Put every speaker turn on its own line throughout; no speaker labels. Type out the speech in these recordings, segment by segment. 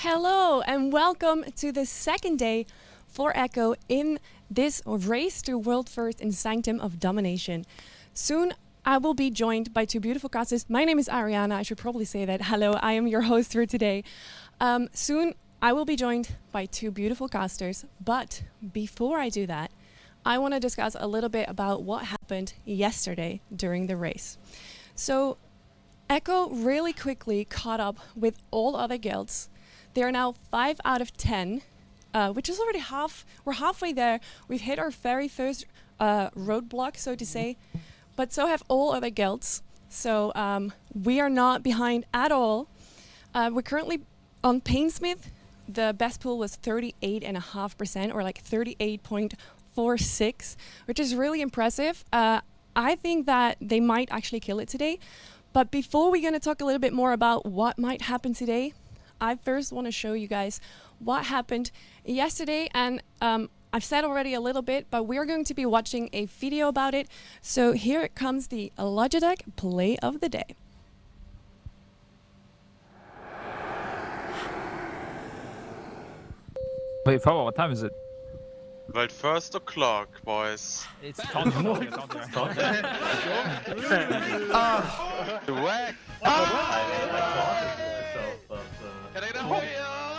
Hello and welcome to the second day for Echo in this race to world first in Sanctum of Domination. Soon I will be joined by two beautiful casters. My name is Ariana, I should probably say that. Hello, I am your host for today. Soon I will be joined by two beautiful casters, but before I do that, I want to discuss a little bit about what happened yesterday during the race. So Echo really quickly caught up with all other guilds. They are now 5 out of 10, which is already we're halfway there. We've hit our very first roadblock, so to say, but so have all other guilds. So we are not behind at all. We're currently on Painsmith. The best pool was 38.5%, or like 38.46, which is really impressive. I think that they might actually kill it today. But before we're going to talk a little bit more about what might happen today, I first want to show you guys what happened yesterday. And I've said already a little bit, but we're going to be watching a video about it. So here it comes, the Logitech play of the day.
Wait, Power, what time is it?
Well, 1 o'clock, boys.
It's counting.
Whack! Can I know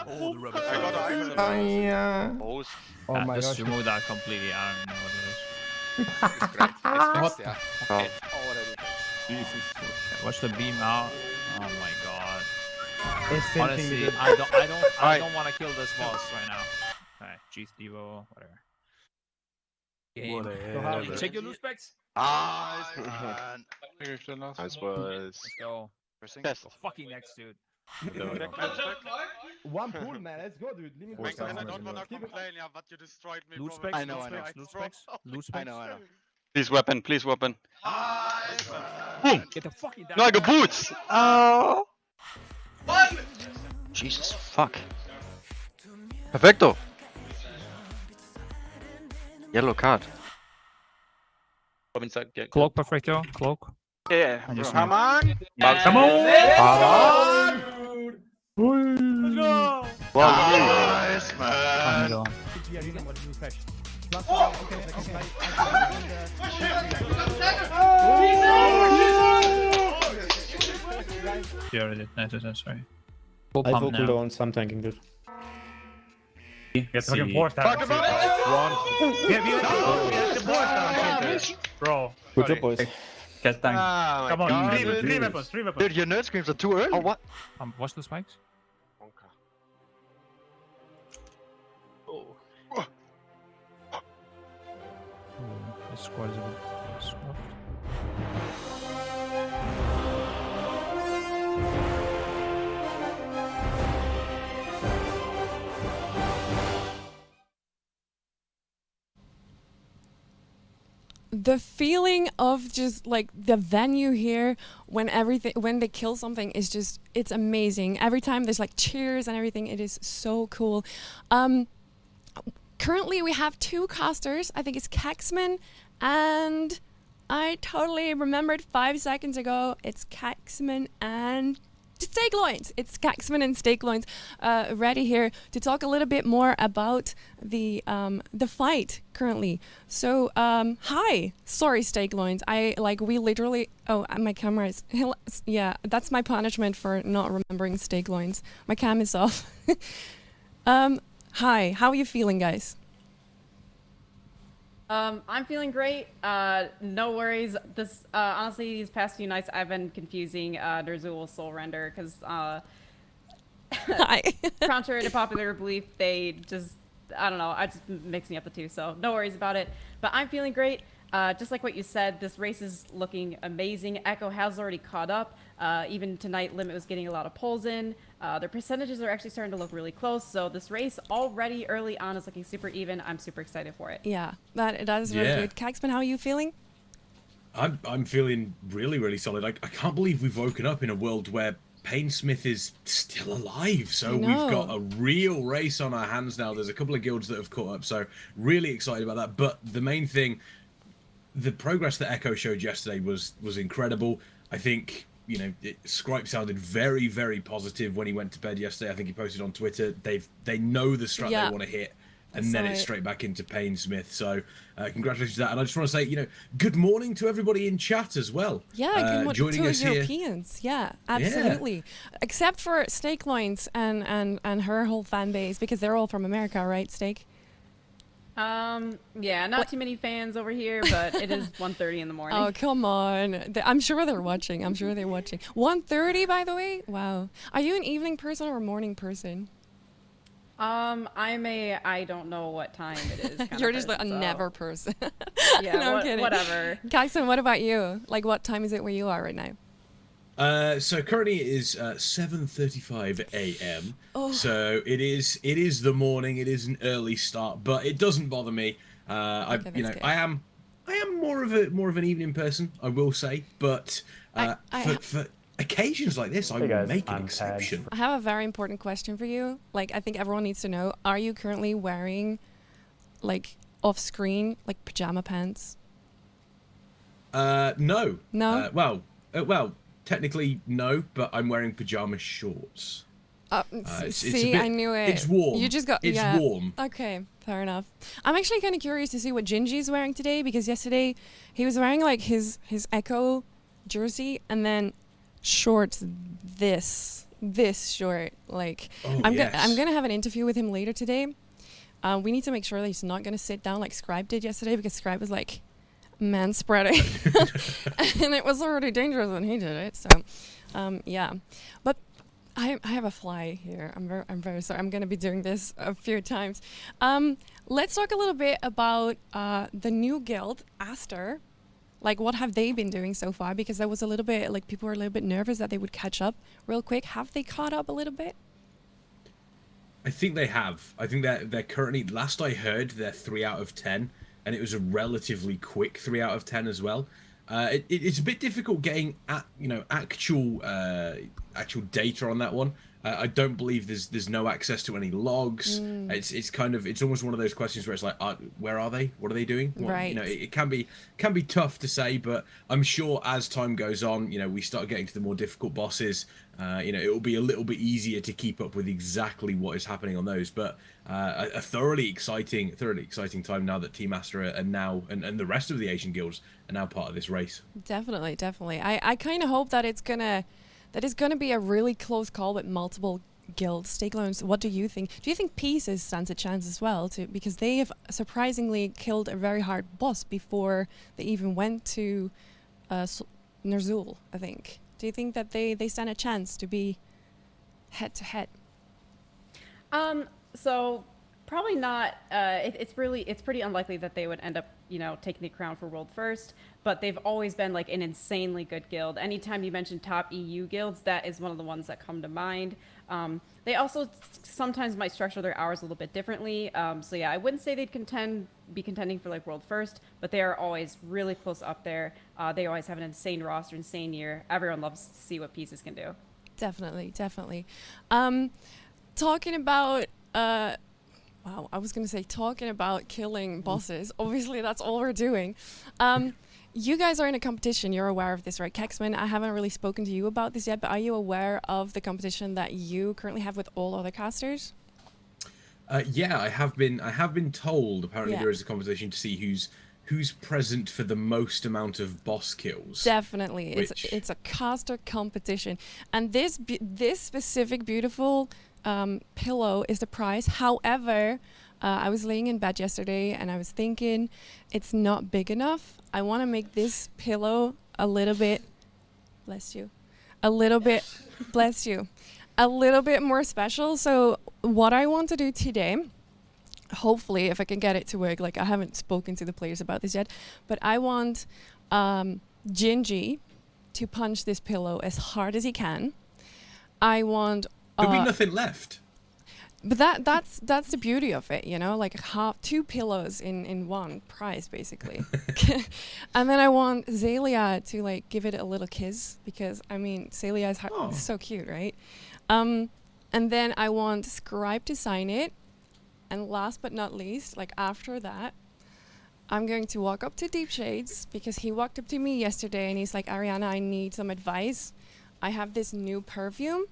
All the rubber
I got
stamps.
an
Oh my
Just
gosh.
remove that completely. I don't know what it is.
Jesus.
Watch the beam out. Oh my god.
It's thinking
Honestly,
good.
I don't want to kill this boss right now. Alright, G Stevo, whatever. Game.
Whatever.
Check your loot specs.
Nice boys.
Let's go.
Test.
Go fucking next, dude.
One pool, man. Let's go, dude. Leave me
Four
alone.
And I
stars.
don't wanna complain, yeah, but you destroyed me,
Loot
bro.
specs.
I know,
Loot specs. Loot specs.
I know. Please weapon, please weapon.
Boom. Get the fucking down.
No, I got boots! Oh! Jesus, fuck. Perfecto! Yellow card.
Cloak, perfecto. Cloak.
Yeah,
I just
come on!
Come on!
Let's go.
Nice,
I'm
man!
going.
Yeah, you can watch me flash.
You already did. Nice, sorry.
I full cooldown, so I'm tanking good.
Get fucking forced out.
Talk about it!
Get the forced out, bro.
Good job, boys.
Come on,
God,
three weapons.
Dude, your nerd screams are too early. Oh, what?
Watch the spikes. This squad is a bit soft.
The feeling of just like the venue here when they kill something is just, it's amazing. Every time there's like cheers and everything, it is so cool. Currently we have two casters. I think it's Caxman, and I totally remembered 5 seconds ago, it's Caxman and Steak Loins. It's Caxman and Steak Loins ready here to talk a little bit more about the fight currently. So hi, sorry Steak Loins. We literally, my camera is, yeah, that's my punishment for not remembering Steak Loins. My cam is off. Hi, how are you feeling, guys?
I'm feeling great. No worries. This honestly, these past few nights I've been confusing Ner'zhul Soul Render because
Hi.
contrary to popular belief, they just, I don't know, I just mixing up the two. So no worries about it. But I'm feeling great. Just like what you said, this race is looking amazing. Echo has already caught up. Even tonight, Limit was getting a lot of pulls in. Their percentages are actually starting to look really close. So this race already early on is looking super even. I'm super excited for it.
Yeah, that is really good. Caxman, how are you feeling?
I'm feeling really solid. I can't believe we've woken up in a world where Painsmith is still alive. So we've got a real race on our hands now. There's a couple of guilds that have caught up. So really excited about that. But the main thing, the progress that Echo showed yesterday was incredible. I think Scripe sounded very, very positive when he went to bed yesterday. I think he posted on Twitter. They know the strat they want to hit, and then it's straight back into Painsmith. So congratulations to that. And I just want to say, good morning to everybody in chat as well.
Yeah, good morning
joining
to
us
Europeans. Yeah, absolutely. Yeah. Except for Steak Loins and her whole fan base, because they're all from America, right, Steak?
Yeah, not too many fans over here, but it is 1:30 in the morning.
Oh, come on. I'm sure they're watching. 1:30, by the way? Wow. Are you an evening person or a morning person?
I don't know what time it is.
You're just like a never person.
Yeah,
no, I'm kidding.
Whatever.
Caxton, what about you? Like, what time is it where you are right now?
So currently it is 7:35 a.m.
Oh.
So it is the morning. It is an early start, but it doesn't bother me. I am more of an evening person, I will say, but for occasions like this, I will make an exception.
I have a very important question for you. Like, I think everyone needs to know: are you currently wearing, like, off-screen, like, pajama pants?
No.
No.
Well. Technically, no, but I'm wearing pajama shorts.
See, I knew it.
It's warm.
You just got.
It's warm.
Okay, fair enough. I'm actually kind of curious to see what Gingy's wearing today, because yesterday he was wearing like his Echo jersey and then shorts. This short. Like, I'm gonna have an interview with him later today. We need to make sure that he's not gonna sit down like Scribe did yesterday, because Scribe was like man spreading and it was already dangerous when he did it. So yeah, but I have a fly here. I'm very sorry. I'm gonna be doing this a few times. Let's talk a little bit about the new guild, Aster. Like, what have they been doing so far? Because there was a little bit, like, people were a little bit nervous that they would catch up real quick. Have they caught up a little bit?
I think they have. I think they're currently, last I heard, they're 3 out of 10. And it was a relatively quick 3 out of 10 as well. It's a bit difficult getting actual data on that one. I don't believe there's no access to any logs. It's almost one of those questions where it's like, where are they? What are they doing?
Right.
It can be tough to say, but I'm sure as time goes on, we start getting to the more difficult bosses. It will be a little bit easier to keep up with exactly what is happening on those. But a thoroughly exciting time now that Team Astra are now, and the rest of the Asian guilds are now part of this race.
Definitely. I kind of hope that it's gonna be a really close call with multiple guilds. Steak Loans, what do you think? Do you think Pieces stands a chance as well? Because they have surprisingly killed a very hard boss before they even went to Ner'zhul, I think. Do you think that they stand a chance to be head to head?
So probably not. It's pretty unlikely that they would end up, taking the crown for world first. But they've always been like an insanely good guild. Anytime you mention top EU guilds, that is one of the ones that come to mind. They also sometimes might structure their hours a little bit differently. So yeah, I wouldn't say they'd be contending for like world first, but they are always really close up there. They always have an insane roster, insane year. Everyone loves to see what Pieces can do. Definitely.
Talking about talking about killing bosses. Obviously, that's all we're doing. You guys are in a competition. You're aware of this, right? Kexman, I haven't really spoken to you about this yet, but are you aware of the competition that you currently have with all other casters?
Yeah, I have been told. Apparently, there is a competition to see who's present for the most amount of boss kills.
Definitely, it's a caster competition, and this specific beautiful pillow is the prize. However, I was laying in bed yesterday and I was thinking it's not big enough. I want to make this pillow a little bit, bless you, a little bit more special. So what I want to do today, hopefully if I can get it to work, like I haven't spoken to the players about this yet, but I want Gingy to punch this pillow as hard as he can. I want
there'll be nothing left.
But that's the beauty of it, like two pillows in one prize basically. And then I want Zalia to like give it a little kiss, because I mean Zalia is so cute, right? And then I want Scribe to sign it, and last but not least, like after that, I'm going to walk up to Deep Shades, because he walked up to me yesterday and he's like, Ariana, I need some advice. I have this new perfume.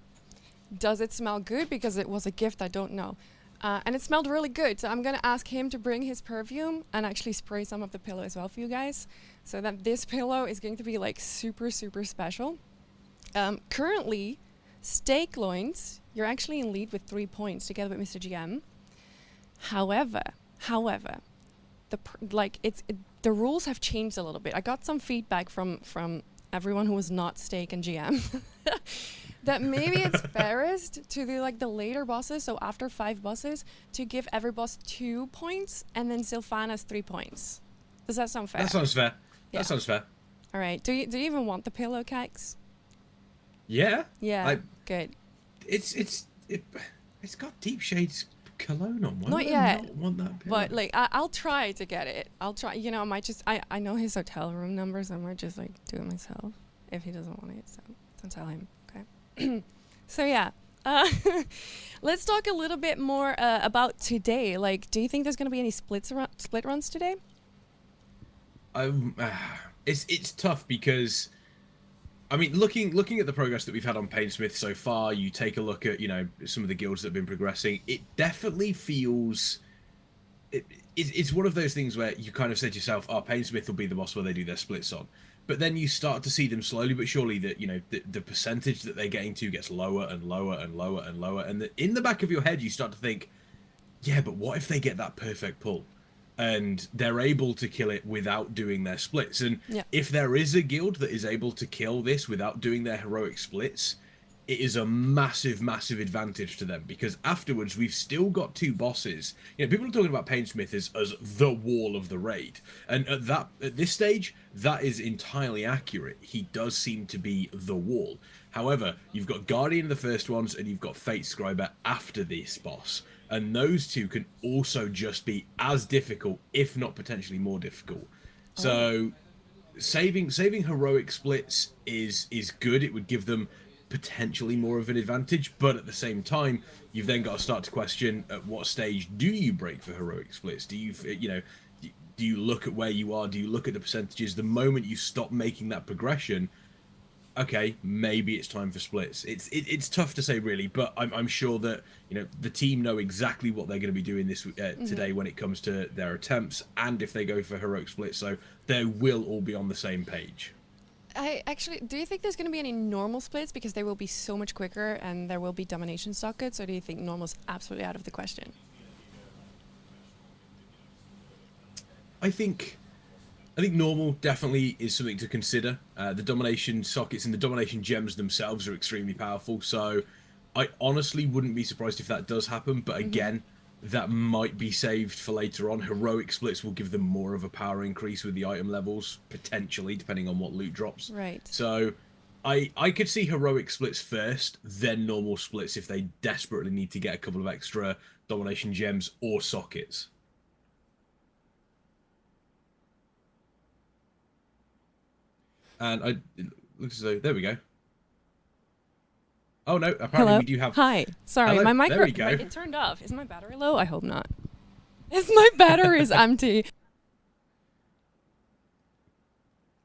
Does it smell good? Because it was a gift, I don't know. And it smelled really good, so I'm gonna ask him to bring his perfume and actually spray some of the pillow as well for you guys, so that this pillow is going to be like super, super special. Currently, Steak Loins, you're actually in lead with 3 points together with Mr. GM. However, the rules have changed a little bit. I got some feedback from everyone who was not Steak and GM that maybe it's fairest to do like the later bosses, so after 5 bosses, to give every boss 2 points and then Sylvanas 3 points. Does that sound fair?
That sounds fair.
Yeah.
That sounds fair.
All right. Do you even want the pillow, Kex?
Yeah.
Yeah. Good.
It's got Deep Shade's cologne on. Why
Not
would I
yet.
not want that pillow?
But like, I'll try to get it. I'll try. You know, I might just. I know his hotel room number, so I might just like do it myself if he doesn't want it. So don't tell him. Okay. So yeah. Let's talk a little bit more about today. Like, do you think there's going to be any split runs today?
It's tough because, I mean, looking at the progress that we've had on Painsmith so far, you take a look at, you know, some of the guilds that have been progressing, it definitely feels... It's one of those things where you kind of said to yourself, oh, Painsmith will be the boss where they do their splits on. But then you start to see them slowly but surely that, you know, the percentage that they're getting to gets lower and lower and lower and lower. And in the back of your head, you start to think, yeah, but what if they get that perfect pull? And they're able to kill it without doing their splits. And if there is a guild that is able to kill this without doing their heroic splits, it is a massive, massive advantage to them. Because afterwards, we've still got 2 bosses. You know, people are talking about Painsmith as the wall of the raid. And at this stage, that is entirely accurate. He does seem to be the wall. However, you've got Guardian in the first ones, and you've got Fate Scriber after this boss. And those 2 can also just be as difficult, if not potentially more difficult. So saving heroic splits is good. It would give them potentially more of an advantage, but at the same time, you've then got to start to question at what stage do you break for heroic splits? Do you look at where you are? Do you look at the percentages? The moment you stop making that progression, okay, maybe it's time for splits. It's tough to say really, but I'm sure that, you know, the team know exactly what they're going to be doing this today when it comes to their attempts, and if they go for heroic splits, so they will all be on the same page.
Do you think there's going to be any normal splits because they will be so much quicker and there will be domination sockets, or do you think normal's absolutely out of the question?
I think normal definitely is something to consider. The domination sockets and the domination gems themselves are extremely powerful, so I honestly wouldn't be surprised if that does happen, but again, that might be saved for later on. Heroic splits will give them more of a power increase with the item levels, potentially, depending on what loot drops.
Right.
So I could see heroic splits first, then normal splits if they desperately need to get a couple of extra domination gems or sockets. And it looks as though, there we go. Oh no, apparently we do have...
Hi. Sorry,
Hello.
my mic...
There we go.
It turned off. Is my battery low? I hope not. My battery is empty.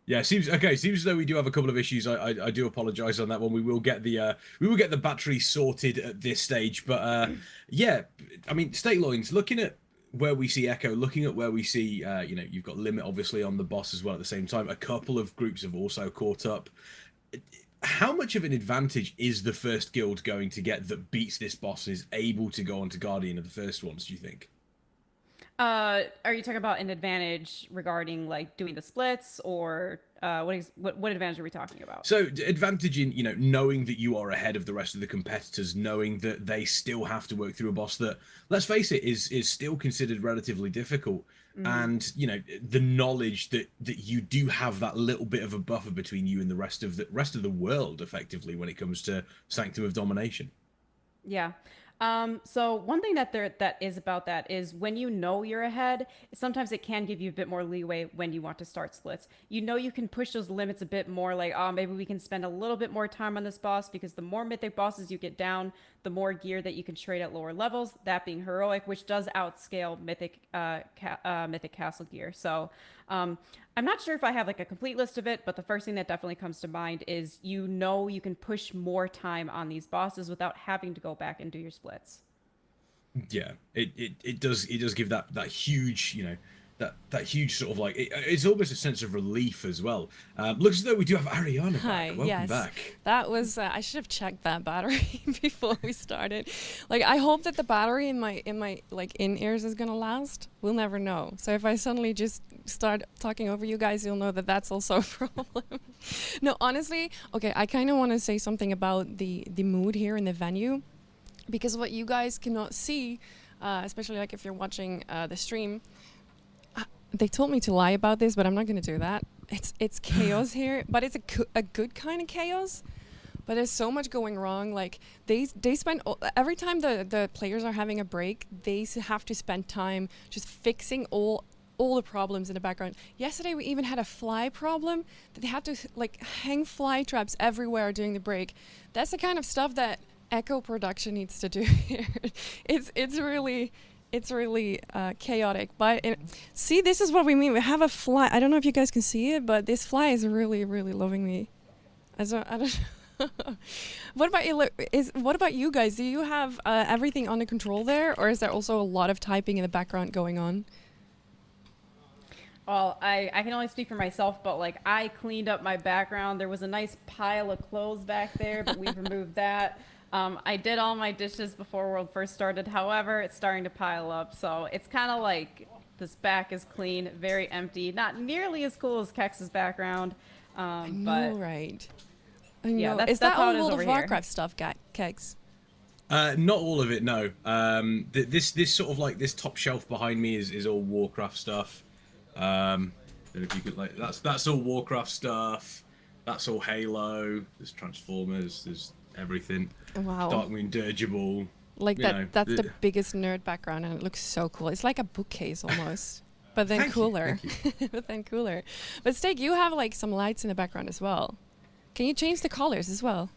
Yeah, seems as though we do have a couple of issues. I do apologize on that one. We will get the battery sorted at this stage, but yeah, I mean, State Loins, looking at where we see Echo, looking at where we see you know, you've got Limit obviously on the boss as well at the same time. A couple of groups have also caught up. How much of an advantage is the first guild going to get that beats this boss and is able to go on to Guardian of the first ones, do you think?
Are you talking about an advantage regarding like doing the splits, or what advantage are we talking about?
So advantage in, you know, knowing that you are ahead of the rest of the competitors, knowing that they still have to work through a boss that, let's face it, is still considered relatively difficult. And, you know, the knowledge that you do have that little bit of a buffer between you and the rest of the world, effectively, when it comes to Sanctum of Domination.
Yeah. So one thing that is about that is when you know you're ahead, sometimes it can give you a bit more leeway when you want to start splits. You know, you can push those limits a bit more, like, oh, maybe we can spend a little bit more time on this boss, because the more mythic bosses you get down, the more gear that you can trade at lower levels, that being heroic, which does outscale mythic mythic castle gear. So I'm not sure if I have like a complete list of it, but the first thing that definitely comes to mind is you can push more time on these bosses without having to go back and do your splits.
Yeah, it does give that huge, you know, that huge sort of like it's almost a sense of relief as well. Looks as though we do have Ariana back.
Hi,
Welcome
yes.
back.
That was I should have checked that battery before we started. Like I hope that the battery in my like in-ears is gonna last. We'll never know. So if I suddenly just start talking over you guys, you'll know that that's also a problem. No, honestly, okay, I kind of want to say something about the mood here in the venue, because what you guys cannot see, especially like if you're watching the stream. They told me to lie about this, but I'm not going to do that. It's chaos here, but it's a good kind of chaos. But there's so much going wrong. Like they spend every time the players are having a break, they have to spend time just fixing all the problems in the background. Yesterday we even had a fly problem that they had to like hang fly traps everywhere during the break. That's the kind of stuff that Echo production needs to do here. It's really chaotic, but see, this is what we mean. We have a fly. I don't know if you guys can see it, but this fly is really loving me. I don't know. What about you guys? Do you have everything under control there, or is there also a lot of typing in the background going on?
Well, I can only speak for myself, but like I cleaned up my background. There was a nice pile of clothes back there, but we've removed that. I did all my dishes before World first started. However, it's starting to pile up. So it's kind of like this back is clean, very empty. Not nearly as cool as Kex's background.
I know,
but
right? I know.
Yeah,
Is that
how
all
it is
World
over
of
here.
Warcraft stuff, Kex?
Not all of it, no. This sort of like this top shelf behind me is all Warcraft stuff. Then if you could like that's all Warcraft stuff. That's all Halo. There's Transformers. There's everything.
Wow.
Darkmoon Dirigible.
Like
you know,
that's the biggest nerd background, and it looks so cool. It's like a bookcase almost, but then
Thank you,
cooler.
thank you.
But then cooler. But Steak, you have like some lights in the background as well. Can you change the colors as well?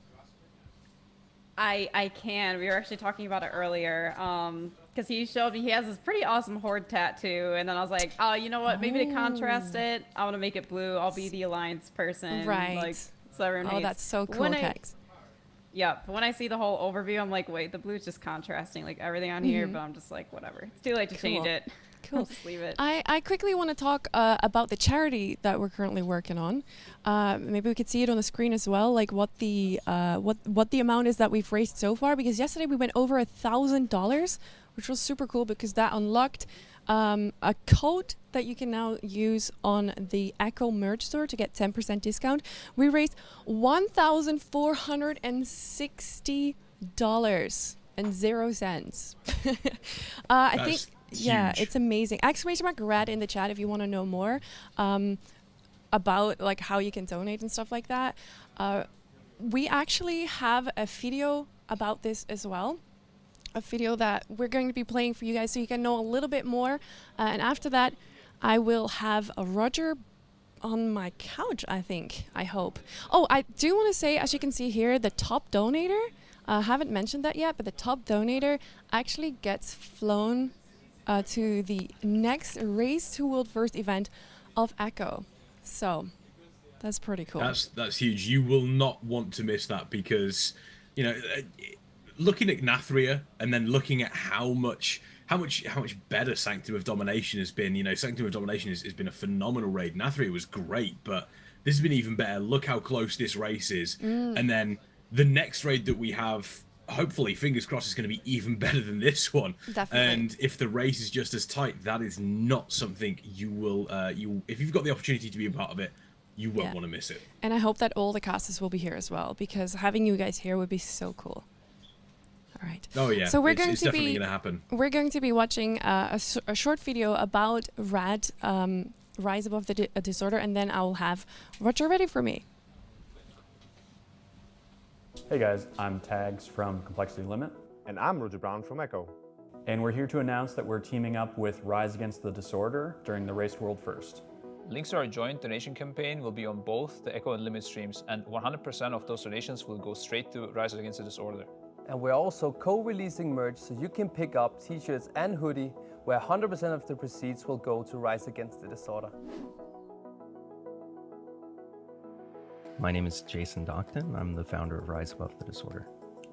I can. We were actually talking about it earlier. Because he showed me he has this pretty awesome horde tattoo, and then I was like, oh, you know what? Maybe to contrast it, I want to make it blue. I'll be the Alliance person.
Right.
Like, so everyone hates.
That's so cool, Kex.
Yeah, but when I see the whole overview, I'm like, wait, the blue's just contrasting like everything on here, but I'm just like, whatever. It's too late to change it.
Cool.
Just leave it.
I quickly want to talk about the charity that we're currently working on. Maybe we could see it on the screen as well, like what the amount is that we've raised so far. Because yesterday we went over $1,000, which was super cool because that unlocked a code that you can now use on the Echo merch store to get 10% discount. We raised $1,460.00. I think. Yeah,
huge.
it's amazing. !RAD in the chat if you want to know more about like how you can donate and stuff like that. We actually have a video about this as well. A video that we're going to be playing for you guys so you can know a little bit more. And after that, I will have a Roger on my couch, I think. I hope. Oh, I do want to say, as you can see here, the top donator, haven't mentioned that yet, but the top donator actually gets flown to the next Race to World First event of Echo. So that's pretty cool.
That's huge. You will not want to miss that because, you know, looking at Nathria and then looking at how much better Sanctum of Domination has been. You know, Sanctum of Domination has been a phenomenal raid. Nathria was great, but this has been even better. Look how close this race is. And then the next raid that we have, hopefully, fingers crossed, is going to be even better than this one.
Definitely.
And if the race is just as tight, that is not something you will, if you've got the opportunity to be a part of it, you won't want to miss it.
And I hope that all the casters will be here as well, because having you guys here would be so cool. All right.
Oh yeah.
So
it's definitely going to happen.
We're going to be watching a short video about Rad, Rise Above the Disorder, and then I'll have Roger ready for me.
Hey guys, I'm Tags from Complexity Limit.
And I'm Roger Brown from Echo.
And we're here to announce that we're teaming up with Rise Against the Disorder during the Race World First.
Links to our joint donation campaign will be on both the Echo and Limit streams, and 100% of those donations will go straight to Rise Against the Disorder.
And we're also co-releasing merch so you can pick up t-shirts and hoodie where 100% of the proceeds will go to Rise Against the Disorder.
My name is Jason Dockton. I'm the founder of Rise Above the Disorder.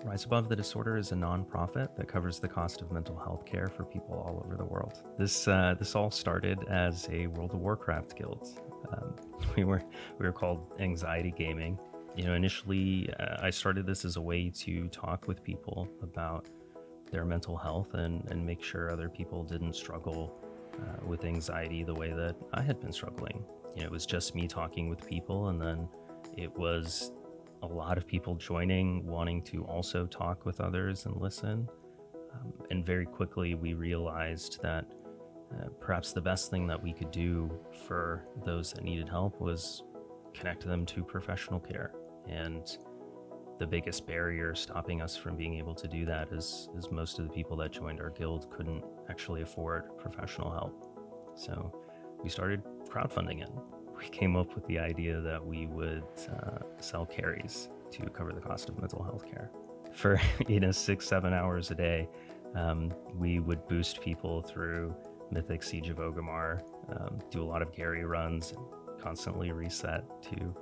Rise Above the Disorder is a nonprofit that covers the cost of mental health care for people all over the world. This all started as a World of Warcraft guild. We were called Anxiety Gaming. You know, initially I started this as a way to talk with people about their mental health and make sure other people didn't struggle with anxiety the way that I had been struggling. You know, it was just me talking with people, and then it was a lot of people joining, wanting to also talk with others and listen. And very quickly we realized that perhaps the best thing that we could do for those that needed help was connect them to professional care. And the biggest barrier stopping us from being able to do that is most of the people that joined our guild couldn't actually afford professional help. So we started crowdfunding it. We came up with the idea that we would sell carries to cover the cost of mental health care. For 6-7 hours a day, we would boost people through Mythic Siege of Orgrimmar, do a lot of Gary runs, and constantly reset to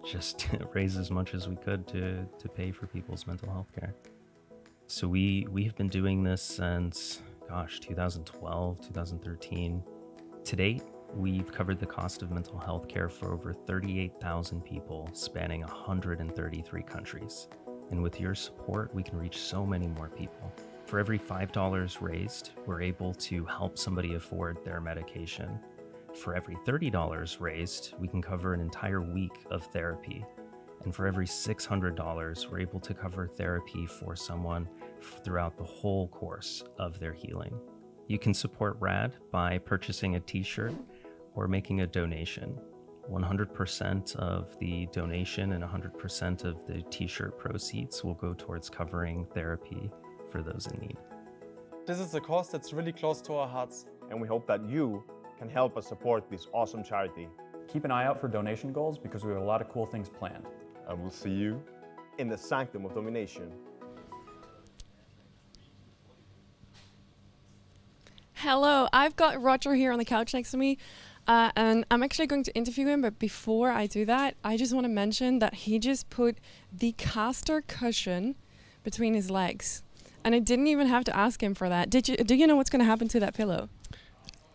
just raise as much as we could to pay for people's mental health care. So we've been doing this since, 2012, 2013. To date, we've covered the cost of mental health care for over 38,000 people spanning 133 countries. And with your support, we can reach so many more people. For every $5 raised, we're able to help somebody afford their medication. For every $30 raised, we can cover an entire week of therapy. And for every $600, we're able to cover therapy for someone throughout the whole course of their healing. You can support RAD by purchasing a t-shirt or making a donation. 100% of the donation and 100% of the t-shirt proceeds will go towards covering therapy for those in need.
This is a cause that's really close to our hearts,
And we hope that you
can help us support this awesome charity.
keep an eye out for donation goals because we have a lot of cool things planned.
And we'll see you in the Sanctum of Domination.
Hello, I've got Roger here on the couch next to me, and I'm actually going to interview him, but before I do that, I just want to mention that he just put the caster cushion between his legs, and I didn't even have to ask him for that. Do you know what's going to happen to that pillow?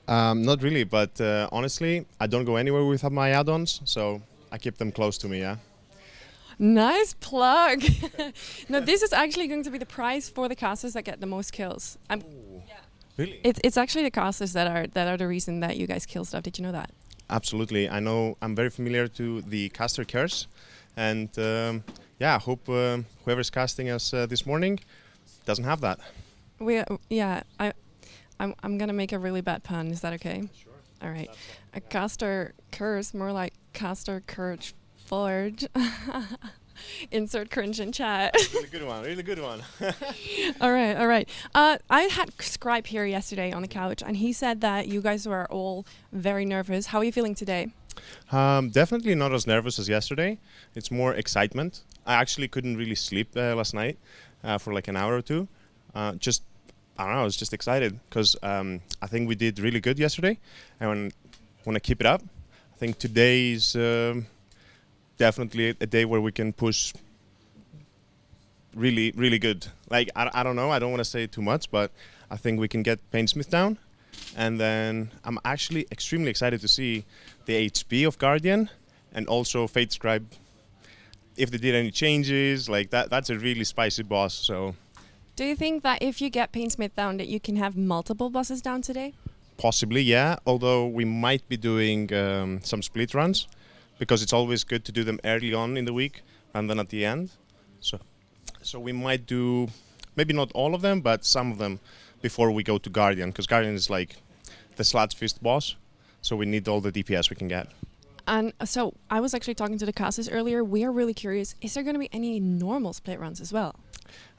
Not really, but honestly, I don't go anywhere without my add-ons, so I keep them close to me, yeah.
Nice plug. No, this is actually going to be the prize for the casters that get the most kills.
Really?
It's actually the casters that are the reason that you guys kill stuff. Did you know that?
Absolutely. I know. I'm very familiar to the caster curse, and yeah, I hope whoever's casting us this morning doesn't have that.
I'm gonna make a really bad pun. Is that okay?
Sure.
All right. A caster curse, more like caster courage forge. Insert cringe in chat.
Really good one. Really good one.
All right. I had Scribe here yesterday on the couch, and he said that you guys were all very nervous. How are you feeling today?
Definitely not as nervous as yesterday. It's more excitement. I actually couldn't really sleep last night for like an hour or two. I don't know. I was just excited because I think we did really good yesterday, and want to keep it up. I think today's definitely a day where we can push really, really good. Like, I don't know, I don't want to say too much, but I think we can get Painsmith down. And then I'm actually extremely excited to see the HP of Guardian and also Fate Scribe. If they did any changes, like that's a really spicy boss, so.
Do you think that if you get Painsmith down that you can have multiple bosses down today?
Possibly, yeah, although we might be doing some split runs, because it's always good to do them early on in the week and then at the end. So we might do, maybe not all of them, but some of them before we go to Guardian, because Guardian is like the Sludge Fist boss, so we need all the DPS we can get.
And so I was actually talking to the casters earlier. We are really curious, is there going to be any normal split runs as well?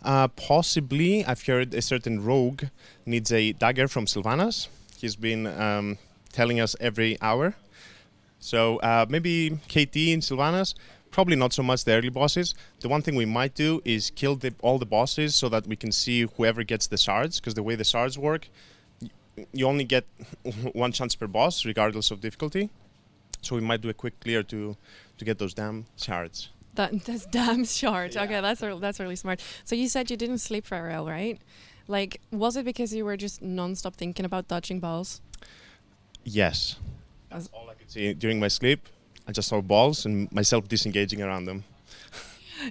Possibly. I've heard a certain rogue needs a dagger from Sylvanas. He's been telling us every hour. So maybe KT and Sylvanas, probably not so much the early bosses. The one thing we might do is kill all the bosses so that we can see whoever gets the shards, because the way the shards work, you only get one chance per boss, regardless of difficulty. So we might do a quick clear to get those damn shards.
That's damn shards.
Yeah.
Okay, that's really smart. So you said you didn't sleep very well, right? Like, was it because you were just non-stop thinking about dodging balls?
Yes. That's all I could see during my sleep. I just saw balls and myself disengaging around them.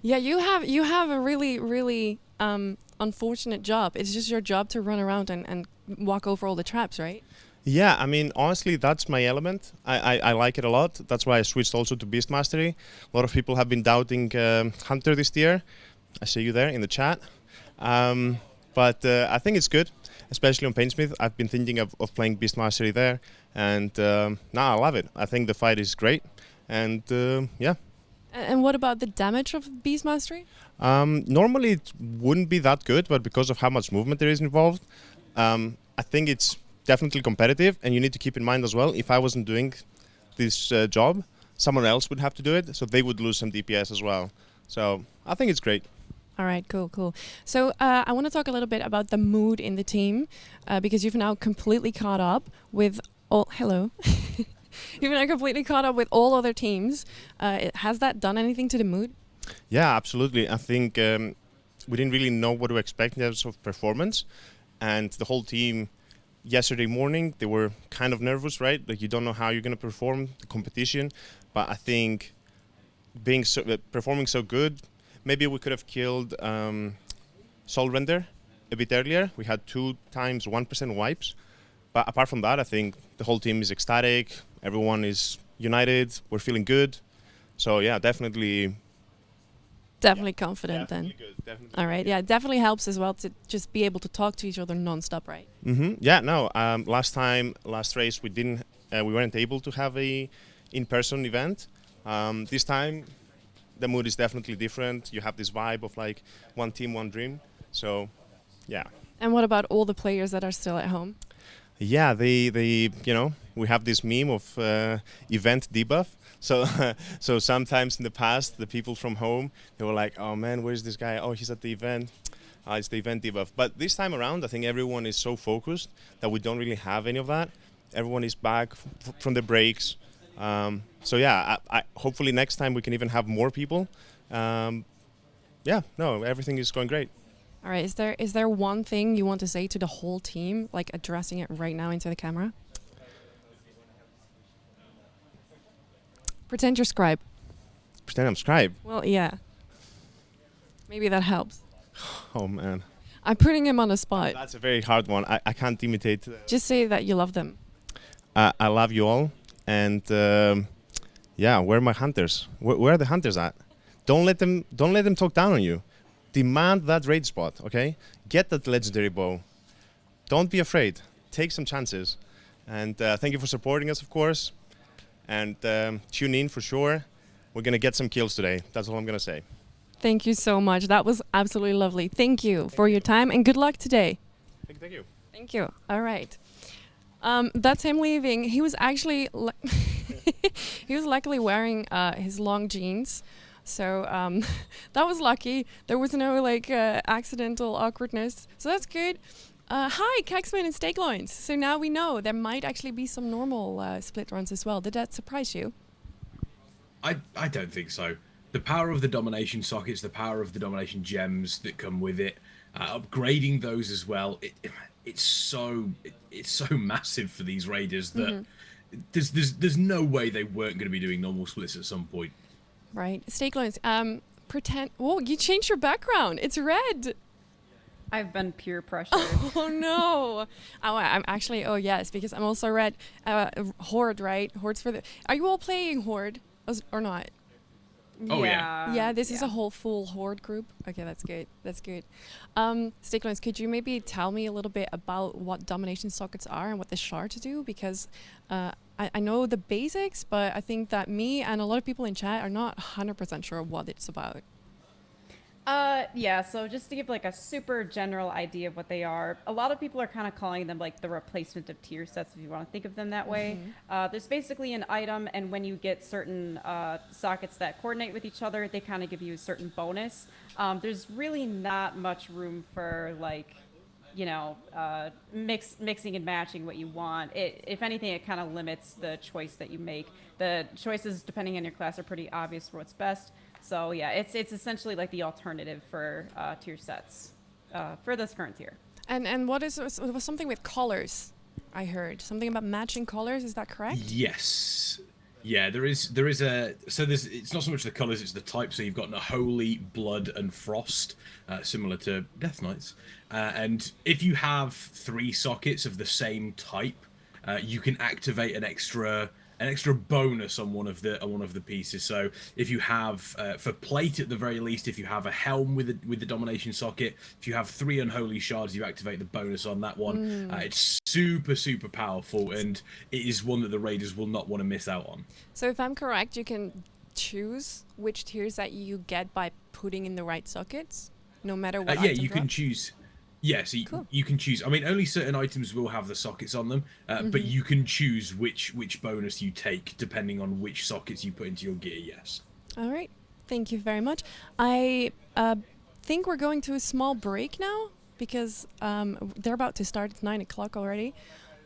Yeah, you have a really unfortunate job. It's just your job to run around and walk over all the traps, right?
Yeah, I mean, honestly, that's my element. I like it a lot. That's why I switched also to Beast Mastery. A lot of people have been doubting Hunter this year. I see you there in the chat. But I think it's good, especially on Painsmith. I've been thinking of playing Beast Mastery there, and now I love it. I think the fight is great, and yeah.
And what about the damage of Beast Mastery?
Normally it wouldn't be that good, but because of how much movement there is involved, I think it's definitely competitive. And you need to keep in mind as well, if I wasn't doing this job, someone else would have to do it, so they would lose some DPS as well. So I think it's great.
All right, cool. So I want to talk a little bit about the mood in the team, because you've now completely caught up with all. Hello. You've now completely caught up with all other teams. Has that done anything to the mood?
Yeah, absolutely. I think we didn't really know what to expect in terms of performance, and the whole team yesterday morning, they were kind of nervous, right? Like, you don't know how you're going to perform the competition, but I think performing so good, maybe we could have killed Soul Render a bit earlier. We had 2 times 1% wipes, but apart from that, I think the whole team is ecstatic. Everyone is united. We're feeling good. So yeah, definitely
Confident
definitely
then.
Good, definitely.
All right, yeah, it definitely helps as well to just be able to talk to each other non-stop, right?
Yeah, no. Last race we weren't able to have a in-person event. This time, the mood is definitely different. You have this vibe of like one team, one dream. So, yeah.
And what about all the players that are still at home?
Yeah, they we have this meme of event debuff. So sometimes in the past, the people from home, they were like, oh man, where's this guy? Oh, he's at the event. It's the event debuff. But this time around, I think everyone is so focused that we don't really have any of that. Everyone is back from the breaks. So yeah, I hopefully next time we can even have more people. Yeah, no, everything is going great.
All right, is there one thing you want to say to the whole team, like addressing it right now into the camera? Pretend you're Scribe.
Pretend I'm Scribe?
Well, yeah. Maybe that helps.
Oh man.
I'm putting him on the spot.
That's a very hard one. I can't imitate.
Just say that you love them.
I love you all, and yeah, where are my hunters? Where are the hunters at? Don't let them talk down on you. Demand that raid spot, okay? Get that legendary bow. Don't be afraid. Take some chances. And thank you for supporting us, of course. And tune in for sure. We're gonna get some kills today. That's all I'm gonna say.
Thank you so much. That was absolutely lovely. Thank you for your time and good luck today.
Thank you.
Thank you. All right. That's him leaving. He was actually he was luckily wearing his long jeans. So that was lucky. There was no accidental awkwardness. So that's good. Hi, Kexman and Steak Loins. So now we know there might actually be some normal split runs as well. Did that surprise you?
I don't think so. The power of the domination sockets, the power of the domination gems that come with it, upgrading those as well. It's so massive for these raiders that there's no way they weren't going to be doing normal splits at some point.
Right. Steak Loins, pretend... Whoa, you changed your background. It's red.
I've been peer pressured.
Oh, no. I'm actually... Oh, yes, because I'm also red. Horde, right? Horde's for the... Are you all playing Horde or not?
Oh, yeah.
Yeah, this is a whole full Horde group. Okay, that's good. That's good. Steak Loins, could you maybe tell me a little bit about what domination sockets are and what the shards do? Because... I know the basics, but I think that me and a lot of people in chat are not 100% sure what it's about.
Yeah, so just to give like a super general idea of what they are, a lot of people are kind of calling them like the replacement of tier sets, if you want to think of them that way. There's basically an item, and when you get certain sockets that coordinate with each other, they kind of give you a certain bonus. There's really not much room for like, you know, mixing and matching what you want. If anything, it kind of limits the choice that you make. The choices, depending on your class, are pretty obvious for what's best. So yeah, it's essentially like the alternative for tier sets for this current tier. And
what is it was something with colors? I heard something about matching colors. Is that correct?
Yes. Yeah, there is a it's not so much the colors, it's the type. So you've got Holy, Blood, and Frost, similar to Death Knights. And if you have 3 sockets of the same type, you can activate an extra bonus on one of the pieces. So if you have for plate at the very least, if you have a helm with the domination socket, if you have 3 unholy shards, you activate the bonus on that one. It's super powerful, and it is one that the raiders will not want to miss out on.
So if I'm correct, you can choose which tiers that you get by putting in the right sockets, no matter what.
Yeah, you can choose. Yeah, so you can choose. I mean, only certain items will have the sockets on them, but you can choose which bonus you take depending on which sockets you put into your gear, yes.
All right. Thank you very much. I think we're going to a small break now because they're about to start at 9 o'clock already.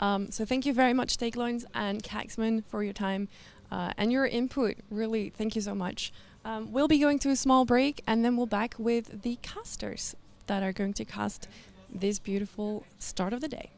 So thank you very much, Steakloins and Caxman, for your time and your input. Really, thank you so much. We'll be going to a small break, and then we'll back with the casters that are going to cast this beautiful start of the day.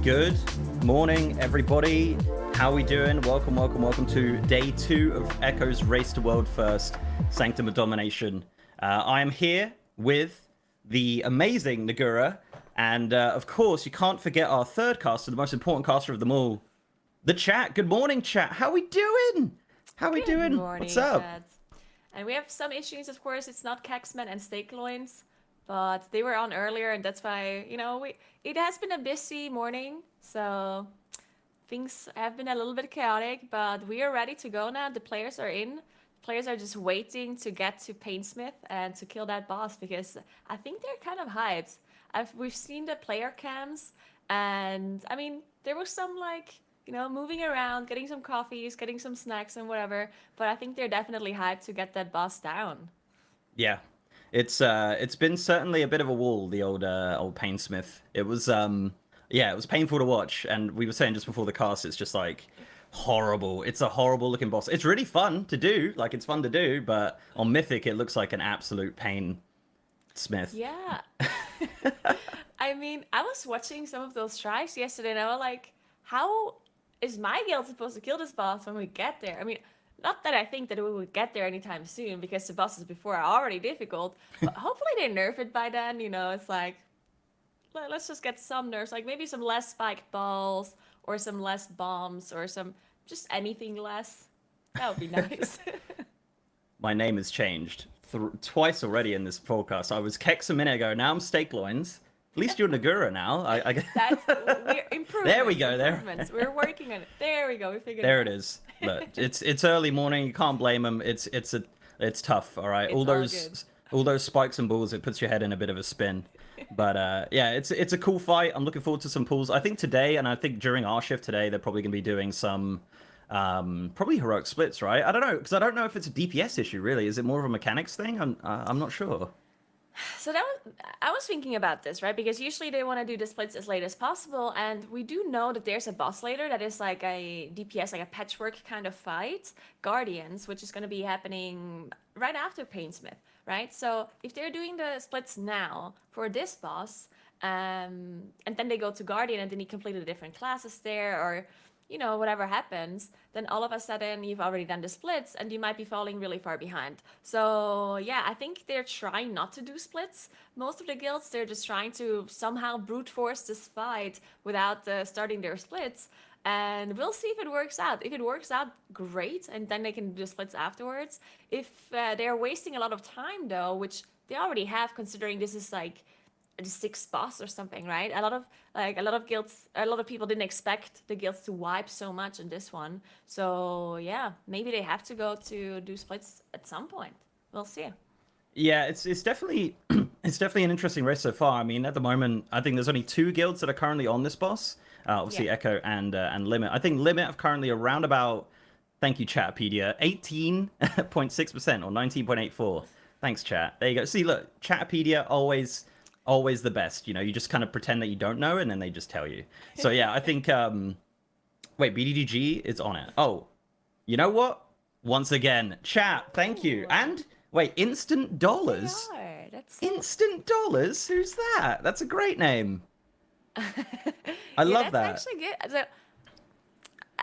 Good morning, everybody. How we doing? Welcome, welcome, welcome to day 2 of Echo's Race to World First, Sanctum of Domination. I am here with the amazing Nagura, and of course, you can't forget our third caster, the most important caster of them all, the chat. Good morning, chat. How we doing? How we doing?
Morning,
What's up?
Chad. And we have some issues, of course. It's not Caxman and Steak Loins, but they were on earlier, and that's why, you know, it has been a busy morning, so things have been a little bit chaotic, but we are ready to go now. The players are in. Players are just waiting to get to Painsmith and to kill that boss, because I think they're kind of hyped. We've seen the player cams, and I mean, there was some, like, you know, moving around, getting some coffees, getting some snacks and whatever, but I think they're definitely hyped to get that boss down.
Yeah. It's been certainly a bit of a wall, the old Painsmith. It was yeah, it was painful to watch, and we were saying just before the cast, it's just like horrible. It's a horrible looking boss. It's really fun to do, like it's fun to do, but on Mythic it looks like an absolute pain. Smith.
Yeah. I mean, I was watching some of those tries yesterday, and I was like, how is my guild supposed to kill this boss when we get there? I mean, not that I think that we would get there anytime soon, because the bosses before are already difficult, but hopefully they nerf it by then, you know, it's like, let's just get some nerfs, like maybe some less spiked balls, or some less bombs, or some, just anything less. That would be nice.
My name has changed twice already in this podcast. I was Kex a minute ago, now I'm Steak Loins. At least you're Nagura now.
We're improving.
There we go. There.
We're working on it. There we go. We figured
there
it out.
It is. Look, it's early morning. You can't blame them. It's tough. All right. All those spikes and balls. It puts your head in a bit of a spin. But yeah, it's a cool fight. I'm looking forward to some pulls. I think today, and I think during our shift today, they're probably going to be doing some Probably heroic splits, right? I don't know, because I don't know if it's a DPS issue, really. Is it more of a mechanics thing? I'm not sure.
So I was thinking about this, right? Because usually they want to do the splits as late as possible, and we do know that there's a boss later that is like a DPS, like a patchwork kind of fight, Guardians, which is going to be happening right after Painsmith, right? So if they're doing the splits now for this boss, and then they go to Guardian and then he completed different classes there, or you know, whatever happens, then all of a sudden you've already done the splits and you might be falling really far behind. So yeah, I think they're trying not to do splits. Most of the guilds, they're just trying to somehow brute force this fight without starting their splits. And we'll see if it works out. If it works out, great, and then they can do the splits afterwards. If they're wasting a lot of time though, which they already have, considering this is like the 6th boss or something, right? A lot of guilds, a lot of people didn't expect the guilds to wipe so much in this one. So yeah, maybe they have to go to do splits at some point. We'll see.
Yeah, it's definitely it's definitely an interesting race so far. I mean, at the moment, I think there's only 2 guilds that are currently on this boss. Obviously, yeah. Echo and Limit. I think Limit have currently around about, thank you, Chatpedia, 18.6% or 19.84. Thanks, chat. There you go. See, look, Chatpedia always the best. You know, you just kind of pretend that you don't know and then they just tell you. So yeah, I think wait, BDDG is on it. Oh, you know what? Once again, chat, thank you. And wait, Instant Dollars? Instant Dollars? Who's that? That's a great name. I love that.
That's actually good. So,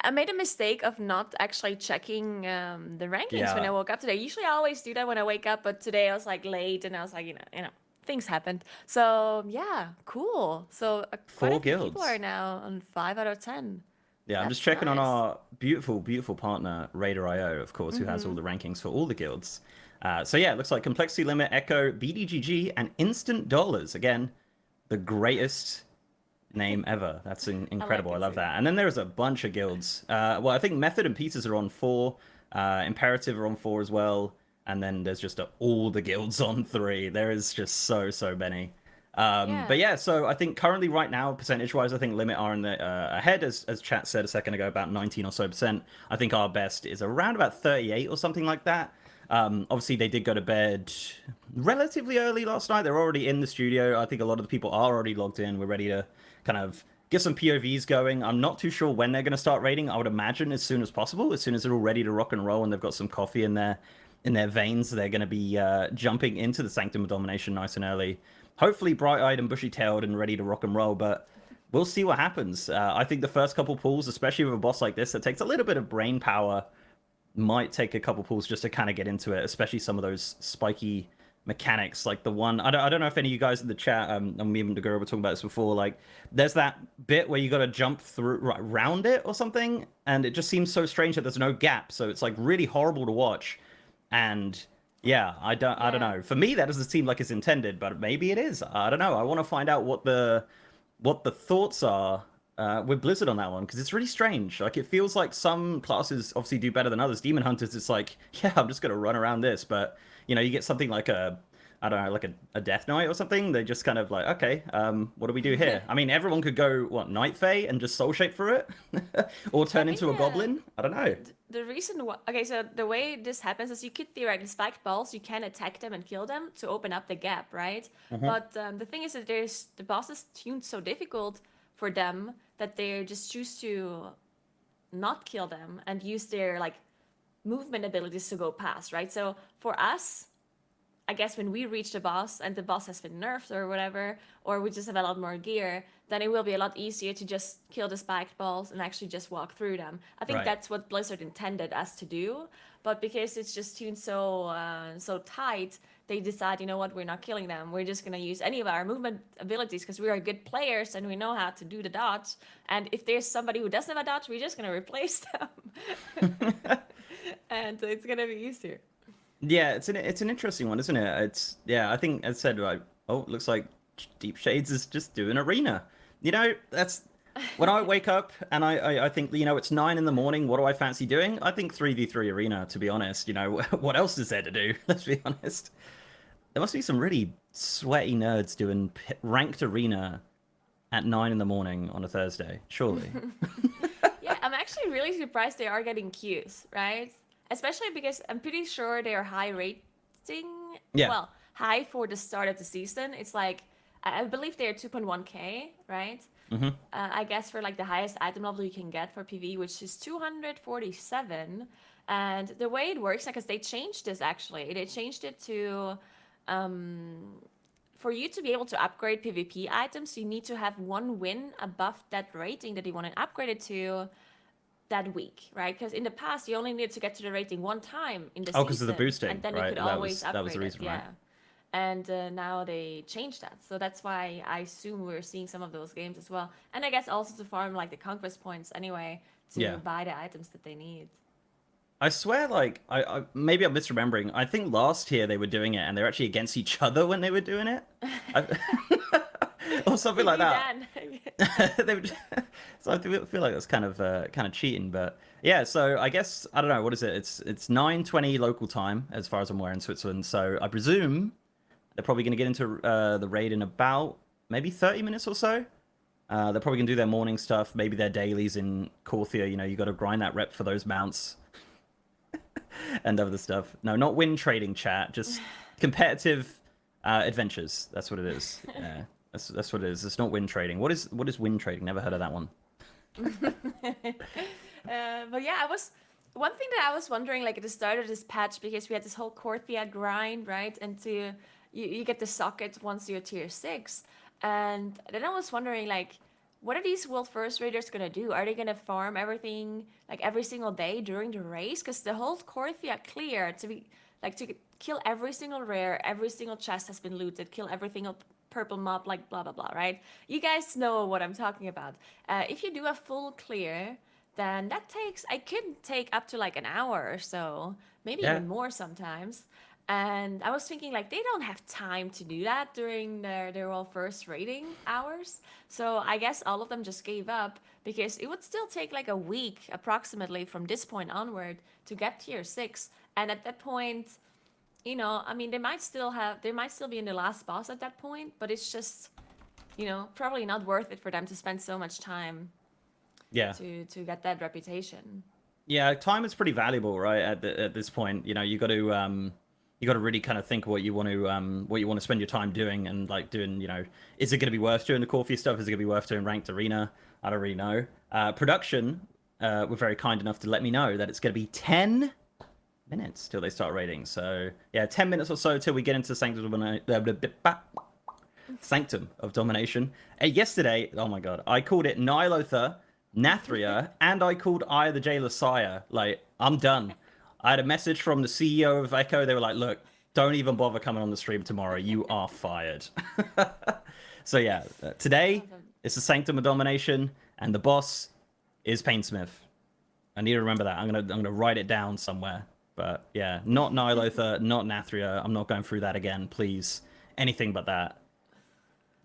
I made a mistake of not actually checking the rankings when I woke up today. Usually I always do that when I wake up, but today I was like late and I was like, you know, things happened. So yeah, cool. So quite a few people are now on 5 out of 10.
Yeah, I'm just checking on our beautiful partner Raider.io, of course, who has all the rankings for all the guilds. So yeah, it looks like Complexity Limit, Echo, BDGG, and Instant Dollars. Again, the greatest name ever. That's incredible. I love that. And then there's a bunch of guilds. Well, I think Method and Pieces are on 4. Imperative are on 4 as well. And then there's just all the guilds on 3. There is just so many. But yeah, so I think currently right now, percentage-wise, I think Limit are in the ahead, as chat said a second ago, about 19 or so %. I think our best is around about 38 or something like that. Obviously, they did go to bed relatively early last night. They're already in the studio. I think a lot of the people are already logged in. We're ready to kind of get some POVs going. I'm not too sure when they're going to start raiding. I would imagine as soon as possible, as soon as they're all ready to rock and roll and they've got some coffee in their veins, they're going to be jumping into the Sanctum of Domination nice and early. Hopefully bright-eyed and bushy-tailed and ready to rock and roll, but we'll see what happens. I think the first couple pulls, especially with a boss like this that takes a little bit of brain power, might take a couple pulls just to kind of get into it, especially some of those spiky mechanics, like the one, I don't know if any of you guys in the chat, and me and Dagura were talking about this before, like there's that bit where you got to jump through, around it or something, and it just seems so strange that there's no gap, so it's like really horrible to watch. And yeah, I don't know. For me, that doesn't seem like it's intended, but maybe it is. I don't know. I want to find out what the thoughts are with Blizzard on that one, because it's really strange. Like, it feels like some classes obviously do better than others. Demon Hunters, it's like, yeah, I'm just gonna run around this, but you know, you get something like I don't know, like a Death Knight or something. They just kind of like, okay, what do we do here? I mean, everyone could go, what, Night Fae and just soul shape for it? Or turn into a goblin? I don't know.
The reason why... Okay, so the way this happens is you could theoretically spike balls, you can attack them and kill them to open up the gap, right? But the thing is that the boss is tuned so difficult for them that they just choose to not kill them and use their, like, movement abilities to go past, right? So for us, I guess when we reach the boss and the boss has been nerfed or whatever, or we just have a lot more gear, then it will be a lot easier to just kill the spiked balls and actually just walk through them. I think that's what Blizzard intended us to do, but because it's just tuned so tight, they decide, you know what, we're not killing them. We're just gonna use any of our movement abilities because we are good players and we know how to do the dodge. And if there's somebody who doesn't have a dodge, we're just gonna replace them. And it's gonna be easier.
Yeah, it's an interesting one, isn't it? It's, yeah, I think, as I said, like, oh, it looks like Deep Shades is just doing arena. You know, that's when I wake up and I think, you know, it's 9 in the morning. What do I fancy doing? I think 3v3 arena, to be honest. You know, what else is there to do? Let's be honest. There must be some really sweaty nerds doing ranked arena at 9 in the morning on a Thursday, surely.
Yeah, I'm actually really surprised they are getting queues, right? Especially because I'm pretty sure they are high rating.
Yeah.
Well, high for the start of the season. It's like, I believe they're 2.1k, right?
Mm-hmm.
I guess for like the highest item level you can get for PvE, which is 247. And the way it works, because they changed this actually, they changed it to, for you to be able to upgrade PvP items, you need to have 1 win above that rating that you want to upgrade it to that week, right? Because in the past, you only needed to get to the rating 1 time in the season.
Oh, because of the boosting,
and then
right?
you could always upgrade
that was the reason,
it. Yeah.
right?
And now they changed that. So that's why I assume we're seeing some of those games as well. And I guess also to farm like the conquest points anyway to buy the items that they need.
I swear, like, I maybe I'm misremembering. I think last year they were doing it, and they're actually against each other when they were doing it, or something like that. They would, so I feel like that's kind of cheating, but yeah. So I guess I don't know, what is it? It's 9:20 local time as far as I'm aware in Switzerland. So I presume they're probably going to get into the raid in about maybe 30 minutes or so. They're probably going to do their morning stuff, maybe their dailies in Corthia. You know, you got to grind that rep for those mounts. And other stuff. No, not win trading, chat. Just competitive adventures. That's what it is. Yeah, that's what it is. It's not win trading. What is win trading? Never heard of that one.
But yeah, one thing that I was wondering, like at the start of this patch, because we had this whole Corthia grind, right? And you get the socket once you're tier 6, and then I was wondering, like, what are these World First Raiders gonna do? Are they gonna farm everything like every single day during the race? Because the whole Corthia clear to kill every single rare, every single chest has been looted, kill every single purple mob, like blah blah blah, right? You guys know what I'm talking about. If you do a full clear, then I could take up to like an hour or so, maybe even more sometimes. And I was thinking, like, they don't have time to do that during their World First rating hours. So I guess all of them just gave up, because it would still take like a week approximately from this point onward to get tier 6. And at that point, you know, I mean, they might still be in the last boss at that point, but it's just, you know, probably not worth it for them to spend so much time to get that reputation.
Yeah, time is pretty valuable, right? At this point, you know, you got to really kind of think what you want to spend your time doing, and like doing, you know, is it going to be worth doing the Corthia stuff? Is it going to be worth doing ranked arena? I don't really know. Production were very kind enough to let me know that it's going to be 10 minutes till they start raiding. So yeah, 10 minutes or so till we get into Sanctum of Domination. Yesterday, oh my god, I called it Nihilotha, Nathria, and I called Eye of the Jailer Sire. Like, I'm done. I had a message from the CEO of Echo. They were like, look, don't even bother coming on the stream tomorrow. You are fired. So yeah, today it's the Sanctum of Domination, and the boss is Painsmith. I need to remember that. I'm gonna write it down somewhere. But yeah, not Nihilotha, not Nathria. I'm not going through that again, please. Anything but that.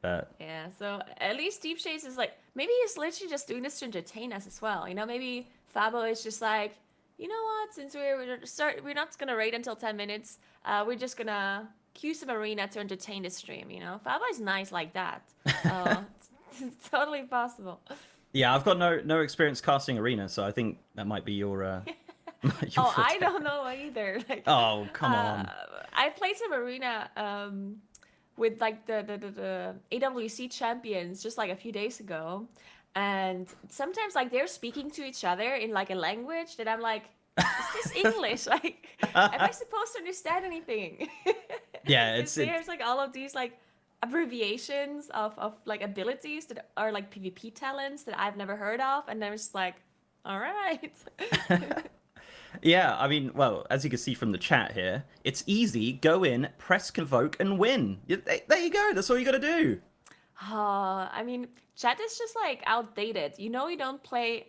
But
yeah, so at least Deep Shades is like, maybe he's literally just doing this to entertain us as well. You know, maybe Fabo is just like, you know what, since we're not gonna raid until 10 minutes, we're just gonna queue some arena to entertain the stream, you know? Fabo is nice like that. It's totally possible.
Yeah, I've got no experience casting arena, so I think that might be your
I don't know either. Like,
oh, come on.
I played some arena with like the AWC champions just like a few days ago, and sometimes like they're speaking to each other in like a language that I'm like, is this English? Like, am I supposed to understand anything?
Yeah,
there's like all of these like abbreviations of like abilities that are like PvP talents that I've never heard of, and I'm just like, all right.
Yeah, I mean, well, as you can see from the chat here, it's easy. Go in, press convoke, and win. There you go. That's all you got to do.
I mean, chat is just like outdated. You know, you don't play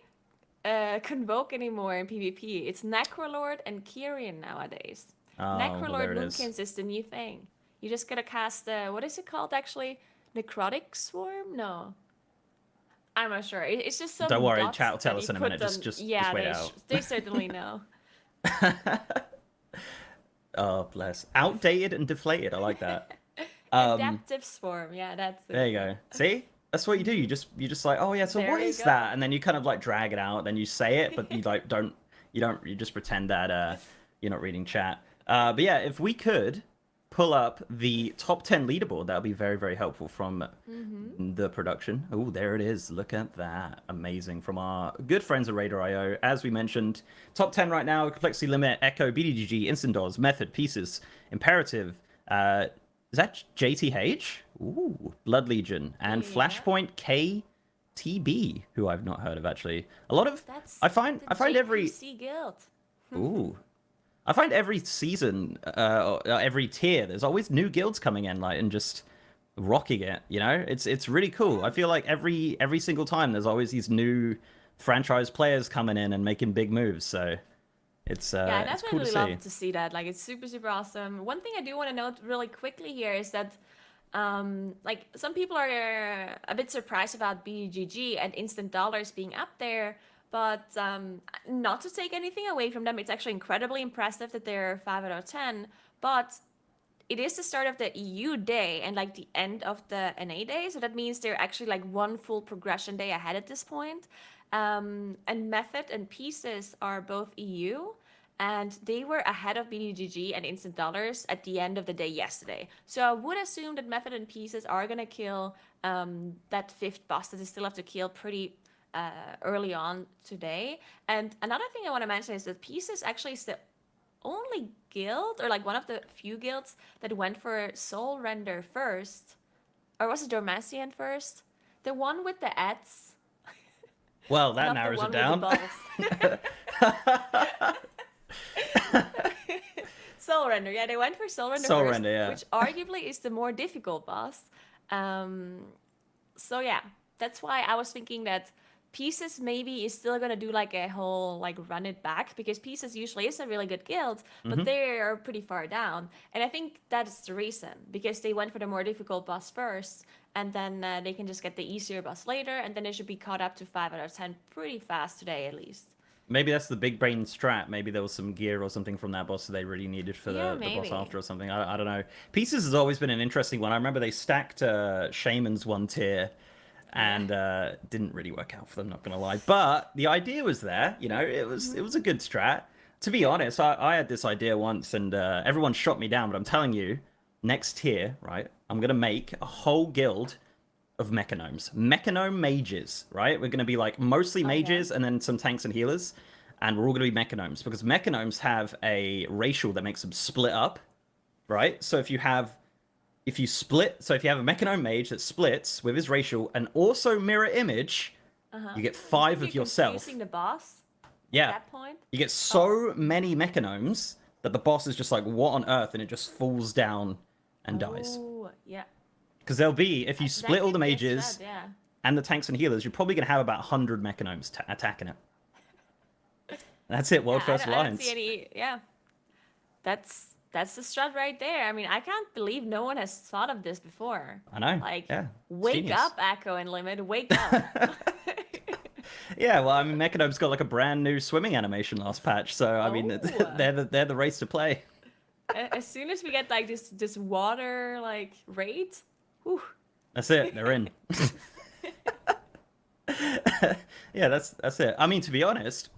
convoke anymore in PvP. It's Necrolord and Kyrian nowadays.
Oh,
Necrolord Moonkins is the new thing. You just gotta cast what is it called actually? Necrotic Swarm? No. I'm not sure. It's just some.
Don't worry, chat will tell us in a minute. Just wait out.
They certainly know.
Oh, bless. Outdated and deflated. I like that.
Adaptive Swarm. Yeah, that's it.
There you go. See? That's what you do. You just like, oh yeah, so
There
what
you
is
go.
that? And then you kind of like drag it out, then you say it, but you like you just pretend that you're not reading chat. But yeah, if we could pull up the top 10 leaderboard, that would be very, very helpful from the production. Oh, there it is. Look at that. Amazing. From our good friends at Radar.io. As we mentioned, top 10 right now: Complexity Limit, Echo, BDGG, Instant Doors, Method, Pieces, Imperative. Is that JTH? Ooh, Blood Legion. And Flashpoint KTB, who I've not heard of actually. A lot of... I find every...
Guild.
Ooh. I find every season, every tier, there's always new guilds coming in, like, and just rocking it. You know, it's really cool. I feel like every single time there's always these new franchise players coming in and making big moves. So it's
yeah, I
it's
definitely
cool to see.
love to see that. Like, it's super, super awesome. One thing I do want to note really quickly here is that, like, some people are a bit surprised about BGG and instant dollars being up there. But not to take anything away from them, it's actually incredibly impressive that they're 5 out of 10. But it is the start of the EU day and like the end of the NA day. So that means they're actually like one full progression day ahead at this point. And Method and Pieces are both EU. And they were ahead of BDGG and Instant Dollars at the end of the day yesterday. So I would assume that Method and Pieces are going to kill that 5th boss that they still have to kill pretty early on today. And another thing I want to mention is that Pieces actually is the only guild, or like one of the few guilds, that went for Soul Render first. Or was it Dormacian first? The one with the ads.
Well, that narrows it down.
Soul Render, yeah, they went for Soul Render
Soul
first,
Render, yeah.
which arguably is the more difficult boss. So yeah, that's why I was thinking that Pieces maybe is still gonna do like a whole like run it back, because Pieces usually is a really good guild, but they are pretty far down. And I think that's the reason, because they went for the more difficult boss first, and then they can just get the easier boss later, and then they should be caught up to 5 out of 10 pretty fast today at least.
Maybe that's the big brain strat. Maybe there was some gear or something from that boss that they really needed for the boss after or something. I don't know. Pieces has always been an interesting one. I remember they stacked Shaman's one tier, and didn't really work out for them, not gonna lie. But the idea was there, you know, it was a good strat. To be honest, I had this idea once, and everyone shot me down, but I'm telling you, next tier, right, I'm gonna make a whole guild of mechanomes. Mechanome mages, right? We're gonna be like mostly mages and then some tanks and healers, and we're all gonna be mechanomes, because mechanomes have a racial that makes them split up, right? So if you have a Mechanome mage that splits with his racial and also mirror image, you get 5 of yourself.
Confusing the boss?
Yeah.
At that point?
You get so many Mechanomes that the boss is just like, what on earth? And it just falls down and dies.
Oh, yeah.
Because there'll be, if you split all the mages
yeah.
and the tanks and healers, you're probably going to have about 100 Mechanomes attacking it. That's it, World First Alliance.
I don't see any, yeah. That's the strat right there. I mean, I can't believe no one has thought of this before.
I know.
Like,
yeah,
wake
genius.
up, Echo and Limit. Wake up.
Yeah, well, I mean, Mechanome's got like a brand new swimming animation last patch, so I mean, they're the race to play.
As soon as we get like this water like raid, whew.
That's it. They're in. Yeah, that's it. I mean, to be honest,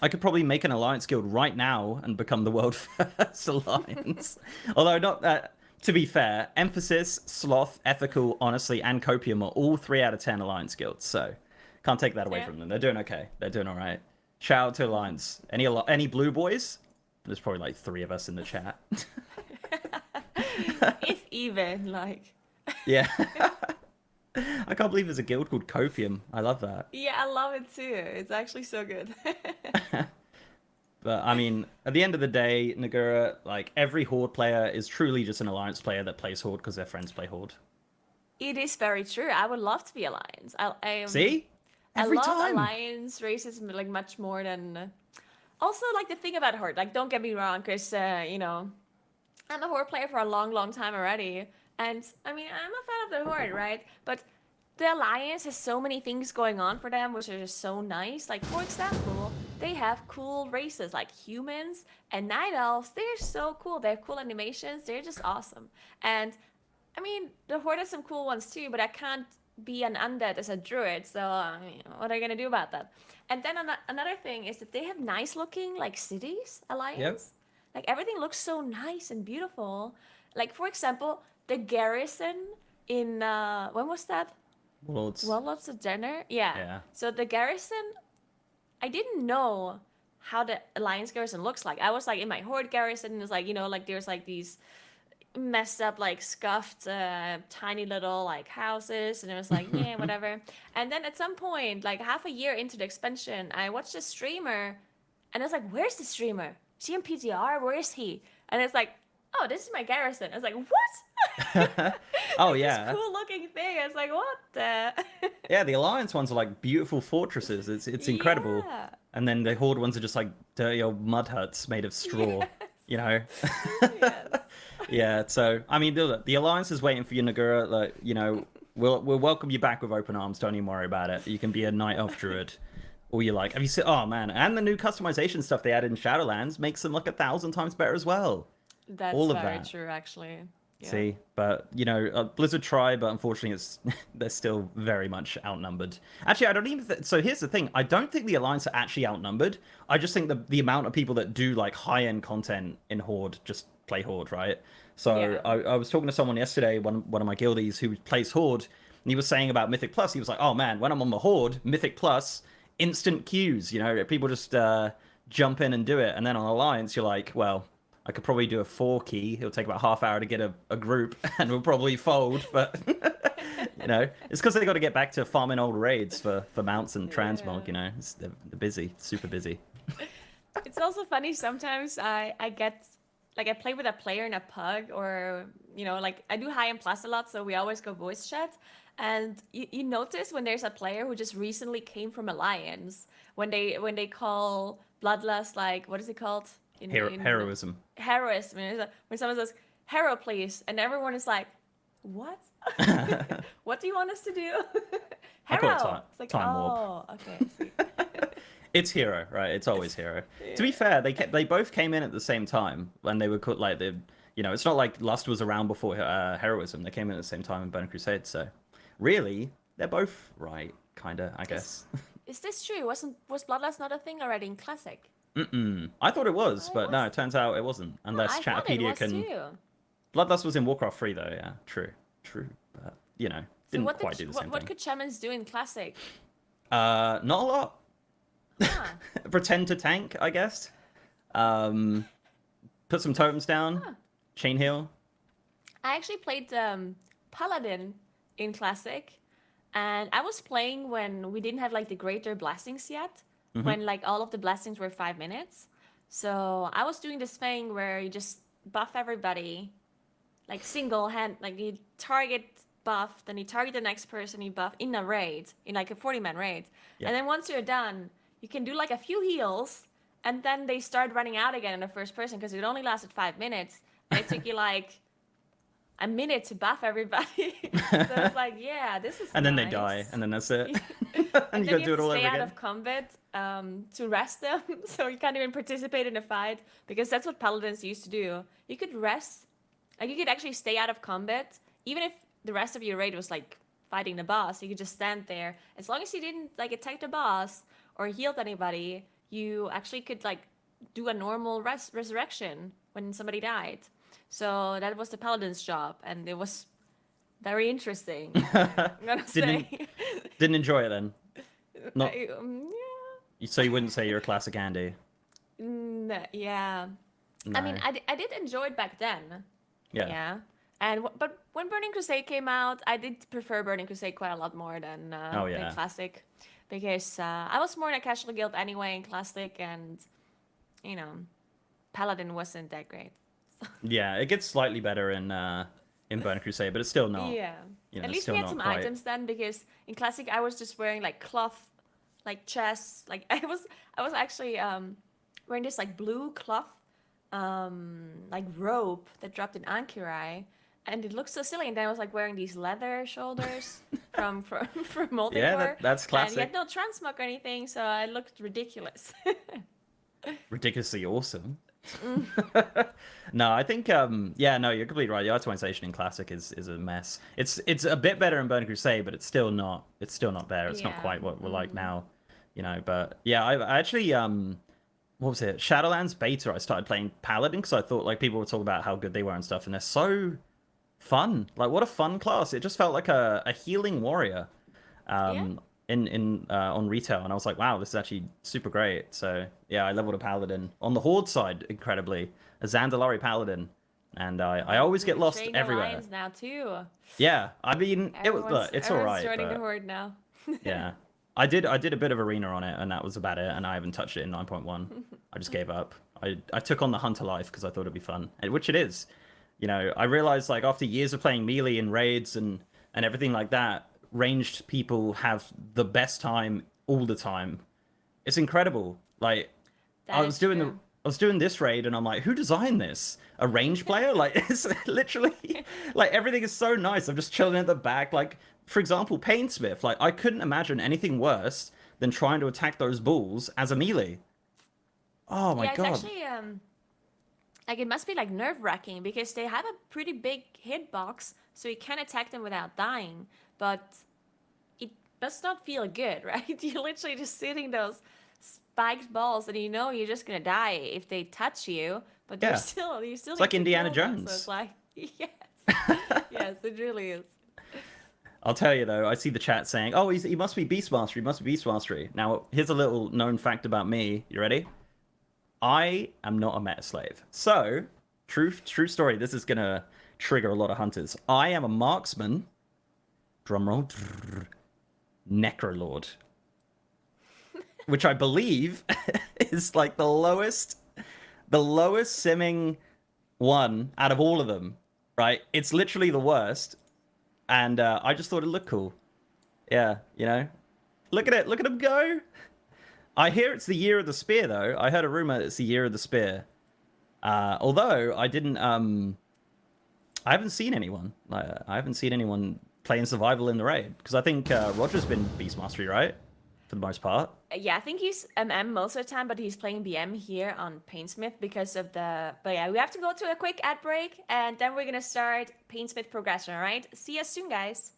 I could probably make an alliance guild right now and become the world first alliance. Although not that. To be fair, Emphasis, Sloth, Ethical, Honestly, and Copium are all 3 out of 10 alliance guilds. So can't take that away from them. They're doing okay. They're doing all right. Shout out to alliance. Any blue boys? There's probably like 3 of us in the chat.
If even, like.
Yeah. I can't believe there's a guild called Copium. I love that.
Yeah, I love it too. It's actually so good.
But I mean, at the end of the day, Nagura, like every Horde player is truly just an alliance player that plays Horde because their friends play Horde.
It is very true. I would love to be alliance.
See? Every
I love
time.
alliance races like much more than. Also, like the thing about Horde, like don't get me wrong, because you know, I'm a Horde player for a long, long time already, and I mean I'm a fan of the Horde, right? But the alliance has so many things going on for them, which are just so nice. Like for example, they have cool races like humans and night elves. They're so cool. They have cool animations. They're just awesome. And I mean, the Horde has some cool ones too, but I can't be an undead as a druid, so what are you gonna do about that? And then another thing is that they have nice looking like cities alliance.
Yep.
Like everything looks so nice and beautiful. Like for example, the garrison in when was that? Warlords of Dinner? Yeah. So the garrison, I didn't know how the alliance garrison looks like. I was like in my horde garrison, and it's like, you know, like there's like these messed up, like scuffed, tiny little like houses, and it was like, yeah, whatever. And then at some point, like half a year into the expansion, I watched a streamer, and I was like, "Where's the streamer? Is he in PTR? Where is he?" And it's like, "Oh, this is my garrison." I was like, "What?"
Oh
Like,
yeah.
this cool looking thing. I was like, "What the?"
Yeah, the Alliance ones are like beautiful fortresses. It's incredible.
Yeah.
And then the Horde ones are just like dirty old mud huts made of straw.
Yes.
You know.
Yes.
Yeah. So I mean, the Alliance is waiting for you, Nagura. Like, you know, we'll welcome you back with open arms. Don't even worry about it. You can be a Night Elf Druid. All you like. Have you seen? Oh man, and the new customization stuff they added in Shadowlands makes them look 1,000 times better as well.
That's
all of
very
that.
true, actually. Yeah.
See, but you know, Blizzard try, but unfortunately, they're still very much outnumbered. Actually, I don't even. So here's the thing: I don't think the Alliance are actually outnumbered. I just think the amount of people that do like high end content in Horde just play Horde, right? So
Yeah.
I was talking to someone yesterday, one of my guildies who plays Horde, and he was saying about Mythic Plus. He was like, "Oh man, when I'm on the Horde, Mythic Plus, instant queues. You know, people just jump in and do it. And then on Alliance, you're like, well, I could probably do a 4 key. It'll take about half hour to get a group, and we'll probably fold. But you know, it's because they got to get back to farming old raids for mounts and transmog. You know, they're busy, super busy.
It's also funny sometimes I get like I play with a player in a pug, or you know, like I do high end plus a lot, so we always go voice chat. And you notice when there's a player who just recently came from Alliance, when they call Bloodlust, like what is it called?
Heroism.
Heroism. When someone says hero, please, and everyone is like, what? What do you want us to do?
I call it
Hero. It's like,
time warp.
oh, okay. I see.
It's hero, right? It's always hero. To be fair, they both came in at the same time when they were cut. Like you know, it's not like Lust was around before Heroism. They came in at the same time in Burning Crusade. So really, they're both right, kinda, I guess.
Is this true? Was Bloodlust not a thing already in Classic?
I thought it was, but no, it turns out it wasn't. Unless Chatterpedia can.
Too.
Bloodlust was in Warcraft 3 though. Yeah, true. But you know, didn't quite do the same
what
thing.
could shamans do in Classic?
Not a lot.
Huh.
Pretend to tank, I guess. Put some totems down. Chain heal.
I actually played Paladin in Classic, and I was playing when we didn't have like the greater blessings yet, when like all of the blessings were 5 minutes. So I was doing this thing where you just buff everybody, like single hand, like you target buff, then you target the next person, you buff in a raid, in like a 40-man raid.
Yeah.
And then once you're done, you can do like a few heals, and then they start running out again in the first person because it only lasted 5 minutes. And it took you like a minute to buff everybody. So it's like, yeah, this is
And then
nice.
they die, and then that's it.
And
you
then
gotta do it all over
stay out
again.
of combat to rest them, so you can't even participate in a fight, because that's what paladins used to do. You could rest, like you could actually stay out of combat, even if the rest of your raid was like fighting the boss. You could just stand there. As long as you didn't like attack the boss or healed anybody, you actually could like do a normal resurrection when somebody died. So that was the paladin's job, and it was very interesting. I'm gonna say.
Didn't enjoy it then. Not.
Yeah.
So you wouldn't say you're a classic Andy.
Yeah.
No.
I mean, I did enjoy it back then.
Yeah.
Yeah. And but when Burning Crusade came out, I did prefer Burning Crusade quite a lot more than than Classic, because I was more in a casual guild anyway in Classic, and you know, Paladin wasn't that great.
Yeah, it gets slightly better in Burning Crusade, but it's still not.
Yeah.
You know,
At least
still
we had
not
some
quite.
items then, because in Classic I was just wearing like cloth, like chests, like I was actually wearing this like blue cloth like robe that dropped in Ankirai, and it looked so silly. And then I was like wearing these leather shoulders from Multicore.
Yeah, that's classic.
And you had no transmog or anything, so I looked ridiculous.
Ridiculously awesome. No, I think yeah, no, you're completely right. The optimization in Classic is a mess. It's a bit better in Burning Crusade, but it's still not there. It's not quite what we're like now, you know. But yeah, I actually what was it? Shadowlands beta. I started playing Paladin because I thought like people would talk about how good they were and stuff, and they're so fun. Like what a fun class. It just felt like a healing warrior. In on retail, and I was like, wow, this is actually super great. So yeah, I leveled a Paladin on the Horde side incredibly, a Zandalari Paladin, and I always get lost everywhere.
Alliance now too.
Yeah, I mean it's all right.
Joining the Horde now.
Yeah, I did a bit of arena on it, and that was about it. And I haven't touched it in 9.1. I just gave up. I took on the Hunter life because I thought it'd be fun, which it is. You know, I realized like after years of playing melee and raids and everything like that, ranged people have the best time all the time. It's incredible. Like I was doing this raid and I'm like, who designed this? A range player? Like it's literally like everything is so nice. I'm just chilling at the back. Like for example, Painsmith. Like I couldn't imagine anything worse than trying to attack those bulls as a melee. Oh my god.
It's actually like it must be like nerve-wracking because they have a pretty big hitbox, so you can attack them without dying. But it does not feel good, right? You're literally just sitting those spiked balls, and you know you're just gonna die if they touch you. But you're still. It's
like Indiana Jones.
So it's like yes, yes, it really is.
I'll tell you though, I see the chat saying, "Oh, he must be Beastmastery. He must be Beastmastery." Now, here's a little known fact about me. You ready? I am not a meta slave. So, true story. This is gonna trigger a lot of hunters. I am a marksman. Drumroll. Necrolord. Which I believe is like the lowest simming one out of all of them, right? It's literally the worst. And I just thought it looked cool. Yeah, you know? Look at it. Look at him go. I hear it's the year of the spear, though. I heard a rumor it's the year of the spear. Although I didn't... I haven't seen anyone. I haven't seen anyone playing survival in the raid, because I think Roger's been Beastmastery, right? For the most part.
Yeah, I think he's MM most of the time, but he's playing BM here on Painsmith because of the... But yeah, we have to go to a quick ad break, and then we're gonna start Painsmith progression, all right? See you soon, guys.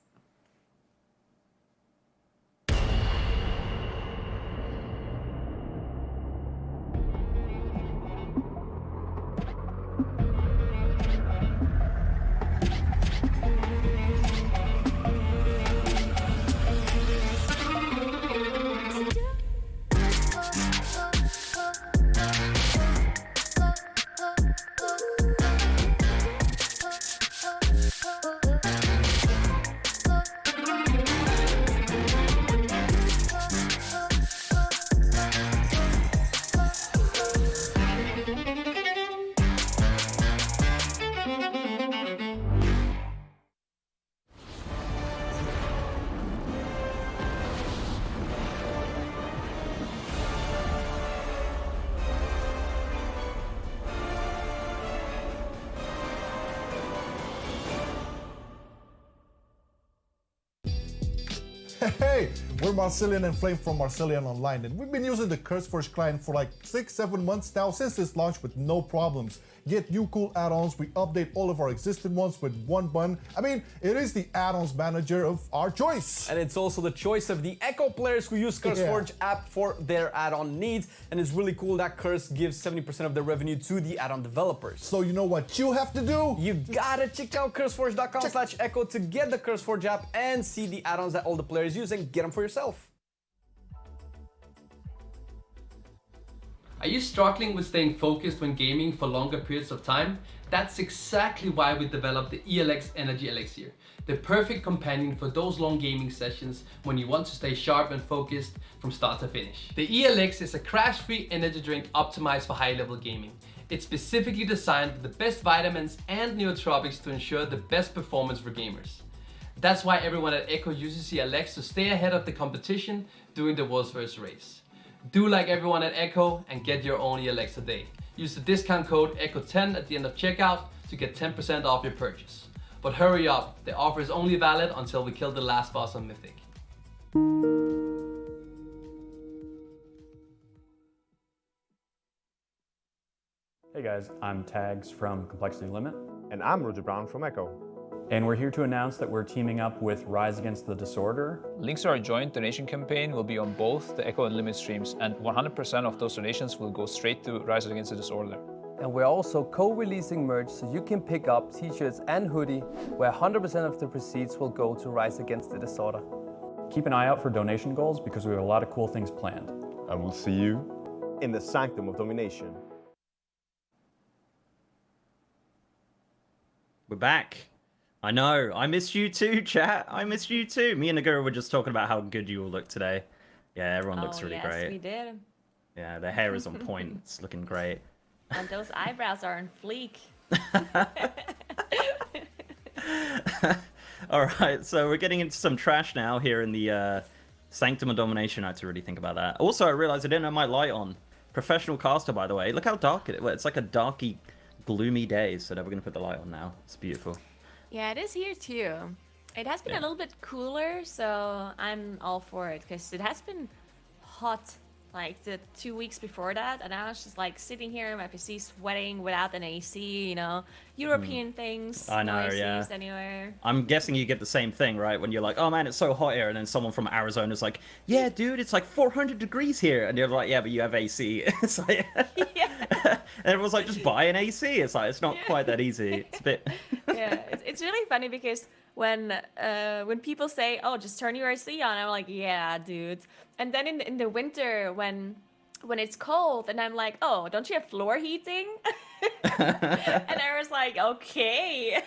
Hey, we're Marcelian and Flame from Marcelian Online, and we've been using the CurseForge client for like 6-7 months now since its launch with no problems. Get new cool add-ons, we update all of our existing ones with one button. I mean, it is the add-ons manager of our choice.
And it's also the choice of the Echo players who use CurseForge app for their add-on needs. And it's really cool that Curse gives 70% of their revenue to the add-on developers.
So you know what you have to do?
You gotta check out curseforge.com/echo to get the CurseForge app and see the add-ons that all the players use and get them for yourself.
Are you struggling with staying focused when gaming for longer periods of time? That's exactly why we developed the ELX Energy Elixir, the perfect companion for those long gaming sessions when you want to stay sharp and focused from start to finish. The ELX is a crash-free energy drink optimized for high-level gaming. It's specifically designed with the best vitamins and nootropics to ensure the best performance for gamers. That's why everyone at Echo uses ELX to stay ahead of the competition during the world's first race. Do like everyone at Echo and get your own ELX today. Use the discount code ECHO10 at the end of checkout to get 10% off your purchase. But hurry up, the offer is only valid until we kill the last boss on Mythic.
Hey guys, I'm Tags from Complexity Limit.
And I'm Roger Brown from Echo.
And we're here to announce that we're teaming up with Rise Against the Disorder.
Links to our joint donation campaign will be on both the Echo and Limit streams, and 100% of those donations will go straight to Rise Against the Disorder.
And we're also co-releasing merch so you can pick up t-shirts and hoodie where 100% of the proceeds will go to Rise Against the Disorder.
Keep an eye out for donation goals because we have a lot of cool things planned.
And we'll see you in the Sanctum of Domination.
We're back. I know. I missed you too, chat. I missed you too. Me and Nagura were just talking about how good you all look today. Yeah, everyone looks really great.
Yes, we did.
Yeah, their hair is on point. It's looking great.
And those eyebrows are on fleek.
All right, so we're getting into some trash now here in the Sanctum of Domination. I had to really think about that. Also, I realized I didn't have my light on. Professional caster, by the way. Look how dark it is. It's like a darky, gloomy day. So we're going to put the light on now. It's beautiful.
Yeah, it is here too. It has been a little bit cooler, so I'm all for it because it has been hot like the 2 weeks before that, and I was just like sitting here in my PC sweating without an AC, you know, European things.
I know,
no ACs
yeah.
anywhere.
I'm guessing you get the same thing, right? When you're like, oh man, it's so hot here, and then someone from Arizona is like, yeah, dude, it's like 400 degrees here, and you're like, yeah, but you have AC. It's like, and everyone's like, just buy an AC. It's like, it's not quite that easy. It's a bit.
Yeah, it's really funny because when people say, oh, just turn your AC on, I'm like, yeah, dude. And then in the winter when it's cold and I'm like, oh, don't you have floor heating? And I was like, okay.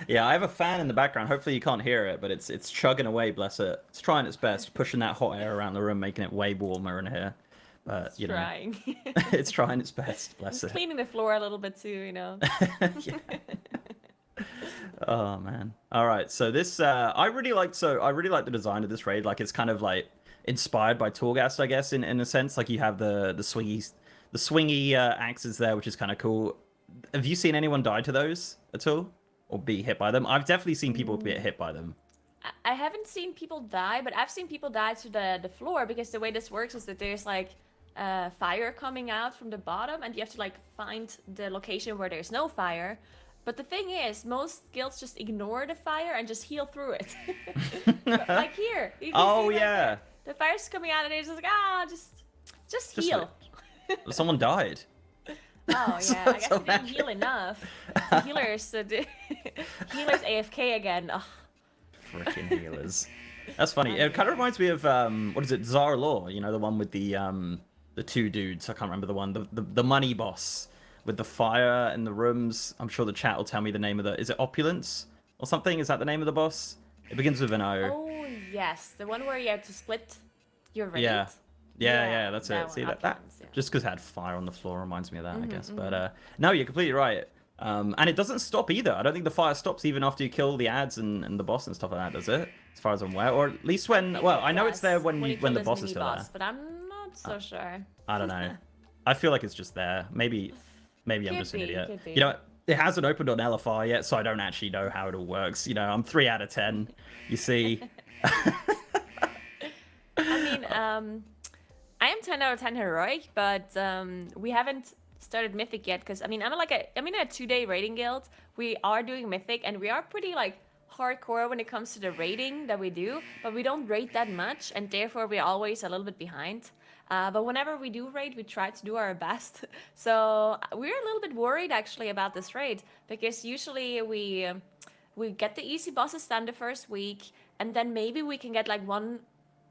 Yeah, I have a fan in the background. Hopefully you can't hear it, but it's chugging away, bless it. It's trying its best, pushing that hot air around the room, making it way warmer in here. But, you know,
trying.
it's trying its best, bless it.
Cleaning the floor a little bit too, you know.
Oh man. All right. So this I really like the design of this raid. Like it's kind of like inspired by Torghast, I guess, in a sense. Like you have the swingy axes there, which is kind of cool. Have you seen anyone die to those at all? Or be hit by them? I've definitely seen people get hit by them.
I haven't seen people die, but I've seen people die to the floor because the way this works is that there's like fire coming out from the bottom and you have to like find the location where there's no fire. But the thing is, most guilds just ignore the fire and just heal through it. Like here. You can see that the fire's coming out and it's just like, just heal.
Someone died.
Oh yeah, I guess they didn't heal enough. The healers AFK again. Ugh.
Freaking healers. That's funny. It kind of reminds me of what is it, Zara Law? You know, the one with the two dudes. I can't remember the one. The money boss with the fire in the rooms. I'm sure the chat will tell me the name of the. Is it Opulence or something? Is that the name of the boss? It begins with an O.
Oh yes, the one where you have to split your raid.
Yeah, that's it. See that just because it had fire on the floor reminds me of that, I guess. But no, you're completely right. And it doesn't stop either. I don't think the fire stops even after you kill the ads and the boss and stuff like that, does it? As far as I'm aware, or at least when. Well, I know it's there when the boss is still there.
But I'm not so sure.
I don't know. I feel like it's just there. Maybe I'm just an idiot. You know, it hasn't opened on LFR yet, so I don't actually know how it all works. You know, I'm 3 out of 10. You see.
I mean, I am 10 out of 10 heroic, but we haven't started mythic yet because I mean I'm in a 2-day raiding guild. We are doing mythic and we are pretty like hardcore when it comes to the raiding that we do, but we don't raid that much and therefore we're always a little bit behind. But whenever we do raid, we try to do our best. So we're a little bit worried actually about this raid because usually we get the easy bosses done the first week and then maybe we can get like one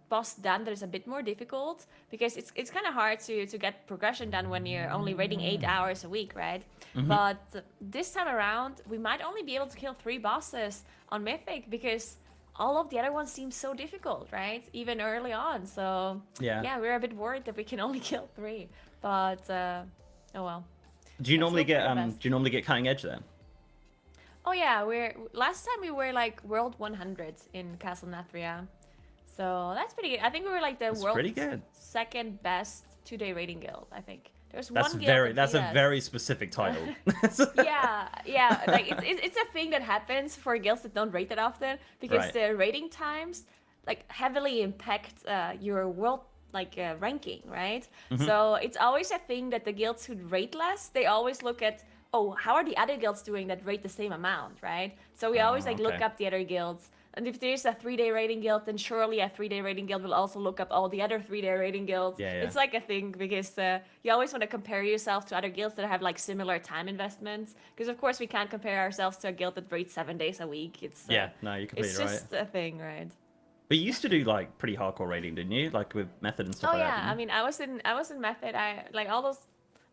boss done that is a bit more difficult because it's kind of hard to get progression done when you're only raiding 8 hours a week, right? But this time around we might only be able to kill 3 bosses on mythic because all of the other ones seem so difficult, right? Even early on. So yeah, we're a bit worried that we can only kill 3, but oh well.
Do you normally get cutting edge then?
Oh yeah, last time we were like world 100 in Castle Nathria. So that's pretty good. I think we were like the world's second best 2-day raiding guild, I think. There's one guild
that's a very specific title.
yeah. Like it's a thing that happens for guilds that don't raid that often because the raiding times like heavily impact your world like ranking, right?
Mhm.
So it's always a thing that the guilds who rate less, they always look at, oh, how are the other guilds doing that rate the same amount, right? So we always like look
okay.
up the other guilds. And if there's a 3-day rating guild, then surely a 3-day rating guild will also look up all the other 3-day rating guilds.
Yeah, yeah.
It's like a thing because you always want to compare yourself to other guilds that have like similar time investments. Because of course we can't compare ourselves to a guild that rates 7 days a week. It's
Yeah, no, you're completely
it's just a thing, right?
But you used to do like pretty hardcore rating, didn't you? Like with Method and stuff
Oh
like
yeah,
that.
I mean I was in Method. I like all those.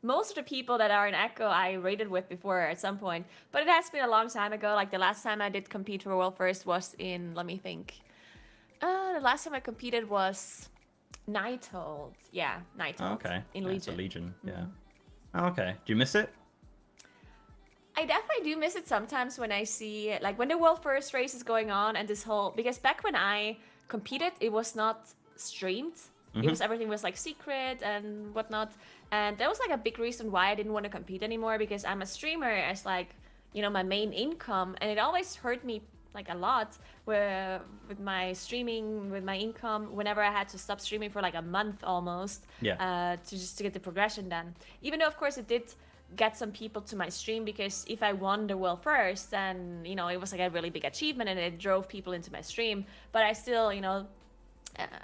Most of the people that are in Echo I rated with before at some point, but it has been a long time ago. Like the last time I did compete for World First was in, let me think. The last time I competed was Nighthold. Yeah, Nighthold.
Okay.
In
Yeah,
Legion.
it's a Legion, yeah. Oh, okay. Do you miss it?
I definitely do miss it sometimes when I see, like when the World First race is going on and this whole, because back when I competed, it was not streamed. It was, everything was like secret and whatnot. And that was like a big reason why I didn't want to compete anymore, because I'm a streamer as like, you know, my main income. And it always hurt me like a lot with my streaming, with my income, whenever I had to stop streaming for like a month almost, to get the progression done. Even though of course it did get some people to my stream, because if I won the World First, then, you know, it was like a really big achievement and it drove people into my stream. But I still, you know,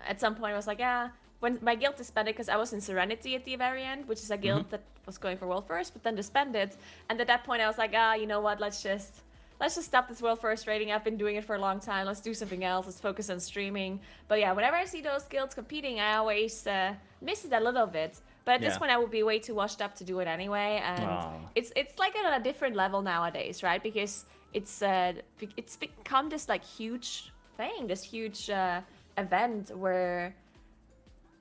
at some point I was like, yeah, when my guild disbanded, because I was in Serenity at the very end, which is a guild that was going for World First, but then disbanded. And at that point I was like, you know what, let's just stop this World First rating. I've been doing it for a long time. Let's do something else. Let's focus on streaming. But yeah, whenever I see those guilds competing, I always miss it a little bit. But at this point, I would be way too washed up to do it anyway. And it's like on a different level nowadays, right? Because it's become this like huge thing, this huge event where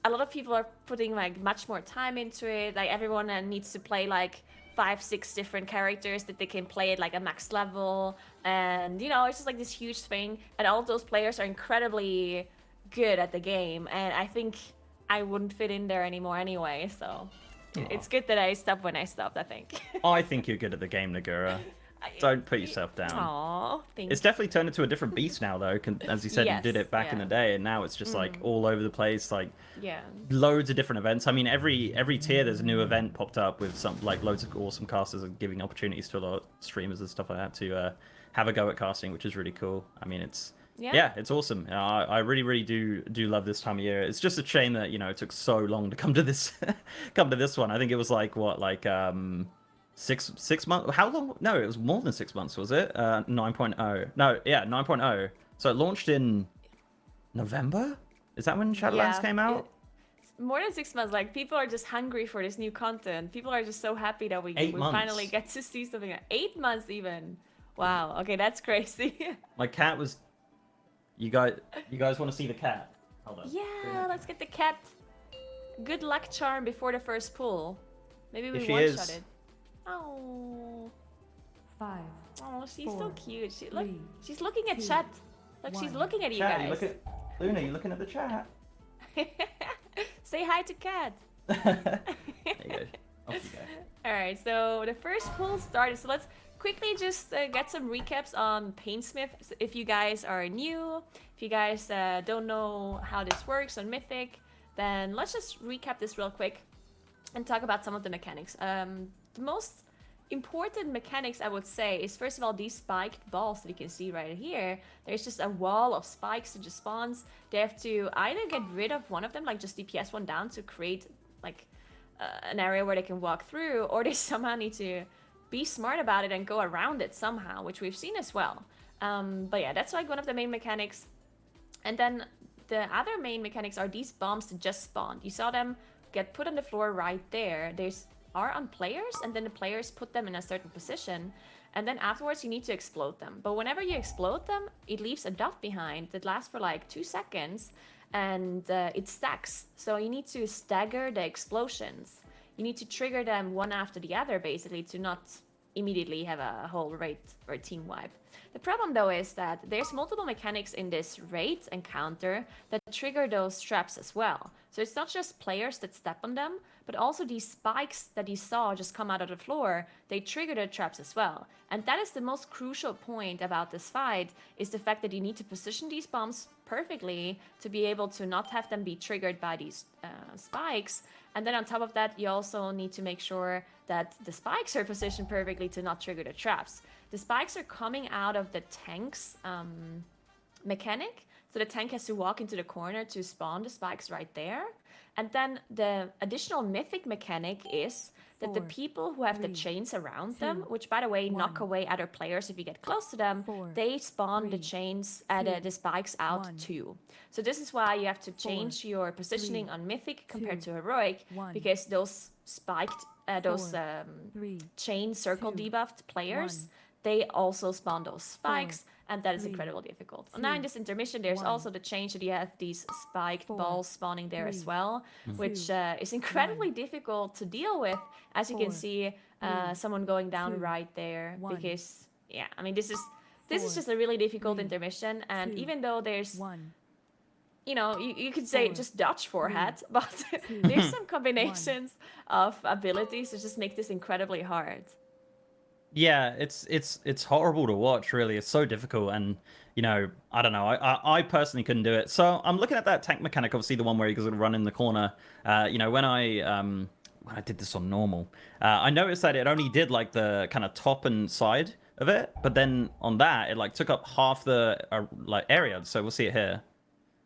a lot of people are putting like much more time into it. Like everyone needs to play like 5-6 different characters that they can play at like a max level, and you know, it's just like this huge thing. And all of those players are incredibly good at the game, and I think I wouldn't fit in there anymore anyway. So it's good that I stopped when I stopped, I think.
I think you're good at the game, Nagura. Don't put yourself down.
Aww, thanks.
It's definitely turned into a different beast now, though. As you said, you did it back in the day, and now it's just like all over the place. Like loads of different events. I mean, every tier there's a new event popped up with some like loads of awesome casters and giving opportunities to a lot of streamers and stuff like that to have a go at casting, which is really cool. I mean, it's it's awesome. I really do love this time of year. It's just a shame that, you know, it took so long to come to this one. I think it was like what, like 6 months. How long? No, it was more than 6 months, was it? 9.0. No, yeah, 9.0. So it launched in November. Is that when Shadowlands came out?
More than 6 months. Like, people are just hungry for this new content. People are just so happy that we finally get to see something. 8 months even. Wow. Okay, that's crazy.
My cat was. You guys want to see the cat? Hold on.
Yeah, let's get the cat. Good luck charm before the first pull. Maybe we one-shot it. Oh. 5. Oh, she's 4, so cute. She's looking at chat. Look, she's looking at you guys.
Luna, you looking at the chat?
Say hi to Cat.
There you go. Off you go.
All right, so the first pull started. So let's quickly just get some recaps on Painsmith. So if you guys are new, if you guys don't know how this works on Mythic, then let's just recap this real quick and talk about some of the mechanics. The most important mechanics, I would say, is first of all these spiked balls that you can see right here. There's just a wall of spikes that just spawns. They have to either get rid of one of them, like just DPS one down to create like an area where they can walk through, or they somehow need to be smart about it and go around it somehow, which we've seen as well. But yeah, that's like one of the main mechanics. And then the other main mechanics are these bombs that just spawned. You saw them get put on the floor right there. Are on players, and then the players put them in a certain position, and then afterwards you need to explode them. But whenever you explode them, it leaves a dot behind that lasts for like 2 seconds, and it stacks. So you need to stagger the explosions. You need to trigger them one after the other, basically, to not immediately have a whole raid or team wipe. The problem though is that there's multiple mechanics in this raid encounter that trigger those traps as well. So it's not just players that step on them, but also these spikes that you saw just come out of the floor, they trigger the traps as well. And that is the most crucial point about this fight, is the fact that you need to position these bombs perfectly to be able to not have them be triggered by these spikes. And then on top of that, you also need to make sure that the spikes are positioned perfectly to not trigger the traps. The spikes are coming out of the tank's mechanic. So the tank has to walk into the corner to spawn the spikes right there. And then the additional mythic mechanic is that the people who have the chains around them, which by the way knock away other players if you get close to them, they spawn the chains, the spikes out too. So this is why you have to change your positioning on mythic compared to heroic, because those spiked, chain circle debuffed players, they also spawn those spikes. And that is incredibly difficult. Now in this intermission, there's also the change that you have these spiked balls spawning there as well, which is incredibly difficult to deal with. As you can see, someone going down right there, because yeah, I mean this is just a really difficult intermission. And even though there's you know, you could say just dodge forehead, but there's some combinations of abilities that just make this incredibly hard.
Yeah, it's horrible to watch, really. It's so difficult, and you know, I don't know. I personally couldn't do it. So I'm looking at that tank mechanic, obviously the one where you can run in the corner. You know, when I did this on normal, I noticed that it only did like the kind of top and side of it, but then on that it like took up half the like area. So we'll see it here.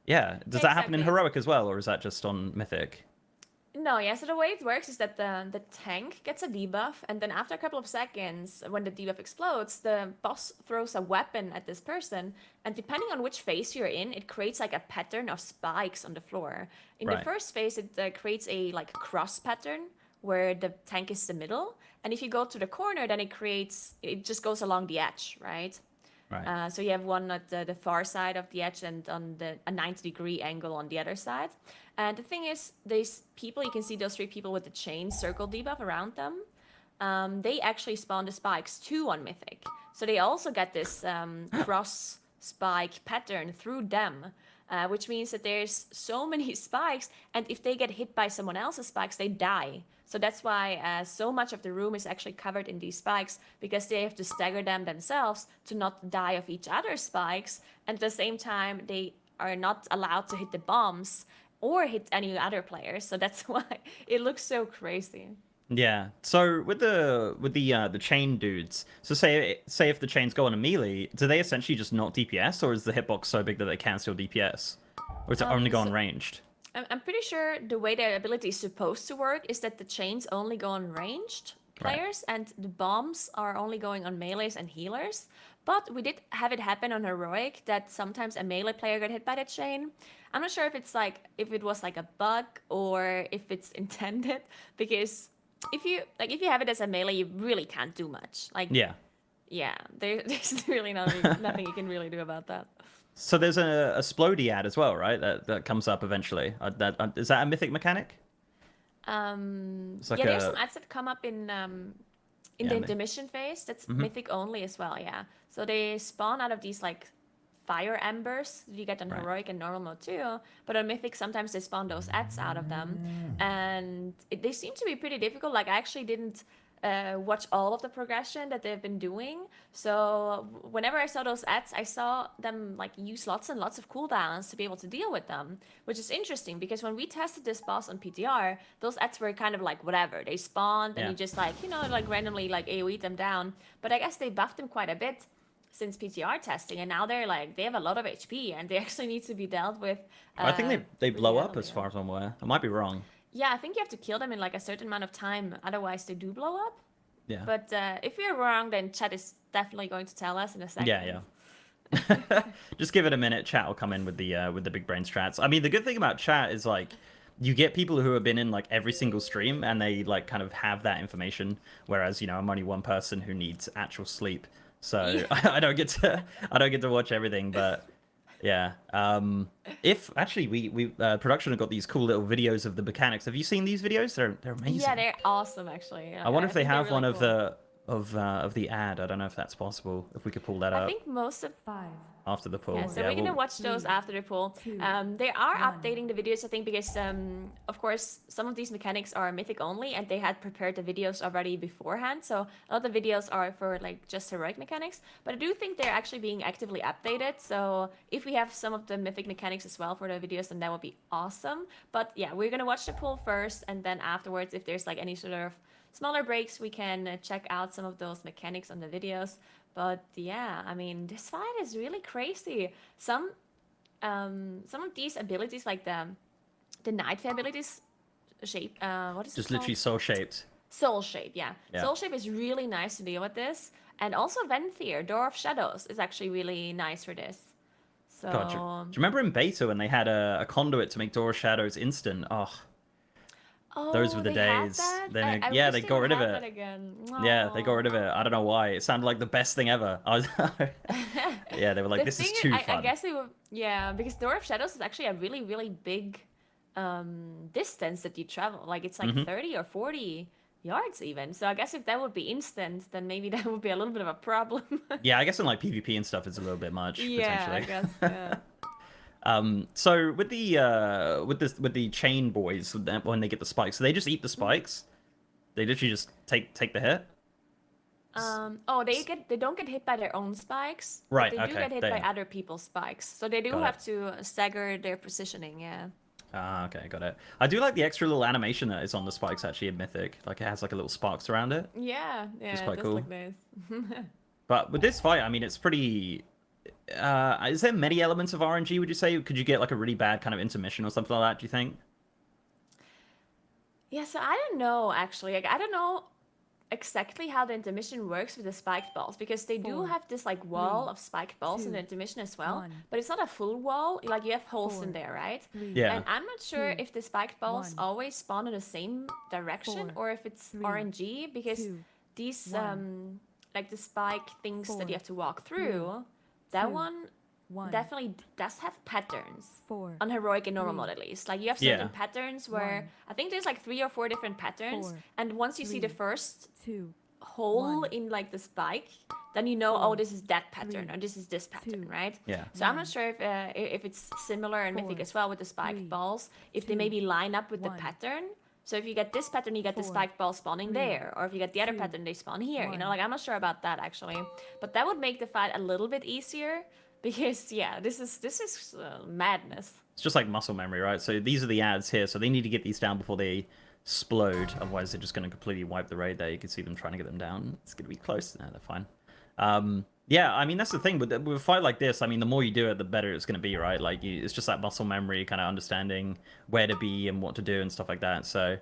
Yeah, does that happen in heroic as well, or is that just on mythic?
No, yeah, so the way it works is that the tank gets a debuff, and then after a couple of seconds, when the debuff explodes, the boss throws a weapon at this person, and depending on which phase you're in, it creates like a pattern of spikes on the floor. In the first phase, it creates a like cross pattern, where the tank is the middle, and if you go to the corner, then it just goes along the edge, right? Right. So you have one at the far side of the edge and on a 90-degree angle on the other side. And the thing is, these people, you can see those 3 people with the chain circle debuff around them. They actually spawn the spikes too on Mythic. So they also get this cross spike pattern through them, which means that there's so many spikes, and if they get hit by someone else's spikes, they die. So that's why so much of the room is actually covered in these spikes, because they have to stagger them themselves to not die of each other's spikes. And at the same time, they are not allowed to hit the bombs or hit any other players. So that's why it looks so crazy.
Yeah. So with the chain dudes, so say if the chains go on a melee, do they essentially just not DPS, or is the hitbox so big that they can still DPS, or is it only go on ranged?
I'm pretty sure the way their ability is supposed to work is that the chains only go on ranged players, and the bombs are only going on melees and healers. But we did have it happen on heroic that sometimes a melee player got hit by the chain. I'm not sure if it was like a bug or if it's intended, because if you have it as a melee, you really can't do much. There's really nothing you can really do about that.
So there's a Splody ad as well, right? That comes up eventually. Is that a mythic mechanic?
There's some ads that come up in the intermission phase. That's mythic only as well. Yeah. So they spawn out of these like fire embers that you get on heroic and normal mode too. But on mythic, sometimes they spawn those ads out of them, and they seem to be pretty difficult. Like I actually didn't watch all of the progression that they've been doing. So whenever I saw those ads, I saw them like use lots and lots of cooldowns to be able to deal with them, which is interesting because when we tested this boss on PTR, those ads were kind of like whatever. They spawned and you just like, randomly like AoE them down. But I guess they buffed them quite a bit since PTR testing, and now they have a lot of HP and they actually need to be dealt with.
I think they blow up as far as I'm aware. I might be wrong.
Yeah, I think you have to kill them in like a certain amount of time, otherwise they do blow up.
Yeah.
But if we're wrong, then chat is definitely going to tell us in a second.
Yeah. Just give it a minute. Chat will come in with the big brain strats. I mean, the good thing about chat is like you get people who have been in like every single stream and they like kind of have that information, whereas I'm only one person who needs actual sleep, so I don't get to watch everything, but. Yeah. If actually we production have got these cool little videos of the mechanics. Have you seen these videos? They're amazing.
Yeah, they're awesome actually.
I wonder if they have one of the of the ad. I don't know if that's possible. If we could pull that up.
I think most of
after the pull.
Yeah, so we're gonna watch those after the pull. They are updating the videos, I think, because of course some of these mechanics are mythic only, and they had prepared the videos already beforehand. So a lot of the videos are for like just heroic mechanics, but I do think they're actually being actively updated. So if we have some of the mythic mechanics as well for the videos, then that would be awesome. But yeah, we're gonna watch the pull first, and then afterwards, if there's like any sort of smaller breaks, we can check out some of those mechanics on the videos. But yeah, I mean, this fight is really crazy. Some of these abilities, like the Nightfare abilities, shape. What is it
just
called?
literally soul shaped.
Soul shape, yeah. Soul shape is really nice to deal with this, and also Venthyr, Door of Shadows, is actually really nice for this. So.
God, do you remember in beta when they had a conduit to make Door of Shadows instant? Oh, those were the days. Then
I
they got rid of it. Yeah, they got rid of it. I don't know why. It sounded like the best thing ever. Yeah, they were like, this is too fun.
I guess they were, yeah, because Door of Shadows is actually a really, really big distance that you travel. Like it's like 30 or 40 yards even. So I guess if that would be instant, then maybe that would be a little bit of a problem.
Yeah, I guess in like PvP and stuff, it's a little bit much.
Yeah,
potentially.
I guess. Yeah.
So with the chain boys, when they get the spikes, so they just eat the spikes. They literally just take the hit.
They don't get hit by their own spikes.
Right.
But they do get hit by other people's spikes, so they do have to stagger their positioning. Yeah.
Ah, okay, got it. I do like the extra little animation that is on the spikes actually in Mythic. Like it has like a little sparks around it.
Yeah,
it's
it
quite
does
cool.
look nice.
But with this fight, I mean, it's pretty. Is there many elements of RNG? Would you say? Could you get like a really bad kind of intermission or something like that? Do you think?
Yeah, so I don't know actually. Like I don't know exactly how the intermission works with the spiked balls, because they do have this like wall of spiked balls in the intermission as well, but it's not a full wall. Like you have holes in there, right?
Yeah.
And I'm not sure if the spiked balls always spawn in the same direction or if it's RNG, because these like the spike things that you have to walk through, that one definitely does have patterns on heroic and normal mode, at least. Like you have certain patterns where I think there's like 3 or 4 different patterns, and once you see the first hole in like the spike, then you know, oh, this is that pattern or this is this pattern, right?
Yeah.
So I'm not sure if it's similar in Mythic as well with the spiked balls, if they maybe line up with the pattern. So if you get this pattern, you get the spiked ball spawning there, or if you get the other pattern, they spawn here. You know, like I'm not sure about that actually, but that would make the fight a little bit easier. Because yeah, this is madness.
It's just like muscle memory, right? So these are the ads here, so they need to get these down before they explode. Otherwise, they're just going to completely wipe the raid there. You can see them trying to get them down. It's going to be close. No, they're fine. Yeah, I mean, that's the thing. With a fight like this, I mean, the more you do it, the better it's going to be, right? Like, it's just that muscle memory, kind of understanding where to be and what to do and stuff like that. So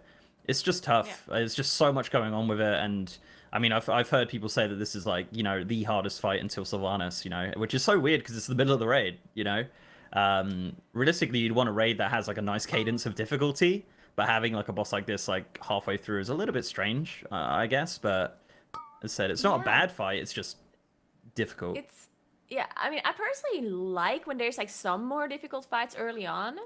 it's just tough. Yeah. There's just so much going on with it, and I mean, I've heard people say that this is like, you know, the hardest fight until Sylvanas, you know, which is so weird because it's the middle of the raid, you know. Realistically, you'd want a raid that has like a nice cadence of difficulty, but having like a boss like this like halfway through is a little bit strange, I guess. But as I said, it's not a bad fight. It's just difficult.
Yeah, I mean, I personally like when there's like some more difficult fights early on.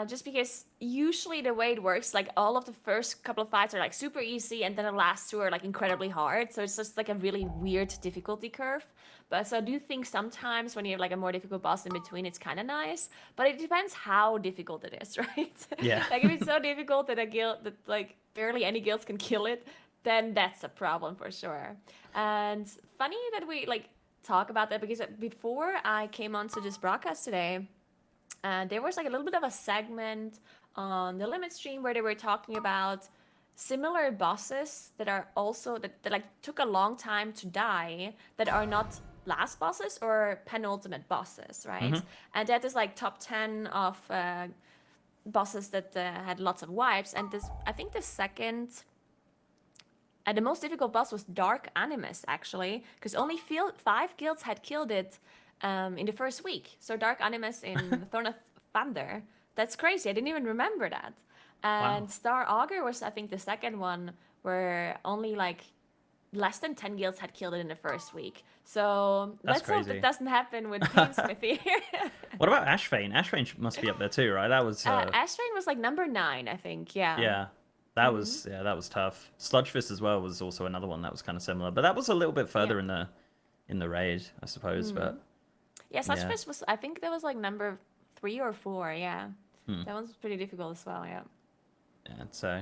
Just because usually the way it works, like all of the first couple of fights are like super easy, and then the last 2 are like incredibly hard. So it's just like a really weird difficulty curve. But so I do think sometimes when you have like a more difficult boss in between, it's kind of nice. But it depends how difficult it is, right?
Yeah.
Like if it's so difficult that that like barely any guilds can kill it, then that's a problem for sure. And funny that we like talk about that, because before I came onto this broadcast today, there was like a little bit of a segment on the Limit stream where they were talking about similar bosses that are also that like took a long time to die, that are not last bosses or penultimate bosses, right? And that is like top 10 of bosses that had lots of wipes. And this, I think the second and the most difficult boss was Dark Animus, actually, because only 5 guilds had killed it in the first week. So Dark Animus in Throne of Thunder, that's crazy. I didn't even remember that. And Star Augur was, I think, the second one where only like less than 10 guilds had killed it in the first week. So let's hope that doesn't happen with Painsmith here.
What about Ashvane? Ashvane must be up there too, right? That was
Ashvane was like number 9, I think. Yeah.
Yeah. That was that was tough. Sludge Fist as well was also another one that was kind of similar, but that was a little bit further in the raid, I suppose. But
yeah, Sludge Fist was, I think that was like number 3 or 4. Yeah, that one's pretty difficult as well. Yeah.
Yeah. So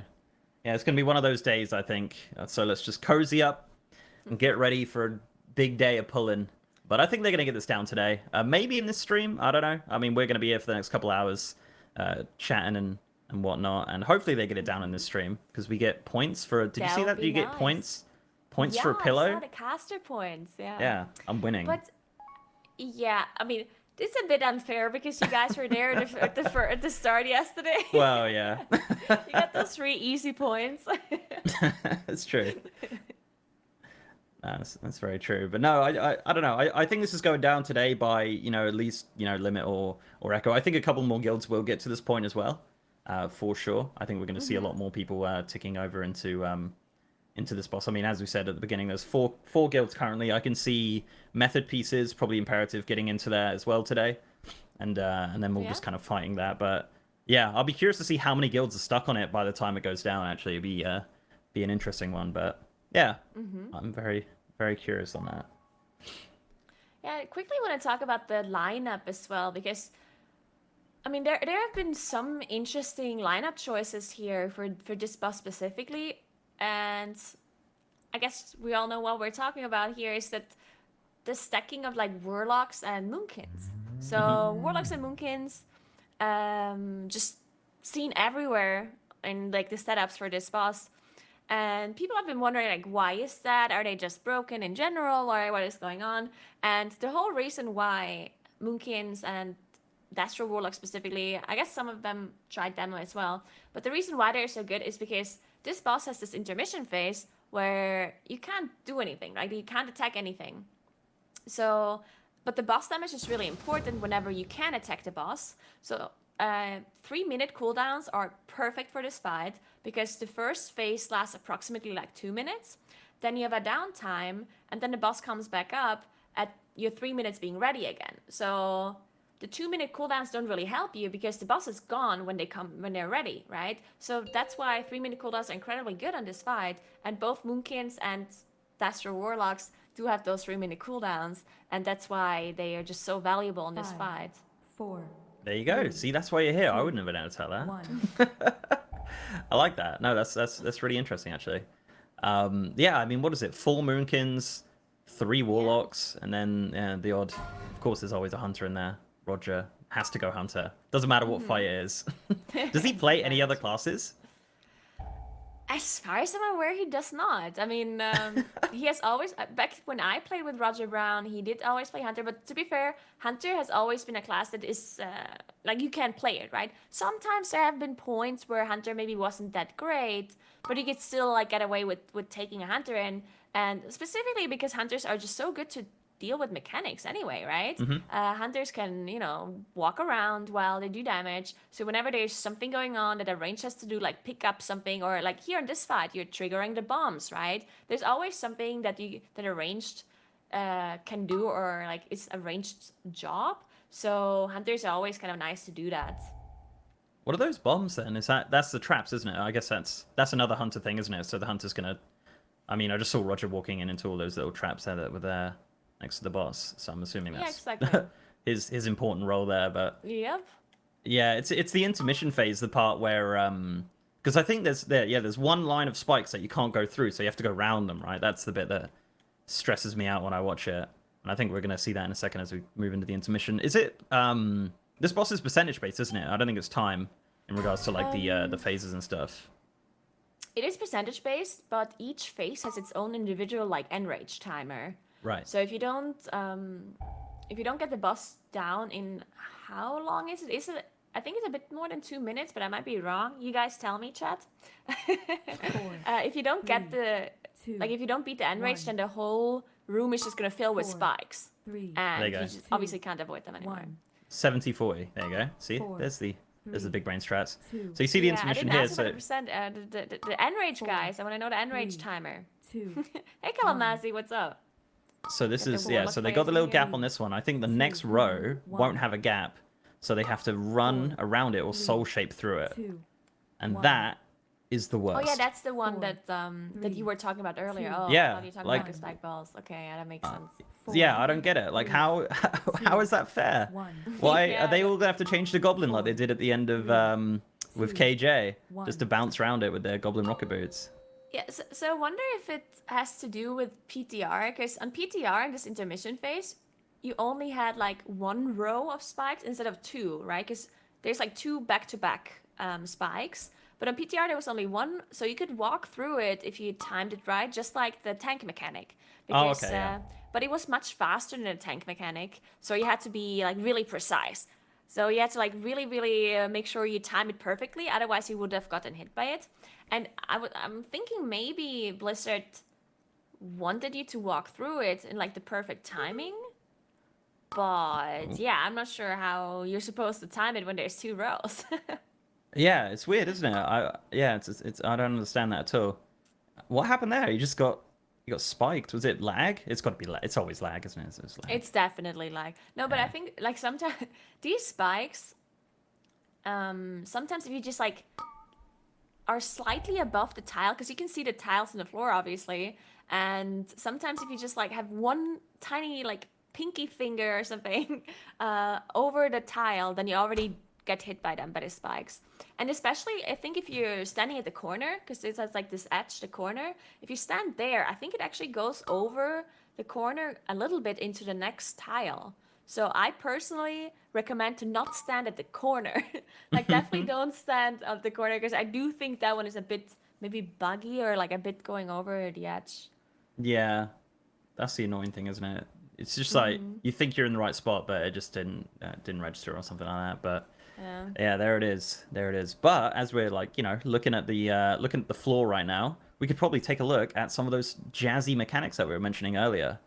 yeah, it's gonna be one of those days, I think. So let's just cozy up and get ready for a big day of pulling. But I think they're gonna get this down today. Maybe in this stream. I don't know. I mean, we're gonna be here for the next couple hours, chatting and whatnot, and hopefully they get it down in this stream because we get points for. Did you see that? You get points for a pillow.
Yeah, I saw the caster points. Yeah.
Yeah, I'm winning.
But yeah, I mean, it's a bit unfair because you guys were there at the start yesterday.
Well, yeah.
You got those 3 easy points.
That's true. That's very true. But no, I don't know. I think this is going down today by, at least, Limit or Echo. I think a couple more guilds will get to this point as well, for sure. I think we're going to see a lot more people ticking over into this boss. I mean, as we said at the beginning, there's four guilds currently. I can see Method Pieces, probably Imperative, getting into there as well today. And then we'll just kind of fighting that. But yeah, I'll be curious to see how many guilds are stuck on it by the time it goes down, actually. It'd be an interesting one. But yeah, I'm very, very curious on that.
Yeah, I quickly want to talk about the lineup as well, because I mean, there have been some interesting lineup choices here for this boss specifically, and I guess we all know what we're talking about here is that the stacking of like Warlocks and Moonkins. So Warlocks and Moonkins, just seen everywhere in like the setups for this boss. And people have been wondering, like, why is that? Are they just broken in general, or what is going on? And the whole reason why Moonkins and Dastro Warlock specifically, I guess some of them tried Demo as well, but the reason why they're so good is because this boss has this intermission phase where you can't do anything, right? You can't attack anything. So, but the boss damage is really important whenever you can attack the boss. So 3-minute cooldowns are perfect for this fight because the first phase lasts approximately like 2 minutes. Then you have a downtime, and then the boss comes back up at your 3 minutes being ready again. So the 2-minute cooldowns don't really help you because the boss is gone when they're ready, right? So that's why 3-minute cooldowns are incredibly good on this fight, and both Moonkins and Dastro Warlocks do have those 3-minute cooldowns, and that's why they are just so valuable in this fight.
4.
There you go. See, that's why you're here. I wouldn't have been able to tell that. I like that. No, that's really interesting, actually. Yeah, I mean, what is it? 4 Moonkins, 3 Warlocks, and then the odd... Of course, there's always a Hunter in there. Roger has to go Hunter. Doesn't matter what fight it is. Does he play any other classes?
As far as I'm aware, he does not. I mean, he has always... Back when I played with Roger Brown, he did always play Hunter. But to be fair, Hunter has always been a class that is... like, you can play it, right? Sometimes there have been points where Hunter maybe wasn't that great, but you could still, like, get away with taking a Hunter in. And specifically because Hunters are just so good to deal with mechanics anyway, right? Hunters can, walk around while they do damage. So whenever there's something going on that a range has to do, like pick up something, or like here in this fight, you're triggering the bombs, right? There's always something that a ranged can do, or like it's a ranged job. So Hunters are always kind of nice to do that.
What are those bombs then? That's the traps, isn't it? I guess that's another Hunter thing, isn't it? So the Hunter's gonna... I mean, I just saw Roger walking into all those little traps there that were there next to the boss, so I'm assuming that's
exactly.
his important role there. But
yep.
Yeah, it's the intermission phase, the part where because I think there's one line of spikes that you can't go through, so you have to go around them, right? That's the bit that stresses me out when I watch it, and I think we're gonna see that in a second as we move into the intermission. Is it this boss is percentage based, isn't it? I don't think it's time in regards to like the phases and stuff.
It is percentage based, but each phase has its own individual like enrage timer.
Right.
So if you don't get the boss down in how long is it? I think it's a bit more than 2 minutes, but I might be wrong. You guys tell me, chat. If you don't get if you don't beat the enrage, then the whole room is just gonna fill with spikes, and you just obviously can't avoid them anymore.
70-40. There you go. See, there's the big brain strats. So you see the intermission here. So
the enrage guys. I want to know the enrage timer. Hey, Kalamasi, what's up?
So this is, so they got the little gap on this one. I think the next row won't have a gap, so they have to run around it or soul shape through it. And that is the worst.
Oh yeah, that's the one that that you were talking about earlier. Oh,
Yeah,
how do you talk
like-
about the spike balls? Okay, yeah, that makes sense.
Yeah, I don't get it. Like, how is that fair? Why
Yeah,
are they all gonna have to change the goblin like they did at the end of with KJ, just to bounce around it with their goblin rocket boots?
Yeah, so I wonder if it has to do with PTR, because on PTR in this intermission phase, you only had like 1 row of spikes instead of 2, right? Because there's like 2 back-to-back spikes. But on PTR there was only 1, so you could walk through it if you timed it right, just like the tank mechanic. Because,
okay, yeah.
But it was much faster than the tank mechanic, so you had to be like really precise. So you had to like really make sure you time it perfectly, otherwise you would have gotten hit by it. And I'm thinking maybe Blizzard wanted you to walk through it in like the perfect timing. But yeah, I'm not sure how you're supposed to time it when there's 2 rows.
Yeah, it's weird, isn't it? It's I don't understand that at all. What happened there? You got spiked. Was it lag? It's got to be lag. It's always lag, isn't it? It's lag.
It's definitely lag. No, but I think like sometimes these spikes, sometimes if you just like are slightly above the tile, because you can see the tiles on the floor obviously, and sometimes if you just like have one tiny like pinky finger or something over the tile, then you already get hit by them, by the spikes. And especially I think if you're standing at the corner, because it has like this edge, the corner, if you stand there, I think it actually goes over the corner a little bit into the next tile. So I personally recommend to not stand at the corner. Like definitely don't stand at the corner, because I do think that one is a bit maybe buggy or like a bit going over the edge.
Yeah, that's the annoying thing, isn't it? It's just like you think you're in the right spot, but it just didn't register or something like that. But yeah, there it is. But as we're like, you know, looking at the floor right now, we could probably take a look at some of those jazzy mechanics that we were mentioning earlier.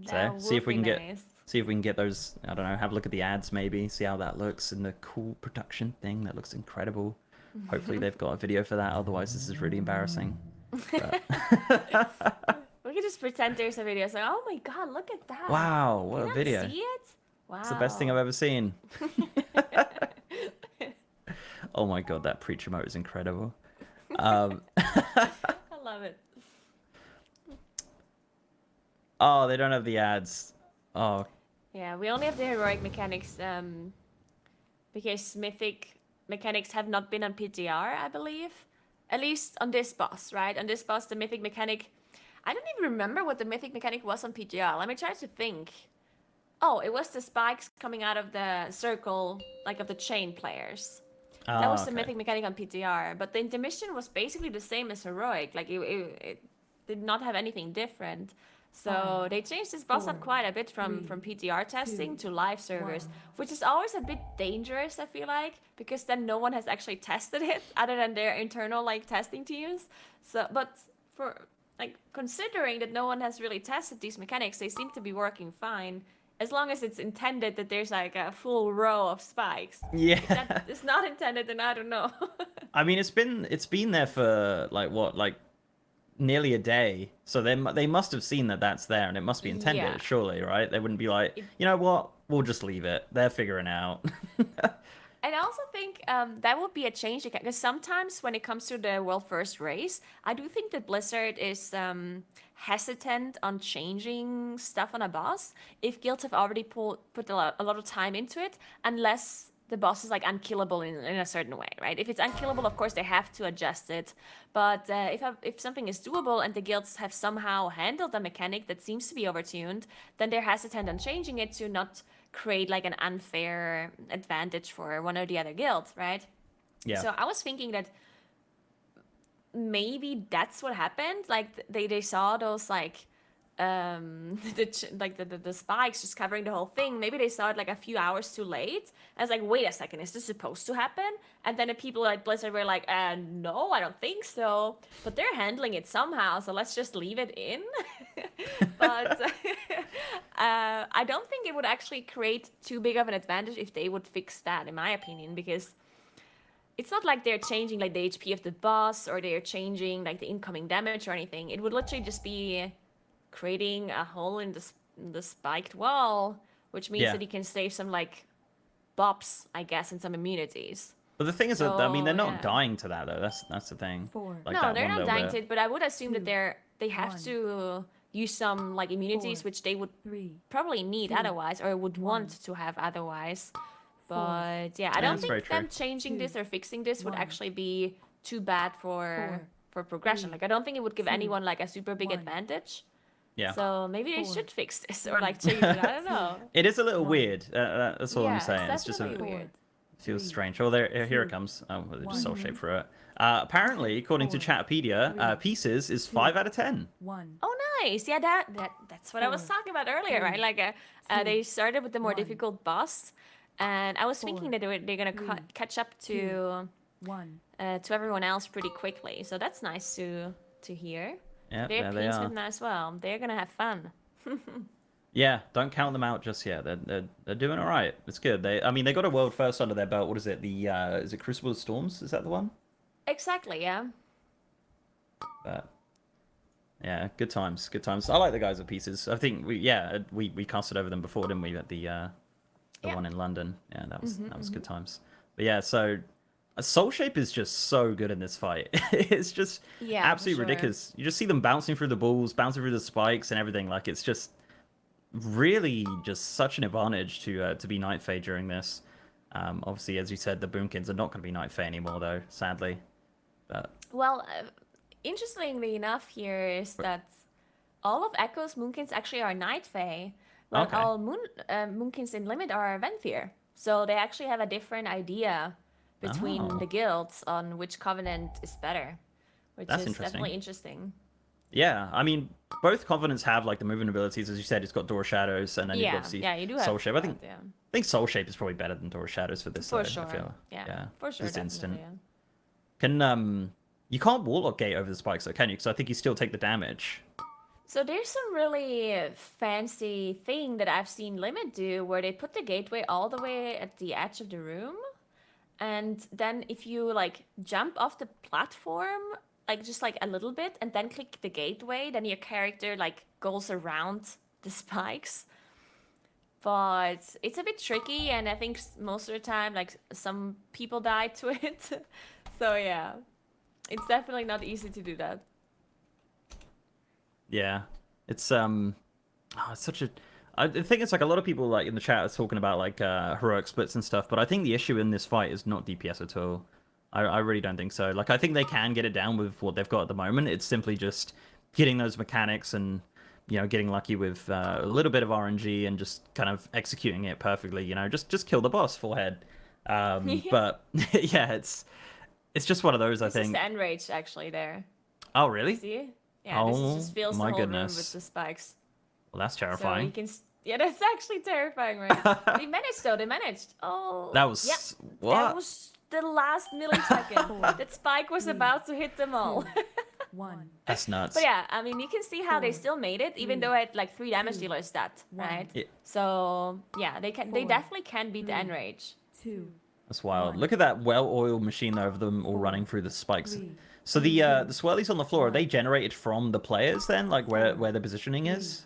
So see if we can get those. I don't know. Have a look at the ads, maybe see how that looks, and the cool production thing that looks incredible. Hopefully they've got a video for that. Otherwise, this is really embarrassing.
We could just pretend there's a video. It's like, oh my god, look at that!
Wow, what a video!
See it? Wow,
it's the best thing I've ever seen. Oh my god, that preacher mode is incredible.
I love it.
Oh, they don't have the ads. Oh.
Yeah, we only have the heroic mechanics because mythic mechanics have not been on PTR, I believe. At least on this boss, right? On this boss, the mythic mechanic... I don't even remember what the mythic mechanic was on PTR. Let me try to think. Oh, it was the spikes coming out of the circle, like of the chain players. That was the mythic mechanic on PTR. But the intermission was basically the same as heroic. Like it did not have anything different. So they changed this boss up quite a bit from PTR testing to live servers, which is always a bit dangerous, I feel like, because then no one has actually tested it other than their internal like testing teams. So, but for like considering that no one has really tested these mechanics, they seem to be working fine. As long as it's intended that there's like a full row of spikes.
Yeah.
If that is not intended, then I don't know.
I mean, it's been there for like nearly a day, so they must have seen that that's there, and it must be intended, surely, right? They wouldn't be like, you know what, we'll just leave it. They're figuring out.
And I also think that would be a change, because sometimes when it comes to the World First race, I do think that Blizzard is hesitant on changing stuff on a boss if guilds have already put a lot of time into it, unless the boss is like unkillable in a certain way, right? If it's unkillable, of course they have to adjust it. But if something is doable and the guilds have somehow handled a mechanic that seems to be overtuned, then they're hesitant on changing it to not create like an unfair advantage for one or the other guild, right?
Yeah.
So I was thinking that maybe that's what happened. Like they saw those like the spikes just covering the whole thing. Maybe they saw it like a few hours too late. I was like, wait a second, is this supposed to happen? And then the people like Blizzard were like, no, I don't think so. But they're handling it somehow, so let's just leave it in. But I don't think it would actually create too big of an advantage if they would fix that, in my opinion, because it's not like they're changing like the HP of the boss or they're changing like the incoming damage or anything. It would literally just be creating a hole in the spiked wall, which means that you can save some like bops, I guess, and some immunities.
But the thing is that I mean they're not dying to that though. That's the thing. Like
no,
that
they're
one
not dying
bit.
to it, but I would assume that they have to use some like immunities which they would probably need otherwise, or would want to have otherwise. But yeah, I don't think them changing this or fixing this would actually be too bad for progression. Like I don't think it would give anyone like a super big advantage.
Yeah.
So maybe they should fix this or like change it. I don't know.
It is a little weird. That's all I'm saying.
It's
just a
weird.
feels strange. Oh, here it comes. Oh, well, they just soul shape through it. Apparently, according to Chatpedia, Pieces is 5 out of 10.
Oh, nice. Yeah, that's what I was talking about earlier, right? Like they started with the more difficult boss, and I was thinking that they're gonna catch up to everyone else pretty quickly. So that's nice to hear.
Yeah,
they're
there they are.
Painsmith now as well. They're gonna have fun.
Yeah, don't count them out just yet. They're doing all right. It's good. They got a world first under their belt. What is it? Is it Crucible of Storms? Is that the one?
Exactly. Yeah.
But yeah, good times. Good times. I like the guys at Pieces. I think we casted over them before, didn't we? At the one in London. Yeah, that was good times. But yeah, so Soul Shape is just so good in this fight. It's just absolutely ridiculous. You just see them bouncing through the balls, bouncing through the spikes and everything. Like it's just really just such an advantage to be Night Fae during this. Obviously, as you said, the Boomkins are not going to be Night Fae anymore, though, sadly. But
well, interestingly enough, here is that all of Echo's Moonkins actually are Night Fae, but all Moonkins in Limit are Venthyr. So they actually have a different idea between the guilds on which covenant is better, which is definitely interesting.
Yeah, I mean, both Covenants have like the movement abilities, as you said. It's got Door of Shadows, and then you've got
you do
Soul
have
Shape. I think Soul Shape is probably better than Door of Shadows for this.
For
though,
sure.
I feel.
Yeah, for sure.
This instant.
Yeah.
Can you can't Warlock Gate over the spikes, though, can you? Because I think you still take the damage.
So there's some really fancy thing that I've seen Limit do, where they put the gateway all the way at the edge of the room, and then if you like jump off the platform, like just like a little bit, and then click the gateway, then your character like goes around the spikes. But it's a bit tricky, and I think most of the time like some people die to it. So yeah, it's definitely not easy to do that.
Yeah, it's such a. I think it's like a lot of people like in the chat are talking about like heroic splits and stuff, but I think the issue in this fight is not DPS at all. I really don't think so. Like I think they can get it down with what they've got at the moment. It's simply just getting those mechanics and getting lucky with a little bit of RNG and just kind of executing it perfectly. Just kill the boss forehead. But yeah, it's just one of those. I think.
This is the enrage actually there.
Oh really?
See? Yeah, this just fills the whole room with the spikes.
Well, that's terrifying.
So you can, that's actually terrifying, right? They managed. Oh.
That was what?
That was the last millisecond. That spike was about to hit them all.
That's nuts.
But yeah, I mean, you can see how they still made it, even though it had like 3 damage dealer stat, right?
Yeah.
So yeah, they definitely can beat the enrage.
That's wild. Look at that well-oiled machine though, of them all running through the spikes. So the swirlies on the floor, are they generated from the players then, like where the positioning is?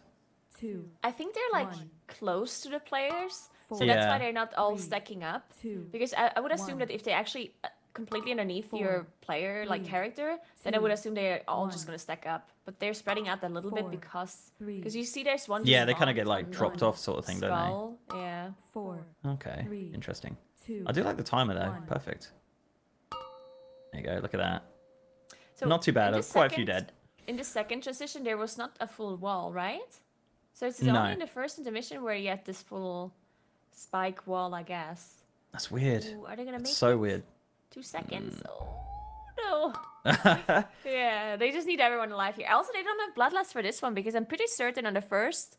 I think they're like close to the players, so that's why they're not all stacking up. Because I would assume that if they actually completely underneath your player like character, then I would assume they're all just gonna stack up. But they're spreading out a little bit because you see there's one.
Yeah, they kind of get like dropped off sort of thing, don't
they? Yeah.
Okay, interesting. I do like the timer though. Perfect. There you go. Look at that. So not too bad. Quite a few dead.
In the second transition, there was not a full wall, right? So it's only in the first intermission where you had this full spike wall, I guess.
That's weird.
Ooh, are they gonna make
so weird.
2 seconds. Oh no. Yeah, they just need everyone alive here. Also, they don't have Bloodlust for this one because I'm pretty certain on the first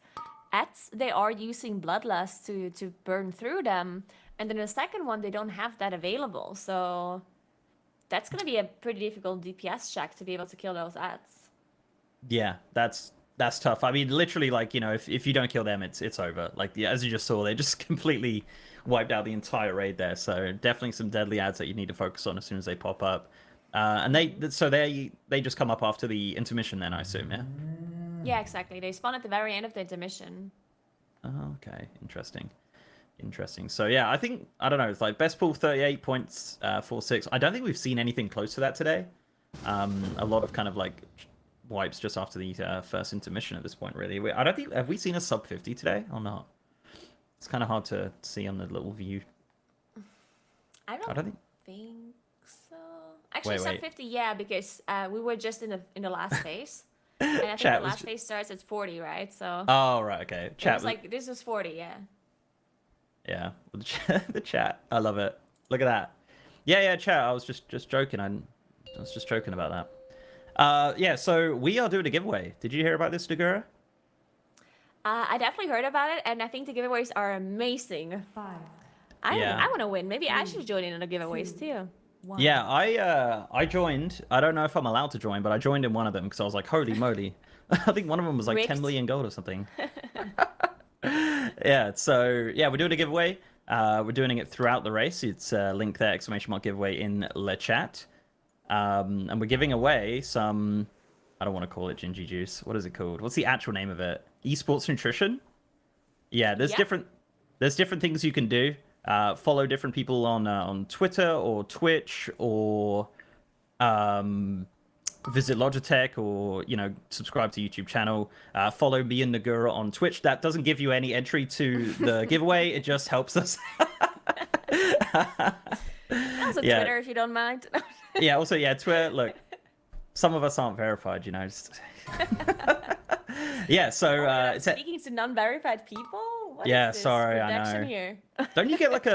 ads they are using Bloodlust to burn through them, and then the second one they don't have that available. So that's gonna be a pretty difficult DPS check to be able to kill those ads.
Yeah, that's tough. I mean, literally, like if you don't kill them, it's over. Like as you just saw, they just completely wiped out the entire raid there. So definitely some deadly ads that you need to focus on as soon as they pop up. And they just come up after the intermission then, I assume, yeah?
Yeah, exactly. They spawn at the very end of the intermission.
Oh, okay, interesting. Interesting. So yeah, I think, I don't know, it's like best pool 38 points, 4-6. I don't think we've seen anything close to that today. A lot of kind of like wipes just after the first intermission at this point, really. I don't think, have we seen a sub 50 today or not? It's kind of hard to see on the little view.
I don't think so. Actually,
Wait,
sub
wait.
50, yeah, because we were just in the last phase. And I think
Chat
the
was
last phase starts at 40, right? So.
Oh, right, okay.
It
Chat
was like, this is 40, yeah.
Yeah, the chat. I love it. Look at that. Yeah, chat. I was just joking. I was just joking about that. Yeah, so we are doing a giveaway. Did you hear about this, Dagura?
I definitely heard about it, and I think the giveaways are amazing. I want to win. Maybe I should join in on the giveaways too.
Yeah, I joined. I don't know if I'm allowed to join, but I joined in one of them because I was like, holy moly. I think one of them was like
Rigged.
10 million gold or something. Yeah, so yeah, we're doing a giveaway. We're doing it throughout the race. It's link there, ! giveaway in the chat. And we're giving away some, I don't want to call it Gingy Juice. What is it called? What's the actual name of it? Esports Nutrition? Yeah, there's different things you can do. Follow different people on Twitter or Twitch or visit Logitech or, subscribe to YouTube channel. Follow me and Nagura on Twitch. That doesn't give you any entry to the giveaway. It just helps us.
Also Twitter, if you don't mind.
Yeah, also, Twitter. Look, some of us aren't verified, just... Yeah, so...
Speaking to non-verified people? What is this
sorry, I
production
know.
here?
Don't you get like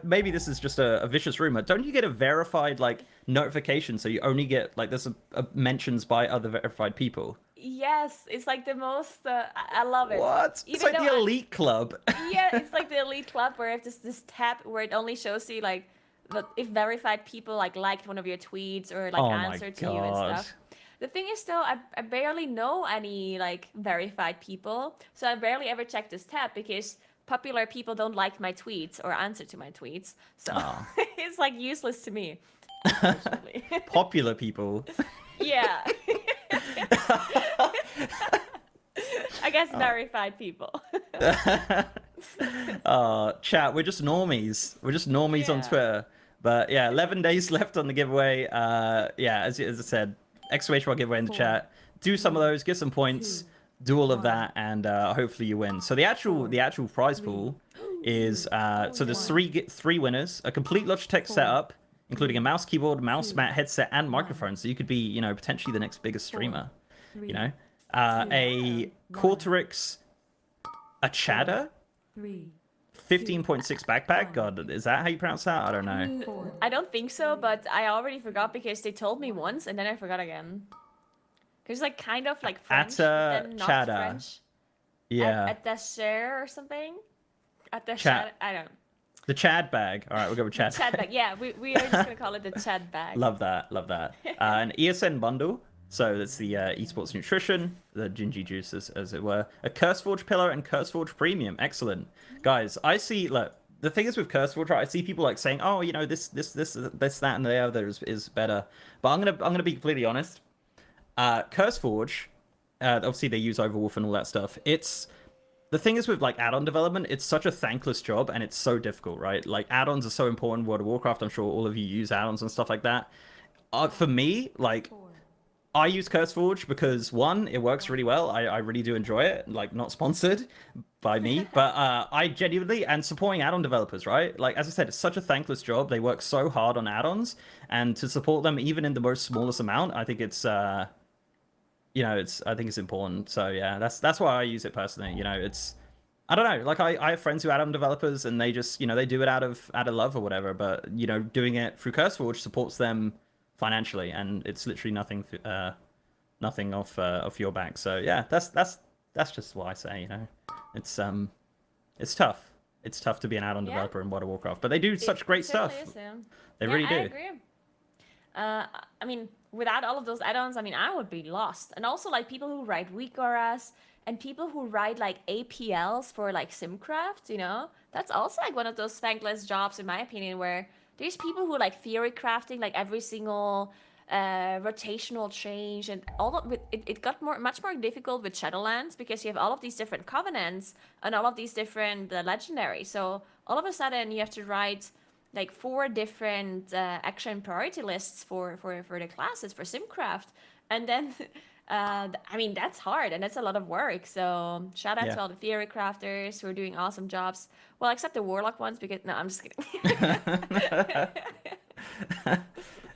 maybe this is just a vicious rumor. Don't you get a verified notification so you only get there's a mentions by other verified people?
Yes, it's like the most. I love it.
What? It's
Even
like the elite club.
Yeah, it's like the elite club where it's this tab where it only shows you if verified people liked one of your tweets or answered to you and stuff. The thing is though, I barely know any verified people, so I barely ever check this tab because popular people don't like my tweets or answer to my tweets, so it's useless to me.
Popular people.
Yeah. I guess verified people.
Chat, we're just normies. We're just normies on Twitter. But yeah, 11 days left on the giveaway. As I said, ! giveaway in the chat. Do some of those, get some points, do all of that, and hopefully you win. So the actual prize pool is so there's three winners, a complete Logitech setup, including a mouse, keyboard, mouse mat, headset, and microphone. So you could be, potentially the next biggest streamer. A Cortex, a Chadder, 15.6 backpack. God, is that how you pronounce that? I don't know.
I don't think so, but I already forgot because they told me once and then I forgot again. Because kind of French, but then not
Chadder.
French.
Yeah.
Attaché or something.
Chad.
I don't know.
The Chad bag. All right, we'll go with Chad.
Chad bag. Yeah, we are just gonna call it the Chad bag.
Love that. An ESN bundle. So that's the Esports Nutrition, the Gingy Juice, as it were. A CurseForge Pillar and CurseForge Premium. Excellent. Guys, I see, look, the thing is with CurseForge, right, I see people saying, oh, this, that, and the other is better. But I'm gonna be completely honest. CurseForge, obviously they use Overwolf and all that stuff. The thing is with add-on development, it's such a thankless job and it's so difficult, right? Add-ons are so important in World of Warcraft. I'm sure all of you use add-ons and stuff like that. For me, I use CurseForge because, one, it works really well. I really do enjoy it. Not sponsored by me, but I genuinely, and supporting add-on developers, right? As I said, it's such a thankless job. They work so hard on add-ons, and to support them even in the most smallest amount, I think it's, I think it's important. So yeah, that's why I use it personally. I don't know. I have friends who are add-on developers, and they just, they do it out of love or whatever. But doing it through CurseForge supports them financially, and it's literally nothing off your back. So yeah, that's just what I say. It's tough. It's tough to be an add-on developer in World of Warcraft, but they do such great stuff. They really do.
I agree. I mean, without all of those add-ons, I would be lost. And also people who write weak auras and people who write APLs for Simcraft, that's also one of those thankless jobs in my opinion, where there's people who theory crafting every single rotational change, and all of it got much more difficult with Shadowlands because you have all of these different covenants and all of these different legendaries. So all of a sudden you have to write like 4 different action priority lists for the classes for Simcraft, and then I mean that's hard and that's a lot of work. So shout out to all the theory crafters who are doing awesome jobs. Well, except the warlock ones, because no, I'm just kidding.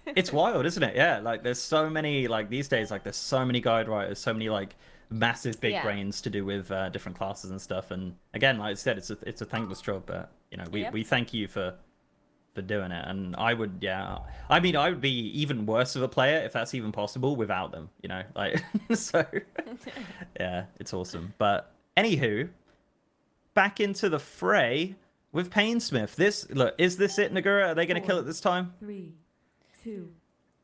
It's wild, isn't it? Yeah, like there's so many, like these days, like there's so many guide writers, so many like massive big brains to do with different classes and stuff. And again, like I said, it's a thankless job, but you know, we thank you for doing it. And I would, I mean, I would be even worse of a player if that's even possible without them, you know, like so yeah, it's awesome. But anywho, back into the fray with Painsmith. Is this it, Nagura? Are they going to kill it this time?
3, 2,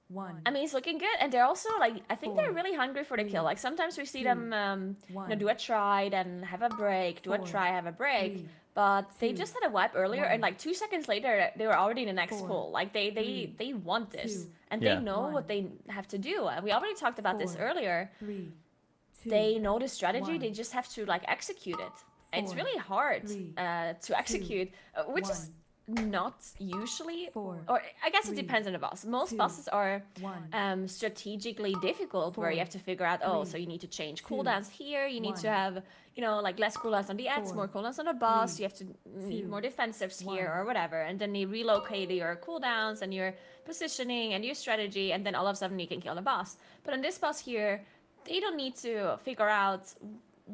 1.
I mean, it's looking good, and they're also like, I think they're really hungry for the kill. Like sometimes we see them, you know, do a try, then have a break, do a try, have a break. But they just had a wipe earlier, and like 2 seconds later, they were already in the next pool. Like they want this, and they know what they have to do. We already talked about this earlier. They know the strategy. They just have to like execute it. It's really hard to execute, which is not usually, or I guess it depends on the boss. Most bosses are strategically difficult, where you have to figure out, so you need to change cooldowns here, you need to have, you know, like less cooldowns on the ads, more cooldowns on the boss, you have to need more defensives here or whatever, and then you relocate your cooldowns and your positioning and your strategy, and then all of a sudden you can kill the boss. But on this boss here, they don't need to figure out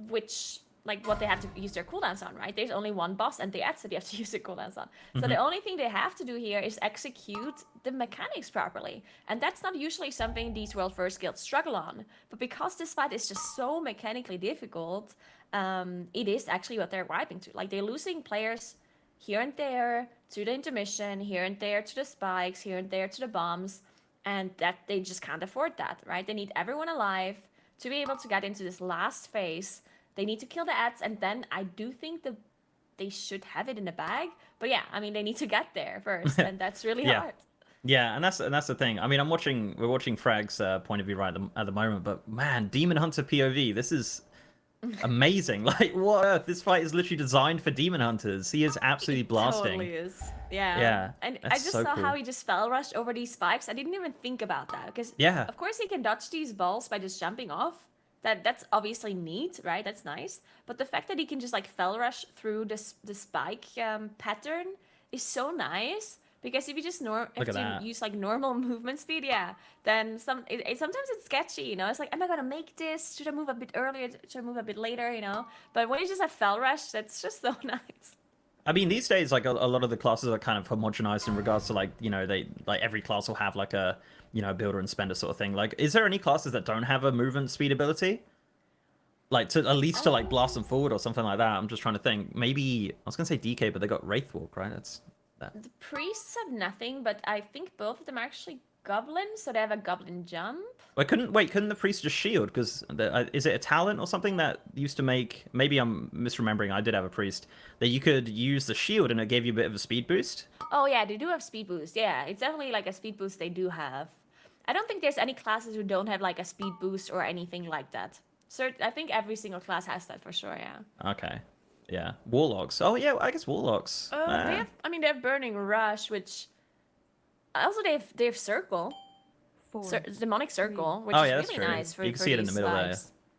which, like what they have to use their cooldowns on, right? There's only one boss and the ads that you have to use their cooldowns on. So the only thing they have to do here is execute the mechanics properly. And that's not usually something these World First guilds struggle on. But because this fight is just so mechanically difficult, it is actually what they're griping to. Like they're losing players here and there to the intermission, here and there to the spikes, here and there to the bombs. And that they just can't afford that, right? They need everyone alive to be able to get into this last phase. They need to kill the ads, and then I do think that they should have it in the bag. But yeah, I mean, they need to get there first, and that's really hard.
Yeah, and that's the thing. I mean, we're watching Frag's point of view right at the moment, but man, Demon Hunter POV, this is amazing. Like, what on earth? This fight is literally designed for Demon Hunters. He is absolutely blasting.
Totally is. Yeah.
Yeah.
And I just saw how he just fell rushed over these spikes. I didn't even think about that, because of course he can dodge these balls by just jumping off. That's obviously neat, right? That's nice. But the fact that he can just like fell rush through the spike pattern is so nice, because if you just use like normal movement speed, then sometimes it's sketchy, you know? It's like, am I gonna make this? Should I move a bit earlier? Should I move a bit later, you know? But when you just have fell rush, that's just so nice.
I mean, these days, like a lot of the classes are kind of homogenized in regards to like, you know, every class will have like a, you know, builder and spender sort of thing. Like, is there any classes that don't have a movement speed ability? Like, to at least to like blast them forward or something like that. I'm just trying to think. Maybe I was gonna say DK, but they got Wraithwalk, right? That's that.
The priests have nothing, but I think both of them are actually goblins, so they have a goblin jump.
Couldn't the priest just shield? Because is it a talent or something that used to make? Maybe I'm misremembering. I did have a priest that you could use the shield and it gave you a bit of a speed boost.
Oh yeah, they do have speed boost. Yeah, it's definitely like a speed boost they do have. I don't think there's any classes who don't have like a speed boost or anything like that. So I think every single class has that for sure. Yeah.
Okay. Yeah. Warlocks. Oh yeah, I guess warlocks.
They have Burning Rush, which also they have Circle. Demonic Circle, which is really nice for
you can see it in the middle there.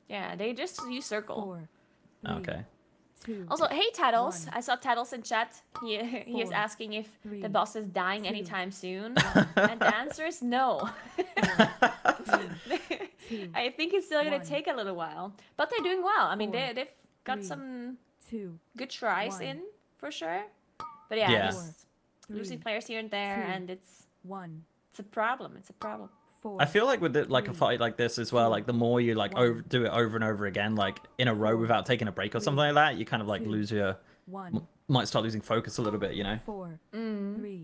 Yeah, they just use Circle.
Okay.
Also, hey Tattles, I saw Tattles in chat. He was asking if the boss is dying anytime soon, and the answer is no. I think it's still gonna take a little while, but they're doing well. I mean, they've got some good tries in for sure. But yeah, just losing players here and there, and it's a problem. It's a problem.
I feel like with a fight like this as well, like the more you like do it over and over again, like in a row without taking a break or something like that, you kind of like lose your might start losing focus a little bit, you know.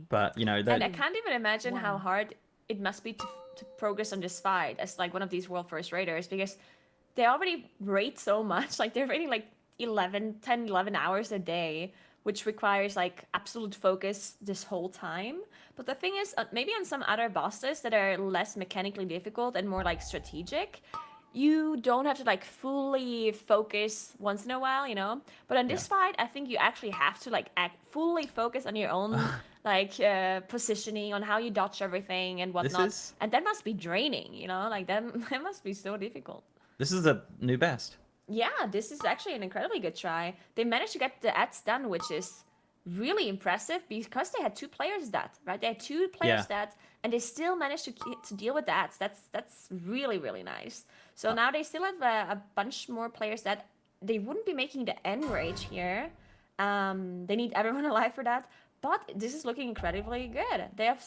But you know,
and I can't even imagine how hard it must be to progress on this fight as like one of these World First raiders, because they already raid so much. Like they're raiding like 10, 11 hours a day, which requires like absolute focus this whole time. But the thing is, maybe on some other bosses that are less mechanically difficult and more like strategic, you don't have to like fully focus once in a while, you know. But in this fight, I think you actually have to like fully focus on your own like positioning, on how you dodge everything and whatnot. And that must be draining, you know, like that must be so difficult.
This is the new best.
Yeah, this is actually an incredibly good try. They managed to get the ads done, which is really impressive because they had 2 players that, right? They had 2 players that, and they still managed to deal with the ads. That's really, really nice. So now they still have a bunch more players that they wouldn't be making the end rage here. They need everyone alive for that. But this is looking incredibly good. They have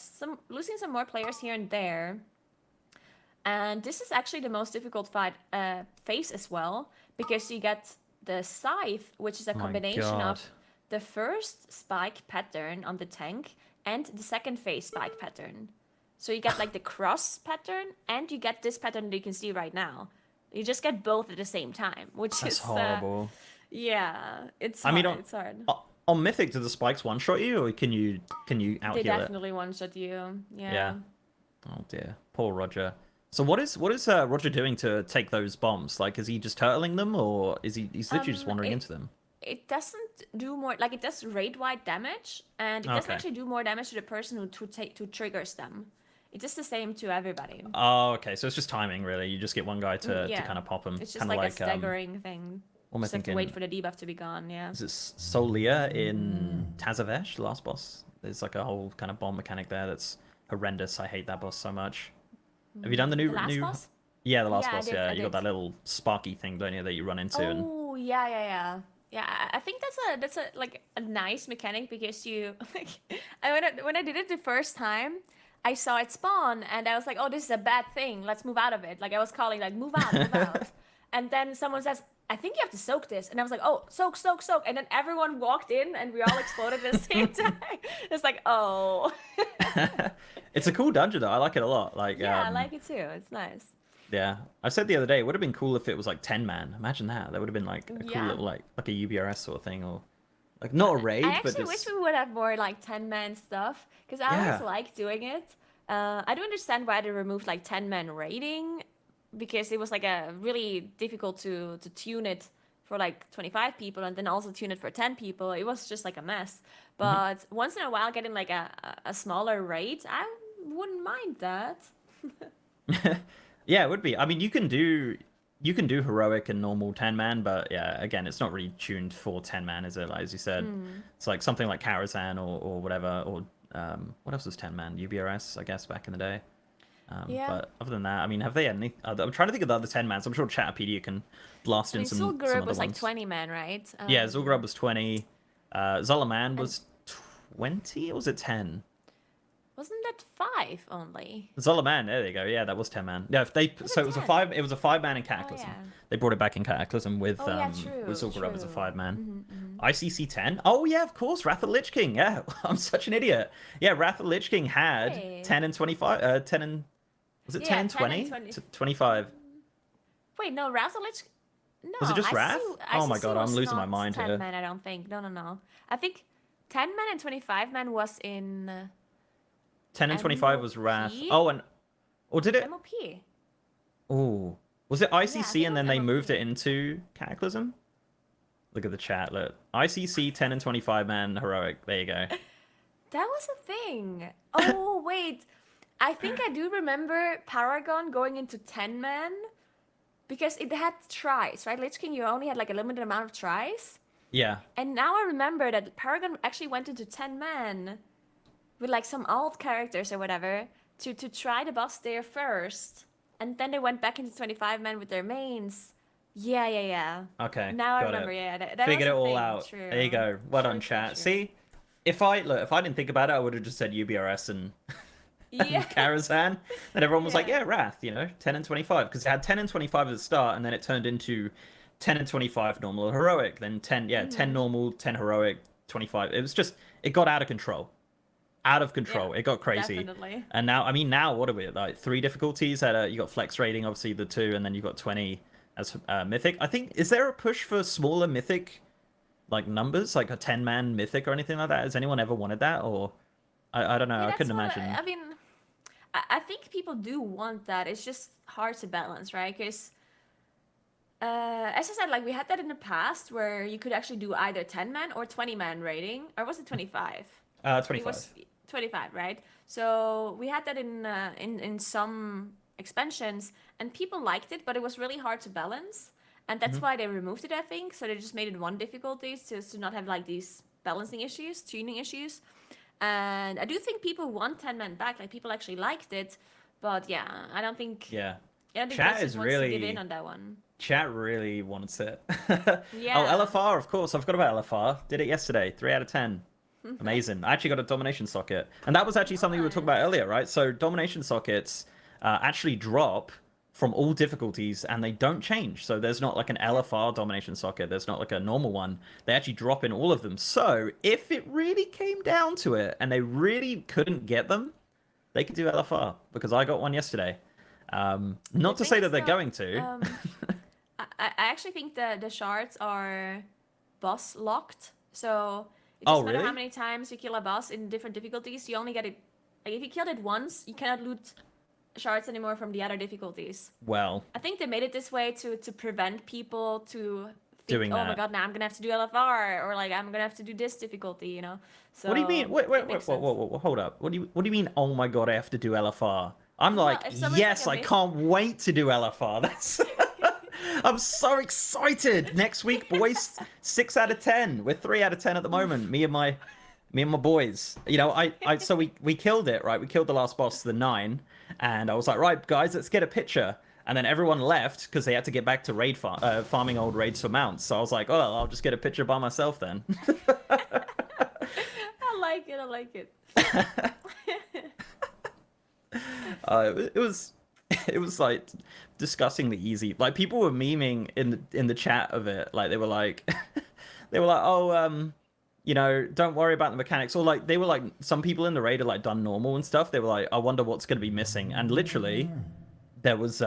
losing some more players here and there. And this is actually the most difficult phase as well, because you get the scythe, which is a combination of the first spike pattern on the tank and the second phase spike pattern. So you get like the cross pattern, and you get this pattern that you can see right now. You just get both at the same time, which is
horrible.
Yeah, it's hard.
I mean,
it's hard.
On Mythic, do the spikes one-shot you, or can you out-heal
They
it?
definitely one-shot you. Yeah.
Oh dear, poor Roger. So what is Roger doing to take those bombs? Like, is he just turtling them, or is he's literally just wandering into them?
It doesn't do more, like it does raid-wide damage, and it doesn't actually do more damage to the person who triggers them. It does the same to everybody.
Oh, okay. So it's just timing, really. You just get one guy to kind of pop them.
It's just like a staggering thing.
What am I
just have
thinking?
to wait for the debuff to be gone, yeah.
Is it Solia in Tazavesh, the last boss? There's like a whole kind of bomb mechanic there that's horrendous. I hate that boss so much. Have you done the new...
boss?
Yeah, the last boss,
I
You got that little sparky thing, don't you, that you run into?
Oh, yeah. Yeah, I think that's a nice mechanic, because you... like, when I did it the first time, I saw it spawn, and I was like, oh, this is a bad thing. Let's move out of it. Like, I was calling, like, move out. And then someone says, I think you have to soak this. And I was like, oh, soak. And then everyone walked in, and we all exploded at the same time. It's like, oh.
It's a cool dungeon, though. I like it a lot. Like,
yeah, I like it too. It's nice.
Yeah. I said the other day, it would have been cool if it was like 10-man. Imagine that. That would have been like a cool little, like a UBRS sort of thing, or... like, not a raid,
I actually
but
wish we would have more, like, 10-man stuff, because I always like doing it. I do understand why they removed, like, 10-man raiding, because it was, like, a really difficult to tune it for, like, 25 people, and then also tune it for 10 people. It was just, like, a mess. But once in a while, getting, like, a smaller raid, I wouldn't mind that.
Yeah, it would be. I mean, you can do heroic and normal 10-man, but yeah, again, it's not really tuned for 10-man, is it? Like, as you said, it's like something like Karazhan or whatever, or what else was 10-man? UBRS, I guess, back in the day. But other than that, I mean, have they had any... I'm trying to think of the other 10-mans. I'm sure Chatapedia can blast in some
Zul'Gurub
other
was like
ones.
20-man, right?
Yeah, Zul'Gurub was 20. Zalaman was 20, or was it 10?
Wasn't that 5 only?
Zalaman, there you go. Yeah, that was 10-man. Yeah, it was a 5-man in Cataclysm. They brought it back in Cataclysm with Zul'Gurub as a 5-man. ICC 10. Oh yeah, of course, Wrath of the Lich King. Yeah, I'm such an idiot. Yeah, Wrath of the Lich King had 10 and 25. 10 and was it 10 and 20? 25.
Wait, no, Wrath of the Lich. No,
was it just Wrath? Oh my god, I'm losing my mind
10
here.
10-man, I don't think. No. I think 10-man and 25-man was in.
10 and 25 was Wrath. Oh, or did it?
MOP.
Oh, was it ICC and then they moved it into Cataclysm? Look at the chat. Look, ICC 10 and 25 man heroic. There you go.
That was a thing. Oh wait, I think I do remember Paragon going into 10-man because it had tries, right? Lich King, you only had like a limited amount of tries.
Yeah.
And now I remember that Paragon actually went into 10-man. With like some alt characters or whatever to try the boss there first, and then they went back into 25-man with their mains. Yeah.
Okay.
Now I remember. Yeah, that
figured it
was a
all
thing.
out.
True.
There you go. Well done, chat. See, if I didn't think about it, I would have just said UBRS and Karazhan, and everyone was like, yeah, Wrath, 10 and 25, because it had 10 and 25 at the start, and then it turned into 10 and 25 normal heroic, then 10 normal, 10 heroic, 25. It was just, it got out of control. It got crazy.
Definitely.
And now what are we at? Like 3 difficulties. You got flex rating, obviously the 2, and then you got 20 as mythic. I think, is there a push for smaller mythic like numbers, like a 10-man mythic or anything like that? Has anyone ever wanted that? Or I don't know. I couldn't imagine.
I mean, I think people do want that. It's just hard to balance, right? Because as I said, like we had that in the past where you could actually do either 10-man or 20-man raiding, or was it 25?
25.
It was 25, right? So we had that in some expansions, and people liked it, but it was really hard to balance, and that's why they removed it, I think. So they just made it 1 difficulty to not have like these balancing issues, tuning issues. And I do think people want 10-man back. Like people actually liked it, but yeah, I don't think.
Yeah.
I don't think
Chat
Blizzard
is
wants
really
to give in on that one.
Chat really wants it.
Yeah.
Oh, LFR, of course. I forgot about LFR. Did it yesterday. 3 out of 10. Amazing. I actually got a domination socket, and that was actually something we were talking about earlier, right? So domination sockets actually drop from all difficulties, and they don't change. So there's not like an LFR domination socket. There's not like a normal one. They actually drop in all of them. So if it really came down to it, and they really couldn't get them, they could do LFR, because I got one yesterday. Not to say that they're going to.
I actually think the shards are boss locked. So it doesn't matter how many times you kill a boss in different difficulties. You only get it. Like if you killed it once, you cannot loot shards anymore from the other difficulties.
Well,
I think they made it this way to prevent people to think,
doing
oh
that.
my god, now I'm gonna have to do LFR, or like I'm gonna have to do this difficulty, you know. So
What do you mean? Wait, hold up. What do you mean? Oh my god, I have to do LFR. I'm like, yes, I can't wait to do LFR. That's. I'm so excited. Next week, boys. 6 out of 10. We're 3 out of 10 at the moment. Me and my boys. You know, so we killed it, right? We killed the last boss, the 9, and I was like, right, guys, let's get a picture. And then everyone left because they had to get back to farming old raids for mounts. So I was like, oh, I'll just get a picture by myself then.
I like it.
It was like disgustingly easy. Like people were memeing in the chat of it. Like they were like, oh, you know, don't worry about the mechanics. Or like they were like, some people in the raid are like done normal and stuff. They were like, I wonder what's going to be missing. And literally, there was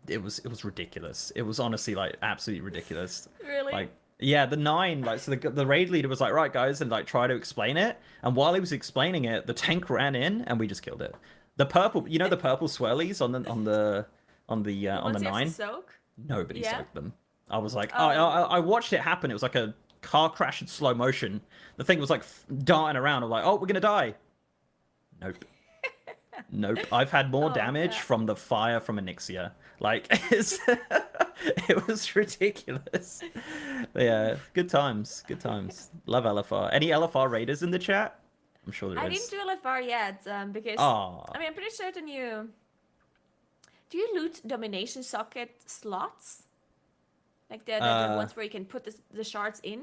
it was ridiculous. It was honestly like absolutely ridiculous.
Really?
Like. Yeah, the 9, like, so the raid leader was like, right, guys, and like try to explain it. And while he was explaining it, the tank ran in and we just killed it. The purple, you know, the purple swirlies on the 9.
Soak?
Nobody soaked them. I was like, I watched it happen. It was like a car crash in slow motion. The thing was like darting around. I'm like, oh, we're gonna die. Nope. Nope. I've had more damage from the fire from Onyxia. Like, it was ridiculous. But yeah, good times. Good times. Love LFR. Any LFR raiders in the chat? I'm sure there is.
I didn't do LFR yet because I mean I'm pretty certain you. Do you loot domination socket slots? Like the ones where you can put the shards in?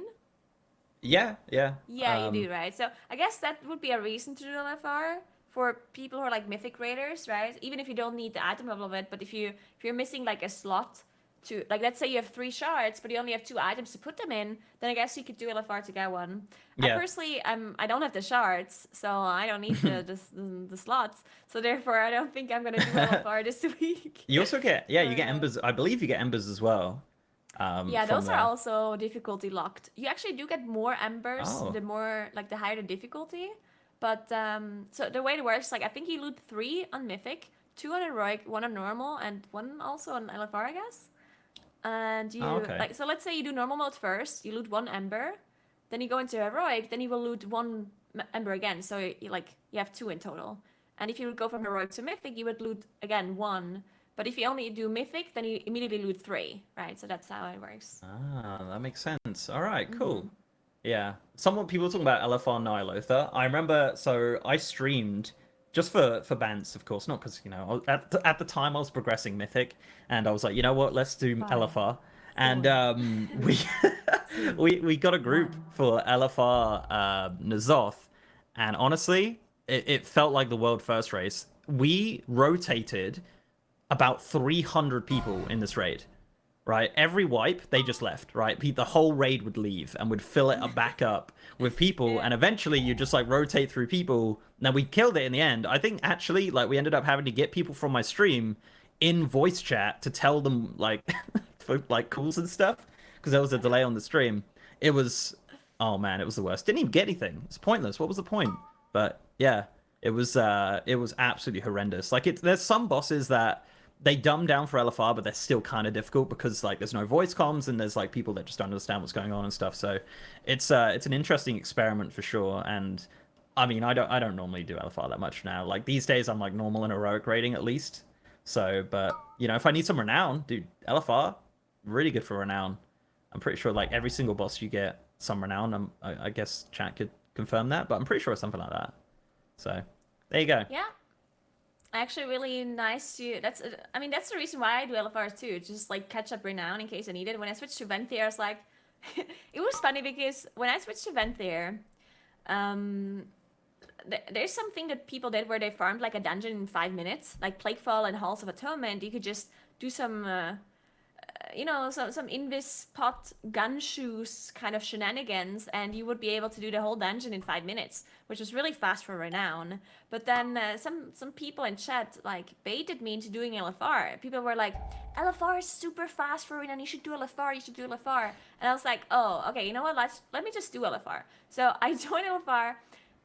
Yeah.
Yeah, you do, right? So I guess that would be a reason to do LFR. For people who are like mythic raiders, right? Even if you don't need the item level of it, but if you're missing like a slot to, like, let's say you have 3 shards, but you only have 2 items to put them in, then I guess you could do LFR to get one.
Yeah.
I personally, I don't have the shards, so I don't need the slots. So therefore, I don't think I'm gonna do LFR this week.
You also get, you get embers. I believe you get embers as well.
Yeah, those are also difficulty locked. You actually do get more embers the more, like, the higher the difficulty. But, so the way it works, like, I think you loot 3 on Mythic, 2 on Heroic, 1 on Normal, and 1 also on LFR, I guess. And you, like, so let's say you do Normal mode first, you loot 1 Ember, then you go into Heroic, then you will loot 1 Ember again, so you have 2 in total. And if you would go from Heroic to Mythic, you would loot, again, 1. But if you only do Mythic, then you immediately loot 3, right? So that's how it works.
Ah, that makes sense. All right, cool. Yeah. People talking about LFR Nihilotha. I remember, so I streamed just for bants, of course, not because, you know, at the time I was progressing Mythic, and I was like, you know what, let's do LFR. And we got a group for LFR N'Zoth, and honestly, it felt like the world first race. We rotated about 300 people in this raid. Right, every wipe they just left. Right, the whole raid would leave and would fill it back up with people, and eventually you just like rotate through people. Now we killed it in the end. I think actually, like, we ended up having to get people from my stream in voice chat to tell them like for like calls and stuff because there was a delay on the stream. It was, oh man, it was the worst. Didn't even get anything. It's pointless. What was the point? But yeah, it was absolutely horrendous. Like there's some bosses that they dumb down for LFR, but they're still kind of difficult because like there's no voice comms and there's like people that just don't understand what's going on and stuff. So it's an interesting experiment for sure. And I mean, I don't normally do LFR that much now. Like these days, I'm like normal and heroic rating at least. So, but you know, if I need some renown, dude, LFR really good for renown. I'm pretty sure like every single boss you get some renown. I guess chat could confirm that, but I'm pretty sure it's something like that. So there you go.
Yeah. Actually, really nice to. That's the reason why I do LFRs too. Just like catch up renown in case I need it. When I switched to Venthyr, I was like, it was funny because when I switched to Venthyr, there's something that people did where they farmed like a dungeon in 5 minutes, like Plaguefall and Halls of Atonement. You could just do some, some invis pot gun shoes kind of shenanigans, and you would be able to do the whole dungeon in 5 minutes, which was really fast for renown. But then some people in chat like baited me into doing LFR. People were like, LFR is super fast for renown. You should do LFR. You should do LFR. And I was like, oh, okay. You know what? Let me just do LFR. So I joined LFR.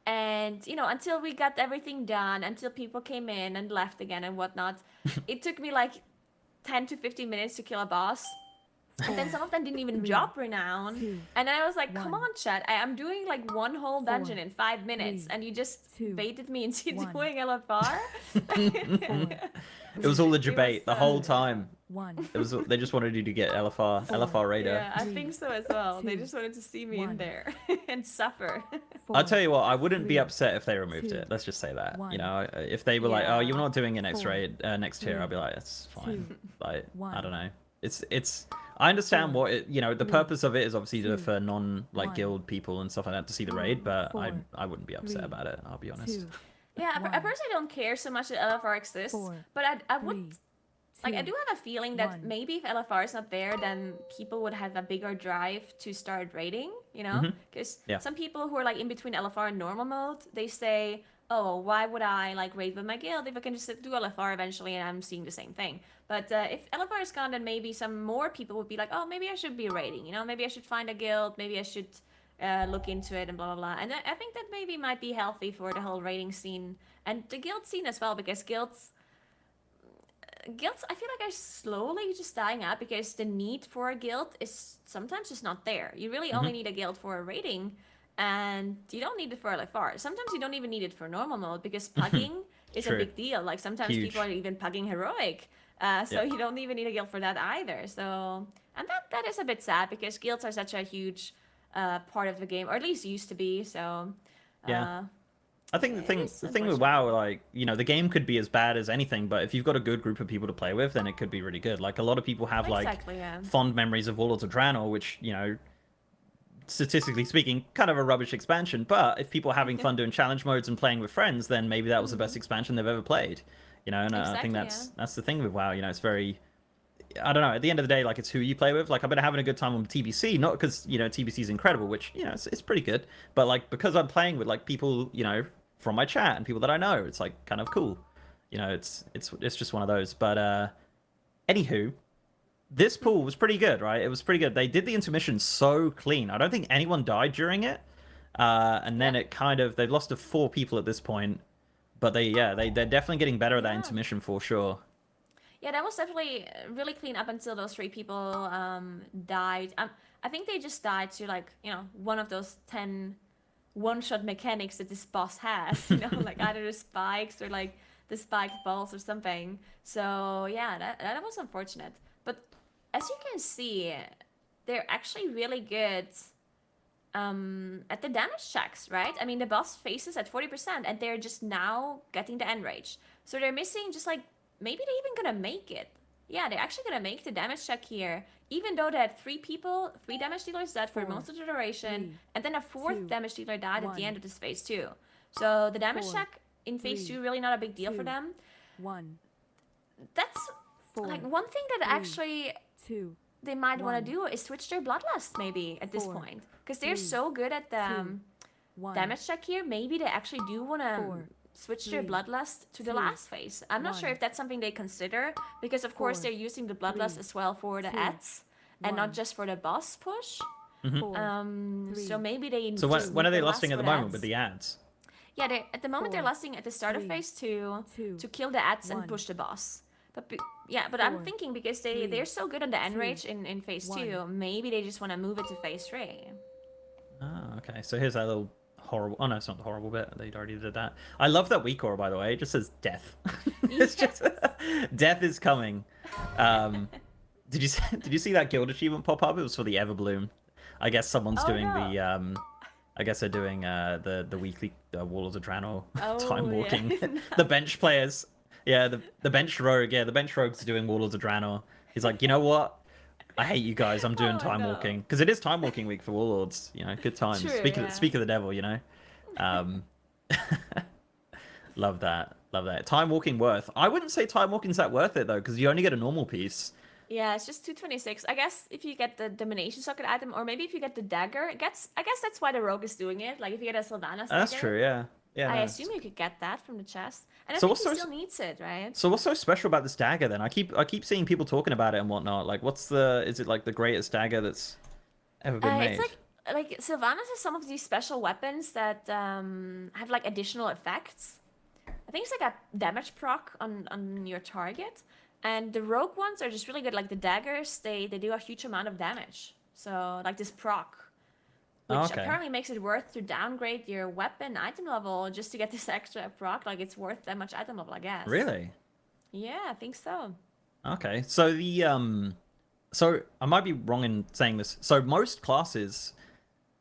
And, until we got everything done, until people came in and left again and whatnot, it took me like 10 to 15 minutes to kill a boss. And then some of them didn't even drop renown. And then I was like, come on, chat. I'm doing like one whole dungeon in 5 minutes. And you just baited me into doing LFR.
It was all a debate the whole time. They just wanted you to get LFR Raider.
Yeah, I think so as well. They just wanted to see me in there and suffer.
I'll tell you what, I wouldn't be upset if they removed it. Let's just say that. If they were like, oh, you're not doing a next tier, I'd be like, it's fine. Like, I don't know. It's. I understand what it. The purpose of it is obviously for non guild people and stuff like that to see the raid, but I wouldn't be upset about it. I'll be honest.
Yeah, I personally don't care so much that LFR exists, but I would. Like, I do have a feeling that maybe if LFR is not there, then people would have a bigger drive to start raiding, Because some people who are, like, in between LFR and normal mode, they say, oh, why would I, like, raid with my guild if I can just do LFR eventually and I'm seeing the same thing? But if LFR is gone, then maybe some more people would be like, oh, maybe I should be raiding, Maybe I should find a guild, maybe I should look into it and blah, blah, blah. And I think that maybe might be healthy for the whole raiding scene and the guild scene as well, because guilds, I feel like, are slowly just dying out because the need for a guild is sometimes just not there. You really only need a guild for a raiding, and you don't need it for LFR. Sometimes you don't even need it for normal mode because pugging is a big deal. Like sometimes people are even pugging heroic, so you don't even need a guild for that either. So, and that is a bit sad because guilds are such a huge part of the game, or at least used to be. So,
I think the thing with WoW, like, the game could be as bad as anything, but if you've got a good group of people to play with, then it could be really good. Like, a lot of people have, fond memories of Warlords of Draenor, which, statistically speaking, kind of a rubbish expansion, but if people are having fun doing challenge modes and playing with friends, then maybe that was the best expansion they've ever played, and I think that's the thing with WoW, it's very... I don't know, at the end of the day, like, it's who you play with. Like, I've been having a good time on TBC, not because, TBC is incredible, which, it's pretty good, but, like, because I'm playing with, like, people, from my chat and people that I know, it's, like, kind of cool. It's just one of those. But, anywho, this pool was pretty good, right? It was pretty good. They did the intermission so clean. I don't think anyone died during it. And then it kind of, they've lost to 4 people at this point, but they're definitely getting better at that intermission for sure.
Yeah, that was definitely really clean up until those 3 people died. I think they just died to, like, one of those 10 one-shot mechanics that this boss has, like either the spikes or, like, the spiked balls or something. So, yeah, that was unfortunate. But as you can see, they're actually really good at the damage checks, right? I mean, the boss faces at 40%, and they're just now getting the end rage. So they're missing just, like, maybe they're even gonna make it. Yeah, they're actually gonna make the damage check here, even though they had 3 damage dealers dead for most of the duration, and then a 4th damage dealer died at the end of this phase 2. So the damage check in phase 2 really not a big deal for them. That's like one thing that actually they might want to do is switch their bloodlust maybe at this point, because they're so good at the damage check here. Maybe they actually do want to switch their bloodlust to the last phase. I'm not sure if that's something they consider, because of course they're using the bloodlust as well for the ads and not just for the boss push. So maybe they.
So when are they lusting at the moment with the ads?
Yeah, at the moment they're lusting at the start of phase 2 to kill the ads and push the boss. But but I'm thinking because they're so good on the enrage in phase 2, maybe they just want to move it to phase 3.
Ah, okay. So here's that little horrible. Oh no, it's not the horrible bit. They already did that. I love that weak by the way. It just says death. It's just death is coming. Did you see that guild achievement pop up? It was for the Everbloom. I guess someone's doing the. I guess they're doing the weekly Warlords of Draenor time walking.
Yeah.
The bench players. Yeah, the bench rogue. Yeah, the bench rogue's doing Warlords of Draenor. He's like, you know what? I hate you guys. I'm doing time walking because it is time walking week for Warlords. You know, good times.
True,
Speak of the devil. You know, love that. Love that. Time walking worth. I wouldn't say time walking's that worth it though, because you only get a normal piece.
Yeah, it's just 226. I guess if you get the domination socket item, or maybe if you get the dagger, I guess that's why the rogue is doing it. Like if you get a Sylvanas dagger.
That's true. Yeah. Yeah.
I
no,
assume you could get that from the chest, and I
So
think
what's
he
so-
still needs it, right?
So what's so special about this dagger then? I keep seeing people talking about it and whatnot. Like, is it like the greatest dagger that's ever been made?
It's like Sylvanas has some of these special weapons that have like additional effects. I think it's like a damage proc on your target, and the rogue ones are just really good. Like the daggers, they do a huge amount of damage. So like this proc, which apparently makes it worth to downgrade your weapon item level just to get this extra proc. Like it's worth that much item level, I guess.
Really?
Yeah, I think so.
Okay. So so I might be wrong in saying this. So most classes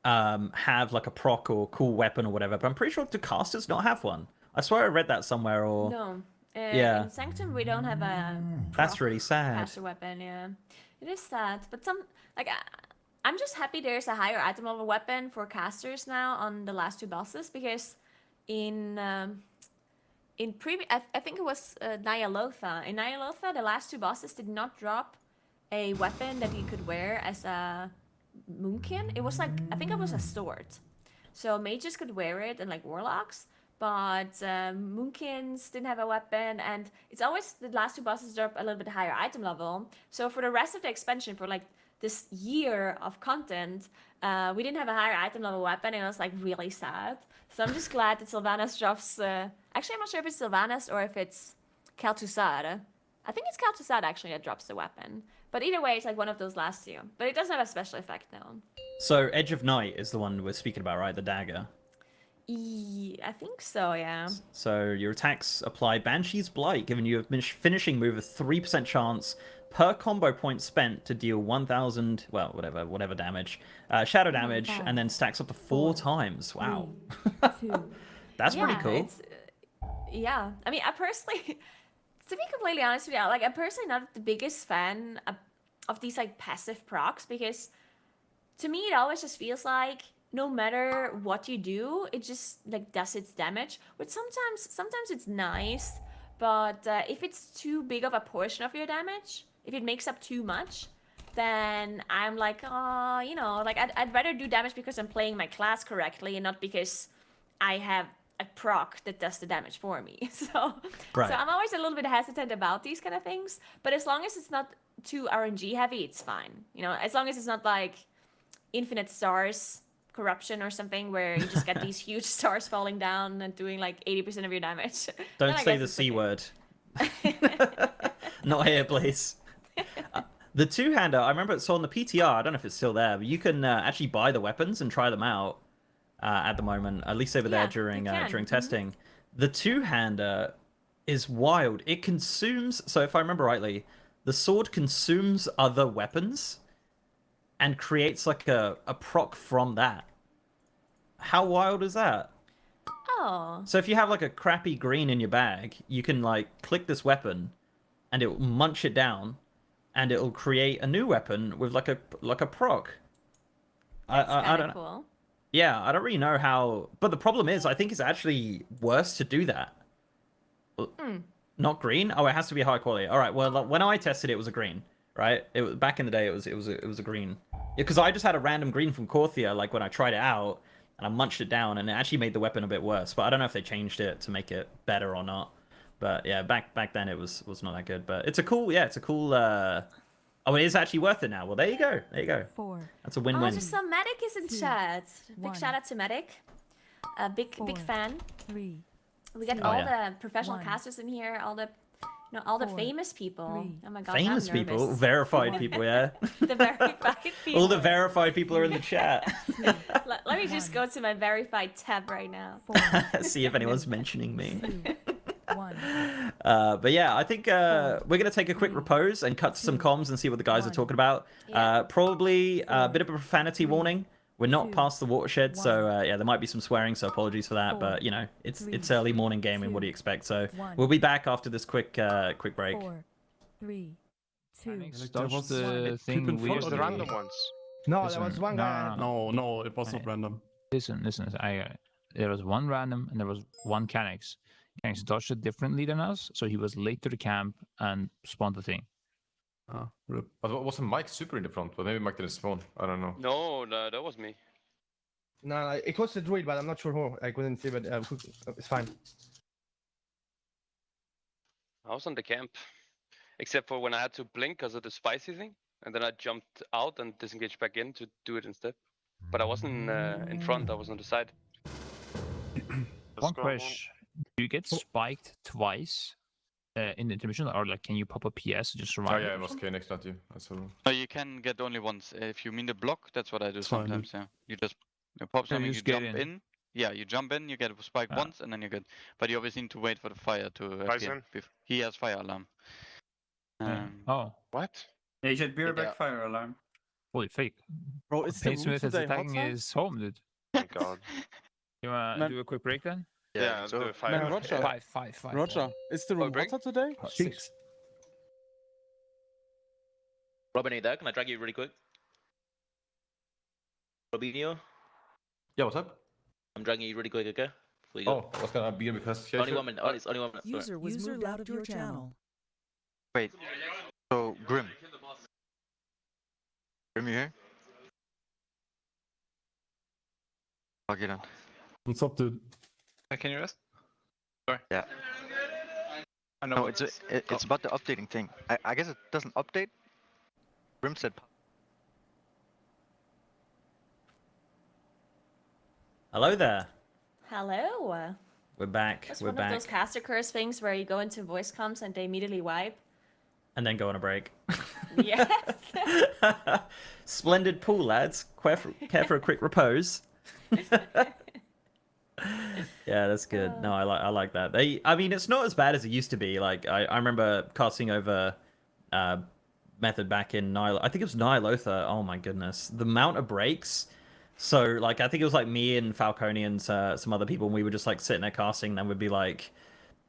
have like a proc or cool weapon or whatever, but I'm pretty sure do casters not have one? I swear I read that somewhere. Or
No.
Yeah.
In Sanctum, we don't have a
That's really sad.
caster weapon. Yeah, it is sad. But I'm just happy there's a higher item level weapon for casters now on the last 2 bosses, because in previous, I think it was Nyalotha. In Nyalotha, the last 2 bosses did not drop a weapon that you could wear as a moonkin. It was like, I think it was a sword. So mages could wear it and like warlocks, but moonkins didn't have a weapon, and it's always the last 2 bosses drop a little bit higher item level. So for the rest of the expansion, for like this year of content, we didn't have a higher item level weapon, and it was like really sad. So I'm just glad that Sylvanas drops. Actually, I'm not sure if it's Sylvanas or if it's Kel'Thuzad. I think it's Kel'Thuzad actually that drops the weapon. But either way, it's like one of those last 2. But it doesn't have a special effect now.
So Edge of Night is the one we're speaking about, right? The dagger.
I think so, yeah.
So your attacks apply Banshee's Blight, giving you a finishing move, a 3% chance per combo point spent to deal 1,000, well, whatever damage, shadow damage, and then stacks up to 4 times. Wow. That's pretty cool.
Yeah, I mean, I personally, to be completely honest with you, like I'm personally not the biggest fan of these like passive procs, because to me it always just feels like no matter what you do, it just like does its damage. Which sometimes it's nice, but if it's too big of a portion of your damage, if it makes up too much, then I'm like, oh, you know, like I'd rather do damage because I'm playing my class correctly and not because I have a proc that does the damage for me. So I'm always a little bit hesitant about these kind of things. But as long as it's not too RNG heavy, it's fine. You know, as long as it's not like infinite stars corruption or something where you just get these huge stars falling down and doing like 80% of your damage.
Don't say the C word. Not here, please. The two-hander, I remember, so on the PTR, I don't know if it's still there, but you can actually buy the weapons and try them out at the moment, at least over there during testing. The two-hander is wild. It consumes, so if I remember rightly, the sword consumes other weapons and creates like a proc from that. How wild is that?
Oh.
So if you have like a crappy green in your bag, you can like click this weapon and it will munch it down and it'll create a new weapon with like a proc. I don't know.
Cool.
Yeah, I don't really know how, but the problem is I think it's actually worse to do that. Not green? Oh, it has to be high quality. All right, well, when I tested it, it was a green, right? It was back in the day. It was a green. Yeah, because I just had a random green from Korthia, like when I tried it out, and I munched it down, and it actually made the weapon a bit worse. But I don't know if they changed it to make it better or not. But yeah, back then it was not that good. But it's a cool Oh, it is actually worth it now. Well, there you go. There you go.
4.
That's a
Oh,
win-win.
just some Medic is in chat. Big
1.
shout out to Medic. Big
4,
fan.
3.
We got
2,
all the professional
1.
casters in here, all the all the
4,
famous people.
3.
Oh my god,
Famous
I'm
people,
nervous.
verified people, yeah.
The verified people.
All the verified people are in the chat.
Let me just go to my verified tab right now.
See if anyone's mentioning me.
1.
But yeah, I think we're gonna take a quick repose and cut to some comms and see what the guys are talking about. Probably a bit of a profanity warning. We're not past the watershed, so yeah, there might be some swearing, so apologies for that. But you know, it's early morning gaming. What do you expect? So we'll be back after this quick break.
4, 3, 2.
That was the thing we
the random ones.
No,
Listen,
there was one guy.
no,
it was not random.
Listen. There was one random and there was one Canix. Canix dodged it differently than us, so he was late to the camp and spawned the thing.
But wasn't Mike super in the front? But maybe Mike didn't spawn. I don't know.
No, that was me.
No, it was a druid, but I'm not sure who. I couldn't see, but it's fine.
I was on the camp, except for when I had to blink because of the spicy thing, and then I jumped out and disengaged back in to do it instead. But I wasn't in front. I was on the side.
One question: do you get spiked twice in the intermission, or like can you pop a PS and just survive?
Oh yeah, it was KNX, not you. That's all.
No, you can get only once. If you mean the block, that's what I do sometimes. Yeah, you just pop
So
something,
you
you
just get
jump
in.
in. Yeah, you jump in, you get a spike once, and then you get. But you always need to wait for the fire to appear. He has fire alarm.
Oh,
What?
Yeah, you should beer back fire alarm.
holy fake!
Bro, it's the
Painsmith is
today
attacking his home, dude.
Thank God.
You wanna do a quick break then?
Yeah, so
Man,
fire.
Roger.
Five.
Roger, is the room
break?
hotter today?
6.
Robin, are there? Can I drag you really quick? Robinho?
Yeah, what's up?
I'm dragging you really quick, okay? Before you go.
Oh, I was gonna be because.
Only 1 minute. It's only 1 minute. Sorry.
Was moved out of your channel.
Wait. So Grim. Grim, you here? Okay then.
What's up, dude?
Can you rest? Sorry.
Yeah.
I know
No, it's about the updating thing. I guess it doesn't update. Grim said.
Hello there.
Hello.
We're back.
That's
We're
one
back.
of those caster curse things where you go into voice comms and they immediately wipe.
And then go on a break.
Yes.
Splendid pool, lads. Care for a quick repose. Yeah, that's good. No, I like that. I mean, it's not as bad as it used to be. Like I remember casting over method back in Nihil. I think it was Nihilotha. Oh my goodness, the amount of breaks. So like I think it was like me and Falcone and some other people, and we were just like sitting there casting, and then we'd be like,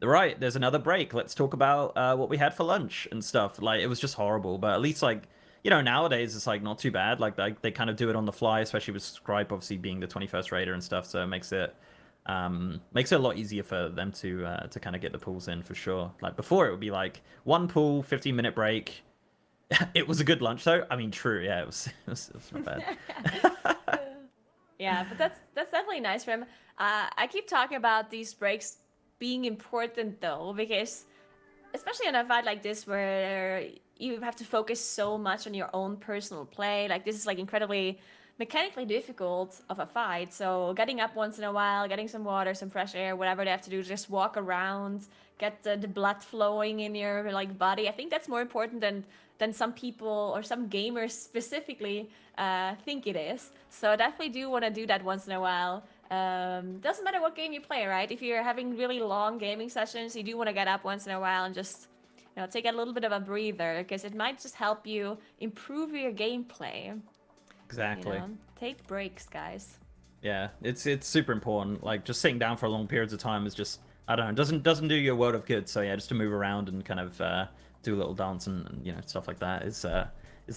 right, there's another break. Let's talk about what we had for lunch and stuff. Like it was just horrible. But at least like, you know, nowadays it's like not too bad. Like they kind of do it on the fly, especially with Scribe obviously being the 21st raider and stuff. So it makes it a lot easier for them to kind of get the pools in for sure. Like before it would be like one pool, 15-minute break. It was a good lunch though. I mean, true. Yeah, it was not bad.
Yeah, but that's definitely nice for him. I keep talking about these breaks being important though, because especially in a fight like this where you have to focus so much on your own personal play, like this is like incredibly mechanically difficult of a fight. So getting up once in a while, getting some water, some fresh air, whatever they have to do, just walk around, get the blood flowing in your like body. I think that's more important than some people or some gamers specifically think it is. So I definitely do want to do that once in a while. Doesn't matter what game you play, right? If you're having really long gaming sessions, you do want to get up once in a while and just, you know, take a little bit of a breather, because it might just help you improve your gameplay.
Exactly.
You know? Take breaks, guys.
Yeah, it's super important. Like just sitting down for long periods of time is just, I don't know, doesn't do you a world of good. So yeah, just to move around and kind of do a little dance and you know stuff like that is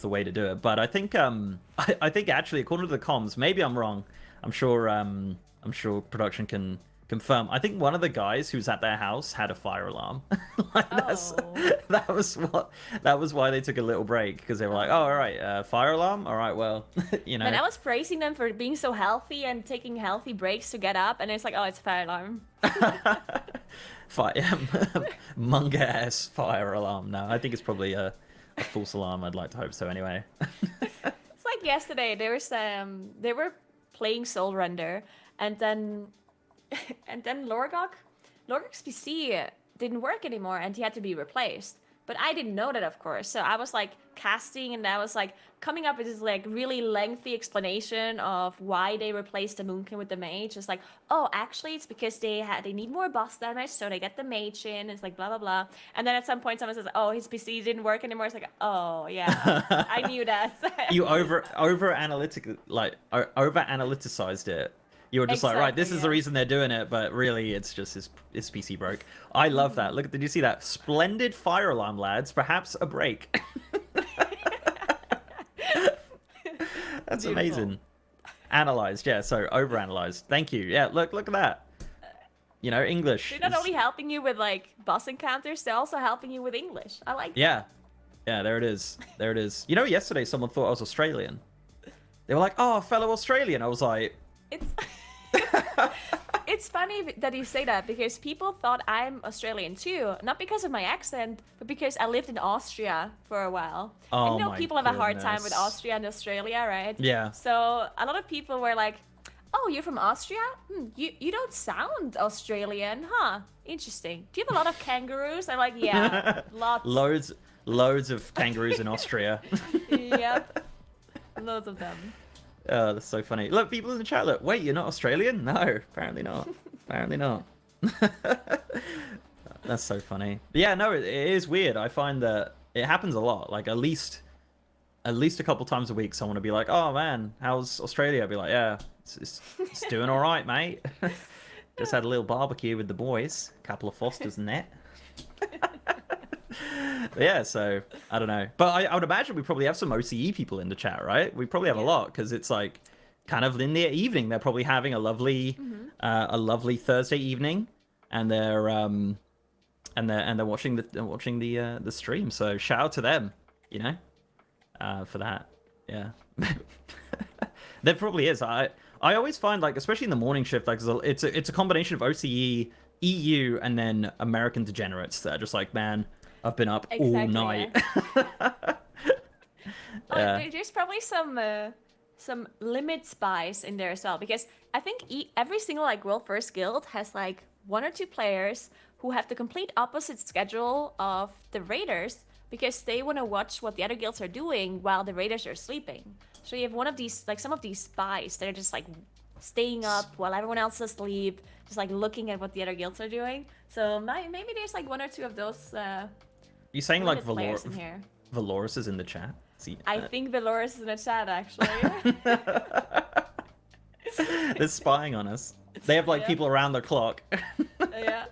the way to do it. But I think I think actually according to the comms, maybe I'm wrong. I'm sure production can confirm. I think one of the guys who's at their house had a fire alarm. Like that was why they took a little break, because they were like, oh, all right, fire alarm. All right, well, you know.
And I was praising them for being so healthy and taking healthy breaks to get up, and it's like, oh, it's a fire alarm.
Fire, manga ass fire alarm. No, I think it's probably a false alarm. I'd like to hope so anyway.
It's like yesterday. There was they were playing Soul Render, and then Lorgok's PC didn't work anymore, and he had to be replaced. But I didn't know that, of course. So I was like casting, and I was like coming up with this like really lengthy explanation of why they replaced the Moonkin with the Mage. It's like, oh, actually, it's because they need more boss damage, so they get the Mage in. It's like blah blah blah. And then at some point, someone says, oh, his PC didn't work anymore. It's like, oh yeah, I knew that.
You over analyticized it. You were just like, right, this is the reason they're doing it, but really it's just his PC broke. I love that. Look, did you see that? Splendid fire alarm, lads. Perhaps a break. That's amazing. Analyzed, yeah, so overanalyzed. Thank you. Yeah, look at that. You know, English.
They're not only helping you with like boss encounters, they're also helping you with English. I like that.
Yeah. Yeah, there it is. There it is. You know, yesterday someone thought I was Australian. They were like, oh, fellow Australian. I was like...
It's funny that you say that, because people thought I'm Australian too, not because of my accent, but because I lived in Austria for a while.
Oh,
I know people have a hard time with Austria and Australia, right?
Yeah.
So a lot of people were like, oh, you're from Austria? You don't sound Australian, huh? Interesting. Do you have a lot of kangaroos? I'm like, yeah, lots.
Loads of kangaroos in Austria.
Yep. Loads of them.
Oh, that's so funny. Look, people in the chat, look, wait, you're not Australian? No, apparently not. Apparently not. That's so funny. But yeah, no, it is weird. I find that it happens a lot. Like, at least a couple times a week, someone will be like, oh, man, how's Australia? I'll be like, yeah, it's doing all right, mate. Just had a little barbecue with the boys. A couple of Fosters and that. Yeah, so I don't know, but I would imagine we probably have some OCE people in the chat, right? We probably have a lot, because it's like kind of in their evening. They're probably having a lovely Thursday evening, and they're watching the stream. So shout out to them, you know, for that. Yeah, there probably is. I always find, like, especially in the morning shift, like it's a combination of OCE, EU, and then American degenerates that are just like, man, I've been up all night.
Yeah. There's probably some limit spies in there as well, because I think every single like World First Guild has like 1 or 2 players who have the complete opposite schedule of the raiders, because they want to watch what the other guilds are doing while the raiders are sleeping. So you have one of these, like some of these spies that are just like staying up while everyone else is asleep, just like looking at what the other guilds are doing. So maybe there's like 1 or 2 of those.
You saying like
Valoris
is in the chat?
I think Valoris is in the chat, actually.
They're spying on us. They have like people around the clock.
Yeah.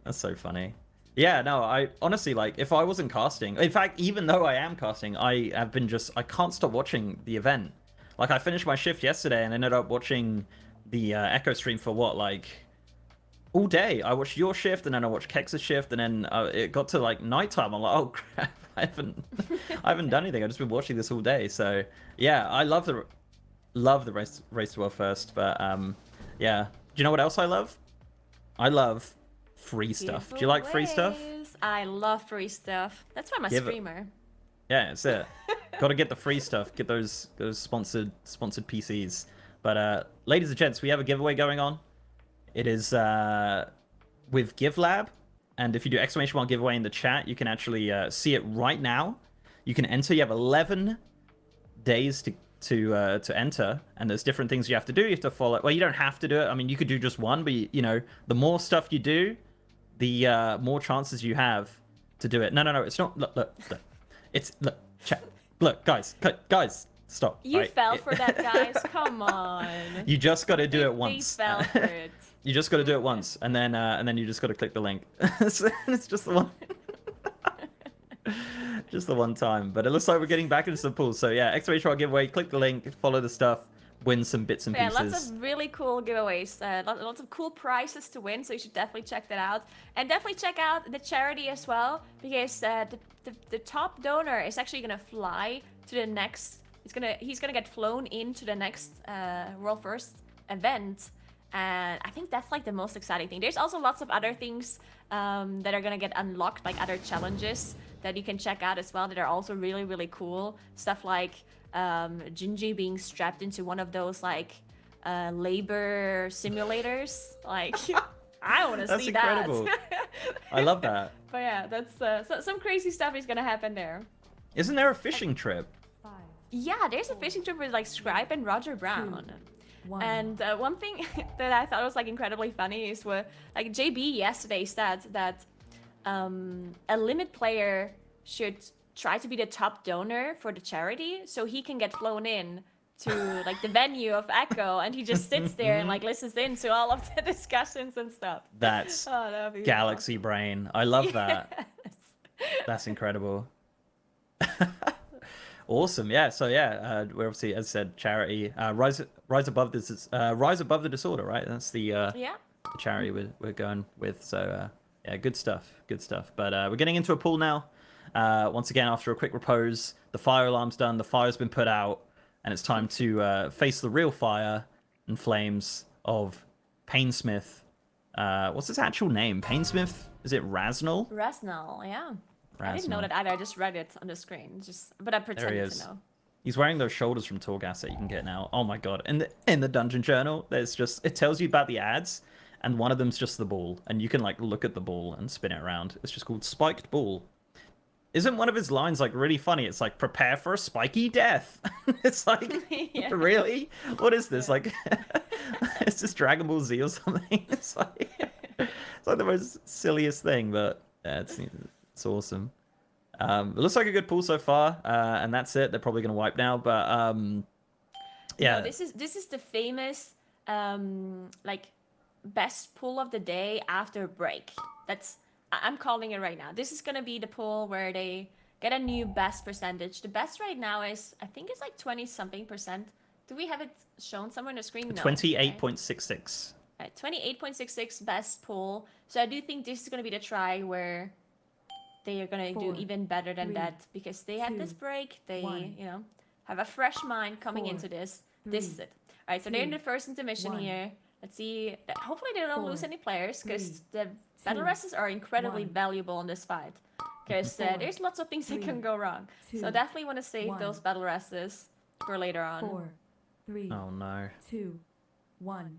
That's so funny. Yeah, no, I honestly, like, if I wasn't casting, in fact, even though I am casting, I can't stop watching the event. Like, I finished my shift yesterday and ended up watching the Echo stream for what, like, all day. I watched your shift, and then I watched Kex's shift, and then it got to like nighttime. I'm like, oh crap, I haven't done anything. I've just been watching this all day. So yeah, I love the race to world first. But yeah, do you know what else I love? I love free stuff. Do you like free stuff?
I love free stuff. That's why I'm a streamer.
Yeah, that's it. Got to get the free stuff. Get those sponsored PCs. But ladies and gents, we have a giveaway going on. It is with GiveLab, and if you do !1 giveaway in the chat, you can actually see it right now. You can enter. You have 11 days to enter, and there's different things you have to do. You have to follow. Well, you don't have to do it. I mean, you could do just one, but you know, the more stuff you do, the more chances you have to do it. No, it's not. Look. It's chat. Look, guys, stop.
You
right?
fell for that, guys. Come on.
You just got to do it once.
They fell for it.
You just got to do it once, and then you just got to click the link. It's just the one, just the one time. But it looks like we're getting back into some pools. So yeah, !1 giveaway. Click the link, follow the stuff, win some bits and pieces.
Yeah, lots of really cool giveaways. Lots of cool prizes to win. So you should definitely check that out, and definitely check out the charity as well, because the top donor is actually gonna fly to the next. He's gonna get flown into the next World First event. And I think that's like the most exciting thing. There's also lots of other things that are gonna get unlocked, like other challenges that you can check out as well that are also really, really cool. Stuff like Gingy being strapped into one of those like labor simulators. Like, I want to see
incredible.
that.
I love that.
But yeah, that's some crazy stuff is gonna happen there.
Isn't there a fishing trip?
Yeah, there's a fishing trip with like Scribe and Roger Brown. And one thing that I thought was like incredibly funny is what like JB yesterday said that a limit player should try to be the top donor for the charity so he can get flown in to like the venue of Echo, and he just sits there and like listens in to all of the discussions and stuff.
That's
that'd be
galaxy brain. I love that. That's incredible. Awesome. Yeah. So yeah, we're obviously, as I said, charity. Rise above this. Rise above the disorder. Right. That's the the charity we're going with. So yeah, good stuff. Good stuff. But we're getting into a pool now. Once again, after a quick repose, the fire alarm's done. The fire's been put out, and it's time to face the real fire and flames of Painsmith. What's his actual name? Painsmith? Is it Raznal?
Raznal, yeah. I didn't
Raznal.
know that either. I just read it on the screen. But I
There he
pretended
is.
to know.
He's wearing those shoulders from Torghast that you can get now. Oh my god! In the dungeon journal, there's just it tells you about the ads, and one of them's just the ball, and you can like look at the ball and spin it around. It's just called Spiked Ball. Isn't one of his lines like really funny? It's like prepare for a spiky death. It's like really? What is this? Like it's just Dragon Ball Z or something. It's like the most silliest thing, but yeah, it's awesome. It looks like a good pool so far, and that's it. They're probably gonna wipe now, but yeah.
No, this is the famous like best pull of the day after break. I'm calling it right now. This is gonna be the pull where they get a new best percentage. The best right now is I think it's like 20-something%. Do we have it shown somewhere on the screen? No.
28.66.
28.66 best pull. So I do think this is gonna be the try where they are gonna do even better than that because they had this break. They have a fresh mind coming into this. This is it. All right, so they're in the first intermission here. Let's see. Hopefully they don't lose any players because the battle rests are incredibly valuable in this fight. Because there's lots of things that can go wrong. So definitely want to save those battle rests for later on.
4, 3,
Oh no.
2, 1.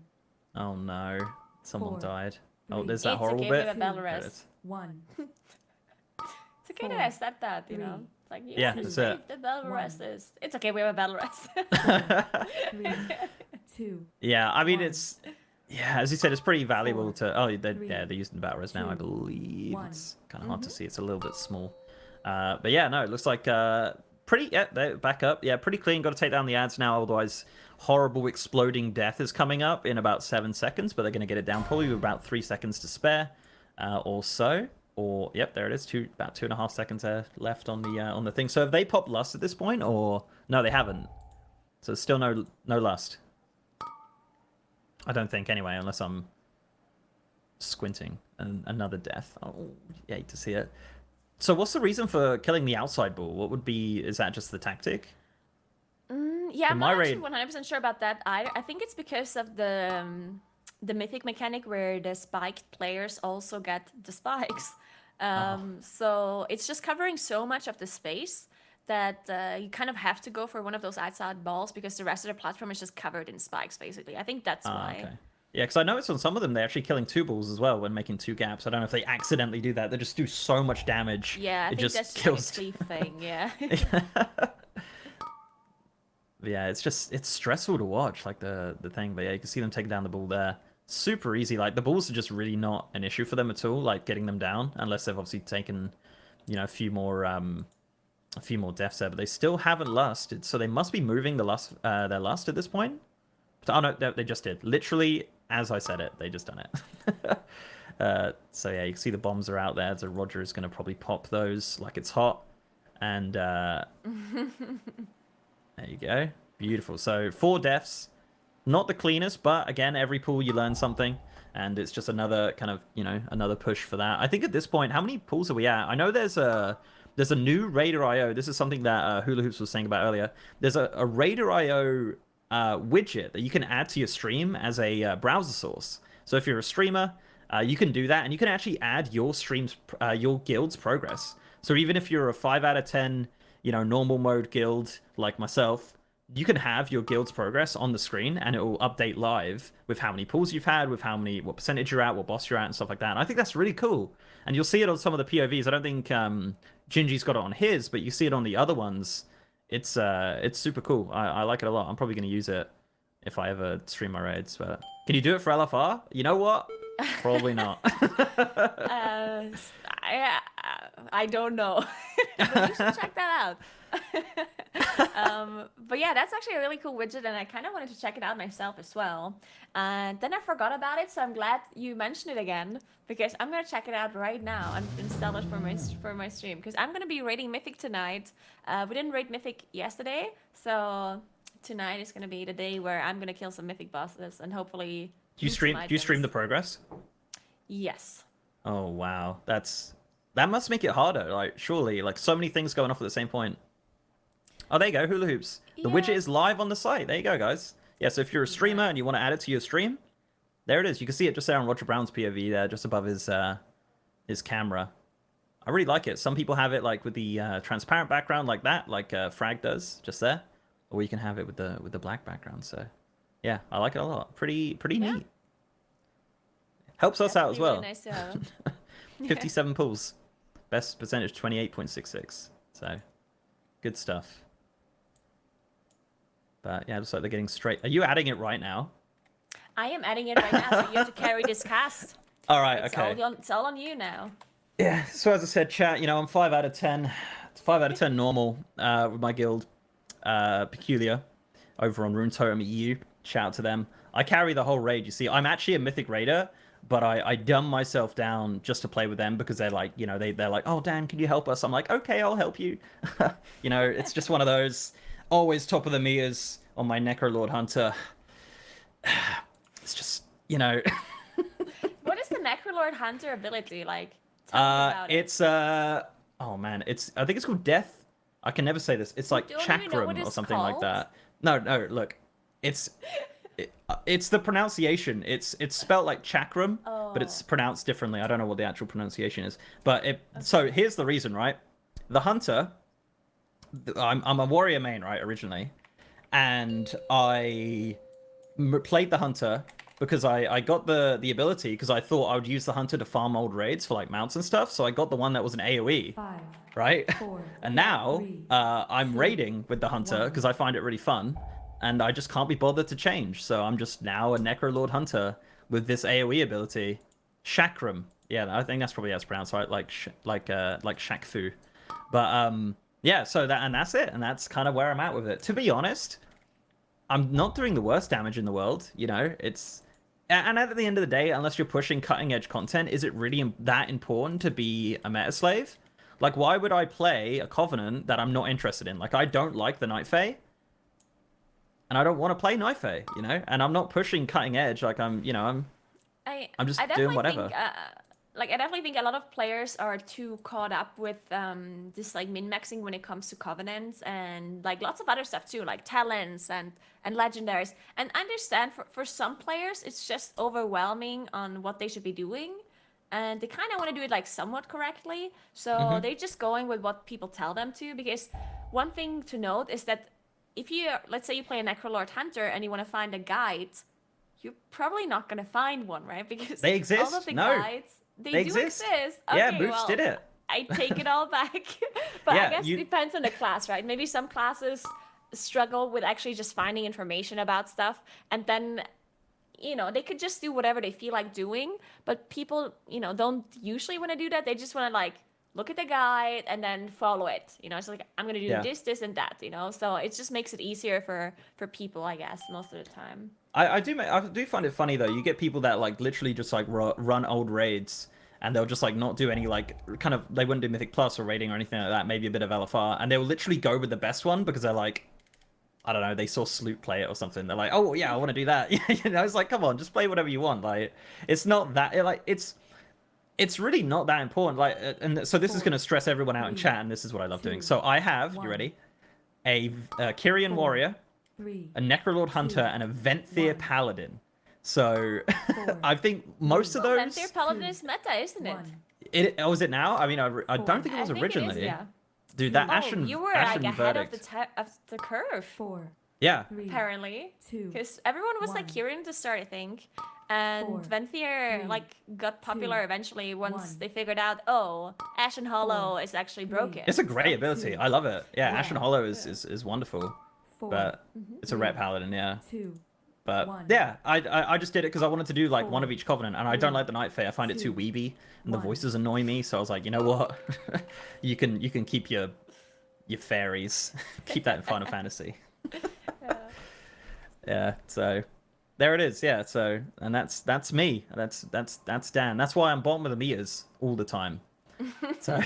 Oh no. Someone
4,
died.
3,
Oh, there's that
It's
horrible
okay,
bit.
we have a battle
There it
rest.
is.
1.
It's okay to accept that, you know. It's like,
Yeah,
you
that's
save
it.
the battle rest is. It's okay, we have a battle rest.
3, 2.
Yeah, I mean it's as you said, it's pretty valuable to. Oh, they're using the battle res now, I believe. It's kind of hard to see. It's a little bit small. But yeah, no, it looks like pretty. Yeah, they're back up. Yeah, pretty clean. Got to take down the ads now, otherwise horrible exploding death is coming up in about 7 seconds. But they're going to get it down probably with about 3 seconds to spare, or so. Or yep, there it is. About 2.5 seconds left on the thing. So have they popped lust at this point, or no? They haven't. So still no lust. I don't think anyway, unless I'm squinting. And another death. Oh, you hate to see it. So what's the reason for killing the outside ball? What would be? Is that just the tactic?
Yeah, I'm
In
not
my
actually 100% sure about that either. I think it's because of the mythic mechanic where the spiked players also get the spikes. So it's just covering so much of the space that you kind of have to go for one of those outside balls because the rest of the platform is just covered in spikes, basically. I think that's why.
Okay. Yeah, because I noticed on some of them they're actually killing 2 balls as well when making 2 gaps. I don't know if they accidentally do that. They just do so much damage.
Yeah, I
it
think
just
that's
kills.
just like a cleave thing, yeah.
Yeah, it's stressful to watch, like the thing. But yeah, you can see them taking down the ball there. Super easy. Like the balls are just really not an issue for them at all. Like getting them down, unless they've obviously taken, a few more deaths there. But they still haven't lusted, so they must be moving their lust at this point. Oh no, they just did. Literally, as I said it, they just done it. So yeah, you can see the bombs are out there. So Roger is going to probably pop those like it's hot. And there you go. Beautiful. So 4 deaths. Not the cleanest, but again, every pool you learn something. And it's just another kind of, another push for that. I think at this point, how many pools are we at? I know there's a new Raider IO. This is something that Hula Hoops was saying about earlier. There's a Raider IO widget that you can add to your stream as a browser source. So if you're a streamer, you can do that, and you can actually add your your guild's progress. So even if you're a 5 out of 10, normal mode guild like myself, you can have your guild's progress on the screen, and it will update live with how many pulls you've had, with what percentage you're at, what boss you're at, and stuff like that. And I think that's really cool. And you'll see it on some of the POVs. I don't think Gingy's got it on his, but you see it on the other ones. It's super cool. I like it a lot. I'm probably going to use it if I ever stream my raids. But can you do it for LFR? You know what? Probably not.
I don't know. But you should check that out. But yeah, that's actually a really cool widget, and I kind of wanted to check it out myself as well. And then I forgot about it, so I'm glad you mentioned it again, because I'm gonna check it out right now and install it for my stream, because I'm gonna be raiding Mythic tonight. We didn't raid Mythic yesterday, so tonight is gonna be the day where I'm gonna kill some Mythic bosses and hopefully.
Do you stream the progress?
Yes.
Oh wow, that must make it harder. Like surely, like so many things going off at the same point. Oh, there you go, hula hoops. The widget is live on the site. There you go, guys. Yeah, so if you're a streamer and you want to add it to your stream, there it is. You can see it just there on Roger Brown's POV there, just above his camera. I really like it. Some people have it like with the transparent background like that, like Frag does, just there. Or you can have it with the black background. So yeah, I like it a lot. Pretty neat. Helps us out as well.
Really nice to have.
57 pulls. Best percentage 28.66. So good stuff. But yeah, looks like they're getting straight. Are you adding it right now?
I am adding it right now, so you have to carry this cast.
All right,
okay. It's all on you now.
Yeah, so as I said, chat, I'm 5 out of 10. It's 5 out of 10 normal with my guild, Peculiar, over on Rune Totem EU. Shout out to them. I carry the whole raid, you see. I'm actually a Mythic Raider, but I dumb myself down just to play with them because they're like, they're like, oh, Dan, can you help us? I'm like, okay, I'll help you. It's just one of those... Always top of the meters on my Necrolord Hunter. It's just,
What is the Necrolord Hunter ability like? Tell me about
it's oh man, I think it's called Death. I can never say this. It's like Chakram or something like that. No, look, it's the pronunciation. It's spelled like Chakram, but it's pronounced differently. I don't know what the actual pronunciation is. But so here's the reason, right? The Hunter. I'm a warrior main, right, originally, and I played the Hunter because I got the ability because I thought I would use the Hunter to farm old raids for like mounts and stuff, so I got the one that was an AoE,
5,
right?
4,
And now
3,
I'm raiding with the Hunter because I find it really fun, and I just can't be bothered to change, so I'm just now a Necrolord Hunter with this AoE ability, Chakram. Yeah, I think that's probably how it's pronounced, right? Like Shakfu, but yeah, so that's it, and that's kind of where I'm at with it. To be honest, I'm not doing the worst damage in the world, it's... And at the end of the day, unless you're pushing cutting-edge content, is it really that important to be a meta slave? Like, why would I play a Covenant that I'm not interested in? Like, I don't like the Night Fae, and I don't want to play Night Fae, And I'm not pushing cutting-edge, like, I'm just doing whatever.
I definitely think a lot of players are too caught up with this like min-maxing when it comes to covenants and like lots of other stuff too, like talents and legendaries. And I understand for some players it's just overwhelming on what they should be doing, and they kind of want to do it like somewhat correctly. So they're just going with what people tell them to. Because one thing to note is that if let's say you play a Necrolord Hunter and you want to find a guide, you're probably not going to find one, right? Because
they exist.
All of the guides. They do exist. Okay,
yeah, Moose did it.
I take it all back. But yeah, I guess it depends on the class, right? Maybe some classes struggle with actually just finding information about stuff, and then they could just do whatever they feel like doing. But people don't usually want to do that. They just want to like look at the guide and then follow it. It's like, I'm gonna do this and that. So it just makes it easier for people, I guess, most of the time.
I do find it funny though. You get people that like literally just like run old raids, and they'll just like not do any like kind of, they wouldn't do Mythic Plus or raiding or anything like that. Maybe a bit of LFR, and they'll literally go with the best one because they're like, I don't know, they saw Sloop play it or something. They're like, oh yeah, I want to do that. It's like, come on, just play whatever you want. Like, it's not that it's really not that important. Like, and so this is going to stress everyone out in chat, and this is what I love doing. So I have, you ready? A Kyrian warrior a Necrolord Hunter, and a Venthyr Paladin. So I think most of those.
Banter Paladin is meta, isn't it?
Is it now? I mean, I don't think it was originally.
Yeah.
Dude, that Ashen
you were
Ashen
like ahead
Verdict.
of the curve.
Yeah.
Apparently, because everyone was like hearing to start, I think, and Venthyr like got popular eventually once they figured out, oh, Ashen Hollow is actually broken.
It's a great ability. I love it. Yeah, Ashen Hollow is wonderful. But it's a ret paladin, yeah. But yeah, I just did it because I wanted to do like one of each covenant, and I don't like the Night Fae. I find it too weeby, and the voices annoy me. So I was like, you know what, you can keep your fairies, keep that in Final Fantasy. Yeah. So there it is. Yeah. So and that's me. That's Dan. That's why I'm bottom of the meters all the time. So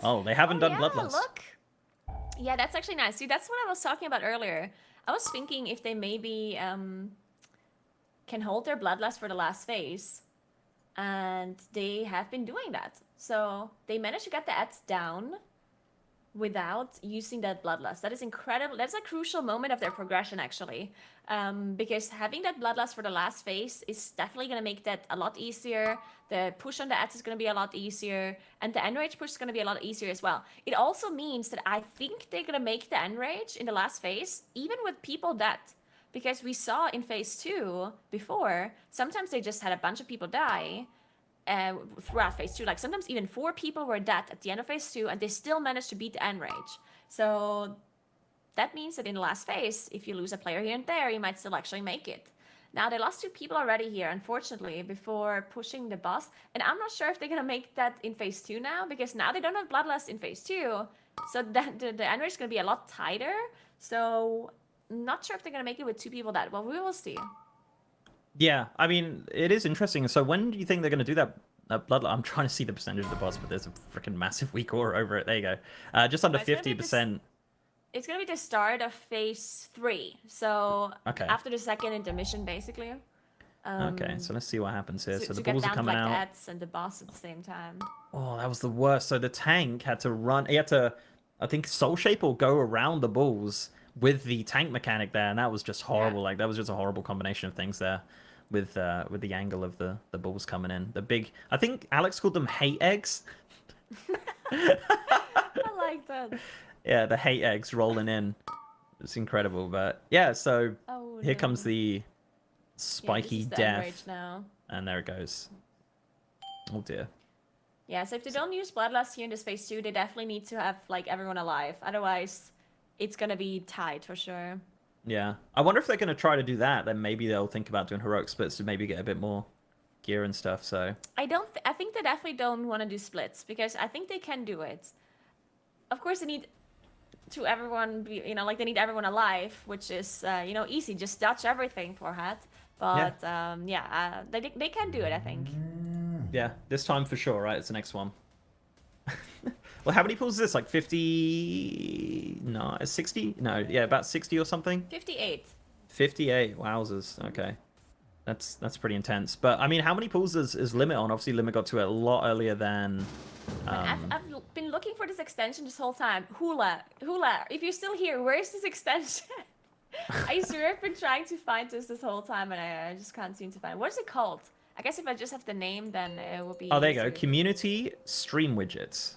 oh, they haven't done Bloodlust.
Look. Yeah, that's actually nice. See, that's what I was talking about earlier. I was thinking if they maybe can hold their Bloodlust for the last phase, and they have been doing that. So they managed to get the ads down without using that Bloodlust. That is incredible. That's a crucial moment of their progression, actually, because having that Bloodlust for the last phase is definitely going to make that a lot easier. The push on the ads is going to be a lot easier, and the Enrage push is going to be a lot easier as well. It also means that I think they're going to make the Enrage in the last phase, even with people dead, because we saw in phase 2 before, sometimes they just had a bunch of people die throughout phase 2. Like sometimes even 4 people were dead at the end of phase 2, and they still managed to beat the Enrage. So that means that in the last phase, if you lose a player here and there, you might still actually make it. Now, they lost 2 people already here, unfortunately, before pushing the boss. And I'm not sure if they're going to make that in phase 2 now, because now they don't have Bloodlust in phase 2. So the Enrage is going to be a lot tighter. So not sure if they're going to make it with 2 people dead. Well, we will see.
Yeah, I mean, it is interesting. So when do you think they're going to do that Bloodlust? I'm trying to see the percentage of the boss, but there's a freaking massive weak aura over it. There you go. Just under 50%.
It's going to be the start of phase 3. So after the second intermission, basically.
Okay, so let's see what happens here. So the
get
balls
down
are coming
to, like,
out.
the ads and the boss at the same time.
Oh, that was the worst. So the tank had to run. He had to, I think, Soul Shape or go around the balls with the tank mechanic there, and that was just horrible. Like that was just a horrible combination of things there, with the angle of the balls coming in. The big, I think Alex called them hate eggs.
I like that.
Yeah, the hate eggs rolling in. It's incredible, but yeah. So here comes the spiky death,
now.
And there it goes. Oh dear.
Yeah, so if they don't use Bloodlust here in this phase 2, they definitely need to have like everyone alive. Otherwise, it's gonna be tight for sure.
Yeah, I wonder if they're gonna try to do that. Then maybe they'll think about doing heroic splits to maybe get a bit more gear and stuff. So
I think they definitely don't want to do splits, because I think they can do it. Of course, they need to everyone be, like they need everyone alive, which is easy. Just dodge everything for that. But they can do it, I think.
Yeah, this time for sure, right? It's the next one. Well, how many pulls is this? Like 50? No, 60? No, yeah, about 60 or something.
58.
58. Wowzers. Okay, that's pretty intense. But I mean, how many pulls is Limit on? Obviously, Limit got to it a lot earlier than.
I've been looking for this extension this whole time. Hula, if you're still here, where's this extension? I swear I've been trying to find this whole time, and I just can't seem to find it. What is it called? I guess if I just have the name, then it will be.
Oh, there you go. Community stream widgets.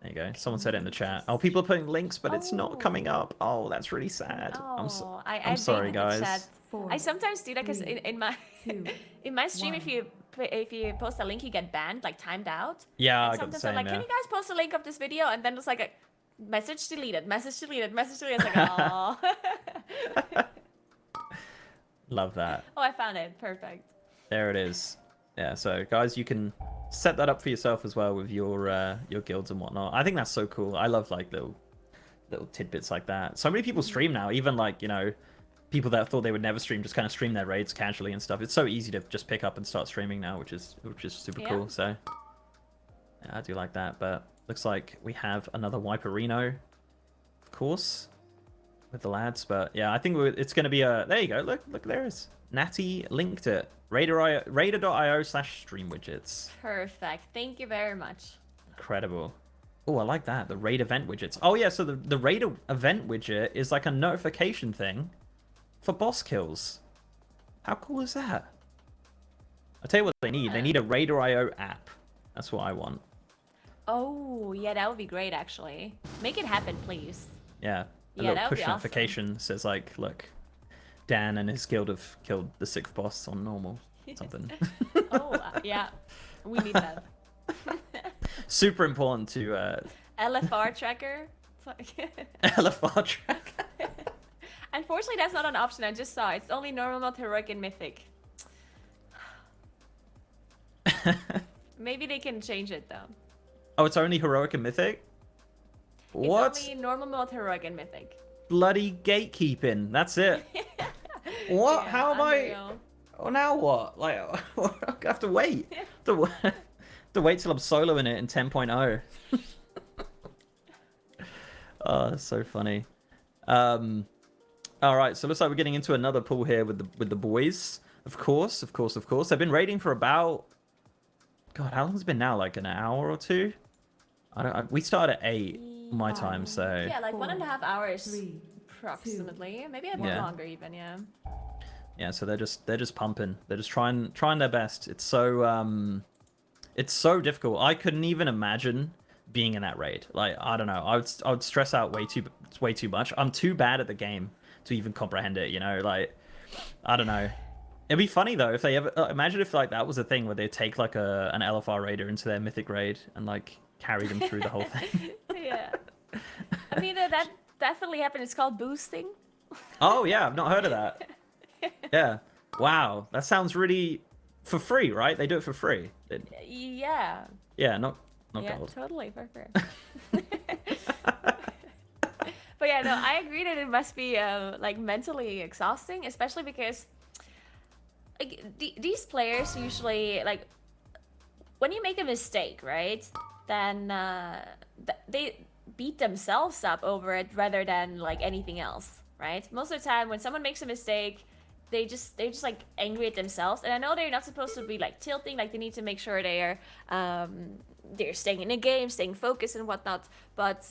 There you go. Someone said it in the chat. Oh, people are putting links, but it's not coming up. Oh, that's really sad. I'm sorry, guys.
I sometimes do that because in my stream, if you post a link, you get banned, like timed out.
Yeah,
and
I got the
sometimes
same.
I'm like, can you guys post a link of this video? And then it's like a message deleted, message deleted, message deleted. It's like, oh.
Love that.
Oh, I found it. Perfect.
There it is. Yeah, so guys, you can set that up for yourself as well with your guilds and whatnot. I think that's so cool. I love like little tidbits like that. So many people stream now, even like, people that thought they would never stream just kind of stream their raids casually and stuff. It's so easy to just pick up and start streaming now, which is super cool. So yeah, I do like that. But looks like we have another Wiperino, of course, with the lads. But yeah, I think it's going to be a... There you go. Look, there is. Natty linked it. Raider.io/stream widgets.
Perfect. Thank you very much.
Incredible. Oh, I like that. The raid event widgets. Oh yeah, so the raid event widget is like a notification thing for boss kills. How cool is that? I'll tell you what they need. They need a Raider.io app. That's what I want.
Oh, yeah, that would be great, actually. Make it happen, please.
Yeah. A
Yeah,
little
that would
push
be
notification says like, look, Dan and his guild have killed the 6th boss on normal. Something.
Oh, yeah. We need that.
Super important to...
LFR tracker.
LFR tracker.
Unfortunately, that's not an option. I just saw. It's only normal, not heroic, and mythic. Maybe they can change it though.
Oh, it's only heroic and mythic? What?
It's only normal mode, heroic, and mythic.
Bloody gatekeeping. That's it. What?
Yeah,
How am
unreal.
Oh, now what? Like, I have to wait. To wait till I'm soloing it in 10.0. Oh, that's so funny. All right, so looks like we're getting into another pool here with the boys. Of course. They've been raiding for about... God, how long has it been now? Like an hour or two? We started at 8 my time, so...
Yeah, like 1.5 hours approximately. Maybe a bit longer even, yeah.
Yeah, so they're just pumping. They're just trying their best. It's so difficult. I couldn't even imagine being in that raid. Like, I don't know. I would stress out way too much. I'm too bad at the game to even comprehend it, you know? Like, I don't know. It'd be funny though if they ever imagine if like that was a thing where they take like an LFR raider into their mythic raid and like carry them through the whole thing.
Yeah. I mean, that definitely happened. It's called boosting.
Oh yeah, I've not heard of that. Yeah. Wow, that sounds really for free, right? They do it for free.
Yeah.
Yeah, not
yeah,
gold.
totally for free. But yeah, no, I agree that it must be like mentally exhausting, especially because like these players usually like when you make a mistake, right? Then they beat themselves up over it rather than like anything else, right? Most of the time when someone makes a mistake, they're just like angry at themselves. And I know they're not supposed to be like tilting, like they need to make sure they're staying in the game, staying focused and whatnot. But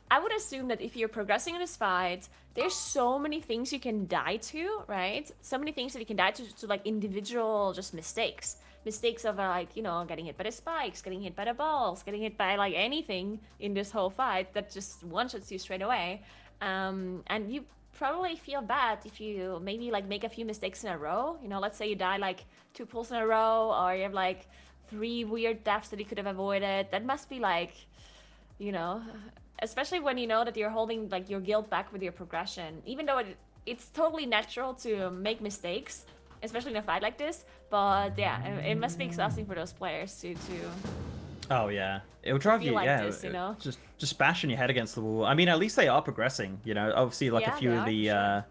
I would assume that if you're progressing in this fight, there's so many things you can die to, right? So many things that you can die to like individual just mistakes. Mistakes of like, you know, getting hit by the spikes, getting hit by the balls, getting hit by like anything in this whole fight that just one-shots you straight away. And you probably feel bad if you maybe like make a few mistakes in a row. You know, let's say you die like 2 pulls in a row, or you have like 3 weird deaths that you could have avoided. That must be like, you know, especially when you know that you're holding like your guild back with your progression, even though it's totally natural to make mistakes, especially in a fight like this. But yeah, it must be exhausting for those players to
Oh yeah, it will drive
feel
you.
like
Yeah,
this, you know?
just bashing your head against the wall. I mean, at least they are progressing. You know, obviously, like
Yeah,
a few
they
of
are,
the
sure.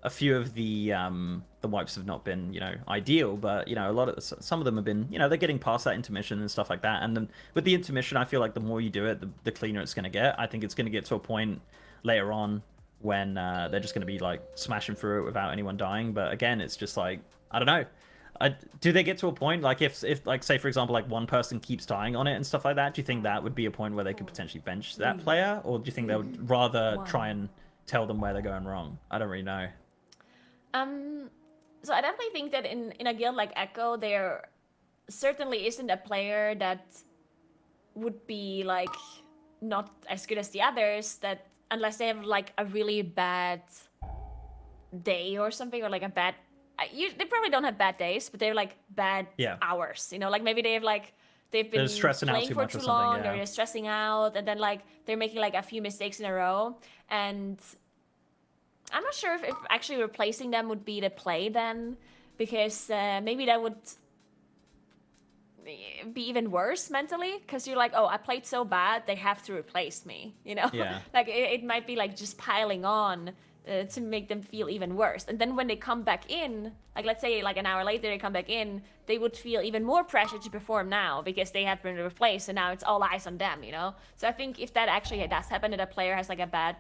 a few of the wipes have not been, you know, ideal, but you know, some of them have been, you know, they're getting past that intermission and stuff like that. And then with the intermission, I feel like the more you do it, the cleaner it's going to get. I think it's going to get to a point later on when they're just going to be like smashing through it without anyone dying. But again, it's just like, I don't know. Do they get to a point like if like say for example like one person keeps dying on it and stuff like that? Do you think that would be a point where they could potentially bench that player, or do you think they would rather try and tell them where they're going wrong? I don't really know.
So I definitely think that in a guild like Echo, there certainly isn't a player that would be like not as good as the others, that unless they have like a really bad day or something, or like a bad they probably don't have bad days, but they're like bad hours, you know, like maybe they've been
stressing out
playing
too
for
much
too
or something,
long,
yeah.
or they're stressing out, and then like they're making like a few mistakes in a row. And I'm not sure if actually replacing them would be the play then, because maybe that would be even worse mentally, because you're like, oh, I played so bad, they have to replace me, you know?
Yeah.
Like it might be like just piling on to make them feel even worse. And then when they come back in, like let's say like an hour later they come back in, they would feel even more pressure to perform now because they have been replaced, and now it's all eyes on them, you know? So I think if that actually does happen, that a player has like a bad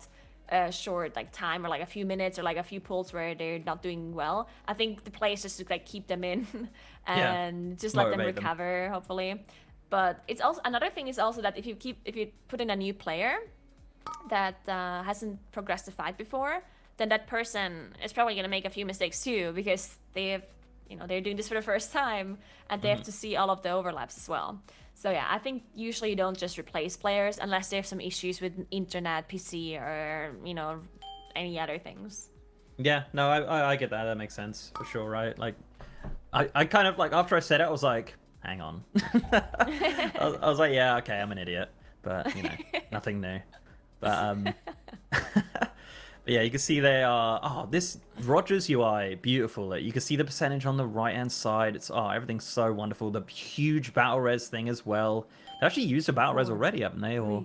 short like time, or like a few minutes, or like a few pulls where they're not doing well, I think the play is just to like keep them in and just let them
Motivate them.
recover, hopefully. But it's also another thing is also that if you put in a new player that hasn't progressed the fight before, then that person is probably gonna make a few mistakes too, because they're doing this for the first time and they have to see all of the overlaps as well. So yeah, I think usually you don't just replace players unless they have some issues with internet, PC, or any other things.
Yeah, no, I get that. That makes sense for sure, right? Like, I kind of like after I said it, I was like, hang on. I was like, yeah, okay, I'm an idiot, but nothing new. But but yeah, you can see they are. Oh, this Rogers UI, beautiful. You can see the percentage on the right hand side. It's everything's so wonderful. The huge battle res thing as well. They actually used a battle res already, haven't they? Or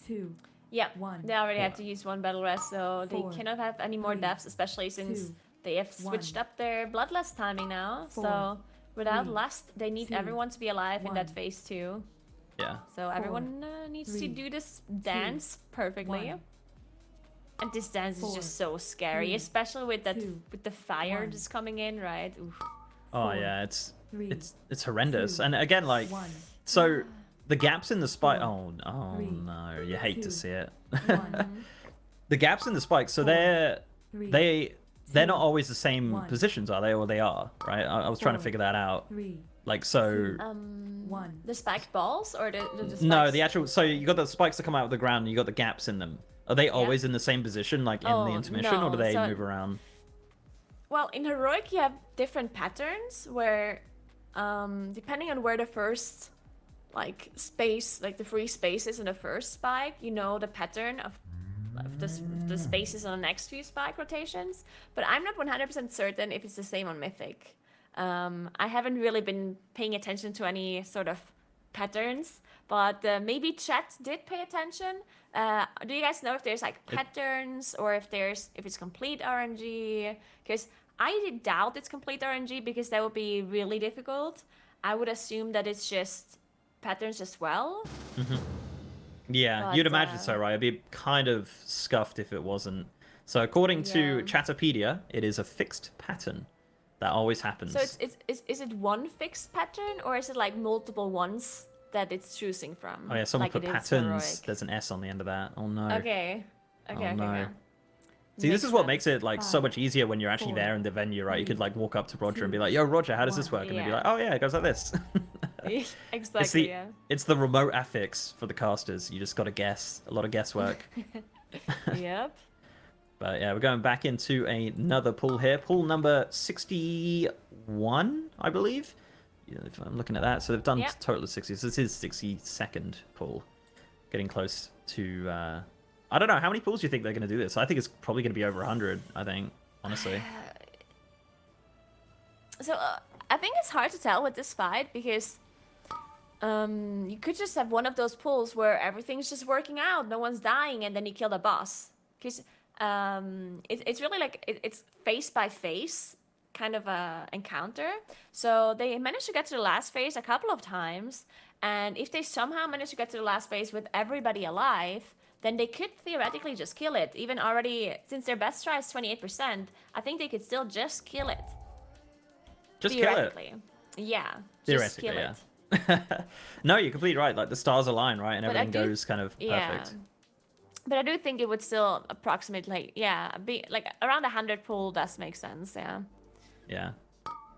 2.
Yeah, they already had to use one battle res, so they cannot have any more deaths, especially since they have switched up their bloodlust timing now. So without lust, they need everyone to be alive in that phase too.
Yeah.
So everyone needs to do this dance perfectly. And this dance is just so scary, especially with the fire just coming in, right? Oof.
Oh yeah, it's horrendous. And again, like, so the gaps in the spike. Oh no, you hate to see it. The gaps in the spike. So they're not always the same positions, are they? Or they are, right? I was trying to figure that out. Like so.
The spiked balls or the spikes?
No, the actual. So you got the spikes that come out of the ground, and you got the gaps in them. Are they always in the same position, like in the intermission, or do they move around?
Well, in Heroic, you have different patterns where, depending on where the first, space, the free space is in the first spike, the pattern of the spaces on the next few spike rotations. But I'm not 100% certain if it's the same on Mythic. I haven't really been paying attention to any sort of patterns, but maybe chat did pay attention. Do you guys know if there's patterns or if it's complete RNG? Because I doubt it's complete RNG because that would be really difficult. I would assume that it's just patterns as well.
Yeah,
But,
you'd imagine so, right? I'd be kind of scuffed if it wasn't. So according to Chatterpedia, it is a fixed pattern that always happens.
So is it one fixed pattern or is it multiple ones that it's choosing from?
Oh yeah, someone put patterns. There's an S on the end of that. Oh no.
Okay.
No. See, this is what makes it so much easier when you're actually there in the venue, right? You could walk up to Roger and be like, "Yo, Roger, how does this work?" And they'd be like, "Oh yeah, it goes like this."
Exactly.
It's the remote affix for the casters. You just got to guess. A lot of guesswork.
Yep.
But yeah, we're going back into another pool here. Pool number 61, I believe. If I'm looking at that, so they've done a total of 60. So this is 62nd pool, getting close to. I don't know how many pools do you think they're going to do this. I think it's probably going to be over 100. I think, honestly.
So I think it's hard to tell with this fight because you could just have one of those pools where everything's just working out, no one's dying, and then you kill the boss. Because it's really it's phase by phase kind of a encounter. So they managed to get to the last phase a couple of times, and if they somehow manage to get to the last phase with everybody alive, then they could theoretically just kill it. Even already, since their best try is 28%, I think they could still just kill it.
Just kill it?
Yeah.
Theoretically,
just kill
yeah.
it.
No, you're completely right. The stars align, right? And everything goes kind of perfect.
Yeah. But I do think it would still approximate, be around 100 pool does make sense, yeah.
Yeah.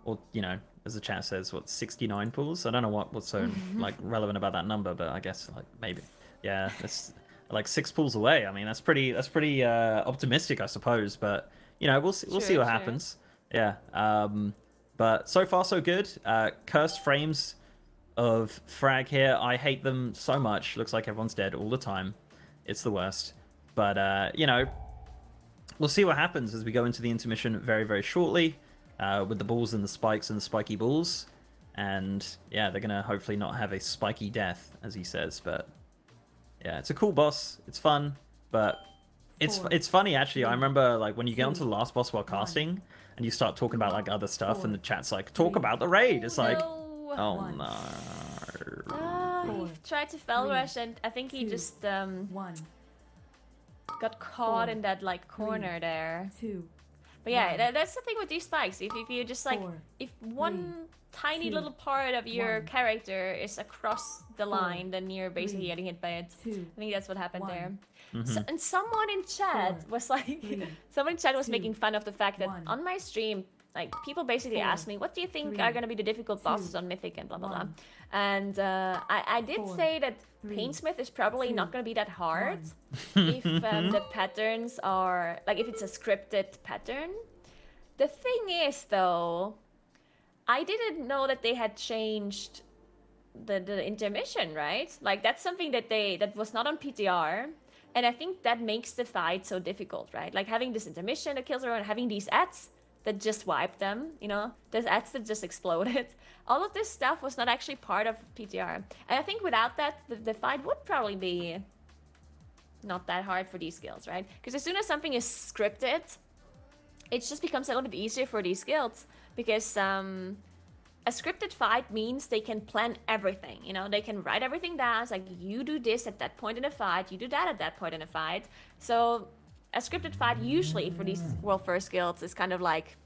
Or, as the chat says, 69 pools? I don't know what's so, relevant about that number, but I guess, maybe. Yeah, it's 6 pools away. I mean, that's pretty optimistic, I suppose, but, we'll see what happens. Yeah. But so far, so good. Cursed frames of frag here. I hate them so much. Looks like everyone's dead all the time. It's the worst. But, we'll see what happens as we go into the intermission very, very shortly with the balls and the spikes and the spiky balls. And, yeah, they're going to hopefully not have a spiky death, as he says. But, yeah, it's a cool boss. It's fun. But it's funny, actually. I remember, when you get onto the last boss while casting and you start talking about, other stuff and the chat's talk about the raid. It's oh, no.
He tried to fell rush and I think he just got caught in that corner there. But yeah, that's the thing with these spikes. If you just like, if one tiny little part of your character is across the line, then you're basically getting hit by it. I think that's what happened there. So, and someone in chat was like, someone in chat was making fun of the fact that on my stream, like people basically asked me, what do you think are going to be the difficult bosses on Mythic and blah blah blah. And I did say that Painsmith is probably not going to be that hard if the patterns are like if it's a scripted pattern. The thing is though, I didn't know that they had changed the intermission, right? Like that's something that was not on PTR. And I think that makes the fight so difficult, right? Like having this intermission that kills everyone, having these ads that just wiped them, you know? There's ads that just exploded. All of this stuff was not actually part of PTR. And I think without that, the fight would probably be not that hard for these guilds, right? Because as soon as something is scripted, it just becomes a little bit easier for these guilds. Because a scripted fight means they can plan everything, you know? They can write everything down. It's like, you do this at that point in the fight, you do that at that point in the fight. So a scripted fight usually for these World First guilds is kind of like,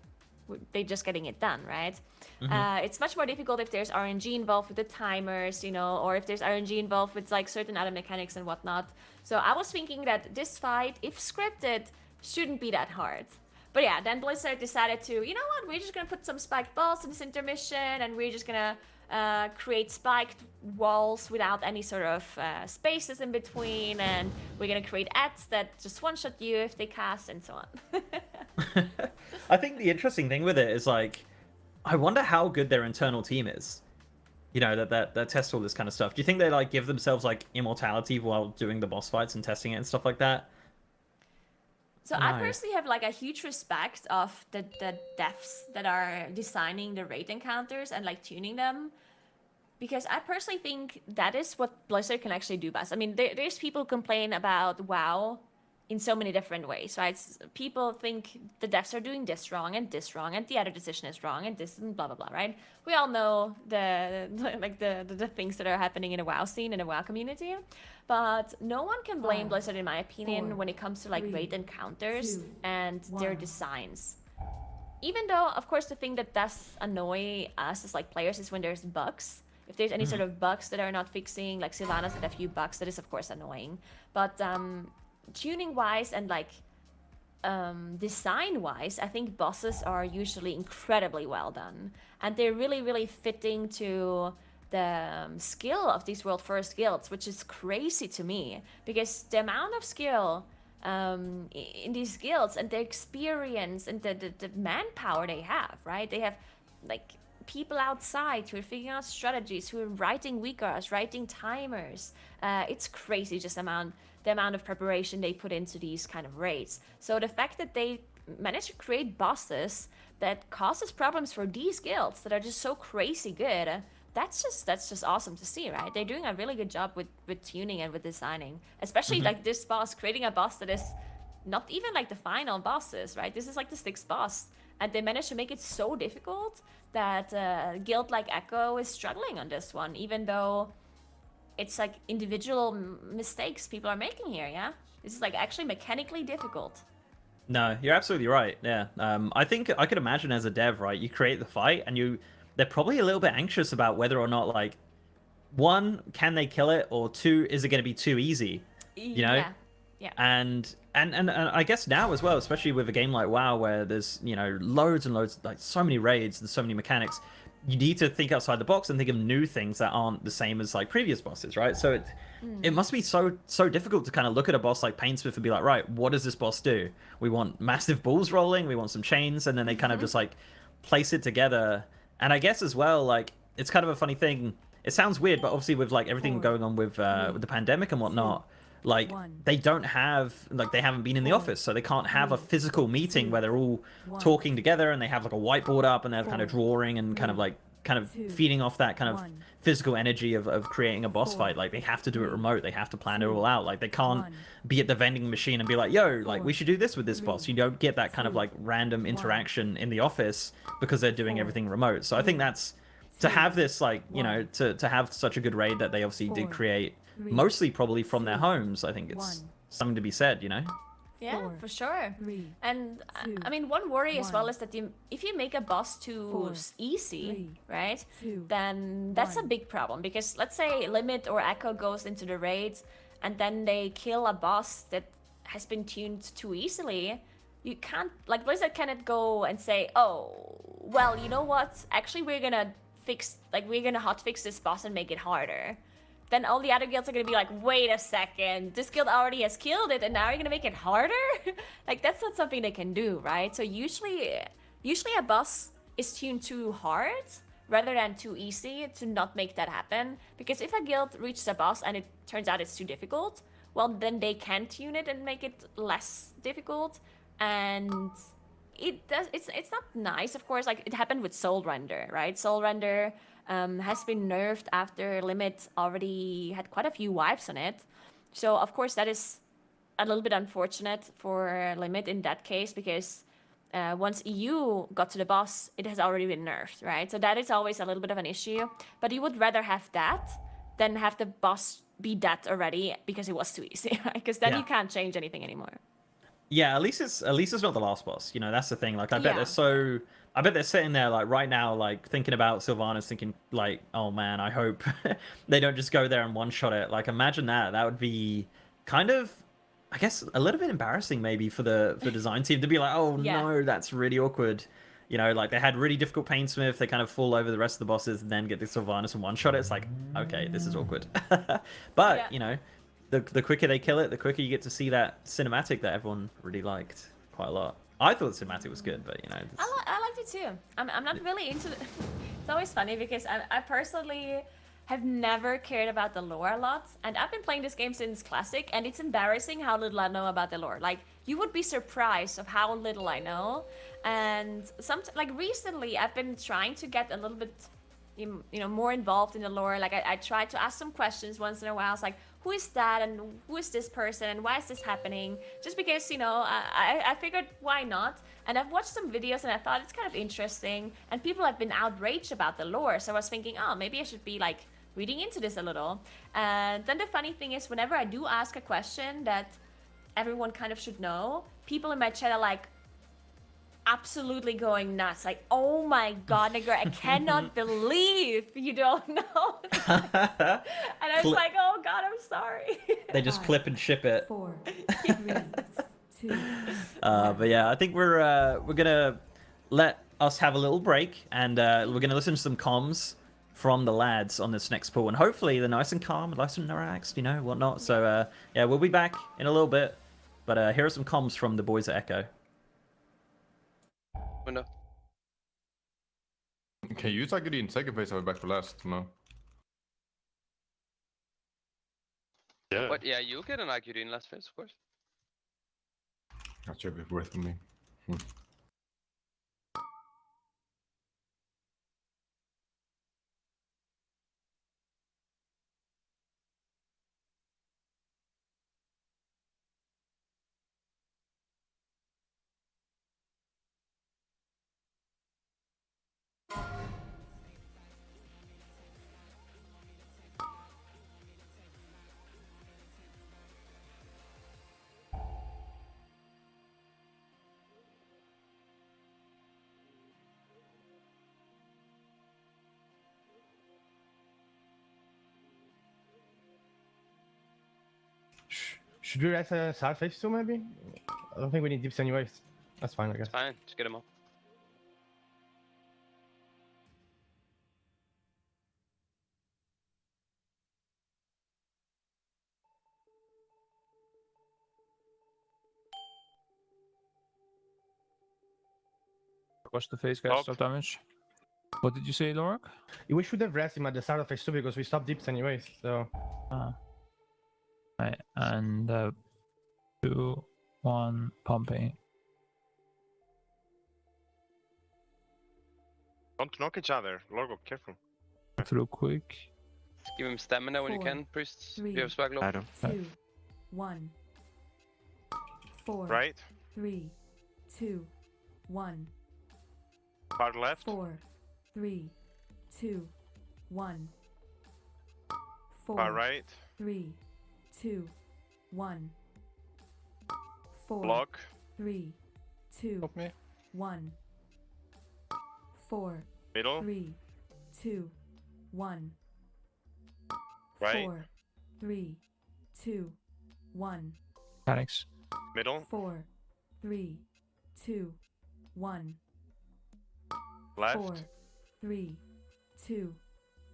they're just getting it done, right? It's much more difficult if there's RNG involved with the timers, you know, or if there's RNG involved with like certain other mechanics and whatnot. So I was thinking that this fight, if scripted, shouldn't be that hard. But yeah, then Blizzard decided to, you know what, we're just gonna put some spiked balls in this intermission and we're just gonna create spiked walls without any sort of spaces in between, and we're gonna create ads that just one-shot you if they cast and so on.
I think the interesting thing with it is like, I wonder how good their internal team is. You know, that test all this kind of stuff. Do you think they like give themselves like immortality while doing the boss fights and testing it and stuff like that?
So I personally have like a huge respect of the devs that are designing the raid encounters and like tuning them, because I personally think that is what Blizzard can actually do best. I mean, there's people who complain about WoW in so many different ways, right? People think the devs are doing this wrong, and the other decision is wrong, and this and blah blah blah, right? We all know the things that are happening in the WoW scene, in the WoW community, but no one can blame Blizzard, in my opinion, when it comes to like raid encounters and their designs. Even though, of course, the thing that does annoy us as like players is when there's bugs. If there's any sort of bugs that are not fixing, like Sylvanas had a few bugs, that is of course annoying. But tuning wise and like design wise, I think bosses are usually incredibly well done, and they're really fitting to the skill of these World First guilds, which is crazy to me, because the amount of skill in these guilds and the experience and the manpower they have, right? They have like people outside who are figuring out strategies, who are writing weakers, writing timers. It's crazy just the amount of preparation they put into these kind of raids. So the fact that they managed to create bosses that causes problems for these guilds that are just so crazy good, that's just awesome to see, right? They're doing a really good job with tuning and with designing, especially like this boss, creating a boss that is not even like the final bosses, right? This is like the 6th boss, and they managed to make it so difficult that a guild like Echo is struggling on this one, even though it's like individual mistakes people are making here. Yeah, this is like actually mechanically difficult.
No, you're absolutely right. Yeah, I think I could imagine as a dev, right? You create the fight, and they're probably a little bit anxious about whether or not, like, 1, can they kill it, or 2, is it going to be too easy? You know?
Yeah.
And I guess now as well, especially with a game like WoW, where there's, you know, loads and loads, like so many raids and so many mechanics, you need to think outside the box and think of new things that aren't the same as like previous bosses, right? So it must be so difficult to kind of look at a boss like Painsmith and be like, right, what does this boss do? We want massive balls rolling, we want some chains, and then they kind of just like place it together. And I guess as well, like, it's kind of a funny thing. It sounds weird, but obviously with like everything going on with the pandemic and whatnot, like they don't have, like, they haven't been in the office, so they can't have a physical meeting where they're all talking together and they have like a whiteboard up and they're kind of drawing and kind of feeding off that kind of physical energy of creating a boss fight. Like, they have to do it remote, they have to plan it all out. Like, they can't be at the vending machine and be like, yo, like, we should do this with this boss. You don't get that kind of like random interaction in the office because they're doing everything remote. So I think that's, to have this, like, you know, to have such a good raid that they obviously did create, mostly probably from their homes, I think it's something to be said, you know?
Yeah,
Four,
for sure.
3,
And
two,
I mean, one worry as well
one.
is that if you make a boss too
Four,
easy,
three,
right?
two,
Then that's a
one.
big problem because let's say Limit or Echo goes into the raid and then they kill a boss that has been tuned too easily. You can't, like Blizzard cannot go and say, oh, well, you know what? Actually, we're gonna hotfix this boss and make it harder. Then all the other guilds are gonna be like, wait a second, this guild already has killed it and now you're gonna make it harder? Like, that's not something they can do, right? So usually a boss is tuned too hard rather than too easy to not make that happen. Because if a guild reaches a boss and it turns out it's too difficult, well, then they can tune it and make it less difficult. And it's not nice, of course. Like, it happened with Soul Render, right? Soul Render has been nerfed after Limit already had quite a few wipes on it. So, of course, that is a little bit unfortunate for Limit in that case, because once EU got to the boss, it has already been nerfed, right? So that is always a little bit of an issue. But you would rather have that than have the boss be that already because it was too easy, right? Because then you can't change anything anymore.
Yeah, at least it's not the last boss. You know, that's the thing. Like, I bet they're sitting there like right now, like thinking about Sylvanas, thinking like, oh man, I hope they don't just go there and one-shot it. Like, imagine that. That would be kind of, I guess, a little bit embarrassing maybe for the design team to be like, oh no, that's really awkward. You know, like they had really difficult Painsmith, they kind of fall over the rest of the bosses and then get the Sylvanas and one-shot it. It's like, okay, this is awkward. But, you know, the quicker they kill it, the quicker you get to see that cinematic that everyone really liked quite a lot. I thought the cinematic was good, but, you know.
I liked it too. I'm not really into it. It's always funny because I personally have never cared about the lore a lot. And I've been playing this game since Classic, and it's embarrassing how little I know about the lore. Like, you would be surprised of how little I know. And like recently, I've been trying to get a little bit, you know, more involved in the lore. Like, I tried to ask some questions once in a while. I was like, who is that, and who is this person, and why is this happening? Just because, you know, I figured why not. And I've watched some videos and I thought it's kind of interesting, and people have been outraged about the lore. So I was thinking, oh, maybe I should be like reading into this a little. And then the funny thing is, whenever I do ask a question that everyone kind of should know, people in my chat are like absolutely going nuts. Like, oh my god, nigga, I cannot believe you don't know. And I was like, oh god, I'm sorry.
They just clip and ship it.
4, 3, 2.
But yeah, I think we're gonna let us have a little break, and we're gonna listen to some comms from the lads on this next pool, and hopefully they're nice and calm, nice and relaxed, you know, whatnot. So yeah, we'll be back in a little bit, but here are some comms from the boys at Echo.
Window.
Can you take it in second phase? Are we back to last? No.
Yeah. But yeah, you get an IQD in last phase, of course.
That should be worth me.
Should we rest a side phase too, maybe? I don't think we need dips anyways. That's fine, I guess.
It's fine, just get him up.
Watch the face, guys. Stop damage. What did you say, Lorak?
We should have rested him at the start of phase 2 because we stopped dips anyways, so...
Right, and 2, 1, pumping.
Don't knock each other. Logo, careful.
Through quick.
Just give him stamina when you
4,
can, priests.
3,
You have swag low.
2, 1. 4,
Right.
3, 2, 1.
Far left.
4, 3, 2, 1. 4,
Far right.
3, 2, 1. 4,
Block.
3, 2, 1. 4,
Middle.
3, 2, 1.
Right.
4, 3, 2, 1.
Mechanics.
Middle.
4, 3, 2, 1.
Left.
4, 3, 2,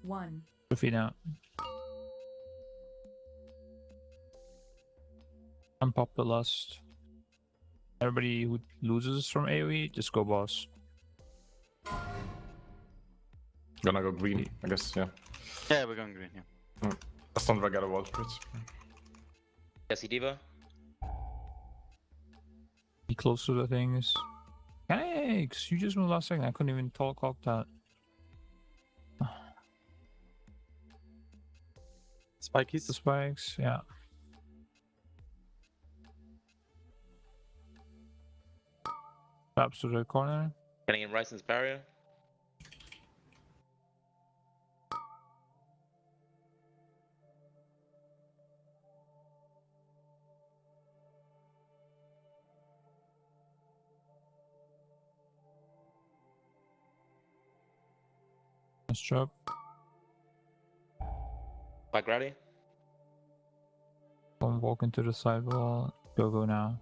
1.
2 feet out. Unpop the lust. Everybody who loses from AoE, just go boss.
Gonna go green, I guess, yeah.
Yeah, we're going green, yeah.
That's not regular wall spirits.
Jesse Diva.
Be close to the things. Yikes! You just moved last second. I couldn't even talk that.
Spikies?
The spikes, yeah. Perhaps to the corner.
Getting in Ryzen's barrier.
Nice job.
Back ready.
Don't walk into the sidewall. Go now.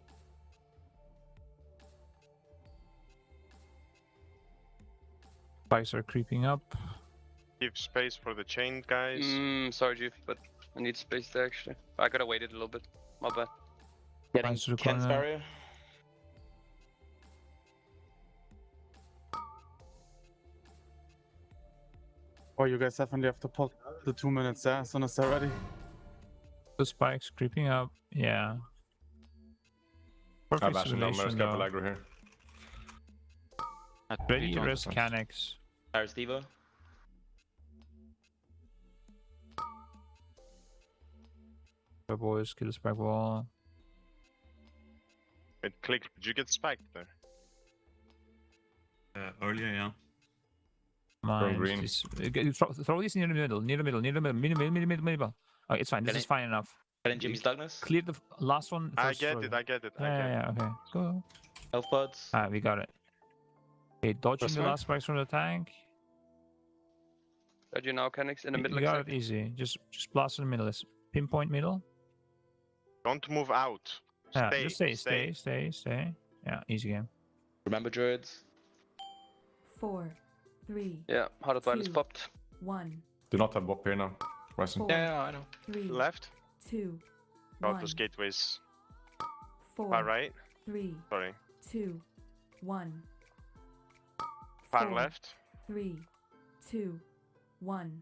Spikes are creeping up.
Give space for the chain, guys.
Sorry, Jeff, but I need space there actually. I gotta wait it a little bit. My bad.
Getting
Nice to the
Ken's
corner.
barrier.
Oh, you guys definitely have to pull the 2 minutes there as soon as they're ready.
The spikes creeping up. Yeah.
I'm
Perfect
bashing down,
simulation
careful
though.
aggro here.
Ready, risk, mechanics.
There's Diva.
The boys, kill the spike wall.
It clicked. Did you get spiked there?
Earlier, yeah.
Mine.
green.
Throw this near the middle, middle. Okay, it's fine. This is fine enough.
Getting Jimmy's darkness.
Clear the last one.
I
First,
get
sorry.
it. I get it.
Yeah, okay. Go.
Health pods.
Alright, we got it. Okay, dodging
This
the
one?
last spikes from the tank.
Got you now, Kenix, in the middle
You got
exact.
it easy. Just blast in the middle. Let's pinpoint middle.
Don't move out.
Yeah,
Stay.
just stay. Yeah, easy game.
Remember druids.
4, 3,
Yeah, Heart of Violence
2,
popped.
1.
Do not have Bop here now. Ryzen.
4,
Yeah, I know.
3,
Left.
2,
Out
1.
those gateways.
4,
Far right.
3,
Sorry.
2, 1.
Far
4,
left.
3, 2, 1.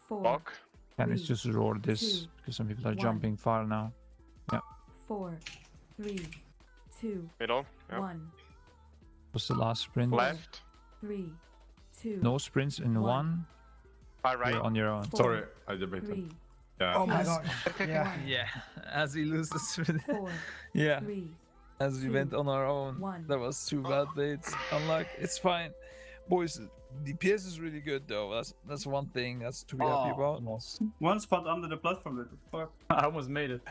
4,
Block.
And it's
3,
just roar this
2,
because some people are
1.
jumping far now. Yeah.
4, 3, 2,
Middle. Yeah.
1.
What's the last sprint?
Left.
3, 2,
No sprints in one.
Far right.
You're on your own.
4,
Sorry, I debated.
3,
Yeah.
Oh my
As-
god. Yeah.
Yeah, as we lose the sprint.
4,
Yeah,
3,
as we
2,
went on our own.
1.
There was 2 bad baits. Unluck. It's fine. Boys, DPS is really good though. That's one thing that's to be happy about.
One spot under the platform. Fuck. I almost made it.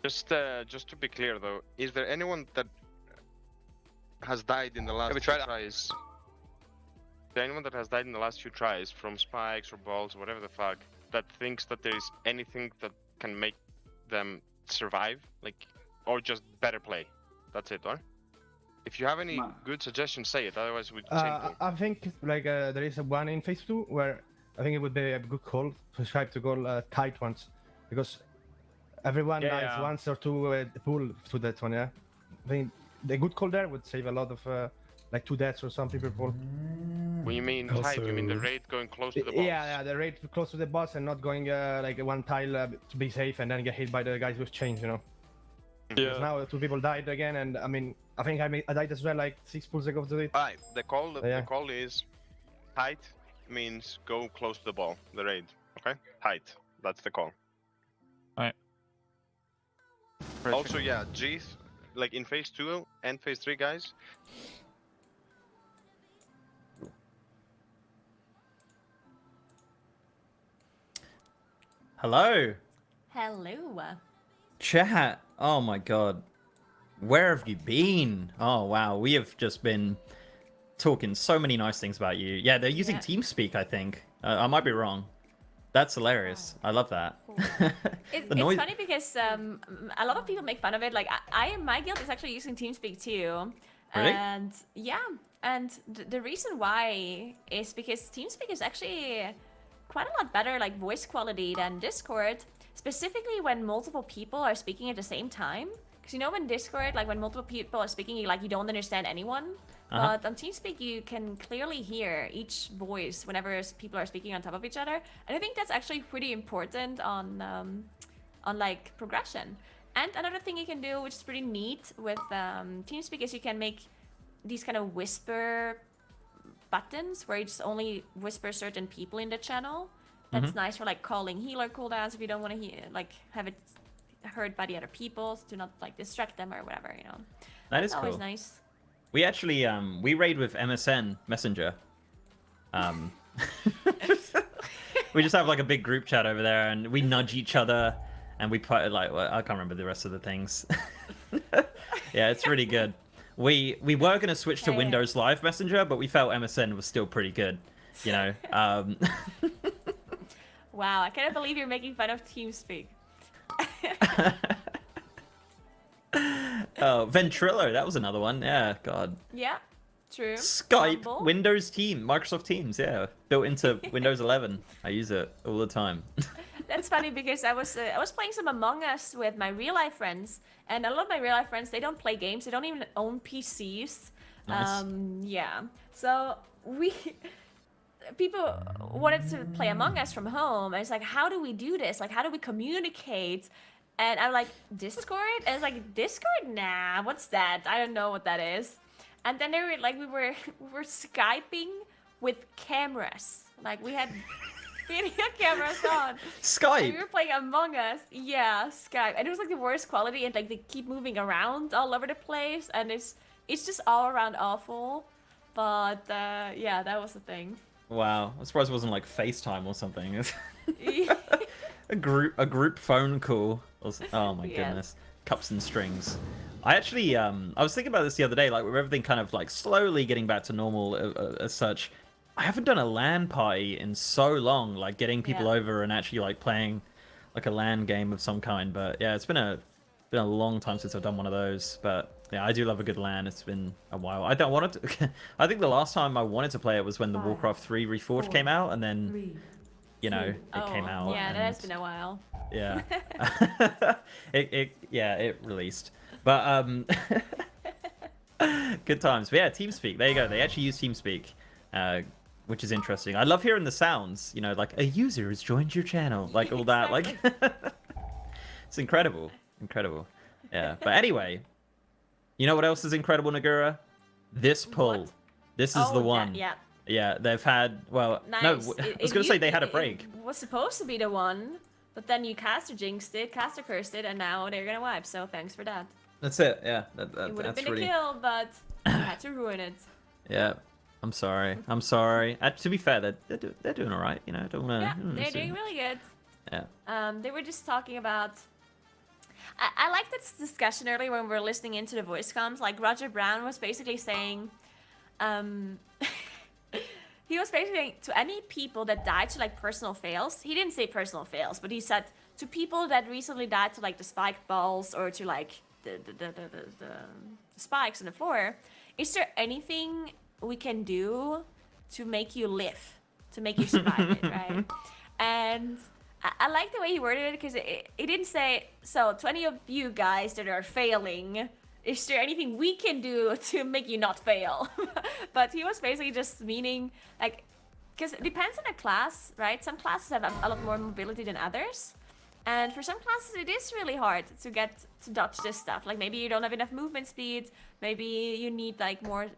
Just to be clear though, is there anyone that has died in the last
we
few
tried-
tries? Is there anyone that has died in the last few tries from spikes or balls or whatever the fuck that thinks that there is anything that can make them survive, like, or just better play? That's it, or? If you have any good suggestions, say it. Otherwise, we change them.
I think like there is a one in phase 2 where I think it would be a good call to try to go tight ones, because everyone dies once or two pull to that one. Yeah, I think the good call there would save a lot of like 2 deaths or something per pull.
When you mean tight, you mean the raid going close to the boss?
Yeah, the raid close to the boss and not going like one tile to be safe and then get hit by the guys with chains, you know. Because now 2 people died again, and I mean, I think I died as well like 6 pulls ago to it.
Alright, the call
Yeah.
the call is tight means go close to the ball, the raid. Okay? Tight. That's the call.
Alright.
Also, yeah, G's like in phase 2 and phase 3, guys.
Hello.
Hello.
Chat. Oh my god. Where have you been? Oh wow, we have just been talking so many nice things about you. Yeah, they're using TeamSpeak, I think. I might be wrong. That's hilarious. I love that.
It's funny because a lot of people make fun of it. Like my guild is actually using TeamSpeak too.
Really?
And yeah, and the reason why is because TeamSpeak is actually quite a lot better like voice quality than Discord, specifically when multiple people are speaking at the same time. Because you know when Discord, like when multiple people are speaking, you don't understand anyone. But on TeamSpeak, you can clearly hear each voice whenever people are speaking on top of each other, and I think that's actually pretty important on like progression. And another thing you can do, which is pretty neat with TeamSpeak, is you can make these kind of whisper buttons where you just only whisper certain people in the channel. That's nice for like calling healer cooldowns if you don't want to have it heard by the other people, to not like distract them or whatever, you know.
That's
always
cool.
Nice.
We actually we raid with MSN Messenger. We just have like a big group chat over there, and we nudge each other, and we put like I can't remember the rest of the things. Yeah, it's really good. We were gonna switch to Windows Live Messenger, but we felt MSN was still pretty good, you know.
Wow, I cannot believe you're making fun of TeamSpeak.
Oh, Ventrilo, that was another one. Yeah, God.
Yeah, true.
Skype,
Humble.
Windows Team, Microsoft Teams, yeah, built into Windows 11. I use it all the time.
That's funny because I was playing some Among Us with my real life friends, and a lot of my real life friends, they don't play games, they don't even own PCs.
Nice.
Yeah, so people wanted to play Among Us from home, and it's like, how do we do this? Like, how do we communicate? And I'm like, Discord? And it's like, Discord? Nah, what's that? I don't know what that is. And then they were like, we were Skyping with cameras. Like, we had video cameras on.
Skype?
And we were playing Among Us. Yeah, Skype. And it was like the worst quality, and like they keep moving around all over the place, and it's just all around awful. But yeah, that was the thing.
Wow, I'm surprised it wasn't like FaceTime or something. a group phone call. Oh my goodness, cups and strings. I actually I was thinking about this the other day, like with everything kind of like slowly getting back to normal as such. I haven't done a LAN party in so long, like getting people over and actually like playing like a LAN game of some kind. But yeah, it's been a long time since I've done one of those. But yeah, I do love a good LAN. It's been a while. I don't want to. I think the last time I wanted to play it was when the Warcraft 3 Reforged came out, and then you know it came out.
Yeah,
and,
that has been a while.
Yeah. it released. But good times. But yeah, TeamSpeak. There you go. They actually use TeamSpeak, which is interesting. I love hearing the sounds. You know, like a user has joined your channel, like all that. Like it's incredible, incredible. Yeah. But anyway, you know what else is incredible, Nagura? This pull. This is the one.
Yeah.
Yeah, they've had. Well,
Nice.
no, I was gonna say they had a break.
It was supposed to be the one, but then you caster jinxed it, caster cursed it, and now they're gonna wipe. So thanks for that.
That's it. Yeah,
It would have
that's
been
really.
a kill, but you had to ruin it.
Yeah, I'm sorry. I'm sorry. To be fair, they're doing all right. You know, don't wanna.
Yeah, they're doing really good.
Yeah.
They were just talking about. I like this discussion earlier when we were listening into the voice comms. Like Roger Brown was basically saying, he was basically saying to any people that died to like personal fails. He didn't say personal fails, but he said to people that recently died to like the spiked balls or to like the spikes on the floor. Is there anything we can do to make you live, to make you survive it, right? And I like the way he worded it because it didn't say, so to any of you guys that are failing, is there anything we can do to make you not fail? But he was basically just meaning, like, because it depends on the class, right? Some classes have a lot more mobility than others. And for some classes, it is really hard to get to dodge this stuff. Like, maybe you don't have enough movement speed. Maybe you need, like, more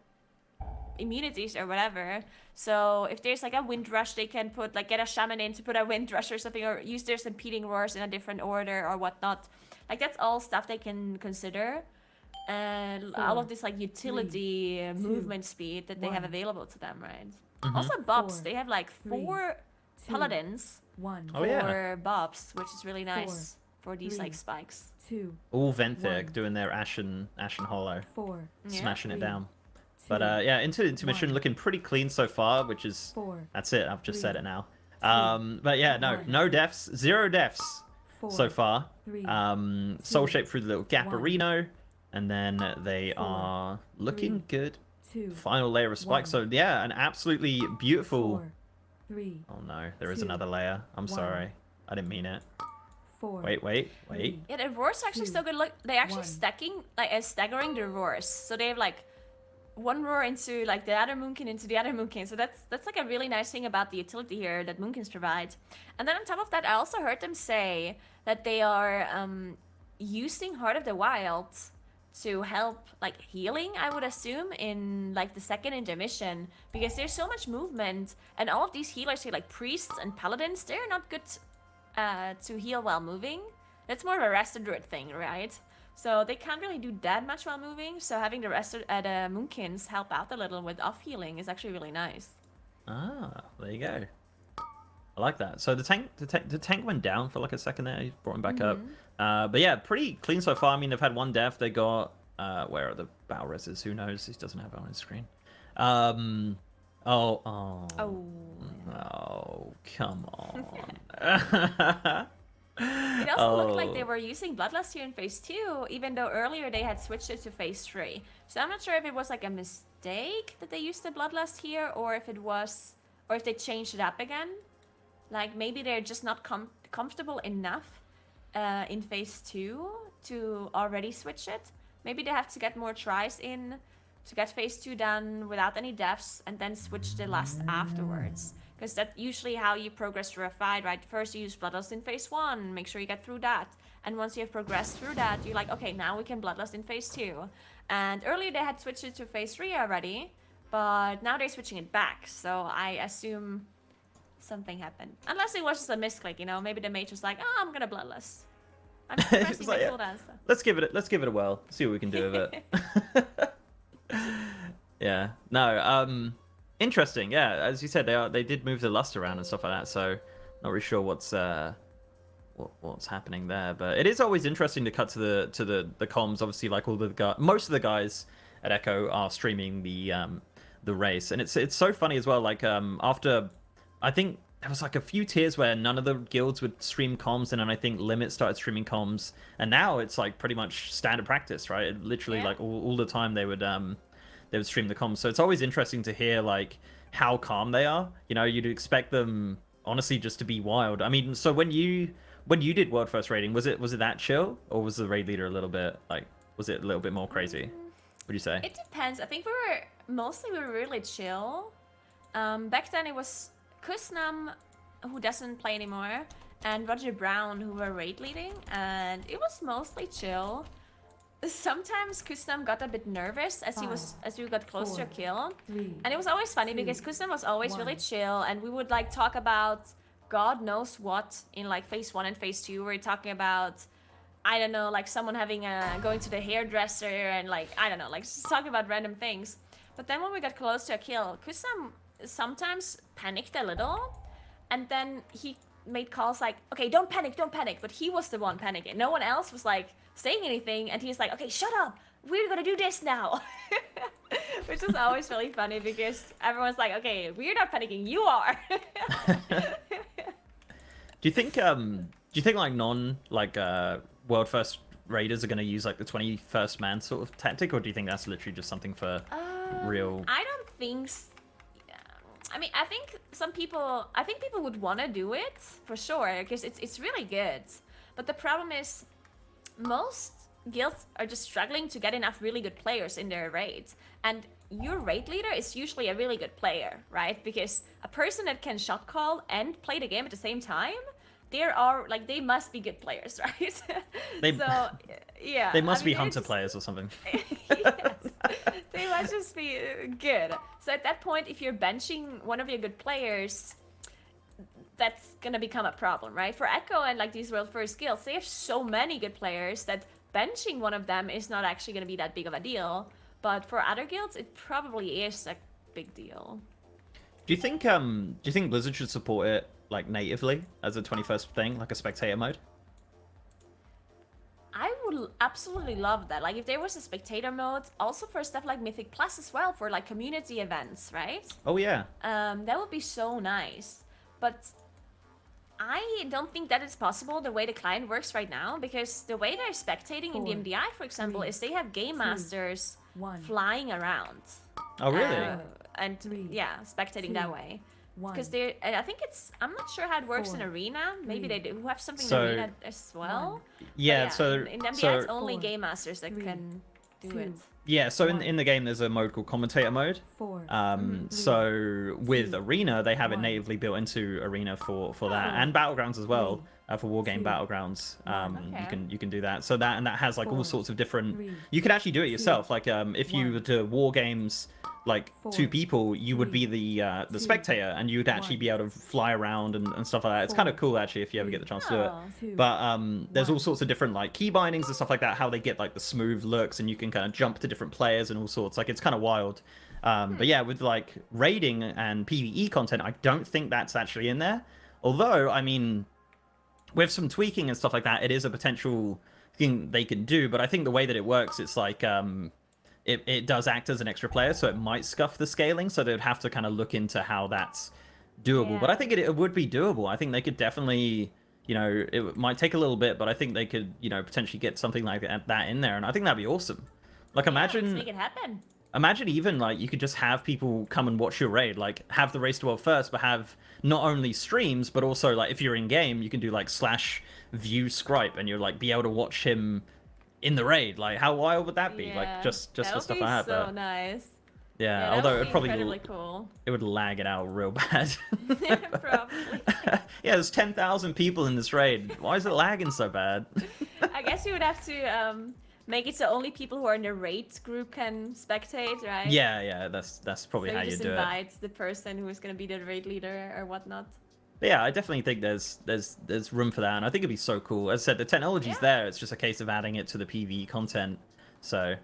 immunities or whatever. So if there's, like, a wind rush, they can put, like, get a shaman in to put a wind rush or something, or use their stampeding roars in a different order or whatnot. Like, that's all stuff they can consider. And all of this, like, utility movement speed that they have available to them, right? Also, Bobs, they have, like, 4 paladins for Bobs, which is really nice. for these like spikes.
2.
All Venthic doing their Ashen Hollow.
4.
Smashing it
3,
down. But yeah, into intermission looking pretty clean so far, which is
4.
That's it. I've just said it now. But yeah, no deaths, 0 deaths so far. Soul Shape through the little Gapparino, and then they are looking good. Final layer of spike. So yeah, an absolutely beautiful.
3.
Oh no, there is another layer. I'm sorry, I didn't mean it.
4.
Wait.
Yeah, the reverse actually so good. Look, they're actually staggering the reverse. So they have like one roar into like the other Moonkin into the other Moonkin. So that's like a really nice thing about the utility here that Moonkins provide. And then on top of that, I also heard them say that they are using Heart of the Wild to help like healing, I would assume, in like the second intermission, because there's so much movement, and all of these healers here, like priests and paladins, they're not good to heal while moving. That's more of a Resto Druid thing, right? So they can't really do that much while moving, so having the Moonkins help out a little with off healing is actually really nice.
Ah, there you go. I like that. So the tank went down for like a second there. He brought him back up. But yeah, pretty clean so far. I mean, they've had one death. They got where are the battle reses? Who knows? He doesn't have it on his screen. Oh, come on.
It also looked like they were using Bloodlust here in phase 2, even though earlier they had switched it to phase 3. So I'm not sure if it was like a mistake that they used the Bloodlust here, or if they changed it up again. Like maybe they're just not comfortable enough in phase 2 to already switch it. Maybe they have to get more tries in to get phase 2 done without any deaths, and then switch the lust afterwards. Because that's usually how you progress through a fight, right? First you use Bloodlust in phase 1, make sure you get through that. And once you have progressed through that, you're like, okay, now we can Bloodlust in phase 2. And earlier they had switched it to phase 3 already, but now they're switching it back. So I assume something happened. Unless it was just a misclick, you know? Maybe the mage was like, oh, I'm gonna Bloodlust. I'm pressing my cooldown stuff.
Let's give it a whirl. See what we can do with it. Yeah. No. Interesting. Yeah. As you said, they did move the lust around and stuff like that. So not really sure what's happening there. But it is always interesting to cut to the comms. Obviously, like most of the guys at Echo are streaming the race, and it's so funny as well. Like after, I think there was like a few tiers where none of the guilds would stream comms, and then I think Limit started streaming comms, and now it's like pretty much standard practice, right? It literally like all the time they would stream the comms. So it's always interesting to hear like how calm they are. You know, you'd expect them honestly just to be wild. I mean, so when you did World First raiding, was it that chill, or was the raid leader a little bit like, was it a little bit more crazy? Would you say?
It depends. I think we were really chill. Back then it was Kusnam, who doesn't play anymore, and Roger Brown, who were raid leading, and it was mostly chill. Sometimes Kusnam got a bit nervous as we got close to a kill, and it was always funny because Kusnam was always really chill, and we would like talk about God knows what in like phase 1 and phase 2. We're talking about, I don't know, like someone having going to the hairdresser, and like I don't know, like just talking about random things. But then when we got close to a kill, Kusnam sometimes panicked a little, and then he made calls like, okay, don't panic, but he was the one panicking. No one else was like saying anything, and he's like, okay, shut up, we're gonna do this now. Which is always really funny because everyone's like, okay, we're not panicking, you are.
Do you think like world first raiders are going to use like the 21st man sort of tactic, or do you think that's literally just something for real?
I don't think I mean, I think people would want to do it for sure because it's really good. But the problem is most guilds are just struggling to get enough really good players in their raids, and your raid leader is usually a really good player, right? Because a person that can shot call and play the game at the same time, they must be good players, right? Yeah,
They must be hunter players or something.
Yes, they must just be good. So at that point, if you're benching one of your good players, that's gonna become a problem, right? For Echo and like these world first guilds, they have so many good players that benching one of them is not actually gonna be that big of a deal. But for other guilds, it probably is a big deal.
Do you think Blizzard should support it like natively as a 21st thing, like a spectator mode?
would absolutely love that. Like if there was a spectator mode, also for stuff like Mythic Plus as well, for like community events, right?
Oh yeah.
That would be so nice. But I don't think that it's possible the way the client works right now, because the way they're spectating in the MDI, for example, is they have game masters flying around.
Oh really?
And yeah, spectating that way. Because I think I'm not sure how it works in Arena. Maybe they do have something in Arena as well.
Yeah, so
in MDI, it's only game masters that can do it.
Yeah, so in the game there's a mode called commentator mode. So with Arena, they have it natively built into Arena for that, and Battlegrounds as well. For Wargame Battlegrounds, you can do that. So that has like all sorts of different. You can actually do it yourself. Like if you were to Wargames like 2 people, you would be the spectator, and you'd actually be able to fly around and stuff like that. It's kind of cool actually if you ever get the chance to do it. But there's all sorts of different like key bindings and stuff like that. How they get like the smooth looks, and you can kind of jump to different players and all sorts. Like it's kind of wild. But yeah, with like raiding and PvE content, I don't think that's actually in there. Although I mean, with some tweaking and stuff like that, it is a potential thing they can do. But I think the way that it works, it's like it does act as an extra player, so it might scuff the scaling. So they'd have to kind of look into how that's doable. But I think it would be doable. I think they could definitely, you know, it might take a little bit, but I think they could, you know, potentially get something like that in there, and I think that'd be awesome. Like imagine,
let's make it happen.
Imagine even like you could just have people come and watch your raid, like have the Race to World first, but have not only streams, but also like if you're in game, you can do like /view Scripe, and you're like be able to watch him in the raid. Like how wild would that be? Like just for stuff like that.
So nice.
Yeah, although
would
it probably
incredibly cool.
It would lag it out real bad.
Probably.
Yeah, there's 10,000 people in this raid. Why is it lagging so bad?
I guess you would have to make it so only people who are in the raid group can spectate, right?
Yeah, that's probably
so
how you
just
do it.
invite the person who is going to be the raid leader or whatnot.
But yeah, I definitely think there's room for that, and I think it'd be so cool. As I said, the technology's there. It's just a case of adding it to the PvE content. So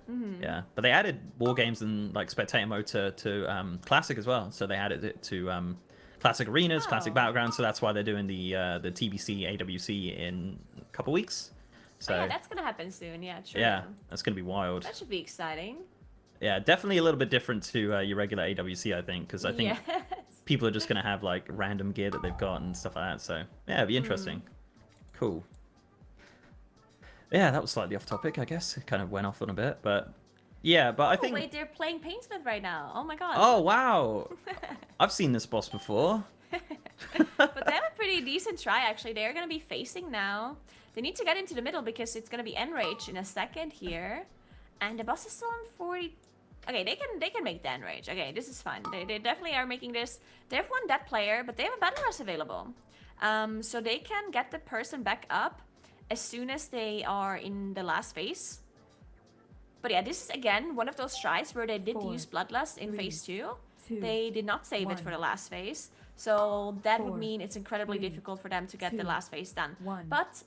yeah, but they added war games and like spectator mode to classic as well. So they added it to classic arenas, classic battlegrounds. So that's why they're doing the TBC AWC in a couple weeks. So
yeah, that's gonna happen soon. Yeah, true.
Yeah, that's gonna be wild.
That should be exciting.
Yeah, definitely a little bit different to your regular AWC, I think, because I think people are just gonna have like random gear that they've got and stuff like that. So yeah, it'd be interesting. Cool. Yeah, that was slightly off topic, I guess. It kind of went off on a bit, but yeah, but I think.
Wait, they're playing Painsmith right now. Oh my god.
Oh wow! I've seen this boss before.
But they have a pretty decent try actually. They're gonna be facing now. They need to get into the middle because it's gonna be Enrage in a second here, and the boss is still on 40. Okay, they can make the Enrage. Okay, this is fun. They definitely are making this. They have one dead player, but they have a battle rush available, so they can get the person back up as soon as they are in the last phase. But yeah, this is again one of those tries where they did use Bloodlust in phase 2. They did not save it for the last phase, so that would mean it's incredibly difficult for them to get the last phase done. But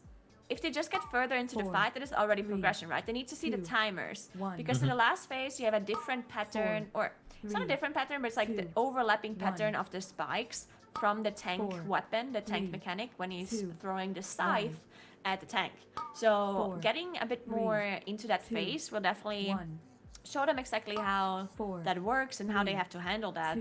if they just get further into the fight, that is already progression, right? They need to see the timers, because in the last phase you have a different pattern, or it's not a different pattern, but it's like the overlapping pattern of the spikes from the tank weapon, the tank mechanic, when he's throwing the scythe at the tank. So getting a bit more into that phase will definitely show them exactly how that works and how they have to handle that.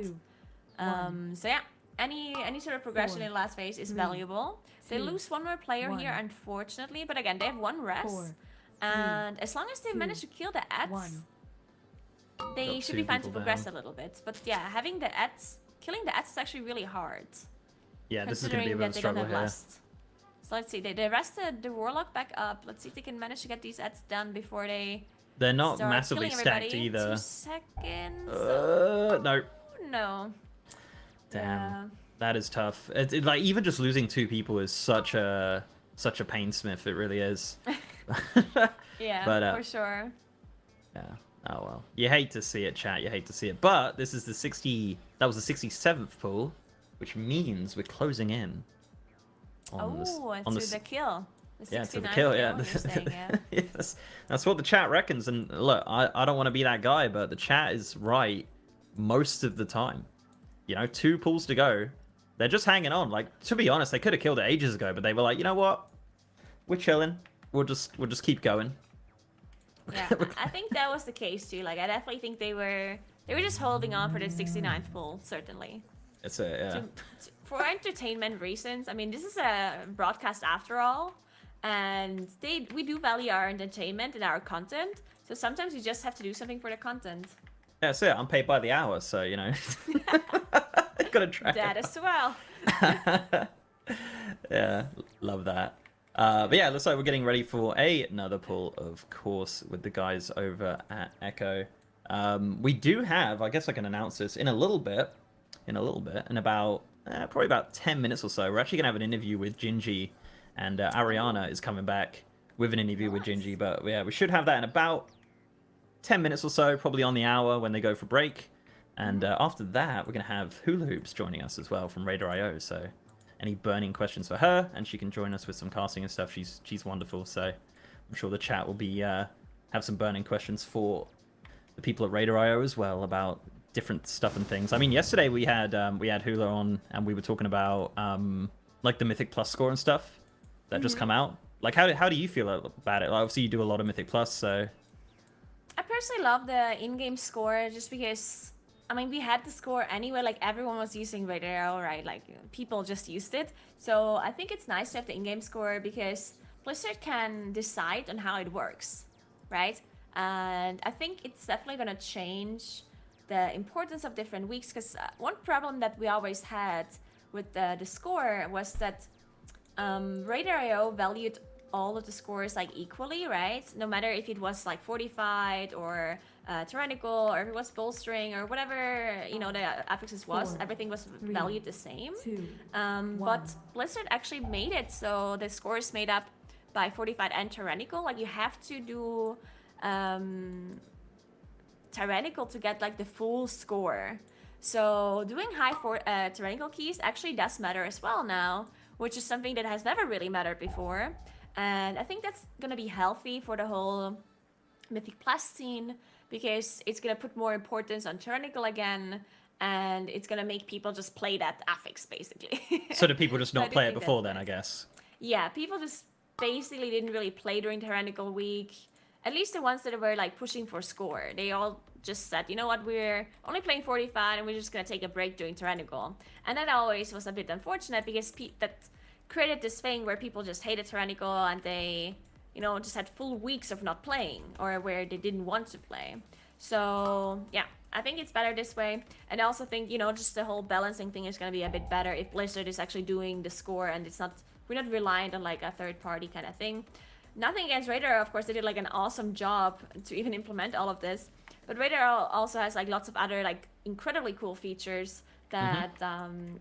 So yeah, any sort of progression in the last phase is valuable. They lose one more player here, unfortunately, but again, they have one res, and as long as they manage to kill the ads, they should be fine to progress a little bit. But yeah, having the ads, killing the ads is actually really hard.
Yeah, this is going to be a bit of a struggle here.
So let's see, they rested the Warlock back up. Let's see if they can manage to get these ads done before
they're not massively stacked either.
2 seconds.
No.
No.
Damn.
Yeah.
That is tough. Like even just losing 2 people is such a Painsmith. It really is.
Yeah,
but,
for sure.
Yeah. Oh well. You hate to see it, chat. You hate to see it. But this is that was the 67th pull, which means we're closing in.
The kill.
To the kill. Yeah. Yes. That's what the chat reckons. And look, I don't want to be that guy, but the chat is right most of the time. You know, 2 pulls to go. They're just hanging on. Like, to be honest, they could have killed it ages ago, but they were like, you know what? We're chilling. We'll just keep going.
Yeah, I think that was the case too. Like, I definitely think they were just holding on for the 69th pull, certainly.
It's a
For entertainment reasons. I mean, this is a broadcast after all, and we do value our entertainment and our content. So sometimes you just have to do something for the content.
Yeah, that's it. I'm paid by the hour, so you know. Gotta try.
That as well.
Yeah, love that. But yeah, looks like we're getting ready for another pull, of course, with the guys over at Echo. We do have, I guess I can announce this in a little bit, in about probably about 10 minutes or so. We're actually gonna have an interview with Gingy, and Ariana is coming back with an interview with Gingy. But yeah, we should have that in about 10 minutes or so, probably on the hour when they go for break. And after that, we're gonna have Hula Hoops joining us as well from Raider.io. So any burning questions for her, and she can join us with some casting and stuff. She's wonderful. So I'm sure the chat will be have some burning questions for the people at Raider.io as well about different stuff and things. I mean, yesterday we had Hula on, and we were talking about like the Mythic Plus score and stuff that just come out. Like, how do you feel about it? Like, obviously you do a lot of Mythic Plus, so.
I personally love the in-game score just because, I mean, we had the score anyway. Like, everyone was using Raider, right? Like, people just used it. So I think it's nice to have the in-game score because Blizzard can decide on how it works, right? And I think it's definitely going to change the importance of different weeks, because one problem that we always had with the score was that Raider.io valued all of the scores like equally, right? No matter if it was like fortified or tyrannical, or if it was bolstering or whatever, you know, the affixes was, everything was valued the same. But Blizzard actually made it so the score is made up by fortified and tyrannical. Like, you have to do tyrannical to get like the full score. So doing high tyrannical keys actually does matter as well now, which is something that has never really mattered before. And I think that's going to be healthy for the whole Mythic Plus scene, because it's going to put more importance on tyrannical again, and it's going to make people just play that affix, basically.
So do people just not play it before then, I guess?
Yeah, people just basically didn't really play during tyrannical week. At least the ones that were like pushing for score. They all just said, you know what, we're only playing 45 and we're just going to take a break during tyrannical. And that always was a bit unfortunate, because that created this thing where people just hated tyrannical and they, you know, just had full weeks of not playing, or where they didn't want to play. So yeah, I think it's better this way. And I also think, you know, just the whole balancing thing is going to be a bit better if Blizzard is actually doing the score, and we're not reliant on like a third party kind of thing. Nothing against Raider, of course, they did like an awesome job to even implement all of this. But Raider also has like lots of other like incredibly cool features that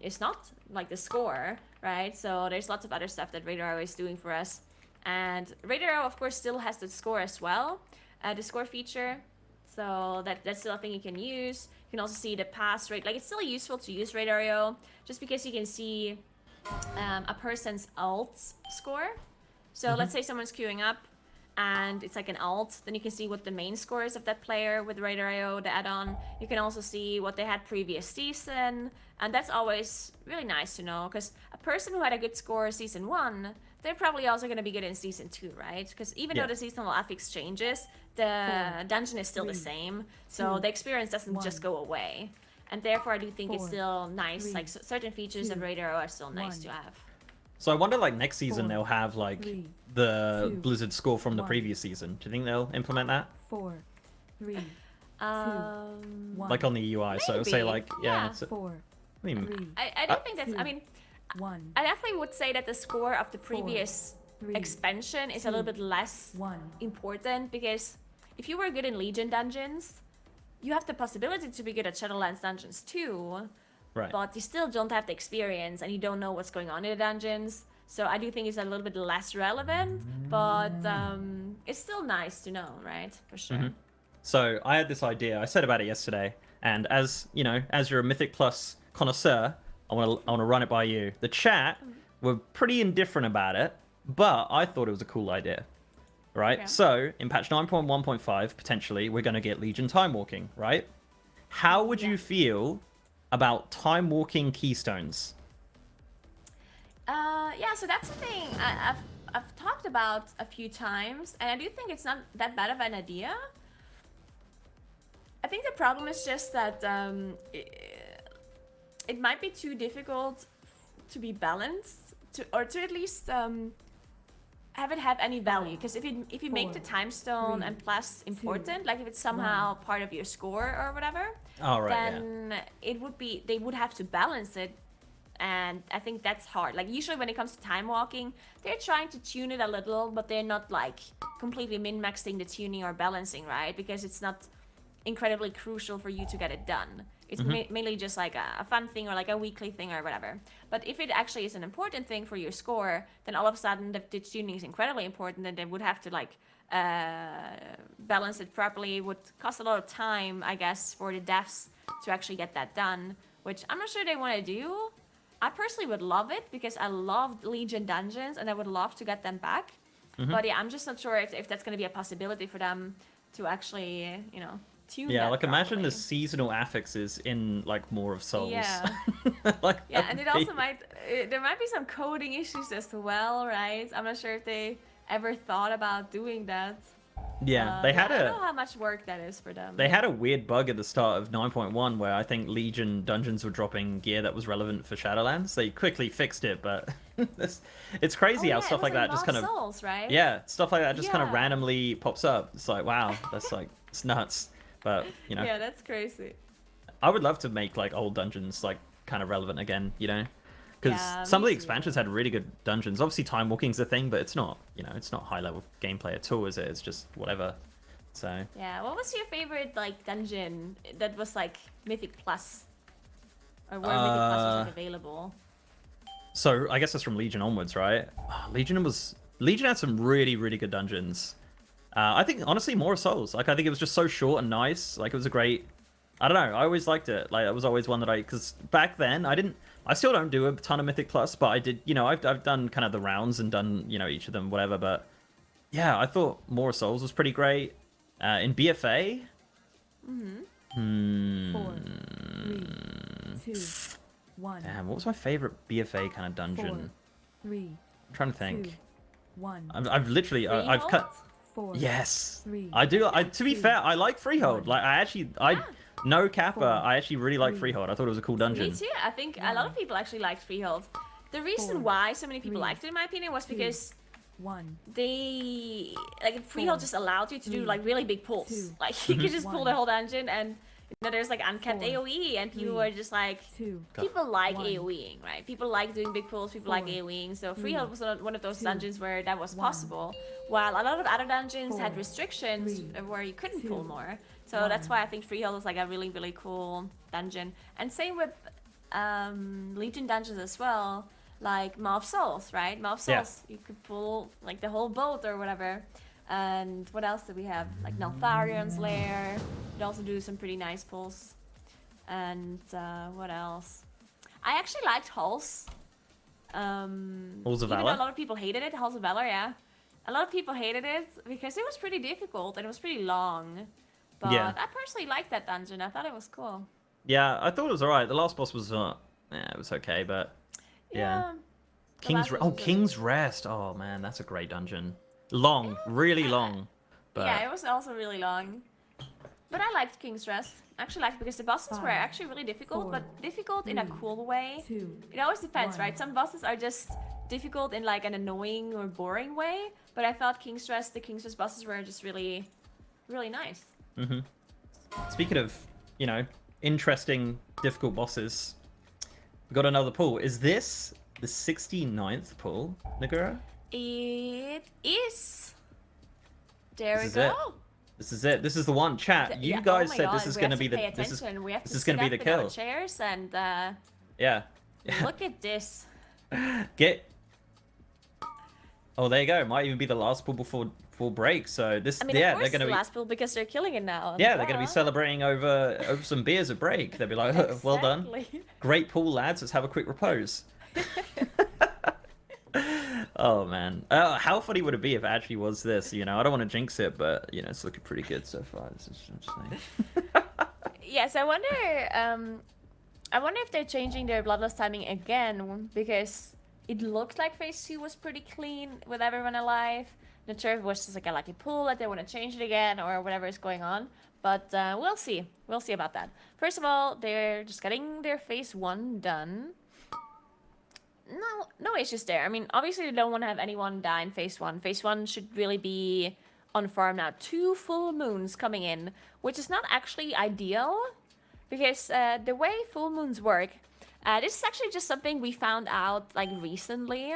is not like the score, right? So there's lots of other stuff that Raider is doing for us. And Raider, of course, still has the score as well, the score feature. So that's still a thing you can use. You can also see the pass rate. Like, it's still useful to use Raider, just because you can see a person's alt score. So let's say someone's queuing up and it's like an alt, then you can see what the main score is of that player with Raider.io, the add-on. You can also see what they had previous season, and that's always really nice to know, because a person who had a good score season 1, they're probably also going to be good in season 2, right? Because even though the seasonal affix changes, the dungeon is still the same, so the experience doesn't just go away. And therefore, I do think it's still nice, like certain features of Raider are still nice to have.
So I wonder, like, next season they'll have like the Blizzard score from the previous season. Do you think they'll implement that?
4, 3, 2, 1.
Like on the UI,
Maybe.
so it'll say like,
Yeah.
4,
I mean,
I don't think that's, I mean, I definitely would say that the score of the previous expansion is a little bit less important, because if you were good in Legion dungeons, you have the possibility to be good at Shadowlands dungeons too.
Right.
But you still don't have the experience, and you don't know what's going on in the dungeons. So I do think it's a little bit less relevant, but it's still nice to know, right? For sure.
So I had this idea. I said about it yesterday, and as you know, as you're a Mythic Plus connoisseur, I want to run it by you. The chat were pretty indifferent about it, but I thought it was a cool idea. Right?
Yeah.
So in patch 9.1.5, potentially we're going to get Legion time walking, right? How would you feel about time walking keystones?
Yeah, so that's the thing. I've talked about a few times, and I do think it's not that bad of an idea. I think the problem is just that it might be too difficult to be balanced, or to at least have it have any value. Because if you make the time stone and plus important, like if it's somehow part of your score or whatever, then they would have to balance it. And I think that's hard. Like usually when it comes to time walking, they're trying to tune it a little, but they're not like completely min-maxing the tuning or balancing, right? Because it's not incredibly crucial for you to get it done. It's mainly just like a fun thing or like a weekly thing or whatever. But if it actually is an important thing for your score, then all of a sudden the tuning is incredibly important, and they would have to like balance it properly. It would cost a lot of time, I guess, for the devs to actually get that done, which I'm not sure they want to do. I personally would love it because I loved Legion dungeons and I would love to get them back. But yeah, I'm just not sure if that's going to be a possibility for them to actually, you know, tune that
like
properly.
imagine the seasonal affixes in like more of Souls.
Yeah.
Like,
yeah, and it also there might be some coding issues as well, right? I'm not sure if they ever thought about doing that.
Yeah, they had
I don't know how much work that is for them.
They had a weird bug at the start of 9.1 where I think Legion dungeons were dropping gear that was relevant for Shadowlands. They quickly fixed it, but it's crazy how stuff like that just kind of
Souls, right?
yeah, stuff like that just kind of randomly pops up. It's like wow, that's like it's nuts. But you know,
yeah, that's crazy.
I would love to make like old dungeons like kind of relevant again, you know. Because some of the expansions had really good dungeons. Obviously, time walking's a thing, but it's not, you know, it's not high level gameplay at all, is it? It's just whatever. So.
Yeah. What was your favorite like dungeon that was like Mythic Plus, or where Mythic Plus was like available?
So I guess that's from Legion onwards, right? Legion had some really good dungeons. I think honestly more Souls. Like I think it was just so short and nice. Like it was a great. I don't know. I always liked it. Like it was always one that because back then I still don't do a ton of Mythic Plus, but I did, you know, I've done kind of the rounds and done, you know, each of them, whatever. But yeah, I thought More Souls was pretty great. In BFA.
4, 3, 2, 1.
Damn, what was my favorite BFA kind of dungeon?
4, 3,
I'm trying to think.
2, 1.
I've literally, I've cut.
4,
Yes,
3,
I do. To be
2,
fair, I like Freehold. Like no kappa. I actually really like Freehold. I thought it was a cool dungeon.
Me too. I think a lot of people actually liked Freehold. The reason why so many people liked it, in my opinion, was because they Freehold just allowed you to do like really big pulls. Like you could just pull the whole dungeon, and you know there's like uncapped AOE, and people were just like people like AOEing, right? People like doing big pulls. People like AOEing. So Freehold was one of those dungeons where that was possible, while a lot of other dungeons had restrictions where you couldn't pull more. So that's why I think Freehold was like a really cool dungeon. And same with Legion dungeons as well, like Maw of Souls, right? Maw of Souls, you could pull like the whole boat or whatever. And what else do we have? Like Neltharion's Lair. You'd also do some pretty nice pulls. And what else? I actually liked Halls.
Halls of
Even
Valor?
though a lot of people hated it. Halls of Valor, yeah. A lot of people hated it because it was pretty difficult and it was pretty long. But I personally liked that dungeon. I thought it was cool.
Yeah, I thought it was alright. The last boss was it was okay, but yeah. King's Rest. Oh man, that's a great dungeon. Long, really long. But
yeah, it was also really long. But I liked King's Rest. I actually liked it because the bosses were actually really difficult, but difficult in a cool way. It always depends, right? Some bosses are just difficult in like an annoying or boring way, but I thought the King's Rest bosses were just really, really nice.
Speaking of, you know, interesting, difficult bosses, we got another pool. Is this the 69th pool, Nagura?
It is. There
This
we
is
go.
it. This is it. This is the one. Chat. You guys said this is going to be the. This is going to be the kill.
Chairs and
yeah.
Look at this.
Get. Oh, there you go. Might even be the last pool before break. So this,
I mean,
yeah,
of course
they're going to be
the last pool because they're killing it now.
Yeah, they're going to be celebrating over some beers at break. They'll be like, well done, great pool, lads. Let's have a quick repose. Oh man, how funny would it be if it actually was this? You know, I don't want to jinx it, but you know, it's looking pretty good so far. This is interesting.
Yes, I wonder if they're changing their bloodlust timing again because it looked like phase 2 was pretty clean with everyone alive. Not sure if it was just like a lucky pull that they want to change it again or whatever is going on. But we'll see. We'll see about that. First of all, they're just getting their phase 1 done. No issues there. I mean, obviously they don't want to have anyone die in phase 1. Phase 1 should really be on farm now. 2 full moons coming in, which is not actually ideal. Because the way full moons work, this is actually just something we found out like recently.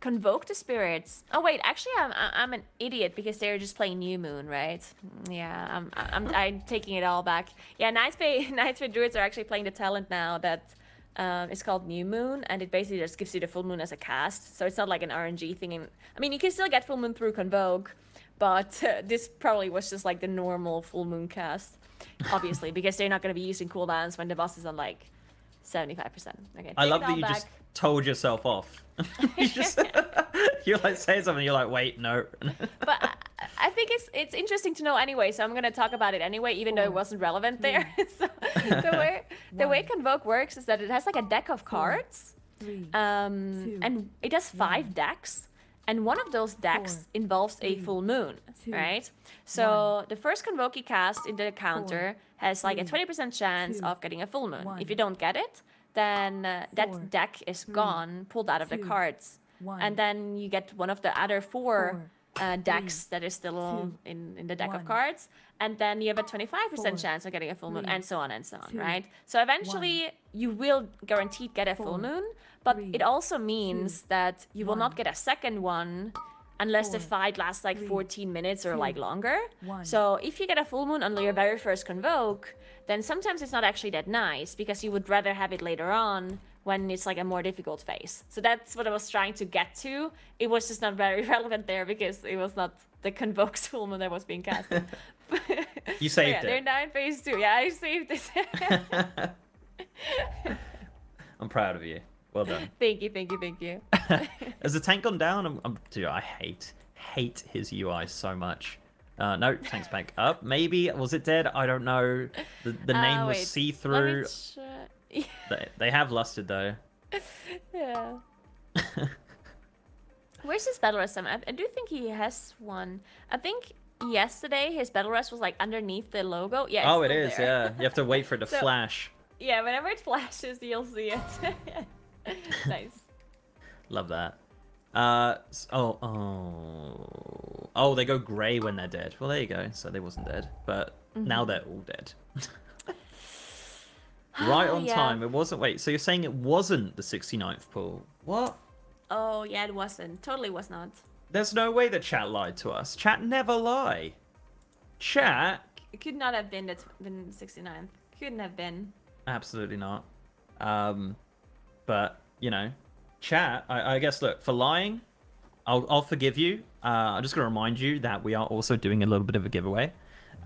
Convoke the spirits. Oh wait, actually I'm an idiot because they're just playing New Moon, right? Yeah, I'm taking it all back. Yeah, Night's Fate Druids are actually playing the talent now that is called New Moon, and it basically just gives you the full moon as a cast. So it's not like an RNG thing. I mean, you can still get full moon through Convoke, but this probably was just like the normal full moon cast. Obviously, because they're not going to be using cooldowns when the boss is on like 75%. Okay.
I love that you just told yourself off. You like say something, you're like, wait, no.
But I think it's interesting to know anyway, so I'm going to talk about it anyway, even though it wasn't relevant there. So the way Convoke works is that it has like a deck of cards, and it has 5 decks. And one of those decks involves a full moon, right? So the first Convoke you cast in the counter has like a 20% chance of getting a full moon. If you don't get it, then that deck is gone, pulled out of the cards. And then you get one of the other 4 decks that is still in the deck of cards. And then you have a 25% chance of getting a full moon, and so on, right? So eventually you will guaranteed get a full moon, but it also means that you will not get a second one unless the fight lasts like 14 minutes or like longer. So if you get a full moon on your very first Convoke, then sometimes it's not actually that nice because you would rather have it later on when it's like a more difficult phase. So that's what I was trying to get to. It was just not very relevant there because it was not the Convoke full moon that was being cast.
You saved it.
They're now in phase 2. Yeah, I saved it.
I'm proud of you. Well done.
Thank you.
Has the tank gone down? Dude, I hate his UI so much. No, tank's back up. Maybe, was it dead? I don't know. The name was see-through. They have lusted though.
Yeah. Where's his battle rest? I do think he has one. I think yesterday his battle rest was like underneath the logo. Yeah.
Oh, it is. There. Yeah. You have to wait for it to flash.
Yeah, whenever it flashes, you'll see it. Nice.
Love that. Oh, they go grey when they're dead. Well, there you go. So they wasn't dead, but now they're all dead. Right on time. It wasn't. Wait, so you're saying it wasn't the 69th pull? What?
Oh, yeah, it wasn't. Totally was not.
There's no way that chat lied to us. Chat never lie. Chat?
It could not have been 69th. Couldn't have been.
Absolutely not. But, you know, chat, I guess, look, for lying, I'll forgive you. I'm just going to remind you that we are also doing a little bit of a giveaway.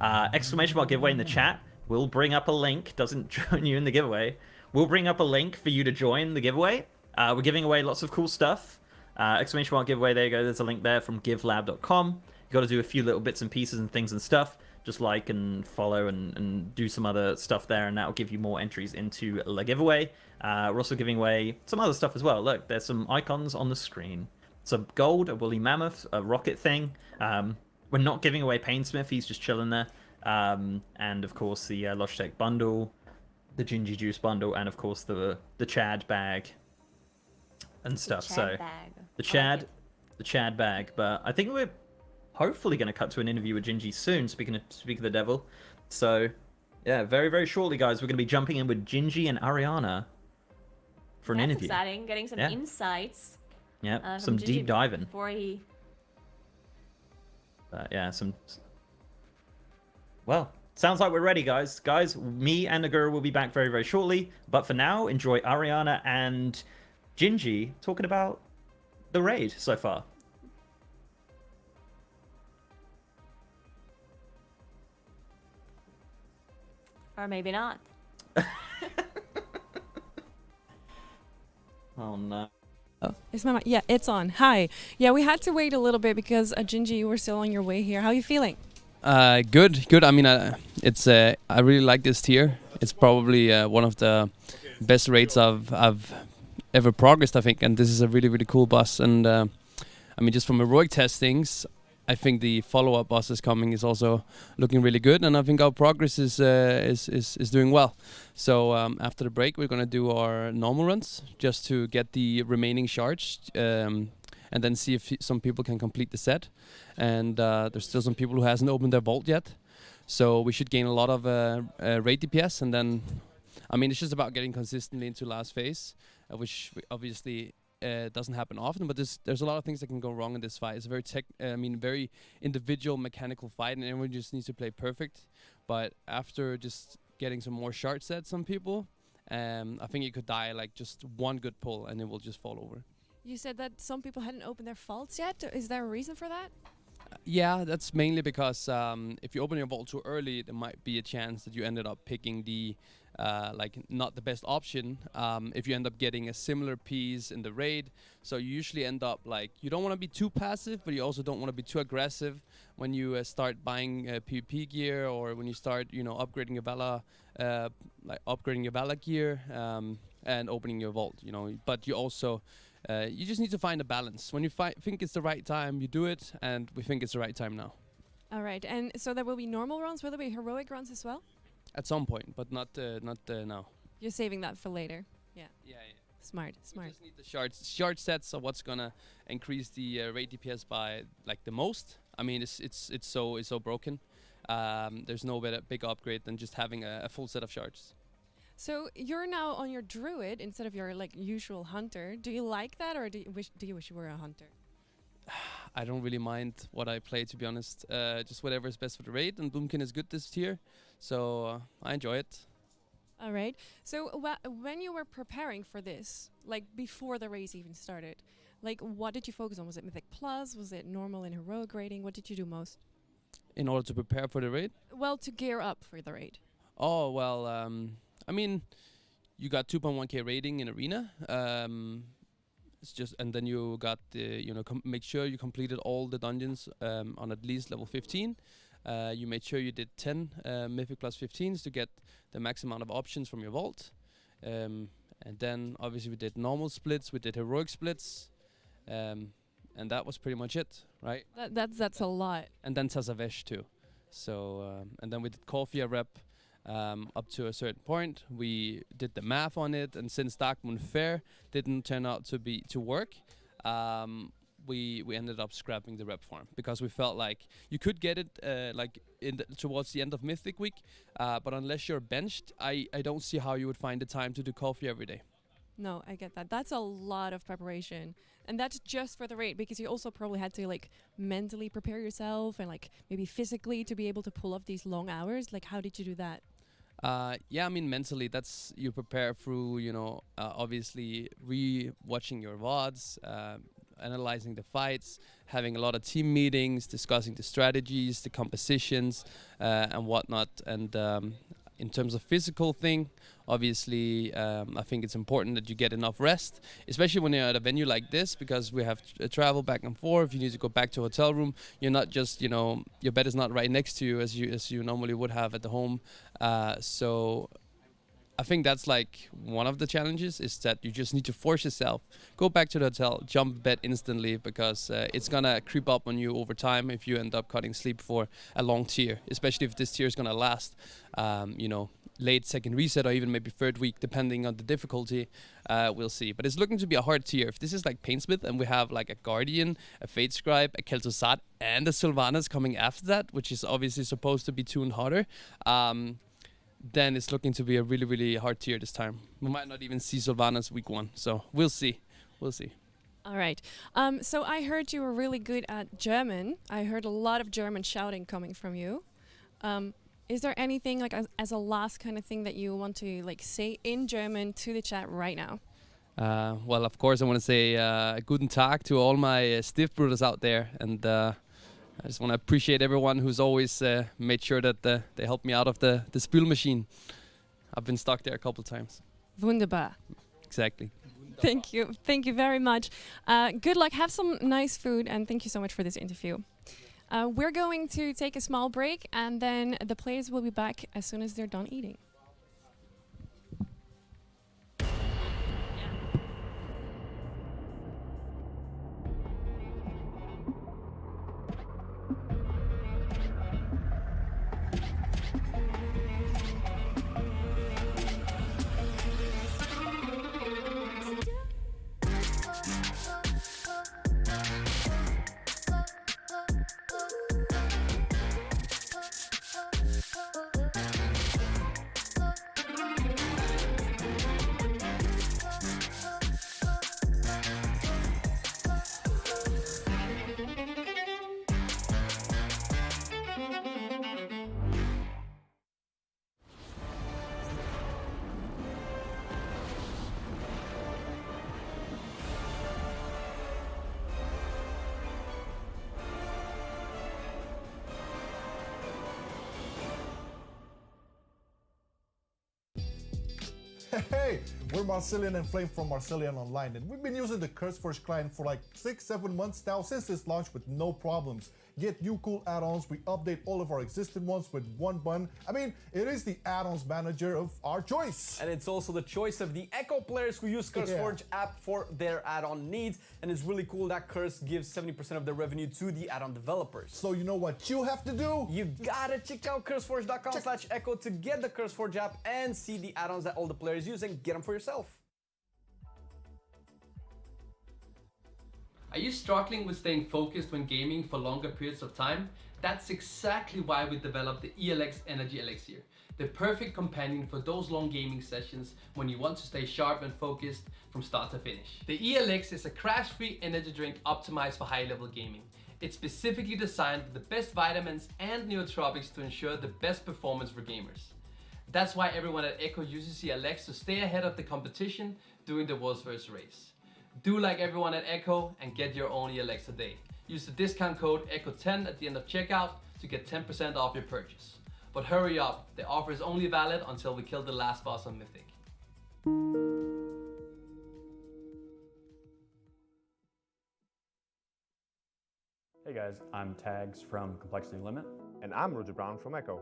Exclamation mark giveaway in the chat. We'll bring up a link. Doesn't join you in the giveaway. We'll bring up a link for you to join the giveaway. We're giving away lots of cool stuff. Exclamation mark giveaway. There you go. There's a link there from givelab.com. You got to do a few little bits and pieces and things and stuff. Just like and follow and do some other stuff there, and that will give you more entries into the giveaway. We're also giving away some other stuff as well. Look, there's some icons on the screen. Some gold, a woolly mammoth, a rocket thing. We're not giving away Painsmith. He's just chilling there. And of course the Logitech bundle, the Gingy Juice bundle, and of course the Chad bag and stuff. The Chad bag. But I think we're hopefully going to cut to an interview with Gingy soon. Speaking of the devil, so yeah, very shortly, guys, we're going to be jumping in with Gingy and Ariana for an interview.
That's exciting. Getting some insights.
Yeah, some deep diving.
Before he.
Yeah, some. Well, sounds like we're ready, guys. Guys, me and Nagura will be back very shortly. But for now, enjoy Ariana and Gingy talking about the raid so far.
Or maybe not.
Oh no.
Oh, is my mic? Yeah, it's on. Hi. Yeah, we had to wait a little bit because Gingy, you were still on your way here. How are you feeling?
Good. I mean, it's I really like this tier. It's probably one of the best raids I've ever progressed, I think, and this is a really, really cool boss. And I mean, just from heroic testings, I think the follow-up bosses coming is also looking really good, and I think our progress is doing well. So after the break, we're gonna do our normal runs just to get the remaining shards, and then see if some people can complete the set. And there's still some people who hasn't opened their vault yet, so we should gain a lot of raid DPS, and then I mean it's just about getting consistently into last phase, which obviously. Doesn't happen often, but there's a lot of things that can go wrong in this fight. It's a very very individual mechanical fight, and everyone just needs to play perfect. But after just getting some more shard sets, some people, I think it could die like just one good pull, and it will just fall over.
You said that some people hadn't opened their vaults yet. Is there a reason for that?
Yeah, that's mainly because if you open your vault too early, there might be a chance that you ended up picking the like not the best option if you end up getting a similar piece in the raid. So you usually end up like, you don't want to be too passive, but you also don't want to be too aggressive when you start buying PvP gear, or when you start, you know, upgrading your Vala, gear and opening your vault, you know. But you also you just need to find a balance. When you think it's the right time, you do it, and we think it's the right time now.
All right, and so there will be normal runs. Will there be heroic runs as well?
At some point, but not now.
You're saving that for later. Yeah.
Yeah.
Smart.
We just need the shard sets are what's gonna increase the raid DPS by like the most. I mean, it's so broken. There's no better big upgrade than just having a full set of shards.
So you're now on your druid instead of your like usual hunter. Do you like that, or do you wish you were a hunter?
I don't really mind what I play, to be honest. Just whatever is best for the raid, and Bloomkin is good this tier, so I enjoy it.
All right. So when you were preparing for this, like before the race even started, like what did you focus on? Was it Mythic Plus? Was it normal and heroic raiding? What did you do most?
In order to prepare for the raid?
Well, to gear up for the raid.
Oh, well, I mean, you got 2.1k rating in arena. It's just, and then you got the, you know, make sure you completed all the dungeons on at least level 15. You made sure you did 10 Mythic plus 15s to get the max amount of options from your vault. And then obviously we did normal splits, we did heroic splits, and that was pretty much it, right?
That's a lot.
And then Tazavesh too. So and then we did Coffee rep up to a certain point. We did the math on it, and since Darkmoon Fair didn't turn out to work, we ended up scrapping the rep farm, because we felt like you could get it like towards the end of Mythic Week, but unless you're benched, I don't see how you would find the time to do coffee every day.
No, I get that. That's a lot of preparation, and that's just for the raid, because you also probably had to like mentally prepare yourself and like maybe physically to be able to pull off these long hours. Like, how did you do that?
Yeah, I mean, mentally, that's you prepare through, you know, obviously re-watching your VODs, analyzing the fights, having a lot of team meetings, discussing the strategies, the compositions, and whatnot. And in terms of physical thing, obviously, I think it's important that you get enough rest, especially when you're at a venue like this, because we have travel back and forth. You need to go back to a hotel room. You're not just, you know, your bed is not right next to you as you normally would have at the home. So I think that's like one of the challenges, is that you just need to force yourself, go back to the hotel, jump bed instantly, because it's gonna creep up on you over time if you end up cutting sleep for a long tier, especially if this tier is gonna last, you know, late second reset or even maybe third week, depending on the difficulty. We'll see. But it's looking to be a hard tier. If this is like Painsmith and we have like a Guardian, a Fate Scribe, a Kel'Thuzad, and a Sylvanas coming after that, which is obviously supposed to be tuned harder, then it's looking to be a really, really hard tier this time. We might not even see Sylvanas week 1, so we'll see. We'll see.
All right. So I heard you were really good at German. I heard a lot of German shouting coming from you. Is there anything like as a last kind of thing that you want to like say in German to the chat right now?
Well, of course, I want to say guten Tag to all my stiff brothers out there, and I just want to appreciate everyone who's always made sure that they helped me out of the spül machine. I've been stuck there a couple times.
Wunderbar.
Exactly.
Thank you. Thank you very much. Good luck. Have some nice food, and thank you so much for this interview. We're going to take a small break, and then the players will be back as soon as they're done eating.
Hey, we're Marcelian and Flame from Marcelian Online, and we've been using the CurseForge client for like 6-7 months now since its launch with no problems. Get new cool add-ons, we update all of our existing ones with one button. I mean, it is the add-ons manager of our choice.
And it's also the choice of the Echo players who use CurseForge app for their add-on needs. And it's really cool that Curse gives 70% of their revenue to the add-on developers.
So you know what you have to do?
You gotta check out curseforge.com/echo to get the CurseForge app and see the add-ons that all the players use and get them for yourself.
Are you struggling with staying focused when gaming for longer periods of time? That's exactly why we developed the ELX Energy Elixir, the perfect companion for those long gaming sessions when you want to stay sharp and focused from start to finish. The ELX is a crash-free energy drink optimized for high-level gaming. It's specifically designed with the best vitamins and nootropics to ensure the best performance for gamers. That's why everyone at Echo uses ELX to stay ahead of the competition during the world's first race. Do like everyone at Echo and get your own ELX today. Use the discount code ECHO10 at the end of checkout to get 10% off your purchase. But hurry up, the offer is only valid until we kill the last boss on Mythic.
Hey guys, I'm Tags from Complexity Limit.
And I'm Roger Brown from Echo.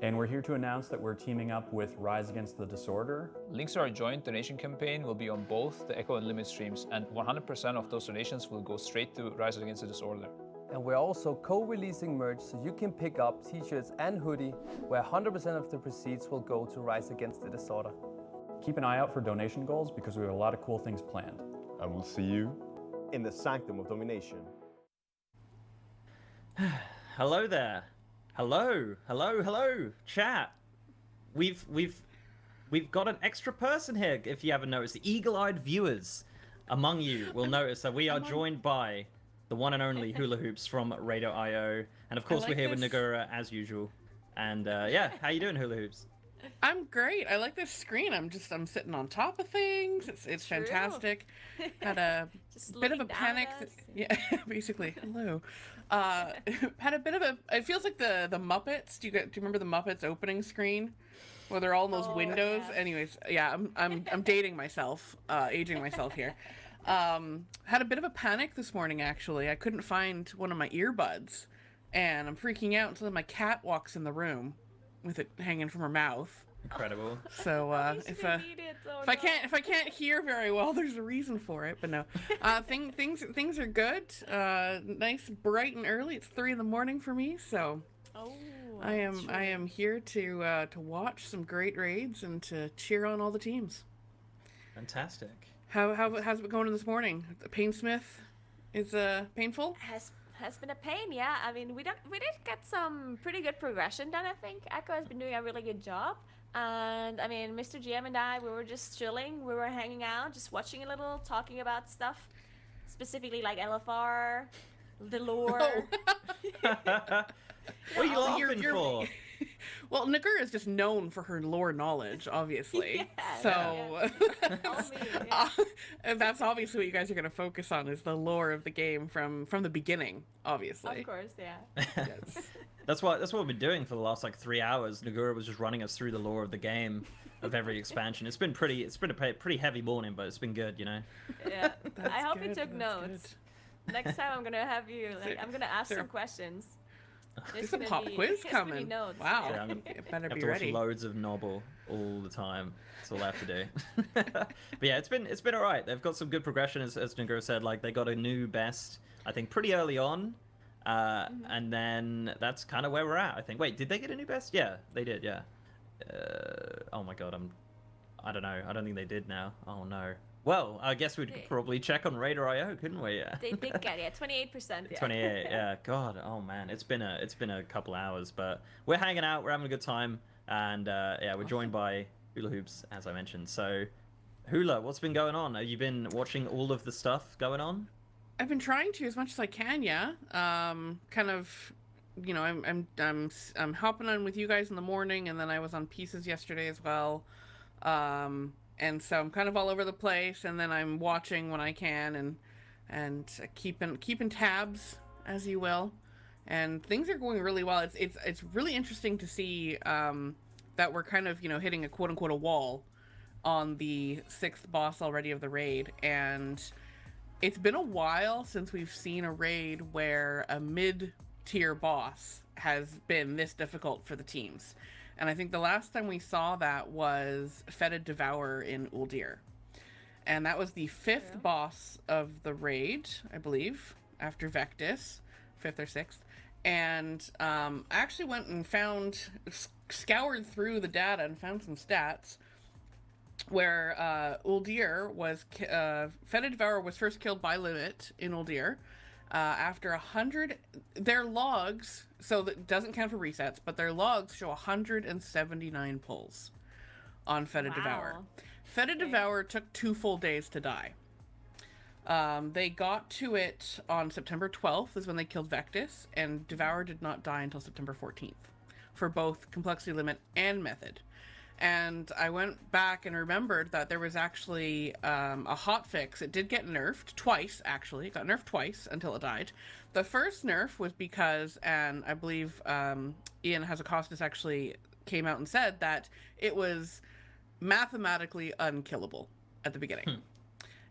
And we're here to announce that we're teaming up with Rise Against the Disorder.
Links to our joint donation campaign will be on both the Echo and Limit streams, and 100% of those donations will go straight to Rise Against the Disorder.
And we're also co-releasing merch so you can pick up t-shirts and hoodie where 100% of the proceeds will go to Rise Against the Disorder.
Keep an eye out for donation goals because we have a lot of cool things planned.
And we'll see you in the Sanctum of Domination.
Hello there. Hello, chat. We've got an extra person here. If you haven't noticed, the eagle-eyed viewers among you will notice that we are joined by the one and only Hula Hoops from Radio.io, and of course we're here with Nagura as usual. And yeah, how you doing, Hula Hoops?
I'm great. I like this screen. I'm sitting on top of things. It's fantastic. Had a bit of a panic. Yeah, basically. Hello. Had a bit of a. It feels like the Muppets. Do you remember the Muppets opening screen, where they're all in those windows? Yeah. Anyways, yeah, I'm dating myself, aging myself here. Had a bit of a panic this morning. Actually, I couldn't find one of my earbuds, and I'm freaking out until my cat walks in the room with it hanging from her mouth.
Incredible.
So if I can't hear very well, there's a reason for it. But no, things are good. Nice, bright and early. It's 3 a.m. for me, so I am here to watch some great raids and to cheer on all the teams.
Fantastic.
How's it going this morning? Painsmith is painful.
Has been a pain, yeah. I mean, we did get some pretty good progression done, I think. Echo has been doing a really good job. And I mean, Mr. GM and I, we were just chilling. We were hanging out, just watching a little, talking about stuff. Specifically like LFR, the lore.
What are you laughing for?
Well, Nagura is just known for her lore knowledge, obviously. So that's obviously what you guys are going to focus on, is the lore of the game from the beginning, obviously.
Of course, yeah.
Yes.
That's what we've been doing for the last like 3 hours. Nagura was just running us through the lore of the game, of every expansion. It's been a pretty heavy morning, but it's been good, you know.
Yeah. I hope you took notes. Next time I'm gonna have you. I'm gonna ask some questions.
There's a pop quiz coming. Wow.
Yeah,
better be
watch
ready.
loads of Noble all the time. That's all I have to do. But yeah, it's been all right. They've got some good progression, as Nagura said. Like, they got a new best, I think, pretty early on. And then that's kind of where we're at, I think. Wait, did they get a new best? Yeah, they did, yeah. Oh my god, I don't know. I don't think they did now. Oh no. Well, I guess we'd probably check on Radar.io, couldn't we? Yeah.
They did get 28%. Yeah.
28, yeah. God, oh man, it's been a couple hours, but we're hanging out, we're having a good time, and yeah, we're joined by Hula Hoops, as I mentioned. So, Hula, what's been going on? Have you been watching all of the stuff going on?
I've been trying to as much as I can, yeah. Kind of, you know, I'm hopping on with you guys in the morning, and then I was on Pieces yesterday as well. And so I'm kind of all over the place, and then I'm watching when I can, and keeping tabs, as you will. And things are going really well. It's really interesting to see that we're kind of, you know, hitting a quote unquote a wall on the 6th boss already of the raid, and it's been a while since we've seen a raid where a mid-tier boss has been this difficult for the teams. And I think the last time we saw that was Fetid Devourer in Uldir. And that was the 5th boss of the raid, I believe, after Vectis, 5th or 6th. And I actually went and scoured through the data and found some stats where Uldir was, Fetid Devourer was first killed by Limit in Uldir. After 100, their logs, so that doesn't count for resets, but their logs show 179 pulls on Fetid Devourer. Fetid Devourer took 2 full days to die. They got to it on September 12th is when they killed Vectis, and Devourer did not die until September 14th for both Complexity Limit and Method. And I went back and remembered that there was actually a hotfix. It did get nerfed twice, actually. It got nerfed twice until it died. The first nerf was because, and I believe Ian Hazakostas actually came out and said that it was mathematically unkillable at the beginning.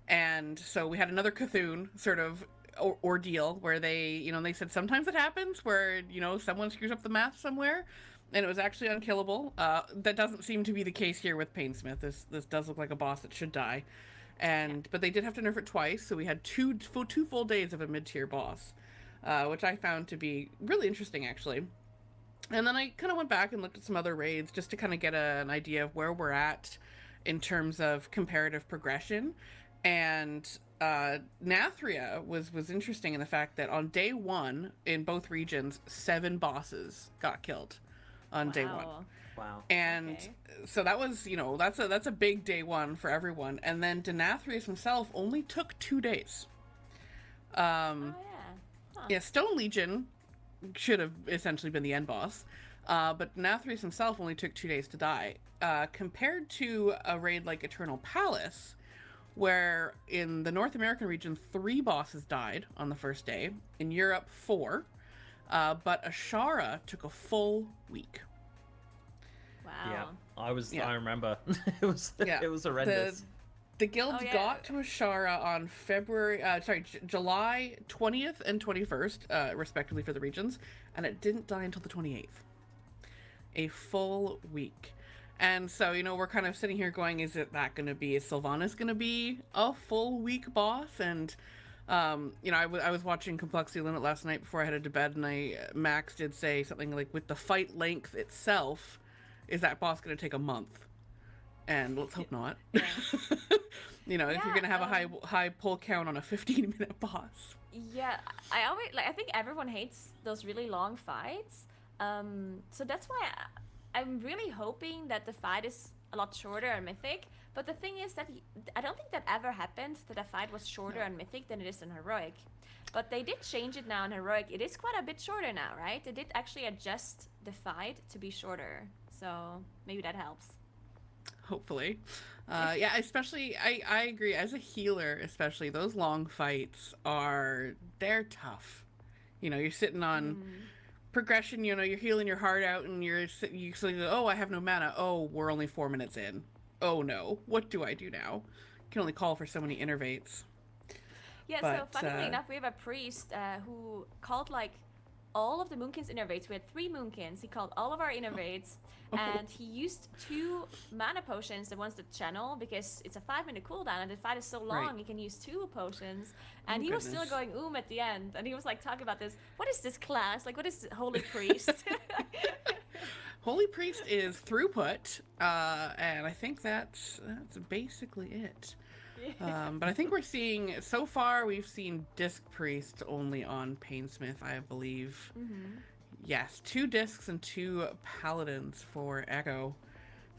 And so we had another Cthulhu sort of ordeal where they said sometimes it happens where, someone screws up the math somewhere. And it was actually unkillable. That doesn't seem to be the case here with Painsmith. This does look like a boss that should die. But they did have to nerf it twice, so we had two full days of a mid-tier boss, which I found to be really interesting, actually. And then I kind of went back and looked at some other raids just to kind of get an idea of where we're at in terms of comparative progression. And Nathria was interesting in the fact that on day 1 in both regions, 7 bosses got killed on day 1.
Wow.
And so that was, that's a big day 1 for everyone. And then Denathrius himself only took 2 days. Yeah, Stone Legion should have essentially been the end boss. But Denathrius himself only took 2 days to die. Compared to a raid like Eternal Palace, where in the North American region, 3 bosses died on the first day. In Europe, 4. But Ashara took a full week.
Wow.
Yeah, I remember. it was horrendous.
The guild got to Ashara on July 20th and 21st, respectively for the regions, and it didn't die until the 28th. A full week. And so, we're kind of sitting here going, is Sylvanas going to be a full week boss? And I was watching Complexity Limit last night before I headed to bed, and Max did say something like, with the fight length itself, is that boss going to take a month? And let's hope not. Yeah. If you're going to have a high pull count on a 15-minute boss.
Yeah, I think everyone hates those really long fights. So that's why I'm really hoping that the fight is a lot shorter on Mythic. But the thing is that I don't think that ever happened, that a fight was shorter on Mythic than it is in Heroic. But they did change it now in Heroic. It is quite a bit shorter now, right? They did actually adjust the fight to be shorter. So maybe that helps.
Hopefully. Yeah, especially, I agree. As a healer, especially, those long fights they're tough. You're sitting on progression, you're healing your heart out, and you say, oh, I have no mana. Oh, we're only 4 minutes in. Oh no, what do I do now? Can only call for so many innervates.
Yeah, so funnily enough, we have a priest who called all of the Moonkins innervates. We had 3 Moonkins. He called all of our innervates, and he used 2 mana potions, the ones that channel, because it's a 5-minute cooldown, and the fight is so long, he can use 2 potions. And he was still going at the end, and he was talking about this. What is this class? What is Holy Priest?
Holy Priest is throughput, and I think that's basically it. But I think we've seen Disc Priest only on Painsmith, I believe. Yes, 2 discs and 2 paladins for Echo.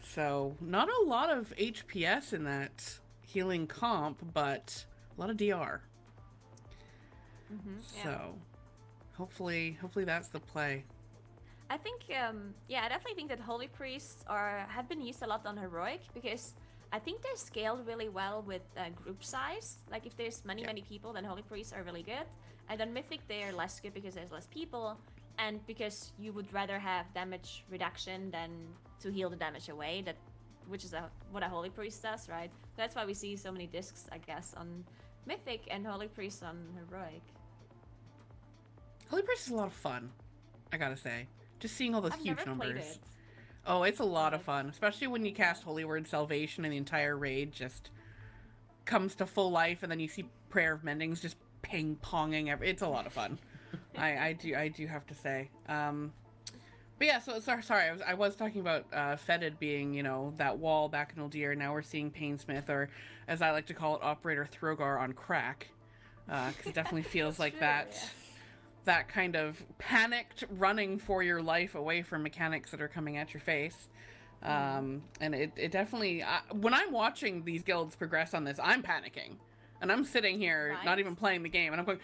So not a lot of HPS in that healing comp, but a lot of DR. So hopefully that's the play.
I think, I definitely think that Holy Priests have been used a lot on Heroic, because I think they're scaled really well with group size. If there's many people, then Holy Priests are really good. And on Mythic, they're less good because there's less people, and because you would rather have damage reduction than to heal the damage away. That which is what a Holy Priest does, right? That's why we see so many discs, I guess, on Mythic and Holy Priest on Heroic.
Holy Priest is a lot of fun, I gotta say. Just seeing all those
I've
huge
never played
numbers.
it.
Oh, it's a lot of fun, especially when you cast Holy Word Salvation and the entire raid just comes to full life, and then you see Prayer of Mendings just ping-ponging. It's a lot of fun. I do have to say. But yeah, so sorry, I was talking about Fetid being, you know, that wall back in Uldir. Now we're seeing Painsmith, or as I like to call it, Operator Throgar on crack. Because it definitely feels like
true,
that.
yeah.
That kind of panicked running for your life away from mechanics that are coming at your face. And it definitely, when I'm watching these guilds progress on this, I'm panicking. And I'm sitting here, not even playing the game, and I'm going,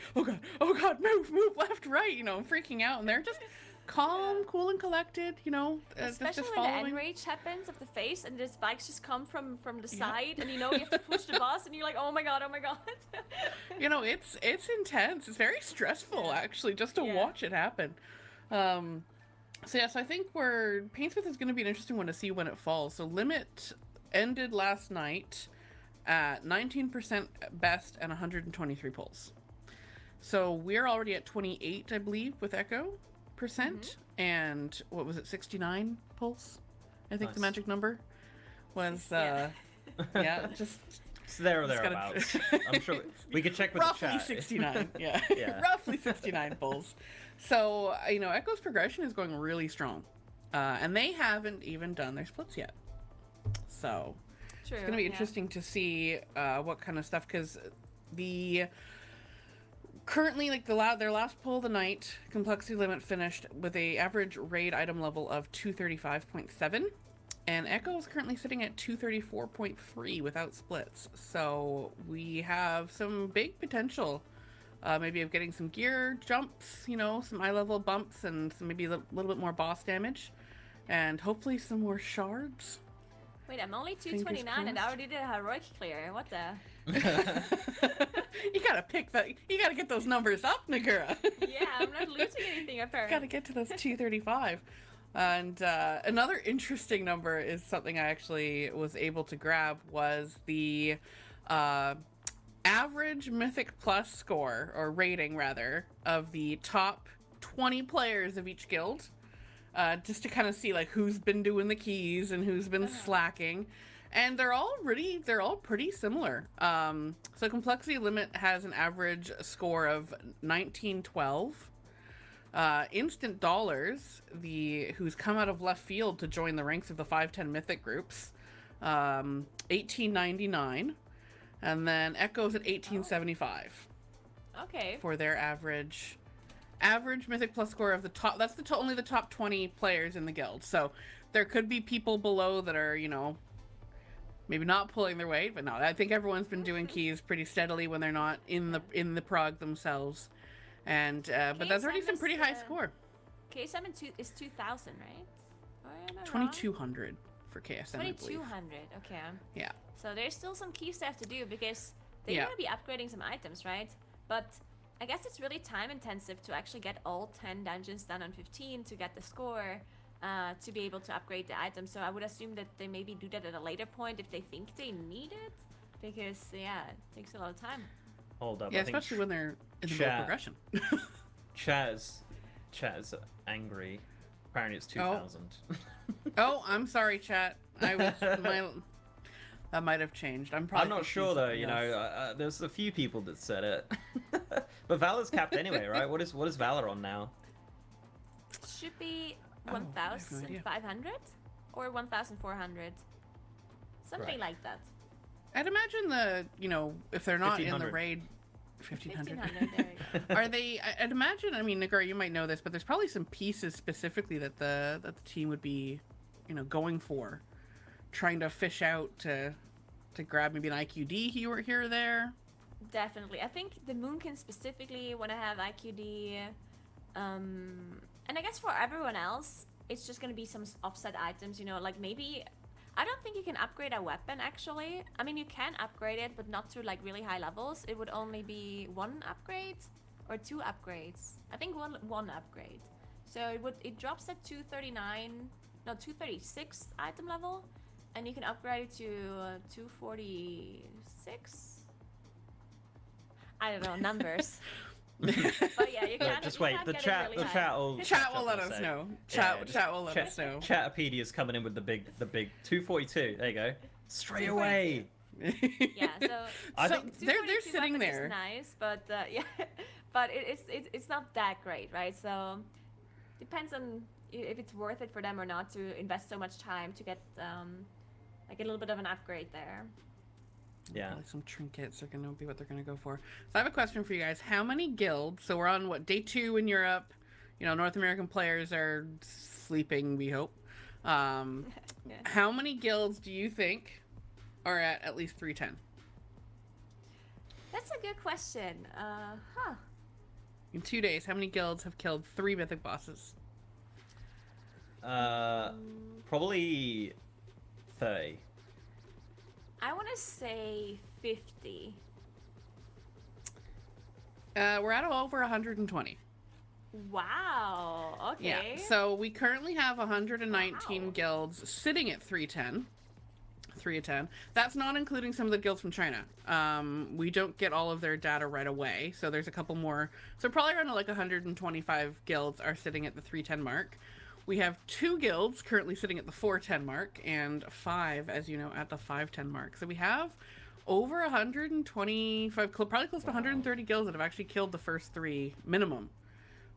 oh god, move, left, right, you know, I'm freaking out. And they're just calm, cool, and collected, you know,
Especially
just
when
following.
the enrage happens of the face and the spikes just come from the side, and you know you have to push the boss, and you're like, oh my god.
You know, it's intense. It's very stressful, actually, just to watch it happen. So I think Painsmith is going to be an interesting one to see when it falls. So Limit ended last night at 19% best and 123 pulls. So we're already at 28, I believe, with Echo percent, and what was it, 69 pulls? I think the magic number was. Just.
It's there or thereabouts. I'm sure we could check with
roughly
the chat.
69, yeah. Roughly 69 pulls. So, you know, Echo's progression is going really strong. And they haven't even done their splits yet. So, it's going to be interesting to see what kind of stuff, because currently, like their last pull of the night, Complexity Limit finished with a average raid item level of 235.7. And Echo is currently sitting at 234.3 without splits. So we have some big potential, maybe of getting some gear jumps, you know, some eye level bumps, and some maybe a little bit more boss damage, and hopefully some more shards.
Wait, I'm only 229 and I already did a heroic clear. What the?
You gotta pick that. You gotta get those numbers up, Nagura.
Yeah, I'm not losing anything apparently.
Gotta get to those 235. And another interesting number is something I actually was able to grab, was the average Mythic Plus score, or rating rather, of the top 20 players of each guild, just to kind of see like who's been doing the keys and who's been slacking. And they're all pretty similar. So Complexity Limit has an average score of 1912. Instant Dollars, who's come out of left field to join the ranks of the 510 Mythic groups, 1899, and then Echoes at 1875.
Okay.
For their average Mythic Plus score of the top. That's only the top 20 players in the guild. So there could be people below that are, you know, maybe not pulling their weight, but no, I think everyone's been doing keys pretty steadily when they're not in the prog themselves. And but that's already some pretty high score.
KSM is 2,000, right? Or am I
2,200 for KSM, I believe.
2,200. Okay.
Yeah.
So there's still some key stuff to do, because they're gonna be upgrading some items, right? But I guess it's really time intensive to actually get all 10 dungeons done on 15 to get the score, to be able to upgrade the items. So I would assume that they maybe do that at a later point if they think they need it, because it takes a lot of time.
Hold up.
Yeah, especially when they're in the middle of progression.
Chaz angry. Apparently it's 2,000.
Oh, I'm sorry, chat. That might have changed. I'm
not sure though. You know, there's a few people that said it, but Valor's capped anyway, right? What is Valor on now?
Should be 1,500 or 1,400, something like that.
I'd imagine if they're not in the raid, 1,500.
There you go.
Are they? I'd imagine. I mean, Nagura, you might know this, but there's probably some pieces specifically that the team would be, going for, trying to fish out to grab maybe an IQD here or there.
Definitely, I think the Moonkin specifically want to have IQD, and I guess for everyone else, it's just gonna be some offset items. Like maybe. I don't think you can upgrade a weapon, actually. I mean, you can upgrade it, but not to like really high levels. It would only be 1 upgrade or 2 upgrades. I think one upgrade. So it drops at 236 item level, And you can upgrade it to 246. I don't know numbers. But yeah, you can't.
Just
you
wait.
can't
The
get it
chat.
really
The
high.
chat will
let us know. Chat will let us know.
Chatapedia's coming in with the big 242. There you go. Straight away.
Yeah, so
I
So
think
they're sitting
weapons
there.
is nice, but yeah, but it's not that great, right? So depends on if it's worth it for them or not to invest so much time to get like a little bit of an upgrade there.
Yeah.
Probably some trinkets are gonna be what they're gonna go for. So I have a question for you guys. How many guilds? So we're on what, day 2 in Europe? You know, North American players are sleeping, we hope. How many guilds do you think are at least 310?
That's a good question.
In 2 days, how many guilds have killed 3 mythic bosses?
Probably 30.
I want to say 50.
We're at over 120.
Wow. Okay.
Yeah. So we currently have 119 guilds sitting at 310. 3 of 10. That's not including some of the guilds from China. We don't get all of their data right away, so there's a couple more. So probably around like 125 guilds are sitting at the 310 mark. We have 2 guilds currently sitting at the 410 mark, and 5, as you know, at the 510 mark. So we have over 125, probably close to 130 guilds that have actually killed the first 3 minimum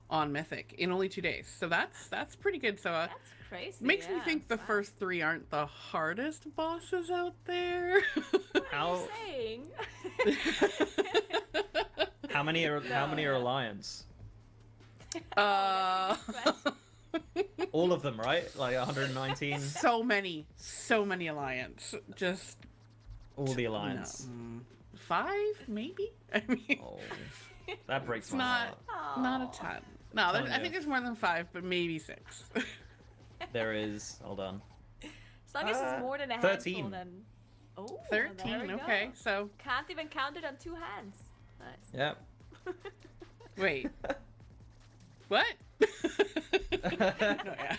on Mythic in only 2 days. So that's pretty good. So
That's crazy.
makes me
yeah.
think the first 3 aren't the hardest bosses out there.
How
Saying.
how many are Alliance? All of them, right? Like 119.
So many Alliance. Just
all the Alliance.
No, 5 maybe. I mean,
that breaks
it's
my heart.
not a ton. No, I think there's more than 5, but maybe 6.
There is. Hold on.
As long as it's more than a
13.
handful, then. Oh,
13.
there we
Okay,
go.
so
Can't even count it on 2 hands. Nice.
Yep.
wait. What? No, yeah.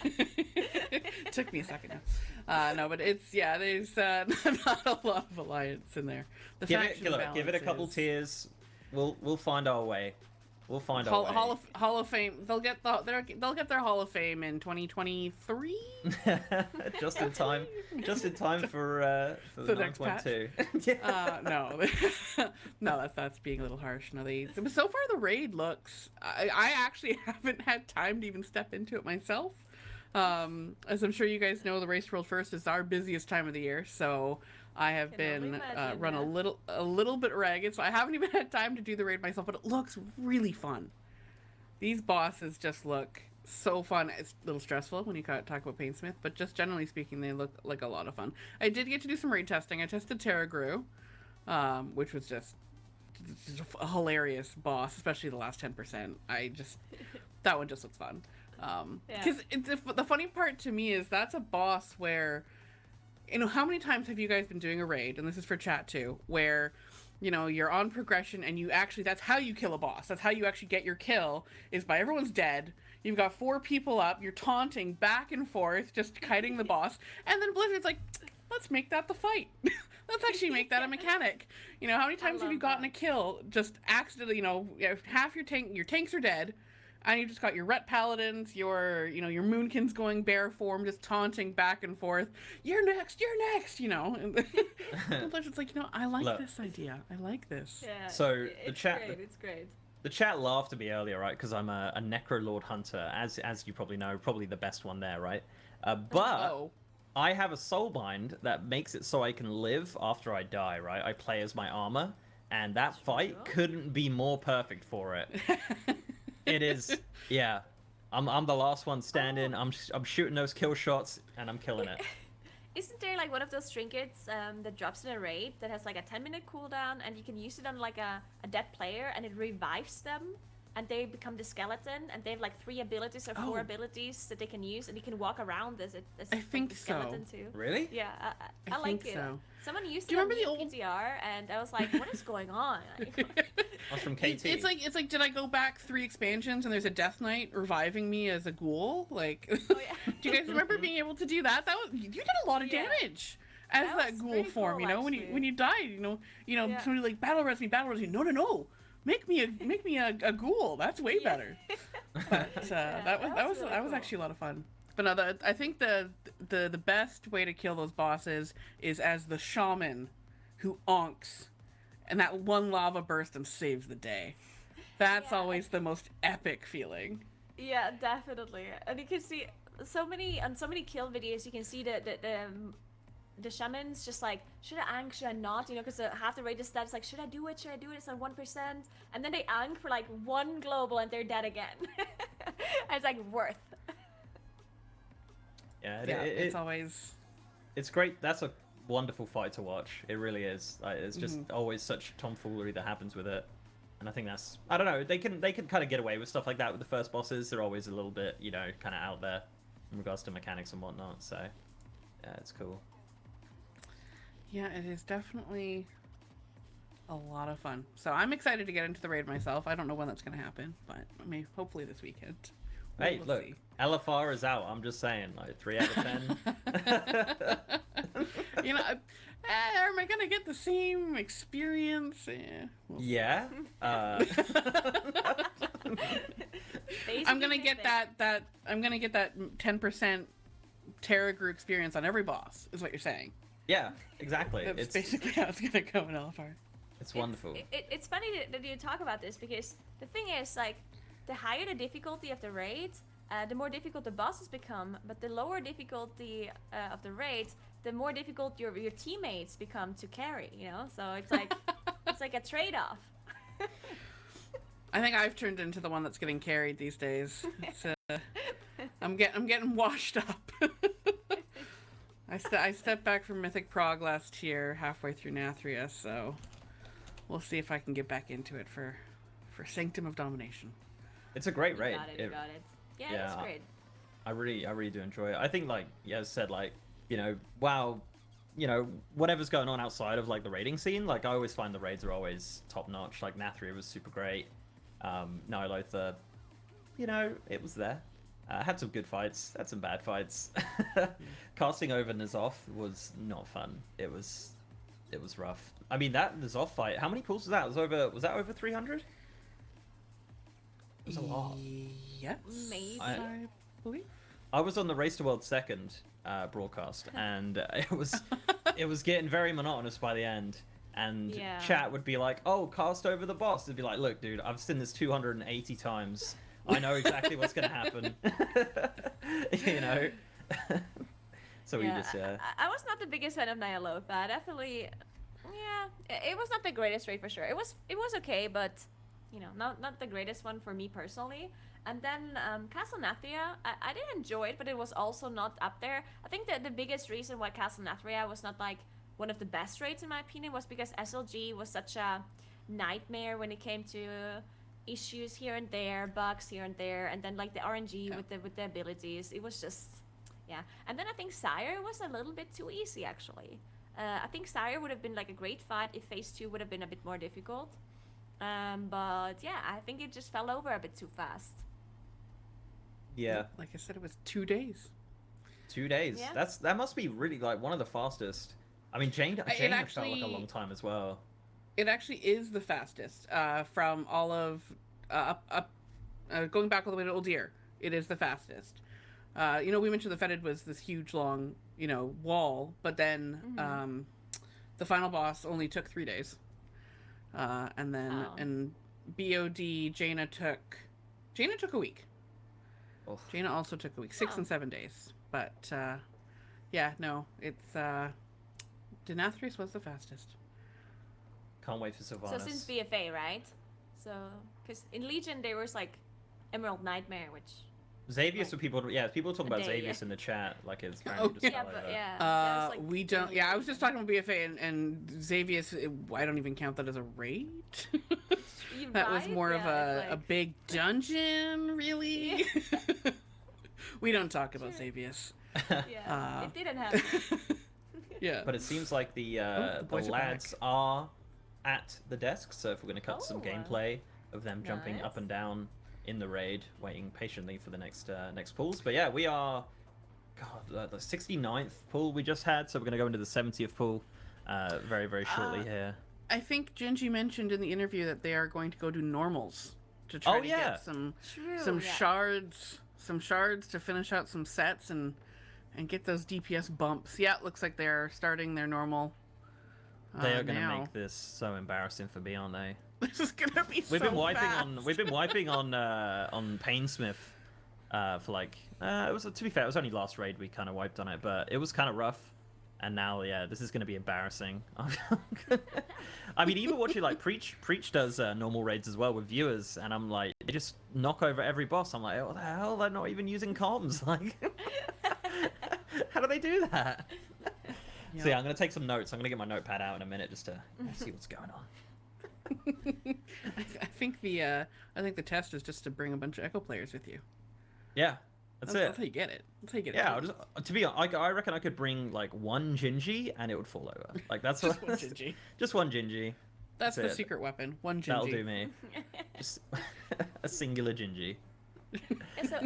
Took me a second. No, but it's there's not a lot of Alliance in there. The
Give
faction
it a couple
balance is-
tiers. We'll find our way. We'll find our way.
Hall of Fame. They'll get their Hall of Fame in 2023.
Just in time. Just in time for the
next patch.
9.2.
No, that's being a little harsh. No, so far the raid looks. I actually haven't had time to even step into it myself. As I'm sure you guys know, the Race World First is our busiest time of the year, so I have been run a little bit ragged, so I haven't even had time to do the raid myself, but it looks really fun. These bosses just look so fun. It's a little stressful when you talk about Painsmith, but just generally speaking, they look like a lot of fun. I did get to do some raid testing. I tested Terragru, which was just a hilarious boss, especially the last 10%. That one just looks fun. Because the funny part to me is that's a boss where, you know, how many times have you guys been doing a raid, and this is for chat too, where, you know, you're on progression and you actually, that's how you kill a boss. That's how you actually get your kill, is by everyone's dead. You've got 4 people up, you're taunting back and forth, just kiting the boss, and then Blizzard's like, let's make that the fight. Let's actually make that a mechanic. You know, how many times have you gotten a kill just accidentally, you know, half your tanks are dead, and you just got your Ret Paladins, your Moonkins going bear form, just taunting back and forth. You're next, you know. And Blizzard's like, you know, I like this idea. I like this.
Yeah.
So the
it's
chat.
Great, it's great.
The chat laughed at me earlier, right? Because I'm a Necrolord hunter, as you probably know, probably the best one there, right? But I have a soulbind that makes it so I can live after I die, right? I play as my armor, and that fight couldn't be more perfect for it. It is, yeah. I'm the last one standing. I'm shooting those kill shots, and I'm killing it.
Isn't there like one of those trinkets that drops in a raid that has like a 10-minute cooldown, and you can use it on like a dead player, and it revives them, and they become the skeleton, and they have like 3 abilities or 4 abilities that they can use, and you can walk around as
I think
the skeleton too.
Really?
Yeah, I
I
like
think
it.
so.
Someone used
Do
it
you
on
remember
the
the
PTR, and I was like, what is going on?
That's from KT.
It's like, did I go back 3 expansions and there's a Death Knight reviving me as a ghoul? Like, do you guys remember being able to do that? You did a lot of damage. as that ghoul form.
cool,
You know,
actually.
when you die,
Yeah.
somebody like battle res me. No. Make me a ghoul. That's way better. But that was
really cool.
actually a lot of fun. But no, I think the best way to kill those bosses is as the shaman who onks, and that one lava burst and saves the day. That's always the most epic feeling.
Yeah, definitely. And you can see so many kill videos. You can see the shamans just like, should I ank, should I not? You know, because half the raid is stats like, should I do it? Should I do it? It's on 1%, and then they ank for like one global and they're dead again. And it's like worth.
Yeah,
it's always.
It's great. That's a wonderful fight to watch. It really is. Like, it's just always such tomfoolery that happens with it, and I think that's, I don't know. They can kind of get away with stuff like that with the first bosses. They're always a little bit, you know, kind of out there in regards to mechanics and whatnot. So yeah, it's cool.
Yeah, it is definitely a lot of fun. So I'm excited to get into the raid myself. I don't know when that's going to happen, but I mean, hopefully this weekend.
Hey,
We'll
look,
see.
LFR is out. I'm just saying, like 3 out of 10.
You know, am I going to get the same experience? Yeah. We'll see.
Yeah.
I'm gonna get that. I'm gonna get that 10% Terra Group experience on every boss. Is what you're saying?
Yeah, exactly.
That's
It's
basically how it's gonna go in LFR.
It's wonderful.
It's funny that you talk about this, because the thing is, like, the higher the difficulty of the raid, the more difficult the bosses become, but the lower difficulty of the raid, the more difficult your teammates become to carry, you know? So it's like it's like a trade-off.
I think I've turned into the one that's getting carried these days. So I'm getting washed up. I stepped back from Mythic Prog last year, halfway through Nathria, so we'll see if I can get back into it for Sanctum of Domination.
It's a great raid.
You got it. Yeah, it's great.
I really do enjoy it. I think, like, yeah, as I said, like, you know, wow, you know, whatever's going on outside of like the raiding scene, like I always find the raids are always top notch. Like Nathria was super great. Nylothar, you know, it was there. Had some good fights, had some bad fights. Casting over N'Zoth was not fun. It was rough. I mean, that N'Zoth fight, how many pulls was that? Was that over 300? It was a lot.
Yes.
Maybe.
I believe.
I was on the Race to World second broadcast, and it was getting very monotonous by the end. And chat would be like, "Oh, cast over the boss." It'd be like, "Look, dude, I've seen this 280 times. I know exactly what's gonna happen." You know. So we just
I was not the biggest fan of Nylothar. Definitely, it was not the greatest raid for sure. It was okay, but you know, not the greatest one for me personally. And then Castle Nathria, I did enjoy it, but it was also not up there. I think that the biggest reason why Castle Nathria was not like one of the best raids in my opinion was because SLG was such a nightmare when it came to issues here and there, bugs here and there, and then like the RNG with the abilities. It was just and then I think Sire was a little bit too easy actually. I think Sire would have been like a great fight if phase 2 would have been a bit more difficult. But yeah, I think it just fell over a bit too fast.
Yeah.
Like I said, it was 2 days.
2 days.
Yeah.
That must be really like one of the fastest. I mean, Jane actually felt like a long time as well.
It actually is the fastest from all of going back all the way to Uldir. It is the fastest. You know, we mentioned the Fetid was this huge long, you know, wall, but then the final boss only took 3 days. And then and BOD Jaina took a week.
Oh.
Jaina also took a week, 6 and 7 days. But yeah, no, it's Denathrius was the fastest.
Can't wait for Sylvanas.
So since BFA, right? So because in Legion there was like Emerald Nightmare, which
Xavius, people talk about Xavius in the chat like it's apparently just
like
we don't. Yeah, I was just talking about BFA and Xavius. I don't even count that as a raid. That was more of a big dungeon, really. We don't talk about Xavius.
Yeah, it didn't happen.
Yeah,
but it seems like the lads are at the desk. So if we're going to cut some gameplay of them jumping up and down in the raid, waiting patiently for the next pulls. But yeah, we are the 69th pool we just had, so we're going to go into the 70th pool very, very shortly here.
I think Gingy mentioned in the interview that they are going to go do normals to try to get some shards to finish out some sets and get those DPS bumps. Yeah, it looks like they're starting their normal.
They are going to make this so embarrassing for me, aren't they?
This is going to be
We've been wiping on Painsmith for like it was, to be fair, it was only last raid we kind of wiped on it, but it was kind of rough. And now, yeah, this is going to be embarrassing. I mean, even watching like Preach does normal raids as well with viewers, and I'm like, they just knock over every boss. I'm like, what the hell? They're not even using comms. Like, how do they do that? So yeah, I'm going to take some notes. I'm going to get my notepad out in a minute just to see what's going on.
I think the test is just to bring a bunch of Echo players with you.
Yeah. That's it.
That's how you get it. That's how you get
yeah,
it.
Yeah, to be honest, I reckon I could bring like one Gingy and it would fall over. Like that's
just one Gingy.
Just one Gingy.
That's the secret weapon. One Gingy.
That'll do me. Just a singular Gingy.
So,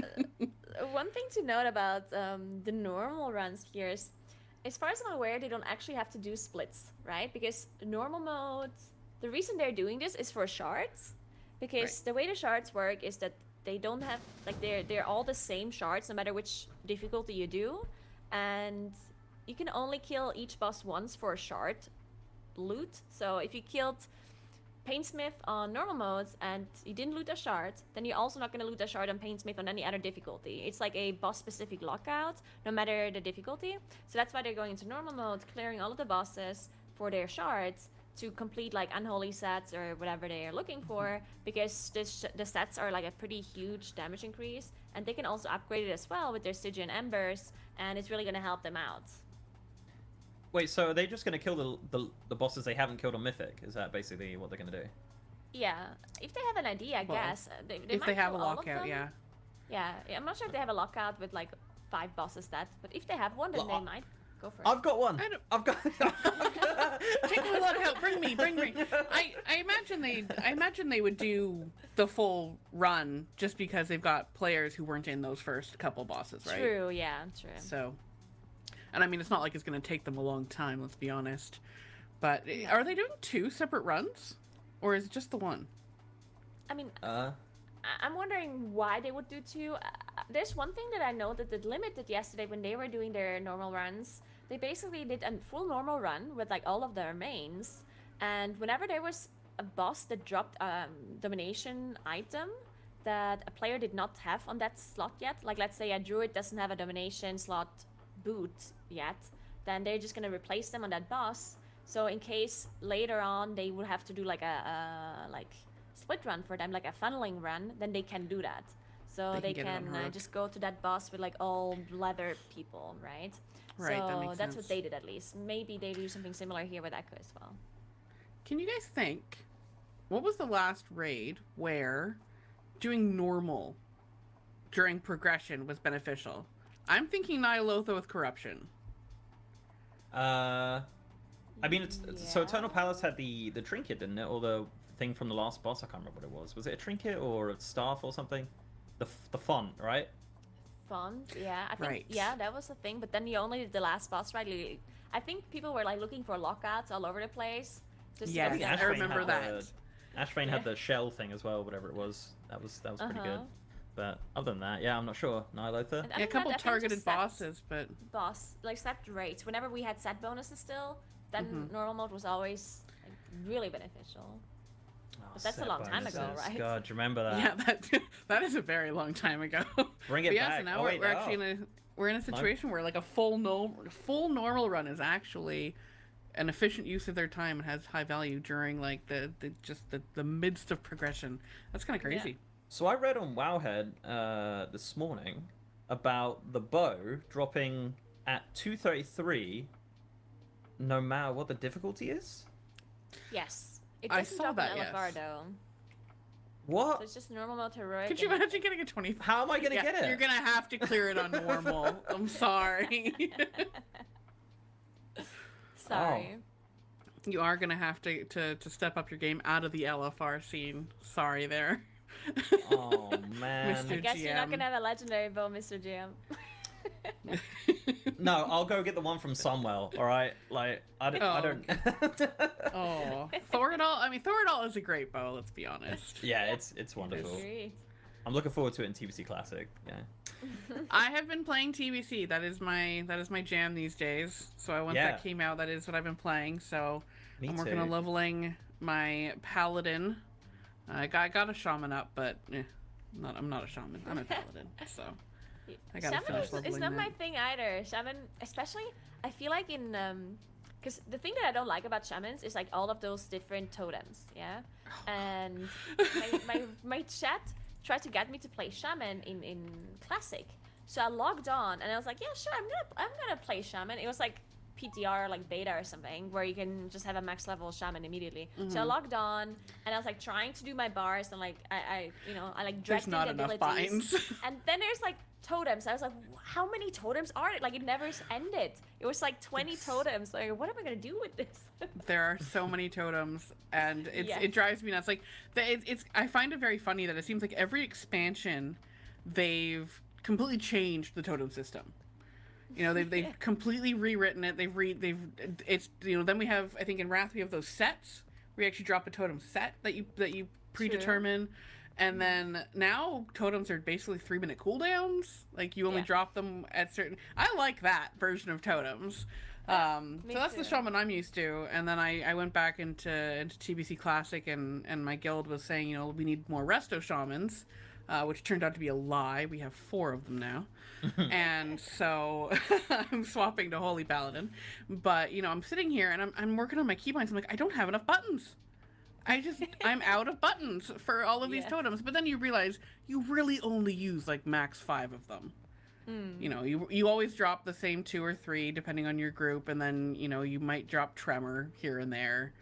one thing to note about the normal runs here is, as far as I'm aware, they don't actually have to do splits, right? Because normal modes, the reason they're doing this is for shards, because the way the shards work is that they don't have, like, they're all the same shards no matter which difficulty you do, and you can only kill each boss once for a shard loot. So if you killed Painsmith on normal modes and you didn't loot a shard, then you're also not going to loot a shard on Painsmith on any other difficulty. It's like a boss specific lockout no matter the difficulty. So that's why they're going into normal mode, clearing all of the bosses for their shards to complete like unholy sets or whatever they are looking for, because the sets are like a pretty huge damage increase, and they can also upgrade it as well with their Stygian Embers, and it's really going to help them out.
Wait, so are they just going to kill the bosses they haven't killed on Mythic? Is that basically what they're going to do?
Yeah, if they have an ID, I guess. They
if
might
they have a
kill all of
lockout,
them.
yeah.
Yeah, I'm not sure if they have a lockout with like 5 bosses stats, but if they have one, then they might go for it.
I've got one. I've got.
Take my lockout. Bring me. I imagine they would do the full run just because they've got players who weren't in those first couple bosses, right?
True. Yeah. True.
So, and I mean, it's not like it's going to take them a long time. Let's be honest. But are they doing 2 separate runs, or is it just the one?
I mean, I'm wondering why they would do 2. There's one thing that I know that the Limit did yesterday when they were doing their normal runs. They basically did a full normal run with like all of their mains, and whenever there was a boss that dropped a domination item that a player did not have on that slot yet, like let's say a druid doesn't have a domination slot boot yet, then they're just gonna replace them on that boss. So in case later on they would have to do like a split run for them, like a funneling run, then they can do that. So they can just go to that boss with like all leather people, right?
Right,
so
that makes
that's
sense.
what they did at least. Maybe they do something similar here with Echo as well.
Can you guys think, what was the last raid where doing normal during progression was beneficial? I'm thinking Nyalotha with Corruption.
I mean, so Eternal Palace had the trinket, didn't it? Or the thing from the last boss? I can't remember what it was. Was it a trinket or a staff or something? The font, right?
Font, yeah. I think yeah, that was the thing. But then you only did the last boss, right? I think people were like looking for lockouts all over the place.
Yeah, I remember that.
Ashvane had the shell thing as well, whatever it was. That was pretty good. But other than that, yeah, I'm not sure. Nyalotha?
Yeah, a couple targeted bosses, but
like set rates. Whenever we had set bonuses still, then normal mode was always like, really beneficial. But that's a long time ago, right?
God, do you remember that?
Yeah, that is a very long time ago.
Bring it back.
So now we're actually in a situation where like a full normal run is actually an efficient use of their time and has high value during like the midst of progression. That's kind of crazy.
Yeah. So I read on Wowhead this morning about the bow dropping at 233 no matter what the difficulty is.
Yes. It doesn't drop an LFR though.
What?
So it's just normal mode heroic.
Could you imagine getting a 20?
How am I gonna get it?
You're gonna have to clear it on normal. I'm sorry.
Sorry.
You are gonna have to step up your game out of the LFR scene. Sorry there.
Oh man.
I guess you're not gonna have a legendary bow, Mr. GM.
No, I'll go get the one from Sunwell. All right, like I don't.
Oh, Thoradol. I mean, Thoradol is a great bow. Let's be honest.
Yeah, it's wonderful. I'm looking forward to it in TBC Classic. Yeah.
I have been playing TBC. That is my jam these days. So once that came out, that is what I've been playing. So I'm working on leveling my paladin. I got a shaman up, but I'm not a shaman. I'm a paladin. So I gotta finish leveling
it's not
that.
my thing either. Shaman, especially, I feel like in because the thing that I don't like about shamans is like all of those different totems, yeah. And my chat tried to get me to play shaman in classic, so I logged on and I was like, yeah, sure, I'm gonna play shaman. It was like PTR, like beta or something, where you can just have a max level shaman immediately. So I logged on and I was like trying to do my bars and like I like dragged in the abilities. And then there's like totems. I was like, how many totems are it? Like it never ended. It was like 20 totems. Like what am I gonna do with this?
There are so many totems, and it drives me nuts. Like I find it very funny that it seems like every expansion they've completely changed the totem system. You know, they've completely rewritten it. It's then we have, I think in Wrath we have those sets where you actually drop a totem set that you predetermine. And then now totems are basically 3-minute cooldowns. Like you only drop them at certain. I like that version of totems. So that's the shaman I'm used to. And then I went back into TBC Classic and my guild was saying, we need more resto shamans, which turned out to be a lie. We have 4 of them now. And so I'm swapping to Holy Paladin. But I'm sitting here and I'm working on my keybinds. I'm like, I don't have enough buttons. I'm out of buttons for all of these totems. But then you realize you really only use like max 5 of them. You always drop the same 2 or 3 depending on your group, and then you might drop Tremor here and there,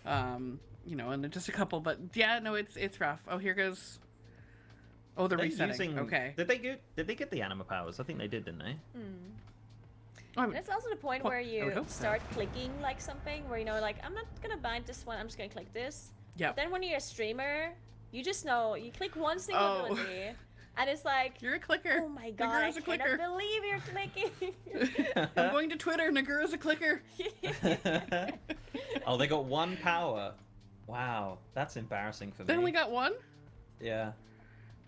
and then just a couple. But yeah, no, it's rough. Oh, here goes. Oh, they're resetting. Okay.
Did they get the anima powers? I think they did, didn't they?
And it's also the point where you start clicking like something where like I'm not gonna bind this one, I'm just gonna click this.
Yeah.
But then when you're a streamer, you just know you click one single ability, and it's like
you're a clicker.
Oh my god, I cannot believe you're clicking.
I'm going to Twitter. Nagura's a clicker.
Oh, they got 1 power. Wow, that's embarrassing for me.
They only got 1.
Yeah.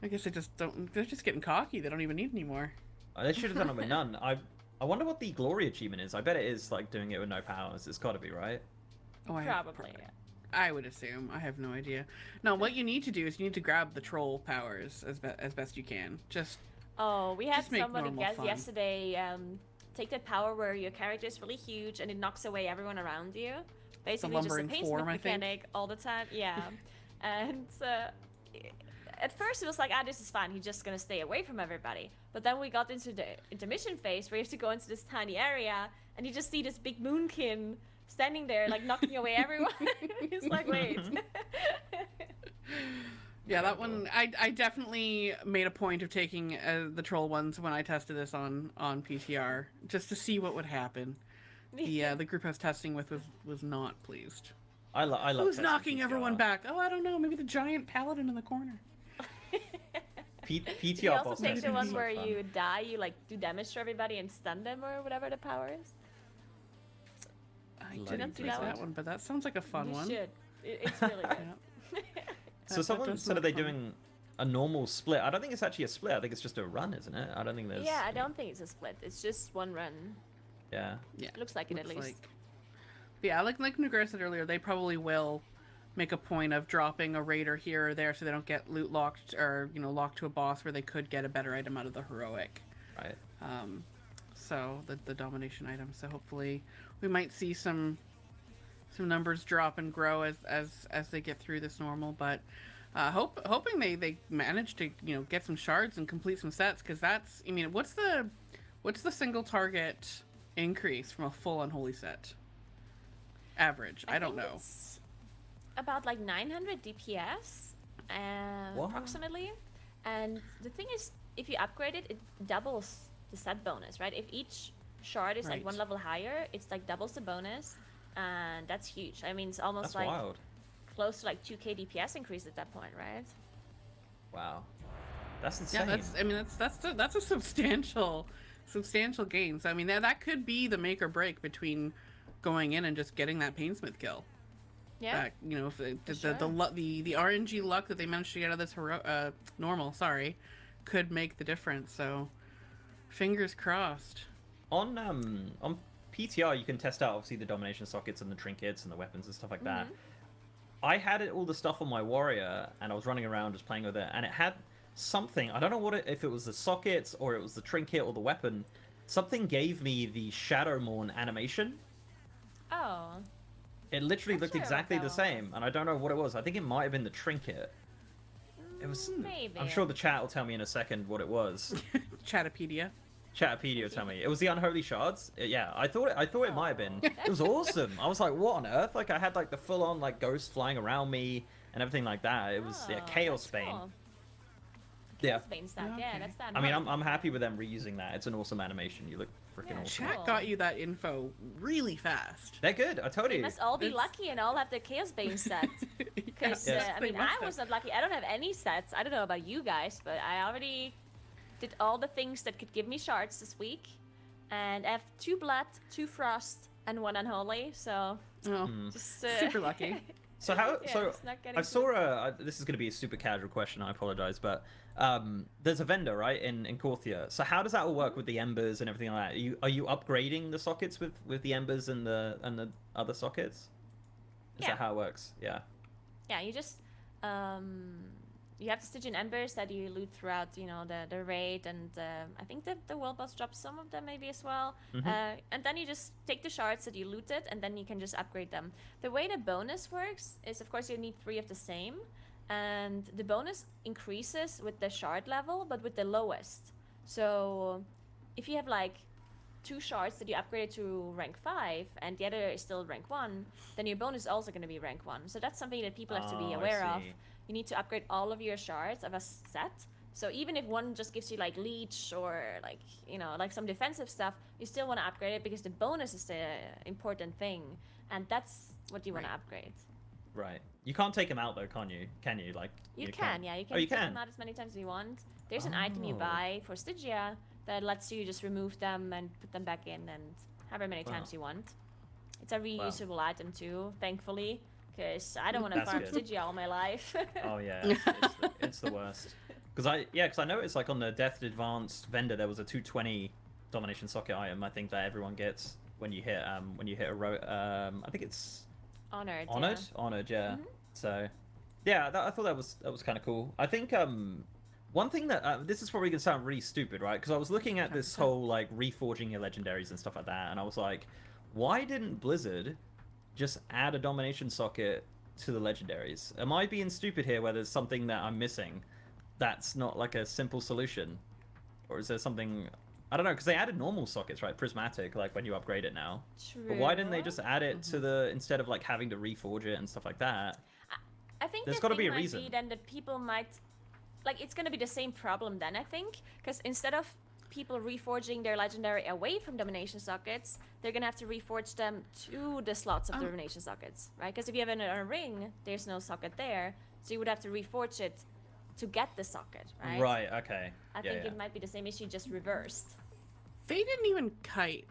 I guess they're just getting cocky. They don't even need any more.
They should have done it with none. I wonder what the glory achievement is. I bet it is like doing it with no powers. It's got to be, right?
Oh,
probably.
I would assume. I have no idea. No, what you need to do is you need to grab the troll powers as best you can.
We had
make
somebody
normal fun.
yesterday take that power where your character is really huge and it knocks away everyone around you. Basically just a Painsmith mechanic all the time. Yeah. And at first it was like, this is fine, he's just gonna stay away from everybody. But then we got into the intermission phase where you have to go into this tiny area and you just see this big moonkin standing there like knocking away everyone. It's like, wait.
Yeah, that one, I definitely made a point of taking the troll ones when I tested this on PTR, just to see what would happen. The group I was testing with was not pleased.
I love
Who's knocking everyone back? Oh, I don't know, maybe the giant paladin in the corner.
PTR
you also take the one where you die, you like do damage to everybody and stun them or whatever the power is.
I didn't do that one, but that sounds like a fun one.
You should. It's really good.
So someone said, are they doing a normal split? I don't think it's actually a split. I think it's just a run, isn't it? I don't think there's...
Yeah, I don't think it's a split. It's just one run.
Yeah.
Looks like it at least.
Yeah, like Nagura said earlier, they probably will make a point of dropping a raider here or there so they don't get loot locked or locked to a boss where they could get a better item out of the heroic.
Right.
So the domination item. So hopefully we might see some numbers drop and grow as they get through this normal. But hoping they manage to get some shards and complete some sets, because that's what's the single target increase from a full unholy set? Average. I don't know.
It's about like 900 DPS approximately. And the thing is, if you upgrade it, it doubles the set bonus, right? If each shard is like 1 level higher, it's like doubles the bonus, and that's huge. I mean, it's almost like
wild.
Close to like 2k DPS increase at that point, right?
Wow, that's insane.
Yeah, that's a substantial substantial gains. I mean, that could be the make or break between going in and just getting that Painsmith kill.
Yeah.
That, you know, if the RNG luck that they managed to get out of this normal, could make the difference. So, fingers crossed.
On PTR, you can test out obviously the domination sockets and the trinkets and the weapons and stuff like that. I had all the stuff on my warrior, and I was running around just playing with it, and it had something. I don't know if it was the sockets or it was the trinket or the weapon. Something gave me the Shadowmourne animation.
Oh.
It literally looked exactly the same, and I don't know what it was. I think it might have been the trinket. It was.
Maybe.
I'm sure the chat will tell me in a second what it was.
Chatapedia.
Chatapedia will tell me. It was the Unholy Shards. Yeah, I thought it might have been. It was awesome. I was like, what on earth? Like, I had like the full-on like ghost flying around me and everything like that. It was Chaos Bane.
Cool.
Yeah.
Bane stuff. Yeah, that's that.
I mean, I'm happy with them reusing that. It's an awesome animation. You look freaking awesome.
Chat got you that info really fast.
They're good. I told you.
We must all be lucky and all have the Chaos Bane set. Because I mean, I was not lucky. I don't have any sets. I don't know about you guys, but I already did all the things that could give me shards this week, and I have 2 blood, 2 frost, and 1 unholy. So just
super lucky.
So how?
Yeah,
so
it's not getting
I saw a. This is going to be a super casual question. I apologize, but there's a vendor right in Korthia. So how does that all work with the embers and everything like that? Are you upgrading the sockets with the embers and the other sockets? Is that how it works? Yeah.
Yeah, you just you have the Stygian embers that you loot throughout, you know, the raid, and I think the world boss drops some of them maybe as well. And then you just take the shards that you looted, and then you can just upgrade them. The way the bonus works is, of course, you need 3 of the same, and the bonus increases with the shard level, but with the lowest. So if you have like 2 shards that you upgraded to rank 5, and the other is still rank 1, then your bonus is also going to be rank 1. So that's something that people have to be aware of. You need to upgrade all of your shards of a set. So even if one just gives you like leech or like, you know, like some defensive stuff, you still want to upgrade it because the bonus is the important thing, and that's what you want to upgrade.
Right. You can't take them out though, can you? Can you? Like.
You can, yeah. You can take them out as many times as you want. There's an item you buy for Stygia that lets you just remove them and put them back in, and however many times you want. It's a reusable item too, thankfully, because I don't want to farm Stygia all my life.
Oh yeah, it's the worst. Because I noticed like on the Death Advanced vendor there was a 220 domination socket item. I think that everyone gets when you hit a I think it's
honored.
Honored, yeah. So yeah, I thought that was kind of cool. I think one thing that this is probably gonna sound really stupid, right? Because I was looking at this whole like reforging your legendaries and stuff like that, and I was like, why didn't Blizzard just add a domination socket to the legendaries? Am I being stupid here where there's something that I'm missing that's not like a simple solution? Or is there something, I don't know, because they added normal sockets, right? Prismatic, like when you upgrade it now.
True.
But why didn't they just add it to the, instead of like having to reforge it and stuff like that?
I think
there's
got to
be a reason.
Then that people might, like, it's going to be the same problem then, I think, because instead of people reforging their legendary away from domination sockets, they're gonna have to reforge them to the slots of domination sockets, right? Because if you have a ring, there's no socket there, so you would have to reforge it to get the socket, right?
Right. Okay.
I think it might be the same issue, just reversed.
They didn't even kite.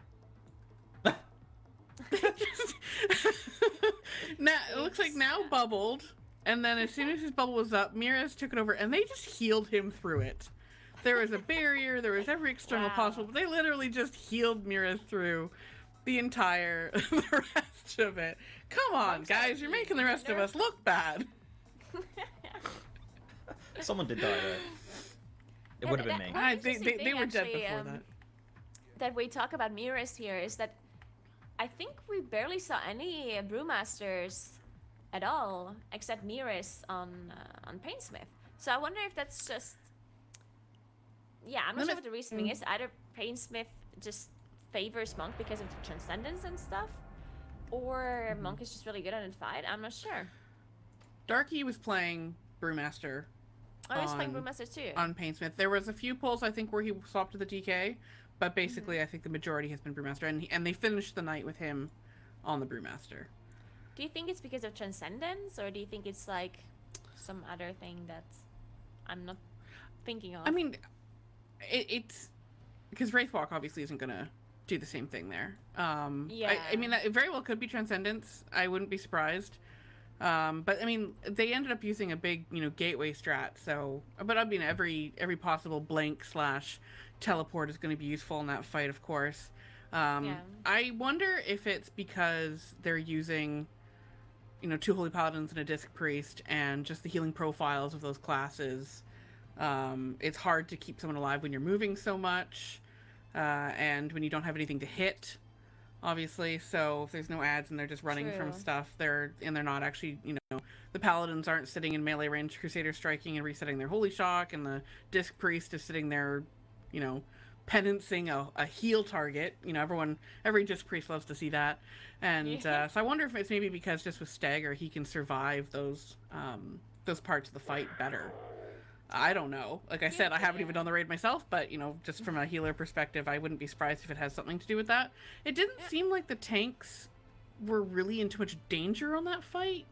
Now it looks like now bubbled, and then as soon as his bubble was up, Mirez took it over, and they just healed him through it. There was a barrier, there was every external possible, but they literally just healed Mirez through the entire the rest of it. Come on, guys, you're making the rest of us look bad.
Someone did die though. It would have been me.
They were dead before that.
That we talk about Mirez here is that I think we barely saw any brewmasters at all except Mirez on Painsmith. So I wonder if that's just. Yeah, I'm not sure what the reasoning is. Either Painsmith just favors Monk because of the transcendence and stuff, or Monk is just really good at it fight. I'm not sure.
Darky was playing Brewmaster.
Oh, he was playing Brewmaster too.
On Painsmith. There was a few polls, I think, where he swapped to the DK, but basically I think the majority has been Brewmaster, and they finished the night with him on the Brewmaster.
Do you think it's because of transcendence, or do you think it's like some other thing that I'm not thinking of?
I mean, it's because Wraithwalk obviously isn't gonna do the same thing there.
Yeah.
I mean, it very well could be Transcendence. I wouldn't be surprised. But I mean, they ended up using a big, gateway strat. So, but I mean, every possible blink / teleport is going to be useful in that fight, of course. I wonder if it's because they're using, 2 Holy Paladins and a Disc Priest, and just the healing profiles of those classes. It's hard to keep someone alive when you're moving so much, and when you don't have anything to hit, obviously. So if there's no ads and they're just running from stuff, they're not actually, the Paladins aren't sitting in melee range, Crusader striking and resetting their Holy Shock, and the Disc Priest is sitting there, penancing a heal target. Every Disc Priest loves to see that. And so I wonder if it's maybe because just with Stagger he can survive those parts of the fight better. I don't know. Like I said, I haven't even done the raid myself, but just from a healer perspective, I wouldn't be surprised if it has something to do with that. It didn't seem like the tanks were really in too much danger on that fight.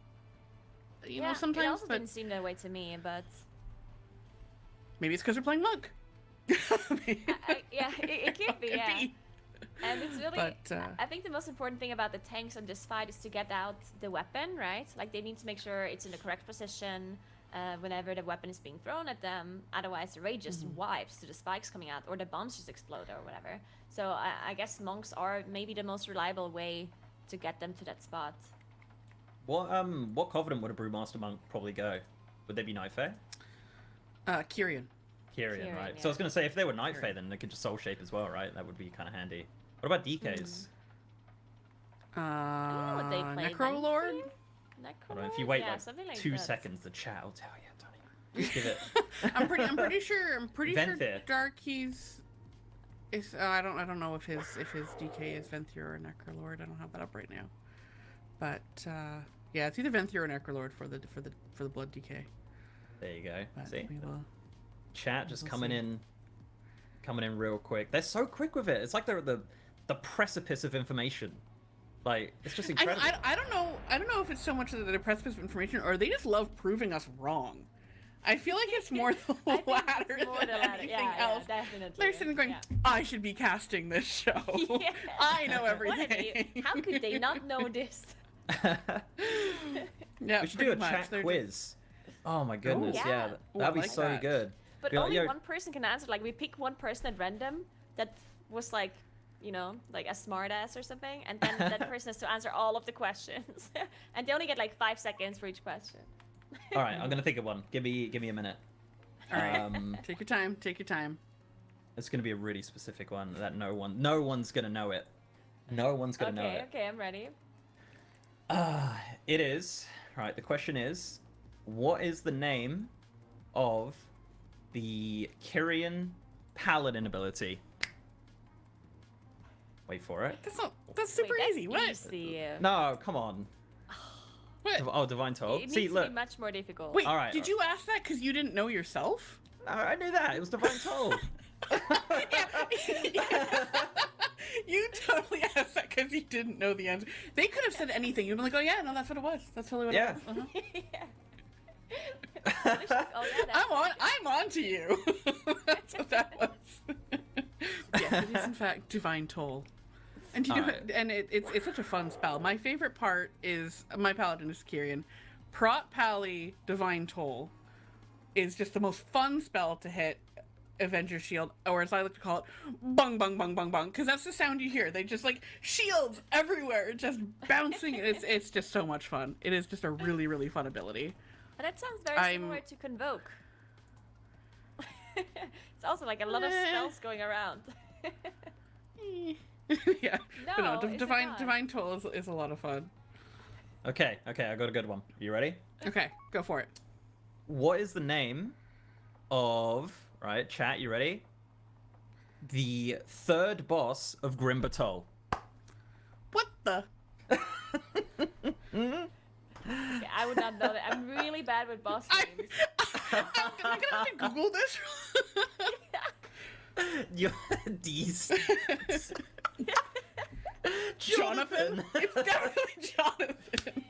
Sometimes
it also didn't seem that way to me, but
maybe it's because they're playing Monk.
It could be. Yeah. And it's really,
but,
I think the most important thing about the tanks in this fight is to get out the weapon, right? Like they need to make sure it's in the correct position whenever the weapon is being thrown at them. Otherwise the raid just wipes to the spikes coming out, or the bombs just explode or whatever. So I guess monks are maybe the most reliable way to get them to that spot.
What Covenant would a Brewmaster Monk probably go? Would they be Night Fae?
Kyrian,
right?
Yeah.
So I was going to say, if they were Night Fae, then they could just Soul Shape as well, right? That would be kind of handy. What about DKs?
I don't know what they play.
Necrolord?
Necrolord?
If you wait
yeah,
like
like
2 seconds, the chat will tell you, Tony. Just give it.
I'm pretty sure
Venthyr.
Darky's is I don't know if his DK is Venthyr or Necrolord. I don't have that up right now. But yeah, it's either Venthyr or Necrolord for the blood DK.
There you go.
But
See?
Chat
just coming in real quick. They're so quick with it. It's like they're at the precipice of information. Like, it's just incredible.
I don't know if it's so much that the precipice of information, or they just love proving us wrong. I feel like it's more the latter than anything else.
Yeah, definitely.
They're sitting going, I should be casting this show. I know everything.
How could they not know this?
Yeah,
we should do a chat quiz. Oh my goodness,
yeah.
That'd be so good.
But
be
only
like,
one person can answer. Like, we pick one person at random that was like, like a smartass or something, and then that person has to answer all of the questions. And they only get like 5 seconds for each question.
All right, I'm gonna think of one. Give me a minute.
All right. Take your time. Take your time.
It's gonna be a really specific one that no one's gonna know it. No one's gonna know it.
Okay, I'm ready.
It is. Right, the question is, what is the name of the Kyrian Paladin ability? Wait for it.
That's super easy. What?
Easy.
No, come on.
What?
Divine Toll.
It
See,
needs
look.
to be much more difficult.
Wait,
all right,
did you ask that because you didn't know yourself?
No, I knew that. It was Divine Toll.
You totally asked that because you didn't know the answer. They could have said anything. You'd be like, oh yeah, no, that's what it was. That's totally what it was. I'm on to you. That's what that was. Yes, it is in fact Divine Toll. And you know, and it's such a fun spell. My favorite part is my Paladin is Kyrian. Prot Pally Divine Toll is just the most fun spell to hit Avenger Shield, or as I like to call it, bung bung bung bung bung, because that's the sound you hear. They just like shields everywhere, just bouncing. It's just so much fun. It is just a really, really fun ability.
That sounds very similar to Convoke. It's also like a lot of spells going around.
Yeah.
No,
but Divine Toll is a lot of fun.
Okay, I got a good one. You ready?
Okay, go for it.
What is the name of, right, chat, you ready? The third boss of Grim Batol.
What the?
Okay, I would not know that. I'm really bad with boss names.
I'm gonna have to Google this.
You're D's.
Jonathan? It's definitely Jonathan.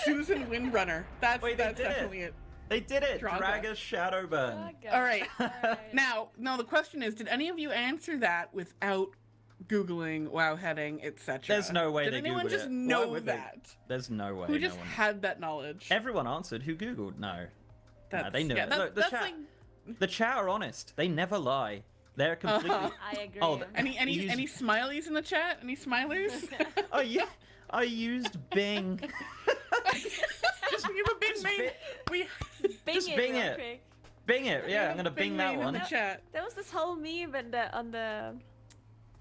Susan Windrunner. That's definitely it.
They did it!
Draga.
Draga Shadowburn.
All right. Now, the question is, did any of you answer that without Googling, wow heading, etc.?
There's no way
did
they
anyone
Googled
just
it.
know
Why would they?
that?
There's no way.
Who just
no one...
had that knowledge?
Everyone answered. Who Googled? No. No, they knew
yeah,
it.
that's-
Look, the
that's
chat.
like-
The chat are honest. They never lie. They're completely.
I agree.
Oh,
Any smileys in the chat? Any smilers?
Oh yeah. I used Bing.
Just give a Bing main. We
Just
it
Bing
real
it.
quick.
Bing it. Yeah, I'm gonna Bing that one.
chat.
There was this whole meme on the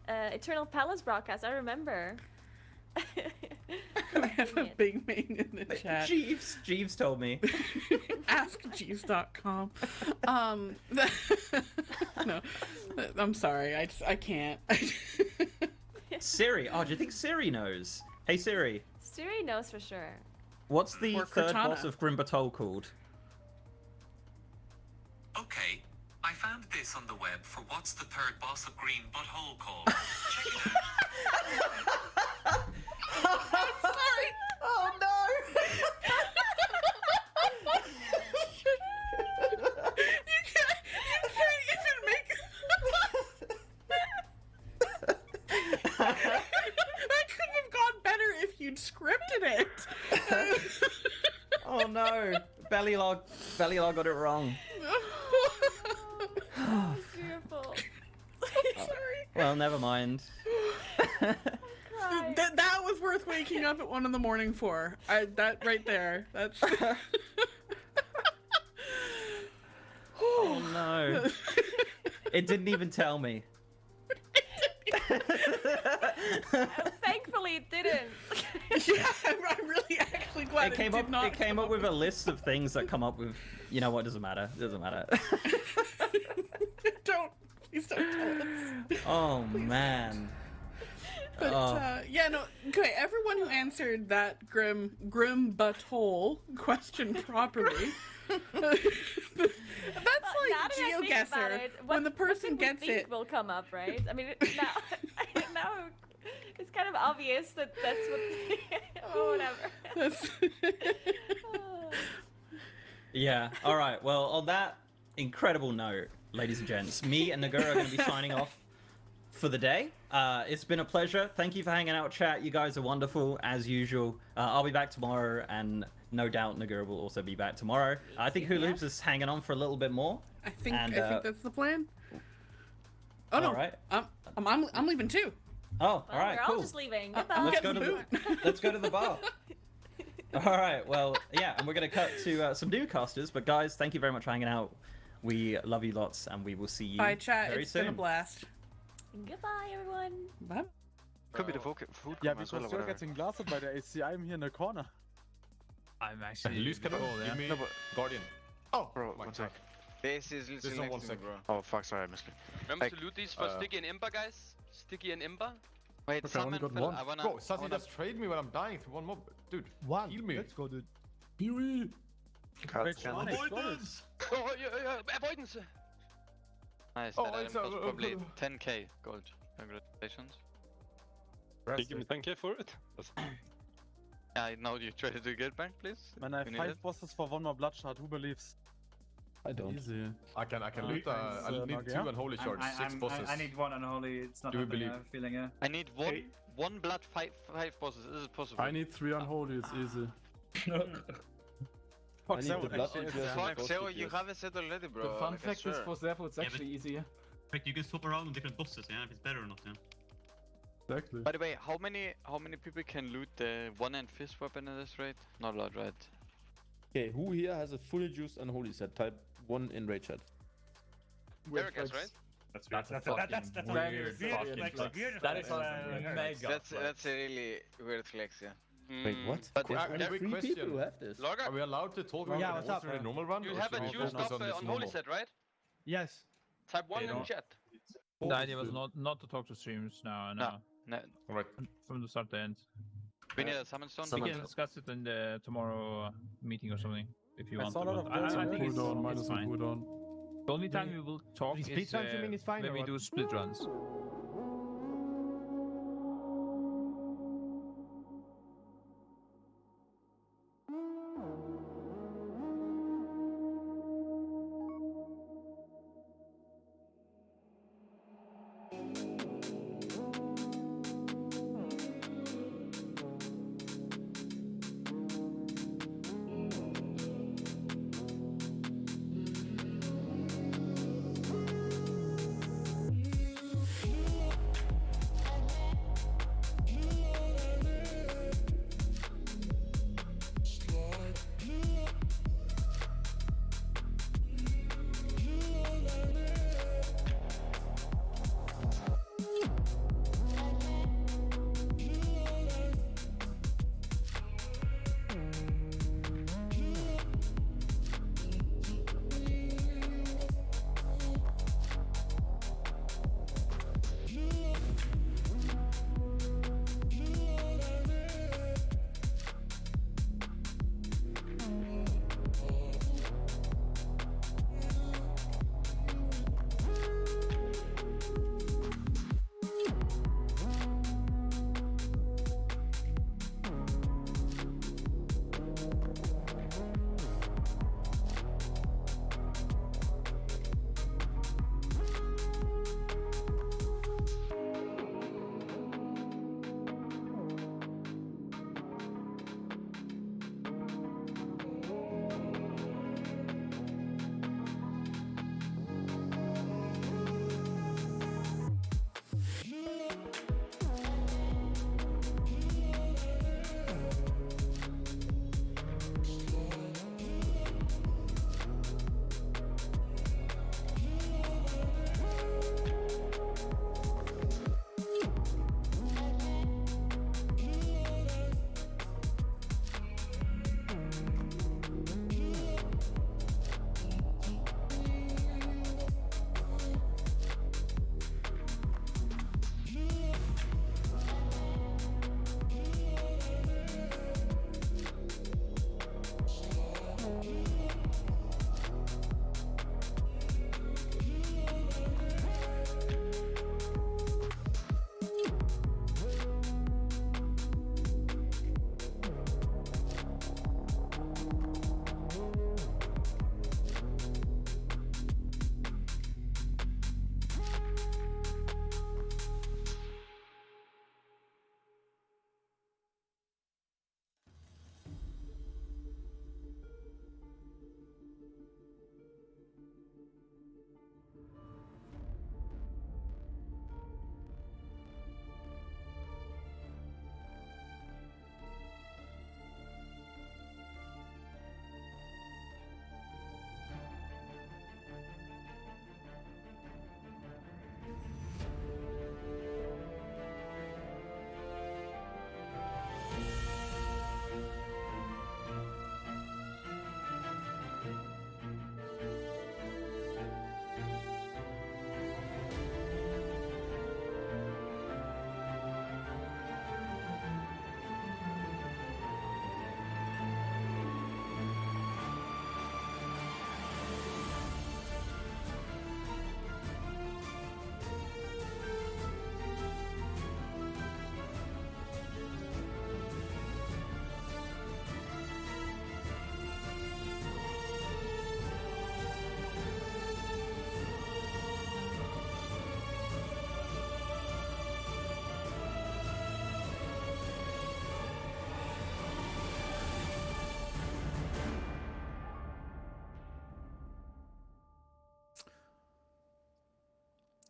Eternal Palace broadcast. I remember.
We have a big main in the chat.
Jeeves told me.
AskJeeves.com. No, I'm sorry. I can't.
Siri. Oh, do you think Siri knows? Hey Siri.
Siri knows for sure.
What's the
Or
third
Cortana.
boss of Grim Batol called?
Okay, I found this on the web for what's the third boss of Green Butthole called. Check it out.
Sorry.
Oh no!
You can't even make. That couldn't have gone better if you'd scripted it.
Oh no! Bellylog got it wrong.
Beautiful.
Sorry.
Well, never mind.
That was worth waking up at 1 a.m. for. That right there. That's.
Oh no! It didn't even tell me.
Thankfully, it didn't.
Yeah, I'm really actually glad
It came
did
up.
not
It came up with a list of things that come up with. You know what? Doesn't matter. Doesn't matter.
Please don't tell us.
Oh man.
But yeah, no. Okay, everyone who answered that grim butthole question properly. That's like
Now that I think about
GeoGuessr.
it,
When the
what
person
people
gets
think
it,
will come up, right? I mean, now it's kind of obvious that that's what. Oh, whatever.
Yeah. All right. Well, on that incredible note, ladies and gents, me and Nagura are going to be signing off for the day. It's been a pleasure. Thank you for hanging out, chat. You guys are wonderful as usual. I'll be back tomorrow, and no doubt Nagura will also be back tomorrow. I think Hula Hoops is hanging on for a little bit more.
I think
and,
that's the plan. Oh no!
All right.
I'm leaving too.
Oh, all right,
We're
cool.
all just leaving. Goodbye.
Let's go to the bar. All right. Well, yeah, and we're gonna cut to some newcasters. But guys, thank you very much for hanging out. We love you lots, and we will see you
Bye, chat.
very
It's
soon.
been a blast.
Goodbye, everyone.
Bye.
Could be the food
Yeah,
coma as well,
because
or
you're
whatever.
getting blasted by the AC. I'm here in the corner.
I'm actually.
Luis, can give me Guardian.
Oh, bro, one sec.
This is
This
literally
is on
next
1
to me,
sec.
bro.
Oh, fuck, sorry, I missed it.
Remember
Like,
to loot these for Sticky and Imba, guys? Sticky and Imba?
Wait,
Okay, I only got one.
I wanna...
Bro, Sassy just trade me when I'm dying to one mob. Dude, heal me.
Let's go, dude.
Heal me.
Wait, Sean,
Avoidance! Oh, yeah, avoidance!
Nice,
Oh,
that
it's
item cost probably
a-
10k gold. Congratulations.
They give me 10k for it?
Yeah, I know you traded to get bank, please.
Man, I have
You need
5
it?
bosses for 1 more bloodshot. Who believes?
I don't.
Easy.
I can loot. I need
Nagia?
2 unholy shards, 6 bosses.
I need 1 unholy. It's not
Do you
happening,
believe?
I have a feeling, yeah.
I need one blood, five bosses. Is it possible?
I need 3 unholy. It's easy.
Fuck,
I need
Zero,
the blood
actually,
eaters.
Fuck, Zero, you haven't said already, bro.
The fun
like, I
fact is
swear.
for Zerfo, it's actually easier.
But you can swap around on different bosses, yeah, if it's better or not, yeah.
Exactly.
By the way, how many people can loot the one-hand fist weapon at this rate? Not a lot, right?
Okay, who here has a fully juiced unholy set? Type 1 in raid chat.
Derek has, right?
That's
That's
weird.
That is mega. That's a really weird flex, yeah.
Wait, what?
But
There's
a
only
quick
3
question.
people who have this.
Logger?
Are we allowed to talk about
Yeah,
the
what's
boss
up,
in the normal run?
You
or
have
should
a
we
juiced
focus
up
on this
on
normal?
Holy Set, right?
Yes.
Type 1 in chat.
The idea was not to talk to streams now. No.
Alright.
From the start to end.
We need a summon stone.
We can discuss it in the tomorrow meeting or something if you
I
want
saw a
to.
lot of
but
builds
I
on
think it's
cooldown, minus on
fine.
cooldown.
The only time we will talk
These
is
split runs, you mean, is fine,
when
or
we
what?
do split runs.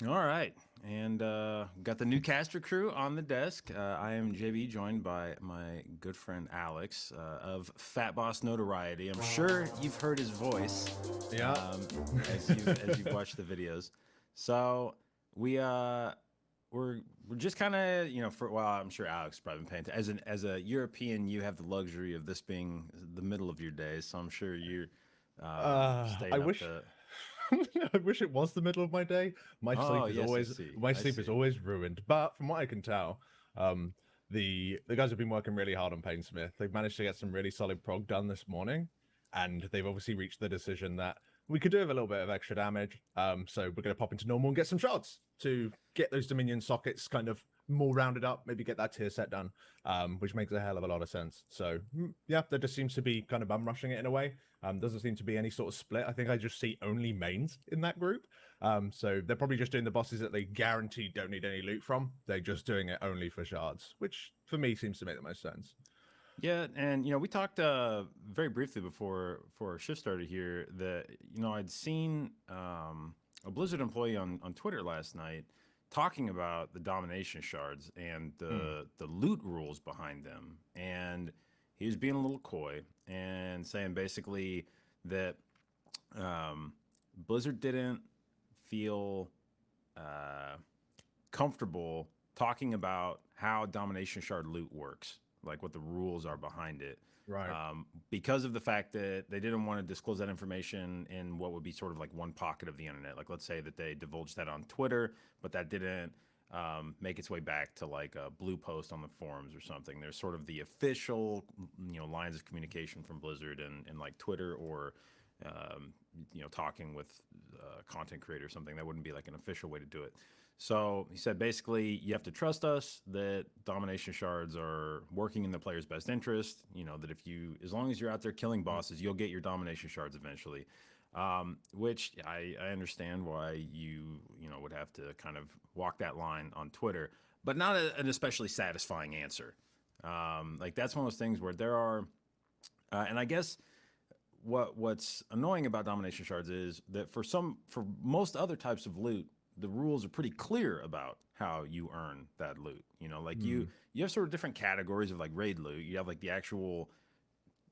All right, and got the new caster crew on the desk. I am JB, joined by my good friend Alex of Fat Boss Notoriety. I'm sure you've heard his voice, as you've watched the videos. So we're just kind of, you know, I'm sure Alex probably been paying attention. As a European, you have the luxury of this being the middle of your day, so I'm sure you're staying up to.
I wish it was the middle of my day. My sleep is always ruined. But from what I can tell, the guys have been working really hard on Painsmith. They've managed to get some really solid prog done this morning, and they've obviously reached the decision that we could do with a little bit of extra damage. So we're going to pop into normal and get some shots to get those Dominion sockets kind of more rounded up, maybe get that tier set done, which makes a hell of a lot of sense. So yeah, there just seems to be kind of bum rushing it in a way. Doesn't seem to be any sort of split. I think I just see only mains in that group. So they're probably just doing the bosses that they guaranteed don't need any loot from. They're just doing it only for shards, which for me seems to make the most sense.
Yeah, and you know, we talked very briefly before our shift started here that, you know, I'd seen a Blizzard employee on Twitter last night talking about the domination shards and the loot rules behind them, and he was being a little coy and saying basically that Blizzard didn't feel comfortable talking about how domination shard loot works, like what the rules are behind it.
Right.
Because of the fact that they didn't want to disclose that information in what would be sort of like one pocket of the internet. Like, let's say that they divulged that on Twitter, but that didn't make its way back to like a blue post on the forums or something. There's sort of the official, you know, lines of communication from Blizzard and like Twitter or, you know, talking with content creator or something. That wouldn't be like an official way to do it. So he said, basically, you have to trust us that domination shards are working in the player's best interest. You know, that as long as you're out there killing bosses, you'll get your domination shards eventually. Which I understand why you know, would have to kind of walk that line on Twitter, but not an especially satisfying answer. Like, that's one of those things where there are, and I guess what's annoying about domination shards is that for most other types of loot, the rules are pretty clear about how you earn that loot. You know, like you have sort of different categories of like raid loot. You have like the actual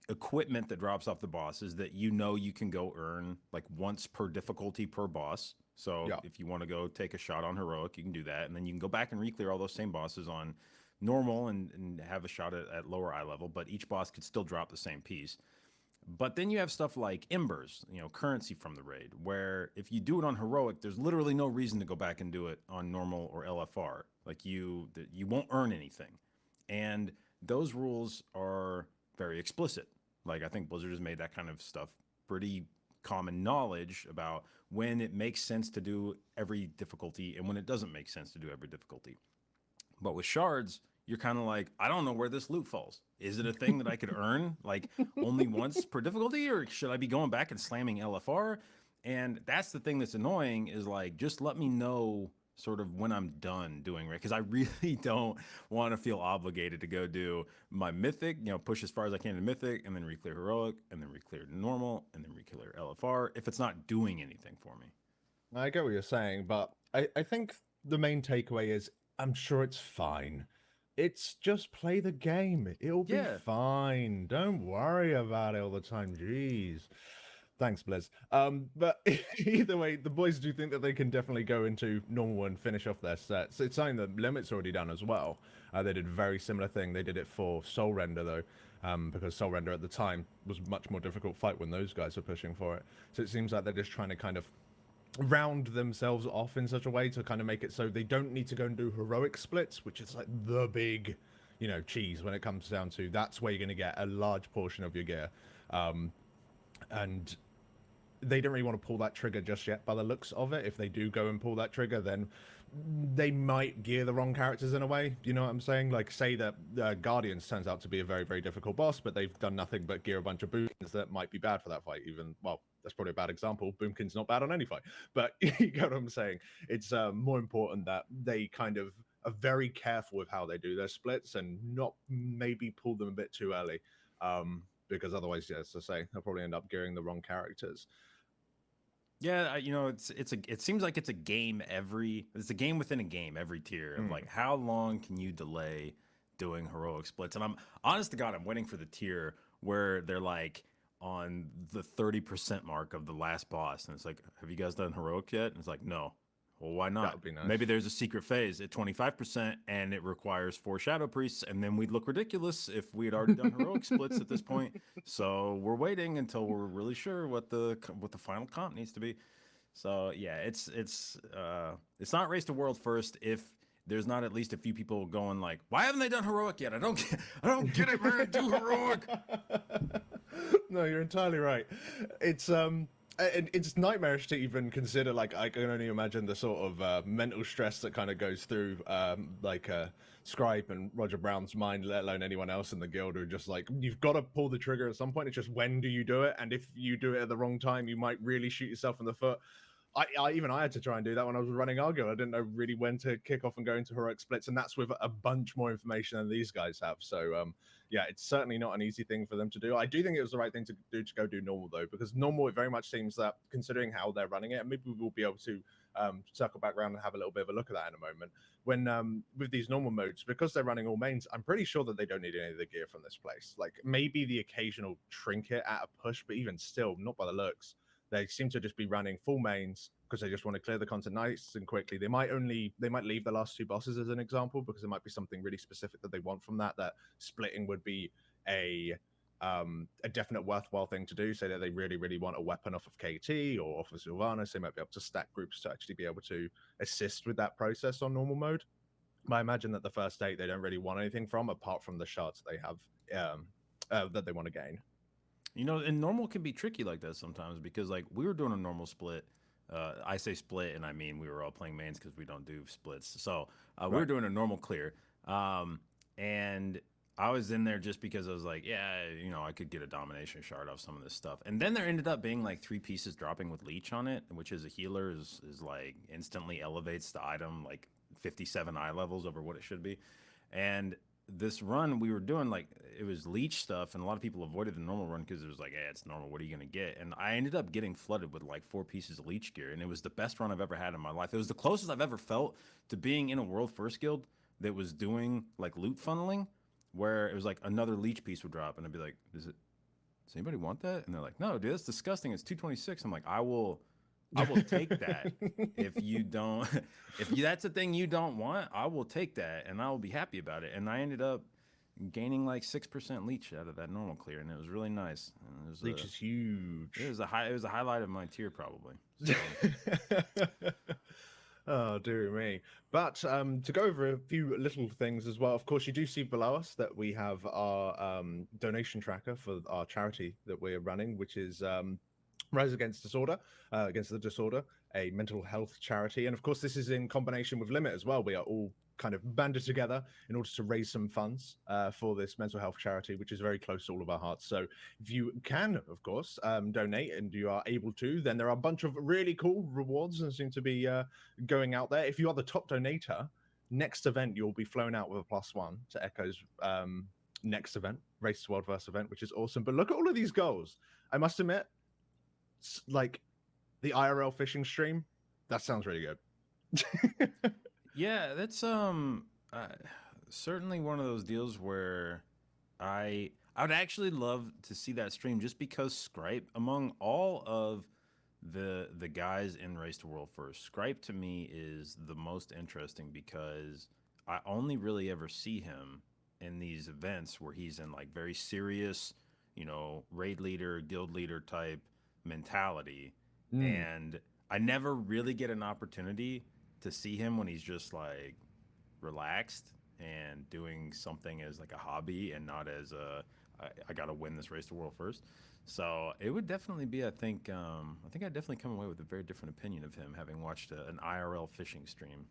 equipment that drops off the bosses that, you know, you can go earn like once per difficulty per boss. So if you want to go take a shot on heroic, you can do that, and then you can go back and re-clear all those same bosses on normal and have a shot at lower eye level, but each boss could still drop the same piece. But then you have stuff like embers, you know, currency from the raid, where if you do it on heroic, there's literally no reason to go back and do it on normal or LFR. Like, you won't earn anything. And those rules are very explicit. Like, I think Blizzard has made that kind of stuff pretty common knowledge about when it makes sense to do every difficulty and when it doesn't make sense to do every difficulty. But with shards, you're kind of like, I don't know where this loot falls. Is it a thing that I could earn like only once per difficulty, or should I be going back and slamming LFR? And that's the thing that's annoying, is like, just let me know sort of when I'm done doing it, because I really don't want to feel obligated to go do my mythic, you know, push as far as I can to mythic, and then re-clear heroic, and then re-clear normal, and then re-clear LFR if it's not doing anything for me.
I get what you're saying, but I think the main takeaway is, I'm sure it's fine. It's just play the game. It'll be fine. Don't worry about it all the time. Jeez. Thanks, Blizz. But either way, the boys do think that they can definitely go into normal and finish off their sets. It's something that Limit's already done as well. They did a very similar thing. They did it for Soul Render, though, because Soul Render at the time was a much more difficult fight when those guys were pushing for it. So it seems like they're just trying to kind of round themselves off in such a way to kind of make it so they don't need to go and do heroic splits, which is like the big, you know, cheese when it comes down to that's where you're going to get a large portion of your gear. And they don't really want to pull that trigger just yet by the looks of it. If they do go and pull that trigger, then they might gear the wrong characters in a way. You know what I'm saying? Like, say that Guardians turns out to be a very, very difficult boss, but they've done nothing but gear a bunch of boomkins that might be bad for that fight. Even, well, that's probably a bad example. Boomkin's not bad on any fight, but you get what I'm saying. It's more important that they kind of are very careful with how they do their splits and not maybe pull them a bit too early. Because otherwise, yeah, as I say, they'll probably end up gearing the wrong characters.
Yeah, you know, it seems like it's a game it's a game within a game every tier of like how long can you delay doing heroic splits? And I'm honest to God, I'm waiting for the tier where they're like on the 30% mark of the last boss, and it's like, have you guys done heroic yet? And it's like, no. Well, why not?
That would be nice.
Maybe there's a secret phase at 25% and it requires 4 shadow priests, and then we'd look ridiculous if we had already done heroic splits at this point. So we're waiting until we're really sure what the final comp needs to be. So yeah, it's not Race to World first if there's not at least a few people going like, why haven't they done heroic yet? I don't get it, man. Do heroic.
No, you're entirely right. It's nightmarish to even consider. Like, I can only imagine the sort of mental stress that kind of goes through Scribe and Roger Brown's mind, let alone anyone else in the guild, who just like, you've got to pull the trigger at some point. It's just, when do you do it? And if you do it at the wrong time, you might really shoot yourself in the foot. I had to try and do that when I was running our guild. I didn't know really when to kick off and go into heroic splits, and that's with a bunch more information than these guys have. So yeah, it's certainly not an easy thing for them to do. I do think it was the right thing to do to go do normal, though, because normal, it very much seems that, considering how they're running it, and maybe we'll be able to circle back around and have a little bit of a look at that in a moment. When with these normal modes, because they're running all mains, I'm pretty sure that they don't need any of the gear from this place. Like, maybe the occasional trinket at a push, but even still, not by the looks. They seem to just be running full mains because they just want to clear the content nice and quickly. They might leave the last 2 bosses as an example, because there might be something really specific that they want from that splitting would be a definite worthwhile thing to do. Say that they really want a weapon off of KT or off of Sylvanas, they might be able to stack groups to actually be able to assist with that process on normal mode. But I imagine that the first 8 they don't really want anything from, apart from the shards they have that they want to gain.
You know, and normal can be tricky like that sometimes, because like we were doing a normal split. I say split, and I mean we were all playing mains because we don't do splits. So we were doing a normal clear, and I was in there just because I was like, yeah, you know, I could get a domination shard off some of this stuff. And then there ended up being like 3 pieces dropping with leech on it, which is a healer is like instantly elevates the item like 57 eye levels over what it should be. And this run we were doing, like, it was leech stuff, and a lot of people avoided the normal run because it was like, hey, it's normal, what are you gonna get? And I ended up getting flooded with like 4 pieces of leech gear, and it was the best run I've ever had in my life. It was the closest I've ever felt to being in a world first guild that was doing like loot funneling, where it was like another leech piece would drop and I'd be like, does anybody want that? And they're like, no, dude, that's disgusting, it's 226. I'm like, I will take that. If that's a thing you don't want, I will take that and I will be happy about it. And I ended up gaining like 6% leech out of that normal clear, and it was really nice.
Leech is huge.
It was a highlight of my tier probably. So.
Oh, dear me. But to go over a few little things as well, of course, you do see below us that we have our donation tracker for our charity that we're running, which is Rise Against Disorder, Against the Disorder, a mental health charity. And of course, this is in combination with Limit as well. We are all kind of banded together in order to raise some funds for this mental health charity, which is very close to all of our hearts. So if you can, of course, donate, and you are able to, then there are a bunch of really cool rewards that seem to be going out there. If you are the top donator, next event, you'll be flown out with a +1 to Echo's next event, Race to World Verse event, which is awesome. But look at all of these goals. I must admit, like the IRL fishing stream, that sounds really good.
Yeah, that's certainly one of those deals where I would actually love to see that stream, just because Scripe, among all of the guys in Race to World First, Scripe to me is the most interesting, because I only really ever see him in these events where he's in like very serious, you know, raid leader, guild leader type mentality, and I never really get an opportunity to see him when he's just like relaxed and doing something as like a hobby and not as I gotta win this Race to World First. So it would definitely be, I think I'd definitely come away with a very different opinion of him having watched an IRL fishing stream.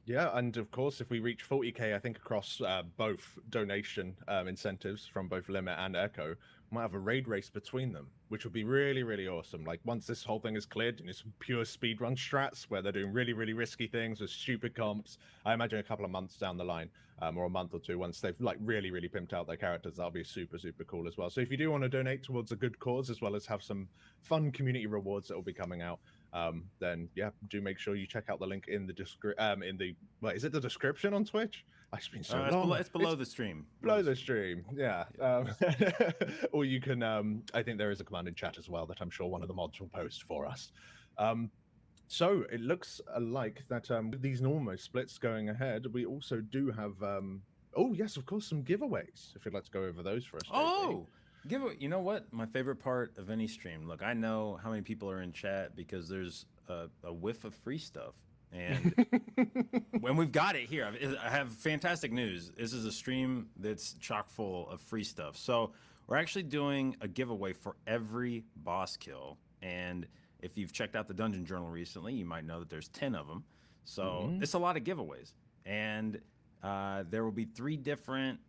Yeah, and of course, if we reach 40k, I think across both donation incentives from both Limit and Echo, we might have a raid race between them, which would be really, really awesome. Like, once this whole thing is cleared and it's pure speedrun strats where they're doing really, really risky things with stupid comps, I imagine a couple of months down the line, or a month or two, once they've like really, really pimped out their characters, that'll be super, super cool as well. So if you do want to donate towards a good cause, as well as have some fun community rewards that will be coming out, then yeah, do make sure you check out the link in the wait, is it the description on Twitch? It's been so long.
It's below the stream.
Below the stream, yeah. Or you can, I think there is a command in chat as well that I'm sure one of the mods will post for us. So it looks like that with these normal splits going ahead, we also do have, oh yes, of course, some giveaways. If you'd like to go over those for us.
Oh, giveaway! You know what? My favorite part of any stream. Look, I know how many people are in chat because there's a whiff of free stuff. And when we've got it here, I have fantastic news. This is a stream that's chock full of free stuff. So we're actually doing a giveaway for every boss kill. And if you've checked out the Dungeon Journal recently, you might know that there's 10 of them. So it's a lot of giveaways. And there will be 3 different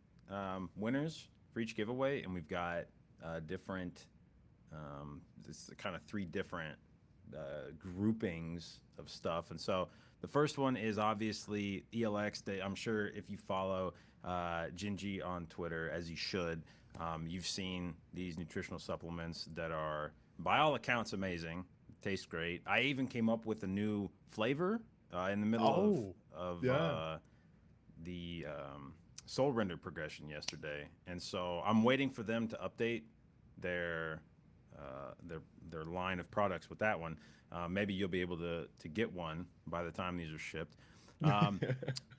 winners for each giveaway. And we've got different, this kind of 3 different groupings of stuff. And so the first one is obviously ELX. I'm sure if you follow Gingy on Twitter, as you should, you've seen these nutritional supplements that are, by all accounts, amazing. Taste great. I even came up with a new flavor in the middle of the Soul Render progression yesterday. And so I'm waiting for them to update their line of products with that one. Maybe you'll be able to get one by the time these are shipped.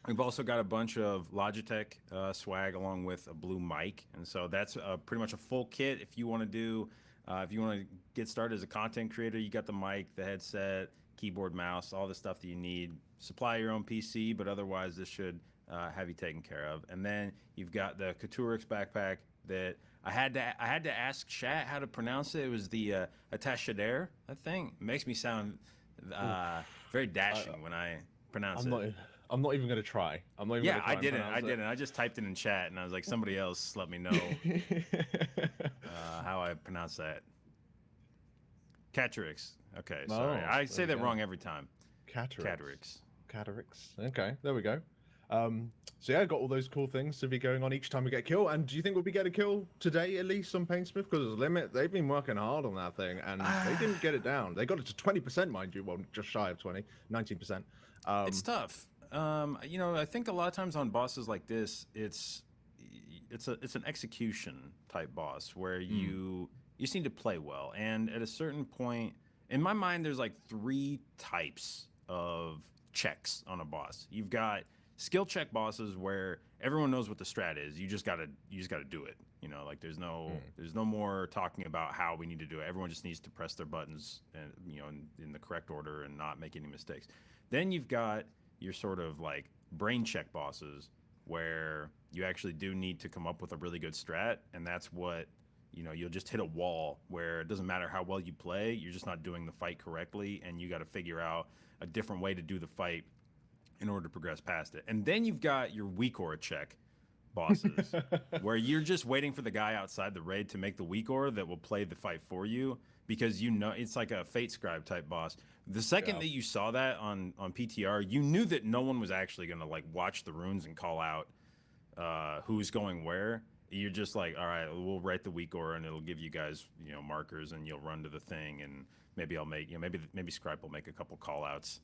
We've also got a bunch of Logitech swag along with a blue mic, and so that's pretty much a full kit. If you want to do, if you want to get started as a content creator, you got the mic, the headset, keyboard, mouse, all the stuff that you need. Supply your own PC, but otherwise this should have you taken care of. And then you've got the Couturix backpack that I had to ask chat how to pronounce it. It was the attaché, I think. It makes me sound very dashing when I pronounce it.
I'm not even gonna try. I'm not even.
Yeah,
gonna try
I didn't.
and pronounce it.
I just typed it in chat, and I was like, somebody else let me know how I pronounce that. Caturix. Okay, sorry. I say that wrong every time. Caturix.
Okay, there we go. So yeah, I got all those cool things to be going on each time we get a kill. And do you think we'll be getting a kill today at least on Painsmith? Because Limit, they've been working hard on that thing, and they didn't get it down. They got it to 20%, mind you. Well, just shy of 20, 19%.
It's tough. You know, I think a lot of times on bosses like this, it's an execution type boss where you just need to play well. And at a certain point, in my mind, there's like 3 types of checks on a boss. You've got skill check bosses where everyone knows what the strat is. You just gotta do it. You know, like there's no more talking about how we need to do it. Everyone just needs to press their buttons and in the correct order and not make any mistakes. Then you've got your sort of like brain check bosses where you actually do need to come up with a really good strat, and that's what you'll just hit a wall where it doesn't matter how well you play, you're just not doing the fight correctly, and you got to figure out a different way to do the fight in order to progress past it. And then you've got your weak aura check bosses where you're just waiting for the guy outside the raid to make the weak aura that will play the fight for you, because it's like a Fate Scribe type boss. The second that you saw that on PTR, you knew that no one was actually going to like watch the runes and call out who's going where. You're just like, all right, we'll write the weak aura and it'll give you guys markers, and you'll run to the thing, and maybe I'll make maybe Scribe will make a couple call outs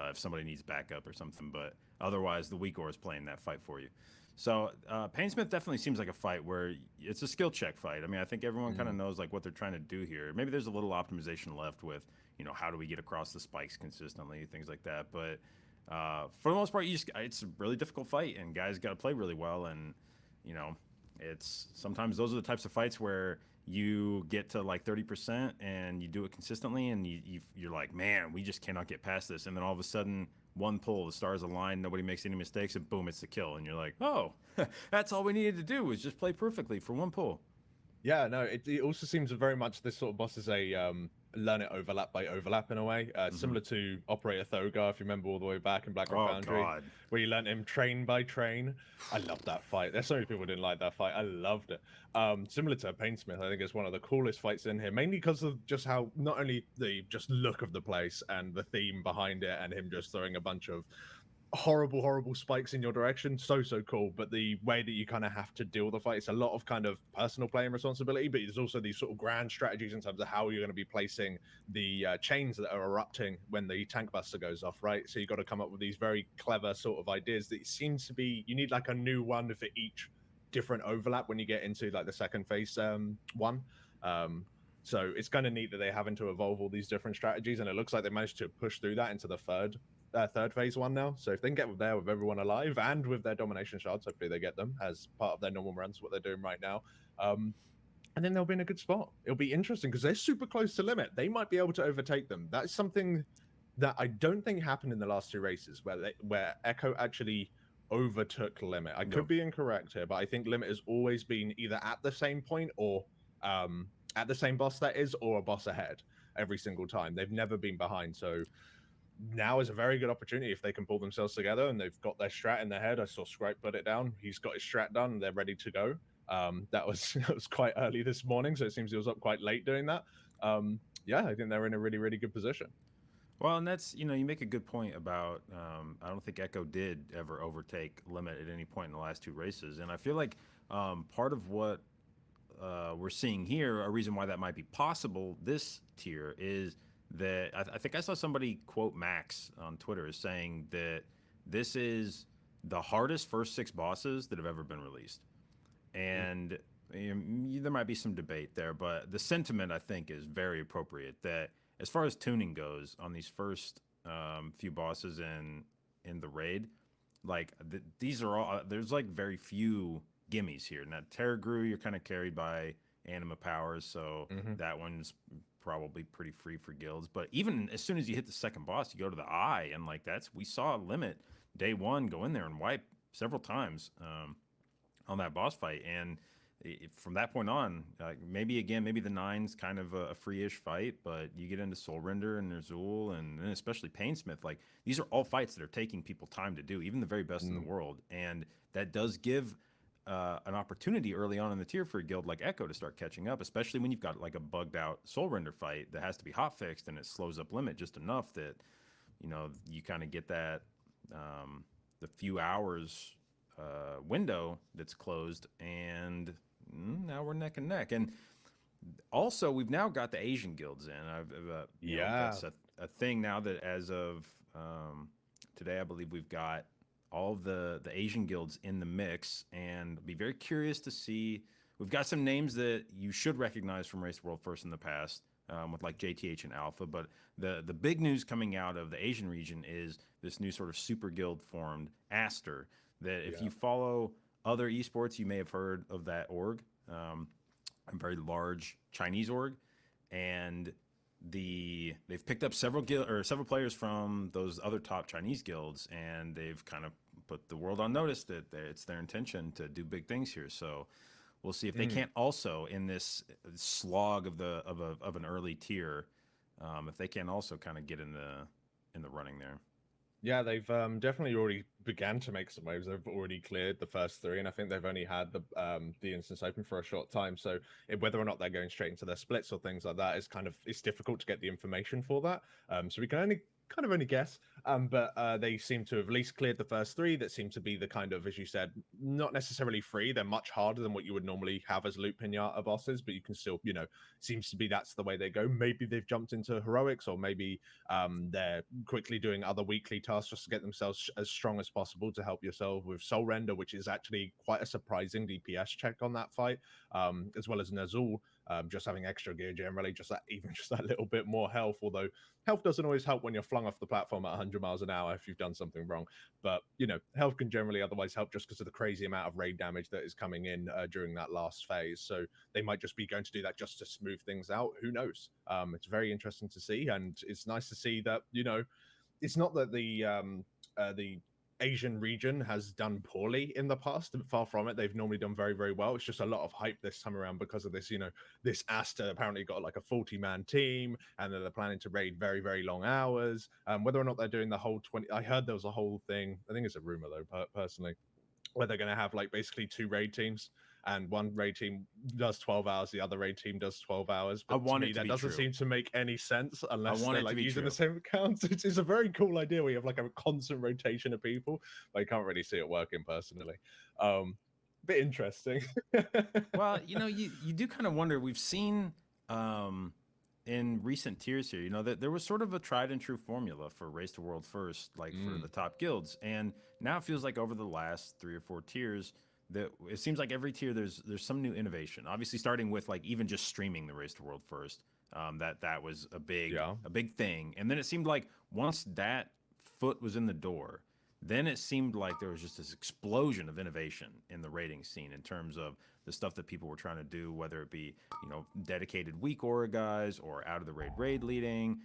if somebody needs backup or something, but otherwise the weak aura is playing that fight for you. So Painsmith definitely seems like a fight where it's a skill check fight. I mean, I think everyone kind of knows like what they're trying to do here. Maybe there's a little optimization left with, how do we get across the spikes consistently, things like that. But for the most part, it's a really difficult fight, and guys got to play really well. And it's sometimes those are the types of fights where you get to like 30% and you do it consistently, and you're like, man, we just cannot get past this. And then all of a sudden, one pull, the stars align, nobody makes any mistakes, and boom, it's the kill. And you're like, oh, that's all we needed to do was just play perfectly for one pull.
Yeah, no, it also seems very much this sort of boss is a learn it overlap by overlap in a way, similar to Operator Thogar, if you remember all the way back in Black Rock Foundry, where you learn him train by train. I loved that fight. There's so many people who didn't like that fight. I loved it. Similar to Painsmith, I think it's one of the coolest fights in here, mainly because of just how not only the just look of the place and the theme behind it, and him just throwing a bunch of horrible spikes in your direction. So cool. But the way that you kind of have to deal with the fight, it's a lot of kind of personal playing responsibility, but there's also these sort of grand strategies in terms of how you're going to be placing the chains that are erupting when the tank buster goes off, right? So you've got to come up with these very clever sort of ideas that seems to be, you need like a new one for each different overlap when you get into like the second phase one. So it's kind of neat that they're having to evolve all these different strategies, and it looks like they managed to push through that into the third phase one now. So if they can get there with everyone alive and with their domination shards, hopefully they get them as part of their normal runs, what they're doing right now. And then they'll be in a good spot. It'll be interesting because they're super close to limit. They might be able to overtake them. That's something that I don't think happened in the last two races where Echo actually overtook limit. I could be incorrect here, but I think limit has always been either at the same point or at the same boss, that is, or a boss ahead every single time. They've never been behind. So now is a very good opportunity if they can pull themselves together and they've got their strat in their head. I saw Scripe put it down. He's got his strat done. They're ready to go. That was quite early this morning, so it seems he was up quite late doing that. Yeah, I think they're in a really good position.
Well, and that's, you make a good point about, I don't think Echo did ever overtake Limit at any point in the last two races. And I feel like part of what we're seeing here, a reason why that might be possible this tier, is that I think I saw somebody quote Max on Twitter as saying that this is the hardest first 6 bosses that have ever been released. And there might be some debate there, but the sentiment, I think, is very appropriate that as far as tuning goes on these first few bosses in the raid, like these are all, there's like very few gimmies here. Now, Terragru, you're kind of carried by anima powers, so that one's probably pretty free for guilds. But even as soon as you hit the second boss, you go to the eye, and like we saw Limit day one go in there and wipe several times on that boss fight, and from that point on, maybe the 9's kind of a free-ish fight, but you get into Soul Render and Ner'zhul, and then especially Painsmith, like these are all fights that are taking people time to do, even the very best in the world, and that does give an opportunity early on in the tier for a guild like Echo to start catching up, especially when you've got like a bugged out Soul Render fight that has to be hot fixed, and it slows up Limit just enough that you kind of get that the few hours window that's closed, and now we're neck and neck. And also we've now got the Asian guilds in. That's a thing now that as of today, I believe we've got all of the Asian guilds in the mix, and be very curious to see. We've got some names that you should recognize from Race World First in the past, with like JTH and Alpha, but the big news coming out of the Asian region is this new sort of super guild formed, Aster, that if you follow other esports, you may have heard of that org, a very large Chinese org, and they've picked up several players from those other top Chinese guilds, and they've kind of put the world on notice that it's their intention to do big things here. So we'll see if they can't also, in this slog of an early tier, if they can also kind of get in the running there.
Yeah, they've definitely already began to make some waves. They've already cleared the first 3, and I think they've only had the instance open for a short time. So whether or not they're going straight into their splits or things like that is it's difficult to get the information for that. So we can only guess. But they seem to have at least cleared the first 3. That seem to be the kind of, as you said, not necessarily free. They're much harder than what you would normally have as loot pinata bosses, but you can still, seems to be that's the way they go. Maybe they've jumped into heroics, or maybe they're quickly doing other weekly tasks just to get themselves as strong as possible to help yourself with Soul Render, which is actually quite a surprising DPS check on that fight, as well as Ner'zhul, just having extra gear generally, just that little bit more health, although health doesn't always help when you're flung off the platform at 100 miles an hour if you've done something wrong. But, health can generally otherwise help just because of the crazy amount of raid damage that is coming in during that last phase. So they might just be going to do that just to smooth things out. Who knows? It's very interesting to see. And it's nice to see that, it's not that the Asian region has done poorly in the past. Far from it. They've normally done very, very well. It's just a lot of hype this time around because of this, this Aster apparently got like a 40-man team, and then they're planning to raid very, very long hours. Whether or not they're doing the whole 20, I heard there was a whole thing, I think it's a rumor though, personally, where they're going to have like basically 2 raid teams. and one raid team does 12 hours, the other raid team does 12 hours.
I
But
want
to
it
me,
to
that
be
doesn't
true.
seem to make any sense unless
want
they're
it to
like
be
using
true.
the same accounts. It's a very cool idea where you have like a constant rotation of people, but I can't really see it working personally. Bit interesting.
Well, you know, you do kind of wonder. We've seen in recent tiers here, you know, that there was sort of a tried and true formula for Race to World First, like for the top guilds, and now it feels like over the last 3 or 4 tiers, that it seems like every tier there's some new innovation. Obviously, starting with like even just streaming the Race to World First, that was a big thing, and then it seemed like once that foot was in the door, then it seemed like there was just this explosion of innovation in the rating scene in terms of the stuff that people were trying to do, whether it be, you know, dedicated weak aura guys or out of the raid leading.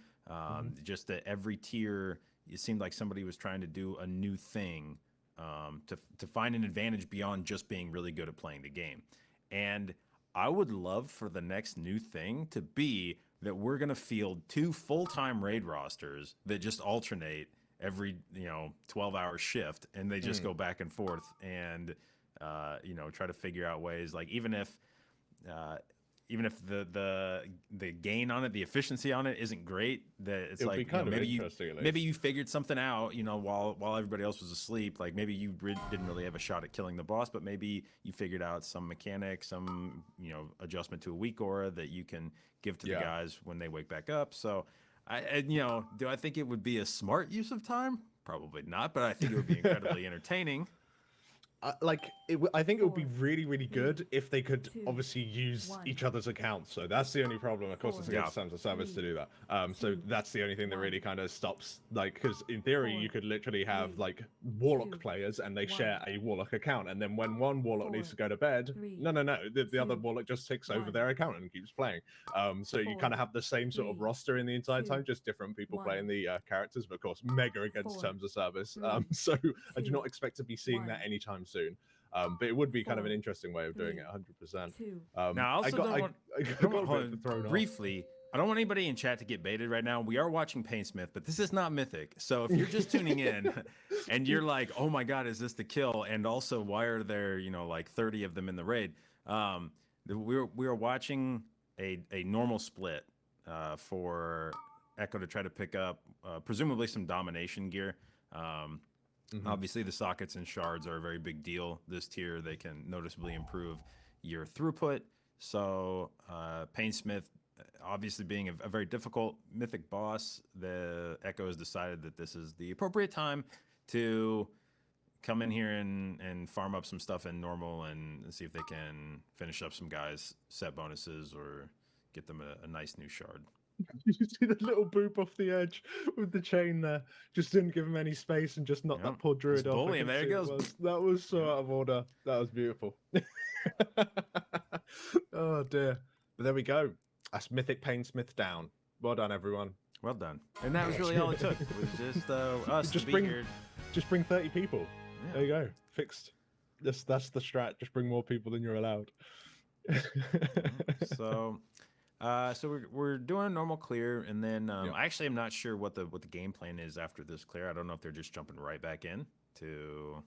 Just that every tier, it seemed like somebody was trying to do a new thing to find an advantage beyond just being really good at playing the game. And I would love for the next new thing to be that we're going to field 2 full-time raid rosters that just alternate every 12-hour shift, and they just go back and forth and try to figure out ways, like even if the gain on it, the efficiency on it isn't great, that it's
It'll
like,
be kind of
maybe
interesting, at least.
maybe you figured something out, while everybody else was asleep. Like maybe you didn't really have a shot at killing the boss, but maybe you figured out some mechanic, some adjustment to a weak aura that you can give to the guys when they wake back up. So do I think it would be a smart use of time? Probably not, but I think it would be incredibly entertaining.
I think it would be really, really good if they could obviously use each other's accounts. So that's the only problem. Of course, it's against terms of service to do that. So that's the only thing that really kind of stops, like, because in theory you could literally have like Warlock players and they share a Warlock account, and then when one Warlock needs to go to bed, the other Warlock just takes over their account and keeps playing. So you kind of have the same sort of roster in the entire time, just different people playing the characters, but of course mega against terms of service. So I do not expect to be seeing that anytime soon. But it would be kind of an interesting way of doing it, 100%.
Now, I also don't want briefly, I don't want anybody in chat to get baited right now. We are watching Painsmith, but this is not Mythic. So if you're just tuning in and you're like, oh my God, is this the kill? And also, why are there, like 30 of them in the raid? We are watching a normal split for Echo to try to pick up presumably some domination gear. Obviously, the sockets and shards are a very big deal this tier. They can noticeably improve your throughput. So Painsmith, obviously being a very difficult mythic boss, the Echo has decided that this is the appropriate time to come in here and farm up some stuff in normal and see if they can finish up some guys' set bonuses or get them a nice new shard.
You see the little boop off the edge with the chain there. Just didn't give him any space and just knocked that poor druid off.
Bullying. There he goes.
That was so out of order. That was beautiful. Oh dear. But there we go. That's Mythic Painsmith down. Well done, everyone.
Well done. And that was really all it took. It was just us to be here.
Just bring 30 people. Yeah. There you go. Fixed. That's the strat. Just bring more people than you're allowed.
So we're doing a normal clear, and then I actually am not sure what the game plan is after this clear. I don't know if they're just jumping right back in to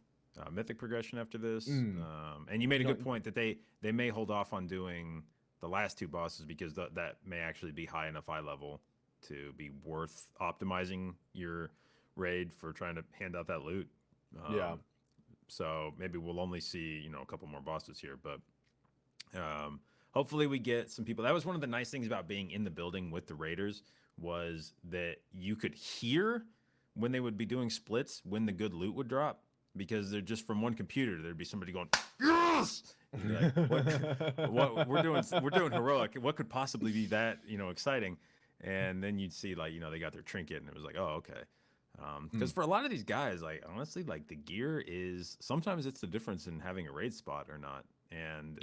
mythic progression after this. And you made a good point that they may hold off on doing the last 2 bosses because that may actually be high enough eye level to be worth optimizing your raid for trying to hand out that loot. So maybe we'll only see a couple more bosses here, but hopefully we get some people. That was one of the nice things about being in the building with the raiders, was that you could hear when they would be doing splits when the good loot would drop, because they're just from one computer there'd be somebody going yes. Like, what we're doing heroic. What could possibly be that exciting? And then you'd see like they got their trinket and it was like, oh okay. Because for a lot of these guys, like honestly, like the gear is sometimes it's the difference in having a raid spot or not. And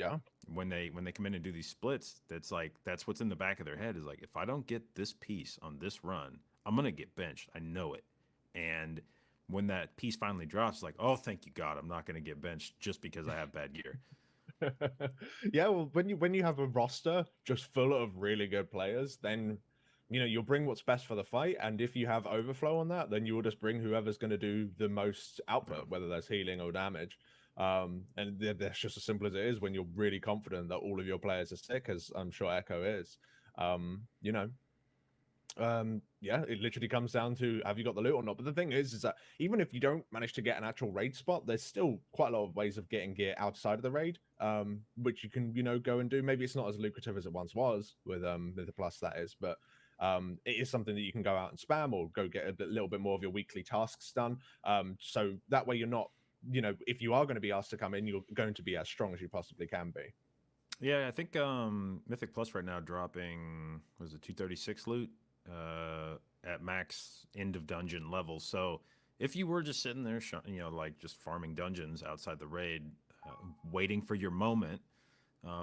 when they come in and do these splits, that's what's in the back of their head is like, if I don't get this piece on this run, I'm gonna get benched. I know it. And when that piece finally drops, it's like, oh, thank you God, I'm not gonna get benched just because I have bad gear.
Yeah, well, when you have a roster just full of really good players, then you'll bring what's best for the fight, and if you have overflow on that, then you will just bring whoever's going to do the most output, whether that's healing or damage. And that's just as simple as it is when you're really confident that all of your players are sick, as I'm sure Echo is. You know, yeah, it literally comes down to have you got the loot or not. But the thing is that even if you don't manage to get an actual raid spot, there's still quite a lot of ways of getting gear outside of the raid, which you can, you know, go and do. Maybe it's not as lucrative as it once was with the plus, that is, but it is something that you can go out and spam or go get a little bit more of your weekly tasks done. So that way you're not, you know, if you are going to be asked to come in, you're going to be as strong as you possibly can be.
Yeah, I think Mythic Plus right now dropping, was it 236 loot at max end of dungeon level. So if you were just sitting there, you know, like just farming dungeons outside the raid, waiting for your moment,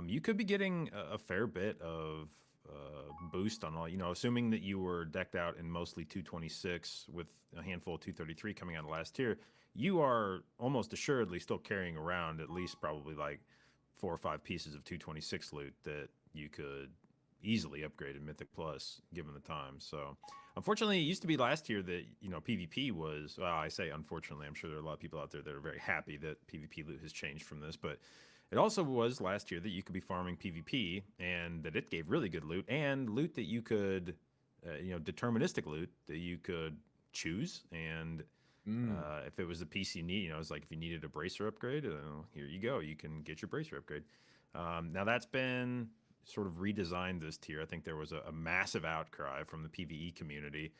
you could be getting a fair bit of boost on all, you know, assuming that you were decked out in mostly 226 with a handful of 233 coming out of last tier, you are almost assuredly still carrying around at least probably like 4 or 5 pieces of 226 loot that you could easily upgrade in Mythic Plus given the time. So unfortunately, it used to be last year that, you know, PvP was, well, I say unfortunately, I'm sure there are a lot of people out there that are very happy that PvP loot has changed from this, but it also was last year that you could be farming PvP and that it gave really good loot and loot that you could, you know, deterministic loot that you could choose. And if it was a piece you need, you know, it's like if you needed a bracer upgrade, here you go, you can get your bracer upgrade. Now that's been sort of redesigned this tier. I think there was a massive outcry from the PvE community,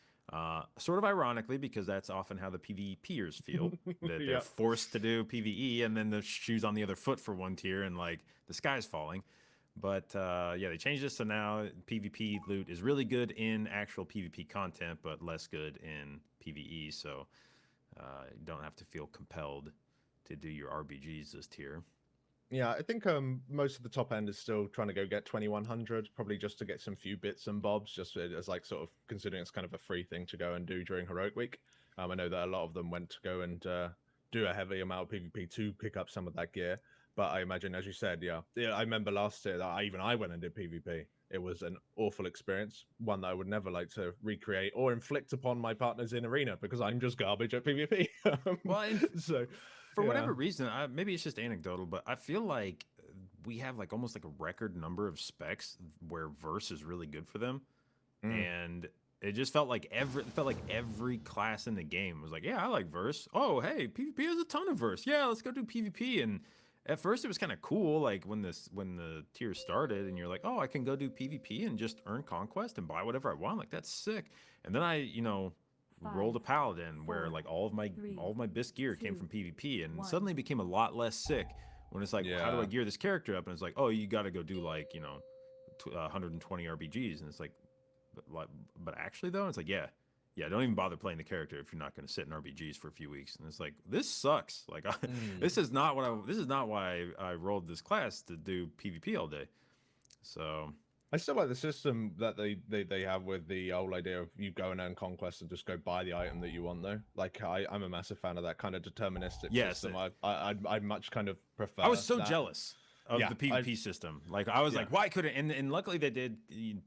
sort of ironically, because that's often how the PvPers feel, that they're forced to do PvE and then the shoes on the other foot for one tier and like the sky's falling. But yeah, they changed this, so now PvP loot is really good in actual PvP content, but less good in PvE, so you don't have to feel compelled to do your RBGs this tier.
Yeah, I think most of the top end is still trying to go get 2100, probably just to get some few bits and bobs, just as like sort of considering it's kind of a free thing to go and do during Heroic Week. I know that a lot of them went to go and do a heavy amount of PvP to pick up some of that gear. But I imagine, as you said, yeah, I remember last year that I went and did PvP. It was an awful experience, one that I would never like to recreate or inflict upon my partners in Arena because I'm just garbage at PvP.
Well,
so
for whatever reason, maybe it's just anecdotal, but I feel like we have like almost like a record number of specs where verse is really good for them, and it just felt like every class in the game was like, yeah, I like verse. Oh, hey, PvP has a ton of verse. Yeah, let's go do PvP. And at first it was kind of cool, like when the tier started, and you're like, oh, I can go do PvP and just earn conquest and buy whatever I want. Like that's sick. And then I, you know, rolled a paladin where like all of my best gear came from PvP, and suddenly became a lot less sick when it's like, how do I gear this character up? And it's like, oh, you got to go do like, you know, 120 RBGs, and it's like, but actually though, it's like, yeah, don't even bother playing the character if you're not going to sit in RBGs for a few weeks. And it's like, this sucks. Like this is not why I rolled this class to do PvP all day. So
I still like the system that they have with the whole idea of you go and earn conquest and just go buy the item that you want, though. Like I'm a massive fan of that kind of deterministic system. I'd much kind of prefer.
I was so jealous of the PvP system. Like I was like, why couldn't? And luckily they did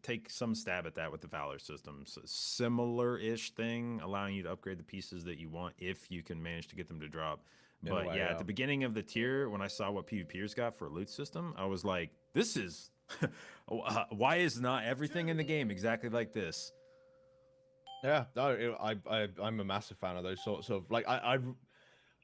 take some stab at that with the Valor system. So similar-ish thing, allowing you to upgrade the pieces that you want if you can manage to get them to drop. But yeah, at the beginning of the tier, when I saw what PvPers got for a loot system, I was like, this is why is not everything in the game exactly like this?
Yeah, no, I'm a massive fan of those sorts of, like,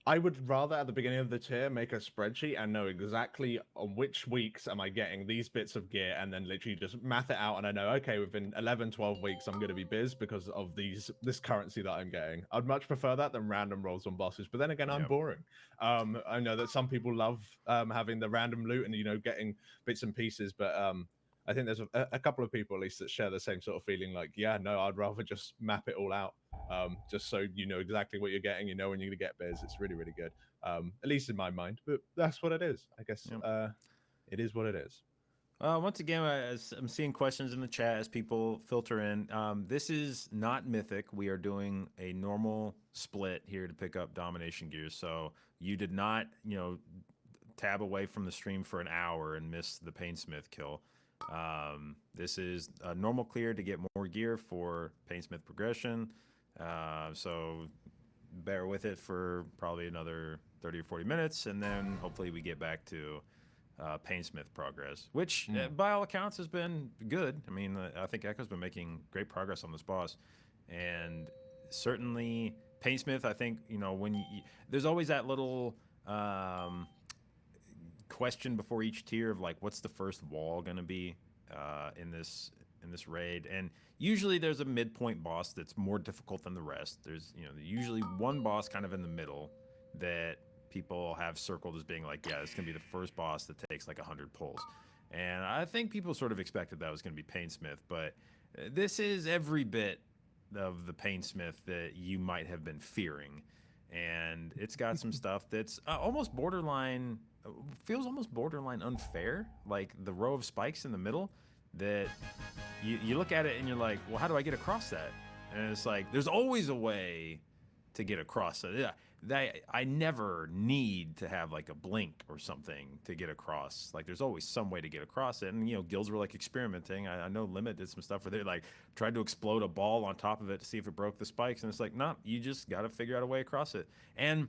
I would rather at the beginning of the tier make a spreadsheet and know exactly on which weeks am I getting these bits of gear, and then literally just math it out, and I know, okay, within 11, 12 weeks I'm going to be biz because of this currency that I'm getting. I'd much prefer that than random rolls on bosses, but then again, I'm boring. I know that some people love having the random loot and, you know, getting bits and pieces, but I think there's a couple of people at least that share the same sort of feeling, like, yeah, no, I'd rather just map it all out. Just so you know exactly what you're getting, you know when you're gonna get biz. It's really, really good. At least in my mind, but that's what it is. I guess it is what it is.
Once again, I'm seeing questions in the chat as people filter in. This is not Mythic. We are doing a normal split here to pick up Domination gears. So you did not, you know, tab away from the stream for an hour and miss the Painsmith kill. This is a normal clear to get more gear for Painsmith progression. So bear with it for probably another 30 or 40 minutes, and then hopefully we get back to Painsmith progress, which by all accounts has been good. I mean, I think Echo's been making great progress on this boss, and certainly Painsmith, I think, you know, when there's always that little question before each tier of like, what's the first wall going to be in this raid, and usually there's a midpoint boss that's more difficult than the rest. There's, you know, usually one boss kind of in the middle that people have circled as being like, yeah, it's going to be the first boss that takes like 100 pulls. And I think people sort of expected that was going to be Painsmith, but this is every bit of the Painsmith that you might have been fearing. And it's got some stuff that's almost borderline, feels almost borderline unfair, like the row of spikes in the middle that you look at it and you're like, well, how do I get across that? And it's like, there's always a way to get across it. I never need to have like a blink or something to get across. Like there's always some way to get across it. And, you know, guilds were like experimenting. I know Limit did some stuff where they like tried to explode a ball on top of it to see if it broke the spikes. And it's like, no, you just got to figure out a way across it. And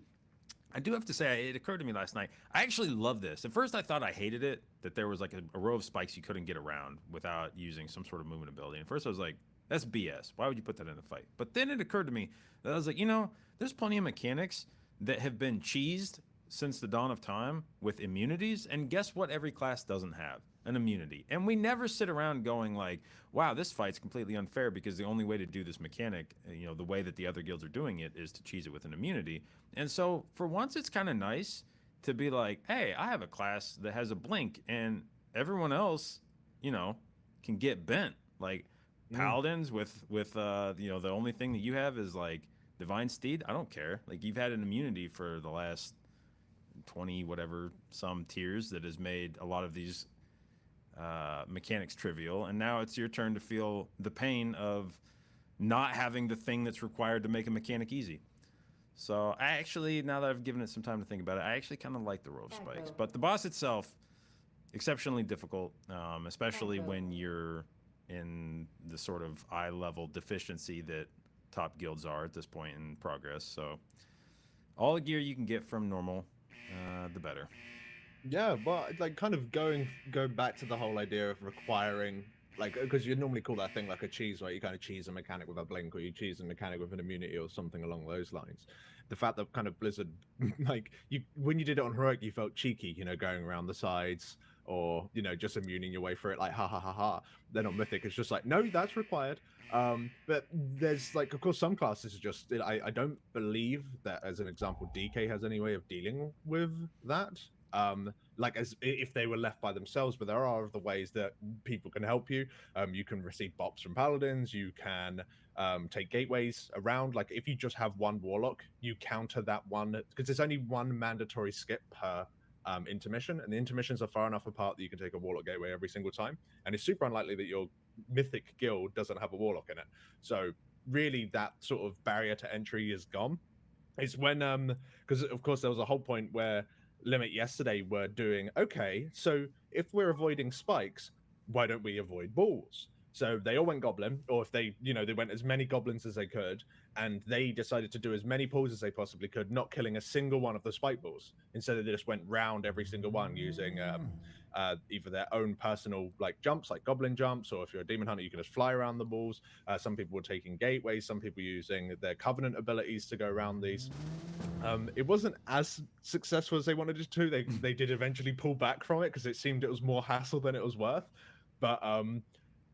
I do have to say, it occurred to me last night, I actually love this. At first I thought I hated it, that there was like a row of spikes you couldn't get around without using some sort of movement ability. And at first I was like, that's BS. Why would you put that in a fight? But then it occurred to me that I was like, you know, there's plenty of mechanics that have been cheesed since the dawn of time with immunities. And guess what every class doesn't have? An immunity. And we never sit around going like, wow, this fight's completely unfair because the only way to do this mechanic, you know, the way that the other guilds are doing it is to cheese it with an immunity. And so for once it's kind of nice to be like, hey, I have a class that has a blink and everyone else, you know, can get bent. Like paladins with you know, the only thing that you have is like Divine Steed. I don't care. Like you've had an immunity for the last 20 whatever some tiers that has made a lot of these mechanics trivial, and now it's your turn to feel the pain of not having the thing that's required to make a mechanic easy. So I actually, now that I've given it some time to think about it, I actually kind of like the row of spikes. But the boss itself, exceptionally difficult, especially when you're in the sort of eye level deficiency that top guilds are at this point in progress. So all the gear you can get from normal, the better.
Yeah, but like kind of going back to the whole idea of requiring, like, because you normally call that thing like a cheese, right? You kind of cheese a mechanic with a blink, or you cheese a mechanic with an immunity or something along those lines. The fact that kind of Blizzard, like, when you did it on Heroic, you felt cheeky, you know, going around the sides, or, you know, just immuning your way through it, like, ha ha ha ha. Then on Mythic, it's just like, no, that's required. But there's, like, of course, some classes are just, I don't believe that, as an example, DK has any way of dealing with that. Like as if they were left by themselves, but there are other ways that people can help you. You can receive bops from paladins, you can take gateways around. Like if you just have one warlock, you counter that one, because there's only one mandatory skip per intermission, and the intermissions are far enough apart that you can take a warlock gateway every single time, and it's super unlikely that your mythic guild doesn't have a warlock in it. So really that sort of barrier to entry is gone. It's when because of course there was a whole point where Limit yesterday were doing, okay, so if we're avoiding spikes, why don't we avoid balls? So they all went goblin, or if they, you know, they went as many goblins as they could, and they decided to do as many pulls as they possibly could, not killing a single one of the spike balls. Instead, they just went round every single one using either their own personal like jumps, like goblin jumps, or if you're a demon hunter, you can just fly around the balls. Some people were taking gateways, some people using their covenant abilities to go around these. It wasn't as successful as they wanted it to. They did eventually pull back from it because it seemed it was more hassle than it was worth. But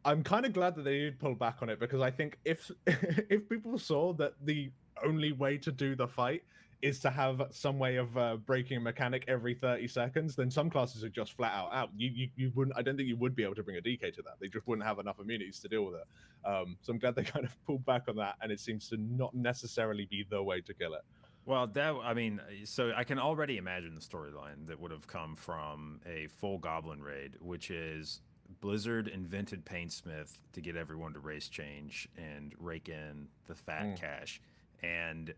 I'm kind of glad that they did pull back on it, because I think if people saw that the only way to do the fight is to have some way of breaking a mechanic every 30 seconds, then some classes are just flat out. You wouldn't. I don't think you would be able to bring a DK to that. They just wouldn't have enough immunities to deal with it. So I'm glad they kind of pulled back on that, and it seems to not necessarily be the way to kill it.
Well, I mean, so I can already imagine the storyline that would have come from a full goblin raid, which is Blizzard invented Painsmith to get everyone to race change and rake in the fat cash. And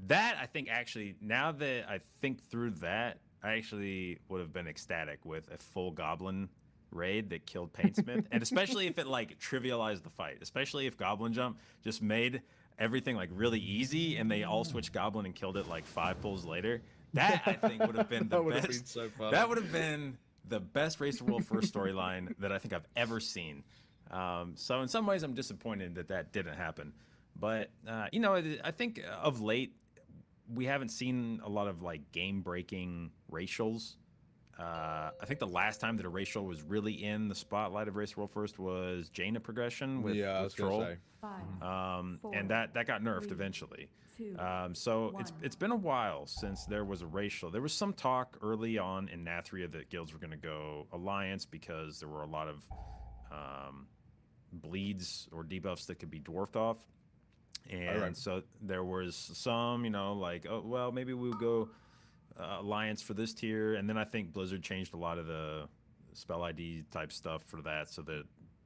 that, I think, actually, now that I think through that, I actually would have been ecstatic with a full goblin raid that killed Painsmith. And especially if it, like, trivialized the fight. Especially if Goblin Jump just made everything like really easy, and they all switched Goblin and killed it like 5 pulls later. That I think would have been the
That
best.
so funny.
That would have been the best Race to World first storyline that I think I've ever seen. So in some ways, I'm disappointed that didn't happen. But you know, I think of late we haven't seen a lot of like game-breaking racials. I think the last time that a racial was really in the spotlight of Race to World First was Jaina progression with Troll. And that got nerfed eventually. So it's been a while since there was a racial. There was some talk early on in Nathria that guilds were going to go Alliance because there were a lot of bleeds or debuffs that could be dwarfed off. And so there was some, you know, like, oh, well, maybe we'll go Alliance for this tier. And then I think Blizzard changed a lot of the spell ID type stuff for that so that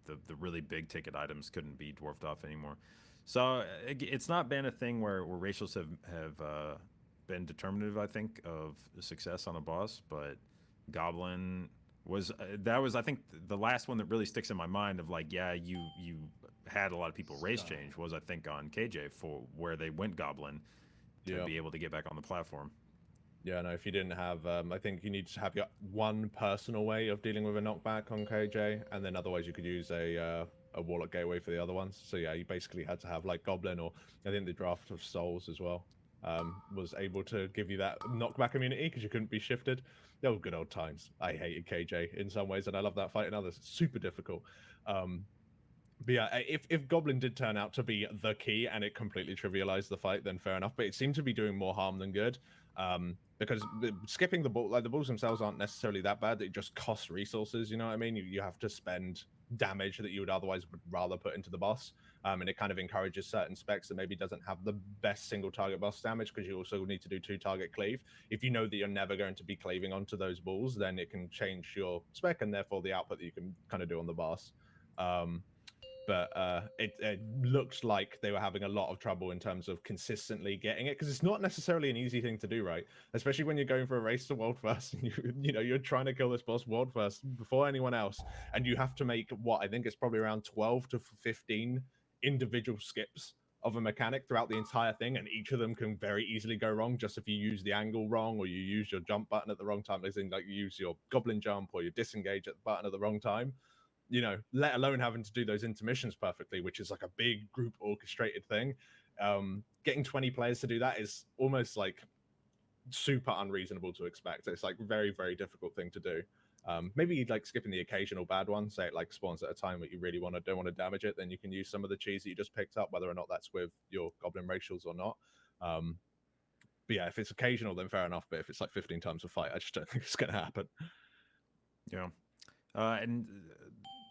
the really big ticket items couldn't be dwarfed off anymore. So it's not been a thing where racials have been determinative, I think, of success on a boss. But Goblin was I think the last one that really sticks in my mind of like, yeah, you had a lot of people race change was I think on KJ for where they went Goblin to be able to get back on the platform.
Yeah, no, if you didn't have, I think you need to have your one personal way of dealing with a knockback on KJ, and then otherwise you could use a Warlock Gateway for the other ones. So yeah, you basically had to have like Goblin, or I think the Draft of Souls as well was able to give you that knockback immunity because you couldn't be shifted. They were good old times. I hated KJ in some ways, and I love that fight in others. It's super difficult. But yeah, if Goblin did turn out to be the key and it completely trivialized the fight, then fair enough. But it seemed to be doing more harm than good. Because skipping the ball, like the balls themselves aren't necessarily that bad. It just costs resources, you know what I mean? You have to spend damage that you would otherwise rather put into the boss. And it kind of encourages certain specs that maybe doesn't have the best single target boss damage because you also need to do 2 target cleave. If you know that you're never going to be cleaving onto those balls, then it can change your spec and therefore the output that you can kind of do on the boss. But it looked like they were having a lot of trouble in terms of consistently getting it, because it's not necessarily an easy thing to do, right? Especially when you're going for a race to world first, and you know you're trying to kill this boss world first before anyone else, and you have to make what I think is probably around 12 to 15 individual skips of a mechanic throughout the entire thing, and each of them can very easily go wrong just if you use the angle wrong or you use your jump button at the wrong time, as in like you use your goblin jump or your disengage at the button at the wrong time. You know, let alone having to do those intermissions perfectly, which is like a big group orchestrated thing. Getting 20 players to do that is almost like super unreasonable to expect. It's like very, very difficult thing to do. Maybe like skipping the occasional bad one, say it like spawns at a time that you really don't want to damage it, then you can use some of the cheese that you just picked up, whether or not that's with your goblin racials or not. But yeah, if it's occasional, then fair enough. But if it's like 15 times a fight, I just don't think it's going to happen.
Yeah. And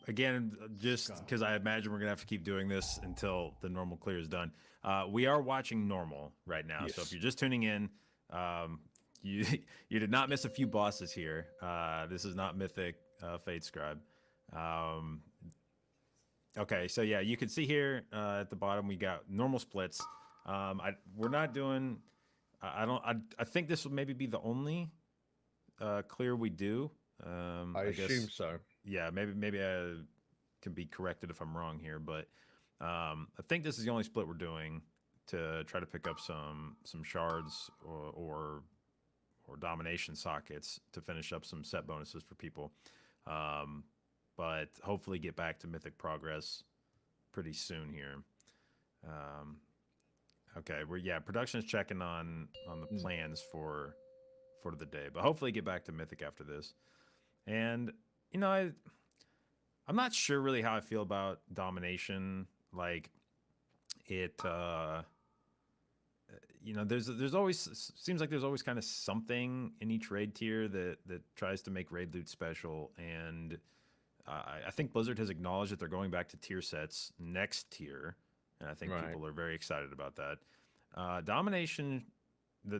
again, just because I imagine we're going to have to keep doing this until the normal clear is done. We are watching normal right now. Yes. So if you're just tuning in, you did not miss a few bosses here. This is not Mythic Fate Scribe. Okay, so yeah, you can see here at the bottom we got normal splits. We're not doing. I think this will maybe be the only clear we do.
I assume so.
Yeah, maybe I can be corrected if I'm wrong here, but I think this is the only split we're doing to try to pick up some shards or domination sockets to finish up some set bonuses for people. But hopefully get back to Mythic progress pretty soon here. Okay, production is checking on the plans for the day, but hopefully get back to Mythic after this. And you know, I'm not sure really how I feel about domination. Like it, you know, there's always seems like there's always kind of something in each raid tier that tries to make raid loot special. And I think Blizzard has acknowledged that they're going back to tier sets next tier, and I think people are very excited about that. The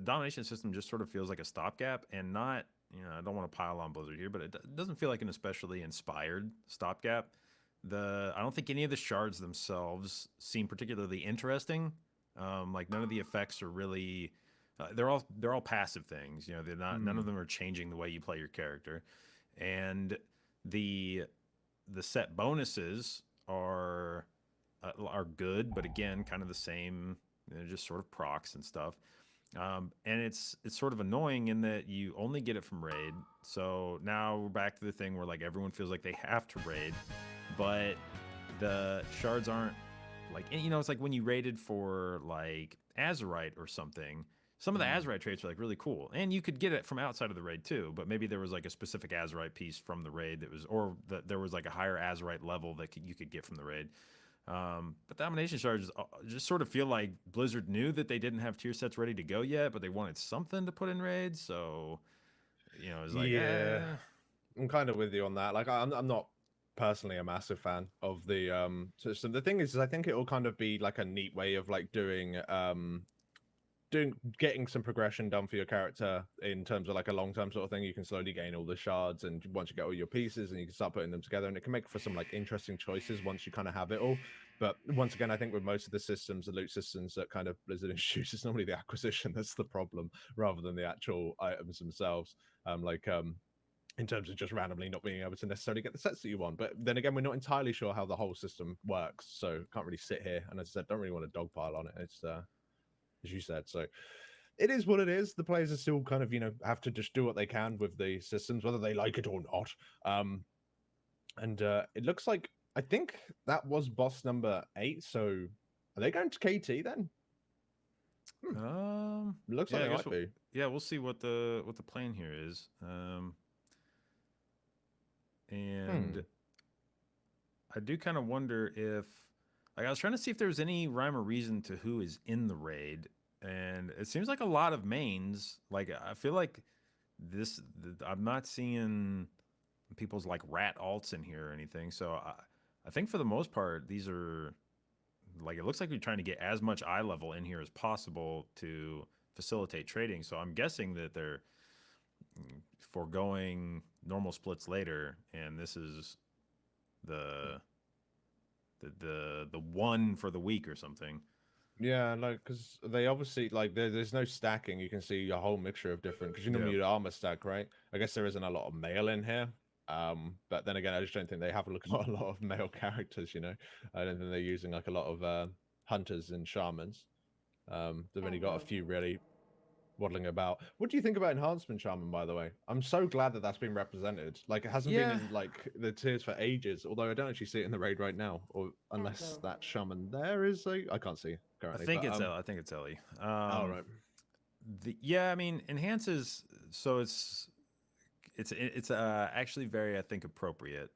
domination system just sort of feels like a stopgap and not. You know, I don't want to pile on Blizzard here, but it doesn't feel like an especially inspired stopgap. I don't think any of the shards themselves seem particularly interesting. Like none of the effects are really. They're all passive things. You know, they're not. None of them are changing the way you play your character, and the set bonuses are are good, but again, kind of the same. They're just sort of procs and stuff. And it's sort of annoying in that you only get it from raid. So now we're back to the thing where like everyone feels like they have to raid, but the shards aren't like, you know, it's like when you raided for like Azerite or something. Some of the Azerite traits are like really cool, and you could get it from outside of the raid too. But maybe there was like a specific Azerite piece from the raid that was, or that there was like a higher Azerite level that you could get from the raid. But the Domination Shards just sort of feel like Blizzard knew that they didn't have tier sets ready to go yet, but they wanted something to put in raids. So, you know, it's like,
I'm kind of with you on that. Like, I'm not personally a massive fan of the system. The thing is I think it will kind of be like a neat way of like getting some progression done for your character in terms of like a long-term sort of thing. You can slowly gain all the shards, and once you get all your pieces, and you can start putting them together, and it can make for some like interesting choices once you kind of have it all. But once again, I think with most of the systems, the loot systems that kind of Blizzard introduces, normally the acquisition that's the problem rather than the actual items themselves. In terms of just randomly not being able to necessarily get the sets that you want. But then again, we're not entirely sure how the whole system works, so can't really sit here. And as I said, don't really want to dogpile on it. It's as you said, so it is what it is. The players are still kind of, you know, have to just do what they can with the systems, whether they like it or not. And it looks like, I think that was boss number 8. So are they going to KT then? Looks like it might be.
Yeah, we'll see what the plan here is. And I do kind of wonder if, like, I was trying to see if there was any rhyme or reason to who is in the raid, and it seems like a lot of mains. Like, I feel like I'm not seeing people's like rat alts in here or anything. So I think for the most part, these are like, it looks like we're trying to get as much eye level in here as possible to facilitate trading. So I'm guessing that they're foregoing normal splits later, and this is the one for the week or something.
Yeah, like, because they obviously, like, there's no stacking. You can see a whole mixture of different, because you normally you'd armor stack, right? I guess there isn't a lot of male in here. But then again, I just don't think they have a lot of male characters, you know? I don't think they're using like a lot of hunters and shamans. They've only got a few really waddling about. What do you think about enhancement shaman, by the way? I'm so glad that that's been represented. Like, it hasn't been in like the tiers for ages, although I don't actually see it in the raid right now, or unless that shaman there is I can't see currently.
I think it's Ellie.
Oh, right.
Yeah, I mean, enhances, so it's actually very, I think, appropriate.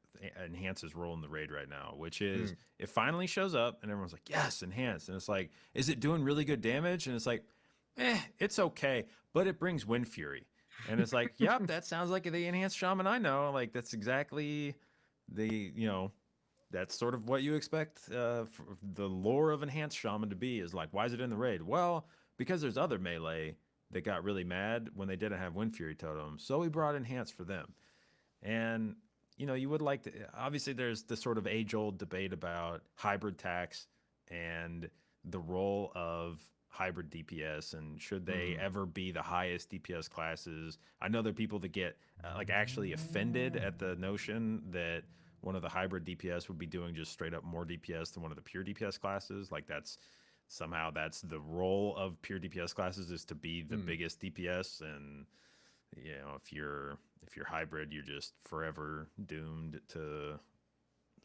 Enhances role in the raid right now, which is it finally shows up and everyone's like, yes, enhance, and it's like, is it doing really good damage? And it's like, it's okay, but it brings Wind Fury. And it's like, yep, that sounds like the enhanced shaman I know. Like, that's exactly that's sort of what you expect for the lore of enhanced shaman to be, is like, why is it in the raid? Well, because there's other melee that got really mad when they didn't have Wind Fury totems, so we brought enhanced for them. And, you know, you would like to, obviously there's the sort of age-old debate about hybrid tax and the role of hybrid DPS, and should they ever be the highest DPS classes. I know there are people that get like actually offended at the notion that one of the hybrid DPS would be doing just straight up more DPS than one of the pure DPS classes. Like, that's somehow that's the role of pure DPS classes, is to be the biggest DPS, and you know, if you're hybrid, you're just forever doomed to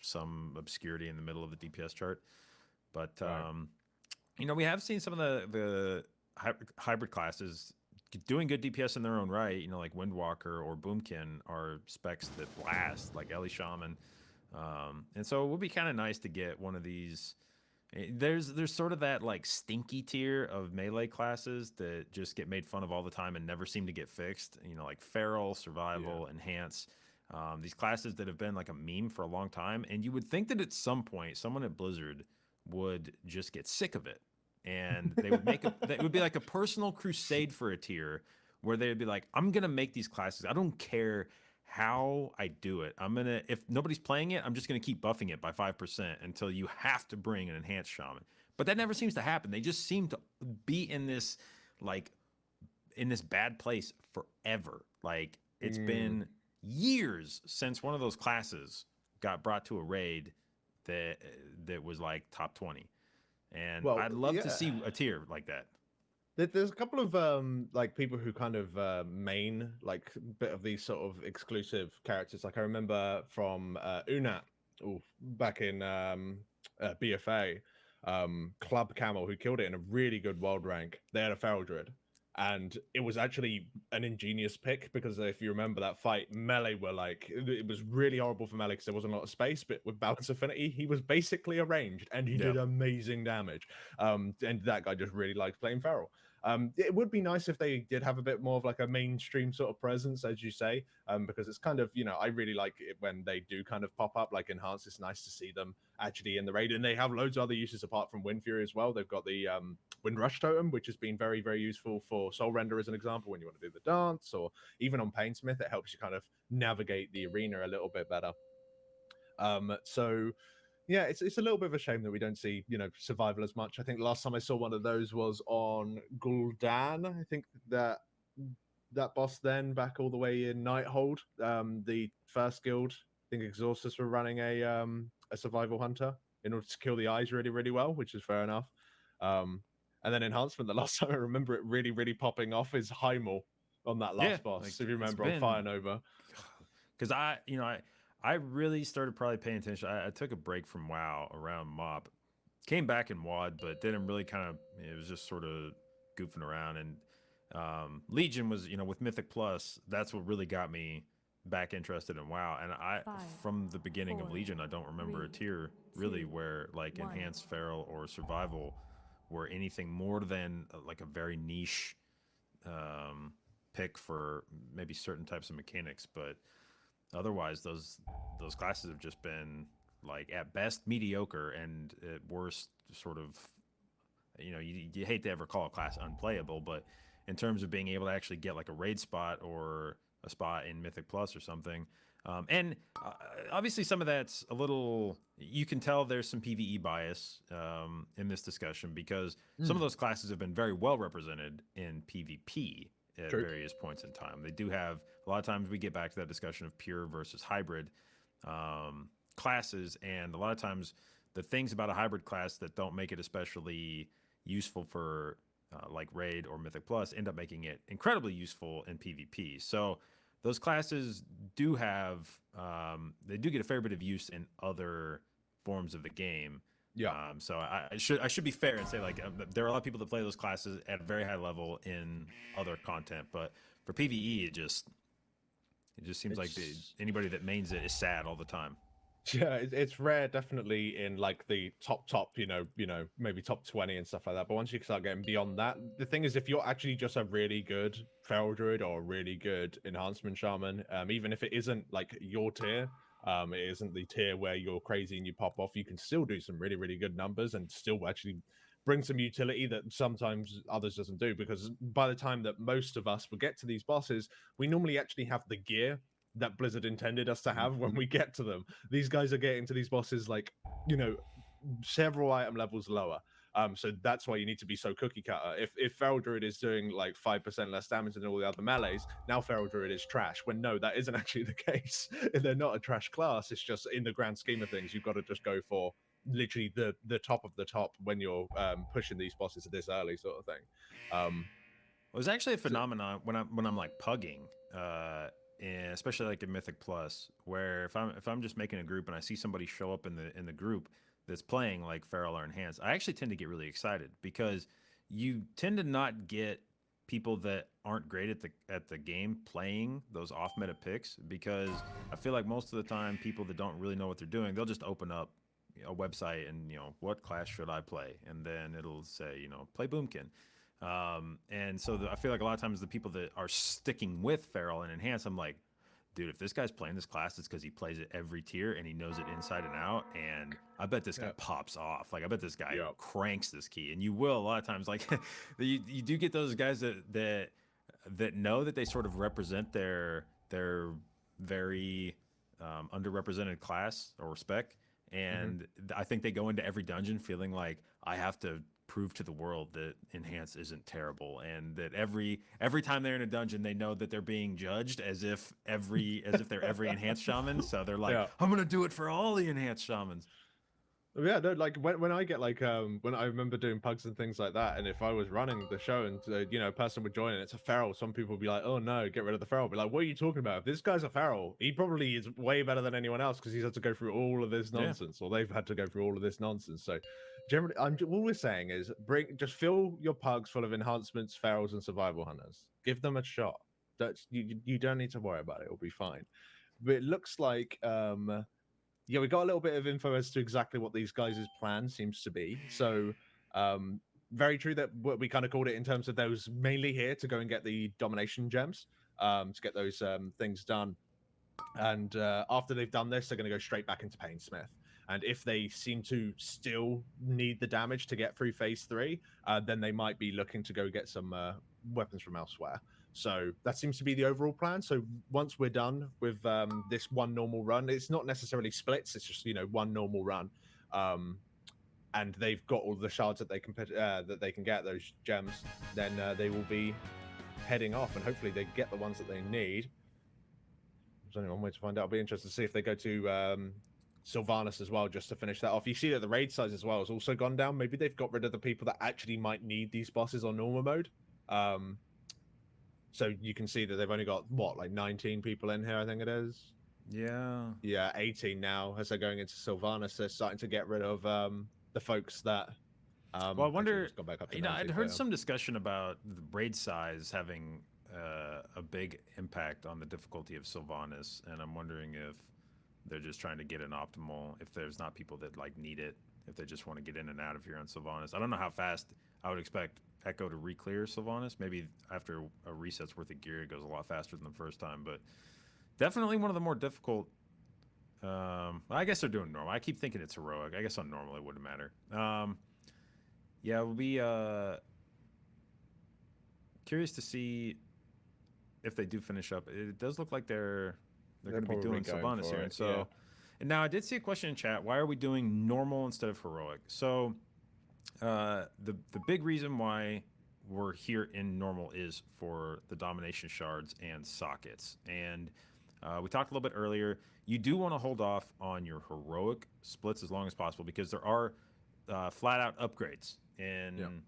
some obscurity in the middle of the DPS chart. But you know, we have seen some of the hybrid classes doing good DPS in their own right. You know, like Windwalker or Boomkin are specs that blast, like Ellie Shaman. And so it would be kind of nice to get one of these. There's sort of that like stinky tier of melee classes that just get made fun of all the time and never seem to get fixed. You know, like Feral, Survival, Enhance. These classes that have been like a meme for a long time. And you would think that at some point, someone at Blizzard would just get sick of it, and they would make it would be like a personal crusade for a tier where they'd be like, I'm gonna make these classes, I don't care how I do it, if nobody's playing it, I'm just gonna keep buffing it by 5% until you have to bring an enhanced shaman. But that never seems to happen. They just seem to be in this bad place forever. Like, it's been years since one of those classes got brought to a raid that was like top 20, and
Well,
I'd love to
yeah.
see a tier like that.
There's a couple of like people who kind of main like bit of these sort of exclusive characters. Like I remember from Unat, back in BFA, Club Camel, who killed it in a really good world rank. They had a Feral Druid, and it was actually an ingenious pick because if you remember that fight, melee were like, it was really horrible for melee because there wasn't a lot of space, but with balance affinity, he was basically arranged and he did amazing damage. And that guy just really liked playing Feral. It would be nice if they did have a bit more of like a mainstream sort of presence, as you say, because it's kind of, you know, I really like it when they do kind of pop up, like Enhance. It's nice to see them actually in the raid, and they have loads of other uses apart from Wind Fury as well. They've got the Wind Rush Totem, which has been very, very useful for Soul Render as an example when you want to do the dance, or even on Painsmith, it helps you kind of navigate the arena a little bit better. So yeah, it's a little bit of a shame that we don't see, you know, survival as much. I think the last time I saw one of those was on Gul'dan. I think that boss then back all the way in Nighthold, the first guild. I think Exhaustus were running a survival hunter in order to kill the eyes really, really well, which is fair enough. And then Enhancement, the last time I remember it really, really popping off is Heimel on that last boss.
Like,
if you remember on Fire Nova.
Because I really started probably paying attention. I took a break from WoW around MoP, came back in WoD, but didn't really kind of. It was just sort of goofing around. And Legion was, you know, with Mythic Plus, that's what really got me back interested in WoW. And from the beginning of Legion, I don't remember a tier really where like Enhanced, Feral, or Survival were anything more than like a very niche pick for maybe certain types of mechanics, but. Otherwise, those classes have just been like at best mediocre and at worst sort of, you know, you hate to ever call a class unplayable, but in terms of being able to actually get like a raid spot or a spot in Mythic Plus or something, and obviously some of that's a little, you can tell there's some PvE bias in this discussion because some of those classes have been very well represented in PvP. At various points in time. They do have, a lot of times we get back to that discussion of pure versus hybrid classes, and a lot of times the things about a hybrid class that don't make it especially useful for like Raid or Mythic Plus end up making it incredibly useful in PvP. So those classes do have, they do get a fair bit of use in other forms of the game.
Yeah.
So I should be fair and say like there are a lot of people that play those classes at a very high level in other content, but for PvE it just seems like anybody that mains it is sad all the time.
Yeah, it's rare, definitely in like the top, you know, maybe top 20 and stuff like that. But once you start getting beyond that, the thing is, if you're actually just a really good Feral Druid or a really good Enhancement Shaman, even if it isn't like your tier. It isn't the tier where you're crazy and you pop off. You can still do some really, really good numbers and still actually bring some utility that sometimes others doesn't do. Because by the time that most of us will get to these bosses, we normally actually have the gear that Blizzard intended us to have when we get to them. These guys are getting to these bosses like, you know, several item levels lower. So that's why you need to be so cookie cutter. If Feral Druid is doing like 5% less damage than all the other melees, now Feral Druid is trash. When no, that isn't actually the case. They're not a trash class. It's just in the grand scheme of things, you've got to just go for literally the top of the top when you're pushing these bosses this early, sort of thing.
It was actually a phenomenon when I'm like pugging, and especially like in Mythic Plus, where if I'm just making a group and I see somebody show up in the group that's playing like Feral or Enhanced, I actually tend to get really excited because you tend to not get people that aren't great at the game playing those off meta picks, because I feel like most of the time people that don't really know what they're doing, they'll just open up a website and, you know, what class should I play, and then it'll say, you know, play Boomkin. And so I feel like a lot of times the people that are sticking with Feral and Enhanced, I'm like, dude, if this guy's playing this class, it's because he plays it every tier and he knows it inside and out. And I bet this guy pops off. Like, I bet this guy cranks this key. And you will a lot of times. Like, you do get those guys that know that they sort of represent their very underrepresented class or spec. And I think they go into every dungeon feeling like, I have to prove to the world that Enhance isn't terrible, and that every time they're in a dungeon, they know that they're being judged as if they're every Enhanced shaman. So they're like, I'm gonna do it for all the Enhanced shamans.
Yeah, no, like when I get like when I remember doing pugs and things like that, and if I was running the show and you know, a person would join and it's a feral, some people would be like, oh no, get rid of the feral. I'd be like, what are you talking about? If this guy's a feral, he probably is way better than anyone else because he's had to go through all of this nonsense, or they've had to go through all of this nonsense. So generally, all we're saying is just fill your pugs full of enhancements, ferals, and survival hunters. Give them a shot. That's you don't need to worry about it. It'll be fine. But it looks like yeah, we got a little bit of info as to exactly what these guys' plan seems to be. So, very true that what we kind of called it in terms of those mainly here to go and get the domination gems, to get those things done. And after they've done this, they're going to go straight back into Painsmith. And if they seem to still need the damage to get through phase 3, then they might be looking to go get some weapons from elsewhere. So that seems to be the overall plan. So once we're done with this one normal run, it's not necessarily splits. It's just, you know, one normal run, and they've got all the shards that they can get, those gems. Then they will be heading off, and hopefully they get the ones that they need. There's only one way to find out. I'll be interested to see if they go to Sylvanas as well, just to finish that off. You see that the raid size as well has also gone down. Maybe they've got rid of the people that actually might need these bosses on normal mode. So you can see that they've only got, what, like 19 people in here, I think it is?
Yeah.
Yeah, 18 now. As they're going into Sylvanas, they're starting to get rid of the folks that...
well, I wonder, you know,
19,
I'd heard some discussion about the raid size having a big impact on the difficulty of Sylvanas, and I'm wondering if they're just trying to get an optimal, if there's not people that, like, need it, if they just want to get in and out of here on Sylvanas. I don't know how fast I would expect Echo to re-clear Sylvanas. Maybe after a reset's worth of gear, it goes a lot faster than the first time, but definitely one of the more difficult. I guess they're doing normal. I keep thinking it's heroic. I guess on normal it wouldn't matter. Yeah, we'll be curious to see if they do finish up. It does look like they're going to be doing Sylvanas here. And so, yeah. And now I did see a question in chat. Why are we doing normal instead of heroic? So the big reason why we're here in normal is for the domination shards and sockets. And we talked a little bit earlier. You do want to hold off on your heroic splits as long as possible because there are flat out upgrades in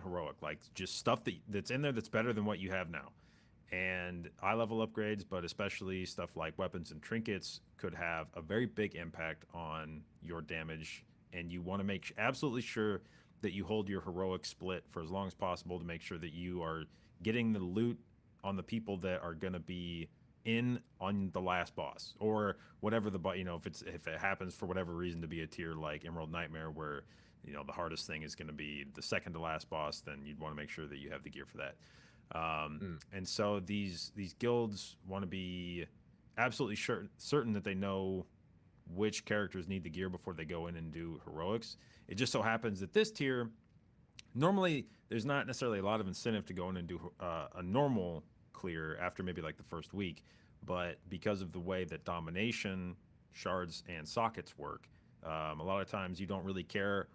heroic, like just stuff that's in there that's better than what you have now. And eye level upgrades, but especially stuff like weapons and trinkets could have a very big impact on your damage. And you want to make absolutely sure that you hold your heroic split for as long as possible to make sure that you are getting the loot on the people that are going to be in on the last boss or whatever you know, if it happens for whatever reason to be a tier like Emerald Nightmare where, you know, the hardest thing is going to be the second to last boss, then you'd want to make sure that you have the gear for that. And so these guilds want to be absolutely certain that they know which characters need the gear before they go in and do heroics. It just so happens that this tier, normally there's not necessarily a lot of incentive to go in and do a normal clear after maybe like the first week, but because of the way that domination shards and sockets work, a lot of times you don't really care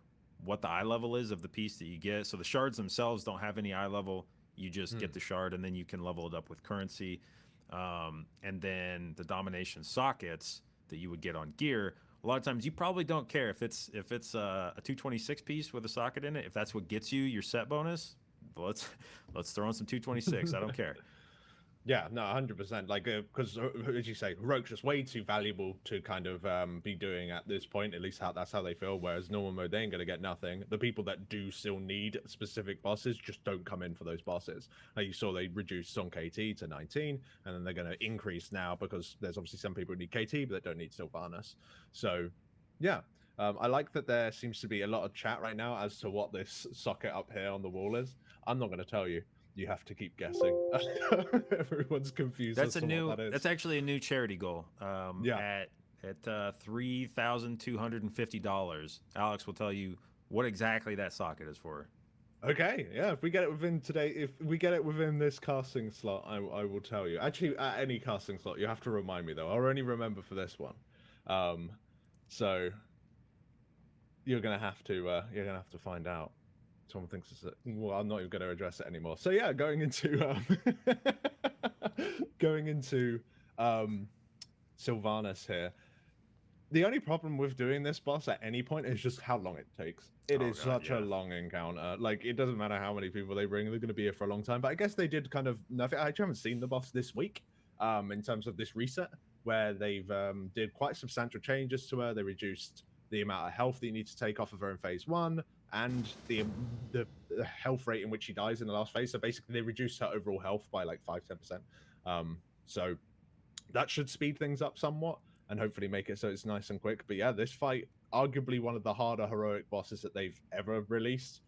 what the eye level is of the piece that you get. So the shards themselves don't have any eye level. You just get the shard and then you can level it up with currency. And then the domination sockets that you would get on gear, a lot of times you probably don't care if it's a 226 piece with a socket in it. If that's what gets you your set bonus, let's throw in some 226. I don't care.
Yeah, no, 100%. Like, because as you say, heroic's just way too valuable to kind of be doing at this point. At least that's how they feel. Whereas normal mode, they ain't gonna get nothing. The people that do still need specific bosses just don't come in for those bosses. Like you saw, they reduced Song KT to 19, and then they're gonna increase now because there's obviously some people who need KT but that don't need Sylvanas. So, yeah. I like that there seems to be a lot of chat right now as to what this socket up here on the wall is. I'm not going to tell you. You have to keep guessing. Everyone's confused.
That's that's actually a new charity goal. At $3,250, Alex will tell you what exactly that socket is for.
Okay, yeah. If we get it within this casting slot, I will tell you. Actually, at any casting slot, you have to remind me though. I'll only remember for this one. So you're gonna have to find out. Someone thinks it's well, I'm not even going to address it anymore. So yeah, going into Sylvanas here. The only problem with doing this boss at any point is just how long it takes. It is such a long encounter. Like, it doesn't matter how many people they bring, they're going to be here for a long time. But I guess they did kind of... I actually haven't seen the boss this week in terms of this reset, where they've did quite substantial changes to her. They reduced the amount of health that you need to take off of her in phase 1, and the health rate in which she dies in the last phase. So basically, they reduced her overall health by like 5-10%. So that should speed things up somewhat and hopefully make it so it's nice and quick. But yeah, this fight, arguably one of the harder heroic bosses that they've ever released.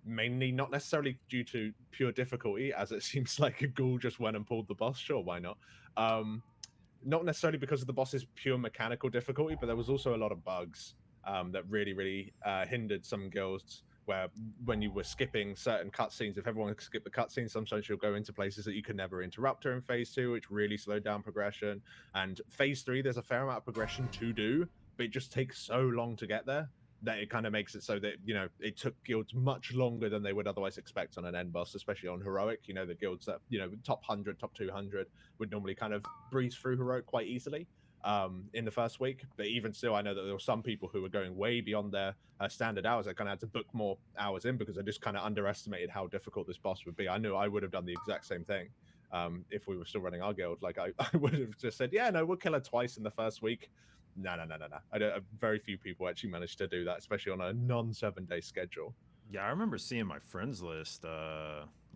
Mainly not necessarily due to pure difficulty, as it seems like a ghoul just went and pulled the boss. Sure, why not? Not necessarily because of the boss's pure mechanical difficulty, but there was also a lot of bugs that really hindered some guilds, where when you were skipping certain cutscenes, if everyone could skip the cutscenes, sometimes you'll go into places that you could never interrupt her in phase 2, which really slowed down progression. And phase 3, there's a fair amount of progression to do, but it just takes so long to get there that it kind of makes it so that, you know, it took guilds much longer than they would otherwise expect on an end boss, especially on heroic. You know, the guilds that, you know, top 100, top 200 would normally kind of breeze through heroic quite easily in the first week. But even still, I know that there were some people who were going way beyond their standard hours. I kind of had to book more hours in because I just kind of underestimated how difficult this boss would be. I knew I would have done the exact same thing if we were still running our guild. Like, I would have just said, yeah, no, we'll kill her twice in the first week. No. Very few people actually managed to do that, especially on a non-7-day schedule.
Yeah, I remember seeing my friends list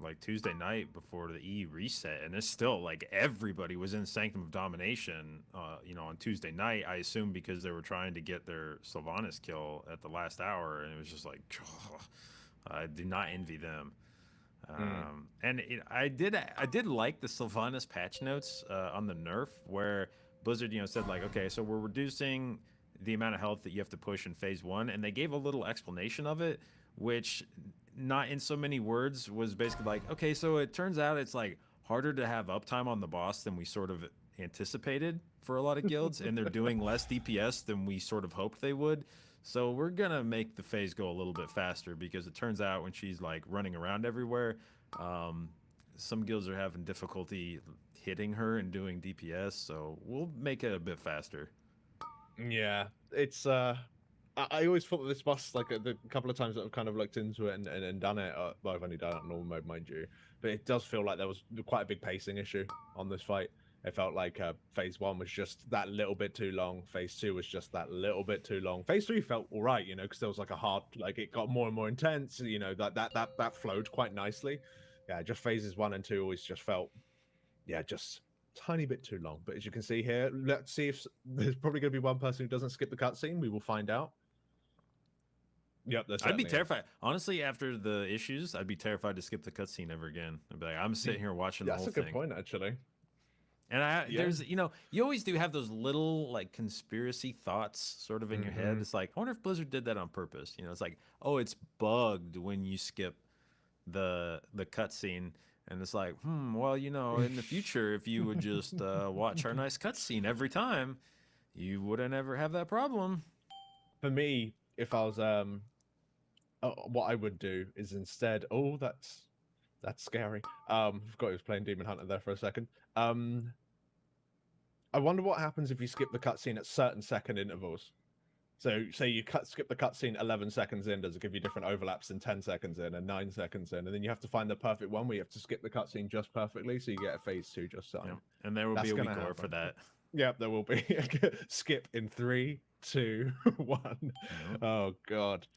like Tuesday night before the E reset, and it's still like everybody was in Sanctum of Domination, you know, on Tuesday night. I assume because they were trying to get their Sylvanas kill at the last hour, and it was just like, I do not envy them. And I did like the Sylvanas patch notes on the nerf, where Blizzard, you know, said like, okay, so we're reducing the amount of health that you have to push in phase 1, and they gave a little explanation of it, which, not in so many words, was basically like, okay, so it turns out it's like harder to have uptime on the boss than we sort of anticipated for a lot of guilds, and they're doing less DPS than we sort of hoped they would. So we're gonna make the phase go a little bit faster, because it turns out when she's like running around everywhere, some guilds are having difficulty hitting her and doing DPS, so we'll make it a bit faster.
Yeah, it's I always thought that this boss, like the couple of times that I've kind of looked into it and done it, well, I've only done it on normal mode, mind you, but it does feel like there was quite a big pacing issue on this fight. It felt like phase 1 was just that little bit too long. Phase 2 was just that little bit too long. Phase 3 felt all right, you know, because there was like a hard, like it got more and more intense. You know, that flowed quite nicely. Yeah, just phases 1 and 2 always just felt, yeah, just tiny bit too long. But as you can see here, let's see if there's probably going to be one person who doesn't skip the cutscene. We will find out. Yep,
I'd be terrified. Honestly, after the issues, I'd be terrified to skip the cutscene ever again. I'd be like, I'm sitting here watching the whole thing.
That's a good point, actually.
And there's, you know, you always do have those little like conspiracy thoughts sort of in your head. It's like, I wonder if Blizzard did that on purpose. You know, it's like, oh, it's bugged when you skip the cutscene. And it's like, well, you know, in the future, if you would just watch our nice cutscene every time, you wouldn't ever have that problem.
For me, if I was, what I would do is instead, oh, that's scary. I forgot he was playing Demon Hunter there for a second. I wonder what happens if you skip the cutscene at certain second intervals. So say you skip the cutscene 11 seconds in, does it give you different overlaps in 10 seconds in and 9 seconds in? And then you have to find the perfect one where you have to skip the cutscene just perfectly, so you get a phase 2 just so.
Yeah. And there will be a week lore for that.
Yep, there will be. Skip in 3, 2, 1. Oh god.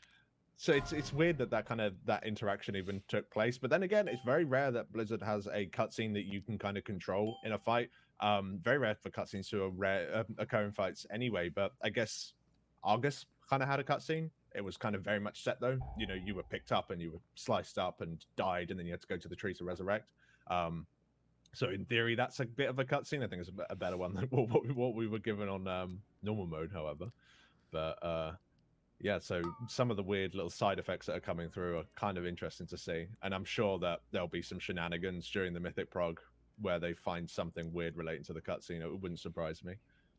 So it's weird that interaction even took place. But then again, it's very rare that Blizzard has a cutscene that you can kind of control in a fight. Very rare for cutscenes to occur in fights anyway. But I guess Argus kind of had a cutscene. It was kind of very much set though. You know, you were picked up and you were sliced up and died, and then you had to go to the tree to resurrect. So in theory, that's a bit of a cutscene. I think it's a better one than what we were given on normal mode, however. But yeah, so some of the weird little side effects that are coming through are kind of interesting to see. And I'm sure that there'll be some shenanigans during the Mythic Prog where they find something weird relating to the cutscene. It wouldn't surprise me.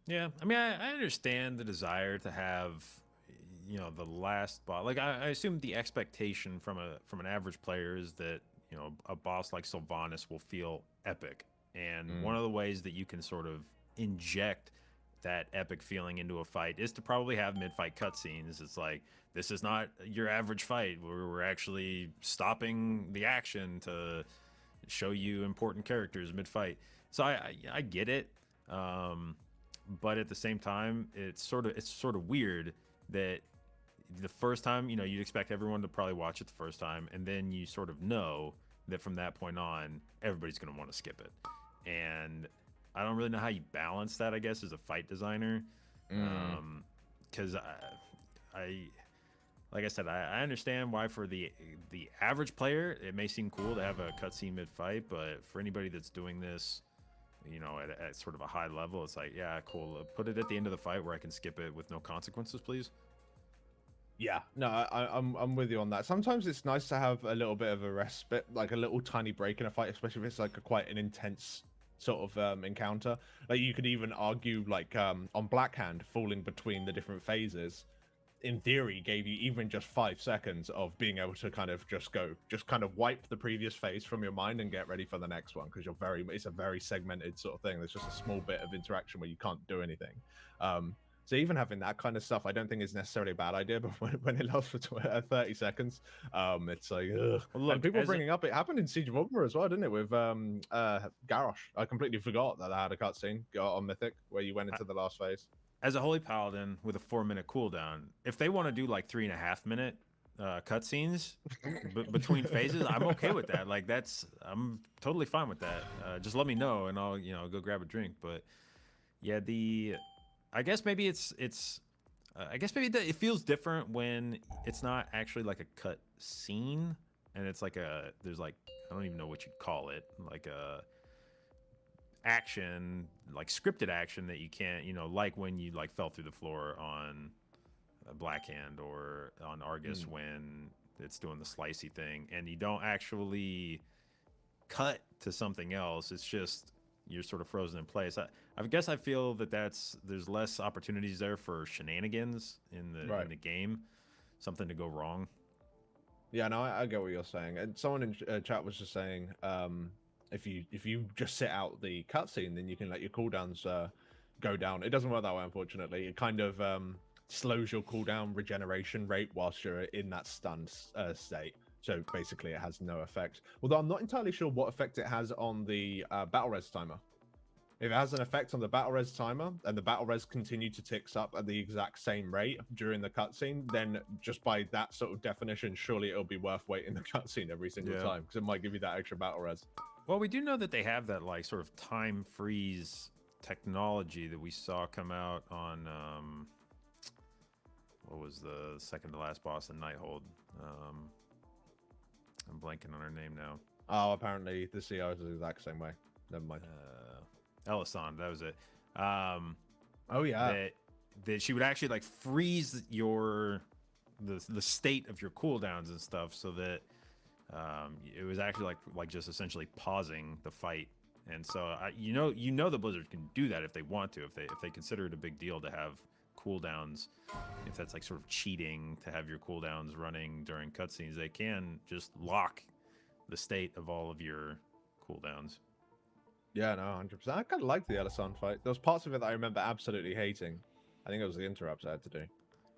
Yeah, I mean, I understand the desire to have, you know, the last boss. Like, I assume the expectation from an average player is that, you know, a boss like Sylvanas will feel epic. And one of the ways that you can sort of inject that epic feeling into a fight is to probably have mid-fight cutscenes. It's like, this is not your average fight where we're actually stopping the action to show you important characters mid-fight. So I get it, but at the same time, it's sort of weird that the first time, you'd expect everyone to probably watch it the first time, and then you sort of know that from that point on, everybody's going to want to skip it. And I don't really know how you balance that, I guess, as a fight designer. Because like I said, I understand why for the average player, it may seem cool to have a cutscene mid-fight, but for anybody that's doing this, at sort of a high level, it's like, yeah, cool. Put it at the end of the fight where I can skip it with no consequences, please.
Yeah, no, I'm with you on that. Sometimes it's nice to have a little bit of a respite, like a little tiny break in a fight, especially if it's like quite an intense sort of encounter. Like you could even argue, like on Blackhand, falling between the different phases, in theory, gave you even just 5 seconds of being able to kind of just kind of wipe the previous phase from your mind and get ready for the next one, because it's a very segmented sort of thing. There's just a small bit of interaction where you can't do anything. So even having that kind of stuff, I don't think is necessarily a bad idea. But when it lasts for 30 seconds, it's like, ugh. Well, look, and people bringing up, it happened in Siege of Ogma as well, didn't it? With Garrosh. I completely forgot that I had a cutscene on Mythic where you went into the last phase.
As a Holy Paladin with a 4-minute cooldown, if they want to do like 3.5-minute cutscenes between phases, I'm okay with that. Like I'm totally fine with that. Just let me know and I'll go grab a drink. But yeah, I guess maybe it feels different when it's not actually like a cut scene and it's like there's like, I don't even know what you'd call it, like a action, like scripted action that you can't, like when you like fell through the floor on Blackhand or on Argus when it's doing the slicey thing and you don't actually cut to something else. It's just you're sort of frozen in place. I guess I feel that there's less opportunities there for shenanigans in the game, something to go wrong.
Yeah, no, I get what you're saying. And someone in chat was just saying, if you just sit out the cutscene, then you can let your cooldowns go down. It doesn't work that way, unfortunately. It kind of slows your cooldown regeneration rate whilst you're in that stunned state. So basically, it has no effect. Although I'm not entirely sure what effect it has on the battle res timer. If it has an effect on the battle res timer and the battle res continue to ticks up at the exact same rate during the cutscene, then just by that sort of definition, surely it'll be worth waiting the cutscene every single time because it might give you that extra battle res.
Well, we do know that they have that like sort of time freeze technology that we saw come out on what was the second to last boss in Nighthold? I'm blanking on her name now.
Oh, apparently the CR is the exact same way. Never mind.
Elisand, that was it.
Oh yeah.
That she would actually like freeze the state of your cooldowns and stuff, so that it was actually like just essentially pausing the fight. And so you know the Blizzard can do that if they want to, if they consider it a big deal to have cooldowns. If that's like sort of cheating to have your cooldowns running during cutscenes, they can just lock the state of all of your cooldowns.
Yeah, no, 100%. I kind of liked the Elisand fight. There was parts of it that I remember absolutely hating. I think it was the interrupts I had to do.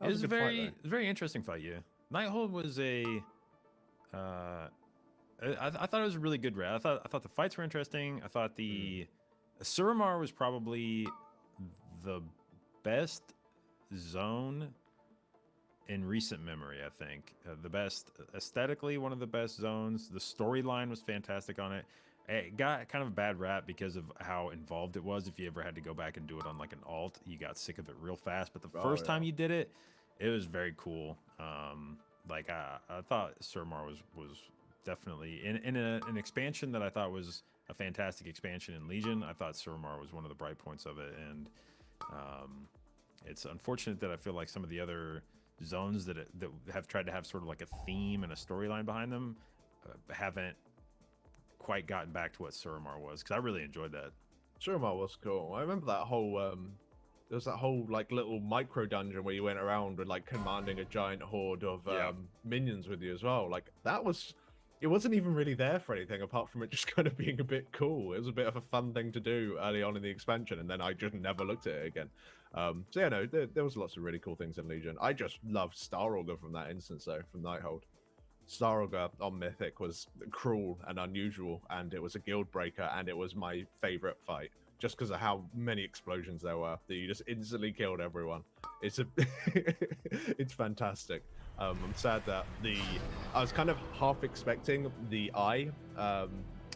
It was a very interesting fight. Yeah, Nighthold was I thought it was a really good raid. I thought the fights were interesting. I thought the Suramar was probably the best zone in recent memory. I think the best aesthetically, one of the best zones. The storyline was fantastic on it. It got kind of a bad rap because of how involved it was. If you ever had to go back and do it on like an alt, you got sick of it real fast. But the first time you did it, it was very cool. Like I thought Suramar was definitely in an expansion that I thought was a fantastic expansion in Legion. I thought Suramar was one of the bright points of it, and it's unfortunate that I feel like some of the other zones that have tried to have sort of like a theme and a storyline behind them haven't quite gotten back to what Suramar was, because I really enjoyed that.
Suramar was cool. I remember that whole there was that whole like little micro dungeon where you went around with like commanding a giant horde of minions with you as well. Like that was it wasn't even really there for anything apart from it just kind of being a bit cool. It was a bit of a fun thing to do early on in the expansion, and then I just never looked at it again. So yeah, no, there was lots of really cool things in Legion. I just loved Star Augur from that instance, though, from Nighthold. Star Augur on Mythic was cruel and unusual, and it was a guild breaker, and it was my favorite fight, just because of how many explosions there were that you just instantly killed everyone. It's it's fantastic. I'm sad that I was kind of half expecting the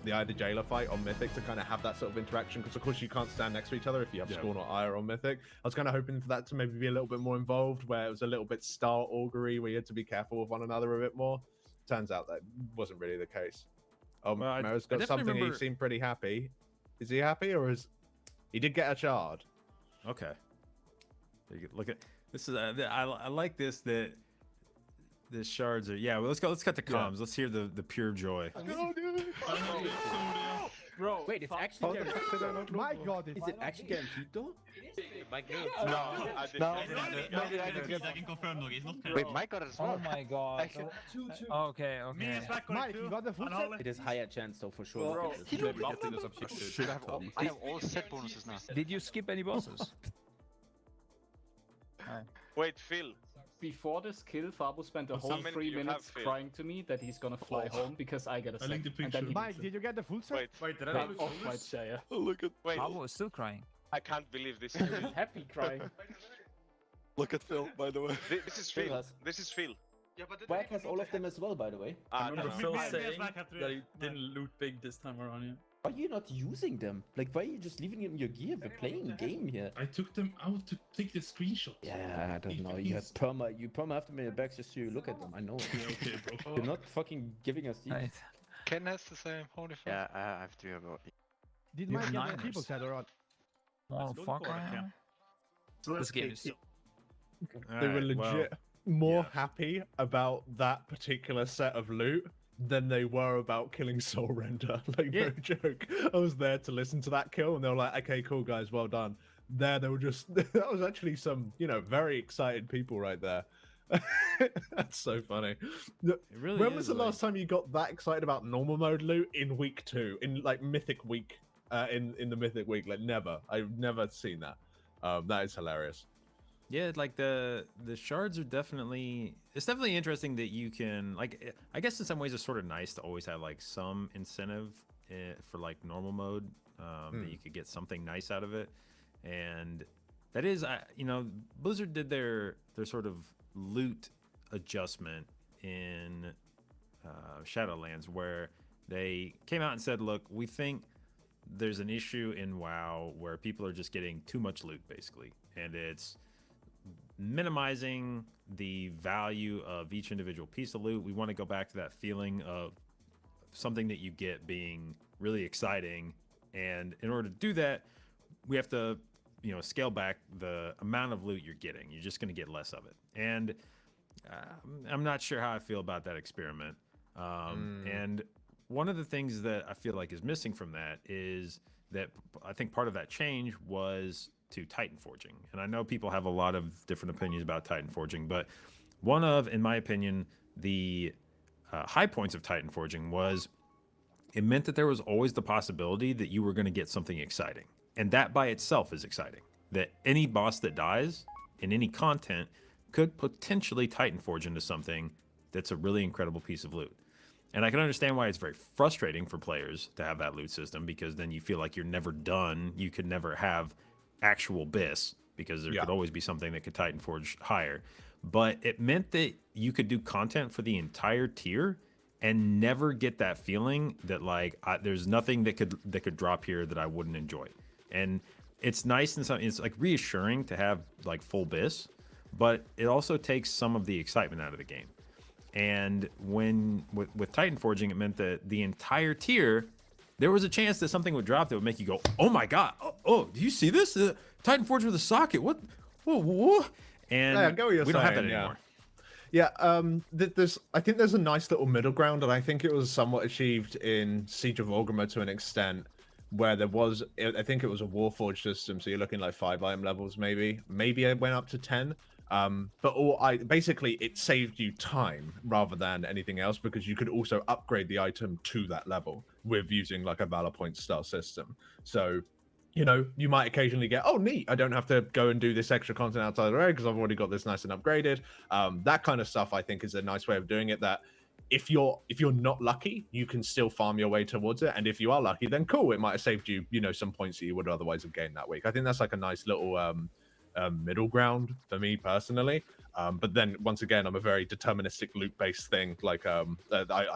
the Jailer fight on Mythic to kind of have that sort of interaction, because of course you can't stand next to each other if you have Scorn or Ire on Mythic. I was kind of hoping for that to maybe be a little bit more involved, where it was a little bit Star Augury, where you had to be careful with one another a bit more. Turns out that wasn't really the case. Mero's got something. He seemed pretty happy. Is he happy, or is he did get a shard?
Okay. Look at this. Is I like this that the shards are. Yeah, well, let's go. Let's cut the comms. Yeah. Let's hear the pure joy.
Bro, wait, it's actually guaranteed.
My God,
is it actually guaranteed though?
No, I can confirm no, it's not guaranteed.
Wait, Mike got it as well.
Oh my God. Okay.
Mike, you got the full set?
It is higher chance though for sure.
Bro, I have all set bonuses now.
Did you skip any bosses?
Wait, Phil.
Before this kill, Fabu spent a whole 3 minutes crying to me that he's gonna fly home because I get a second.
Mike, did you get the full set?
Wait, did I have
off-white share?
Look at. Wait.
Fabu is still crying.
I can't believe this.
Happy crying.
Look at Phil, by the way.
This is Phil. This is Phil.
Yeah, but Whack has all of them as well, by the way.
I
remember Phil saying that he didn't loot big this time around. Yeah.
Why are you not using them? Like, why are you just leaving them in your gear? We're playing a game here.
I took them out to take the screenshot.
Yeah, I don't know. You have perma have them in your bags just so you look at them. I know.
Okay, bro.
You're not fucking giving us these.
Right. Ken has the same. Holy fuck. Yeah, I have to about.
Did Mike get the people set or not?
Oh, fuck. This game is so...
They were legit more happy about that particular set of loot than they were about killing Soul Render. Like, no joke. I was there to listen to that kill, and they were like, okay, cool, guys, well done. There, they were just... that was actually some, very excited people right there. That's so funny. Really when was the last time you got that excited about normal mode loot in week 2? In, like, Mythic week? In the Mythic week? Like, never. I've never seen that. That is hilarious.
Yeah, like the shards are definitely, it's definitely interesting that you can, like, I guess in some ways it's sort of nice to always have like some incentive for like normal mode, that you could get something nice out of it. And that is, Blizzard did their sort of loot adjustment in Shadowlands, where they came out and said, look, we think there's an issue in WoW where people are just getting too much loot, basically, and it's minimizing the value of each individual piece of loot. We want to go back to that feeling of something that you get being really exciting, and in order to do that, we have to scale back the amount of loot you're getting. You're just going to get less of it, and I'm not sure how I feel about that experiment. And one of the things that I feel like is missing from that is that I think part of that change was to Titan Forging. And I know people have a lot of different opinions about Titan Forging, but one of, in my opinion, the high points of Titan Forging was it meant that there was always the possibility that you were going to get something exciting. And that by itself is exciting. That any boss that dies in any content could potentially Titan Forge into something that's a really incredible piece of loot. And I can understand why it's very frustrating for players to have that loot system, because then you feel like you're never done. You could never have actual BIS, because there could always be something that could Titan Forge higher. But it meant that you could do content for the entire tier and never get that feeling that like there's nothing that could drop here that I wouldn't enjoy. And it's nice and it's like reassuring to have like full BIS, but it also takes some of the excitement out of the game. And with Titan Forging, it meant that the entire tier, there was a chance that something would drop that would make you go, oh my god, oh do you see this? Titan Forge with a socket, what? Whoa. And
yeah, I get what you're
we
saying,
don't have that anymore.
Yeah, I think there's a nice little middle ground, and I think it was somewhat achieved in Siege of Orgrimmar to an extent, where there was, I think it was a Warforged system, so you're looking like 5 item levels maybe. Maybe it went up to 10, But basically it saved you time rather than anything else, because you could also upgrade the item to that level with using like a Valor Point style system. So, you know, you might occasionally get, oh neat, I don't have to go and do this extra content outside of the raid because I've already got this nice and upgraded. That kind of stuff I think is a nice way of doing it, that if you're not lucky, you can still farm your way towards it, and if you are lucky, then cool, it might have saved you, you know, some points that you would otherwise have gained that week. I think that's like a nice little middle ground for me personally. But then once again, I'm a very deterministic loot-based thing. Like I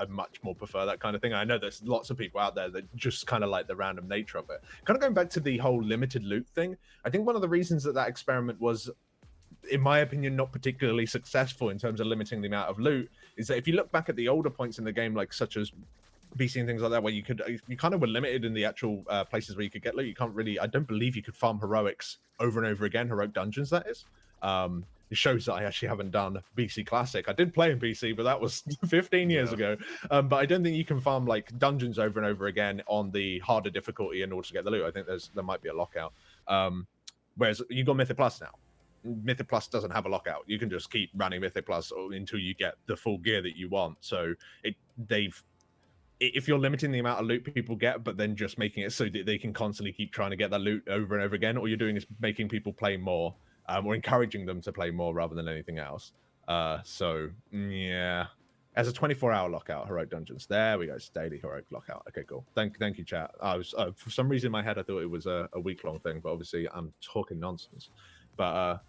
much more prefer that kind of thing. I know there's lots of people out there that just kind of like the random nature of it. Kind of going back to the whole limited loot thing, I think one of the reasons that experiment was, in my opinion, not particularly successful in terms of limiting the amount of loot is that if you look back at the older points in the game, like such as BC and things like that, where you kind of were limited in the actual places where you could get loot. You can't really, I don't believe you could farm heroics over and over again, heroic dungeons, that is. It shows that I actually haven't done BC Classic. I did play in BC, but that was 15 years ago. But I don't think you can farm like dungeons over and over again on the harder difficulty in order to get the loot. I think there might be a lockout. Whereas you got Mythic Plus now. Mythic Plus doesn't have a lockout. You can just keep running Mythic Plus until you get the full gear that you want. So if you're limiting the amount of loot people get, but then just making it so that they can constantly keep trying to get that loot over and over again, all you're doing is making people play more, or encouraging them to play more rather than anything else. So yeah, as a 24-hour lockout, heroic dungeons. There we go. It's daily heroic lockout. Okay, cool. Thank you, chat. I was for some reason in my head I thought it was a week-long thing, but obviously I'm talking nonsense. But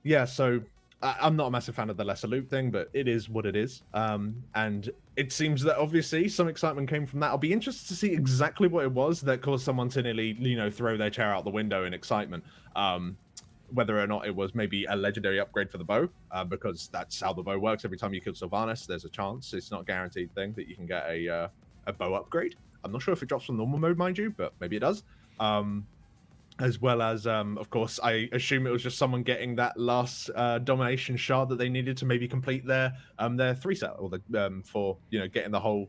yeah, so I'm not a massive fan of the lesser loot thing, but it is what it is. And it seems that obviously some excitement came from that. I'll be interested to see exactly what it was that caused someone to nearly, you know, throw their chair out the window in excitement. Whether or not it was maybe a legendary upgrade for the bow, because that's how the bow works. Every time you kill Sylvanas, there's a chance. It's not a guaranteed thing that you can get a bow upgrade. I'm not sure if it drops from normal mode, mind you, but maybe it does. As well as, of course, I assume it was just someone getting that last domination shard that they needed to maybe complete their 3-set, or the for, you know, getting the whole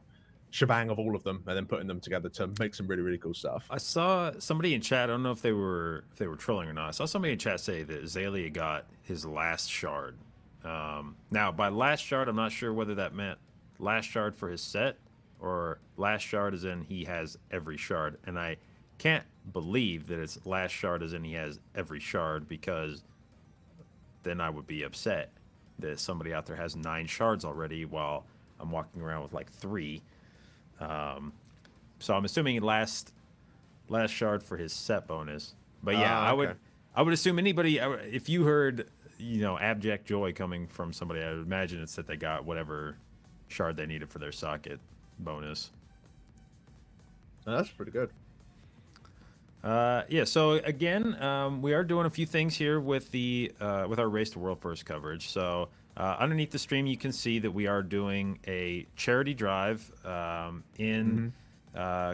shebang of all of them and then putting them together to make some really, really cool stuff.
I saw somebody in chat, I don't know if they were trolling or not. I saw somebody in chat say that Azalea got his last shard. Now, by last shard, I'm not sure whether that meant last shard for his set or last shard as in he has every shard. And I can't believe that it's last shard as in he has every shard, because then I would be upset that somebody out there has 9 shards already while I'm walking around with like 3. So I'm assuming last shard for his set bonus. But yeah,
okay.
I would assume anybody, if you heard, you know, abject joy coming from somebody, I would imagine it's that they got whatever shard they needed for their socket bonus.
Oh, that's pretty good.
Yeah, so again, we are doing a few things here with the with our Race to World First coverage. So underneath the stream, you can see that we are doing a charity drive in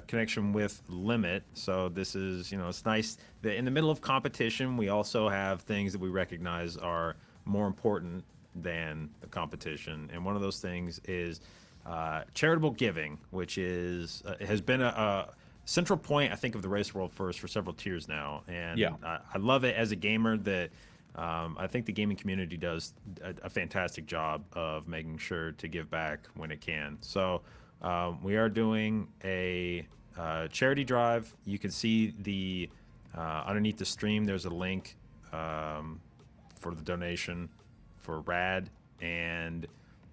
connection with Limit. So this is, you know, it's nice that in the middle of competition, we also have things that we recognize are more important than the competition. And one of those things is charitable giving, which is has been a central point, I think, of the Race World First for several tiers now. And
yeah.
I love it as a gamer that I think the gaming community does a fantastic job of making sure to give back when it can. So we are doing a charity drive. You can see the underneath the stream, there's a link for the donation for RAD. And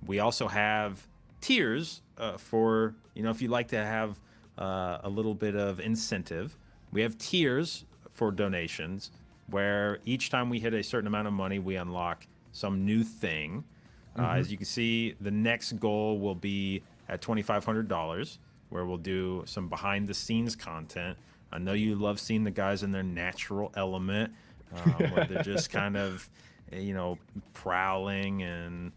we also have tiers for, you know, if you'd like to have a little bit of incentive. We have tiers for donations where each time we hit a certain amount of money, we unlock some new thing. As you can see, the next goal will be at $2,500, where we'll do some behind the scenes content. I know you love seeing the guys in their natural element, where they're just kind of, you know, prowling and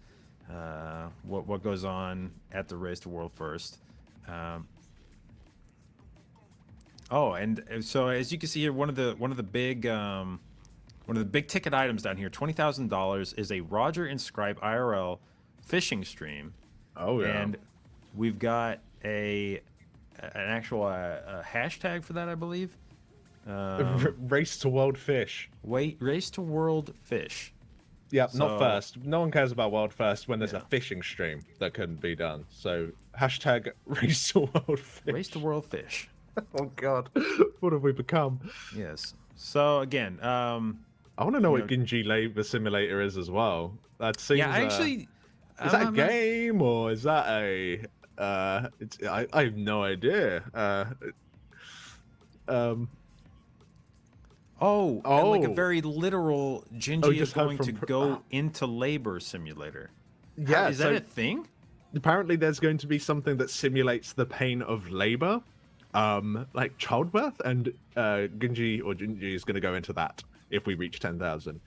what goes on at the Race to World First. Oh, and so as you can see here, one of the big ticket items down here, $20,000, is a Roger and Scribe IRL fishing stream.
Oh yeah.
And we've got an actual hashtag for that, I believe.
Race to World Fish.
Race to World Fish.
Yeah,
So-
not first. No one cares about world first when there's a fishing stream that couldn't be done. So hashtag race to world fish.
Race to world fish.
Oh God, what have we become?
Yes. So again,
I want to know what Ginji Labor Simulator is as well. That seems.
Yeah, I actually.
Is that a game or is that a? I have no idea.
Oh, and like a very literal Ginji is
just heard
going to
from
go into labor simulator.
Yeah,
Is that a thing?
Apparently, there's going to be something that simulates the pain of labor, like childbirth, and Ginji is going to go into that if we reach 10,000.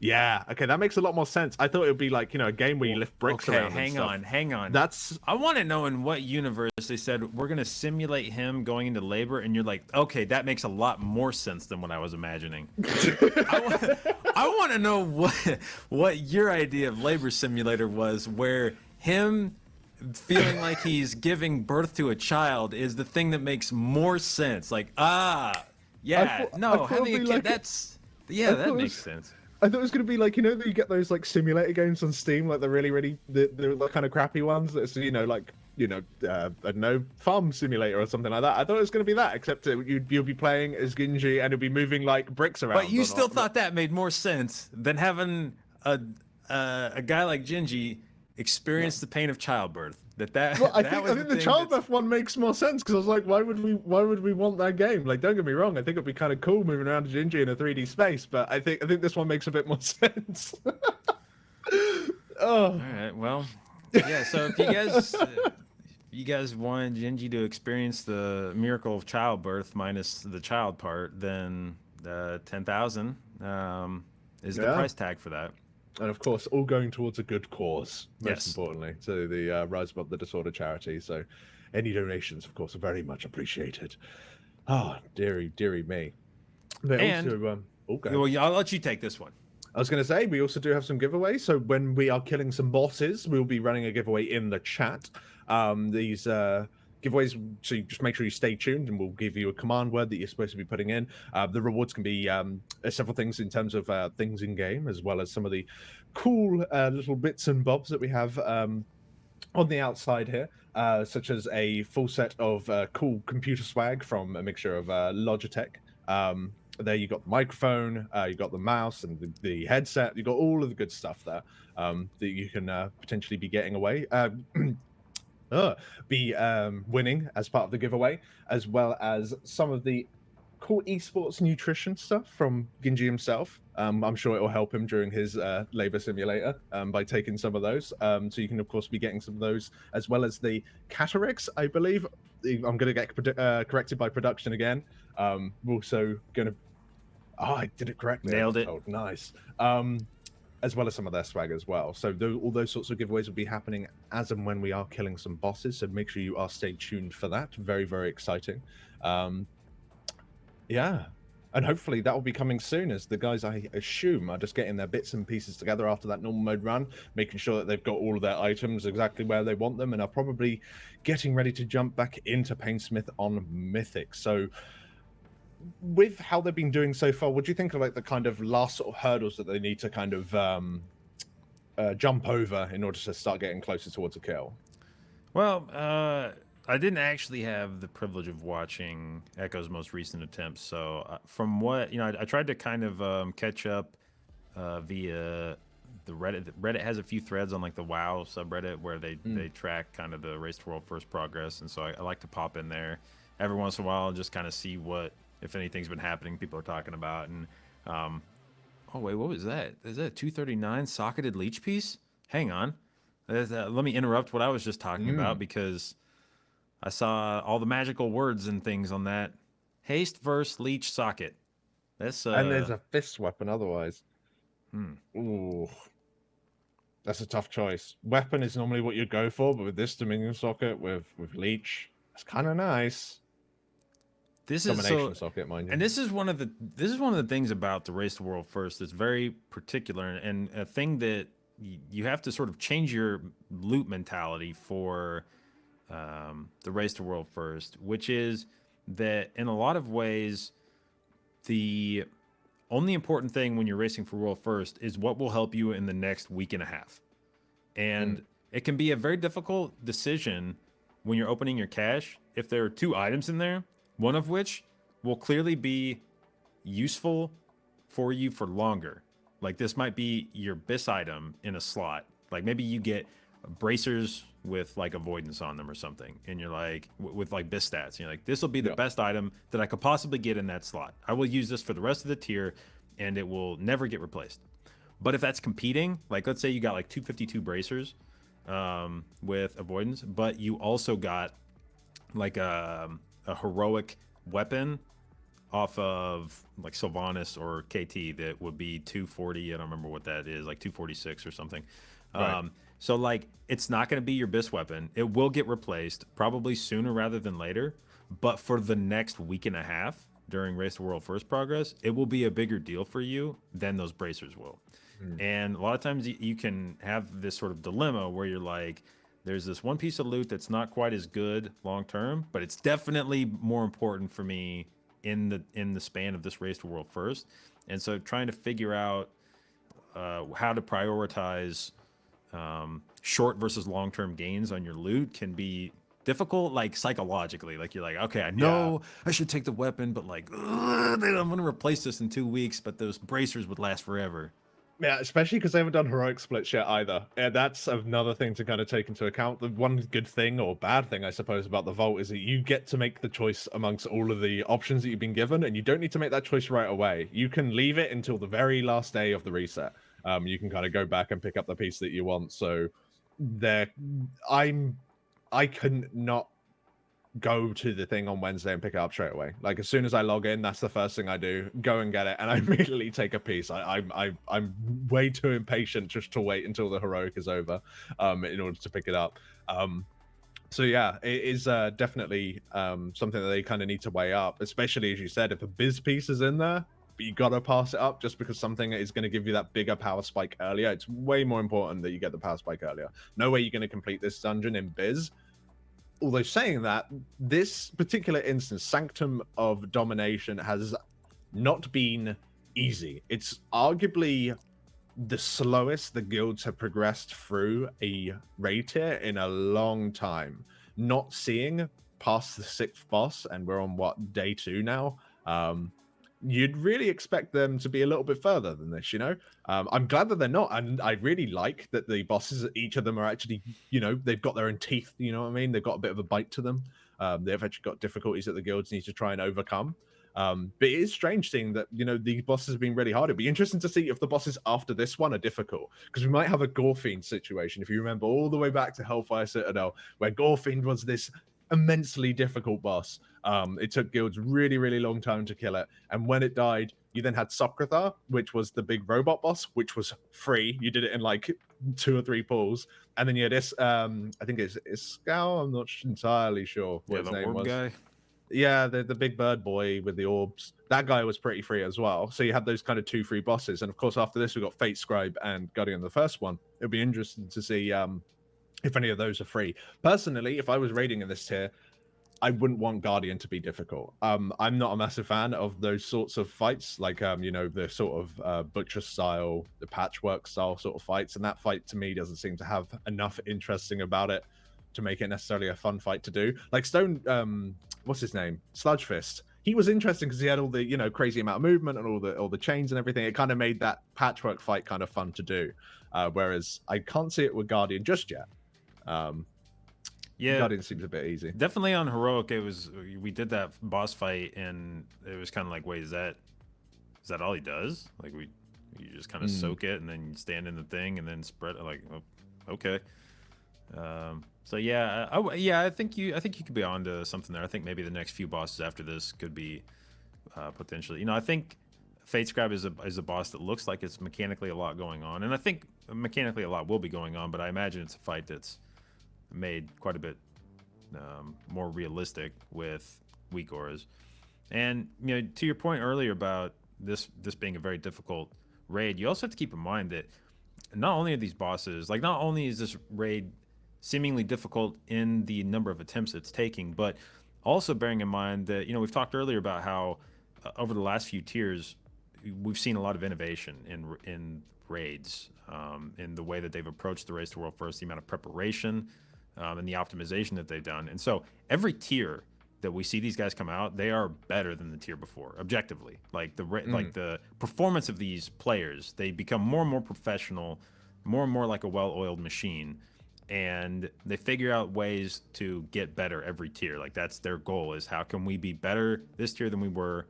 Yeah, okay, that makes a lot more sense. I thought it would be like, a game where you lift bricks around.
Hang on.
That's.
I want to know in what universe they said we're going to simulate him going into labor, and you're like, okay, that makes a lot more sense than what I was imagining. I want to know what your idea of labor simulator was, where him feeling like he's giving birth to a child is the thing that makes more sense. Like, having a kid, that makes sense.
I thought it was going to be like, that you get those like simulator games on Steam, like the really, the kind of crappy ones that's, I don't know, farm simulator or something like that. I thought it was going to be that, except you'll be playing as Ginji and you'll be moving like bricks around.
But you still thought that made more sense than having a guy like Ginji experience the pain of childbirth.
I think the childbirth one makes more sense because I was like, why would we want that game? Like, don't get me wrong, I think it'd be kind of cool moving around Ginji in a 3D space, but I think this one makes a bit more sense.
All right, well, yeah. So if you guys want Ginji to experience the miracle of childbirth minus the child part, then 10,000 is the price tag for that.
And of course, all going towards a good cause, most importantly, to the Rise Above the Disorder charity. So any donations, of course, are very much appreciated. Oh, dearie me. But
and, well, I'll let you take this one.
I was going to say, we also do have some giveaways. So when we are killing some bosses, we'll be running a giveaway in the chat. These giveaways, so you just make sure you stay tuned and we'll give you a command word that you're supposed to be putting in. The rewards can be several things in terms of things in game, as well as some of the cool little bits and bobs that we have on the outside here, such as a full set of cool computer swag from a mixture of Logitech. There you got the microphone, you got the mouse and the headset, you got all of the good stuff there that you can potentially be getting away. Winning as part of the giveaway, as well as some of the cool esports nutrition stuff from Ginji himself. I'm sure it will help him during his labor simulator by taking some of those. So you can, of course, be getting some of those, as well as the Catarix, I believe. I'm going to get corrected by production again. We're also going to... Oh, I did it correctly.
Nailed it.
Oh, nice. As well as some of their swag as well. So all those sorts of giveaways will be happening as and when we are killing some bosses. So make sure you are stay tuned for that. Very, very exciting. Yeah. And hopefully that will be coming soon, as the guys, I assume, are just getting their bits and pieces together after that normal mode run, making sure that they've got all of their items exactly where they want them, and are probably getting ready to jump back into Painsmith on Mythic. So with how they've been doing so far, what do you think of like the kind of last sort of hurdles that they need to kind of jump over in order to start getting closer towards a kill?
Well, I didn't actually have the privilege of watching Echo's most recent attempts, so from what I tried to kind of catch up via the Reddit. Reddit has a few threads on like the WoW subreddit where they track kind of the Race to World First progress, and so I like to pop in there every once in a while and just kind of see what, if anything's been happening, people are talking about. And oh wait, what was that? Is that a 239 socketed leech piece? Hang on, let me interrupt what I was just talking about, because I saw all the magical words and things on that. Haste verse leech socket. That's
and there's a fist weapon otherwise. Ooh, that's a tough choice. Weapon is normally what you go for, but with this Dominion socket with leech, it's kind of nice.
This
Domination
is
socket, mind you.
And this is one of the things about the Race to World First that's very particular, and a thing that you have to sort of change your loot mentality for the Race to World First, which is that in a lot of ways the only important thing when you're racing for world first is what will help you in the next week and a half. And it can be a very difficult decision when you're opening your cache if there are 2 items in there, one of which will clearly be useful for you for longer. Like this might be your BIS item in a slot. Like maybe you get bracers with like avoidance on them or something, and you're like with like BIS stats, and you're like, this will be the best item that I could possibly get in that slot. I will use this for the rest of the tier and it will never get replaced. But if that's competing, like let's say you got like 252 bracers with avoidance, but you also got like a heroic weapon off of like Sylvanas or KT that would be 240. I don't remember what that is, like 246 or something. Right. So like it's not going to be your BIS weapon. It will get replaced probably sooner rather than later. But for the next week and a half during Race to World First progress, it will be a bigger deal for you than those bracers will. And a lot of times you can have this sort of dilemma where you're like, there's this one piece of loot that's not quite as good long term, but it's definitely more important for me in the span of this Race to World First. And so trying to figure out how to prioritize short versus long-term gains on your loot can be difficult, like psychologically. Like you're like, okay, I know I should take the weapon, but like I'm going to replace this in 2 weeks, but those bracers would last forever.
Yeah, especially because they haven't done heroic splits yet either. Yeah, that's another thing to kind of take into account. The one good thing or bad thing, I suppose, about the Vault is that you get to make the choice amongst all of the options that you've been given, and you don't need to make that choice right away. You can leave it until the very last day of the reset. You can kind of go back and pick up the piece that you want. So I couldn't not go to the thing on Wednesday and pick it up straight away. Like as soon as I log in, that's the first thing I do. Go and get it, and I immediately take a piece. I'm way too impatient just to wait until the heroic is over, in order to pick it up. So yeah, it is definitely something that they kind of need to weigh up, especially as you said, if a biz piece is in there, but you gotta pass it up just because something is going to give you that bigger power spike earlier. It's way more important that you get the power spike earlier. No way you're going to complete this dungeon in biz. Although saying that, this particular instance, Sanctum of Domination, has not been easy. It's arguably the slowest the guilds have progressed through a raid tier in a long time. Not seeing past the 6th boss, and we're on what, day 2 now? You'd really expect them to be a little bit further than this, you know? I'm glad that they're not, and I really like that the bosses, each of them are actually, you know, they've got their own teeth, you know what I mean? They've got a bit of a bite to them. They've actually got difficulties that the guilds need to try and overcome. But it is strange seeing that, you know, the bosses have been really hard. It'd be interesting to see if the bosses after this one are difficult, because we might have a Gorfiend situation, if you remember all the way back to Hellfire Citadel, where Gorfiend was this immensely difficult boss. It took guilds really, really long time to kill it, and when it died, you then had Socrathar, which was the big robot boss, which was free. You did it in like 2 or 3 pulls, and then you had this. I think it's Iskall. I'm not entirely sure what his name was. Guy. Yeah, the big bird boy with the orbs. That guy was pretty free as well. So you had those kind of 2 free bosses, and of course after this we got Fate Scribe and Guardian, the first one. It'd be interesting to see if any of those are free. Personally, if I was raiding in this tier, I wouldn't want Guardian to be difficult. I'm not a massive fan of those sorts of fights, like you know, the sort of butcher style, the patchwork style sort of fights, and that fight to me doesn't seem to have enough interesting about it to make it necessarily a fun fight to do. Like Stone, what's his name, Sludge Fist. He was interesting because he had all the, you know, crazy amount of movement and all the chains and everything. It kind of made that patchwork fight kind of fun to do. Whereas I can't see it with Guardian just yet. Yeah, Guardian seems a bit easy.
Definitely on heroic, we did that boss fight and it was kind of like, wait, is that all he does? Like you just kind of soak it and then you stand in the thing and then spread it. Like, oh, okay. So yeah, I think you could be onto something there. I think maybe the next few bosses after this could be potentially. You know, I think Fate Scribe is a boss that looks like it's mechanically a lot going on, and I think mechanically a lot will be going on. But I imagine it's a fight that's made quite a bit more realistic with weak auras. And you know, to your point earlier about this being a very difficult raid, you also have to keep in mind that not only are these bosses, like, not only is this raid seemingly difficult in the number of attempts it's taking, but also bearing in mind that, you know, we've talked earlier about how over the last few tiers, we've seen a lot of innovation in raids, in the way that they've approached the Race to World First, the amount of preparation, and the optimization that they've done. And so every tier that we see these guys come out, they are better than the tier before, objectively. Like the performance of these players, they become more and more professional, more and more like a well-oiled machine, and they figure out ways to get better every tier. Like that's their goal, is how can we be better this tier than we were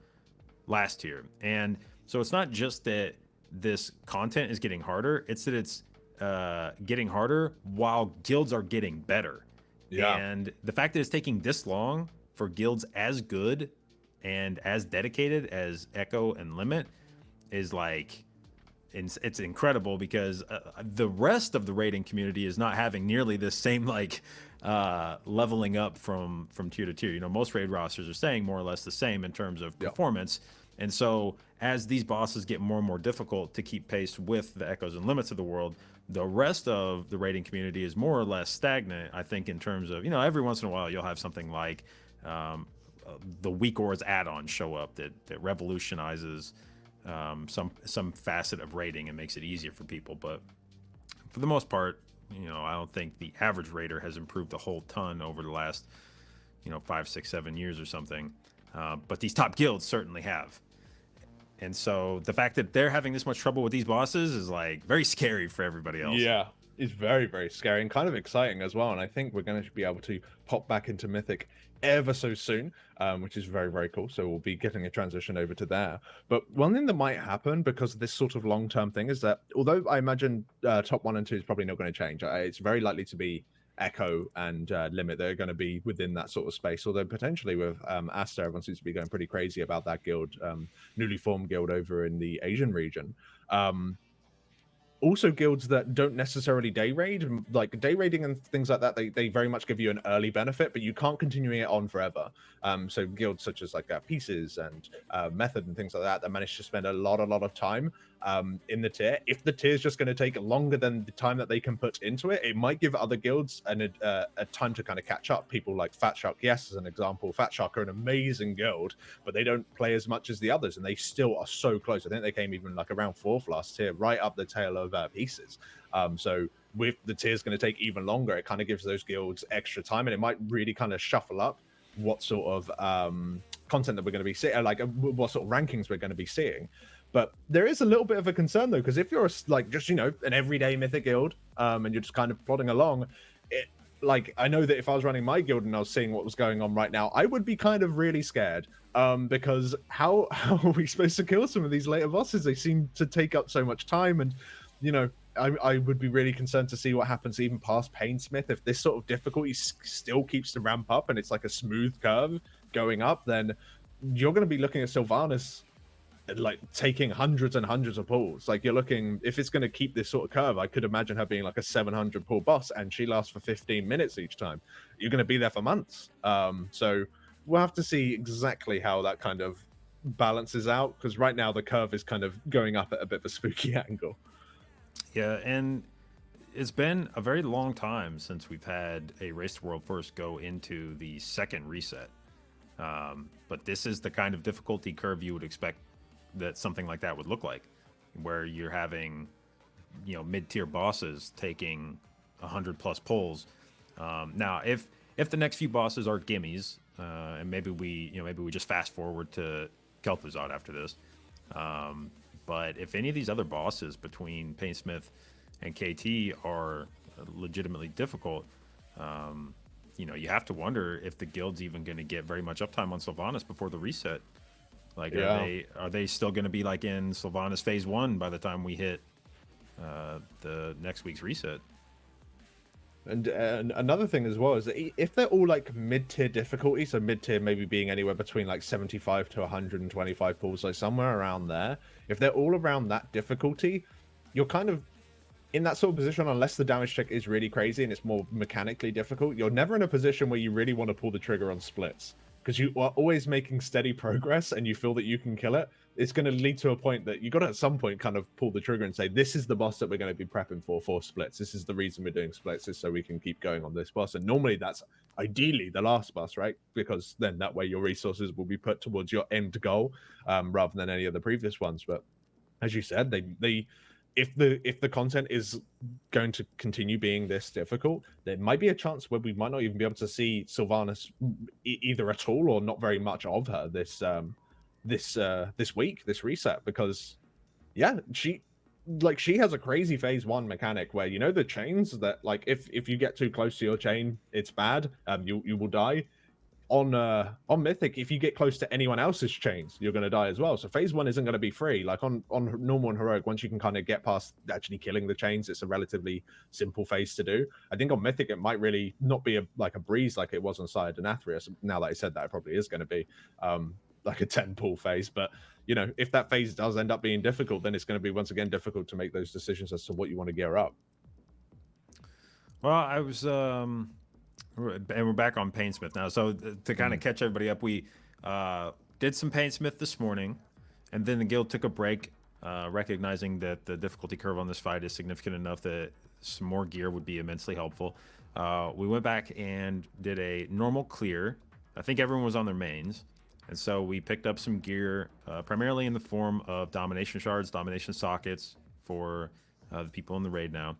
last tier. And so it's not just that this content is getting harder, it's that it's getting harder while guilds are getting better. Yeah. And the fact that it's taking this long for guilds as good and as dedicated as Echo and Limit is like, it's incredible, because the rest of the raiding community is not having nearly this same like leveling up from tier to tier. You know, most raid rosters are staying more or less the same in terms of performance. And so as these bosses get more and more difficult to keep pace with the Echoes and Limits of the world, the rest of the raiding community is more or less stagnant, I think, in terms of, you know, every once in a while you'll have something like the Weak Ores add-on show up that revolutionizes some facet of raiding and makes it easier for people. But for the most part, you know, I don't think the average raider has improved a whole ton over the last, you know, 5, 6, 7 years or something. But these top guilds certainly have. And so the fact that they're having this much trouble with these bosses is like very scary for everybody else.
Yeah, it's very, very scary and kind of exciting as well. And I think we're going to be able to pop back into Mythic ever so soon, which is very, very cool. So we'll be getting a transition over to there. But one thing that might happen because of this sort of long-term thing is that although I imagine top 1 and 2 is probably not going to change, it's very likely to be Echo and Limit. They're going to be within that sort of space, although potentially with Asta, everyone seems to be going pretty crazy about that guild, newly formed guild over in the Asian region. Also guilds that don't necessarily day raid, like day raiding and things like that, they very much give you an early benefit, but you can't continue it on forever. So guilds such as like Pieces and Method and things like that manage to spend a lot of time in the tier. If the tier is just going to take longer than the time that they can put into it, it might give other guilds a time to kind of catch up. People like Fat Shark, yes, as an example. Fat Shark are an amazing guild, but they don't play as much as the others, and they still are so close. I think they came even like around 4th last tier, right up the tail of Pieces. So with the tiers going to take even longer, it kind of gives those guilds extra time, and it might really kind of shuffle up what sort of content that we're going to be seeing, like what sort of rankings we're going to be seeing. But there is a little bit of a concern though, because if you're like just, you know, an everyday Mythic guild, and you're just kind of plodding along, like I know that if I was running my guild and I was seeing what was going on right now, I would be kind of really scared, because how are we supposed to kill some of these later bosses? They seem to take up so much time, and you know, I would be really concerned to see what happens even past Painsmith. If this sort of difficulty still keeps to ramp up and it's like a smooth curve going up, then you're going to be looking at Sylvanas like taking hundreds and hundreds of pulls. Like you're looking, if it's going to keep this sort of curve, I could imagine her being like a 700 pull boss, and she lasts for 15 minutes each time. You're going to be there for months. So we'll have to see exactly how that kind of balances out, because right now the curve is kind of going up at a bit of a spooky angle.
Yeah, and it's been a very long time since we've had a Race to World First go into the second reset. But this is the kind of difficulty curve you would expect that something like that would look like, where you're having, you know, mid-tier bosses taking 100+ pulls. Now, if the next few bosses are gimmies, and maybe we just fast forward to Kel'Thuzad after this. But if any of these other bosses between Painsmith and KT are legitimately difficult, you know, you have to wonder if the guild's even going to get very much uptime on Sylvanas before the reset. Like, are they still going to be like in Sylvanas Phase 1 by the time we hit the next week's reset?
And another thing as well is that if they're all like mid-tier difficulty, so mid-tier maybe being anywhere between like 75 to 125 pulls, so somewhere around there, if they're all around that difficulty, you're kind of in that sort of position, unless the damage check is really crazy and it's more mechanically difficult, you're never in a position where you really want to pull the trigger on splits, because you are always making steady progress and you feel that you can kill it. it's going to lead to a point that you got to at some point kind of pull the trigger and say, this is the boss that we're going to be prepping for splits. This is the reason we're doing splits, is so we can keep going on this boss. And normally that's ideally the last boss, right? Because then that way your resources will be put towards your end goal, rather than any of the previous ones. But as you said, if the content is going to continue being this difficult, there might be a chance where we might not even be able to see Sylvanas either at all or not very much of her this week, this reset, because yeah, she has a crazy phase 1 mechanic where, you know, the chains that, like, if you get too close to your chain, it's bad. You will die. On Mythic, if you get close to anyone else's chains, you're going to die as well. So phase 1 isn't going to be free. Like on normal and heroic, once you can kind of get past actually killing the chains, it's a relatively simple phase to do. I think on Mythic it might really not be a breeze like it was on Sire Denathrius. Now that I said that, it probably is going to be like a 10 pull phase. But you know, if that phase does end up being difficult, then it's going to be once again difficult to make those decisions as to what you want to gear up.
Well, I was and we're back on Painsmith now. So to kind of catch everybody up, we did some Painsmith this morning, and then the guild took a break, recognizing that the difficulty curve on this fight is significant enough that some more gear would be immensely helpful. We went back and did a normal clear. I think everyone was on their mains, and so we picked up some gear, primarily in the form of domination shards, domination sockets for the people in the raid now.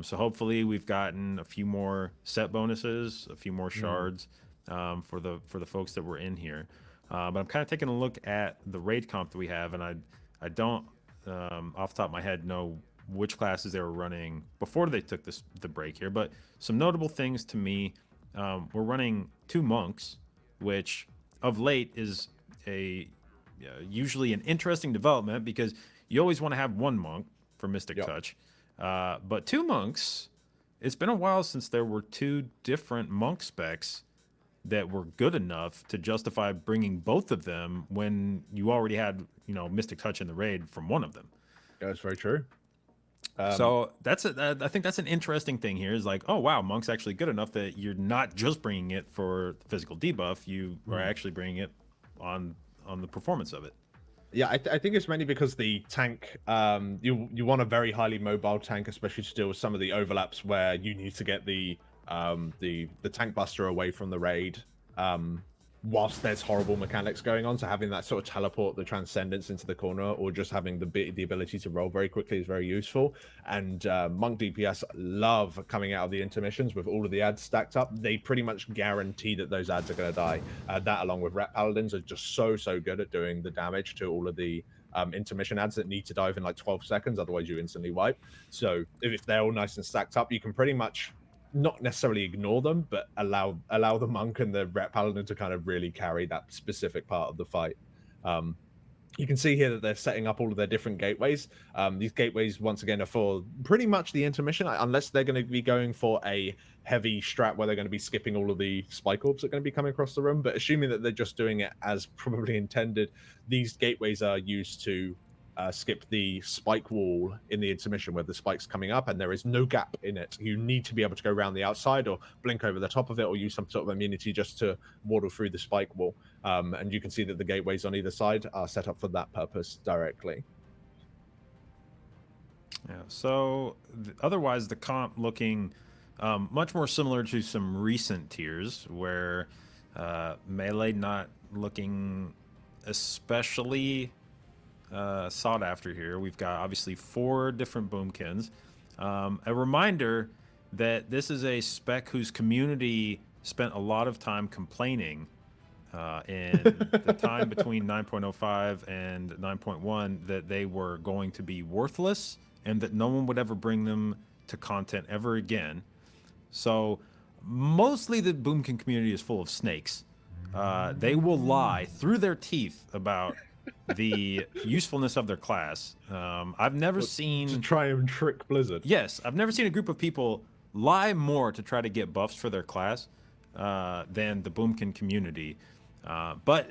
So hopefully we've gotten a few more set bonuses, a few more shards for the folks that were in here. But I'm kind of taking a look at the raid comp that we have, and I don't off the top of my head know which classes they were running before they took the break here. But some notable things to me, we're running 2 monks, which of late is usually an interesting development, because you always want to have 1 monk for Mystic Touch. But 2 monks, it's been a while since there were 2 different monk specs that were good enough to justify bringing both of them when you already had, you know, Mystic Touch in the raid from one of them.
Yeah, that's very true.
So I think that's an interesting thing here, is like, oh wow, monk's actually good enough that you're not just bringing it for the physical debuff, you are actually bringing it on the performance of it.
Yeah, I think it's mainly because the tank, you want a very highly mobile tank, especially to deal with some of the overlaps where you need to get the tank buster away from the raid, whilst there's horrible mechanics going on. So having that sort of teleport, the transcendence into the corner, or just having the ability to roll very quickly is very useful. And monk DPS love coming out of the intermissions with all of the ads stacked up. They pretty much guarantee that those ads are going to die. That, along with Ret Paladins, are just so good at doing the damage to all of the intermission ads that need to die within like 12 seconds, otherwise you instantly wipe. So if they're all nice and stacked up, you can pretty much not necessarily ignore them, but allow the monk and the Ret Paladin to kind of really carry that specific part of the fight. You can see here that they're setting up all of their different gateways. These gateways, once again, are for pretty much the intermission, unless they're going to be going for a heavy strat where they're going to be skipping all of the spike orbs that are going to be coming across the room. But assuming that they're just doing it as probably intended, these gateways are used to skip the spike wall in the intermission where the spike's coming up and there is no gap in it. You need to be able to go around the outside or blink over the top of it, or use some sort of immunity just to waddle through the spike wall. And you can see that the gateways on either side are set up for that purpose directly.
Yeah, so otherwise the comp looking much more similar to some recent tiers where melee not looking especially sought after here. We've got obviously 4 different boomkins. A reminder that this is a spec whose community spent a lot of time complaining in the time between 9.05 and 9.1 that they were going to be worthless and that no one would ever bring them to content ever again. So mostly the boomkin community is full of snakes. They will lie through their teeth about the usefulness of their class. I've never seen
to try and trick Blizzard.
Yes, I've never seen a group of people lie more to try to get buffs for their class than the boomkin community. But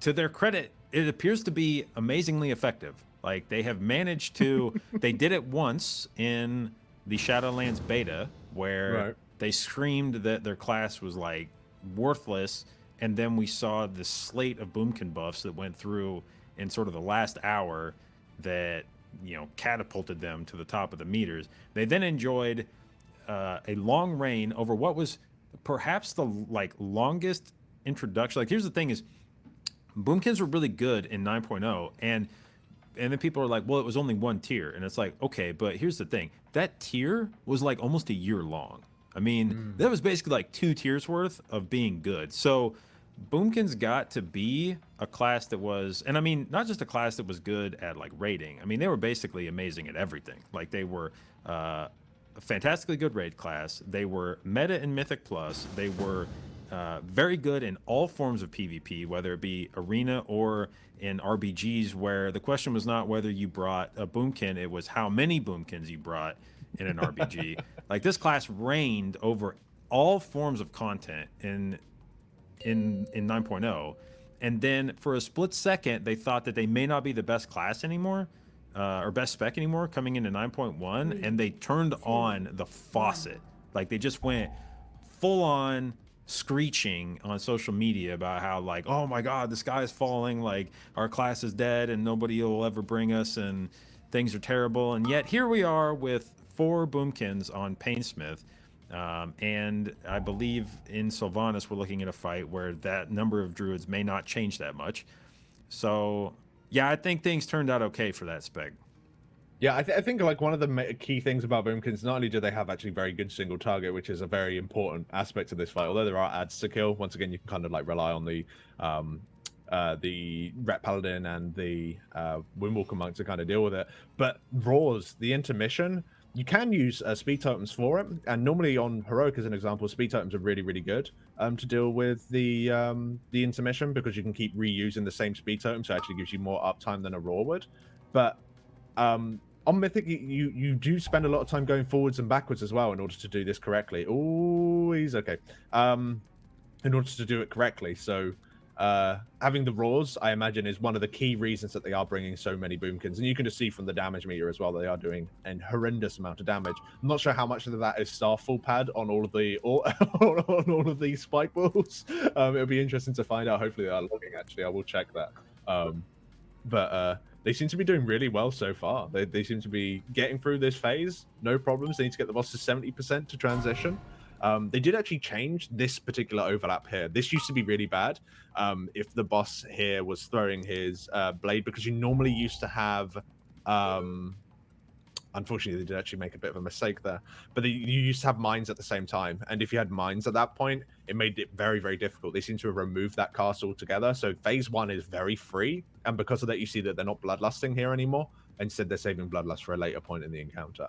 to their credit, it appears to be amazingly effective. Like they have managed to. They did it once in the Shadowlands beta where they screamed that their class was like worthless. And then we saw this slate of boomkin buffs that went through in sort of the last hour that, you know, catapulted them to the top of the meters. They then enjoyed a long reign over what was perhaps the longest introduction. Like, here's the thing is, Boomkins were really good in 9.0, and then people are like, well, it was only one tier. And it's like, okay, but here's the thing. That tier was like almost a year long. I mean, that was basically like 2 tiers worth of being good. So Boomkins got to be a class that was, and I mean, not just a class that was good at like raiding. I mean, they were basically amazing at everything. Like, they were a fantastically good raid class. They were meta in Mythic Plus. They were very good in all forms of PvP, whether it be arena or in RBGs, where the question was not whether you brought a Boomkin, it was how many Boomkins you brought in an RPG. Like, this class reigned over all forms of content in 9.0, and then for a split second they thought that they may not be the best class anymore, or best spec anymore coming into 9.1, and they turned on the faucet. Like, they just went full on screeching on social media about how, like, oh my god, the sky is falling, like, our class is dead and nobody will ever bring us and things are terrible. And yet here we are with 4 Boomkins on Painsmith. And I believe in Sylvanas we're looking at a fight where that number of druids may not change that much. So yeah, I think things turned out okay for that spec.
Yeah, I think like one of the key things about Boomkins, not only do they have actually very good single target, which is a very important aspect of this fight, although there are ads to kill. Once again, you can kind of like rely on the Ret Paladin and the Windwalker Monk to kind of deal with it. But Roars, the intermission, you can use speed totems for it, and normally on Heroic, as an example, speed totems are really, really good to deal with the intermission, because you can keep reusing the same speed totem, so it actually gives you more uptime than a Roar would. But on Mythic, you do spend a lot of time going forwards and backwards as well in order to do this correctly. Oh, he's okay. In order to do it correctly, so having the Roars, I imagine, is one of the key reasons that they are bringing so many Boomkins. And you can just see from the damage meter as well that they are doing an horrendous amount of damage. I'm not sure how much of that is Starfall pad on all of the on all of these spike balls. It'll be interesting to find out. Hopefully they are logging, actually. I will check that. But they seem to be doing really well so far. They seem to be getting through this phase, no problems. They need to get the boss to 70% to transition. They did actually change this particular overlap here. This used to be really bad if the boss here was throwing his blade, because you normally used to have... unfortunately, they did actually make a bit of a mistake there. But you used to have mines at the same time. And if you had mines at that point, it made it very, very difficult. They seem to have removed that cast altogether. So phase 1 is very free. And because of that, you see that they're not bloodlusting here anymore. Instead, they're saving bloodlust for a later point in the encounter.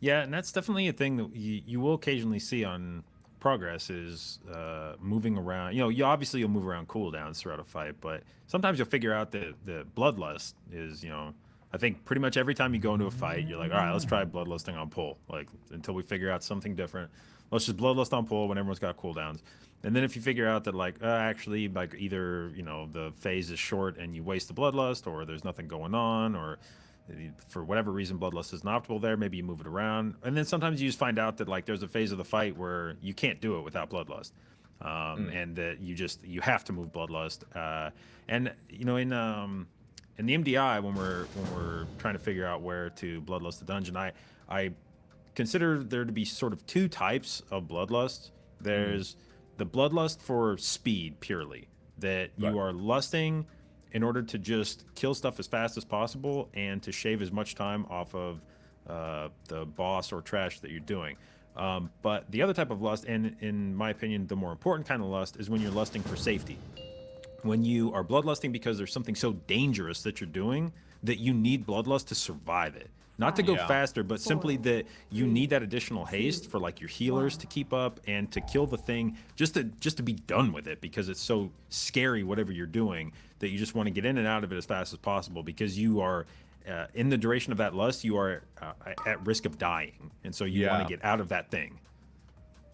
Yeah, and that's definitely a thing that you will occasionally see on Progress, is moving around. You know, you'll move around cooldowns throughout a fight, but sometimes you'll figure out that the bloodlust is, you know, I think pretty much every time you go into a fight, you're like, all right, let's try bloodlusting on pull, like, until we figure out something different. Let's just bloodlust on pull when everyone's got cooldowns. And then if you figure out that, like, actually, like, either, you know, the phase is short and you waste the bloodlust, or there's nothing going on, or for whatever reason bloodlust isn't optimal there, maybe you move it around. And then sometimes you just find out that, like, there's a phase of the fight where you can't do it without bloodlust, and that you have to move bloodlust. And you know, in the MDI, when we're trying to figure out where to bloodlust the dungeon, I consider there to be sort of 2 types of bloodlust. There's the bloodlust for speed purely, that you are lusting in order to just kill stuff as fast as possible and to shave as much time off of the boss or trash that you're doing. But the other type of lust, and in my opinion, the more important kind of lust, is when you're lusting for safety. When you are bloodlusting because there's something so dangerous that you're doing that you need bloodlust to survive it. Not to go faster, but simply that you need that additional haste for, like, your healers to keep up and to kill the thing, just to be done with it, because it's so scary whatever you're doing that you just want to get in and out of it as fast as possible, because you are in the duration of that lust, you are at risk of dying, and so you want to get out of that thing.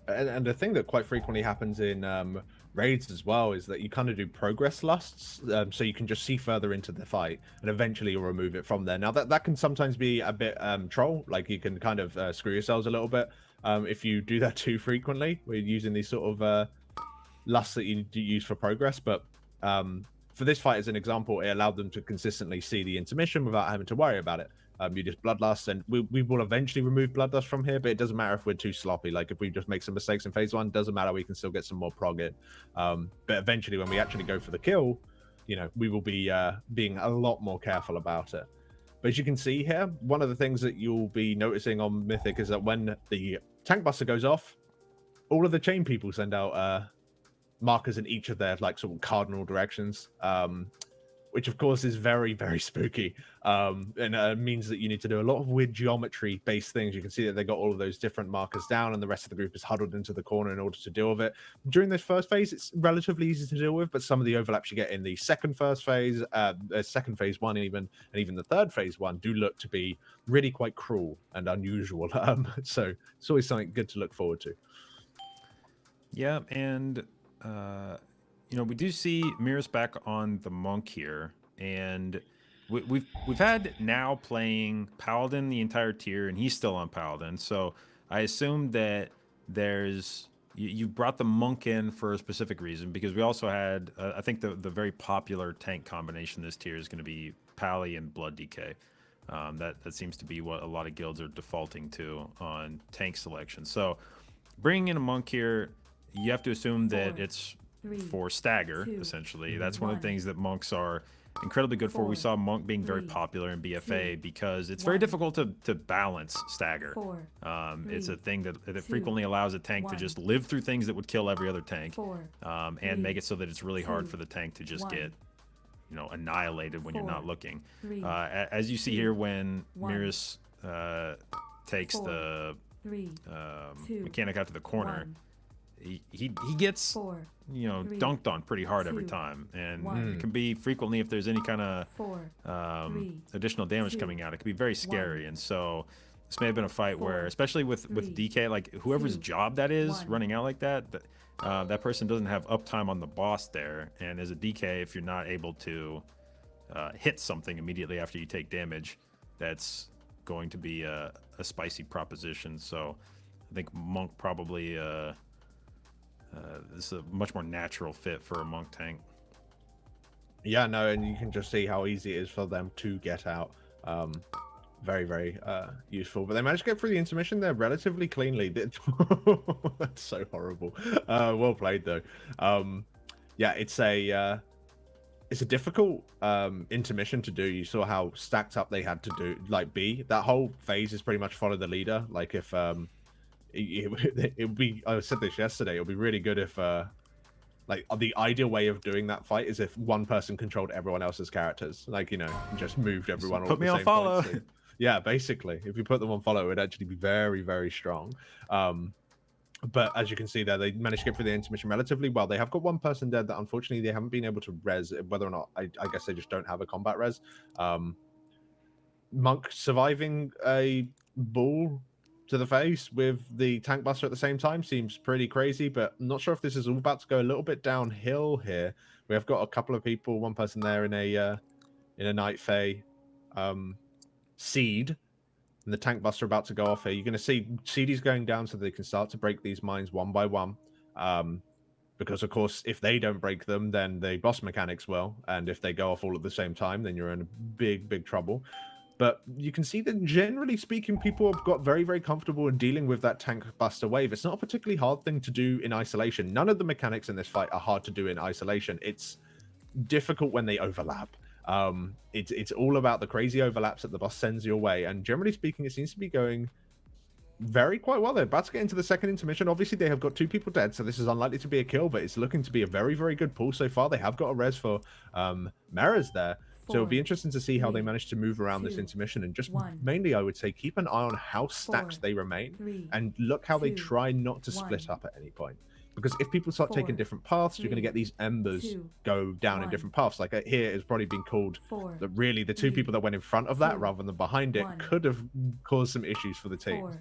And the thing that quite frequently happens in raids as well is that you kind of do progress lusts, so you can just see further into the fight, and eventually you'll remove it from there. Now that can sometimes be a bit troll, like you can kind of screw yourselves a little bit if you do that too frequently. We're using these sort of lusts that you do use for progress, but for this fight as an example, it allowed them to consistently see the intermission without having to worry about it. You just bloodlust, and we will eventually remove bloodlust from here, but it doesn't matter if we're too sloppy. Like if we just make some mistakes in phase 1, doesn't matter, we can still get some more prog in. But eventually when we actually go for the kill, you know, we will be being a lot more careful about it. But as you can see here, one of the things that you'll be noticing on Mythic is that when the tank buster goes off, all of the chain people send out markers in each of their like sort of cardinal directions, which of course is very, very spooky, and means that you need to do a lot of weird geometry based things. You can see that they got all of those different markers down, and the rest of the group is huddled into the corner in order to deal with it. During this first phase, it's relatively easy to deal with, but some of the overlaps you get in the second phase 1 even, and even the third phase 1 do look to be really quite cruel and unusual. So it's always something good to look forward to.
Yeah, and you know, we do see Mirrors back on the monk here, and we've had now playing Paladin the entire tier, and he's still on Paladin. So I assume that you brought the monk in for a specific reason, because we also had I think the very popular tank combination this tier is going to be Pally and Blood DK. That seems to be what a lot of guilds are defaulting to on tank selection. So bringing in a monk here, you have to assume that it's for stagger, essentially. That's one of the things that monks are incredibly good for. We saw monk being very popular in BFA because it's very difficult to balance stagger. It's a thing that frequently allows a tank to just live through things that would kill every other tank, and make it so that it's really hard for the tank to just get, you know, annihilated when you're not looking. As you see here, when Mirrors takes the mechanic out to the corner, he gets, you know, dunked on pretty hard every time, and it can be frequently, if there's any kind of additional damage coming out, it can be very scary. And so this may have been a fight where, especially with DK, like whoever's job that is running out like that, that person doesn't have uptime on the boss there, and as a DK, if you're not able to hit something immediately after you take damage, that's going to be a spicy proposition. So I think monk probably this is a much more natural fit for a monk tank.
Yeah, no, and you can just see how easy it is for them to get out. Very, very useful. But they managed to get through the intermission there relatively cleanly. That's so horrible. Well played, though. Yeah, it's a difficult intermission to do. You saw how stacked up they had to do, like, be. That whole phase is pretty much follow the leader. Like, if it would be, I said this yesterday, it would be really good if like the ideal way of doing that fight is if one person controlled everyone else's characters, like, you know, just moved everyone.
Put me on follow.
Yeah, basically, if you put them on follow, it would actually be very, very strong. But as you can see there, they managed to get through the intermission relatively well. They have got one person dead that unfortunately they haven't been able to res, whether or not, I guess they just don't have a combat res. Monk surviving a ball to the face with the tank buster at the same time seems pretty crazy, but I'm not sure if this is all about to go a little bit downhill here. We have got a couple of people, one person there in a Night Fae seed, and the tank buster about to go off here. You're going to see CDs going down so they can start to break these mines one by one, because of course if they don't break them, then the boss mechanics will, and if they go off all at the same time, then you're in big trouble. But you can see that generally speaking, people have got very, very comfortable in dealing with that tank buster wave. It's not a particularly hard thing to do in isolation. None of the mechanics in this fight are hard to do in isolation. It's difficult when they overlap. It's all about the crazy overlaps that the boss sends your way. And generally speaking, it seems to be going quite well. They're about to get into the second intermission. Obviously, they have got 2 people dead, so this is unlikely to be a kill, but it's looking to be a very, very good pull so far. They have got a res for Maras there. So it'll be interesting to see how they manage to move around this intermission, and just mainly, I would say, keep an eye on how stacked they remain, and look how they try not to split up at any point. Because if people start taking different paths, you're going to get these embers go down in different paths. Like here, it's probably been called that really the 2 people that went in front of that rather than behind it could have caused some issues for the teams.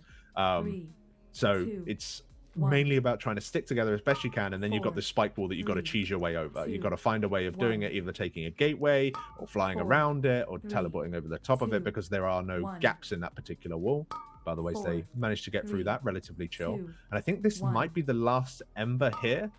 So it's mainly about trying to stick together as best you can, and then you've got this spike wall that you've got to cheese your way over. You've got to find a way of doing it, either taking a gateway or flying around it or teleporting over the top of it, because there are no gaps in that particular wall. By the way, they managed to get through that relatively chill. And I think this might be the last ember here.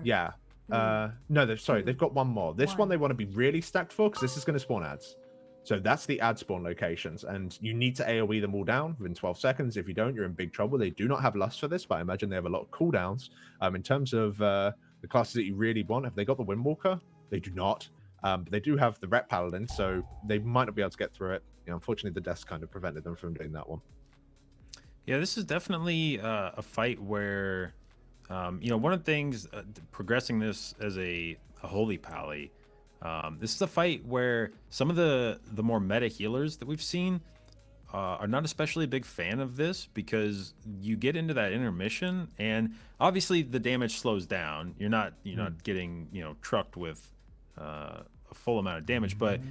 Yeah, No, they've got one more. This one they want to be really stacked for, because this is going to spawn ads. So that's the ad spawn locations, and you need to AoE them all down within 12 seconds. If you don't, you're in big trouble. They do not have lust for this, but I imagine they have a lot of cooldowns. In terms of the classes that you really want, have they got the Windwalker? They do not. But they do have the Rep Paladin, so they might not be able to get through it. Unfortunately, the deaths kind of prevented them from doing that one.
Yeah, this is definitely a fight where, one of the things progressing this as a holy pally. This is a fight where some of the more meta healers that we've seen are not especially a big fan of this, because you get into that intermission and obviously the damage slows down. You're not getting trucked with a full amount of damage, but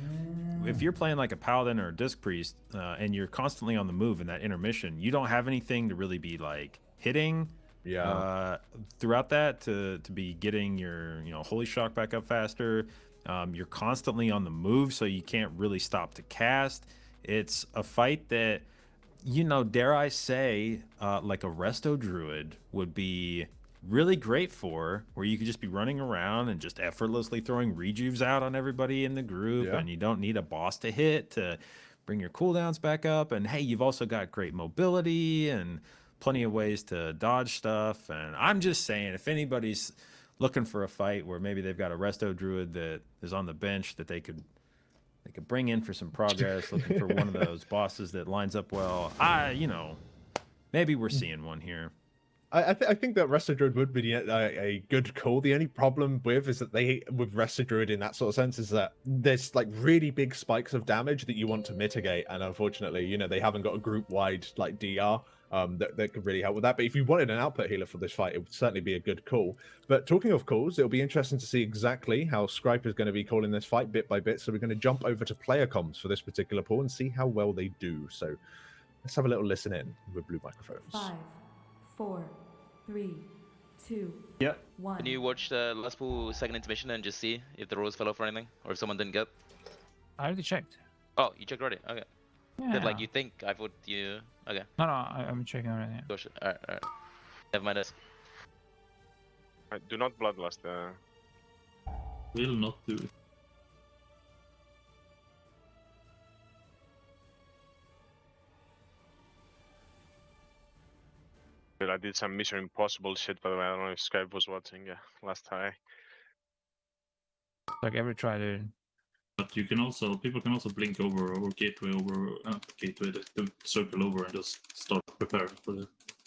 if you're playing like a paladin or a disc priest and you're constantly on the move in that intermission, you don't have anything to really be like hitting throughout that to be getting your holy shock back up faster. You're constantly on the move, so you can't really stop to cast. It's a fight that, dare I say, like a resto druid would be really great for, where you could just be running around and just effortlessly throwing rejuves out on everybody in the group, and you don't need a boss to hit to bring your cooldowns back up. And hey, you've also got great mobility and plenty of ways to dodge stuff. And I'm just saying, if anybody's looking for a fight where maybe they've got a resto druid that is on the bench that they could bring in for some progress, looking for one of those bosses that lines up well, maybe we're seeing one here.
I think that Resto Druid would be a good call. The only problem with Resto Druid in that sort of sense is that there's like really big spikes of damage that you want to mitigate, and unfortunately, they haven't got a group-wide like DR that could really help with that. But if you wanted an output healer for this fight, it would certainly be a good call. But talking of calls, it'll be interesting to see exactly how Scripe is going to be calling this fight bit by bit. So we're going to jump over to player comms for this particular pool and see how well they do. So let's have a little listen in with blue microphones.
5, 4, 3, 2, 1.
Can you watch the last pool second intermission and just see if the rolls fell off or anything, or if someone didn't get?
I already checked.
Oh, you checked already? Okay.
Yeah.
Did, like, you think I thought you... Okay.
No, I'm checking already.
Gosh, alright. Never mind this.
Do not bloodlust.
Will not do it.
I did some Mission Impossible shit, by the way. I don't know if Skype was watching last time.
Like every try, dude.
But people can also blink over or gateway over, the circle over and just start prepare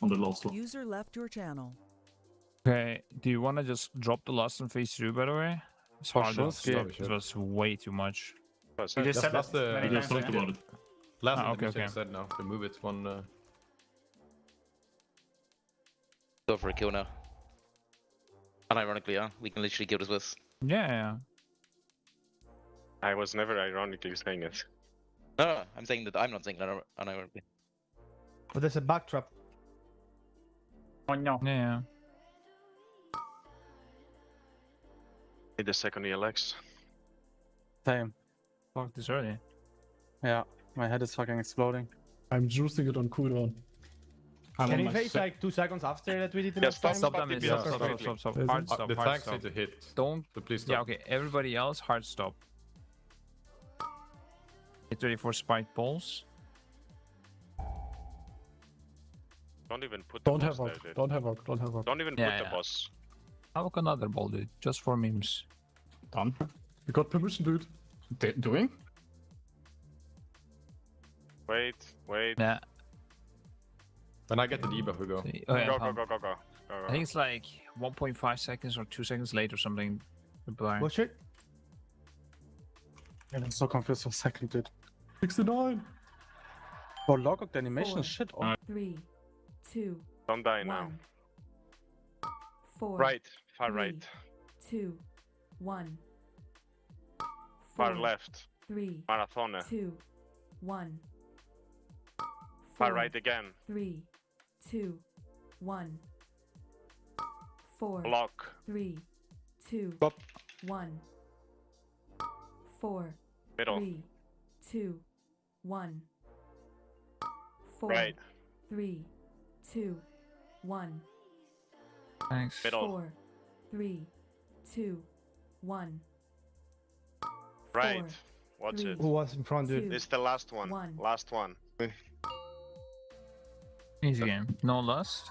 on the last one.
User left your channel.
Okay, do you want to just drop the last on phase 2, by the way? It's hard to stop. It was way too much.
You just said
we just talked about it.
Last
okay.
said now to move it one.
Go for a kill now. Unironically, we can literally kill this with.
Yeah.
I was never ironically saying it.
No, I'm saying that I'm not saying that unironically.
But there's a backtrap.
Oh no. Yeah.
Need the second ELX.
Same. Fuck this early.
Yeah, my head is fucking exploding.
I'm juicing it on cooldown.
Can you face like 2 seconds after that we did the last time?
Stop. Hard stop.
The tanks need to hit.
Don't.
But please stop.
Yeah, okay. Everybody else, hard stop. Get ready for spike balls.
Don't even put the
Don't
boss
have
there,
arc.
dude.
Don't have arc. Don't have arc.
Don't even put the boss.
Have another ball, dude. Just for memes.
Done. You got permission, dude. Doing?
Wait.
Yeah.
When I get the debuff, we go.
Go.
I think it's like 1.5 seconds or 2 seconds late or something.
Push it.
I'm so confused for a second, dude.
69.
Oh, log the animation
4,
shit.
3, 2,
Don't die now.
4.
Right, far
3,
right.
2, 1.
Far left.
3,
Marathon.
2, 1.
Far right again.
3, 2, 1. 4.
Block.
3, 2, 1. 4.
Middle.
3, 2, 1. 4.
Right.
3, 2, 1.
Thanks.
Middle.
4, 3, 2, 1.
Right.
4,
Watch
3,
it.
Who was in front, dude?
This is the last one.
1.
Last one.
Easy game. No loss.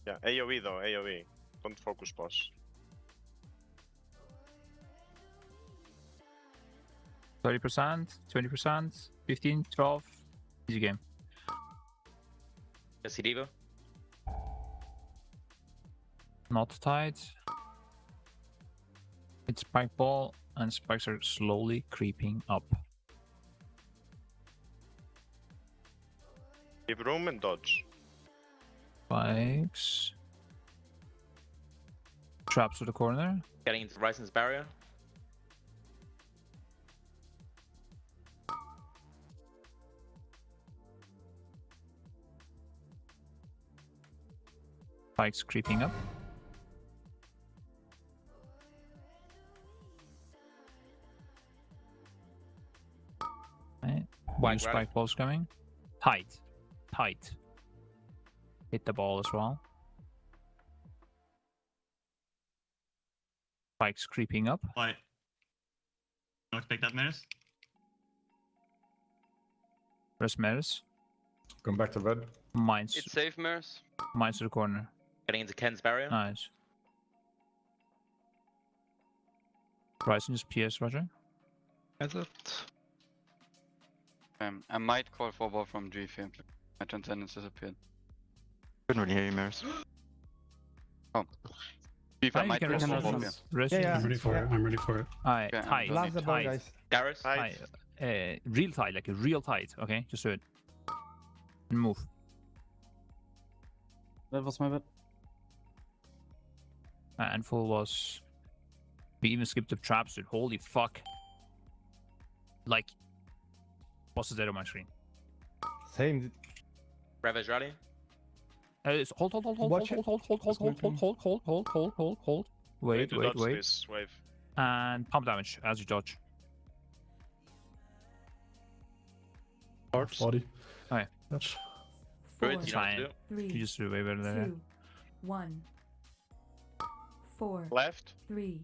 Yeah, AoE though, AoE. Don't focus boss.
30%, 20%, 15, 12. Easy game.
Yes, Diva.
Not tight. It's spike ball, and spikes are slowly creeping up.
Give room and dodge.
Spikes. Traps to the corner.
Getting into Ryzen's barrier.
Spikes creeping up. Right. New spike balls coming. Tight. Tight. Hit the ball as well. Spikes creeping up.
Why? Don't expect that, Maris.
Press Maris.
Come back to red.
Mines.
It's safe, Maris.
Mines to the corner.
Getting into Ken's barrier.
Nice. Ryzen just PS, Roger.
I might call for ball from G-Film. My transcendence disappeared.
Couldn't really hear you, Maris.
Oh. G-Film might
can
call
rest
for
on
ball.
this. Rest
Yeah,
I'm ready for it. I'm ready for it.
Alright,
Okay,
tight.
Last the ball,
Tight.
guys.
Garrus.
Tight. Real tight, like a real tight. Okay, just do it. And move.
That was my bad.
And full was. We even skipped the traps, dude. Holy fuck. Like. What's dead on my screen?
Same.
Ravage rally.
Hold.
Watch it.
Hold. Wait.
To dodge this wave.
And pump damage as you dodge.
Hard 40.
Alright.
That's
4,
Good, you know what to do.
3,
You just do way better than that.
2, 1. 4,
Left.
3,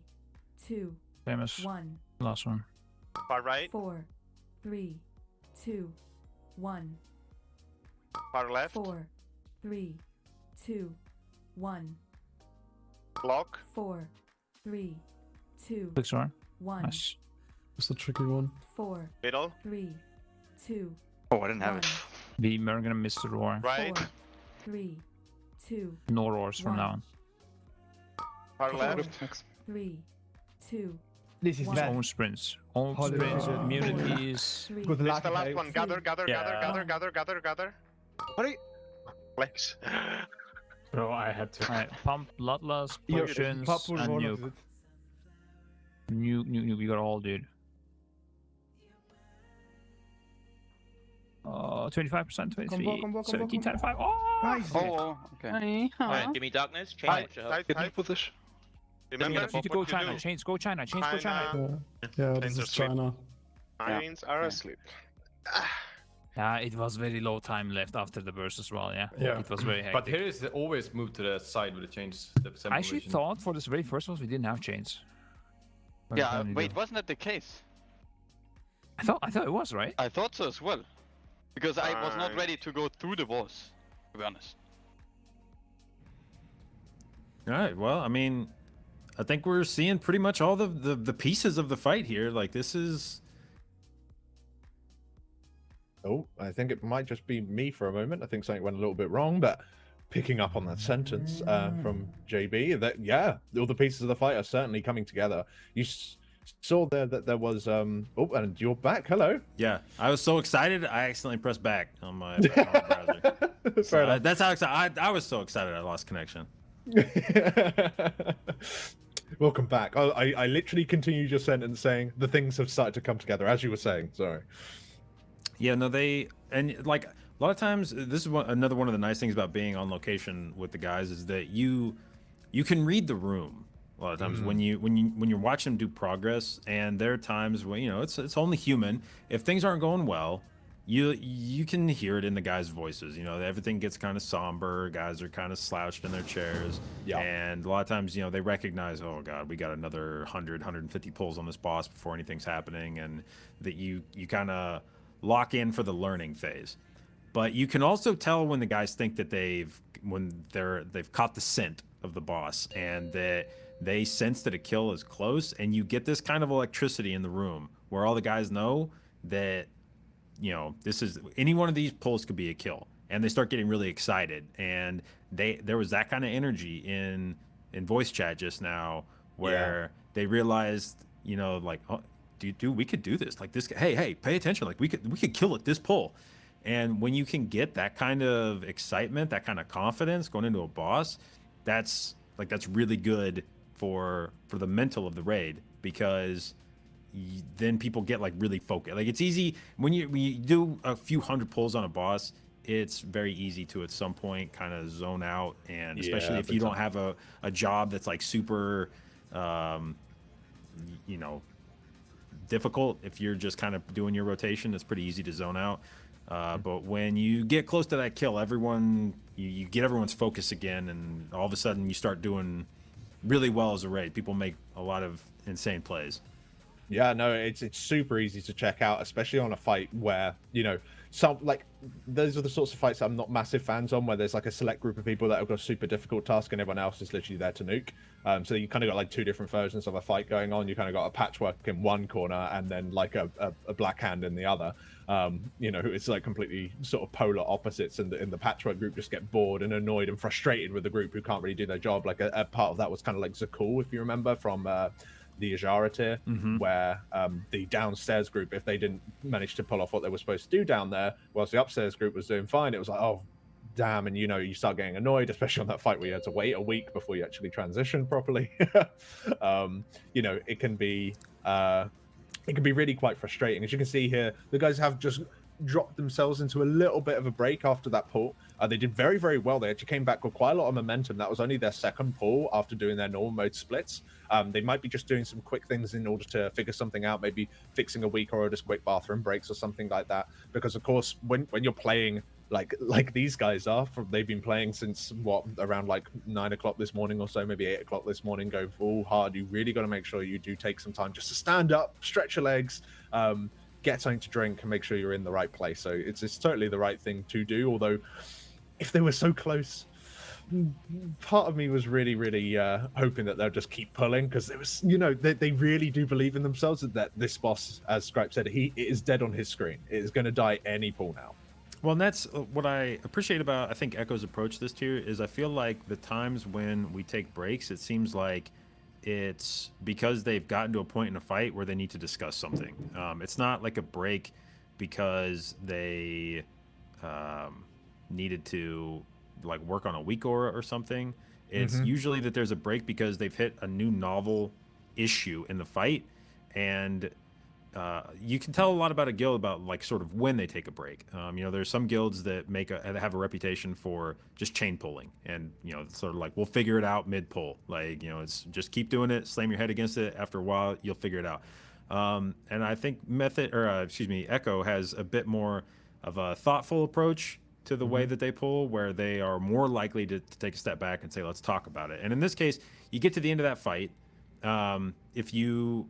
2,
Famous.
1.
Last one.
Far right.
4, 3, 2, 1.
Far left.
4, 3, 2, 1.
Block.
4, 3, 2,
Quick sword.
1.
Nice.
the tricky one.
4,
Middle.
3, 2,
Oh, I didn't have it.
We are gonna miss the roar.
Right.
4, 3, 2,
No roars from
1.
now on.
Far
4,
left.
3, 2,
This is
One.
bad.
Own sprints. Own
Holy
sprints.
shit.
Immunities.
3,
Good
This
luck.
is the last
guys.
one. Gather.
Yeah.
Gather. What are you? Flex.
Bro, I had to.
Alright, pump, bloodlust,
You're
potions,
purple
and
one of
nuke.
it.
Nuke, we got all, dude. 25%, 23,
Combo.
17, 25. Oh!
Nice.
Oh, okay.
Alright, give me darkness. Change.
Tight. Remember
You need to go
what you
China.
do.
Chains, go China. Chains, go China.
Yeah,
Chains
this
are
is
sweet.
China.
Irons are asleep.
Yeah, it was very low time left after the burst as well, yeah.
Yeah.
It was very hectic.
But here is always move to the side with the chains.
I actually thought for this very first one we didn't have chains. But
Yeah,
apparently
wait,
do.
wasn't that the case?
I thought it was, right?
I thought so as well. Because I was not
Fine.
ready to go through the walls, to be honest.
All right. Well, I mean, I think we're seeing pretty much all the pieces of the fight here. Like this is.
Oh, I think it might just be me for a moment. I think something went a little bit wrong, but picking up on that sentence from JB, that yeah, all the pieces of the fight are certainly coming together. You saw there that there was oh, and you're back. Hello.
Yeah, I was so excited I accidentally pressed back on my browser. So, that's how excited I was. So excited I lost connection.
Welcome back. I literally continued your sentence saying the things have started to come together as you were saying. Sorry.
Yeah, no, and like a lot of times, this is another one of the nice things about being on location with the guys is that you can read the room a lot of times when you're watching them do progress, and there are times when it's only human. If things aren't going well, you can hear it in the guys' voices. You know, everything gets kind of somber. Guys are kind of slouched in their chairs.
Yeah.
And a lot of times, you know, they recognize, oh God, we got another 100, 150 pulls on this boss before anything's happening, and that you kind of lock in for the learning phase. But you can also tell when the guys think that they've caught the scent of the boss, and that they sense that a kill is close, and you get this kind of electricity in the room where all the guys know that, you know, this is any one of these pulls could be a kill, and they start getting really excited. And there was that kind of energy in voice chat just now where they realized, you know, like, oh, dude, we could do this. Like this, hey, pay attention. Like we could kill at this pull. And when you can get that kind of excitement, that kind of confidence going into a boss, that's really good for the mental of the raid, because then people get like really focused. Like it's easy when you do a few hundred pulls on a boss, it's very easy to at some point kind of zone out, and especially if you don't have a job that's like super you know, difficult. If you're just kind of doing your rotation, it's pretty easy to zone out. But when you get close to that kill, you get everyone's focus again, and all of a sudden you start doing really well as a raid. People make a lot of insane plays.
Yeah, no, it's super easy to check out, especially on a fight where, you know, those are the sorts of fights I'm not massive fans on, where there's like a select group of people that have got a super difficult task and everyone else is literally there to nuke. So you kind of got like two different versions of a fight going on. You kind of got a patchwork in one corner and then like a black hand in the other. You know, it's like completely sort of polar opposites, and the patchwork group just get bored and annoyed and frustrated with the group who can't really do their job. Like a part of that was kind of like Zakul, if you remember, from the Ajara tier, where the downstairs group, if they didn't manage to pull off what they were supposed to do down there, whilst the upstairs group was doing fine, it was like, oh, damn. And, you know, you start getting annoyed, especially on that fight where you had to wait a week before you actually transition properly. You know, it can be really quite frustrating. As you can see here, the guys have just dropped themselves into a little bit of a break after that pull. They did very, very well. They actually came back with quite a lot of momentum. That was only their second pull after doing their normal mode splits. They might be just doing some quick things in order to figure something out, maybe fixing a weak or just quick bathroom breaks or something like that. Because of course, when you're playing like these guys are, they've been playing since around like 9 o'clock this morning or so, maybe 8 o'clock this morning, go full hard. You really got to make sure you do take some time just to stand up, stretch your legs, get something to drink, and make sure you're in the right place. So it's totally the right thing to do. Although if they were so close, part of me was really, really hoping that they'll just keep pulling, because there was, you know, they really do believe in themselves that this boss, as Scripe said, it is dead on his screen. It is going to die any pull now.
Well, and that's what I appreciate about, I think, Echo's approach this tier is I feel like the times when we take breaks, it seems like it's because they've gotten to a point in a fight where they need to discuss something. It's not like a break because they needed to like work on a weak aura or something. It's usually that there's a break because they've hit a new novel issue in the fight, and you can tell a lot about a guild about like sort of when they take a break. You know, there's some guilds that have a reputation for just chain pulling, and you know, it's sort of like we'll figure it out mid pull. Like, you know, it's just keep doing it, slam your head against it. After a while, you'll figure it out. And I think Echo has a bit more of a thoughtful approach to the way that they pull, where they are more likely to take a step back and say, let's talk about it. And in this case, you get to the end of that fight. If you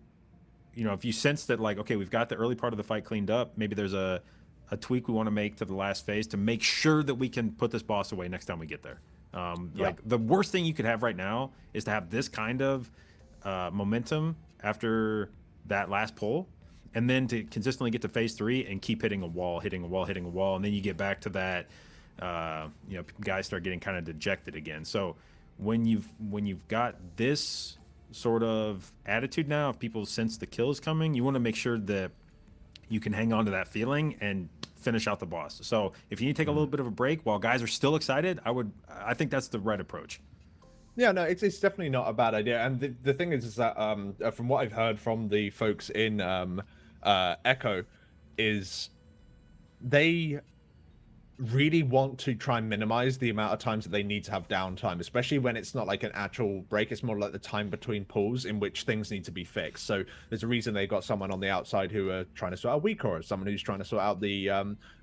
sense that like, okay, we've got the early part of the fight cleaned up, maybe there's a tweak we want to make to the last phase to make sure that we can put this boss away next time we get there. Like the worst thing you could have right now is to have this kind of momentum after that last pull, and then to consistently get to phase 3 and keep hitting a wall, and then you get back to that, you know, guys start getting kind of dejected again. So when you've got this sort of attitude now, if people sense the kill is coming, you want to make sure that you can hang on to that feeling and finish out the boss. So if you need to take a little bit of a break while guys are still excited, I think that's the right approach.
Yeah, no, it's definitely not a bad idea. And the thing is that from what I've heard from the folks in Echo, is they really want to try and minimize the amount of times that they need to have downtime, especially when it's not like an actual break. It's more like the time between pulls in which things need to be fixed. So there's a reason they've got someone on the outside who are trying to sort out weak or someone who's trying to sort out the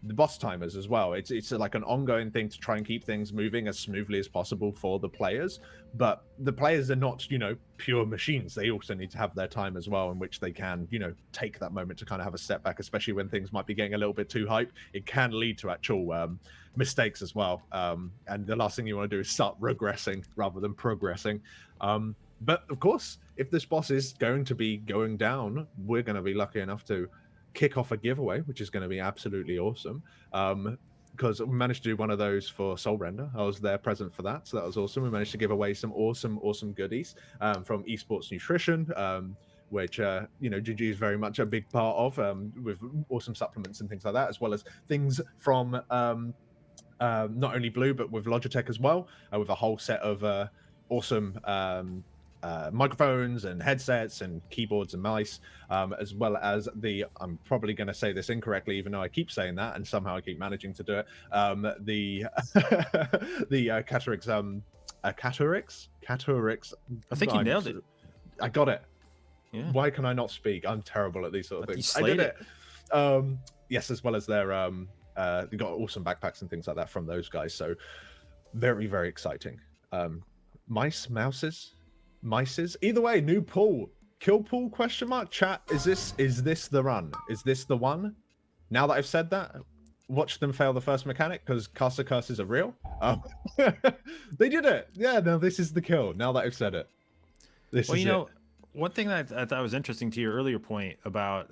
boss timers as well. It's like an ongoing thing to try and keep things moving as smoothly as possible for the players. But the players are not, you know, pure machines. They also need to have their time as well in which they can, you know, take that moment to kind of have a step back, especially when things might be getting a little bit too hype. It can lead to actual mistakes as well. And the last thing you want to do is start regressing rather than progressing. But of course, if this boss is going to be going down, we're going to be lucky enough to kick off a giveaway, which is going to be absolutely awesome. Because we managed to do one of those for Soul Render. I was there present for that, so that was awesome. We managed to give away some awesome goodies from Esports Nutrition, which you know, GG is very much a big part of, with awesome supplements and things like that, as well as things from not only Blue but with Logitech as well, with a whole set of awesome microphones and headsets and keyboards and mice, as well as the, I'm probably going to say this incorrectly even though I keep saying that and somehow I keep managing to do it, the the Caturix.
I think you nailed it.
I got it.
Yeah.
Why can I not speak? I'm terrible at these sort of
But
things.
you
I did
slayed
it. Yes, as well as their they got awesome backpacks and things like that from those guys. So very, very exciting. Mices. Either way, new pool. Kill pool question mark chat. Is this the run? Is this the one? Now that I've said that, watch them fail the first mechanic because caster curses are real. They did it. Yeah, no, this is the kill. Now that I've said it. This
Well,
is
you know,
it.
one thing that I thought was interesting to your earlier point about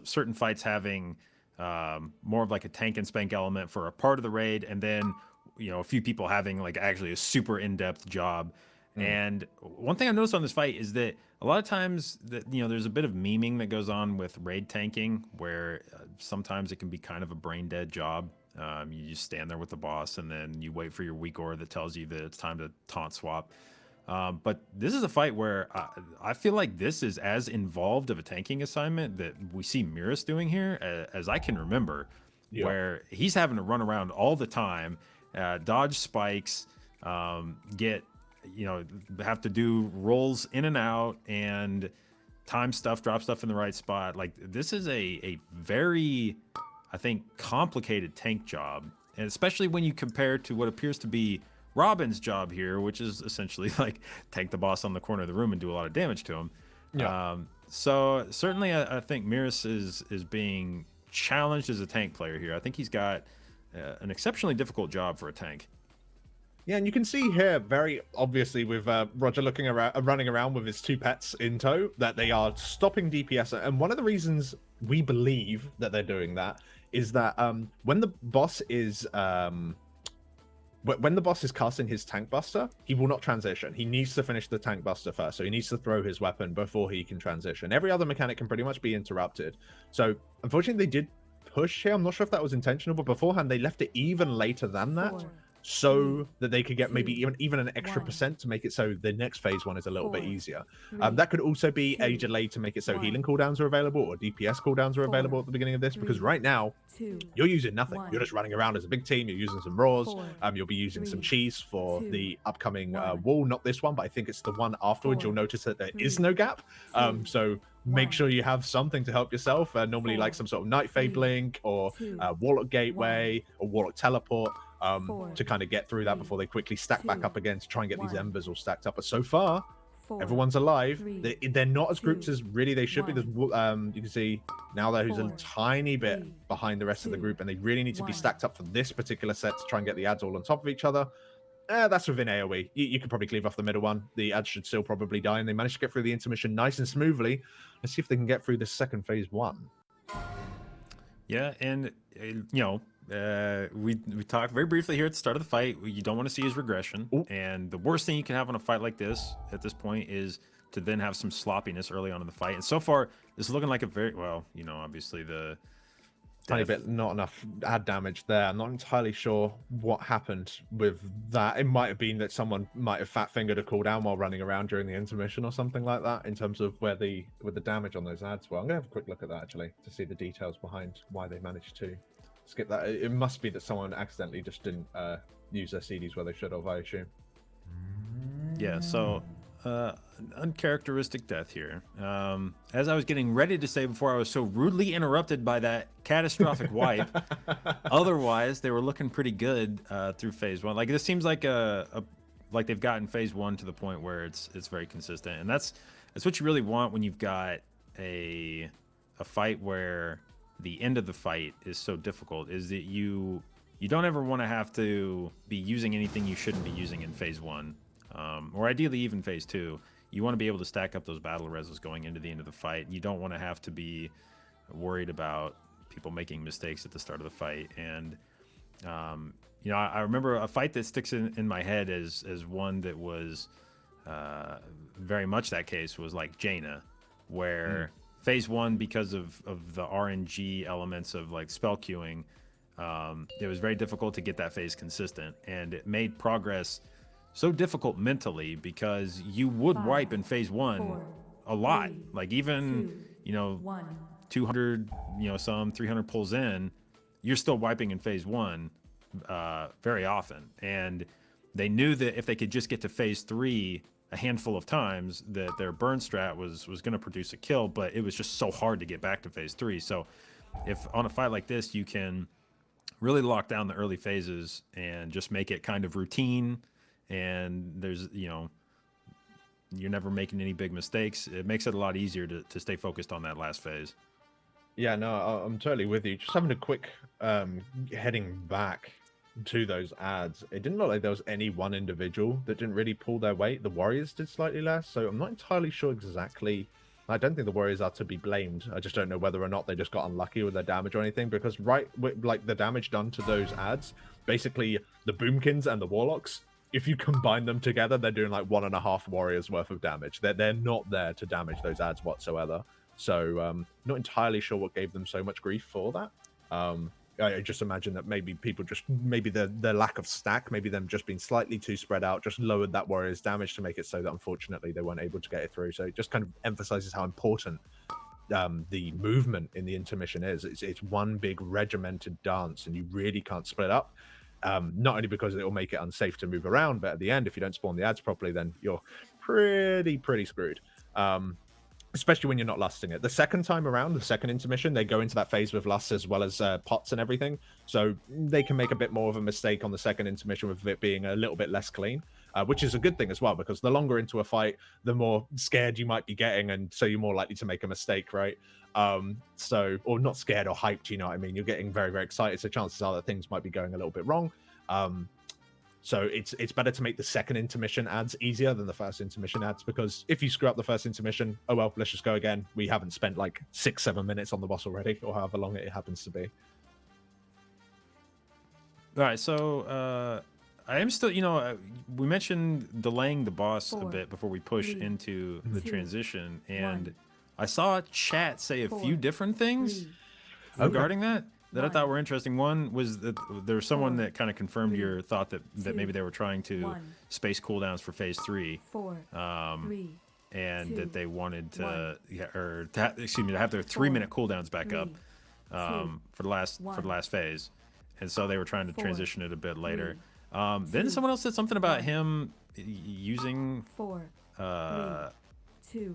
certain fights having more of like a tank and spank element for a part of the raid, and then, you know, a few people having like actually a super in-depth job. And one thing I noticed on this fight is that a lot of times that, you know, there's a bit of memeing that goes on with raid tanking where sometimes it can be kind of a brain dead job. You just stand there with the boss and then you wait for your weak aura that tells you that it's time to taunt swap. But this is a fight where I feel like this is as involved of a tanking assignment that we see Miras doing here as I can remember, where he's having to run around all the time, dodge spikes, get, you know, have to do rolls in and out and time stuff, drop stuff in the right spot. Like, this is a very, I think, complicated tank job, and especially when you compare to what appears to be Robin's job here, which is essentially like tank the boss on the corner of the room and do a lot of damage to him. So certainly I think Miras is being challenged as a tank player here. I think he's got an exceptionally difficult job for a tank.
Yeah, and you can see here very obviously with Roger looking around, running around with his two pets in tow, that they are stopping DPS. And one of the reasons we believe that they're doing that is that when the boss is casting his tank buster, he will not transition. He needs to finish the tank buster first, so he needs to throw his weapon before he can transition. Every other mechanic can pretty much be interrupted. So unfortunately, they did push here. I'm not sure if that was intentional, but beforehand they left it even later than that, so that they could get maybe even an extra % to make it so the next phase one is a little bit easier. That could also be a delay to make it so healing cooldowns are available or DPS cooldowns are available at the beginning of this, because right now you're using nothing. You're just running around as a big team. You're using some raws. You'll be using some cheese for the upcoming wall, not this one, but I think it's the one afterwards. You'll notice that there is no gap. So make sure you have something to help yourself. Normally like some sort of Night Fade Blink or Warlock Gateway or Warlock Teleport. To kind of get through that before they quickly stack back up again to try and get these embers all stacked up. But so far, everyone's alive. They're not as grouped as really they should be. There's, you can see now there who's a tiny bit behind the rest of the group, and they really need to be stacked up for this particular set to try and get the ads all on top of each other. That's within AoE. You could probably cleave off the middle one. The ads should still probably die, and they managed to get through the intermission nice and smoothly. Let's see if they can get through this second phase one.
Yeah, and you know, we talked very briefly here at the start of the fight. You don't want to see his regression, and the worst thing you can have on a fight like this at this point is to then have some sloppiness early on in the fight. And so far, this is looking like a very well, you know, obviously the
tiny bit, not enough ad damage there. I'm not entirely sure what happened with that. It might have been that someone might have fat fingered a cooldown while running around during the intermission or something like that, in terms of where the damage on those ads were. I'm gonna have a quick look at that actually to see the details behind why they managed to skip that. It must be that someone accidentally just didn't use their CDs where they should have, I assume.
Yeah, so uncharacteristic death here. As I was getting ready to say before, I was so rudely interrupted by that catastrophic wipe. Otherwise, they were looking pretty good through phase 1. Like this seems like like they've gotten phase 1 to the point where it's very consistent, and that's what you really want when you've got a fight where the end of the fight is so difficult. Is that you don't ever want to have to be using anything you shouldn't be using in phase 1. Or ideally even phase 2, you want to be able to stack up those battle reses going into the end of the fight. You don't want to have to be worried about people making mistakes at the start of the fight. And you know, I remember a fight that sticks in my head as one that was very much that case was like Jaina, where phase 1, because of the RNG elements of like spell queuing, it was very difficult to get that phase consistent, and it made progress so difficult mentally because you would wipe in phase 1 a lot. Like even, you know, 200, you know, some 300 pulls in, you're still wiping in phase 1 very often. And they knew that if they could just get to phase 3 a handful of times, that their burn strat was going to produce a kill, but it was just so hard to get back to phase 3. So if on a fight like this, you can really lock down the early phases and just make it kind of routine, and there's, you know, you're never making any big mistakes, it makes it a lot easier to stay focused on that last phase.
Yeah, no, I'm totally with you. Just having a quick heading back to those ads, it didn't look like there was any one individual that didn't really pull their weight. The Warriors did slightly less, so I'm not entirely sure exactly. I don't think the Warriors are to be blamed. I just don't know whether or not they just got unlucky with their damage or anything, because like the damage done to those ads, basically the Boomkins and the Warlocks, if you combine them together, they're doing like 1.5 Warriors worth of damage. They're not there to damage those ads whatsoever. So not entirely sure what gave them so much grief for that. I just imagine that maybe people just, maybe their lack of stack, maybe them just being slightly too spread out, just lowered that Warrior's damage to make it so that unfortunately they weren't able to get it through. So it just kind of emphasizes how important the movement in the intermission is. It's one big regimented dance, and you really can't split up. Not only because it will make it unsafe to move around, but at the end, if you don't spawn the ads properly, then you're pretty screwed. Especially when you're not lusting it. The second time around, the second intermission, they go into that phase with lusts as well as pots and everything. So they can make a bit more of a mistake on the second intermission with it being a little bit less clean, which is a good thing as well, because the longer into a fight, the more scared you might be getting, and so you're more likely to make a mistake, right? So, or not scared or hyped, you know what I mean? You're getting very excited, so chances are that things might be going a little bit wrong. So it's better to make the second intermission ads easier than the first intermission ads, because if you screw up the first intermission, oh well, let's just go again. We haven't spent like 6-7 minutes on the boss already, or however long it happens to be.
All right, so I am still, you know, we mentioned delaying the boss a bit before we push into the transition, and I saw chat say a few different things regarding that I thought were interesting. One was that there was someone that kind of confirmed your thought that maybe they were trying to space cooldowns for phase 3, and that they wanted to, to have their 3-minute cooldowns back up for the last phase, and so they were trying to transition it a bit later. Then someone else said something about him using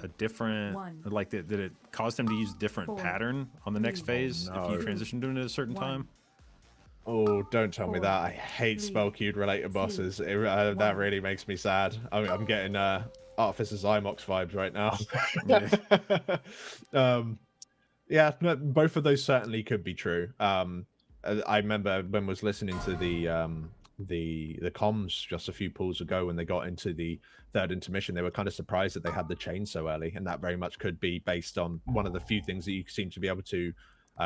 a different, like that it caused him to use different pattern on the next phase if you transitioned to it at a certain time.
Oh, don't tell me that. I hate spell queued related bosses. That really makes me sad. I'm getting Artificer Zymox vibes right now. Yeah, no, both of those certainly could be true. I remember when I was listening to the comms just a few pulls ago, when they got into the third intermission, they were kind of surprised that they had the chain so early, and that very much could be based on one of the few things that you seem to be able to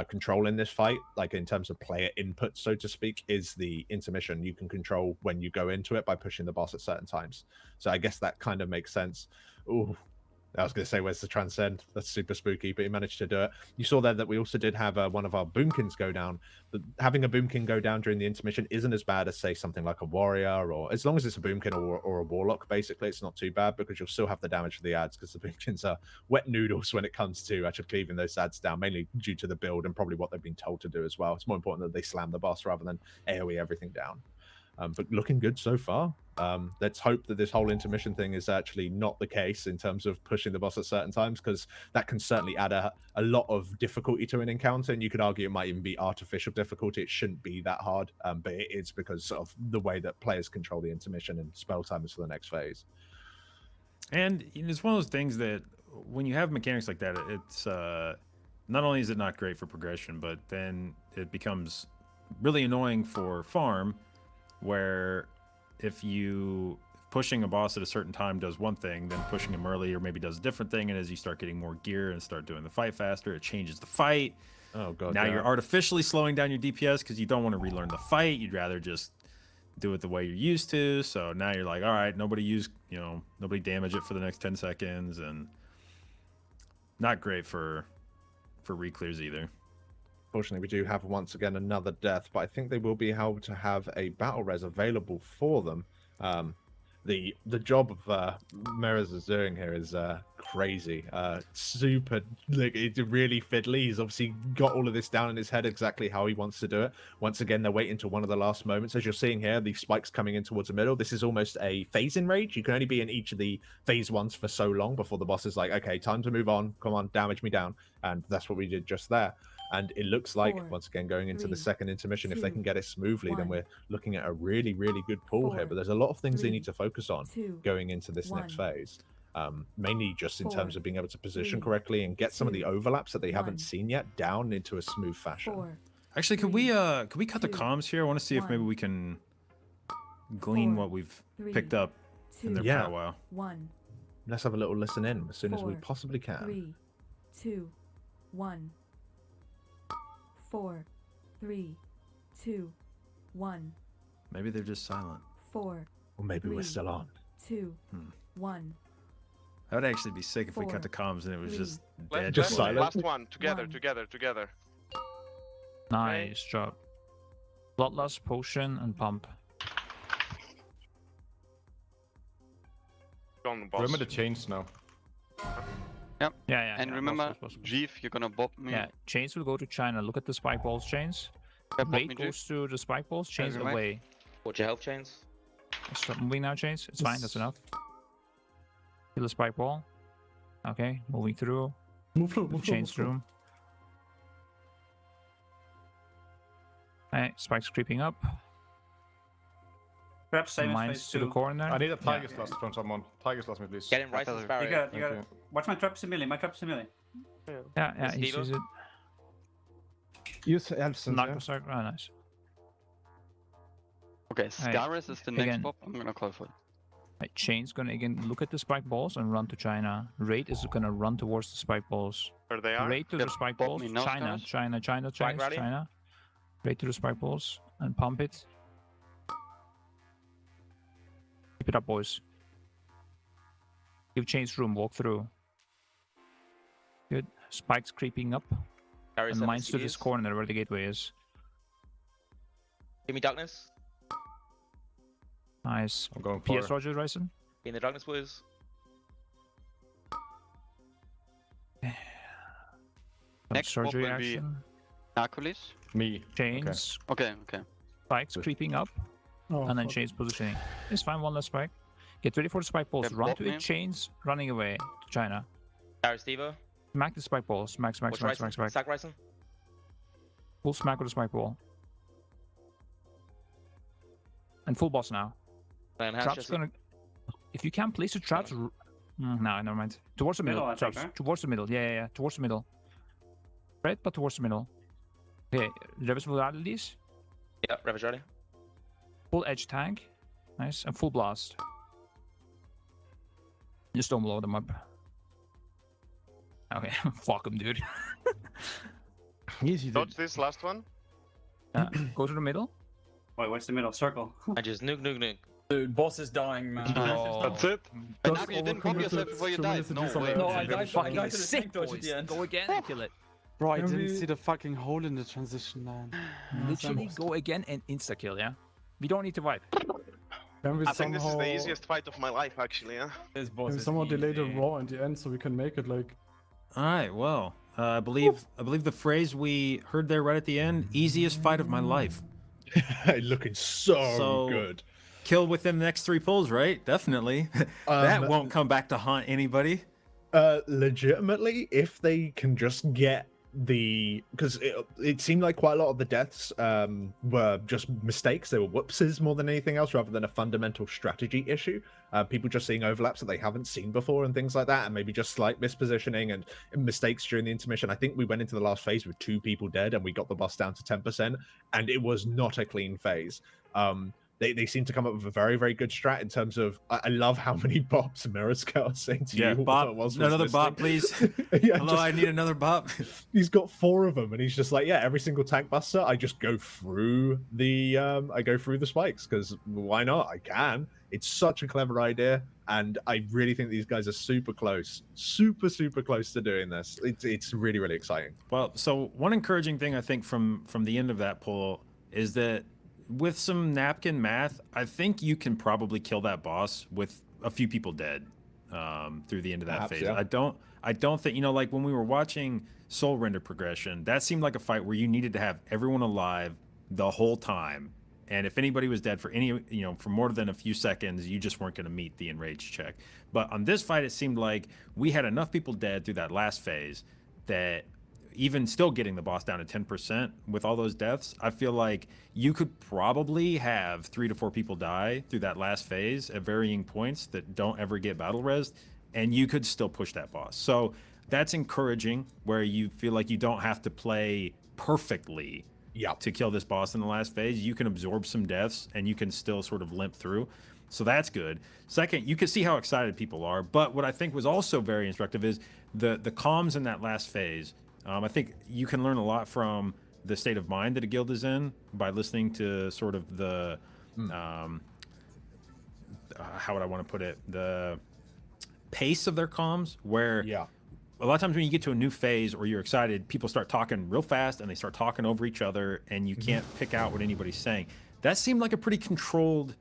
control in this fight, like in terms of player input, so to speak, is the intermission. You can control when you go into it by pushing the boss at certain times. So I guess that kind of makes sense. Ooh, I was going to say, where's the transcend? That's super spooky, but he managed to do it. You saw there that we also did have one of our boomkins go down. But having a boomkin go down during the intermission isn't as bad as, say, something like a warrior, or as long as it's a boomkin or a warlock, basically, it's not too bad because you'll still have the damage for the ads because the boomkins are wet noodles when it comes to actually cleaving those ads down, mainly due to the build and probably what they've been told to do as well. It's more important that they slam the boss rather than AoE everything down. But looking good so far. Let's hope that this whole intermission thing is actually not the case in terms of pushing the boss at certain times, because that can certainly add a lot of difficulty to an encounter, and you could argue it might even be artificial difficulty. It shouldn't be that hard, but it is because of the way that players control the intermission and spell timers for the next phase.
And it's one of those things that when you have mechanics like that, it's not only is it not great for progression, but then it becomes really annoying for farm, where if you pushing a boss at a certain time does one thing, then pushing him early or maybe does a different thing, and as you start getting more gear and start doing the fight faster, it changes the fight.
Oh god.
Now you're artificially slowing down your DPS because you don't want to relearn the fight. You'd rather just do it the way you're used to. So now you're like, all right, nobody damage it for the next 10 seconds, and not great for re-clears either.
Fortunately, we do have once again another death, but I think they will be able to have a battle res available for them. The job of Meres is doing here is crazy, super, like, it's really fiddly. He's obviously got all of this down in his head exactly how he wants to do it. Once again, they're waiting till one of the last moments. As you're seeing here, the spikes coming in towards the middle. This is almost a phase in rage. You can only be in each of the phase ones for so long before the boss is like, okay, time to move on. Come on, damage me down. And that's what we did just there. And it looks like, once again, going into the second intermission, if they can get it smoothly, then we're looking at a really, really good pull here. But there's a lot of things they need to focus on going into this next phase. Mainly just in terms of being able to position correctly and get some of the overlaps that they haven't seen yet down into a smooth fashion.
Actually, could we cut the comms here? I want to see if maybe we can glean what we've picked up in there for a while.
Let's have a little listen in as soon as we possibly can.
3, 2, 1. 4, 3, 2, 1.
Maybe they're just silent.
4.
Or maybe we're still on.
2, 1.
That would actually be sick if we cut the comms and it was just dead.
Just silent.
Last one. Together.
Nice job. Bloodlust, potion, and pump.
Go on the boss.
Remember the chains now.
Yep.
Yeah.
And remember, Jeev, you're gonna bob me.
Yeah, chains will go to China. Look at the spike balls chains. Raid goes to the spike balls, chains away.
Watch your health chains.
Stop moving now, chains. It's fine, that's enough. Kill the spike ball. Okay, moving through.
Move through.
Chains through. Alright, spikes creeping up.
Perhaps same
Mines to the corner.
I need a Tiger Slash from someone. Tiger Slash me, please.
Get him right to the barrier.
You got it. Watch my trap simile.
Yeah, he sees it.
Use Elfson.
Oh, nice.
Okay, Scaris is the next pop. I'm gonna call for it.
Right, Chain's gonna again look at the spike balls and run to China. Raid is gonna run towards the spike balls.
Where they are?
Raid to the spike balls. China. Raid to the spike balls and pump it. Keep it up, boys. Give Chains room, walk through. Good. Spikes creeping up. And mines to this corner where the gateway is.
Give me darkness.
Nice.
I'm going
PS Roger, Ryzen.
In the darkness, boys.
Next
surgery
will be
action.
Narcolis.
Me.
Chains.
Okay.
Spikes creeping up. And then Chains positioning. It's fine, one less spike. Get ready for the spike balls. Run to it, Chains running away to China.
Darius Diva.
Smack the spike ball. Smack.
Sack Ryzen.
Full smack with the spike ball. And full boss now. Trap's gonna... If you can place the traps... No, never mind. Towards the middle. Traps. Towards the middle. Yeah. Towards the middle. Right, but towards the middle. Okay, Ravage will add these.
Yeah, Ravage ready.
Full edge tank. Nice. And full blast. Just don't blow them up. Okay, fuck him, dude.
Easy, dude.
Dodge this last one.
Go to the middle.
Wait, what's the middle? Circle.
I just nuke.
Dude, boss is dying, man.
That's it.
And now you didn't pop yourself before you died. No way.
No, I died
Fucking
to the
sick,
tank dodge at
boys.
the end.
Go again and kill it.
Bro, I didn't see the fucking hole in the transition, man.
Literally go again and insta kill, yeah? We don't need to wipe.
I think this is the easiest fight of my life, actually. Yeah.
This boss
Can
is
someone delay the
easy.
raw in the end so we can make it like?
All right. Well, I believe the phrase we heard there right at the end: "Easiest fight of my life."
Looking so good.
Kill within the next 3 pulls, right? Definitely. That won't come back to haunt anybody.
Legitimately, if they can just get because it seemed like quite a lot of the deaths were just mistakes. They were whoopses more than anything else, rather than a fundamental strategy issue. People just seeing overlaps that they haven't seen before and things like that, and maybe just slight mispositioning and mistakes during the intermission. I think we went into the last phase with 2 people dead, and we got the boss down to 10%, and it was not a clean phase. They seem to come up with a very, very good strat in terms of. I love how many bops Mirror's saying to you.
Bop. Another bop, please. Hello, I need another bop.
He's got 4 of them, and he's just like, yeah, every single tank buster, I just go through the spikes because why not? I can. It's such a clever idea, and I really think these guys are super close, super close to doing this. It's really, really exciting.
Well, so one encouraging thing I think from the end of that poll is that with some napkin math, I think you can probably kill that boss with a few people dead through the end of that phase. Yeah. I don't think, like when we were watching Soul Render progression, that seemed like a fight where you needed to have everyone alive the whole time. And if anybody was dead for for more than a few seconds, you just weren't going to meet the enrage check. But on this fight, it seemed like we had enough people dead through that last phase that even still getting the boss down to 10% with all those deaths, I feel like you could probably have 3 to 4 people die through that last phase at varying points that don't ever get battle rezzed, and you could still push that boss. So that's encouraging, where you feel like you don't have to play perfectly to kill this boss in the last phase. You can absorb some deaths and you can still sort of limp through. So that's good. Second, you can see how excited people are. But what I think was also very instructive is the comms in that last phase. I think you can learn a lot from the state of mind that a guild is in by listening to sort of the, how would I want to put it, the pace of their comms, where a lot of times when you get to a new phase or you're excited, people start talking real fast and they start talking over each other and you can't pick out what anybody's saying. That seemed like a pretty controlled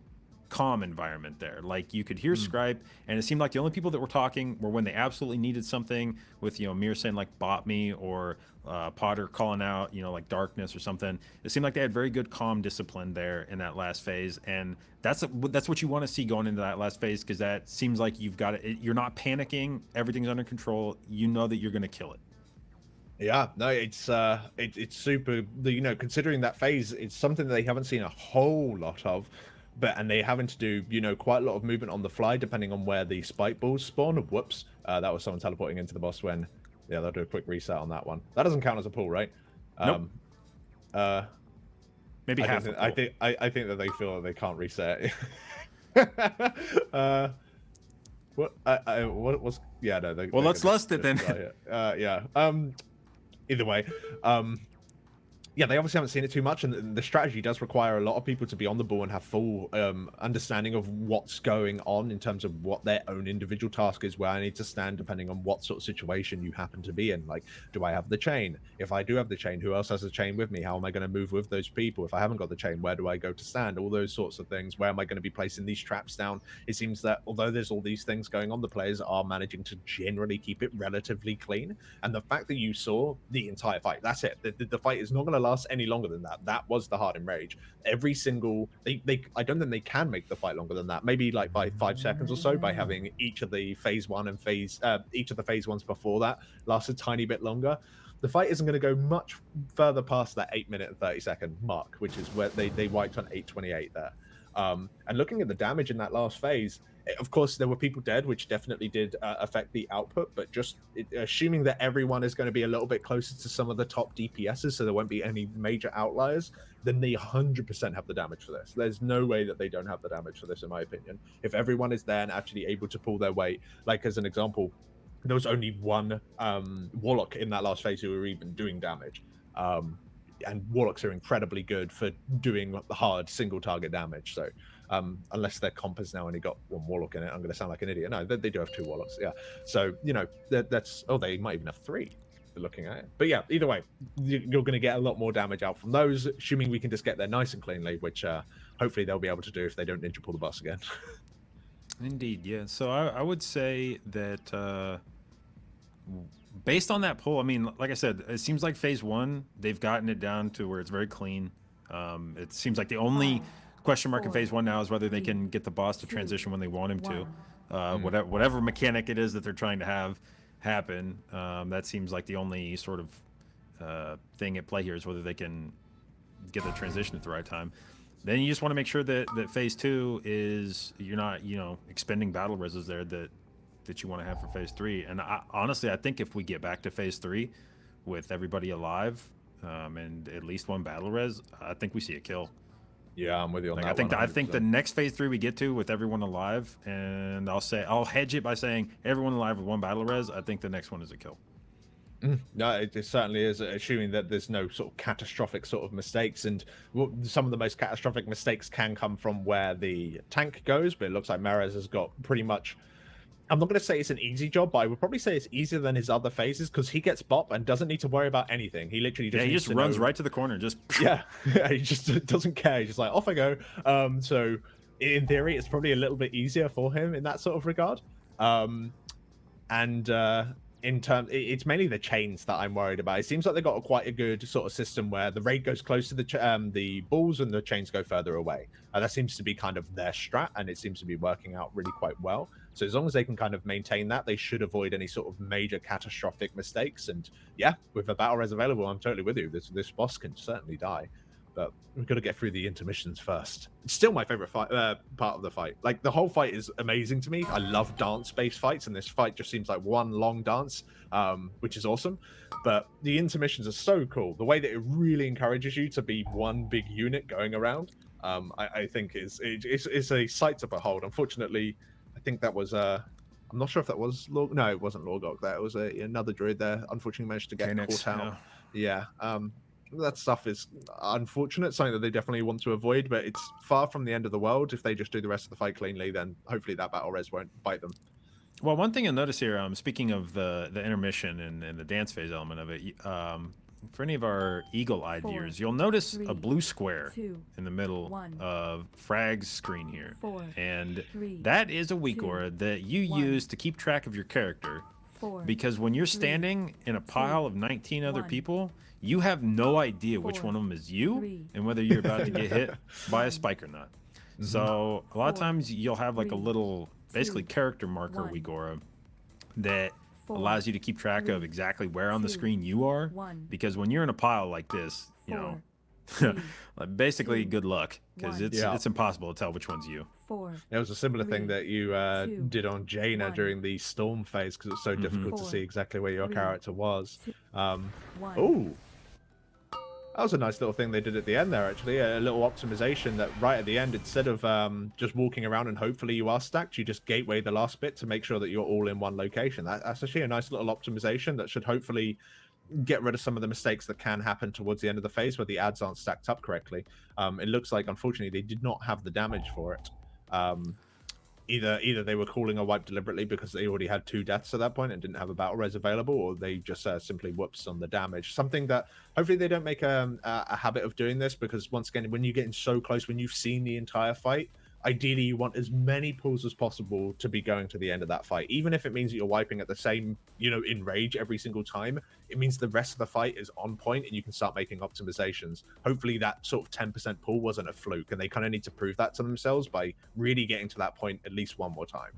calm environment there. Like you could hear Scripe, and it seemed like the only people that were talking were when they absolutely needed something, with Mir saying like bot me, or Potter calling out like darkness or something. It seemed like they had very good calm discipline there in that last phase, and that's what you want to see going into that last phase, because that seems like you've got it. You're not panicking, everything's under control, you know that you're going to kill it.
Yeah, no, it's super. Considering that phase, it's something that they haven't seen a whole lot of. And they having to do, quite a lot of movement on the fly, depending on where the spike balls spawn. Whoops, that was someone teleporting into the boss when, they'll do a quick reset on that one. That doesn't count as a pull, right?
Nope. Maybe half.
I think that they feel that they can't reset. What was? Yeah, no.
Well, let's lust it then.
Either way, yeah, they obviously haven't seen it too much, and the strategy does require a lot of people to be on the ball and have full understanding of what's going on in terms of what their own individual task is, where I need to stand depending on what sort of situation you happen to be in. Like, do I have the chain? If I do have the chain, who else has the chain with me? How am I going to move with those people? If I haven't got the chain, where do I go to stand? All those sorts of things. Where am I going to be placing these traps down? It seems that although there's all these things going on, the players are managing to generally keep it relatively clean. And the fact that you saw the entire fight, that's it. The fight is not going to last any longer than that. That was the hard enrage. Every single I don't think they can make the fight longer than that. Maybe like by 5 seconds or so, by having each of the phase 1 and each of the phase 1s before that last a tiny bit longer. The fight isn't going to go much further past that 8-minute and 30-second mark, which is where they wiped on 8:28 there. And looking at the damage in that last phase, of course, there were people dead, which definitely did affect the output, but just assuming that everyone is going to be a little bit closer to some of the top DPSs, so there won't be any major outliers, then they 100% have the damage for this. There's no way that they don't have the damage for this, in my opinion. If everyone is there and actually able to pull their weight, like as an example, there was only one Warlock in that last phase who were even doing damage. And Warlocks are incredibly good for doing hard single target damage, so Unless their comp has now only got one warlock in it. I'm going to sound like an idiot. No, they do have 2 warlocks. Yeah. So, you know, that's... Oh, they might even have 3. Looking at it. But yeah, either way, you're going to get a lot more damage out from those, assuming we can just get there nice and cleanly, which hopefully they'll be able to do if they don't ninja pull the boss again.
Indeed, yeah. So I would say that based on that poll, I mean, like I said, it seems like phase 1, they've gotten it down to where it's very clean. It seems like the only question mark in phase 1 now is whether they can get the boss to transition when they want him to. Whatever mechanic it is that they're trying to have happen, that seems like the only sort of thing at play here is whether they can get the transition at the right time. Then you just want to make sure that phase 2 is you're not, you know, expending battle reses there that you want to have for phase 3. And honestly, I think if we get back to phase 3 with everybody alive and at least 1 battle res, I think we see a kill.
Yeah, I'm with you on that.
I think the next phase 3 we get to with everyone alive, and I'll hedge it by saying everyone alive with 1 battle res. I think the next one is a kill.
No, it certainly is, assuming that there's no sort of catastrophic sort of mistakes. And some of the most catastrophic mistakes can come from where the tank goes, but it looks like Marez has got pretty much... I'm not going to say it's an easy job, but I would probably say it's easier than his other phases because he gets bop and doesn't need to worry about anything. He literally just
runs right to the corner. Just
yeah, he just doesn't care. He's just like, off I go. So in theory, it's probably a little bit easier for him in that sort of regard. In terms, it's mainly the chains that I'm worried about. It seems like they've got quite a good sort of system where the raid goes close to the balls and the chains go further away. That seems to be kind of their strat, and it seems to be working out really quite well. So as long as they can kind of maintain that, they should avoid any sort of major catastrophic mistakes. And yeah, with a battle res available, I'm totally with you. This boss can certainly die. But we've got to get through the intermissions first. It's still my favorite fight, part of the fight. Like, the whole fight is amazing to me. I love dance-based fights, and this fight just seems like one long dance, which is awesome. But the intermissions are so cool. The way that it really encourages you to be one big unit going around, I think it's a sight to behold. Unfortunately, I think that was... I'm not sure if that was... No, it wasn't Lorgok. That was another druid there. Unfortunately managed to get caught out. Yeah. That stuff is unfortunate, something that they definitely want to avoid, but it's far from the end of the world. If they just do the rest of the fight cleanly, then hopefully that battle res won't bite them.
Well, one thing you'll notice here, speaking of the intermission and the dance phase element of it, for any of our eagle-eyed viewers, you'll notice a blue square in the middle of Frag's screen here. And that is a weak aura that you use to keep track of your character. Because when you're standing in a pile of 19 other people, you have no idea which one of them is you and whether you're about to get hit by a spike or not. So a lot of times you'll have like a little, basically character marker weak aura that allows you to keep track of exactly where on the screen you are. Because when you're in a pile like this, you know, basically good luck, because it's impossible to tell which one's you.
It was a similar thing that you did on Jaina during the storm phase, because it's so difficult to see exactly where your character was. Ooh, that was a nice little thing they did at the end there, actually. A little optimization that right at the end, instead of just walking around and hopefully you are stacked, you just gateway the last bit to make sure that you're all in one location. That's actually a nice little optimization that should hopefully get rid of some of the mistakes that can happen towards the end of the phase where the ads aren't stacked up correctly. It looks like, unfortunately, they did not have the damage for it. Either they were calling a wipe deliberately because they already had 2 deaths at that point and didn't have a battle res available, or they just simply whoops on the damage. Something that hopefully they don't make a habit of doing this, because once again, when you're getting so close, when you've seen the entire fight, ideally you want as many pulls as possible to be going to the end of that fight. Even if it means that you're wiping at the same, in rage every single time, it means the rest of the fight is on point and you can start making optimizations. Hopefully that sort of 10% pull wasn't a fluke, and they kind of need to prove that to themselves by really getting to that point at least one more time.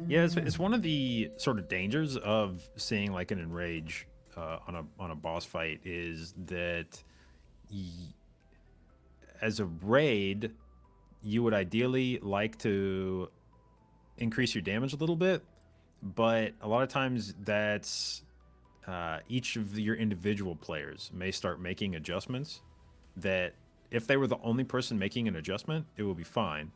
Yeah, it's one of the sort of dangers of seeing like an enrage on a boss fight is that as a raid, you would ideally like to increase your damage a little bit, but a lot of times that's each of your individual players may start making adjustments that if they were the only person making an adjustment, it will be fine.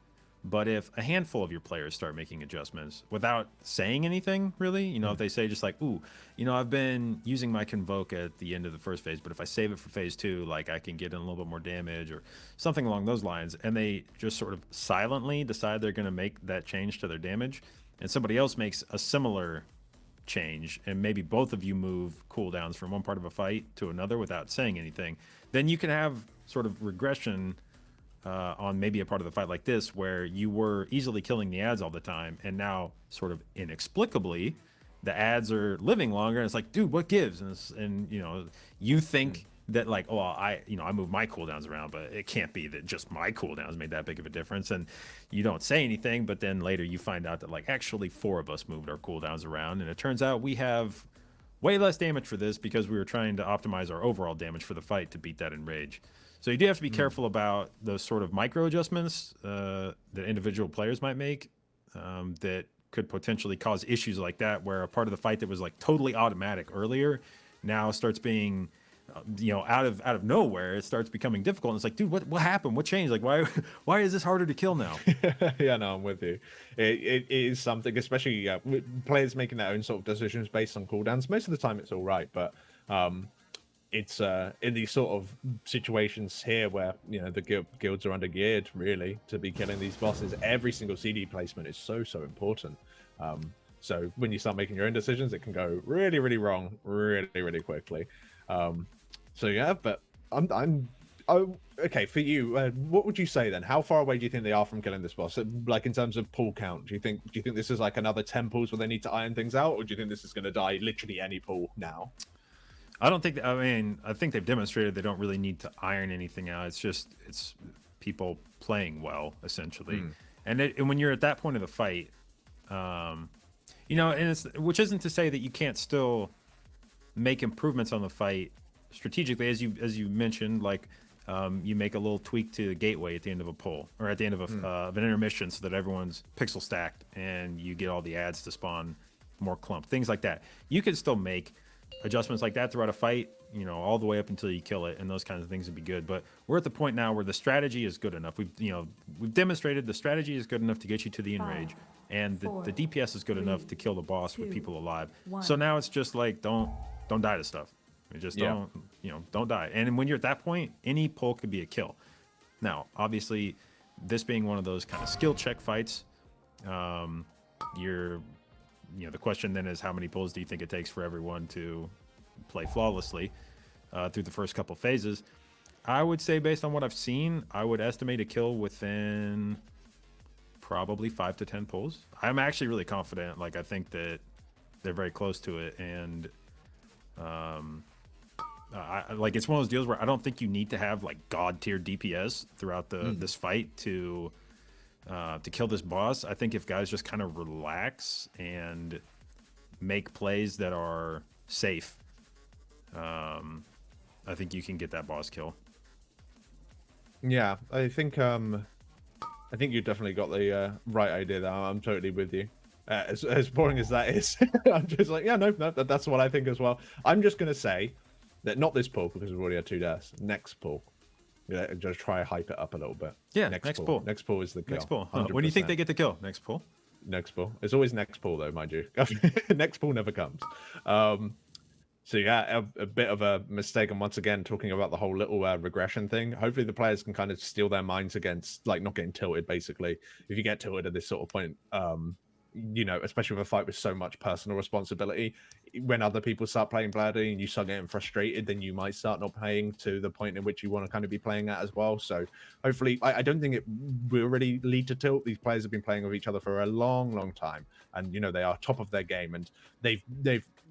But if a handful of your players start making adjustments without saying anything, really, you know, if they say just like, ooh, you know, I've been using my Convoke at the end of the first phase, but if I save it for phase 2, like I can get in a little bit more damage or something along those lines, and they just sort of silently decide they're going to make that change to their damage, and somebody else makes a similar change, and maybe both of you move cooldowns from one part of a fight to another without saying anything, then you can have sort of regression on maybe a part of the fight like this, where you were easily killing the ads all the time, and now sort of inexplicably the ads are living longer, and it's like, dude, what gives? And you know, you think that like, oh, I move my cooldowns around, but it can't be that just my cooldowns made that big of a difference, and you don't say anything, but then later you find out that like actually 4 of us moved our cooldowns around, and it turns out we have way less damage for this because we were trying to optimize our overall damage for the fight to beat that enrage. So you do have to be careful about those sort of micro adjustments that individual players might make that could potentially cause issues like that, where a part of the fight that was like totally automatic earlier now starts being, you know, out of nowhere, it starts becoming difficult. And it's like, dude, what happened? What changed? Like, why is this harder to kill now?
Yeah, no, I'm with you. It is something, especially with players making their own sort of decisions based on cooldowns. Most of the time, it's all right, but it's in these sort of situations here where, you know, the guilds are under geared really to be killing these bosses. Every single CD placement is so important. So when you start making your own decisions, it can go really, really wrong really quickly. So yeah, but okay, for you, what would you say then? How far away do you think they are from killing this boss? Like in terms of pull count, do you think this is like another 10 pulls where they need to iron things out, or do you think this is going to die literally any pull now?
I don't think. I mean, I think they've demonstrated they don't really need to iron anything out. It's people playing well, essentially. And when you're at that point of the fight, you know, and which isn't to say that you can't still make improvements on the fight strategically, as you mentioned, like you make a little tweak to the gateway at the end of a pull or at the end of an intermission, so that everyone's pixel stacked and you get all the ads to spawn more clump, things like that. You can still make adjustments like that throughout a fight, you know, all the way up until you kill it, and those kinds of things would be good. But we're at the point now where the strategy is good enough. We've demonstrated the strategy is good enough to get you to the enrage, and the DPS is good enough to kill the boss with people alive. So now it's just like don't die to stuff. Just don't die. And when you're at that point, any pull could be a kill. Now, obviously, this being one of those kind of skill check fights, the question then is, how many pulls do you think it takes for everyone to play flawlessly through the first couple phases? I would say, based on what I've seen, I would estimate a kill within probably 5 to 10 pulls. I'm actually really confident. Like, I think that they're very close to it, and like, it's one of those deals where I don't think you need to have like god tier DPS throughout this fight to kill this boss. I think if guys just kind of relax and make plays that are safe, I think you can get that boss kill.
Yeah, I think you definitely got the right idea there. I'm totally with you. As boring as that is, I'm just like, yeah, no, that's what I think as well. I'm just gonna say that not this pull, because we've already had 2 deaths. Next pull. Yeah, just try to hype it up a little bit.
Yeah, next pull.
Next pull is the kill.
Next pull. When do you think they get the kill? Next pull?
Next pull. It's always next pull, though, mind you. Next pull never comes. So yeah, a bit of a mistake. And once again, talking about the whole little regression thing, hopefully the players can kind of steel their minds against, like, not getting tilted, basically. If you get tilted at this sort of point, you know, especially with a fight with so much personal responsibility, when other people start playing badly and you start getting frustrated, then you might start not playing to the point in which you want to kind of be playing at as well. So hopefully, I don't think it will really lead to tilt. These players have been playing with each other for a long time, and you know, they are top of their game, and they've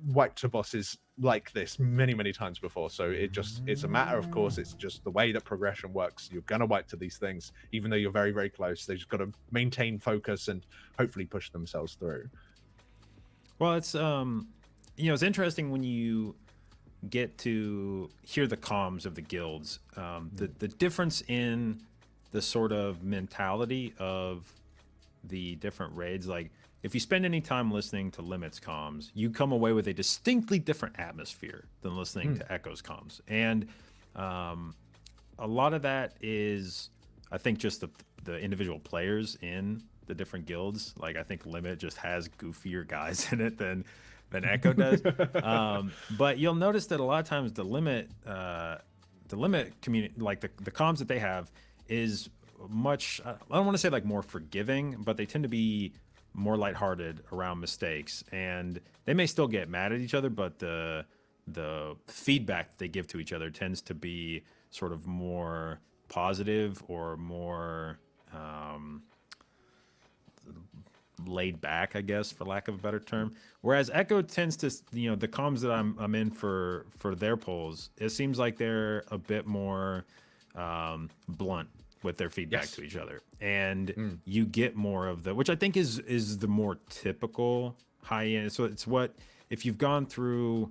wiped to bosses like this many times before. So it's a matter, of course, it's just the way that progression works. You're gonna wipe to these things, even though you're very close. They just got to maintain focus and hopefully push themselves through.
Well, it's you know, it's interesting when you get to hear the comms of the guilds, the difference in the sort of mentality of the different raids. Like, if you spend any time listening to Limit's comms, you come away with a distinctly different atmosphere than listening to Echo's comms. And a lot of that is, I think, just the individual players in the different guilds. Like I think Limit just has goofier guys in it than Echo does. But you'll notice that a lot of times the Limit community, like the comms that they have, is much, I don't want to say like more forgiving, but they tend to be more lighthearted around mistakes, and they may still get mad at each other, but the feedback that they give to each other tends to be sort of more positive or more laid back, I guess, for lack of a better term. Whereas Echo tends to, you know, the comms that I'm in for their polls, it seems like they're a bit more blunt with their feedback to each other, and you get more of the, which I think is the more typical high end. So it's what, if you've gone through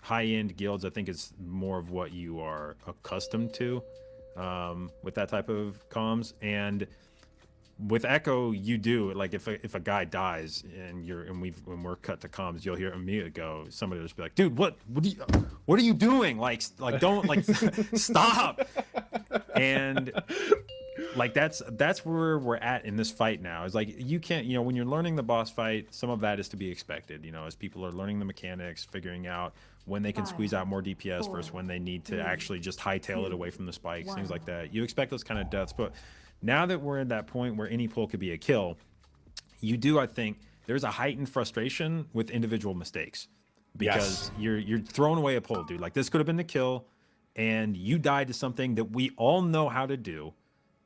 high end guilds, I think it's more of what you are accustomed to with that type of comms. And with Echo, you do, like if a guy dies and when we're cut to comms, you'll hear immediately go, somebody will just be like, dude, what are you doing? Like don't like stop. And like that's where we're at in this fight now. Is like, you can't, you know, when you're learning the boss fight, some of that is to be expected, you know, as people are learning the mechanics, figuring out when they can squeeze out more DPS versus when they need to actually just hightail it away from the spikes, things like that. You expect those kind of deaths, but now that we're at that point where any pull could be a kill, you do, I think, there's a heightened frustration with individual mistakes, because you're throwing away a pull, dude. Like, this could have been the kill, and you died to something that we all know how to do,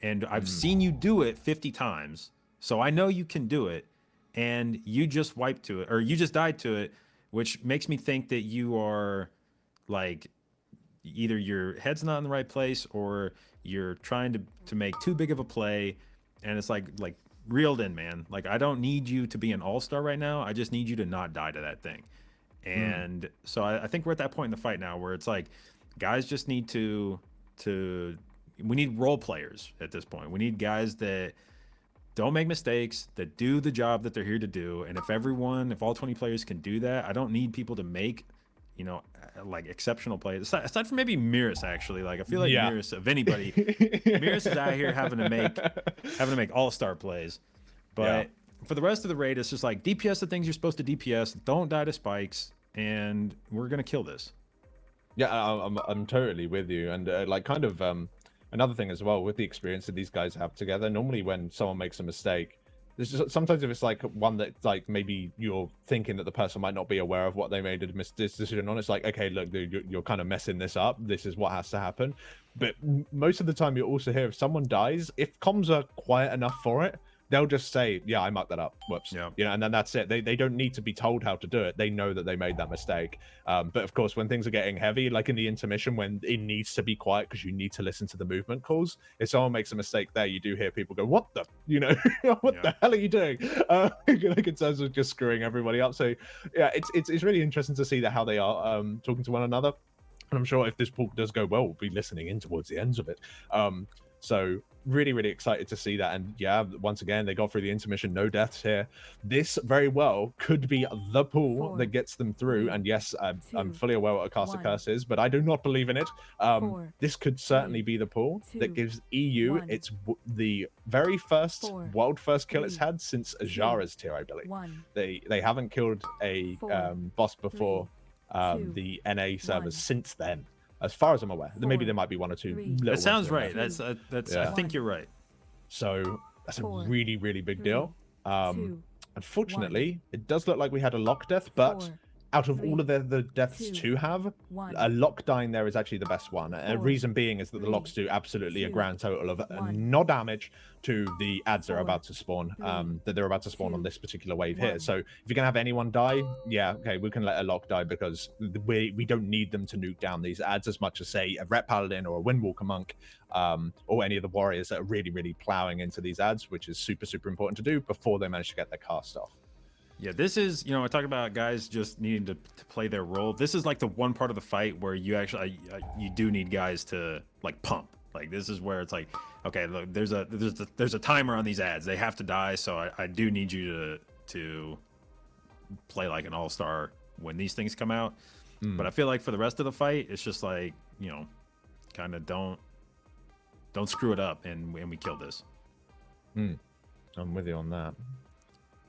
and I've seen you do it 50 times, so I know you can do it, and you just wiped to it, or you just died to it, which makes me think that you are, like, either your head's not in the right place, or you're trying to make too big of a play, and it's like reeled in, man. Like, I don't need you to be an all-star right now. I just need you to not die to that thing. And so I think we're at that point in the fight now where it's like, guys just need to we need role players at this point. We need guys that don't make mistakes, that do the job that they're here to do. And if all 20 players can do that, I don't need people to make, you know, like exceptional plays. Aside from maybe Miris, actually. Like, I feel like Miris, of anybody, Miris is out here having to make all-star plays. But for the rest of the raid, it's just like, DPS the things you're supposed to DPS, don't die to spikes, and we're gonna kill this.
Yeah, I'm totally with you. And like, kind of another thing as well, with the experience that these guys have together, normally when someone makes a mistake, there's just, sometimes if it's like one that, like, maybe you're thinking that the person might not be aware of what they made a decision on, it's like, okay, look, dude, you're kind of messing this up. This is what has to happen. But most of the time, you also hear if someone dies, if comms are quiet enough for it, they'll just say, yeah, I mucked that up. Whoops. Yeah. You know, and then that's it. They don't need to be told how to do it. They know that they made that mistake. But of course, when things are getting heavy, like in the intermission, when it needs to be quiet because you need to listen to the movement calls, if someone makes a mistake there, you do hear people go, what the, you know, what the hell are you doing? Like, in terms of just screwing everybody up. So yeah, it's really interesting to see that how they are talking to one another. And I'm sure if this pool does go well, we'll be listening in towards the ends of it. So really, really excited to see that. And yeah, once again, they got through the intermission, no deaths here. This very well could be the pool that gets them through. And yes, I'm fully aware what a caster curse is, but I do not believe in it. This could certainly be the pool that gives EU its the very first world first kill it's had since Ajara's tier, I believe. They haven't killed a boss before the NA servers since then. As far as I'm aware, maybe there might be one or two.
That sounds right. That's I think you're right.
So that's a really, really big deal. Unfortunately, it does look like we had a lock death, but out of all of the deaths to have, a lock dying there is actually the best one. And reason being is that the locks do absolutely a grand total of no damage to the adds that are about to spawn, that they're about to spawn on this particular wave here. So if you're gonna have anyone die, yeah, okay, we can let a lock die, because we don't need them to nuke down these adds as much as, say, a Ret Paladin or a Windwalker Monk, or any of the warriors that are really, really plowing into these adds, which is super, super important to do before they manage to get their cast off.
Yeah, this is, you know, I talk about guys just needing to play their role. This is like the one part of the fight where you actually, you do need guys to like pump. Like, this is where it's like, okay, look, there's a timer on these ads. They have to die, so I do need you to play like an all-star when these things come out. But I feel like for the rest of the fight, it's just like, you know, kind of don't screw it up, and we kill this.
I'm with you on that.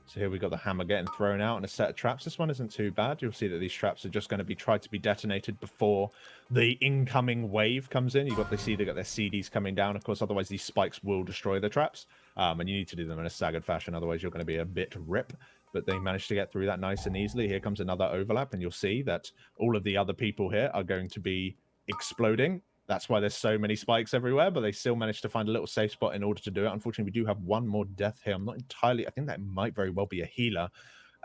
So here we got the hammer getting thrown out and a set of traps. This one isn't too bad. You'll see that these traps are just going to be tried to be detonated before the incoming wave comes in. They got their CDs coming down, of course. Otherwise, these spikes will destroy the traps, and you need to do them in a staggered fashion. Otherwise, you're going to be a bit rip. But they managed to get through that nice and easily. Here comes another overlap, and you'll see that all of the other people here are going to be exploding. That's why there's so many spikes everywhere, but they still managed to find a little safe spot in order to do it. Unfortunately, we do have one more death here. I'm not entirely... I think that might very well be a healer.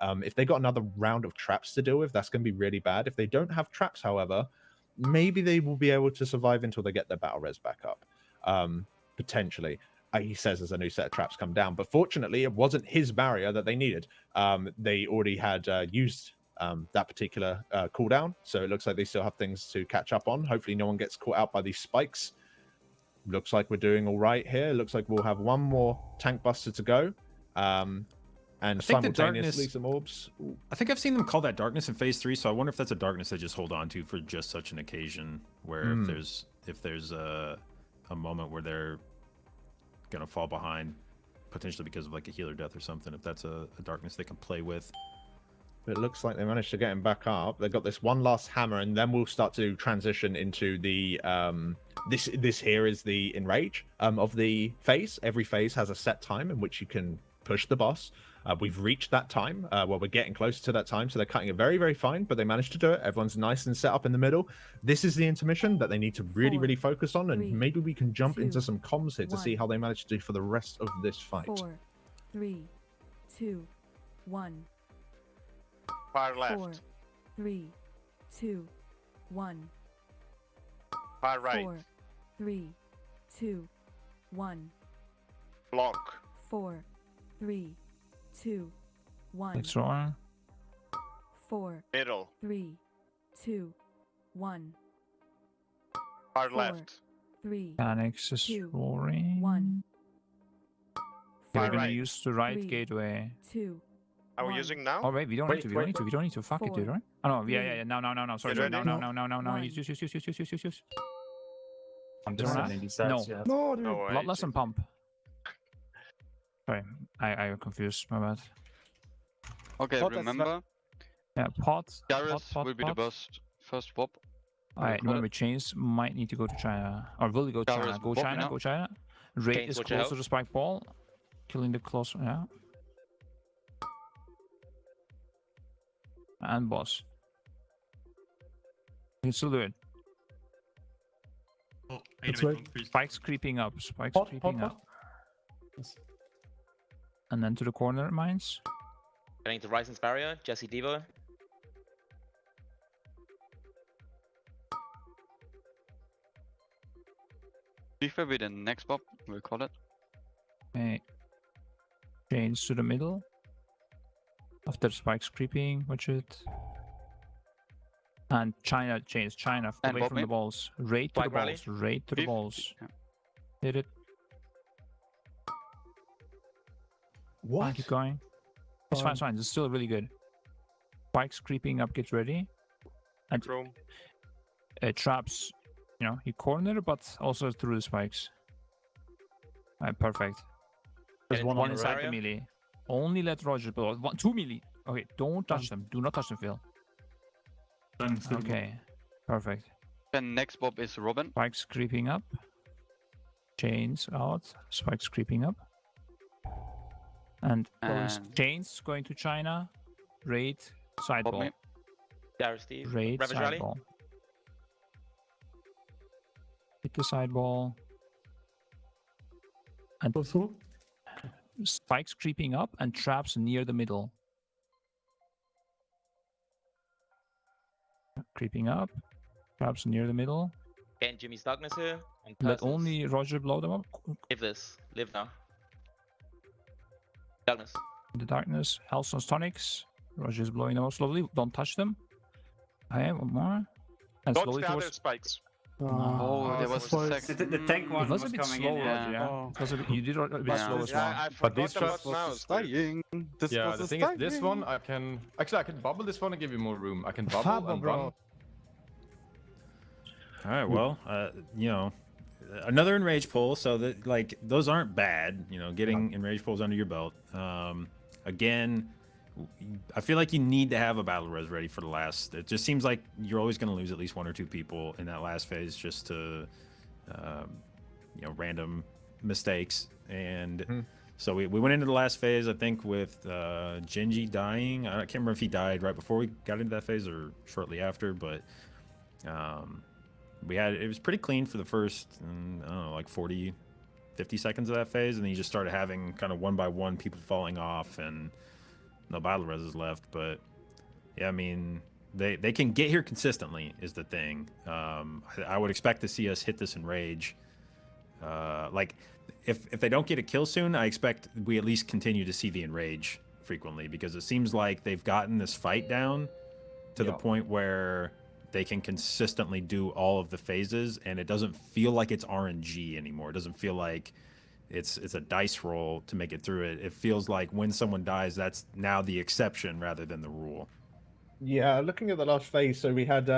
If they got another round of traps to deal with, that's going to be really bad. If they don't have traps, however, maybe they will be able to survive until they get their battle res back up. Potentially. He says as a new set of traps come down. But fortunately, it wasn't his barrier that they needed. They already had used... that particular cooldown, so it looks like they still have things to catch up on. Hopefully no one gets caught out by these spikes. Looks like we're doing all right here. Looks like we'll have one more tank buster to go, and simultaneously some orbs.
I think I've seen them call that darkness in phase 3, so I wonder if that's a darkness they just hold on to for just such an occasion, where if there's a moment where they're gonna fall behind, potentially because of like a healer death or something, if that's a darkness they can play with.
It looks like they managed to get him back up. They've got this one last hammer, and then we'll start to transition into the this here is the enrage of the phase. Every phase has a set time in which you can push the boss. We've reached that time. Well, we're getting closer to that time, so they're cutting it very, very fine, but they managed to do it. Everyone's nice and set up in the middle. This is the intermission that they need to really, really focus on, and maybe we can jump into some comms here to see how they manage to do for the rest of this fight.
4, 3, 2, 1.
Far left.
4, 3, 2, 1.
Far right.
4, 3, 2, 1.
Block.
4, 3, 2, 1.
It's wrong.
4,
Middle.
3, 2, 1.
Far
4,
left.
3,
Panics is
2,
roaring.
1.
We're
Far
gonna
right.
use the right
3,
gateway.
2.
Are we using now?
Oh wait, we don't need to. We don't need to. Fuck it,
4,
dude, right? Oh no, yeah. No. Sorry,
You
no.
ready?
Use.
I'm
Zero
just
now?
sending these
No.
yet.
No, dude.
No way.
Bloodlust and pump. Sorry, I got confused. My bad.
Okay,
Pot, that's
remember,
Yeah, pot.
Garrus will be the first swap.
Alright, remember, chains might need to go to China. Or will go to
Garrus
China? Go
popping
China,
up.
go China. Raid
Chains
is
watch
close
out.
to the spike ball. Killing the closer, yeah. And boss. You can still do it.
Oh,
Let's
wait,
wait.
Spikes creeping up. Spikes
Pot,
creeping
pot,
up. And then to the corner mines.
Getting to Ryzen's barrier, Jesse Devo.
Defa with the next pop, we'll call it.
Okay. Chains to the middle. After spikes creeping, watch it. And China chains, China
And
away
Bob
from the
mid.
balls. Raid to the
Flag rally.
balls. Raid to the
If-
balls.
yeah.
Hit it.
What?
Keep going. It's fine, it's fine. It's still really good. Spikes creeping up, get ready. And
Room.
traps, you know, you corner, but also through the spikes. Alright, perfect.
There's
One
on the
inside
barrier.
the melee. Only let Roger blow. 2 melee. Okay, don't touch them. Do not touch them, Phil.
Then still
Okay, perfect.
Then next pop is Robin.
Spikes creeping up. Chains out. Spikes creeping up. And those
And-
chains going to China. Raid.
Pop
Sideball.
me.
Garrus Steve.
Raid.
Ravage rally.
Sideball. Hit the sideball. And
Go through.
spikes creeping up and traps near the middle. Creeping up. Traps near the middle.
Getting Jimmy's darkness here. On
Let
persons.
only Roger blow them up.
Live this. Live now. Darkness.
In the darkness. Hellstone's tonics. Roger's blowing them up slowly. Don't touch them. Okay, one more. And
Dodge
slowly
the other
towards...
spikes.
Oh, there was a
The
second.
tank one
It was a bit
coming
slow,
in.
Roger, yeah.
Oh.
It was a bit, you did a bit
Yeah.
slow as well.
I
But
forgot
these
about
traps
mouse.
dying. This
Yeah,
was
the
a
thing is, this
dying.
one I can bubble this one and give you more room. I can bubble
Bubble,
and
bro.
run.
All right, well, you know, another enrage pull, so that like those aren't bad. You know, getting enrage pulls under your belt. Again, I feel like you need to have a battle res ready for the last. It just seems like you're always going to lose at least 1 or 2 people in that last phase just to, you know, random mistakes. And so we went into the last phase, I think, with Genji dying. I can't remember if he died right before we got into that phase or shortly after, but it was pretty clean for the first, I don't know, like 40, 50 seconds of that phase, and then you just started having kind of one by one people falling off and no battle reses left. But yeah, I mean, they can get here consistently is the thing. I would expect to see us hit this enrage. Like if they don't get a kill soon, I expect we at least continue to see the enrage frequently, because it seems like they've gotten this fight down to the point where they can consistently do all of the phases, and it doesn't feel like it's RNG anymore. It doesn't feel like it's a dice roll to make it through it. It feels like when someone dies, that's now the exception rather than the rule.
Yeah, looking at the last phase, so we had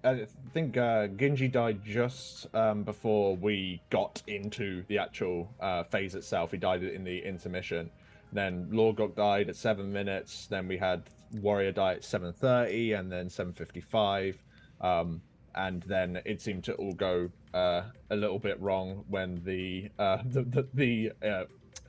I think Genji died just before we got into the actual phase itself. He died in the intermission. Then Lorgok died at 7 minutes. Then we had Warrior die at 7:30, and then 7:55. And then it seemed to all go a little bit wrong when the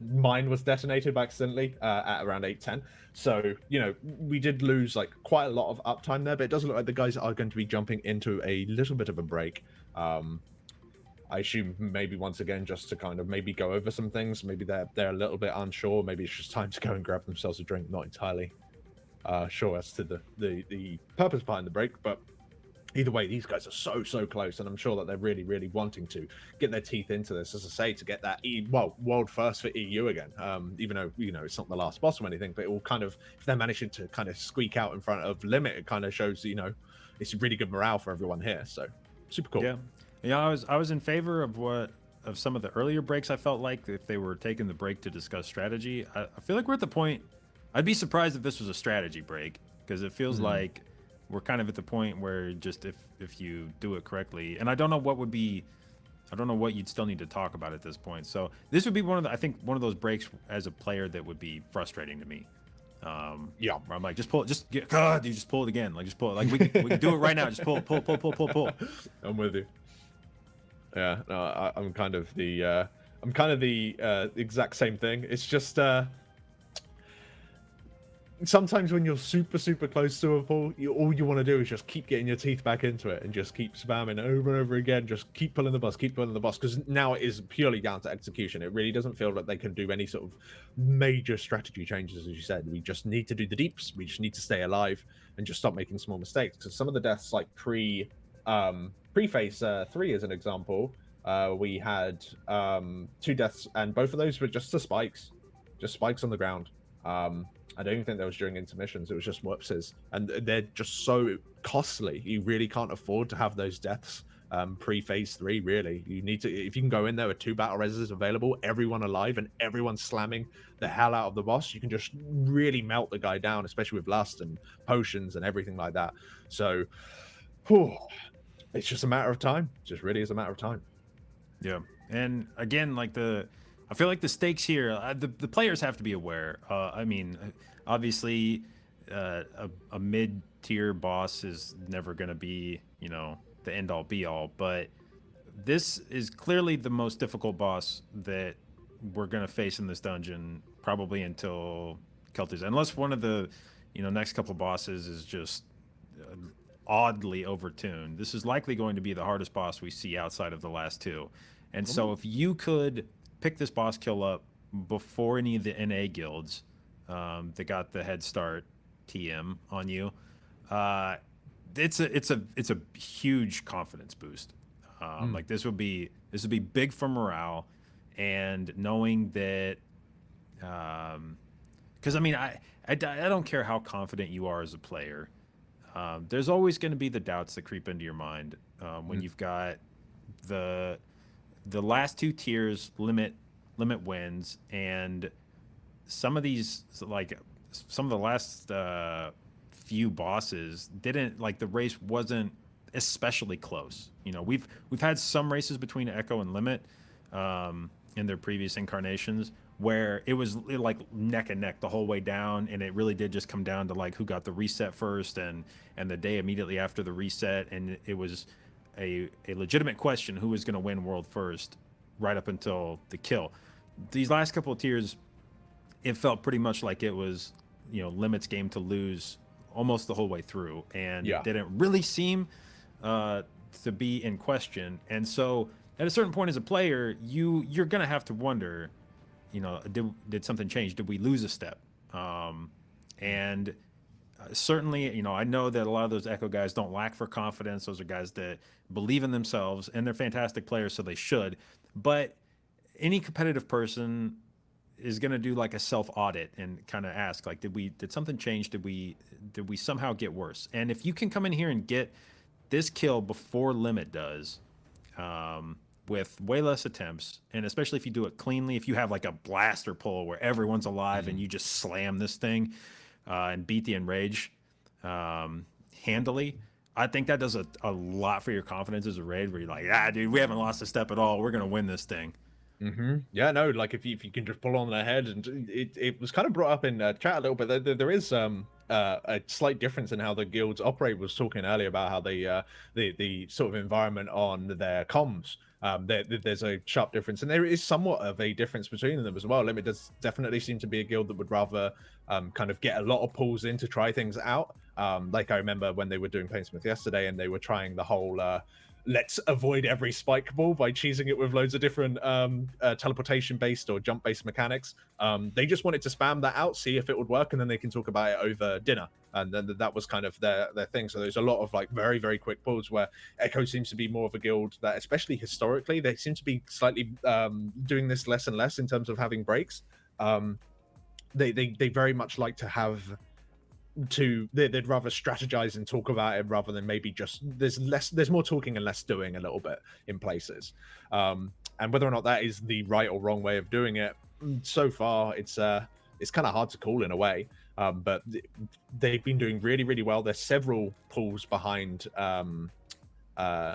mine was detonated by accidentally at around 8:10. So, you know, we did lose like quite a lot of uptime there, but it does look like the guys are going to be jumping into a little bit of a break. I assume maybe once again just to kind of maybe go over some things. Maybe they're a little bit unsure. Maybe it's just time to go and grab themselves a drink. Not entirely sure as to the purpose behind the break, but either way, these guys are so close, and I'm sure that they're really wanting to get their teeth into this, as I say, to get that world first for EU again. Even though, you know, it's not the last boss or anything, but it will kind of, if they're managing to kind of squeak out in front of Limit, it kind of shows, you know, it's really good morale for everyone here. So super cool.
Yeah, I was in favor of some of the earlier breaks. I felt like if they were taking the break to discuss strategy, I feel like we're at the point. I'd be surprised if this was a strategy break, because it feels like we're kind of at the point where just if you do it correctly, and I don't know what you'd still need to talk about at this point. So this would be one of those breaks as a player that would be frustrating to me. Where I'm like, just pull it, you just pull it again, like just pull it, like we can do it right now, just pull.
I'm with you. Yeah, no, I'm kind of the exact same thing. It's just sometimes when you're super close to a pull, all you want to do is just keep getting your teeth back into it and just keep spamming over and over again. Just keep pulling the boss, because now it is purely down to execution. It really doesn't feel like they can do any sort of major strategy changes, as you said. We just need to do the deeps. We just need to stay alive and just stop making small mistakes. Because some of the deaths, like pre phase 3 as an example, we had 2 deaths, and both of those were just spikes on the ground. I don't even think that was during intermissions. It was just whoopses, and they're just so costly. You really can't afford to have those deaths pre-phase 3. Really, you need to, if you can go in there with 2 battle reses available, everyone alive, and everyone slamming the hell out of the boss, you can just really melt the guy down, especially with lust and potions and everything like that. So, it's just a matter of time. It just really is a matter of time.
Yeah, and again, like I feel like the stakes here, the players have to be aware. I mean, obviously, a mid-tier boss is never going to be, you know, the end-all be-all, but this is clearly the most difficult boss that we're going to face in this dungeon, probably until Keltis, unless one of the, you know, next couple bosses is just oddly overtuned. This is likely going to be the hardest boss we see outside of the last 2. And so if you could pick this boss kill up before any of the NA guilds that got the head start TM on you, it's a huge confidence boost. Like this would be big for morale, and knowing that, because I mean I don't care how confident you are as a player, there's always going to be the doubts that creep into your mind when you've got the last 2 tiers limit wins, and some of these, like some of the last few bosses didn't, like the race wasn't especially close. You know, we've had some races between Echo and Limit in their previous incarnations where it was like neck and neck the whole way down, and it really did just come down to like who got the reset first and the day immediately after the reset, and it was a legitimate question who was going to win World first right up until the kill. These last couple of tiers, it felt pretty much like it was, you know, Limit's game to lose almost the whole way through, and it didn't really seem to be in question. And so at a certain point as a player, you're gonna have to wonder, you know, did something change? Did we lose a step? And certainly, you know, I know that a lot of those Echo guys don't lack for confidence. Those are guys that believe in themselves, and they're fantastic players, so they should. But any competitive person is going to do like a self audit and kind of ask, like, did something change? Did we somehow get worse? And if you can come in here and get this kill before Limit does, with way less attempts, and especially if you do it cleanly, if you have like a blaster pull where everyone's alive and you just slam this thing and beat the Enrage handily, I think that does a lot for your confidence as a raid, where you're like, dude, we haven't lost a step at all. We're going to win this thing.
Yeah, no, like if you can just pull on their head, and it was kind of brought up in chat a little bit. There is a slight difference in how the guilds operate. Was talking earlier about how the sort of environment on their comms. There's a sharp difference, and there is somewhat of a difference between them as well. Limit does definitely seem to be a guild that would rather kind of get a lot of pulls in to try things out. Like I remember when they were doing Painsmith yesterday, and they were trying the whole let's avoid every spike ball by cheesing it with loads of different teleportation based or jump based mechanics. They just wanted to spam that out, see if it would work, and then they can talk about it over dinner. And then that was kind of their thing. So there's a lot of like very, very quick pulls, where Echo seems to be more of a guild that, especially historically, they seem to be slightly doing this less and less in terms of having breaks. They very much like to have they'd rather strategize and talk about it rather than maybe just there's more talking and less doing a little bit in places. And whether or not that is the right or wrong way of doing it, so far it's kind of hard to call in a way. But they've been doing really, really well. There's several pulls behind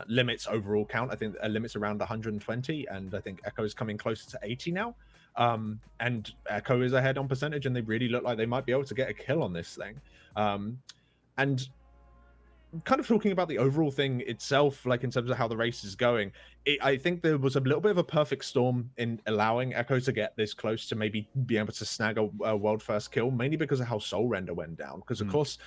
Limit's overall count. I think Limit's around 120, and I think Echo's coming closer to 80 now. And Echo is ahead on percentage, and they really look like they might be able to get a kill on this thing. And kind of talking about the overall thing itself, like in terms of how the race is going, I think there was a little bit of a perfect storm in allowing Echo to get this close to maybe be able to snag a world first kill, mainly because of how Soul Render went down. Because of course,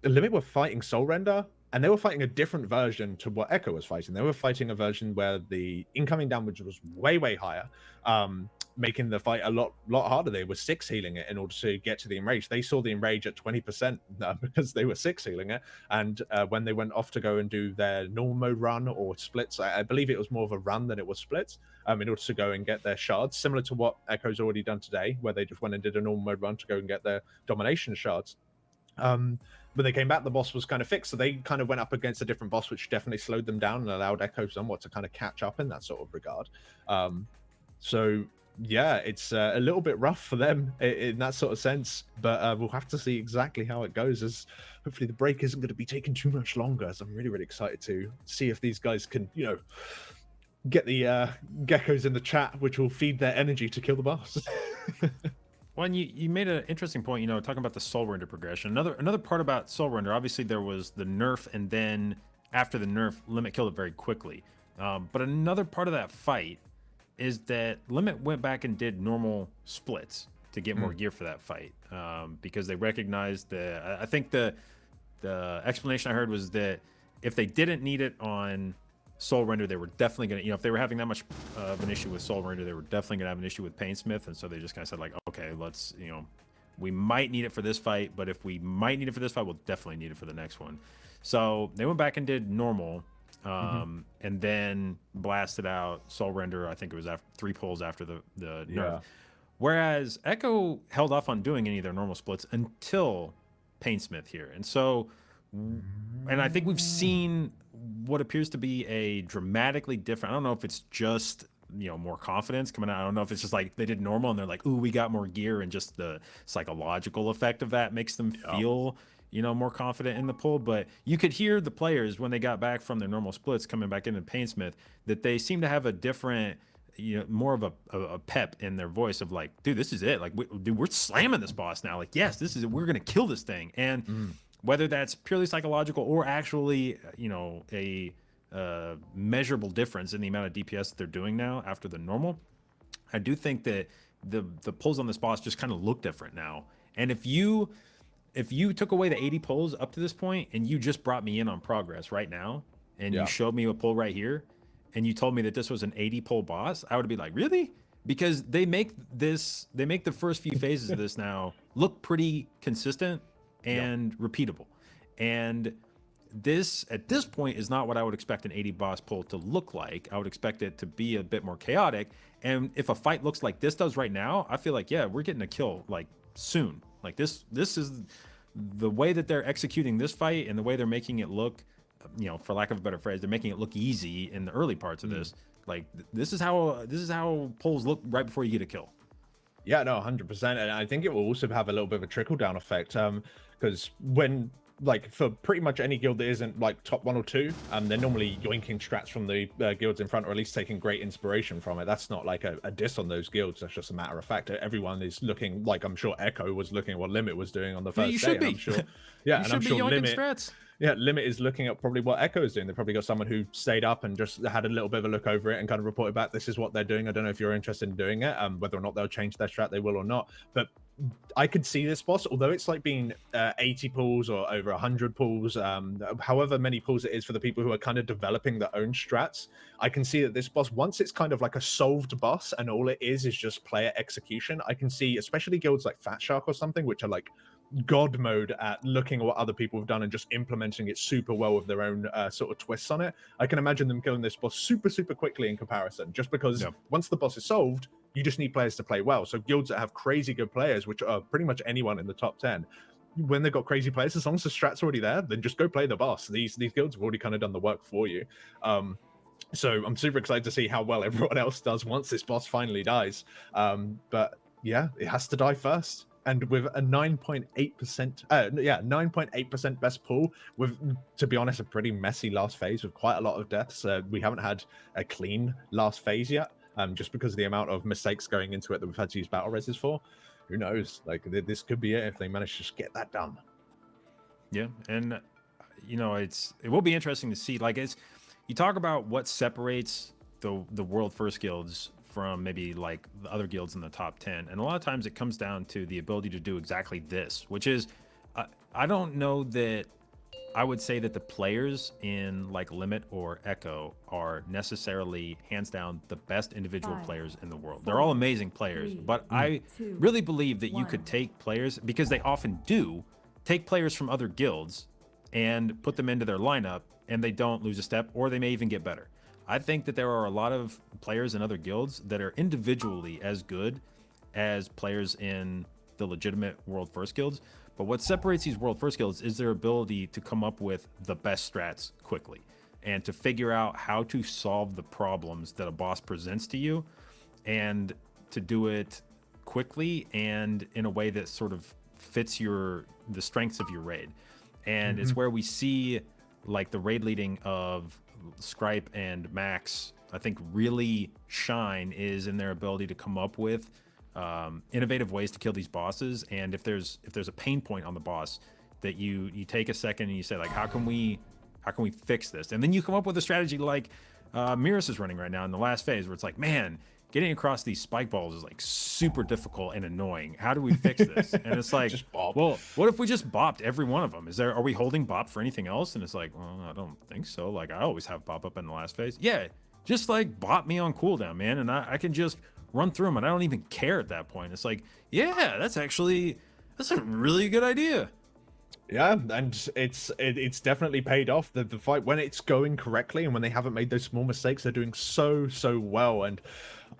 the Limit were fighting Soul Render, and they were fighting a different version to what Echo was fighting. They were fighting a version where the incoming damage was way, way higher, making the fight a lot harder. They were 6 healing it in order to get to the Enrage. They saw the Enrage at 20% because they were 6 healing it. And when they went off to go and do their normal mode run or splits, I believe it was more of a run than it was splits, in order to go and get their shards, similar to what Echo's already done today, where they just went and did a normal mode run to go and get their domination shards. When they came back, the boss was kind of fixed, so they kind of went up against a different boss, which definitely slowed them down and allowed Echo somewhat to kind of catch up in that sort of regard. So yeah, it's a little bit rough for them in that sort of sense, but we'll have to see exactly how it goes, as hopefully the break isn't going to be taking too much longer. So I'm really, really excited to see if these guys can, you know, get the geckos in the chat, which will feed their energy to kill the boss.
Well, and you made an interesting point, you know, talking about the Soul Render progression. Another part about Soul Render, obviously there was the nerf, and then after the nerf, Limit killed it very quickly. But another part of that fight is that Limit went back and did normal splits to get more gear for that fight, because they recognized I think the explanation I heard was that if they didn't need it on Soul Render, they were definitely going to, you know, if they were having that much of an issue with Soul Render, they were definitely going to have an issue with Painsmith. And so they just kind of said, like, okay, let's, you know, we might need it for this fight, but if we might need it for this fight, we'll definitely need it for the next one. So they went back and did normal, and then blasted out Soul Render. I think it was after 3 pulls after the nerf. Whereas Echo held off on doing any of their normal splits until Painsmith here. And so, and I think we've seen what appears to be a dramatically different, I don't know if it's just, you know, more confidence coming out. I don't know if it's just like they did normal and they're like, ooh, we got more gear, and just the psychological effect of that makes them feel you know, more confident in the pull. But you could hear the players when they got back from their normal splits coming back into Painsmith that they seem to have a different, you know, more of a pep in their voice of like, dude, this is it. Like, dude, we're slamming this boss now. Like, yes, this is it. We're gonna kill this thing. And whether that's purely psychological or actually, you know, a measurable difference in the amount of DPS that they're doing now after the normal, I do think that the pulls on this boss just kind of look different now. And if you took away the 80 pulls up to this point and you just brought me in on progress right now and you showed me a pull right here and you told me that this was an 80 pull boss, I would be like, really? Because they make the first few phases of this now look pretty consistent and repeatable. And this at this point is not what I would expect an 80 boss pull to look like. I would expect it to be a bit more chaotic. And if a fight looks like this does right now, I feel like, yeah, we're getting a kill like soon. Like this is the way that they're executing this fight and the way they're making it look, you know, for lack of a better phrase, they're making it look easy in the early parts of this. Like this is how pulls look right before you get a kill.
Yeah, no, 100%. And I think it will also have a little bit of a trickle down effect. Because when, like, for pretty much any guild that isn't like top 1 or 2, they're normally yoinking strats from the guilds in front, or at least taking great inspiration from it. That's not like a diss on those guilds. That's just a matter of fact. Everyone is looking, like, I'm sure Echo was looking at what Limit was doing on the first day.
Should be.
I'm sure, yeah, and I'm sure Limit.
Strats.
Yeah, Limit is looking at probably what Echo is doing. They probably got someone who stayed up and just had a little bit of a look over it and kind of reported back, this is what they're doing. I don't know if you're interested in doing it. Whether or not they'll change their strat, they will or not. But I could see this boss, although it's like being 80 pulls or over 100 pulls, however many pulls it is for the people who are kind of developing their own strats. I can see that this boss, once it's kind of like a solved boss and all it is just player execution, I can see, especially guilds like Fat Shark or something, which are like god mode at looking at what other people have done and just implementing it super well with their own sort of twists on it. I can imagine them killing this boss super quickly in comparison, just because once the boss is solved, you just need players to play well. So guilds that have crazy good players, which are pretty much anyone in the top 10, when they've got crazy players, as long as the strat's already there, then just go play the boss. These guilds have already kind of done the work for you. So I'm super excited to see how well everyone else does once this boss finally dies. But yeah, it has to die first. And with a 9.8%, 9.8% best pull, with, to be honest, a pretty messy last phase with quite a lot of deaths. We haven't had a clean last phase yet, just because of the amount of mistakes going into it that we've had to use battle reses for. Who knows? Like, this could be it if they manage to just get that done.
Yeah, and you know, it will be interesting to see. Like, you talk about what separates the world first guilds from maybe like the other guilds in the top 10, and a lot of times it comes down to the ability to do exactly this, which is I don't know that I would say that the players in like Limit or Echo are necessarily hands down the best individual players in the world. They're all amazing players, but I really believe that you could take players, because they often do take players from other guilds and put them into their lineup, and they don't lose a step, or they may even get better. I think that there are a lot of players in other guilds that are individually as good as players in the legitimate world first guilds. But what separates these world first guilds is their ability to come up with the best strats quickly and to figure out how to solve the problems that a boss presents to you, and to do it quickly and in a way that sort of fits the strengths of your raid. And it's where we see like the raid leading of Scripe and Max, I think, really shine, is in their ability to come up with innovative ways to kill these bosses. And if there's a pain point on the boss, that you take a second and you say, like, how can we fix this? And then you come up with a strategy like Miras is running right now in the last phase, where it's like, man, getting across these spike balls is like super difficult and annoying. How do we fix this? And it's like, well, what if we just bopped every one of them? Are we holding bop for anything else? And it's like, well, I don't think so. Like, I always have bop up in the last phase. Yeah, just like bop me on cooldown, man, and I can just run through them, and I don't even care at that point. It's like, yeah, that's a really good idea.
Yeah, and it's definitely paid off. The fight, when it's going correctly and when they haven't made those small mistakes, they're doing so well. And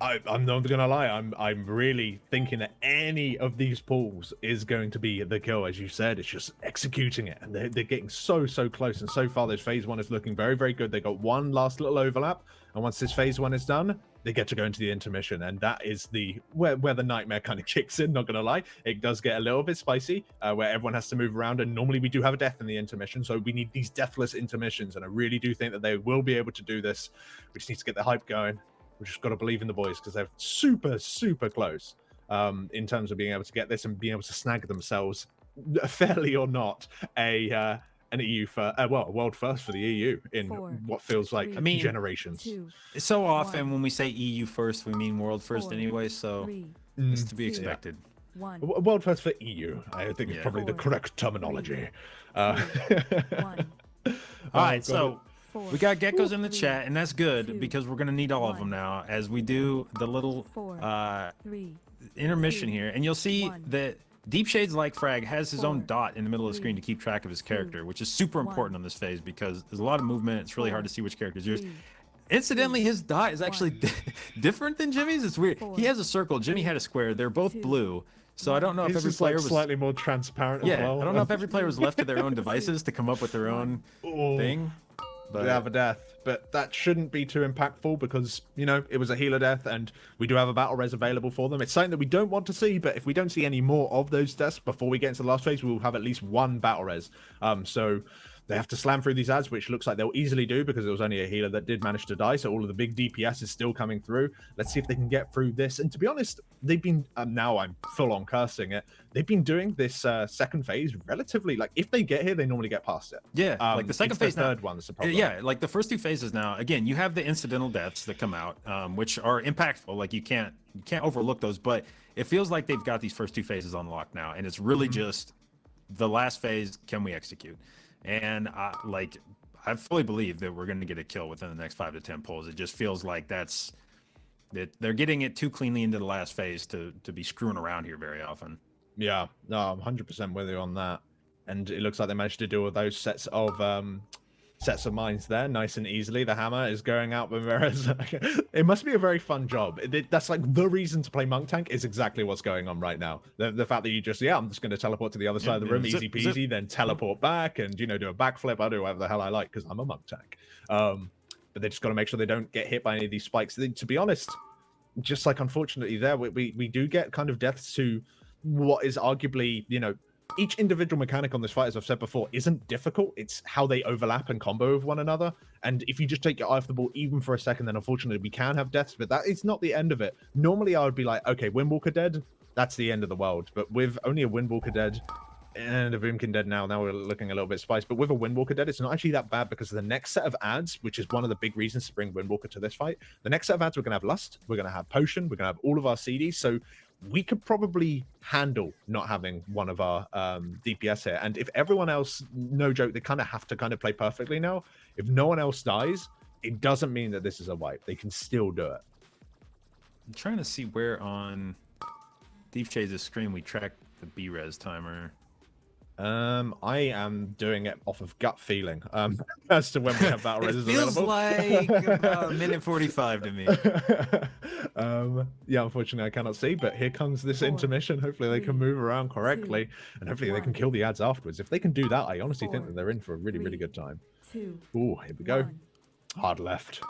I'm not gonna lie. I'm really thinking that any of these pulls is going to be the kill, as you said. It's just executing it, and they're getting so close. And so far, this phase 1 is looking very good. They got one last little overlap, and once this phase 1 is done, they get to go into the intermission, and that is the where the nightmare kind of kicks in. Not gonna lie, it does get a little bit spicy, where everyone has to move around, and normally we do have a death in the intermission, so we need these deathless intermissions, and I really do think that they will be able to do this. We just need to get the hype going. We just got to believe in the boys because they're super close in terms of being able to get this and being able to snag themselves, fairly or not, an EU for a world first for the EU in what feels like generations.
So often when we say EU first, we mean world first anyway, so it's to be expected.
World first for EU, I think is probably the correct terminology.
All right, so we got geckos in the chat, and that's good because we're going to need all of them now as we do the little intermission here. And you'll see that Deep Shades Like Frag has his own dot in the middle of the screen to keep track of his character, which is super important on this phase because there's a lot of movement. It's really hard to see which character is yours. Incidentally, his dot is actually different than Jimmy's. It's weird. He has a circle. Jimmy had a square. They're both blue. So I don't know if every player was
slightly more transparent.
Yeah,
as well.
I don't know if every player was left to their own devices to come up with their own thing.
But we have a death, but that shouldn't be too impactful because, you know, it was a healer death and we do have a battle res available for them. It's something that we don't want to see, but if we don't see any more of those deaths before we get into the last phase, we will have at least one battle res. So they have to slam through these ads, which looks like they'll easily do because it was only a healer that did manage to die. So all of the big DPS is still coming through. Let's see if they can get through this. And to be honest, they've been, now I'm full on cursing it. They've been doing this second phase relatively, like if they get here, they normally get past it.
Yeah, like the second phase,
the third one is the problem.
Yeah, like the first two phases now, again, you have the incidental deaths that come out, which are impactful. Like you can't overlook those, but it feels like they've got these first two phases on lock now. And it's really just the last phase, can we execute? And I fully believe that we're going to get a kill within the next 5 to 10 pulls. It just feels like they're getting it too cleanly into the last phase to be screwing around here very often.
Yeah, no, I'm 100% with you on that. And it looks like they managed to do all those sets of mines there nice and easily. The hammer is going out, whereas it must be a very fun job. That's like the reason to play Monk Tank is exactly what's going on right now. The fact that you just, I'm just going to teleport to the other side of the room, easy peasy, then teleport back and, do a backflip. I do whatever the hell I like because I'm a Monk Tank. But they just got to make sure they don't get hit by any of these spikes. To be honest, just like unfortunately there, we do get kind of deaths to what is arguably, each individual mechanic on this fight, as I've said before, isn't difficult. It's how they overlap and combo with one another. And if you just take your eye off the ball even for a second, then unfortunately we can have deaths, but that is not the end of it. Normally I would be like, okay, Windwalker dead, that's the end of the world. But with only a Windwalker dead and a Boomkin dead now we're looking a little bit spiced. But with a Windwalker dead, it's not actually that bad because the next set of ads, which is one of the big reasons to bring Windwalker to this fight, the next set of ads, we're going to have Lust, we're going to have Potion, we're going to have all of our CDs. So we could probably handle not having one of our DPS here. And if everyone else, no joke, they kind of have to play perfectly now. If no one else dies, it doesn't mean that this is a wipe. They can still do it.
I'm trying to see where on Deep Shades' screen we track the B-res timer.
I am doing it off of gut feeling as to when we have battle res available.
It feels like about a minute 45 to me.
Yeah, unfortunately I cannot see, but here comes this intermission. Hopefully they can move around correctly, and hopefully they can kill the ads afterwards. If they can do that, I honestly think that they're in for a really good time. Ooh, here we go. Hard left.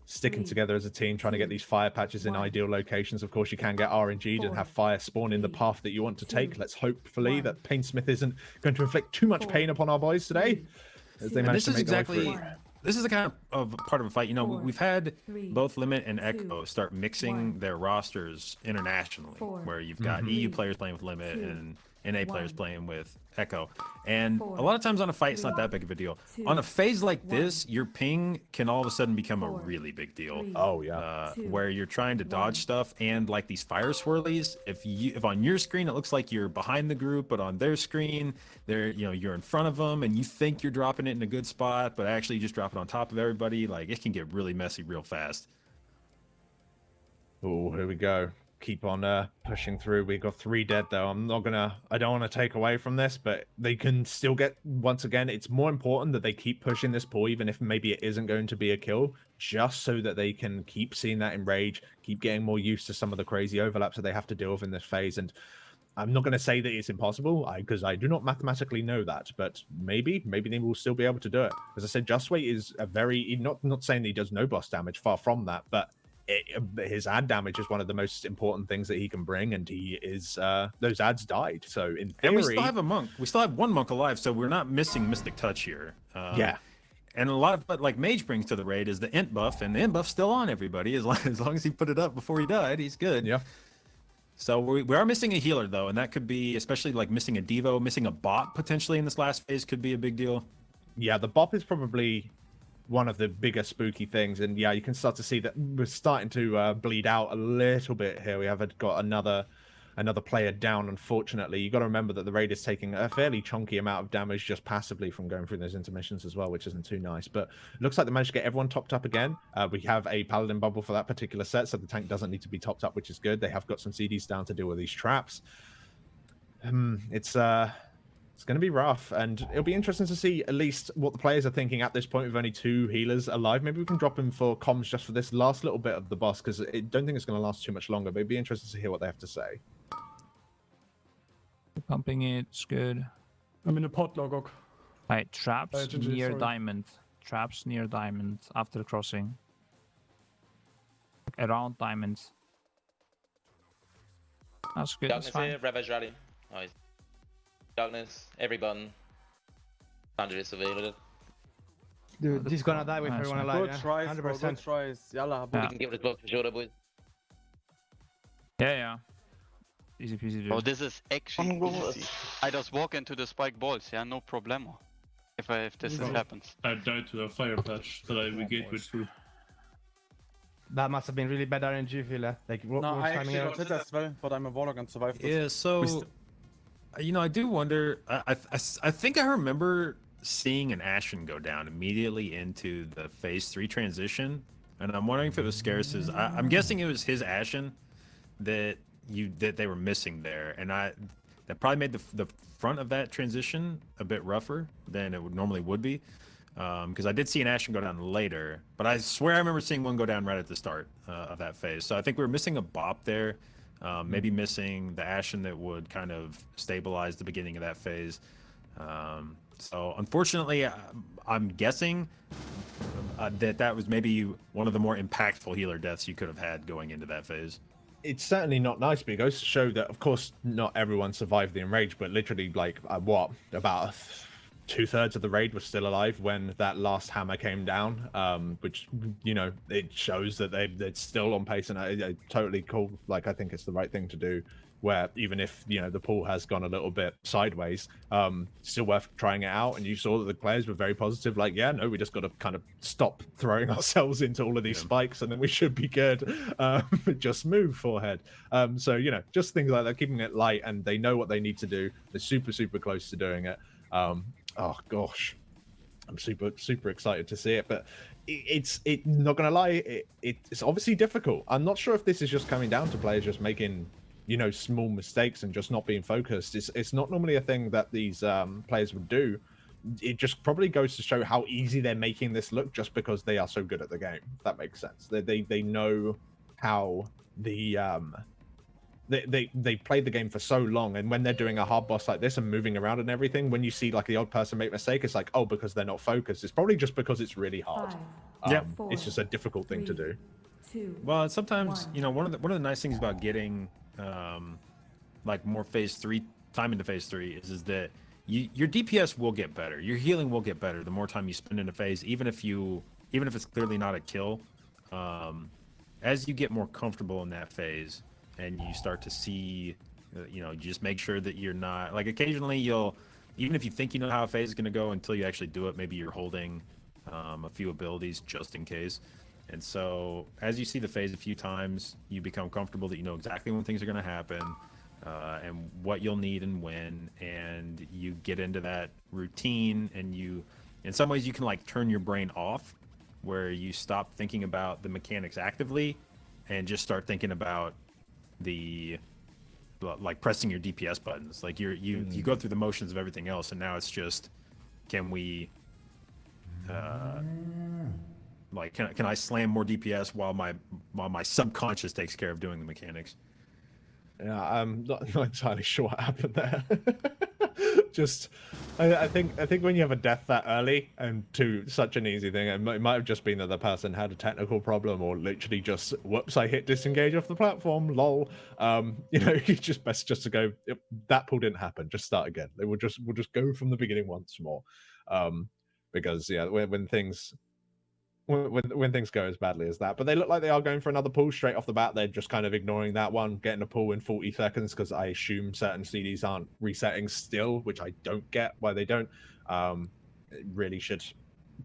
Sticking together as a team, trying to get these fire patches in ideal locations. Of course, you can get RNG'd and have fire spawn in the path that you want to take. Let's hopefully that Painsmith isn't going to inflict too much pain upon our boys today, as they manage to make their way through.
This is the kind of part of a fight. We've had both Limit and Echo start mixing their rosters internationally, where you've got EU players playing with Limit and NA players playing with Echo. And a lot of times on a fight, it's not that big of a deal. On a phase like this, your ping can all of a sudden become a really big deal.
Oh, yeah.
Where you're trying to dodge stuff, and like these fire swirlies, if on your screen it looks like you're behind the group, but on their screen, you're in front of them, and you think you're dropping it in a good spot, but actually you just drop it on top of everybody. Like, it can get really messy real fast.
Oh, here we go. keep on pushing through. We got 3 dead though. I don't want to take away from this, but they can still get, once again, it's more important that they keep pushing this pool, even if maybe it isn't going to be a kill, just so that they can keep seeing that enrage, keep getting more used to some of the crazy overlaps that they have to deal with in this phase. And I'm not going to say that it's impossible, because I do not mathematically know that, but maybe they will still be able to do it. As I said, Justway is a very, not saying that he does no boss damage, far from that, but his ad damage is one of the most important things that he can bring, and he is those ads died. So in theory,
and we still have a monk. We still have 1 monk alive, so we're not missing Mystic Touch here.
Yeah.
And a lot of what like Mage brings to the raid is the int buff, and the int buff's still on everybody. As long as he put it up before he died, he's good.
Yeah.
So we are missing a healer though, and that could be, especially like missing a Devo, missing a bot potentially in this last phase could be a big deal.
Yeah, the bop is probably one of the bigger spooky things, and yeah, you can start to see that we're starting to bleed out a little bit here. We have got another player down, unfortunately. You got to remember that the raid is taking a fairly chunky amount of damage just passively from going through those intermissions as well, which isn't too nice. But it looks like they managed to get everyone topped up again. We have a paladin bubble for that particular set, so the tank doesn't need to be topped up, which is good. They have got some CDs down to deal with these traps. It's going to be rough, and it'll be interesting to see at least what the players are thinking at this point with only 2 healers alive. Maybe we can drop him for comms just for this last little bit of the boss, because I don't think it's going to last too much longer, but it'd be interesting to hear what they have to say.
Pumping it's good.
I'm in a pot, Logok.
Right, traps
GG,
near
sorry.
diamond. Traps near diamond after the crossing. Around diamonds. That's good. That's
Darkness
fine.
here, Ravage Rally. Nice. Darkness, every button. Thunder is available.
Dude, he's gonna die with everyone alive.
Good tries, bro. Good tries. Yalla,
We can give this block to shoulder, boys.
Yeah. Easy peasy, dude.
Oh, this is actually easy. I just walk into the spike balls, yeah, no problemo. If this happens.
I died to a fire patch that I gatewayed through.
That must have been really bad RNG, Villa. Like, what
No,
was
I
timing
actually
out?
got hit as well, but I'm a warlock and survived this.
Yeah, so I do wonder. I think I remember seeing an Ashen go down immediately into the phase 3 transition, and I'm wondering if it was Scarce's. I'm guessing it was his Ashen that they were missing there, and that probably made the front of that transition a bit rougher than it normally would be, because I did see an Ashen go down later, but I swear I remember seeing one go down right at the start of that phase. So I think we were missing a bop there. Maybe missing the Ashen that would kind of stabilize the beginning of that phase. So unfortunately, I'm guessing that was maybe one of the more impactful healer deaths you could have had going into that phase.
It's certainly not nice, but it goes to show that, of course, not everyone survived the enrage, but literally, like, about 2/3 of the raid was still alive when that last hammer came down, which, you know, it shows that they're still on pace, and I totally cool. Like, I think it's the right thing to do, where even if, you know, the pool has gone a little bit sideways, still worth trying it out. And you saw that the players were very positive, like, yeah, no, we just got to kind of stop throwing ourselves into all of these spikes, and then we should be good. Just move forehead. So, you know, just things like that, keeping it light, and they know what they need to do. They're super close to doing it. Oh gosh, I'm super excited to see it, but it's not gonna lie, it's obviously difficult. I'm not sure if this is just coming down to players just making, you know, small mistakes and just not being focused. It's not normally a thing that these players would do. It just probably goes to show how easy they're making this look just because they are so good at the game, if that makes sense. They know how the they played the game for so long, and when they're doing a hard boss like this and moving around and everything, when you see like the odd person make a mistake, it's like, oh, because they're not focused. It's probably just because it's really hard. It's just a difficult thing to do.
Well, sometimes, you know, one of the nice things about getting like more phase 3 time into phase 3 is that your DPS will get better, your healing will get better the more time you spend in a phase, even if it's clearly not a kill. As you get more comfortable in that phase and you start to see, you know, just make sure that you're not, like, occasionally even if you think you know how a phase is going to go, until you actually do it, maybe you're holding a few abilities just in case. And so as you see the phase a few times, you become comfortable that you know exactly when things are going to happen, and what you'll need and when, and you get into that routine, and in some ways you can like turn your brain off, where you stop thinking about the mechanics actively and just start thinking about the like pressing your DPS buttons. Like you go through the motions of everything else, and now it's just, can we like can I slam more DPS while my subconscious takes care of doing the mechanics?
Yeah, I'm not entirely sure what happened there. Just, I think when you have a death that early and to such an easy thing, it might have just been that the person had a technical problem, or literally just, whoops, I hit disengage off the platform, lol. You know, it's just best just to go, yep, that pull didn't happen, just start again. We'll just go from the beginning once more. Because yeah, when things go as badly as that, but they look like they are going for another pull straight off the bat. They're just kind of ignoring that one, getting a pull in 40 seconds, because I assume certain CDs aren't resetting still, which I don't get why they don't. It really should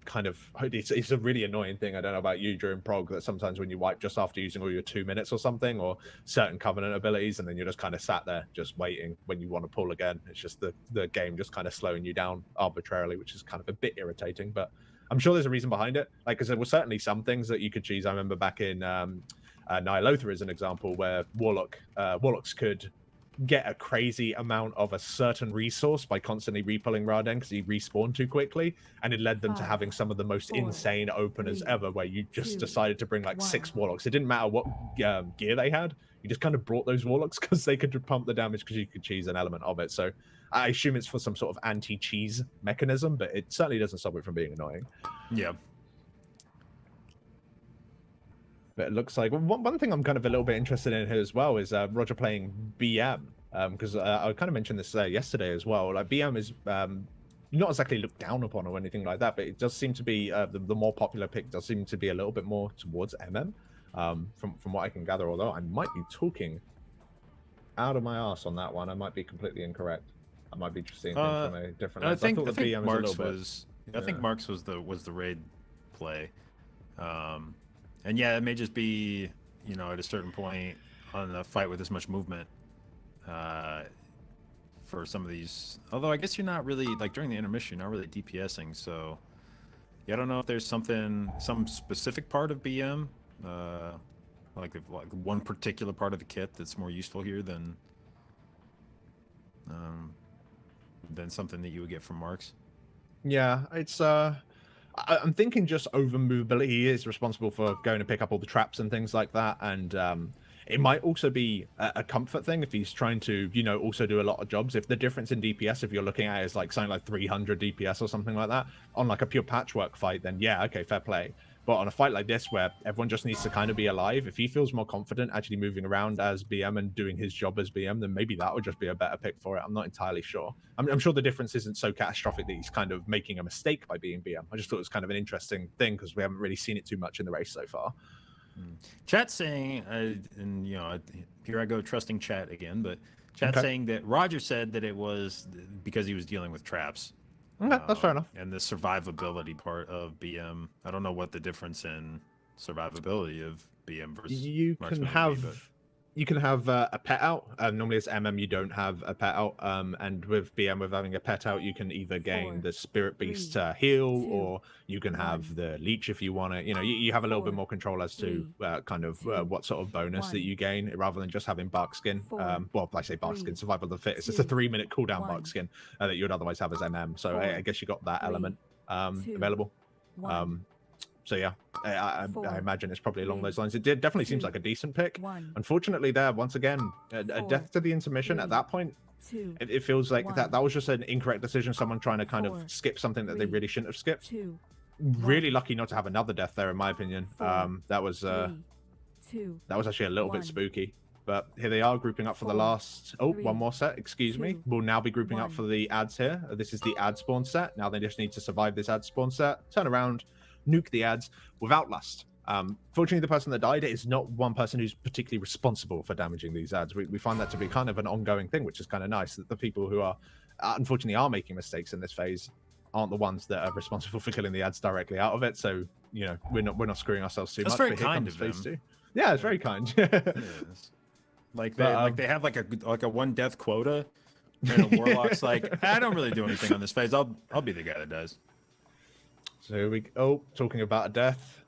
kind of, it's a really annoying thing. I don't know about you during prog, that sometimes when you wipe just after using all your 2 minutes or something, or certain covenant abilities, and then you're just kind of sat there just waiting when you want to pull again. It's just the game just kind of slowing you down arbitrarily, which is kind of a bit irritating, but I'm sure there's a reason behind it. Like, because there were certainly some things that you could choose. I remember back in Nihilothra as an example, where warlocks could get a crazy amount of a certain resource by constantly repulling Raden, because he respawned too quickly, and it led them to having some of the most insane openers ever, where you just decided to bring like 6 warlocks. It didn't matter what gear they had. You just kind of brought those warlocks because they could pump the damage, because you could cheese an element of it. So I assume it's for some sort of anti-cheese mechanism, but it certainly doesn't stop it from being annoying.
Yeah.
But it looks like one thing I'm kind of a little bit interested in here as well is Roger playing BM, because I kind of mentioned this yesterday as well. Like, BM is not exactly looked down upon or anything like that, but it does seem to be the more popular pick does seem to be a little bit more towards MM, from what I can gather. Although I might be talking out of my ass on that one, I might be completely incorrect. I might be just seeing things from a different.
I think
BM
Marks was. I think Marks was the raid play, and yeah, it may just be, you know, at a certain point on a fight with this much movement, for some of these. Although I guess you're not really, like, during the intermission, you're not really DPSing. So yeah, I don't know if there's some specific part of BM, like one particular part of the kit that's more useful here than something that you would get from Marks.
Yeah, it's I'm thinking just over movability. He is responsible for going to pick up all the traps and things like that, and it might also be a comfort thing if he's trying to, you know, also do a lot of jobs. If the difference in DPS, if you're looking at it, is like something like 300 DPS or something like that on like a pure patchwork fight, then yeah, okay, fair play. But on a fight like this, where everyone just needs to kind of be alive, if he feels more confident actually moving around as BM and doing his job as BM, then maybe that would just be a better pick for it. I'm not entirely sure. I'm sure the difference isn't so catastrophic that he's kind of making a mistake by being BM. I just thought it was kind of an interesting thing, because we haven't really seen it too much in the race so far.
Chat saying, and you know, here I go trusting chat again, but chat saying that Roger said that it was because he was dealing with traps.
Okay, that's fair enough.
And the survivability part of BM, I don't know what the difference in survivability of BM versus
you can have a pet out. Normally as MM you don't have a pet out, and with BM, with having a pet out, you can either gain the Spirit Beast to heal, or you can have the Leech if you want it. You know, you have a little bit more control as to kind of what sort of bonus that you gain, rather than just having Barkskin. Well, I say Barkskin, Survival of the Fittest. It's a 3-minute cooldown Barkskin that you would otherwise have as MM. So I guess you got that element available. So yeah, I imagine it's probably along those lines. It definitely seems like a decent pick. Unfortunately, there once again, a death to the intermission. At that point, it feels like that was just an incorrect decision. Someone trying to kind of skip something that they really shouldn't have skipped. Really lucky not to have another death there, in my opinion. That was actually a little bit spooky. But here they are grouping up for the last. Oh, one more set. Excuse me. We'll now be grouping up for the ads here. This is the ad spawn set. Now they just need to survive this ad spawn set. Turn around. Nuke the ads without lust. Fortunately, the person that died is not one person who's particularly responsible for damaging these ads. We find that to be kind of an ongoing thing, which is kind of nice, that the people who are unfortunately are making mistakes in this phase aren't the ones that are responsible for killing the ads directly out of it. So, you know, we're not screwing ourselves too much.
That's very kind of them.
Phase 2. Yeah, it's very kind.
Yes. Like they have like a 1 death quota, and a warlock's like, I don't really do anything on this phase. I'll be the guy that does.
So talking about a death.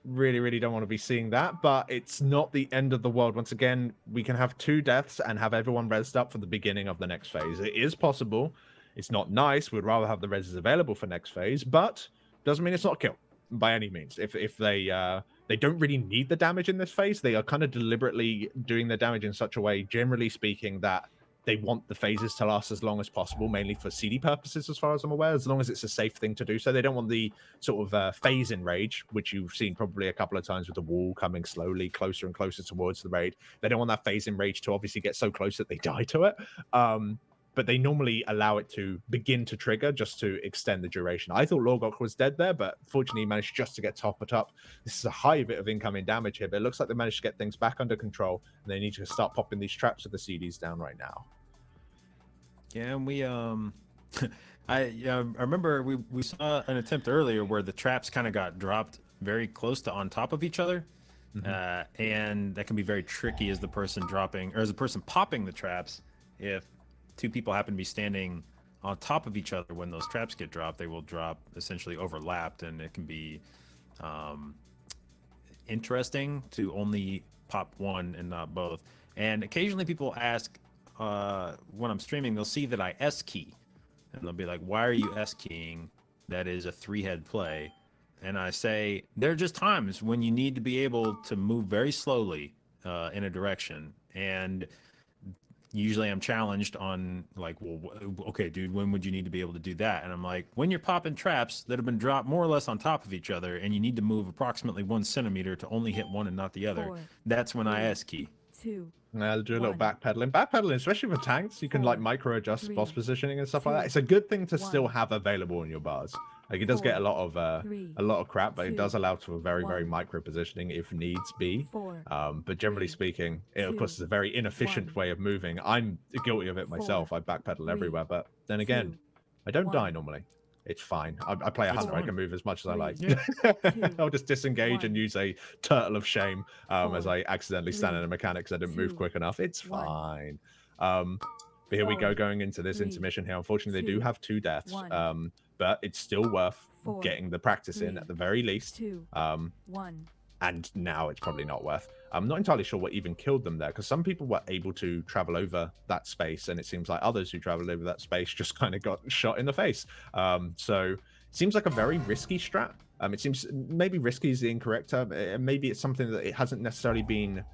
really don't want to be seeing that, but it's not the end of the world. Once again, we can have 2 deaths and have everyone rezzed up for the beginning of the next phase. It is possible. It's not nice. We'd rather have the reses available for next phase, but doesn't mean it's not a kill by any means. If they don't really need the damage in this phase, they are kind of deliberately doing the damage in such a way, generally speaking, that they want the phases to last as long as possible, mainly for CD purposes, as far as I'm aware, as long as it's a safe thing to do. So they don't want the sort of phase in rage, which you've seen probably a couple of times with the wall coming slowly closer and closer towards the raid. They don't want that phase in rage to obviously get so close that they die to it. But they normally allow it to begin to trigger just to extend the duration. I thought Logok was dead there, but fortunately he managed just to get toppered up. This is a high bit of incoming damage here, but it looks like they managed to get things back under control, and they need to start popping these traps with the CDs down right now.
Yeah, and we I remember we saw an attempt earlier where the traps kind of got dropped very close to on top of each other. And that can be very tricky as the person dropping, or as the person popping the traps. If 2 people happen to be standing on top of each other when those traps get dropped, they will drop essentially overlapped, and it can be interesting to only pop one and not both. And occasionally people ask, when I'm streaming, they'll see that I S key, and they'll be like, why are you S keying? That is a 3-head play. And I say, there are just times when you need to be able to move very slowly in a direction. And usually I'm challenged on like, well, okay, dude, when would you need to be able to do that? And I'm like, when you're popping traps that have been dropped more or less on top of each other, and you need to move approximately 1 centimeter to only hit one and not the other, that's when I S key.
2.
I'll do a little backpedaling. Backpedaling, especially for tanks, you can like micro adjust boss positioning and stuff like that. It's a good thing to still have available in your bars. Like, it does get a lot of crap, but it does allow for very micro positioning if needs be. But generally speaking, it of course is a very inefficient way of moving. I'm guilty of it myself. I backpedal everywhere, but then again, I don't die normally. It's fine. I play a hunter. I can move as much as I like. I'll just disengage and use a turtle of shame as I accidentally stand in a mechanic because I didn't move quick enough. It's fine. But here we go, going into this intermission here. Unfortunately, they do have 2 deaths, but it's still worth getting the practice in at the very least. And now it's probably not worth. I'm not entirely sure what even killed them there, because some people were able to travel over that space, and it seems like others who traveled over that space just kind of got shot in the face. So it seems like a very risky strat. It seems maybe risky is the incorrect term. Maybe it's something that it hasn't necessarily been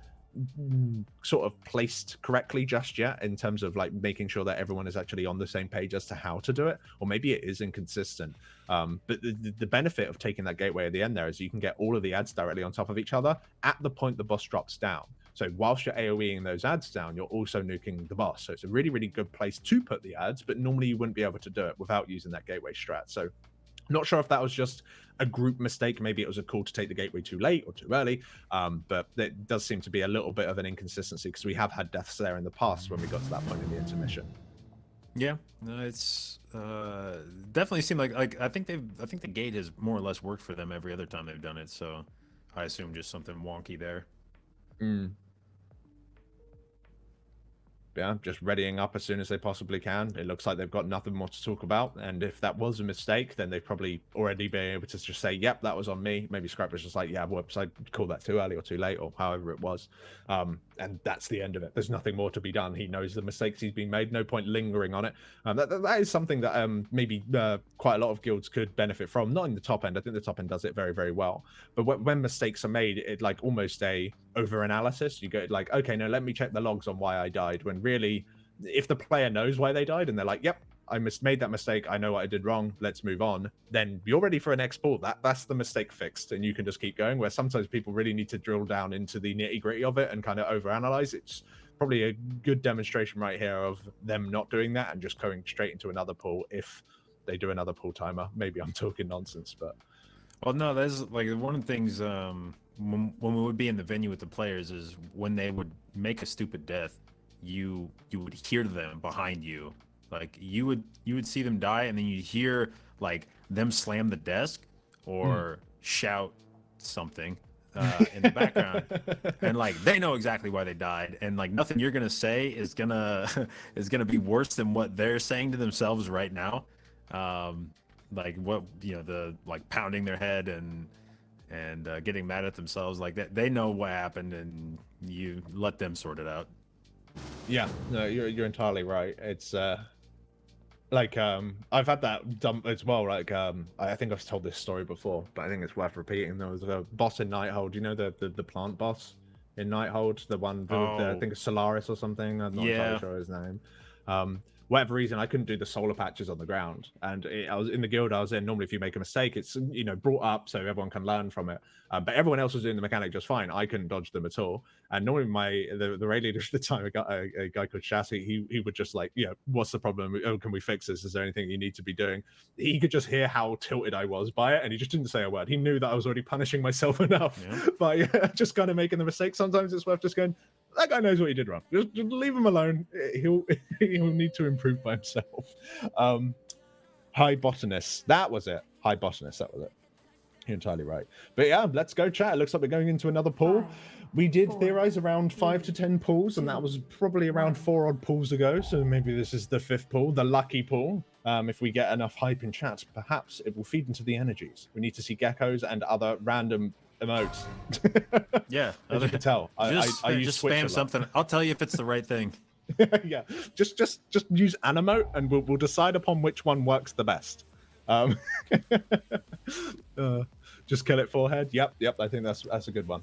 sort of placed correctly just yet in terms of like making sure that everyone is actually on the same page as to how to do it, or maybe it is inconsistent. But the benefit of taking that gateway at the end there is you can get all of the ads directly on top of each other at the point the boss drops down. So whilst you're AoEing those ads down, you're also nuking the boss. So it's a really good place to put the ads, but normally you wouldn't be able to do it without using that gateway strat. So not sure if that was just a group mistake. Maybe it was a call to take the gateway too late or too early. But it does seem to be a little bit of an inconsistency, because we have had deaths there in the past when we got to that point in the intermission.
Yeah, no, it's definitely seemed like I think the gate has more or less worked for them every other time they've done it. So I assume just something wonky there.
Yeah, just readying up as soon as they possibly can. It looks like they've got nothing more to talk about, and if that was a mistake, then they've probably already been able to just say, yep, that was on me. Maybe Scrap was just like, yeah, whoops, I called that too early or too late, or however it was. And that's the end of it. There's nothing more to be done. He knows the mistakes he's been made. No point lingering on it. That is something that maybe quite a lot of guilds could benefit from. Not in the top end. I think the top end does it very well. But when mistakes are made, it's like almost a over-analysis. You go like, okay, no, let me check the logs on why I died. When really, if the player knows why they died and they're like, yep, I made that mistake, I know what I did wrong, let's move on, then you're ready for an export. That's the mistake fixed, and you can just keep going. Where sometimes people really need to drill down into the nitty-gritty of it and kind of overanalyze. It's probably a good demonstration right here of them not doing that and just going straight into another pool if they do another pool timer. Maybe I'm talking nonsense, but...
Well, no, that's like one of the things when we would be in the venue with the players is when they would make a stupid death, you would hear them behind you. Like you would see them die, and then you'd hear like them slam the desk or shout something in the background, and like they know exactly why they died, and like nothing you're gonna say is gonna be worse than what they're saying to themselves right now. Like what the like pounding their head and and getting mad at themselves like that. They know what happened, and you let them sort it out.
Yeah, no, you're entirely right. It's like I've had that dump as well. Like I think I've told this story before, but I think it's worth repeating. There was a boss in Nighthold. You know the plant boss in Nighthold, the one with I think it's Solaris or something. I'm not entirely sure his name. Whatever reason, I couldn't do the solar patches on the ground, and I was in the guild I was in. Normally, if you make a mistake, it's brought up so everyone can learn from it. But everyone else was doing the mechanic just fine. I couldn't dodge them at all. And normally, the raid leader at the time, a guy called Chassis, he would just like, what's the problem? Oh, can we fix this? Is there anything you need to be doing? He could just hear how tilted I was by it, and he just didn't say a word. He knew that I was already punishing myself enough by just kind of making the mistake. Sometimes it's worth just going, that guy knows what he did wrong. Just leave him alone. He'll need to improve by himself. High Botanist. That was it. High Botanist. That was it. You're entirely right. But yeah, let's go chat. It looks like we're going into another pool. We did theorize around 5 to 10 pools, and that was probably around 4 odd pools ago. So maybe this is the 5th pool, the lucky pool. If we get enough hype in chat, perhaps it will feed into the energies. We need to see geckos and other random emotes.
Yeah,
as you can tell, I use Twitch
spam something. I'll tell you if it's the right thing.
Yeah, just use Animote, and we'll decide upon which one works the best. Just kill it forehead. Yep. I think that's a good one.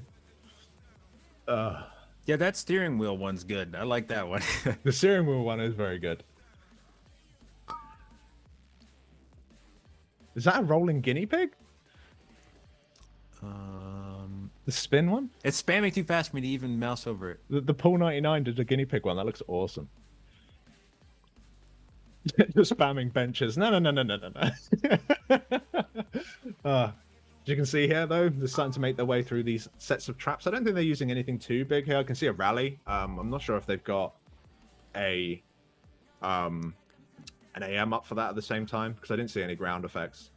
Yeah, that steering wheel one's good. I like that one.
The steering wheel one is very good. Is that a rolling guinea pig? The spin one?
It's spamming too fast for me to even mouse over it.
The Pool 99 did a guinea pig one. That looks awesome. Just spamming benches. No. As you can see here, though, they're starting to make their way through these sets of traps. I don't think they're using anything too big here. I can see a rally. I'm not sure if they've got an AM up for that at the same time, because I didn't see any ground effects.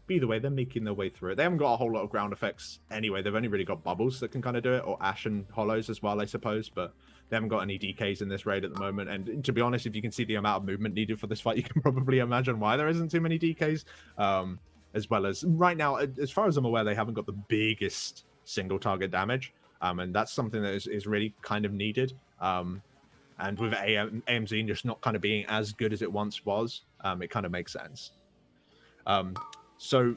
But either way, they're making their way through it. They haven't got a whole lot of ground effects anyway. They've only really got bubbles that can kind of do it, or ashen hollows as well, I suppose. But they haven't got any DKs in this raid at the moment. And to be honest, if you can see the amount of movement needed for this fight, you can probably imagine why there isn't too many DKs. As well as right now, as far as I'm aware, they haven't got the biggest single target damage. And that's something that is really kind of needed. And with AMZ just not kind of being as good as it once was, it kind of makes sense. So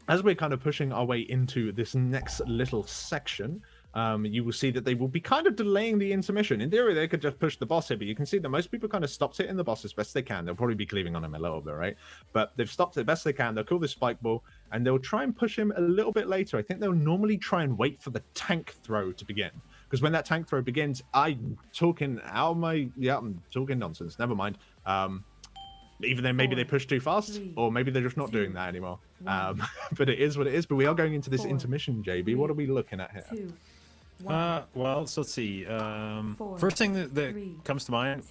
as we're kind of pushing our way into this next little section, you will see that they will be kind of delaying the intermission. In theory, they could just push the boss here, but you can see that most people kind of stopped hitting the boss as best they can. They'll probably be cleaving on him a little bit, right? But they've stopped it as best they can. They'll kill this spike ball, and they'll try and push him a little bit later. I think they'll normally try and wait for the tank throw to begin. Because when that tank throw begins, I'm talking nonsense. Never mind. Either then maybe they push too fast, or maybe they're just not doing that anymore. But it is what it is. But we are going into this intermission, JB. What are we looking at here?
Well, so let's see. First thing that comes to mind,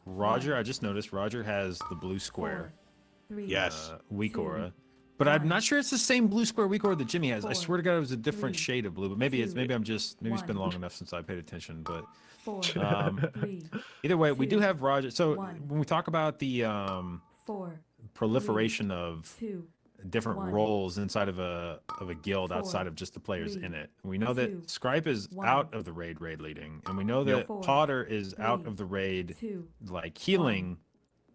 Roger. I just noticed Roger has the blue square.
Yes.
Weak aura. But I'm not sure it's the same blue square weak aura that Jimmy has. I swear to God, it was a different shade of blue. But maybe it's maybe it's been long enough since I paid attention. But either way, we do have Roger. So when we talk about the proliferation of different roles inside of a guild outside of just the players in it, we know that Scripe is out of the raid leading, and we know that Potter is out of the raid like healing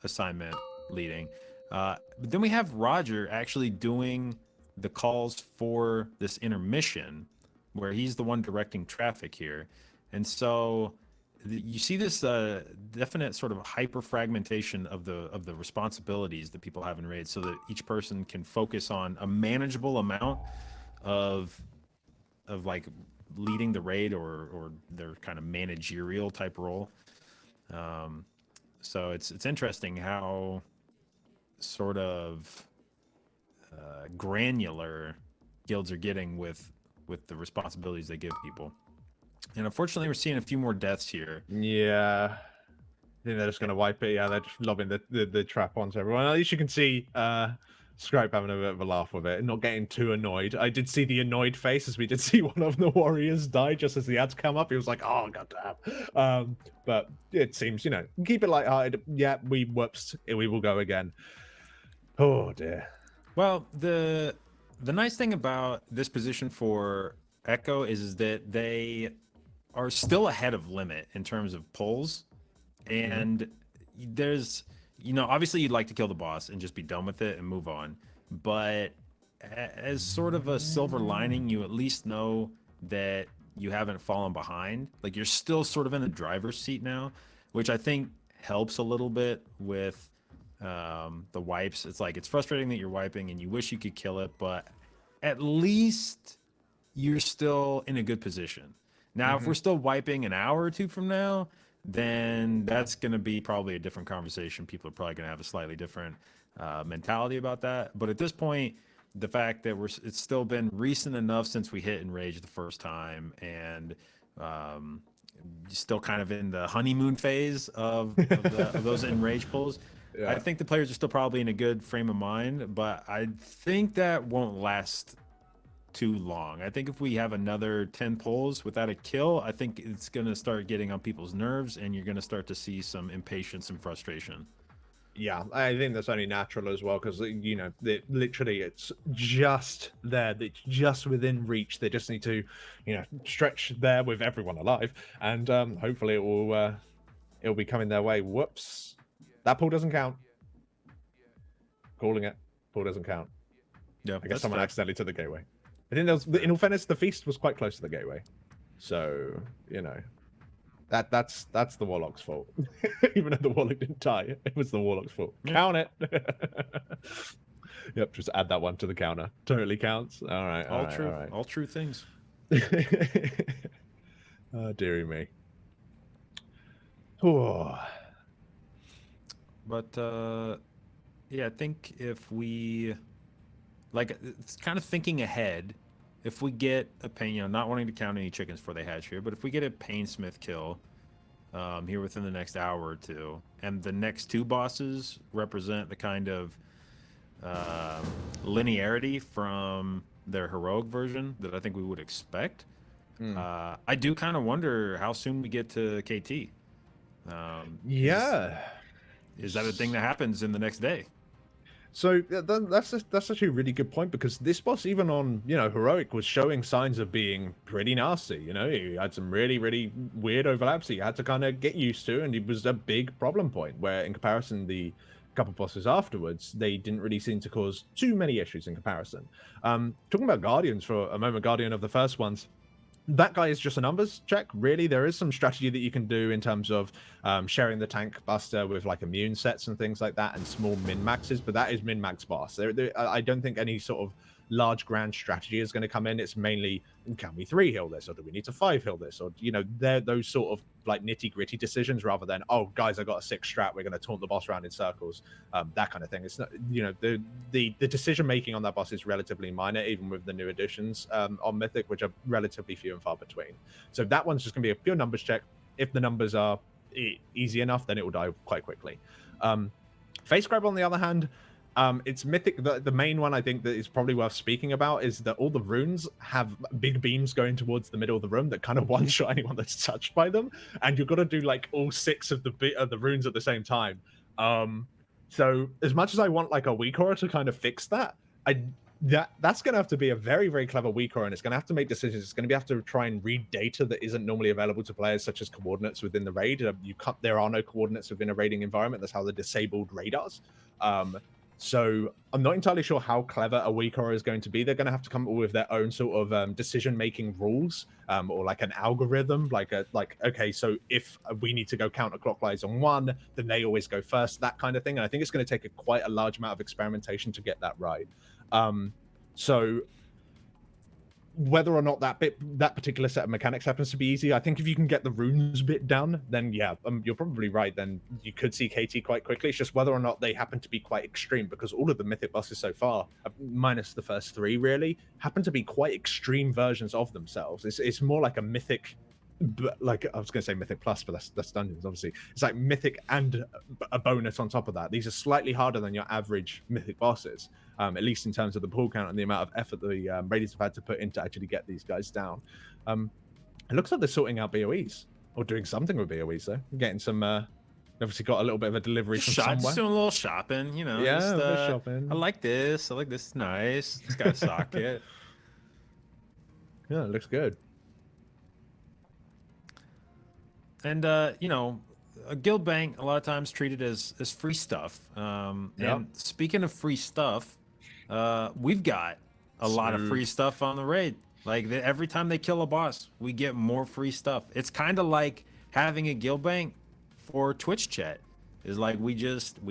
assignment leading. But then we have Roger actually doing the calls for this intermission, where he's the one directing traffic here. And so you see this definite sort of hyper fragmentation of the responsibilities that people have in raids, so that each person can focus on a manageable amount of like leading the raid or their kind of managerial type role. So it's interesting how sort of granular guilds are getting with the responsibilities they give people. And unfortunately, we're seeing a few more deaths here.
Yeah. I think they're just going to wipe it. Yeah, they're just lobbing the trap onto everyone. At least you can see Scripe having a bit of a laugh with it and not getting too annoyed. I did see the annoyed face as we did see one of the warriors die just as the ads come up. He was like, oh, goddamn. But it seems, keep it lighthearted. Yeah, whoops. We will go again. Oh, dear.
Well, the the nice thing about this position for Echo is that they are still ahead of limit in terms of pulls, and there's, you know, obviously you'd like to kill the boss and just be done with it and move on, but as sort of a silver lining, you at least know that you haven't fallen behind. Like, you're still sort of in the driver's seat now, which I think helps a little bit with the wipes. It's like, it's frustrating that you're wiping and you wish you could kill it, but at least you're still in a good position. Now, if we're still wiping an hour or two from now, then that's going to be probably a different conversation. People are probably going to have a slightly different mentality about that. But at this point, the fact that it's still been recent enough since we hit Enrage the first time, and still kind of in the honeymoon phase of those Enrage pulls. Yeah. I think the players are still probably in a good frame of mind, but I think that won't last too long. I think if we have another 10 pulls without a kill, I think it's going to start getting on people's nerves, and you're going to start to see some impatience and frustration.
Yeah, I think that's only natural as well, because, you know, literally it's just there. It's just within reach. They just need to, you know, stretch there with everyone alive, and hopefully it'll be coming their way. Whoops. That pull doesn't count. Calling it. Pull doesn't count.
Yeah,
I guess someone accidentally took the gateway. I think there was, in all fairness, the feast was quite close to the gateway. So, you know, that's the Warlock's fault. Even though the Warlock didn't die, it was the Warlock's fault. Count it. Yep, just add that one to the counter. Totally counts. All right.
All true. All right. All true things.
Oh, dearie me. Oh.
But yeah, I think if we, like, it's kind of thinking ahead, if we get a pain, you know, not wanting to count any chickens before they hatch here, but if we get a Painsmith kill here within the next hour or two, and the next two bosses represent the kind of linearity from their heroic version that I think we would expect, I do kind of wonder how soon we get to KT.
Yeah.
Is that a thing that happens in the next day?
So that's actually a really good point, because this boss, even on, you know, heroic, was showing signs of being pretty nasty. You know, he had some really weird overlaps he had to kind of get used to, and it was a big problem point. Where in comparison, the couple bosses afterwards, they didn't really seem to cause too many issues in comparison. Talking about Guardians for a moment, Guardian of the first ones. That guy is just a numbers check, really. There is some strategy that you can do in terms of sharing the tank buster with like immune sets and things like that, and small min maxes, but that is min max boss. I don't think any sort of large grand strategy is going to come in. It's mainly, can we 3 heal this, or do we need to 5 heal this, or, you know, they're those sort of like nitty gritty decisions, rather than, oh guys, I got a 6 strat, we're going to taunt the boss around in circles, that kind of thing. It's not, you know, the decision making on that boss is relatively minor, even with the new additions on Mythic, which are relatively few and far between. So that one's just going to be a pure numbers check. If the numbers are easy enough, then it will die quite quickly. Face grab, on the other hand, it's Mythic. The main one I think that is probably worth speaking about is that all the runes have big beams going towards the middle of the room that kind of one-shot anyone that's touched by them, and you've got to do like all 6 of the runes at the same time. So as much as I want like a weak aura to kind of fix that, that's going to have to be a very clever weak aura, and it's going to have to make decisions. It's going to have to try and read data that isn't normally available to players, such as coordinates within the raid. There are no coordinates within a raiding environment. That's how they're disabled radars. So I'm not entirely sure how clever a weak aura is going to be. They're going to have to come up with their own sort of decision-making rules, or like an algorithm, like okay, so if we need to go counterclockwise on one, then they always go first, that kind of thing. And I think it's going to take quite a large amount of experimentation to get that right. So whether or not that particular set of mechanics happens to be easy, I think if you can get the runes bit done, then yeah, you're probably right. Then you could see KT quite quickly. It's just whether or not they happen to be quite extreme, because all of the mythic bosses so far, minus the first 3 really, happen to be quite extreme versions of themselves. It's more like a mythic, like I was going to say mythic plus, but that's dungeons obviously. It's like mythic and a bonus on top of that. These are slightly harder than your average mythic bosses. At least in terms of the pull count and the amount of effort the raiders have had to put in to actually get these guys down. It looks like they're sorting out BOEs, or doing something with BOEs though. Getting some Obviously got a little bit of a delivery from
Just
somewhere.
doing a little shopping, you know.
Yeah,
just,
a bit of shopping.
I like this. It's nice. It's got a socket.
Yeah, it looks good.
And you know, a guild bank a lot of times treated as free stuff. And speaking of free stuff, we've got a lot of free stuff on the raid. Like every time they kill a boss, we get more free stuff. It's kind of like having a guild bank for Twitch chat. Is like we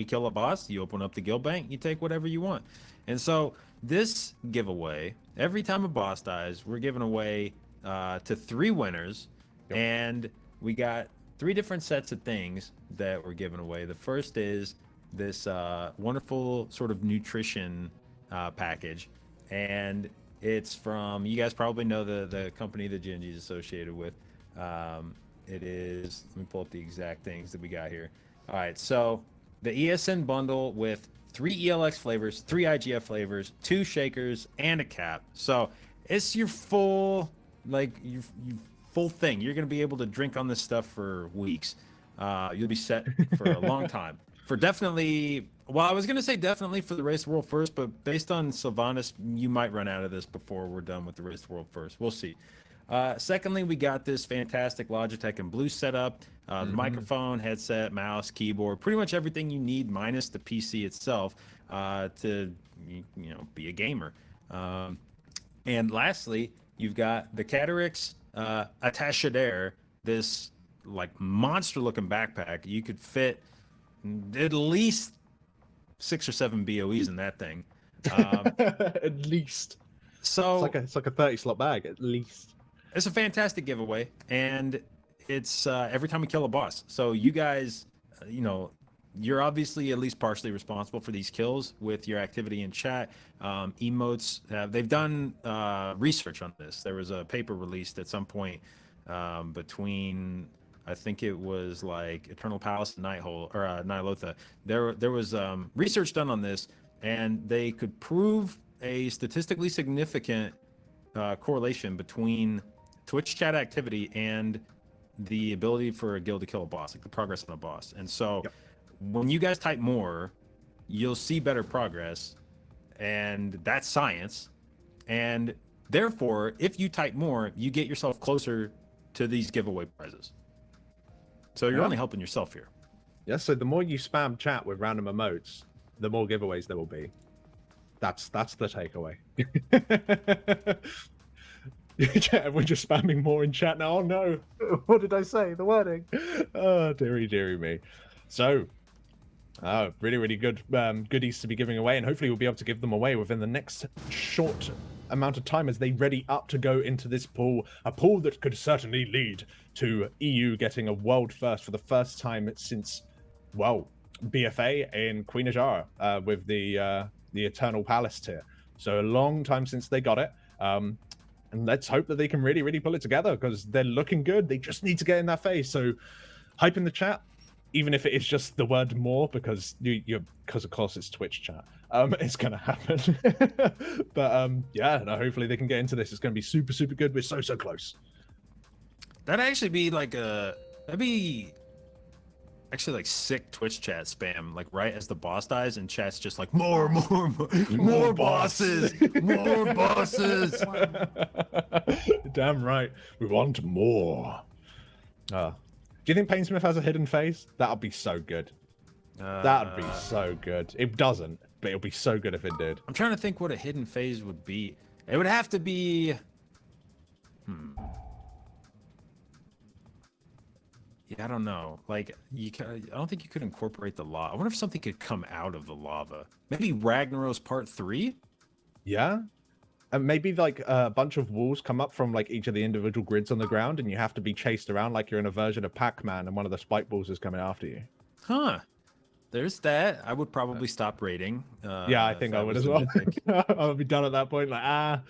kill a boss, you open up the guild bank, you take whatever you want. And so this giveaway, every time a boss dies, we're giving away to 3 winners. And we got 3 different sets of things that we're giving away. The first is this wonderful sort of nutrition package. And it's from, you guys probably know the company that Genji's associated with. It is, let me pull up the exact things that we got here. All right, so the ESN bundle with 3 ELX flavors, 3 IGF flavors, 2 shakers, and a cap. So it's your full, like, your full thing. You're going to be able to drink on this stuff for weeks. You'll be set for a long time. For definitely, well, I was going to say definitely for the Race the World first, but based on Sylvanas, you might run out of this before we're done with the Race the World first. We'll see. Secondly, we got this fantastic Logitech and Blue setup. The microphone, headset, mouse, keyboard, pretty much everything you need minus the PC itself to, you know, be a gamer. And lastly, you've got the Catarix Attaché d'Air, this like monster looking backpack. You could fit at least 6 or 7 BOEs in that thing.
At least.
So
it's like a 30 slot bag at least.
It's a fantastic giveaway, and it's every time we kill a boss. So you guys, you know, you're obviously at least partially responsible for these kills with your activity in chat. Emotes, they've done research on this. There was a paper released at some point between, I think it was like Eternal Palace and Nihilotha. There was research done on this, and they could prove a statistically significant correlation between Twitch chat activity and the ability for a guild to kill a boss, like the progress on a boss. And so when you guys type more, you'll see better progress, and that's science. And therefore, if you type more, you get yourself closer to these giveaway prizes. So you're only helping yourself here.
Yeah, so the more you spam chat with random emotes, the more giveaways there will be. That's the takeaway. We're just spamming more in chat now. Oh no, what did I say? The wording. Oh, dearie me. So, really good goodies to be giving away, and hopefully we'll be able to give them away within the next short amount of time as they ready up to go into this pool, a pool that could certainly lead to EU getting a world first for the first time since, well, BFA in Queen Ajara with the Eternal Palace tier. So a long time since they got it. And let's hope that they can really pull it together, because they're looking good. They just need to get in that phase. So hype in the chat, even if it is just the word more, because because of course it's Twitch chat. It's gonna happen. But yeah, no, hopefully they can get into this. It's gonna be super good. We're so close.
That'd actually be like that'd be actually like sick Twitch chat spam, like right as the boss dies, and chat's just like more bosses, more bosses.
Damn right, we want more. Do you think Painsmith has a hidden phase? That'd be so good. That'd be so good. It doesn't, but it'll be so good if it did.
I'm trying to think what a hidden phase would be. It would have to be. Yeah, I don't know. Like, I don't think you could incorporate the lava. I wonder if something could come out of the lava. Maybe Ragnaros Part 3?
Yeah. And maybe like a bunch of walls come up from like each of the individual grids on the ground, and you have to be chased around like you're in a version of Pac-Man, and one of the spike balls is coming after you.
Huh. There's that. I would probably stop raiding.
Yeah, I think I would as well. I'll be done at that point. Like,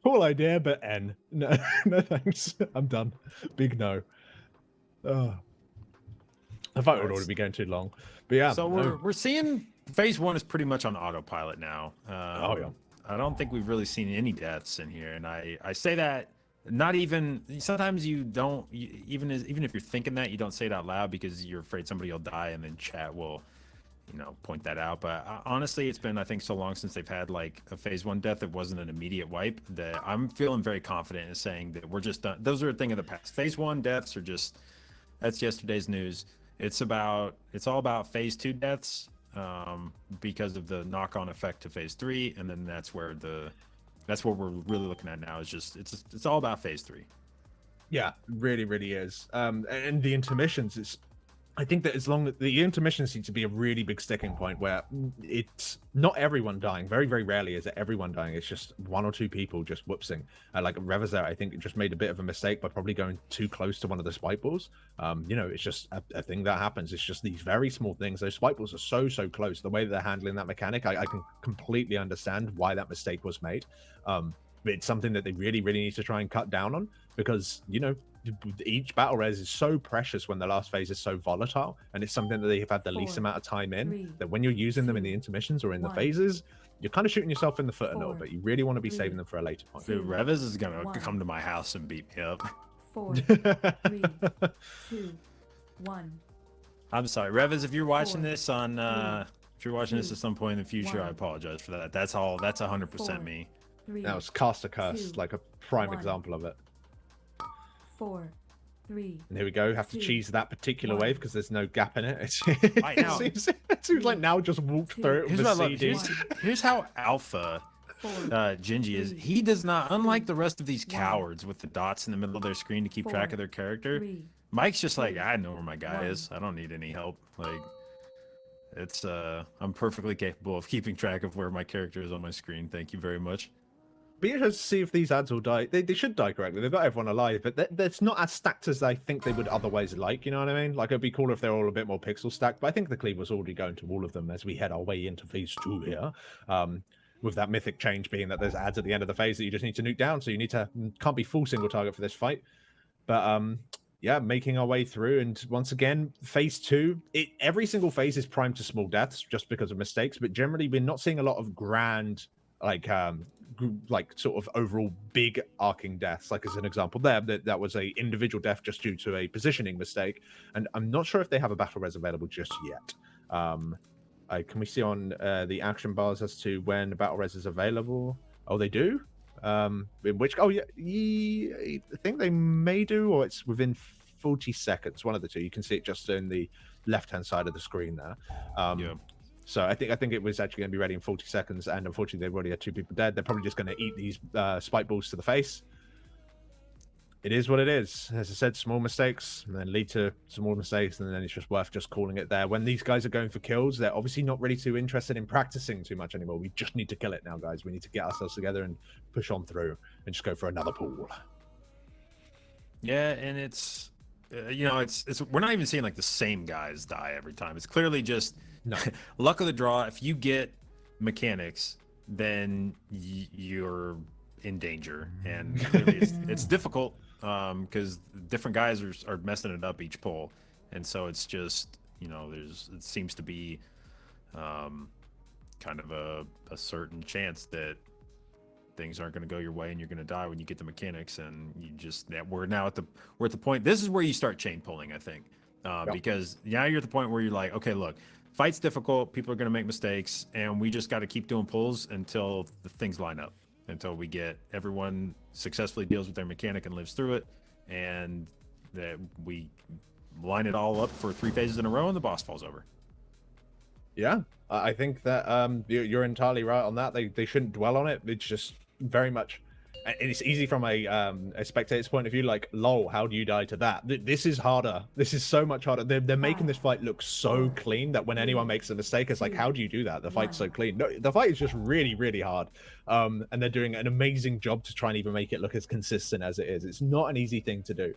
cool idea, but N. No, no thanks. I'm done. Big no. Oh. I thought it would already be going too long, but yeah.
So we're seeing phase 1 is pretty much on autopilot now.
Oh yeah.
I don't think we've really seen any deaths in here, and I say that not even sometimes you don't even if you're thinking that, you don't say it out loud because you're afraid somebody will die, and then chat will point that out. But honestly, it's been, I think, so long since they've had like a phase 1 death that wasn't an immediate wipe that I'm feeling very confident in saying that we're just done. Those are a thing of the past. Phase 1 deaths are just, that's yesterday's news. It's all about phase 2 deaths because of the knock-on effect to phase 3, and then that's what we're really looking at now. Is just it's all about phase 3.
Yeah, really, really is. And the intermissions, I think that as long as the intermissions seem to be a really big sticking point where it's not everyone dying. Very, very rarely is it everyone dying. It's just 1 or 2 people just whoopsing. Like Raznal, I think, just made a bit of a mistake by probably going too close to one of the spike balls. It's just a thing that happens. It's just these very small things. Those spike balls are so close. The way that they're handling that mechanic, I can completely understand why that mistake was made. It's something that they really, really need to try and cut down on because, each battle res is so precious when the last phase is so volatile, and it's something that they have had the least amount of time in, that when you're using them in the intermissions or in the phases, you're kind of shooting yourself in the foot a little bit. You really want to be saving them for a later point.
Dude, Revis is gonna come to my house and beat me up.
4, 3, 2, 1.
I'm sorry, Revis, if you're watching this on if you're watching this at some point in the future, I apologize for that. That's 100% me.
That was Cast a Curse, like a prime example of it.
4, 3.
And here we go. Have to cheese that particular wave because there's no gap in it.
Right now,
it seems like now just walked through it with a CD.
Here's how alpha Gingy is. He does not, unlike the rest of these cowards with the dots in the middle of their screen to keep track of their character. Mike's just like, I know where my guy is. I don't need any help. Like, it's I'm perfectly capable of keeping track of where my character is on my screen. Thank you very much.
Be interested to see if these ads will die. They should die correctly. They've got everyone alive, but that's not as stacked as I think they would otherwise like. You know what I mean? Like, it'd be cool if they're all a bit more pixel stacked, but I think the cleave was already going to all of them as we head our way into phase 2 here. With that mythic change being that there's ads at the end of the phase that you just need to nuke down, so you can't be full single target for this fight. But yeah, making our way through, and once again, phase 2, every single phase is primed to small deaths just because of mistakes, but generally we're not seeing a lot of grand like sort of overall big arcing deaths. Like as an example there, that was a individual death just due to a positioning mistake, and I'm not sure if they have a battle res available just yet. Can we see on the action bars as to when battle res is available? Oh, they do. In which, yeah, I think they may do, or it's within 40 seconds. One of the two. You can see it just in the left-hand side of the screen there.
Yeah.
So I think it was actually going to be ready in 40 seconds, and unfortunately they've already had 2 people dead. They're probably just going to eat these spike balls to the face. It is what it is. As I said, small mistakes, and then lead to some more mistakes, and then it's just worth just calling it there. When these guys are going for kills, they're obviously not really too interested in practicing too much anymore. We just need to kill it now, guys. We need to get ourselves together and push on through and just go for another pool.
Yeah, and it's we're not even seeing like the same guys die every time. It's clearly just luck of the draw. If you get mechanics, then you're in danger, and clearly it's difficult because different guys are messing it up each pull, and so it's just it seems to be kind of a certain chance that things aren't going to go your way and you're going to die when you get the mechanics, and we're at the point. This is where you start chain pulling, I think, because now you're at the point where you're like, okay, look, fight's difficult, people are going to make mistakes, and we just got to keep doing pulls until the things line up, until we get everyone successfully deals with their mechanic and lives through it, and that we line it all up for 3 phases in a row and the boss falls over.
Yeah, I think that you're entirely right on that. They shouldn't dwell on it. It's just very much, and it's easy from a spectator's point of view, like, lol, how do you die to that? This is harder. This is so much harder. They're making this fight look so clean that when anyone makes a mistake, it's like, how do you do that? The fight's so clean. No, the fight is just really, really hard. And they're doing an amazing job to try and even make it look as consistent as it is. It's not an easy thing to do.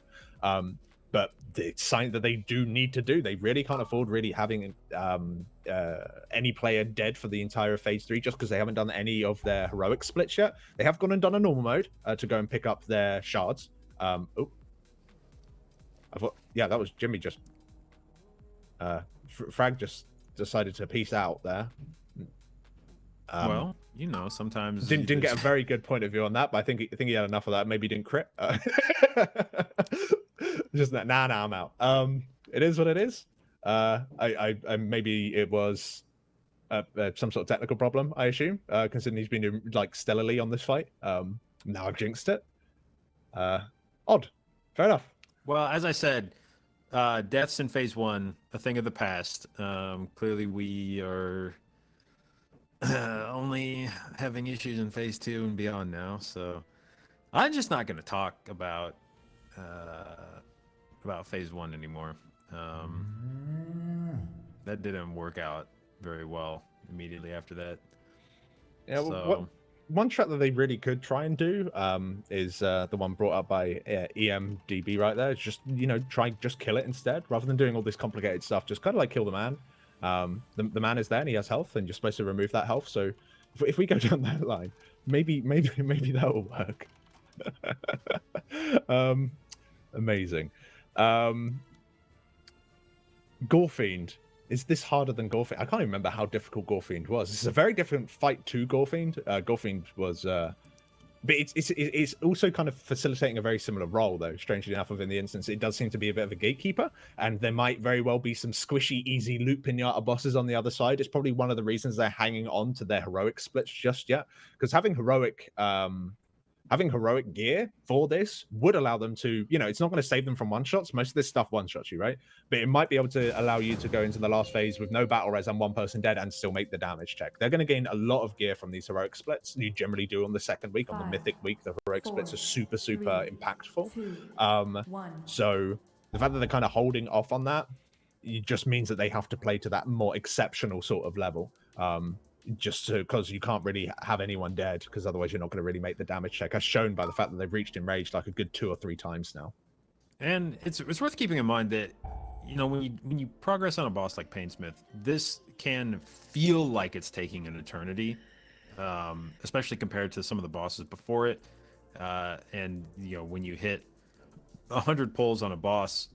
But it's something that they do need to do. They really can't afford really having any player dead for the entire phase 3 just because they haven't done any of their heroic splits yet. They have gone and done a normal mode to go and pick up their shards. Yeah, that was Jimmy just... Frag just decided to peace out there.
Well, you know, sometimes
didn't get a very good point of view on that, but I think he had enough of that. Maybe he didn't crit. Just that. Nah, I'm out. It is what it is. I maybe it was some sort of technical problem, I assume, considering he's been doing like stellarly on this fight. Now I've jinxed it. Odd. Fair enough.
Well, as I said, deaths in phase 1, a thing of the past. Clearly, we are only having issues in phase 2 and beyond now. So I'm just not going to talk about phase 1 anymore. That didn't work out very well immediately after that.
Yeah. So... One strat that they really could try and do is the one brought up by EMDB right there. It's just, you know, just kill it instead, rather than doing all this complicated stuff. Just kind of like kill the man. The man is there and he has health, and you're supposed to remove that health. So if we go down that line, maybe that will work. Amazing. Gorefiend. Is this harder than Gorefiend? I can't even remember how difficult Gorefiend was. This is a very different fight to Gorefiend. Gorefiend was... but it's also kind of facilitating a very similar role, though, strangely enough, within the instance. It does seem to be a bit of a gatekeeper, and there might very well be some squishy, easy loot pinata bosses on the other side. It's probably one of the reasons they're hanging on to their heroic splits just yet, because having heroic gear for this would allow them to, you know, it's not going to save them from one-shots. Most of this stuff one-shots you, right? But it might be able to allow you to go into the last phase with no battle res and one person dead and still make the damage check. They're going to gain a lot of gear from these heroic splits. You generally do on the second week. On the mythic week, the heroic splits are super impactful. So the fact that they're kind of holding off on that, it just means that they have to play to that more exceptional sort of level. Just because you can't really have anyone dead, because otherwise you're not going to really make the damage check, as shown by the fact that they've reached enraged like a good 2 or 3 times now.
And it's worth keeping in mind that, you know, when you progress on a boss like Painsmith, this can feel like it's taking an eternity, especially compared to some of the bosses before it. And, you know, when you hit 100 pulls on a boss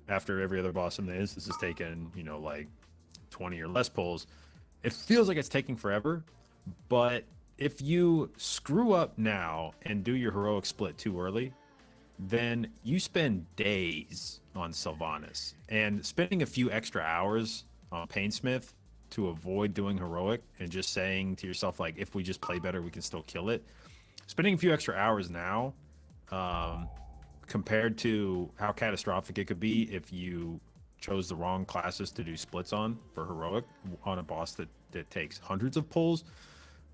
after every other boss in the instance has taken, you know, like 20 or less pulls, it feels like it's taking forever. But if you screw up now and do your heroic split too early, then you spend days on Sylvanas. And spending a few extra hours on Painsmith to avoid doing heroic and just saying to yourself, like, if we just play better, we can still kill it. Spending a few extra hours now, compared to how catastrophic it could be if you chose the wrong classes to do splits on for heroic on a boss that takes hundreds of pulls,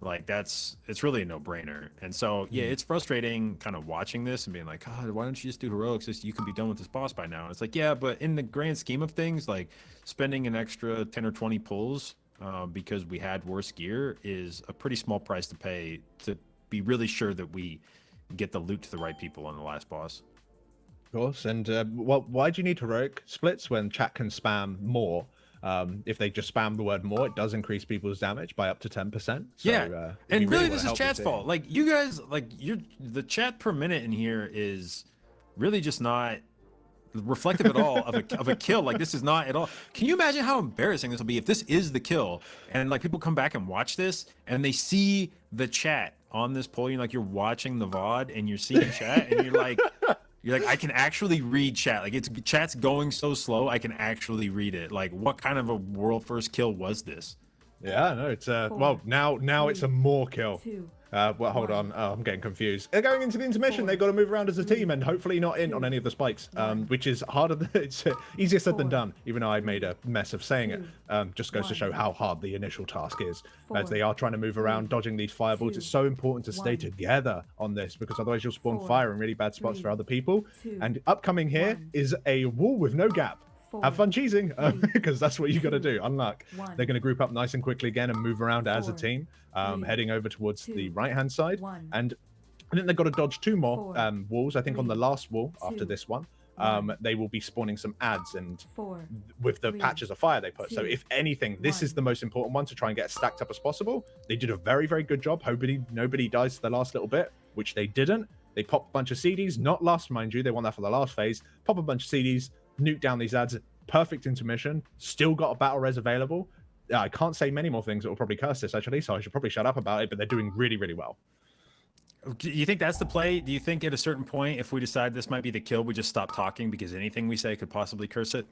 like it's really a no-brainer. And so yeah, it's frustrating kind of watching this and being like, God, why don't you just do heroics so you can be done with this boss by now? And it's like, yeah, but in the grand scheme of things, like spending an extra 10 or 20 pulls because we had worse gear is a pretty small price to pay to be really sure that we get the loot to the right people on the last boss.
Of course. And well, why do you need heroic splits when chat can spam more? If they just spam the word more, it does increase people's damage by up to 10%. So,
yeah, and really this is chat's fault. Like, you guys, like, the chat per minute in here is really just not reflective at all of a kill. Like, this is not at all. Can you imagine how embarrassing this will be if this is the kill and like people come back and watch this and they see the chat on this poll? You're like, you're watching the VOD and you're seeing chat and you're like, I can actually read chat. Like, chat's going so slow, I can actually read it. Like, what kind of a world first kill was this?
Yeah, no, it's well, now it's a more kill. Well, hold on. Oh, I'm getting confused. They're going into the intermission. They've got to move around as a team and hopefully not in on any of the spikes, which is harder. It's easier said than done, even though I made a mess of saying it. Just goes to show how hard the initial task is. As they are trying to move around, dodging these fireballs, it's so important to stay together on this, because otherwise you'll spawn fire in really bad spots for other people. And upcoming here is a wall with no gap. Have fun cheesing, because that's what you got to do. Unluck. They're going to group up nice and quickly again and move around as a team, heading over towards the right-hand side. And I think they've got to dodge 2 more walls. I think on the last wall after this one, they will be spawning some ads and with the patches of fire they put. So if anything, this is the most important one to try and get as stacked up as possible. They did a very, very good job. Hopefully nobody dies to the last little bit, which they didn't. They popped a bunch of CDs, not last, mind you. They want that for the last phase. Pop a bunch of CDs, nuke down these ads, perfect intermission, still got a battle res available. I can't say many more things that will probably curse this actually, so I should probably shut up about it. But they're doing really, really well.
Do you think that's the play? Do you think at a certain point, if we decide this might be the kill, we just stop talking because anything we say could possibly curse it?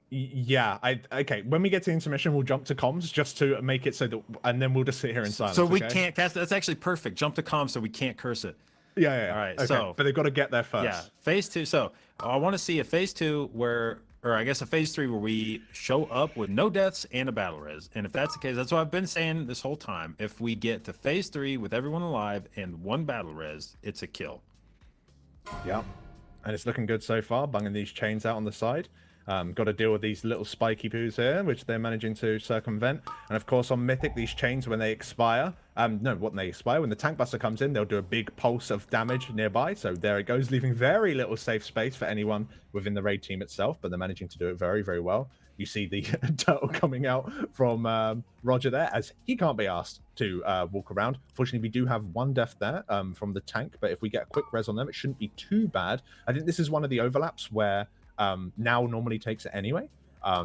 Yeah, okay. When we get to intermission, we'll jump to comms just to make it so that, and then we'll just sit here in silence.
So we
okay?
can't cast. That's actually perfect. Jump to comms so we can't curse it.
Yeah.
All right.
Okay.
So,
but they've got to get there first.
Yeah. Phase 2. So I want to see a phase 2 where, or I guess a phase 3 where we show up with no deaths and a battle res. And if that's the case, that's what I've been saying this whole time. If we get to phase 3 with everyone alive and 1 battle res, it's a kill.
Yeah. And it's looking good so far, bunging these chains out on the side. Got to deal with these little spiky poos here, which they're managing to circumvent. And of course, on Mythic, these chains, when they expire, when they expire, when the tank buster comes in, they'll do a big pulse of damage nearby. So there it goes, leaving very little safe space for anyone within the raid team itself. But they're managing to do it very, very well. You see the turtle coming out from Roger there, as he can't be asked to walk around. Fortunately, we do have 1 death there from the tank. But if we get a quick res on them, it shouldn't be too bad. I think this is one of the overlaps where now normally takes it anyway.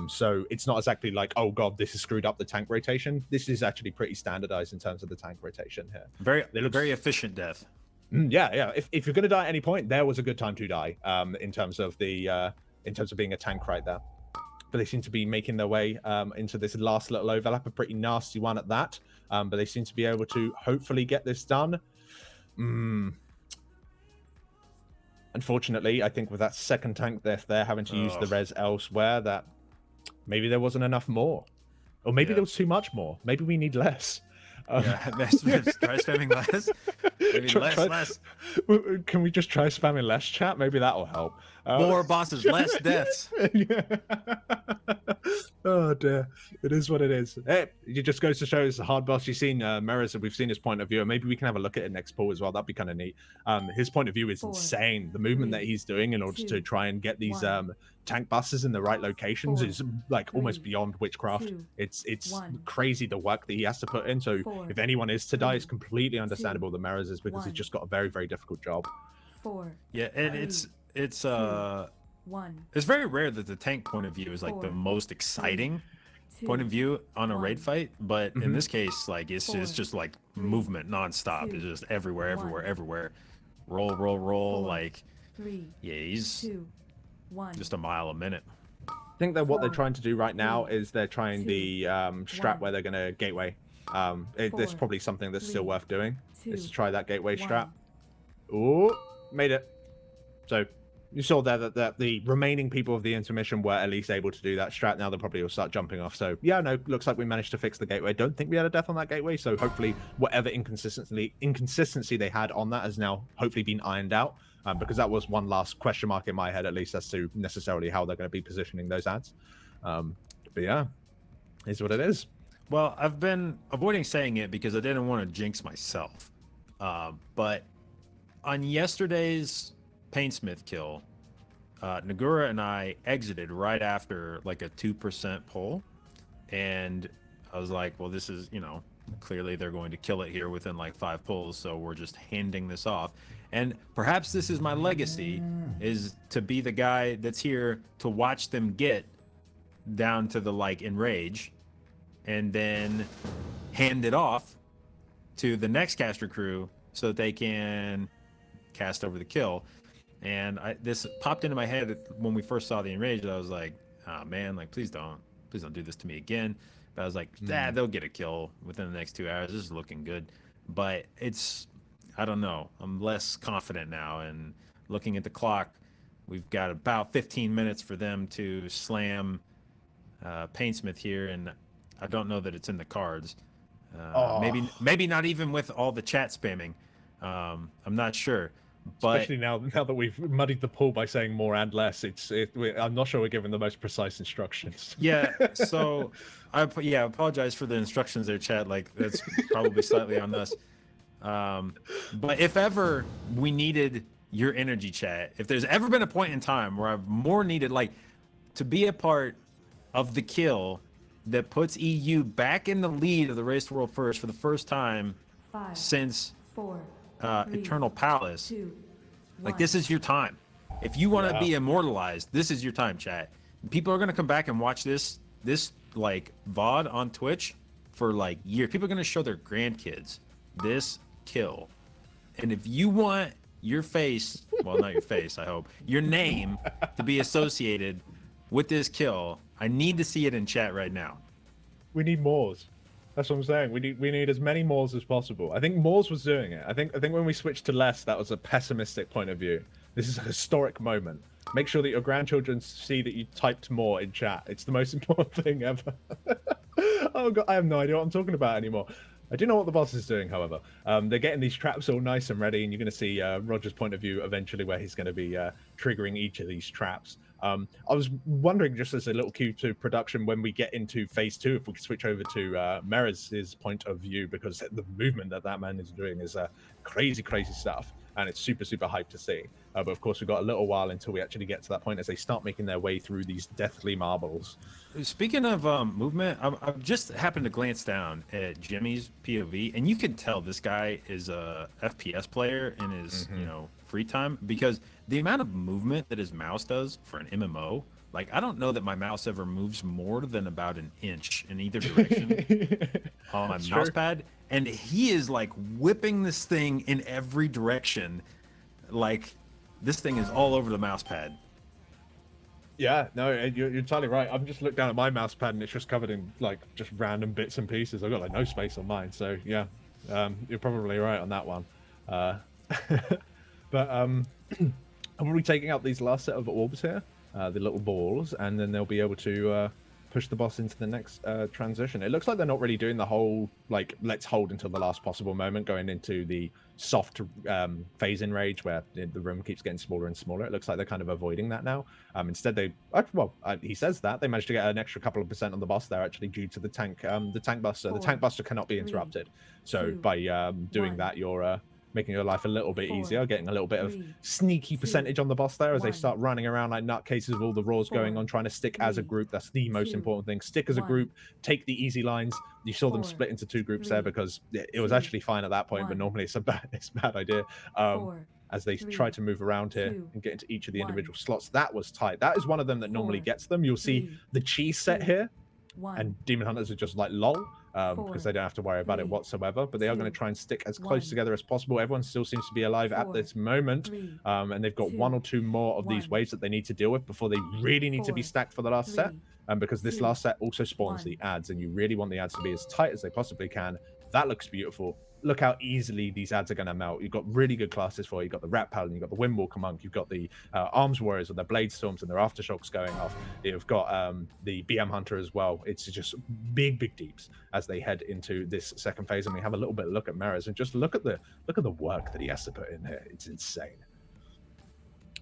So it's not exactly like, oh god, this has screwed up the tank rotation. This is actually pretty standardized in terms of the tank rotation here.
Very efficient death.
Yeah. If you're going to die at any point, there was a good time to die. In terms of being a tank right there. But they seem to be making their way into this last little overlap, a pretty nasty one at that. But they seem to be able to hopefully get this done. Unfortunately, I think with that second tank death there, having to use the res elsewhere, that maybe there wasn't enough more. Or maybe there was too much more. Maybe we need less.
Try spamming less. Maybe less.
Can we just try spamming less, chat? Maybe that will help.
More bosses, less deaths.
Oh dear, it is what it is. It just goes to show it's a hard boss. You've seen Mirrors, we've seen his point of view, and maybe we can have a look at it next poll as well. That'd be kind of neat. His point of view is insane. The movement that he's doing in order to try and get these tank buses in the right locations is like almost beyond witchcraft. It's crazy the work that he has to put in. So if anyone is to die, it's completely understandable the Mirrors is, because he's just got a very, very difficult job.
Yeah, and it's very rare that the tank point of view is like the most exciting point of view on a raid fight, but in this case, like it's just like movement nonstop. It's just everywhere. Roll. Like, yeah, he's just a mile a minute.
I think that what they're trying to do right now is they're trying the strat where they're going to gateway. There's probably something that's still worth doing, is to try that gateway strat. Ooh, made it. So you saw there that the remaining people of the intermission were at least able to do that strat. Now they probably will start jumping off. So yeah, no, looks like we managed to fix the gateway. Don't think we had a death on that gateway. So hopefully whatever inconsistency they had on that has now hopefully been ironed out. Because that was one last question mark in my head, at least, as to necessarily how they're going to be positioning those ads. But yeah, is what it is.
Well, I've been avoiding saying it because I didn't want to jinx myself. But on yesterday's Painsmith kill, Nagura and I exited right after like a 2% pull. And I was like, well, this is, clearly they're going to kill it here within like 5 pulls. So we're just handing this off. And perhaps this is my legacy, is to be the guy that's here to watch them get down to the like enrage and then hand it off to the next caster crew so that they can cast over the kill. And this popped into my head when we first saw the enrage. I was like, oh man, like please don't do this to me again. But I was like, they'll get a kill within the next 2 hours. This is looking good. But I don't know. I'm less confident now. And looking at the clock, we've got about 15 minutes for them to slam Painsmith here, and I don't know that it's in the cards. Maybe not even with all the chat spamming. I'm not sure. But
especially now that we've muddied the pool by saying more and less, I'm not sure we're given the most precise instructions.
Yeah, so I apologize for the instructions there, chat. Like that's probably slightly on us. But if ever we needed your energy, chat, if there's ever been a point in time where I've more needed like to be a part of the kill that puts EU back in the lead of the Race to World First for the first time since Eternal Palace, like this is your time. If you want to be immortalized, this is your time, chat. People are going to come back and watch this like VOD on Twitch for like years. People are gonna show their grandkids this kill, and if you want your face, well, not your face, I hope, your name to be associated with this kill, I need to see it in chat right now.
We need Moors. That's what I'm saying. We need as many Moors as possible. I think Moors was doing it. I think when we switched to less, that was a pessimistic point of view. This is a historic moment. Make sure that your grandchildren see that you typed more in chat. It's the most important thing ever. Oh god, I have no idea what I'm talking about anymore. I do know what the boss is doing, however. They're getting these traps all nice and ready, and you're going to see Roger's point of view eventually, where he's going to be triggering each of these traps. I was wondering, just as a little cue to production, when we get into phase 2, if we could switch over to Meraz's point of view, because the movement that man is doing is crazy stuff, and it's super hyped to see. But of course, we've got a little while until we actually get to that point as they start making their way through these deathly marbles.
Speaking of movement, I've just happened to glance down at Jimmy's POV, and you can tell this guy is a FPS player in his free time, because the amount of movement that his mouse does for an MMO, like, I don't know that my mouse ever moves more than about an inch in either direction on my mouse pad, and he is like whipping this thing in every direction. Like, this thing is all over the mouse pad.
Yeah, no, you're totally right. I've just looked down at my mouse pad and it's just covered in like just random bits and pieces. I've got like no space on mine, so yeah, you're probably right on that one. But I'm probably taking out these last set of orbs here, the little balls, and then they'll be able to push the boss into the next transition. It looks like they're not really doing the whole like let's hold until the last possible moment, going into the soft phase in rage where the room keeps getting smaller and smaller. It looks like they're kind of avoiding that now. Instead, he says that they managed to get an extra couple of % on the boss there, actually, due to the tank buster. The tank buster cannot be interrupted. So by doing that, you're making your life a little bit easier, getting a little bit of sneaky percentage on the boss there as they start running around like nutcases with all the roars going on, trying to stick as a group. That's the most important thing. Stick as a group, take the easy lines. You saw them split into 2 groups there because it was actually fine at that point, but normally it's a bad idea. As they try to move around here and get into each of the individual slots. That was tight. That is one of them that normally gets them. You'll see the cheese set here, and Demon Hunters are just like lol. Because they don't have to worry about it whatsoever, but they are going to try and stick as close together as possible. Everyone still seems to be alive at this moment, and they've got 1 or 2 more of these waves that they need to deal with before they really need to be stacked for the last set. Because this last set also spawns the ads, and you really want the ads to be as tight as they possibly can. That looks beautiful. Look how easily these ads are going to melt. You've got really good classes for it. You've got the Rat Paladin, you've got the Windwalker Monk, you've got the Arms Warriors with their Blade Storms and their Aftershocks going off. You've got the BM Hunter as well. It's just big deeps as they head into this second phase. And we have a little bit of look at Meraz, and just look at the work that he has to put in here. It's insane.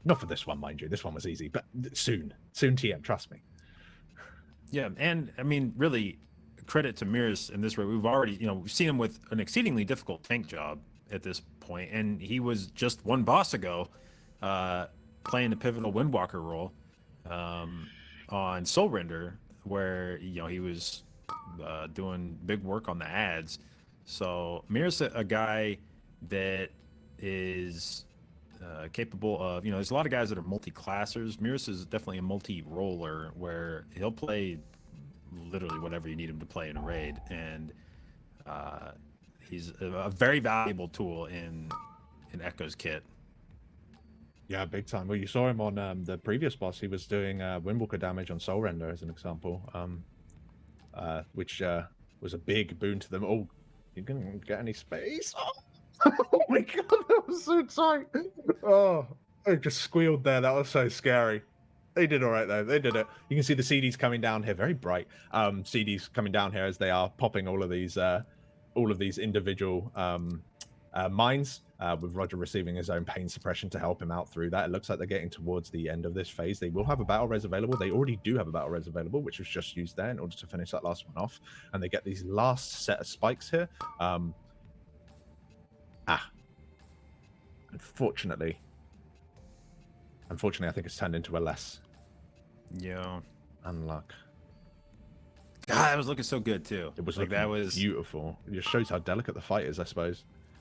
Not for this one, mind you. This one was easy, but soon TM, trust me.
Yeah, and I mean, really, credit to Meraz in this way. We've already, we've seen him with an exceedingly difficult tank job at this point, and he was just 1 boss ago playing the pivotal Windwalker role on Soul Render, where he was doing big work on the ads. So Meraz a guy that is capable of, there's a lot of guys that are multi-classers. Meraz is definitely a multi-roller, where he'll play literally whatever you need him to play in a raid, and he's a very valuable tool in Echo's kit.
Yeah, big time. Well, you saw him on the previous boss. He was doing Windwalker damage on Soul Render as an example, which was a big boon to them. Oh, you gonna get any space? Oh my god, that was so tight. Oh, I just squealed there. That was so scary. They did all right though. They did it. You can see the CDs coming down here, very bright. CDs coming down here as they are popping all of these individual mines. With Roger receiving his own pain suppression to help him out through that. It looks like they're getting towards the end of this phase. They will have a battle res available. They already do have a battle res available, which was just used there in order to finish that last one off. And they get these last set of spikes here. Unfortunately, I think it's turned into a less.
Yeah.
Unluck.
God, that was looking so good too.
It was
like, that was
beautiful. It just shows how delicate the fight is, I suppose.